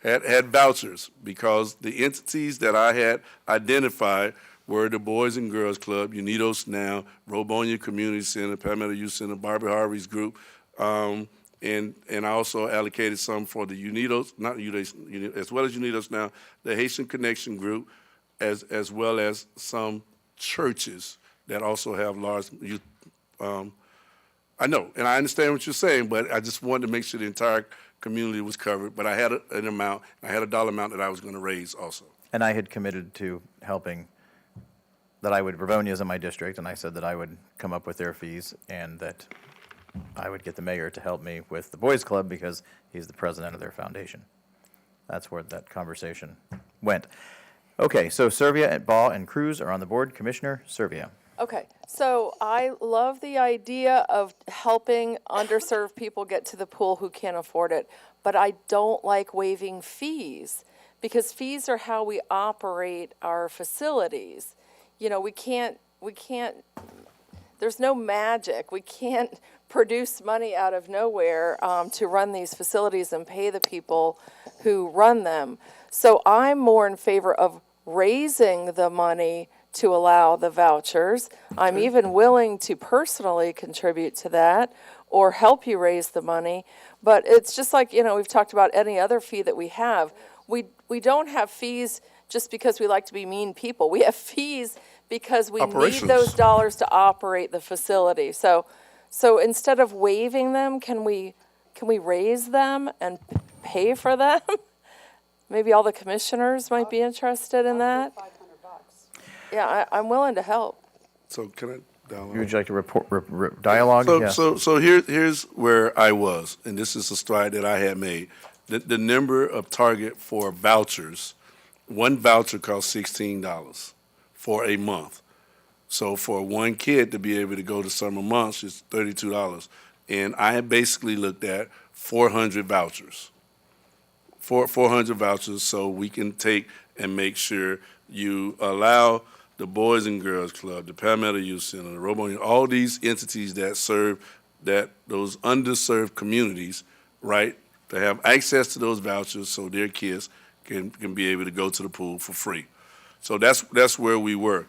Speaker 11: Had vouchers, because the entities that I had identified were the Boys and Girls Club, Unidos Now, Robonia Community Center, Palmetto Youth Center, Barbie Harvey's group, and I also allocated some for the Unidos, not Unidos, as well as Unidos Now, the Haitian Connection group, as well as some churches that also have large youth. I know, and I understand what you're saying, but I just wanted to make sure the entire community was covered. But I had an amount, I had a dollar amount that I was going to raise also.
Speaker 1: And I had committed to helping, that I would, Ravonia's in my district, and I said that I would come up with their fees and that I would get the mayor to help me with the Boys Club because he's the president of their foundation. That's where that conversation went. Okay, so Servia, Baugh, and Cruz are on the board. Commissioner Servia.
Speaker 5: Okay, so I love the idea of helping underserved people get to the pool who can't afford it, but I don't like waiving fees because fees are how we operate our facilities. You know, we can't, there's no magic. We can't produce money out of nowhere to run these facilities and pay the people who run them. So I'm more in favor of raising the money to allow the vouchers. I'm even willing to personally contribute to that or help you raise the money. But it's just like, you know, we've talked about any other fee that we have. We don't have fees just because we like to be mean people. We have fees because we need those dollars to operate the facility. So instead of waiving them, can we raise them and pay for them? Maybe all the commissioners might be interested in that. Yeah, I'm willing to help.
Speaker 11: So can I dialogue?
Speaker 1: Would you like to report dialogue?
Speaker 11: So,
Speaker 1: Yeah.
Speaker 11: so here's where I was, and this is a stride that I had made. The number of target for vouchers, one voucher costs $16 for a month. So for one kid to be able to go to summer months is $32. And I had basically looked at 400 vouchers. 400 vouchers so we can take and make sure you allow the Boys and Girls Club, the Palmetto Youth Center, the Robo, all these entities that serve those underserved communities, right, to have access to those vouchers so their kids can be able to go to the pool for free. So that's where we were.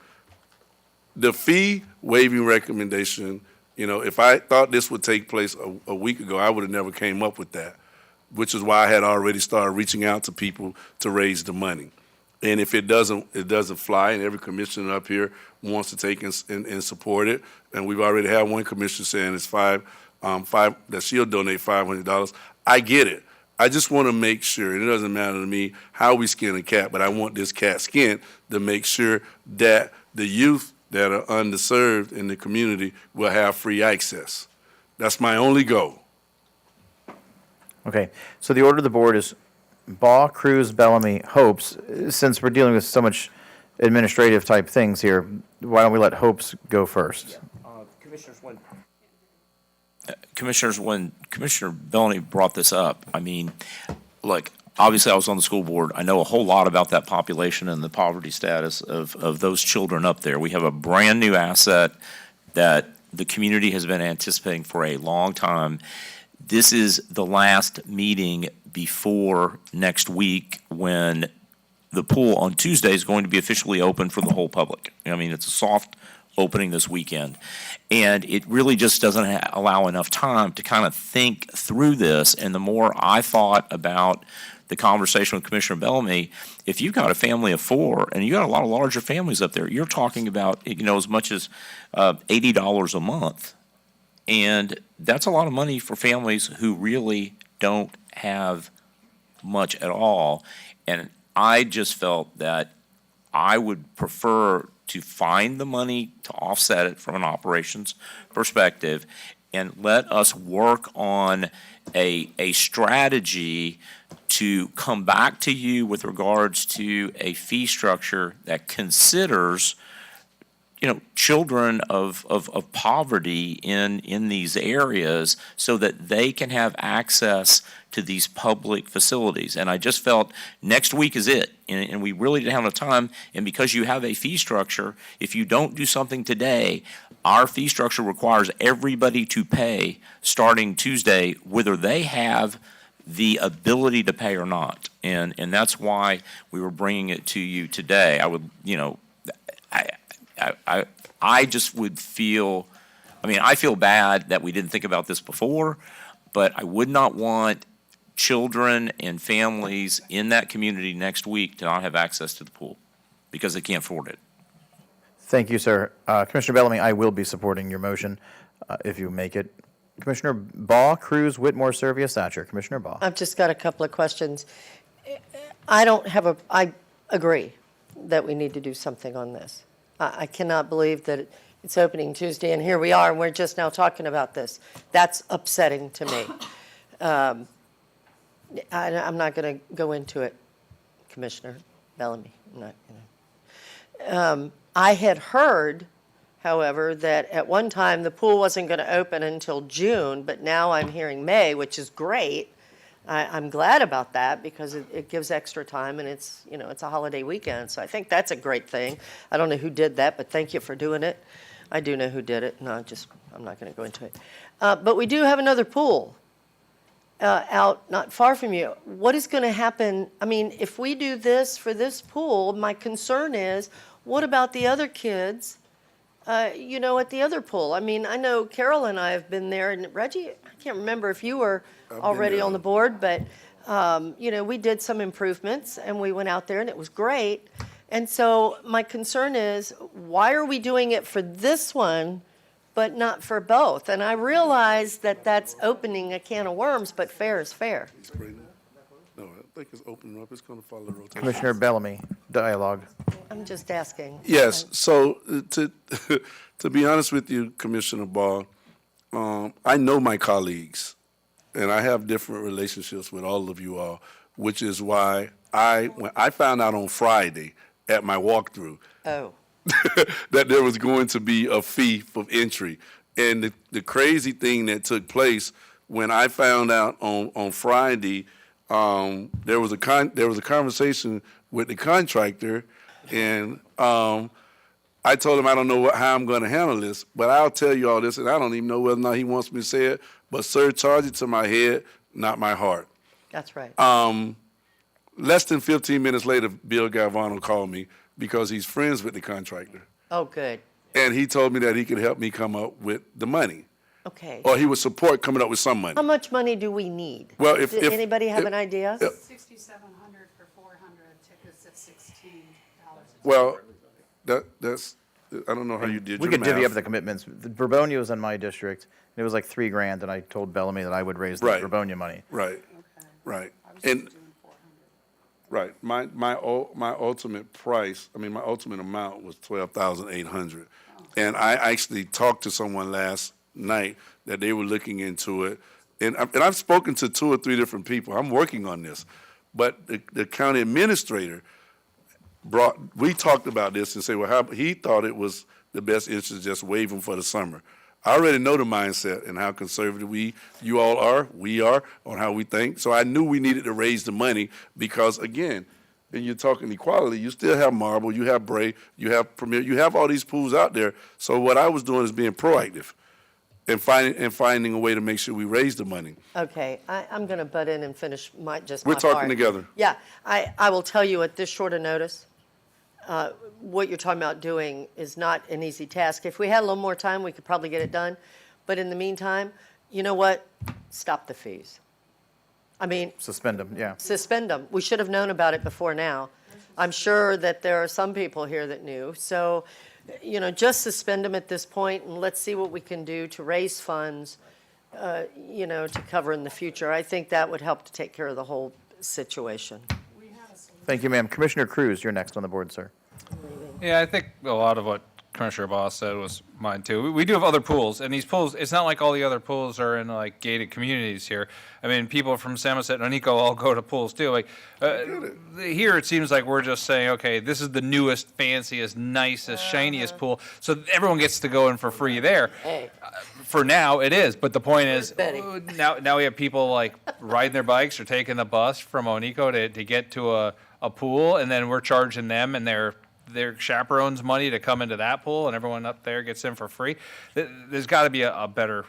Speaker 11: The fee waiving recommendation, you know, if I thought this would take place a week ago, I would have never came up with that, which is why I had already started reaching out to people to raise the money. And if it doesn't fly, and every commissioner up here wants to take and support it, and we've already had one commissioner saying it's that she'll donate $500. I get it. I just want to make sure, and it doesn't matter to me how we skin a cat, but I want this cat skinned to make sure that the youth that are underserved in the community will have free access. That's my only goal.
Speaker 1: Okay, so the order of the board is Baugh, Cruz, Bellamy, Hopes. Since we're dealing with so much administrative type things here, why don't we let Hopes go first?
Speaker 4: Commissioners, when Commissioner Bellamy brought this up, I mean, look, obviously I was on the school board. I know a whole lot about that population and the poverty status of those children up there. We have a brand new asset that the community has been anticipating for a long time. This is the last meeting before next week when the pool on Tuesday is going to be officially open for the whole public. I mean, it's a soft opening this weekend. And it really just doesn't allow enough time to kind of think through this. And the more I thought about the conversation with Commissioner Bellamy, if you've got a family of four and you got a lot of larger families up there, you're talking about, you know, as much as $80 a month. And that's a lot of money for families who really don't have much at all. And I just felt that I would prefer to find the money to offset it from an operations perspective and let us work on a strategy to come back to you with regards to a fee structure that considers children of poverty in these areas so that they can have access to these public facilities. And I just felt next week is it. And we really didn't have enough time. And because you have a fee structure, if you don't do something today, our fee structure requires everybody to pay starting Tuesday, whether they have the ability to pay or not. And that's why we were bringing it to you today. I would, I just would feel, I feel bad that we didn't think about this before, but I would not want children and families in that community next week to not have access to the pool because they can't afford it.
Speaker 1: Thank you, sir. Commissioner Bellamy, I will be supporting your motion if you make it. Commissioner Baugh, Cruz, Whitmore, Servia, Thatcher. Commissioner Baugh.
Speaker 10: I've just got a couple of questions. I agree that we need to do something on this. I cannot believe that it's opening Tuesday, and here we are, and we're just now talking about this. That's upsetting to me. I'm not going to go into it, Commissioner Bellamy. I'm not going to. I had heard, however, that at one time the pool wasn't going to open until June, but now I'm hearing May, which is great. I'm glad about that because it gives extra time, and it's a holiday weekend, so I think that's a great thing. I don't know who did that, but thank you for doing it. I do know who did it. I'm not going to go into it. But we do have another pool out not far from you. What is going to happen? If we do this for this pool, my concern is, what about the other kids, at the other pool? I know Carol and I have been there, and Reggie, I can't remember if you were already on the board, but, we did some improvements, and we went out there, and it was great. And so my concern is, why are we doing it for this one, but not for both? And I realize that that's opening a can of worms, but fair is fair.
Speaker 11: No, I think it's opening up. It's going to follow the rotation.
Speaker 1: Commissioner Bellamy, dialogue.
Speaker 10: I'm just asking.
Speaker 11: Yes. So to be honest with you, Commissioner Ball, I know my colleagues, and I have different relationships with all of you all, which is why when I found out on Friday at my walkthrough that there was going to be a fee for entry. And the crazy thing that took place when I found out on Friday, there was a conversation with the contractor, and I told him I don't know how I'm going to handle this, but I'll tell you all this, and I don't even know whether or not he wants me to say it, but sir, charge it to my head, not my heart.
Speaker 10: That's right.
Speaker 11: Less than 15 minutes later, Bill Galvano called me because he's friends with the contractor.
Speaker 10: Oh, good.
Speaker 11: And he told me that he could help me come up with the money.
Speaker 10: Okay.
Speaker 11: Or he would support coming up with some money.
Speaker 10: How much money do we need?
Speaker 11: Well,
Speaker 10: Does anybody have an idea?
Speaker 3: $6,700 for 400 tickets at $16.
Speaker 11: Well, that's, I don't know how you did
Speaker 1: We
Speaker 11: your
Speaker 1: could divvy
Speaker 11: math.
Speaker 1: up the commitments. Verbonia was in my district. It was like $3,000, and I told Bellamy that I would raise the
Speaker 11: Right.
Speaker 1: Verbonia money.
Speaker 11: Right, right. And, right, my ultimate price, my ultimate amount was $12,800. And I actually talked to someone last night that they were looking into it. And I've spoken to 2 or 3 different people. I'm working on this. But the county administrator we talked about this and said, well, he thought it was the best interest to just waive them for the summer. I already know the mindset and how conservative we are on how we think. So I knew we needed to raise the money because, again, when you're talking equality, you still have Marble, you have Bray, you have Premier, you have all these pools out there. So what I was doing is being proactive and finding a way to make sure we raise the money.
Speaker 10: Okay, I'm going to butt in and finish my
Speaker 11: We're talking
Speaker 10: part.
Speaker 11: together.
Speaker 10: Yeah, I will tell you at this short a notice, what you're talking about doing is not an easy task. If we had a little more time, we could probably get it done. But in the meantime, you know what? Stop the fees.
Speaker 1: Suspend them, yeah.
Speaker 10: Suspend them. We should have known about it before now. I'm sure that there are some people here that knew. So, just suspend them at this point, and let's see what we can do to raise funds, to cover in the future. I think that would help to take care of the whole situation.
Speaker 1: Thank you, ma'am. Commissioner Cruz, you're next on the board, sir.
Speaker 7: Yeah, I think a lot of what Commissioner Boss said was mine too. We do have other pools, and these pools, it's not like all the other pools are in like gated communities here. I mean, people from Samoset and Onico all go to pools too. Like, here it seems like we're just saying, okay, this is the newest, fanciest, nicest, shiniest pool, so everyone gets to go in for free there.
Speaker 10: Hey.
Speaker 7: For now, it is, but the point is,
Speaker 10: Betty?
Speaker 7: now we have people like riding their bikes or taking the bus from Onico to get to a pool, and then we're charging them and their chaperones money to come into that pool, and everyone up there gets in for free. There's got to be a better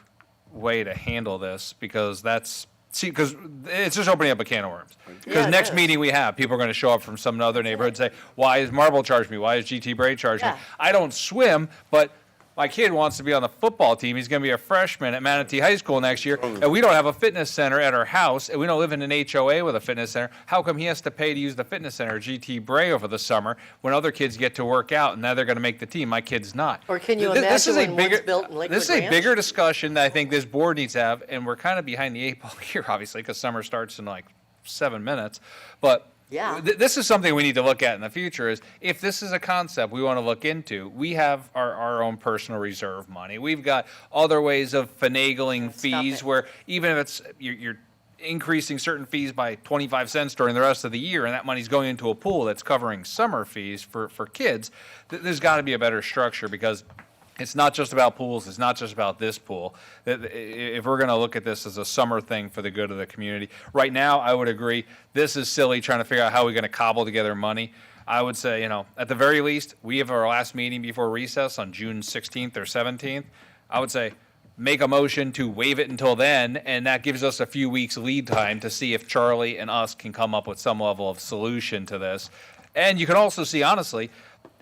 Speaker 7: way to handle this, because because it's just opening up a can of worms. Because
Speaker 10: Yeah, it
Speaker 7: next
Speaker 10: is.
Speaker 7: meeting we have, people are going to show up from some other neighborhood and say, why is Marble charge me? Why is GT Braid charge me?
Speaker 10: Yeah.
Speaker 7: I don't swim, but my kid wants to be on the football team. He's going to be a freshman at Manatee High School next year, and we don't have a fitness center at our house, and we don't live in an HOA with a fitness center. How come he has to pay to use the fitness center, GT Bray, over the summer when other kids get to work out and now they're going to make the team? My kid's not.
Speaker 10: Or can you
Speaker 7: This is
Speaker 10: imagine
Speaker 7: a
Speaker 10: when one's
Speaker 7: bigger,
Speaker 10: built in Lakewood
Speaker 7: this is a
Speaker 10: Ranch?
Speaker 7: bigger discussion that I think this board needs to have, and we're kind of behind the 8 ball here, obviously, because summer starts in like 7 minutes. But
Speaker 10: Yeah.
Speaker 7: this is something we need to look at in the future, is if this is a concept we want to look into, we have our own personal reserve money. We've got other ways of finagling fees
Speaker 10: it.
Speaker 7: where even if it's you're increasing certain fees by 25 cents during the rest of the year, and that money's going into a pool that's covering summer fees for kids, there's got to be a better structure, because it's not just about pools. It's not just about this pool. If we're going to look at this as a summer thing for the good of the community, right now, I would agree, this is silly trying to figure out how we're going to cobble together money. I would say, at the very least, we have our last meeting before recess on June 16th or 17th. I would say make a motion to waive it until then, and that gives us a few weeks lead time to see if Charlie and us can come up with some level of solution to this. And you can also see, honestly,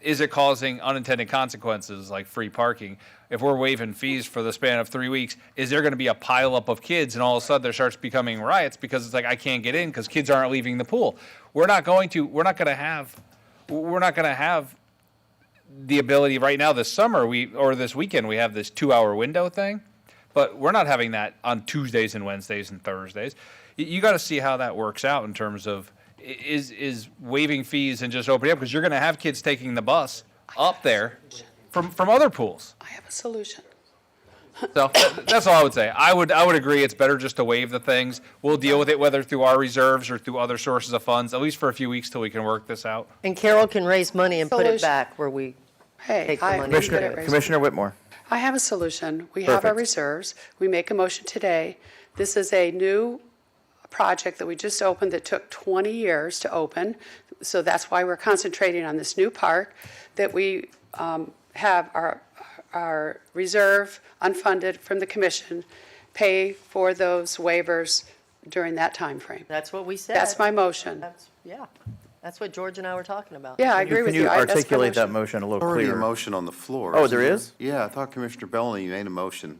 Speaker 7: is it causing unintended consequences like free parking? If we're waiving fees for the span of 3 weeks, is there going to be a pileup of kids, and all of a sudden there starts becoming riots because it's like, I can't get in because kids aren't leaving the pool? We're not going to have the ability right now this summer, or this weekend, we have this 2-hour window thing, but we're not having that on Tuesdays and Wednesdays and Thursdays. You got to see how that works out in terms of, is waiving fees and just opening up, because you're going to have kids taking the bus up there from other pools.
Speaker 3: I have a solution.
Speaker 7: So that's all I would say. I would agree it's better just to waive the things. We'll deal with it whether through our reserves or through other sources of funds, at least for a few weeks till we can work this out.
Speaker 10: And Carol can raise money and put it
Speaker 3: Solution.
Speaker 10: back where we
Speaker 3: Hey,
Speaker 10: take the
Speaker 3: I-
Speaker 10: money.
Speaker 3: Good at raising-
Speaker 1: Commissioner Whitmore.
Speaker 3: I have a solution. We have our
Speaker 1: Perfect.
Speaker 3: reserves. We make a motion today. This is a new project that we just opened that took 20 years to open. So that's why we're concentrating on this new park, that we have our reserve unfunded from the commission pay for those waivers during that time frame.
Speaker 10: That's what we said.
Speaker 3: That's my motion.
Speaker 10: Yeah, that's what George and I were talking about.
Speaker 3: Yeah, I agree with you.
Speaker 1: Can you
Speaker 3: That's my
Speaker 1: articulate that
Speaker 3: motion.
Speaker 1: motion a little
Speaker 8: Already a
Speaker 1: clearer?
Speaker 8: motion on the floor.
Speaker 1: Oh,
Speaker 8: isn't
Speaker 1: there is?
Speaker 8: Yeah, I thought Commissioner Bellamy made a motion.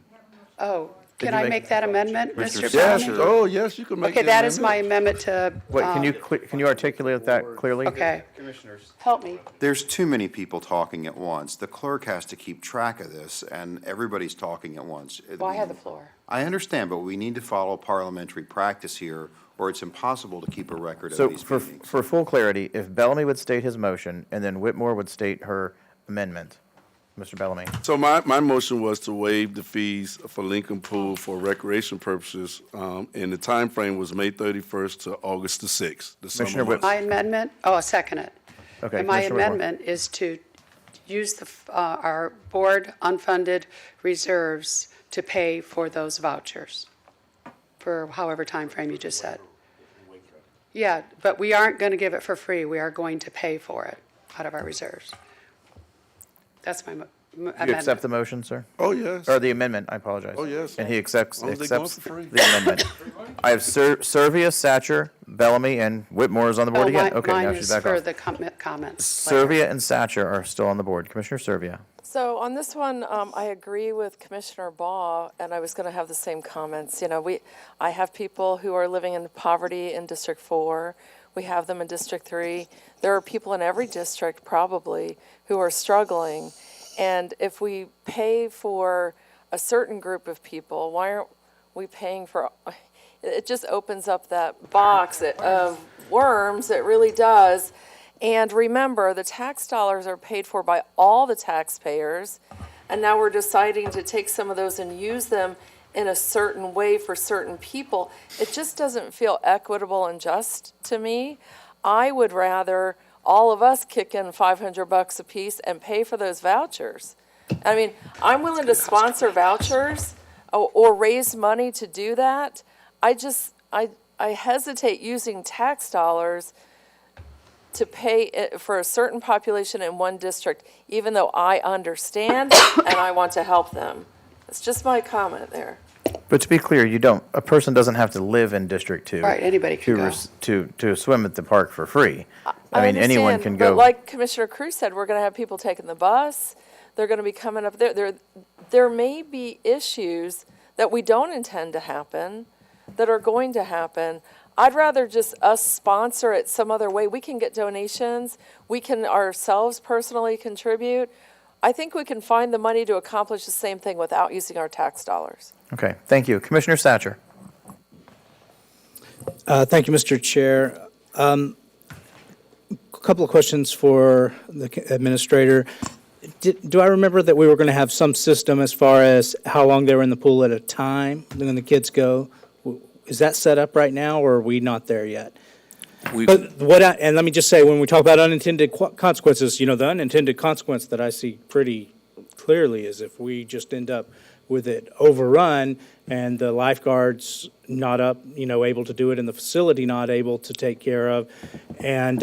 Speaker 3: Oh,
Speaker 1: Did
Speaker 3: can
Speaker 1: you
Speaker 3: I
Speaker 1: make-
Speaker 3: make that amendment,
Speaker 8: Commissioner
Speaker 3: Mr.
Speaker 8: Yes,
Speaker 3: Bellamy?
Speaker 11: Oh, yes, you can make
Speaker 3: Okay,
Speaker 11: the
Speaker 3: that is
Speaker 11: amendment.
Speaker 3: my amendment to.
Speaker 1: Wait, can you articulate that clearly?
Speaker 3: Okay,
Speaker 8: Commissioners.
Speaker 3: help me.
Speaker 8: There's too many people talking at once. The clerk has to keep track of this, and everybody's talking at once.
Speaker 3: Well, I have the floor.
Speaker 8: I understand, but we need to follow parliamentary practice here, or it's impossible to keep a record
Speaker 1: So
Speaker 8: of these
Speaker 1: for
Speaker 8: meetings.
Speaker 1: full clarity, if Bellamy would state his motion and then Whitmore would state her amendment, Mr. Bellamy.
Speaker 11: So my motion was to waive the fees for Lincoln Pool for recreation purposes, and the time frame was May 31st to August the 6th. the summer
Speaker 1: Commissioner
Speaker 11: months.
Speaker 3: My amendment, oh, I'll second it.
Speaker 1: Okay,
Speaker 3: And my
Speaker 1: Commissioner Whitmore.
Speaker 3: amendment is to use our board unfunded reserves to pay for those vouchers for however time frame you just said. Yeah, but we aren't going to give it for free. We are going to pay for it out of our reserves. That's my amendment.
Speaker 1: You accept the motion, sir?
Speaker 11: Oh, yes.
Speaker 1: Or the amendment, I apologize.
Speaker 11: Oh, yes.
Speaker 1: And he accepts
Speaker 11: As long as they're going
Speaker 1: accepts
Speaker 11: for free.
Speaker 1: the amendment. I have Servia, Satcher, Bellamy, and Whitmore is on the board
Speaker 3: Oh,
Speaker 1: again? Okay, now
Speaker 3: mine
Speaker 1: she's
Speaker 3: is
Speaker 1: back
Speaker 3: for
Speaker 1: off.
Speaker 3: the comments.
Speaker 1: Servia and Satcher are still on the board. Commissioner Servia.
Speaker 5: So on this one, I agree with Commissioner Baugh, and I was going to have the same comments. I have people who are living in poverty in District 4. We have them in District 3. There are people in every district probably who are struggling. And if we pay for a certain group of people, why aren't we paying for, it just opens up that box of worms, it really does. And remember, the tax dollars are paid for by all the taxpayers, and now we're deciding to take some of those and use them in a certain way for certain people. It just doesn't feel equitable and just to me. I would rather all of us kick in $500 a piece and pay for those vouchers. I mean, I'm willing to sponsor vouchers or raise money to do that. I hesitate using tax dollars to pay it for a certain population in one district, even though I understand and I want to help them. It's just my comment there.
Speaker 1: But to be clear, a person doesn't have to live in District 2.
Speaker 3: Right, anybody can go.
Speaker 1: To swim at the park for free. I mean, anyone
Speaker 5: understand,
Speaker 1: can go.
Speaker 5: But like Commissioner Cruz said, we're going to have people taking the bus. They're going to be coming up there. There may be issues that we don't intend to happen that are going to happen. I'd rather just us sponsor it some other way. We can get donations. We can ourselves personally contribute. I think we can find the money to accomplish the same thing without using our tax dollars.
Speaker 1: Okay, thank you. Commissioner Satcher.
Speaker 16: Thank you, Mr. Chair. A couple of questions for the administrator. Do I remember that we were going to have some system as far as how long they were in the pool at a time when the kids go? Is that set up right now, or are we not there yet? And let me just say, when we talk about unintended consequences, the unintended consequence that I see pretty clearly is if we just end up with it overrun and the lifeguards not able to do it, and the facility not able to take care of. And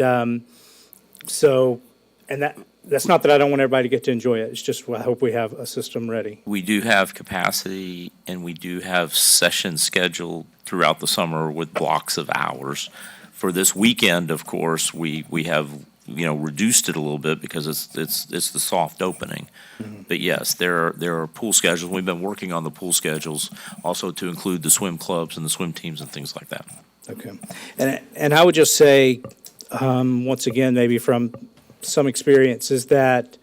Speaker 16: that's not that I don't want everybody to get to enjoy it. It's just I hope we have a system ready.
Speaker 4: We do have capacity, and we do have sessions scheduled throughout the summer with blocks of hours. For this weekend, of course, we have reduced it a little bit because it's the soft opening. Mm-hmm. But yes, there are pool schedules. We've been working on the pool schedules also to include the swim clubs and the swim teams and things like that.
Speaker 16: Okay, and I would just say once again, maybe from some experience, is that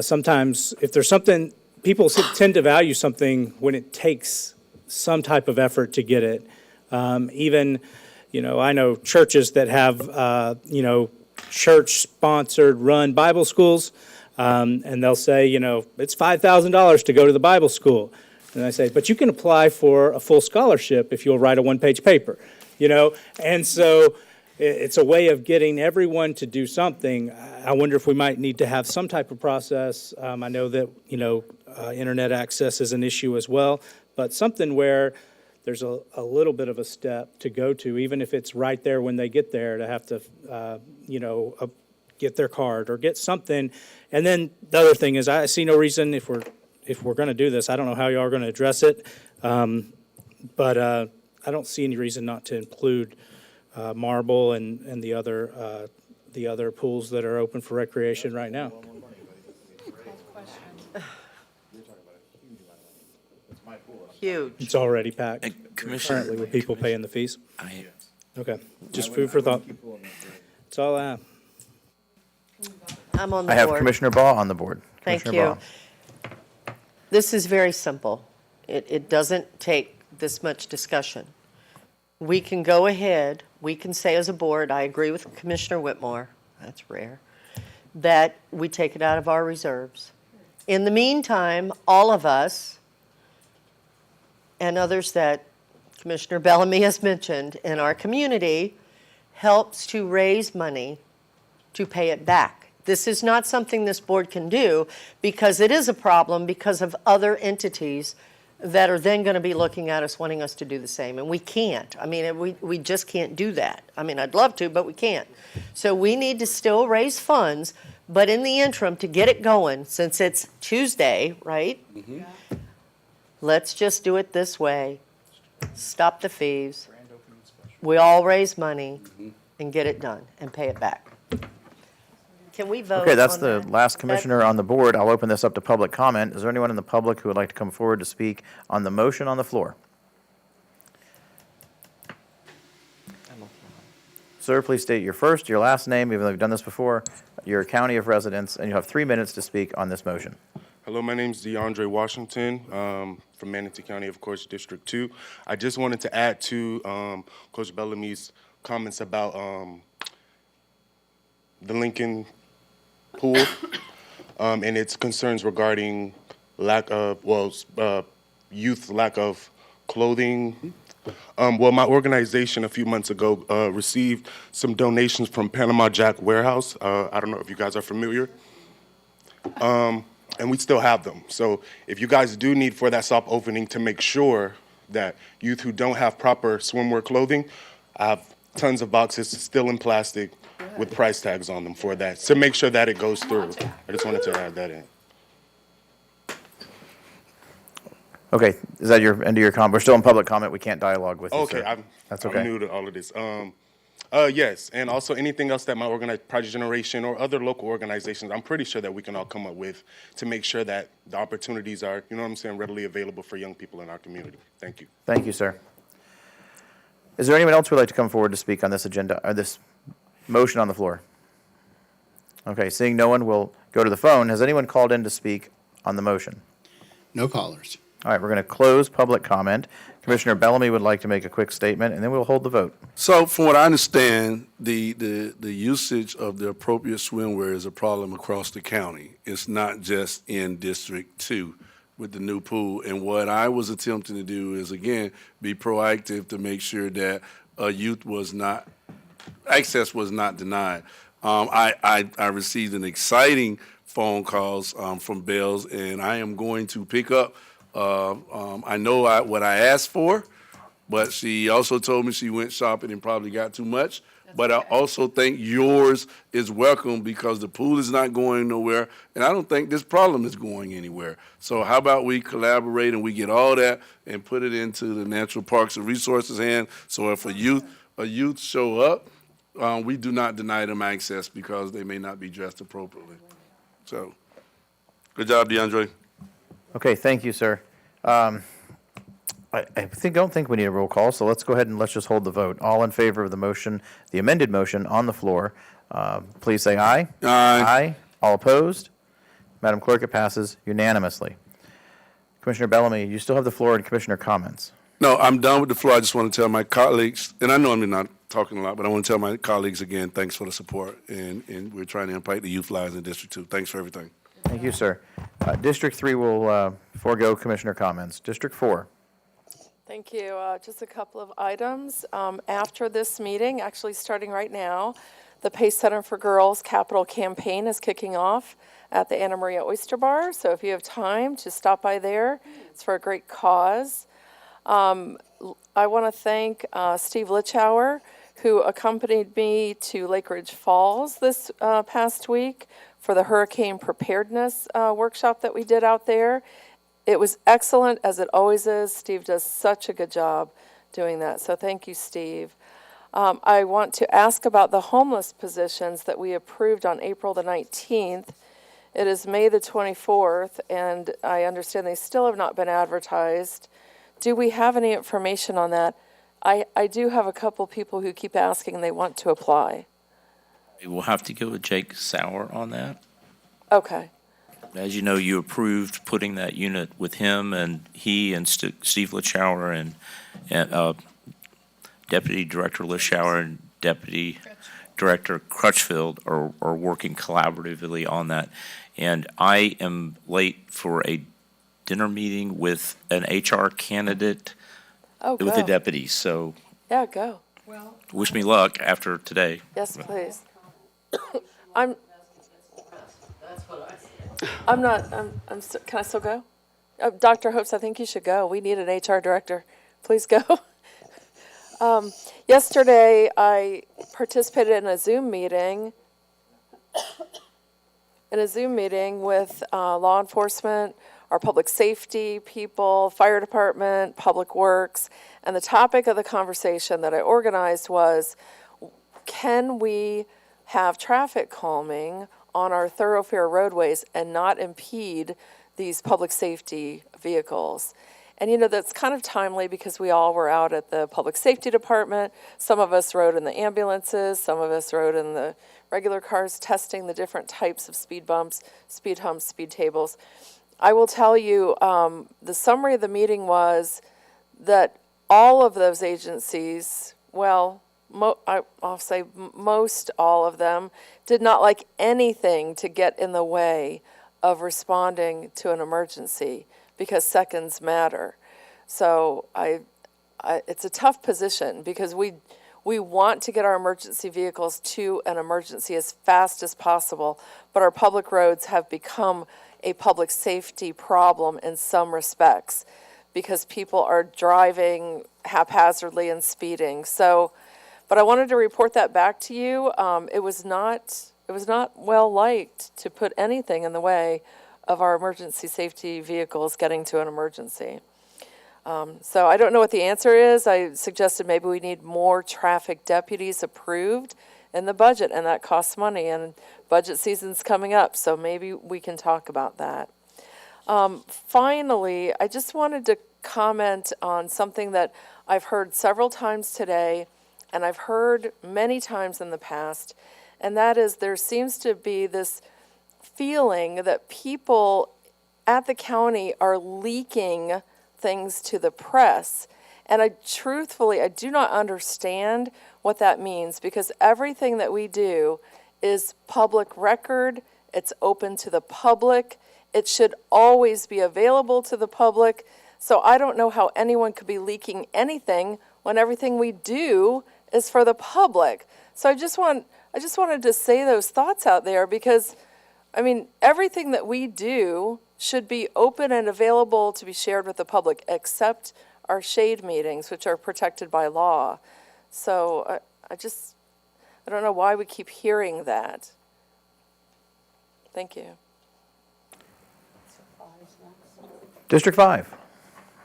Speaker 16: sometimes if there's something, people tend to value something when it takes some type of effort to get it. Even, I know churches that have, church-sponsored run Bible schools, and they'll say, it's $5,000 to go to the Bible school. And I say, but you can apply for a full scholarship if you'll write a one-page paper, And so it's a way of getting everyone to do something. I wonder if we might need to have some type of process. I know that, internet access is an issue as well, but something where there's a little bit of a step to go to, even if it's right there when they get there, to have to, get their card or get something. And then the other thing is, I see no reason if we're going to do this. I don't know how you are going to address it, but I don't see any reason not to include Marble and the other pools that are open for recreation right now.
Speaker 10: Huge.
Speaker 16: It's already packed
Speaker 4: Commissioner,
Speaker 16: currently with people paying the fees.
Speaker 4: I,
Speaker 16: Okay, just food for thought. That's all I have.
Speaker 10: I'm on the
Speaker 1: I have
Speaker 10: board.
Speaker 1: Commissioner Baugh on the board.
Speaker 10: Thank
Speaker 1: Commissioner
Speaker 10: you. This is very simple. It doesn't take this much discussion. We can go ahead, we can say as a board, I agree with Commissioner Whitmore, that's rare, that we take it out of our reserves. In the meantime, all of us and others that Commissioner Bellamy has mentioned in our community helps to raise money to pay it back. This is not something this board can do because it is a problem because of other entities that are then going to be looking at us wanting us to do the same. And we can't. I mean, we just can't do that. I mean, I'd love to, but we can't. So we need to still raise funds, but in the interim, to get it going, since it's Tuesday, right? Mm-hmm. Let's just do it this way. Stop the fees. We all raise money and get it done and pay it back. Can we vote?
Speaker 1: Okay, that's
Speaker 10: on
Speaker 1: the
Speaker 10: that?
Speaker 1: last commissioner on the board. I'll open this up to public comment. Is there anyone in the public who would like to come forward to speak on the motion on the floor? Sir, please state your first, your last name, even though we've done this before, your county of residence, and you have 3 minutes to speak on this motion.
Speaker 20: Hello, my name's DeAndre Washington from Manatee County, of course, District 2. I just wanted to add to Coach Bellamy's comments about the Lincoln pool, and its concerns regarding youth lack of clothing. Well, my organization a few months ago received some donations from Panama Jack Warehouse. I don't know if you guys are familiar. And we still have them. So if you guys do need for that soft opening to make sure that youth who don't have proper swimwear clothing, I have tons of boxes still in plastic with price tags on them for that, to make sure that it goes through. I just wanted to add that in.
Speaker 1: Okay, is that your end of your comment? We're still in public comment. We can't dialogue with you,
Speaker 20: Okay,
Speaker 1: sir. That's okay.
Speaker 20: I'm new to all of this. Yes, and also anything else that my Project Generation or other local organizations, I'm pretty sure that we can all come up with to make sure that the opportunities are, you know what I'm saying, readily available for young people in our community. Thank you.
Speaker 1: Thank you, sir. Is there anyone else who would like to come forward to speak on this agenda, or this motion on the floor? Okay, seeing no one, we'll go to the phone. Has anyone called in to speak on the motion?
Speaker 12: No callers.
Speaker 1: All right, we're going to close public comment. Commissioner Bellamy would like to make a quick statement, and then we'll hold the vote.
Speaker 11: So from what I understand, the usage of the appropriate swimwear is a problem across the county. It's not just in District 2 with the new pool. And what I was attempting to do is, again, be proactive to make sure that access was not denied. I received an exciting phone calls from Bells, and I am going to pick up. I know what I asked for, but she also told me she went shopping and probably got too much. But I also think yours is welcome because the pool is not going nowhere, and I don't think this problem is going anywhere. So how about we collaborate and we get all that and put it into the Natural Parks and Resources hand, so if a youth show up, we do not deny them access because they may not be dressed appropriately. So, good job, DeAndre.
Speaker 1: Okay, thank you, sir. I don't think we need a roll call, so let's go ahead and let's just hold the vote. All in favor of the motion, the amended motion on the floor, please say aye.
Speaker 11: Aye.
Speaker 1: Aye. All opposed? Madam Clerk, it passes unanimously. Commissioner Bellamy, you still have the floor and commissioner comments.
Speaker 11: No, I'm done with the floor. I just want to tell my colleagues, and I know I'm not talking a lot, but I want to tell my colleagues again, thanks for the support, and we're trying to impact the youth lives in District 2. Thanks for everything.
Speaker 1: Thank you, sir. District 3 will forego commissioner comments. District 4.
Speaker 5: Thank you. Just a couple of items. After this meeting, actually starting right now, the Pace Center for Girls Capital Campaign is kicking off at the Anna Maria Oyster Bar. So if you have time, just stop by there. It's for a great cause. I want to thank Steve Litchauer, who accompanied me to Lake Ridge Falls this past week for the hurricane preparedness workshop that we did out there. It was excellent, as it always is. Steve does such a good job doing that, so thank you, Steve. I want to ask about the homeless positions that we approved on April the 19th. It is May the 24th, and I understand they still have not been advertised. Do we have any information on that? I do have a couple people who keep asking they want to apply.
Speaker 4: We'll have to go with Jake Sauer on that.
Speaker 5: Okay.
Speaker 4: As you know, you approved putting that unit with him, and he and Steve Litchauer and Deputy Director Litchauer and Deputy Director Crutchfield are working collaboratively on that. And I am late for a dinner meeting with an HR candidate with the deputies. So
Speaker 5: yeah, go.
Speaker 4: wish me luck after today.
Speaker 5: Yes, please. I'm not, can I still go? Dr. Hopes, I think you should go. We need an HR director. Please go. Yesterday, I participated in a Zoom meeting with law enforcement, our public safety people, fire department, public works, and the topic of the conversation that I organized was, can we have traffic calming on our thoroughfare roadways and not impede these public safety vehicles? And, you know, that's kind of timely because we all were out at the public safety department. Some of us rode in the ambulances. Some of us rode in the regular cars, testing the different types of speed bumps, speed humps, speed tables. I will tell you, the summary of the meeting was that all of those agencies, well, I'll say most all of them, did not like anything to get in the way of responding to an emergency because seconds matter. So it's a tough position because we want to get our emergency vehicles to an emergency as fast as possible, but our public roads have become a public safety problem in some respects because people are driving haphazardly and speeding. So, but I wanted to report that back to you. It was not well liked to put anything in the way of our emergency safety vehicles getting to an emergency. So I don't know what the answer is. I suggested maybe we need more traffic deputies approved in the budget, and that costs money, and budget season's coming up, so maybe we can talk about that. Finally, I just wanted to comment on something that I've heard several times today, and I've heard many times in the past, and that is there seems to be this feeling that people at the county are leaking things to the press. And I do not understand what that means, because everything that we do is public record. It's open to the public. It should always be available to the public. So I don't know how anyone could be leaking anything when everything we do is for the public. So I just wanted to say those thoughts out there, because I mean, everything that we do should be open and available to be shared with the public, except our shade meetings, which are protected by law. So I don't know why we keep hearing that. Thank you.
Speaker 1: District 5.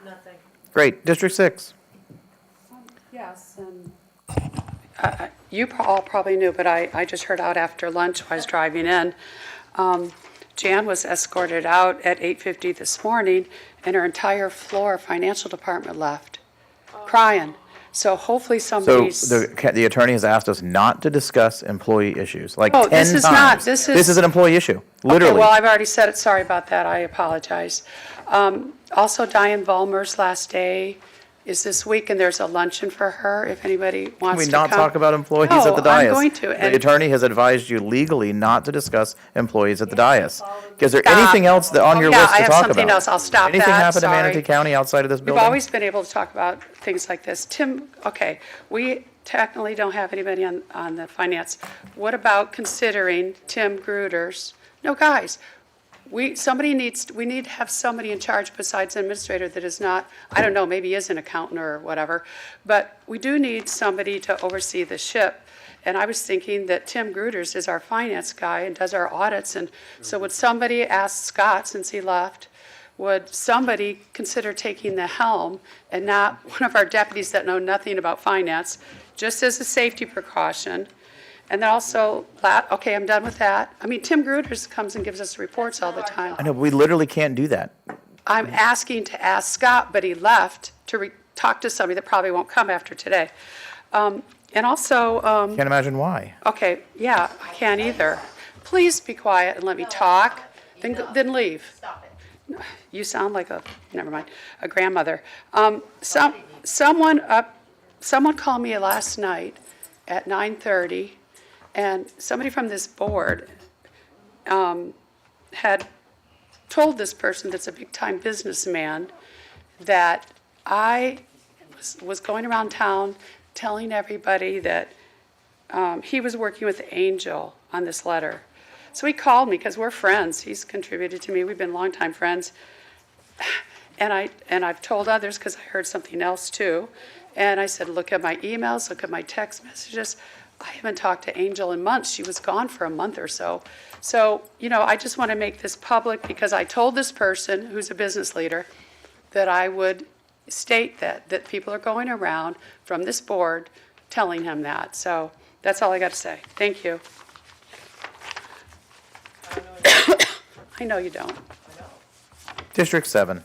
Speaker 3: Nothing.
Speaker 1: Great. District 6.
Speaker 3: Yes, and you all probably knew, but I just heard out after lunch while I was driving in. Jan was escorted out at 8:50 this morning, and her entire floor financial department left, crying. So hopefully
Speaker 1: So
Speaker 3: somebody's.
Speaker 1: the attorney has asked us not to discuss employee issues, like
Speaker 3: Oh,
Speaker 1: 10
Speaker 3: this is
Speaker 1: times.
Speaker 3: not- this is-
Speaker 1: an employee issue, literally.
Speaker 3: Okay, well, I've already said it. Sorry about that. I apologize. Also, Diane Vollmer's last day is this week, and there's a luncheon for her if anybody
Speaker 1: Can
Speaker 3: wants
Speaker 1: we
Speaker 3: to
Speaker 1: not
Speaker 3: come.
Speaker 1: talk about employees
Speaker 3: No,
Speaker 1: at the dais?
Speaker 3: I'm going to.
Speaker 1: The
Speaker 3: And
Speaker 1: attorney has advised you legally not to discuss employees at the dais. Is there
Speaker 3: Stop.
Speaker 1: anything else on your
Speaker 3: Yeah,
Speaker 1: list
Speaker 3: I
Speaker 1: to
Speaker 3: have
Speaker 1: talk about?
Speaker 3: something else. I'll stop
Speaker 1: Anything
Speaker 3: that.
Speaker 1: happen to
Speaker 3: Sorry.
Speaker 1: Manatee County outside of this
Speaker 3: We've
Speaker 1: building?
Speaker 3: always been able to talk about things like this. Tim, okay, we technically don't have anybody on the finance. What about considering Tim Gruters? No, guys, we need to have somebody in charge besides an administrator that is not, I don't know, maybe is an accountant or whatever, but we do need somebody to oversee the ship. And I was thinking that Tim Gruters is our finance guy and does our audits, and so would somebody ask Scott, since he left, would somebody consider taking the helm and not one of our deputies that know nothing about finance, just as a safety precaution? And then also, okay, I'm done with that. I mean, Tim Gruters comes and gives us reports all the time.
Speaker 1: I know, we literally can't do that.
Speaker 3: I'm asking to ask Scott, but he left to talk to somebody that probably won't come after today. And also,
Speaker 1: Can't imagine why.
Speaker 3: okay, yeah, I can't either. Please be quiet and let me talk, then leave.
Speaker 18: Stop it.
Speaker 3: You sound like never mind, a grandmother. Someone called me last night at 9:30, and somebody from this board had told this person that's a big-time businessman that I was going around town telling everybody that he was working with Angel on this letter. So he called me because we're friends. He's contributed to me. We've been longtime friends. And I've told others because I heard something else too. And I said, look at my emails, look at my text messages. I haven't talked to Angel in months. She was gone for a month or so. So, I just want to make this public because I told this person who's a business leader that I would state that people are going around from this board telling him that. So that's all I got to say. Thank you. I know you don't.
Speaker 1: District 7.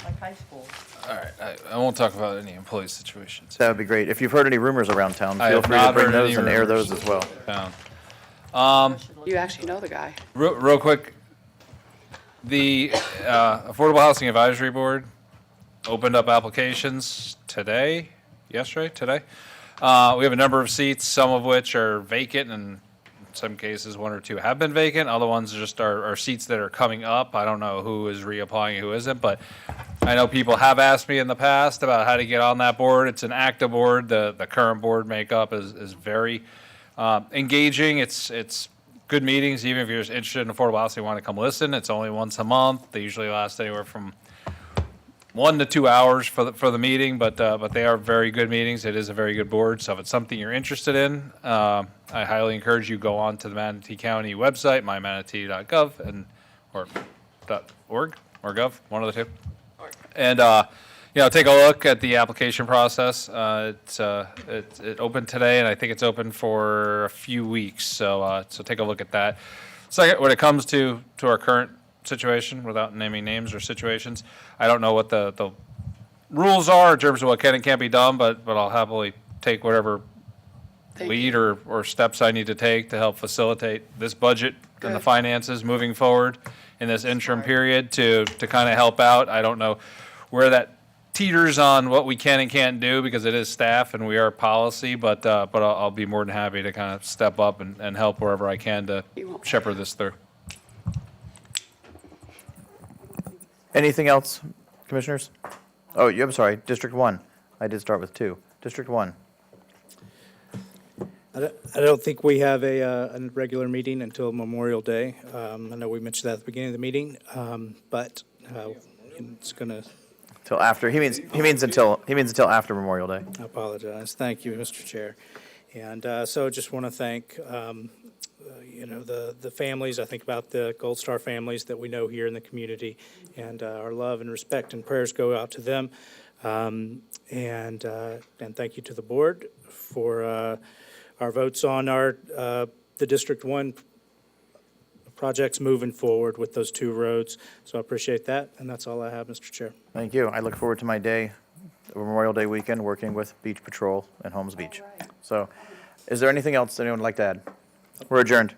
Speaker 10: Like high school.
Speaker 7: All right, I won't talk about any employee situations.
Speaker 1: That would be great. If you've heard any rumors around town,
Speaker 7: I
Speaker 1: feel
Speaker 7: have
Speaker 1: free to
Speaker 7: not
Speaker 1: bring
Speaker 7: heard
Speaker 1: those
Speaker 7: any
Speaker 1: and air
Speaker 7: rumors
Speaker 1: those as well.
Speaker 7: Down.
Speaker 3: You actually know the guy.
Speaker 7: Real quick, the Affordable Housing Advisory Board opened up applications today yesterday, today. We have a number of seats, some of which are vacant, and in some cases, one or two have been vacant. Other ones just are seats that are coming up. I don't know who is reapplying and who isn't, but I know people have asked me in the past about how to get on that board. It's an active board. The current board makeup is very engaging. It's good meetings, even if you're just interested in affordable housing, you want to come listen. It's only once a month. They usually last anywhere from 1 to 2 hours for the meeting, but they are very good meetings. It is a very good board. So if it's something you're interested in, I highly encourage you go on to the Manatee County website, mymanatee.gov or .org or gov, one of the two, and take a look at the application process. It opened today, and I think it's open for a few weeks. So take a look at that. Second, when it comes to our current situation, without naming names or situations, I don't know what the rules are in terms of what can and can't be done, but I'll happily take whatever lead or steps I need to take to help facilitate this budget and the finances moving forward in this interim period to kind of help out. I don't know where that teeters on what we can and can't do because it is staff and we are policy, but I'll be more than happy to kind of step up and help wherever I can to shepherd this through.
Speaker 1: Anything else, commissioners? Oh, I'm sorry, District 1. I did start with 2. District 1.
Speaker 16: I don't think we have a regular meeting until Memorial Day. I know we mentioned that at the beginning of the meeting, but it's going to.
Speaker 1: Till after, he means until after Memorial Day.
Speaker 16: I apologize. Thank you, Mr. Chair. And so just want to thank, the families. I think about the Gold Star families that we know here in the community, and our love and respect and prayers go out to them. And thank you to the board for our votes on the District 1 projects moving forward with those 2 roads. So I appreciate that, and that's all I have, Mr. Chair.
Speaker 1: Thank you. I look forward to my day, Memorial Day weekend, working with Beach Patrol and Holmes Beach. So is there anything else anyone would like to add? We're adjourned.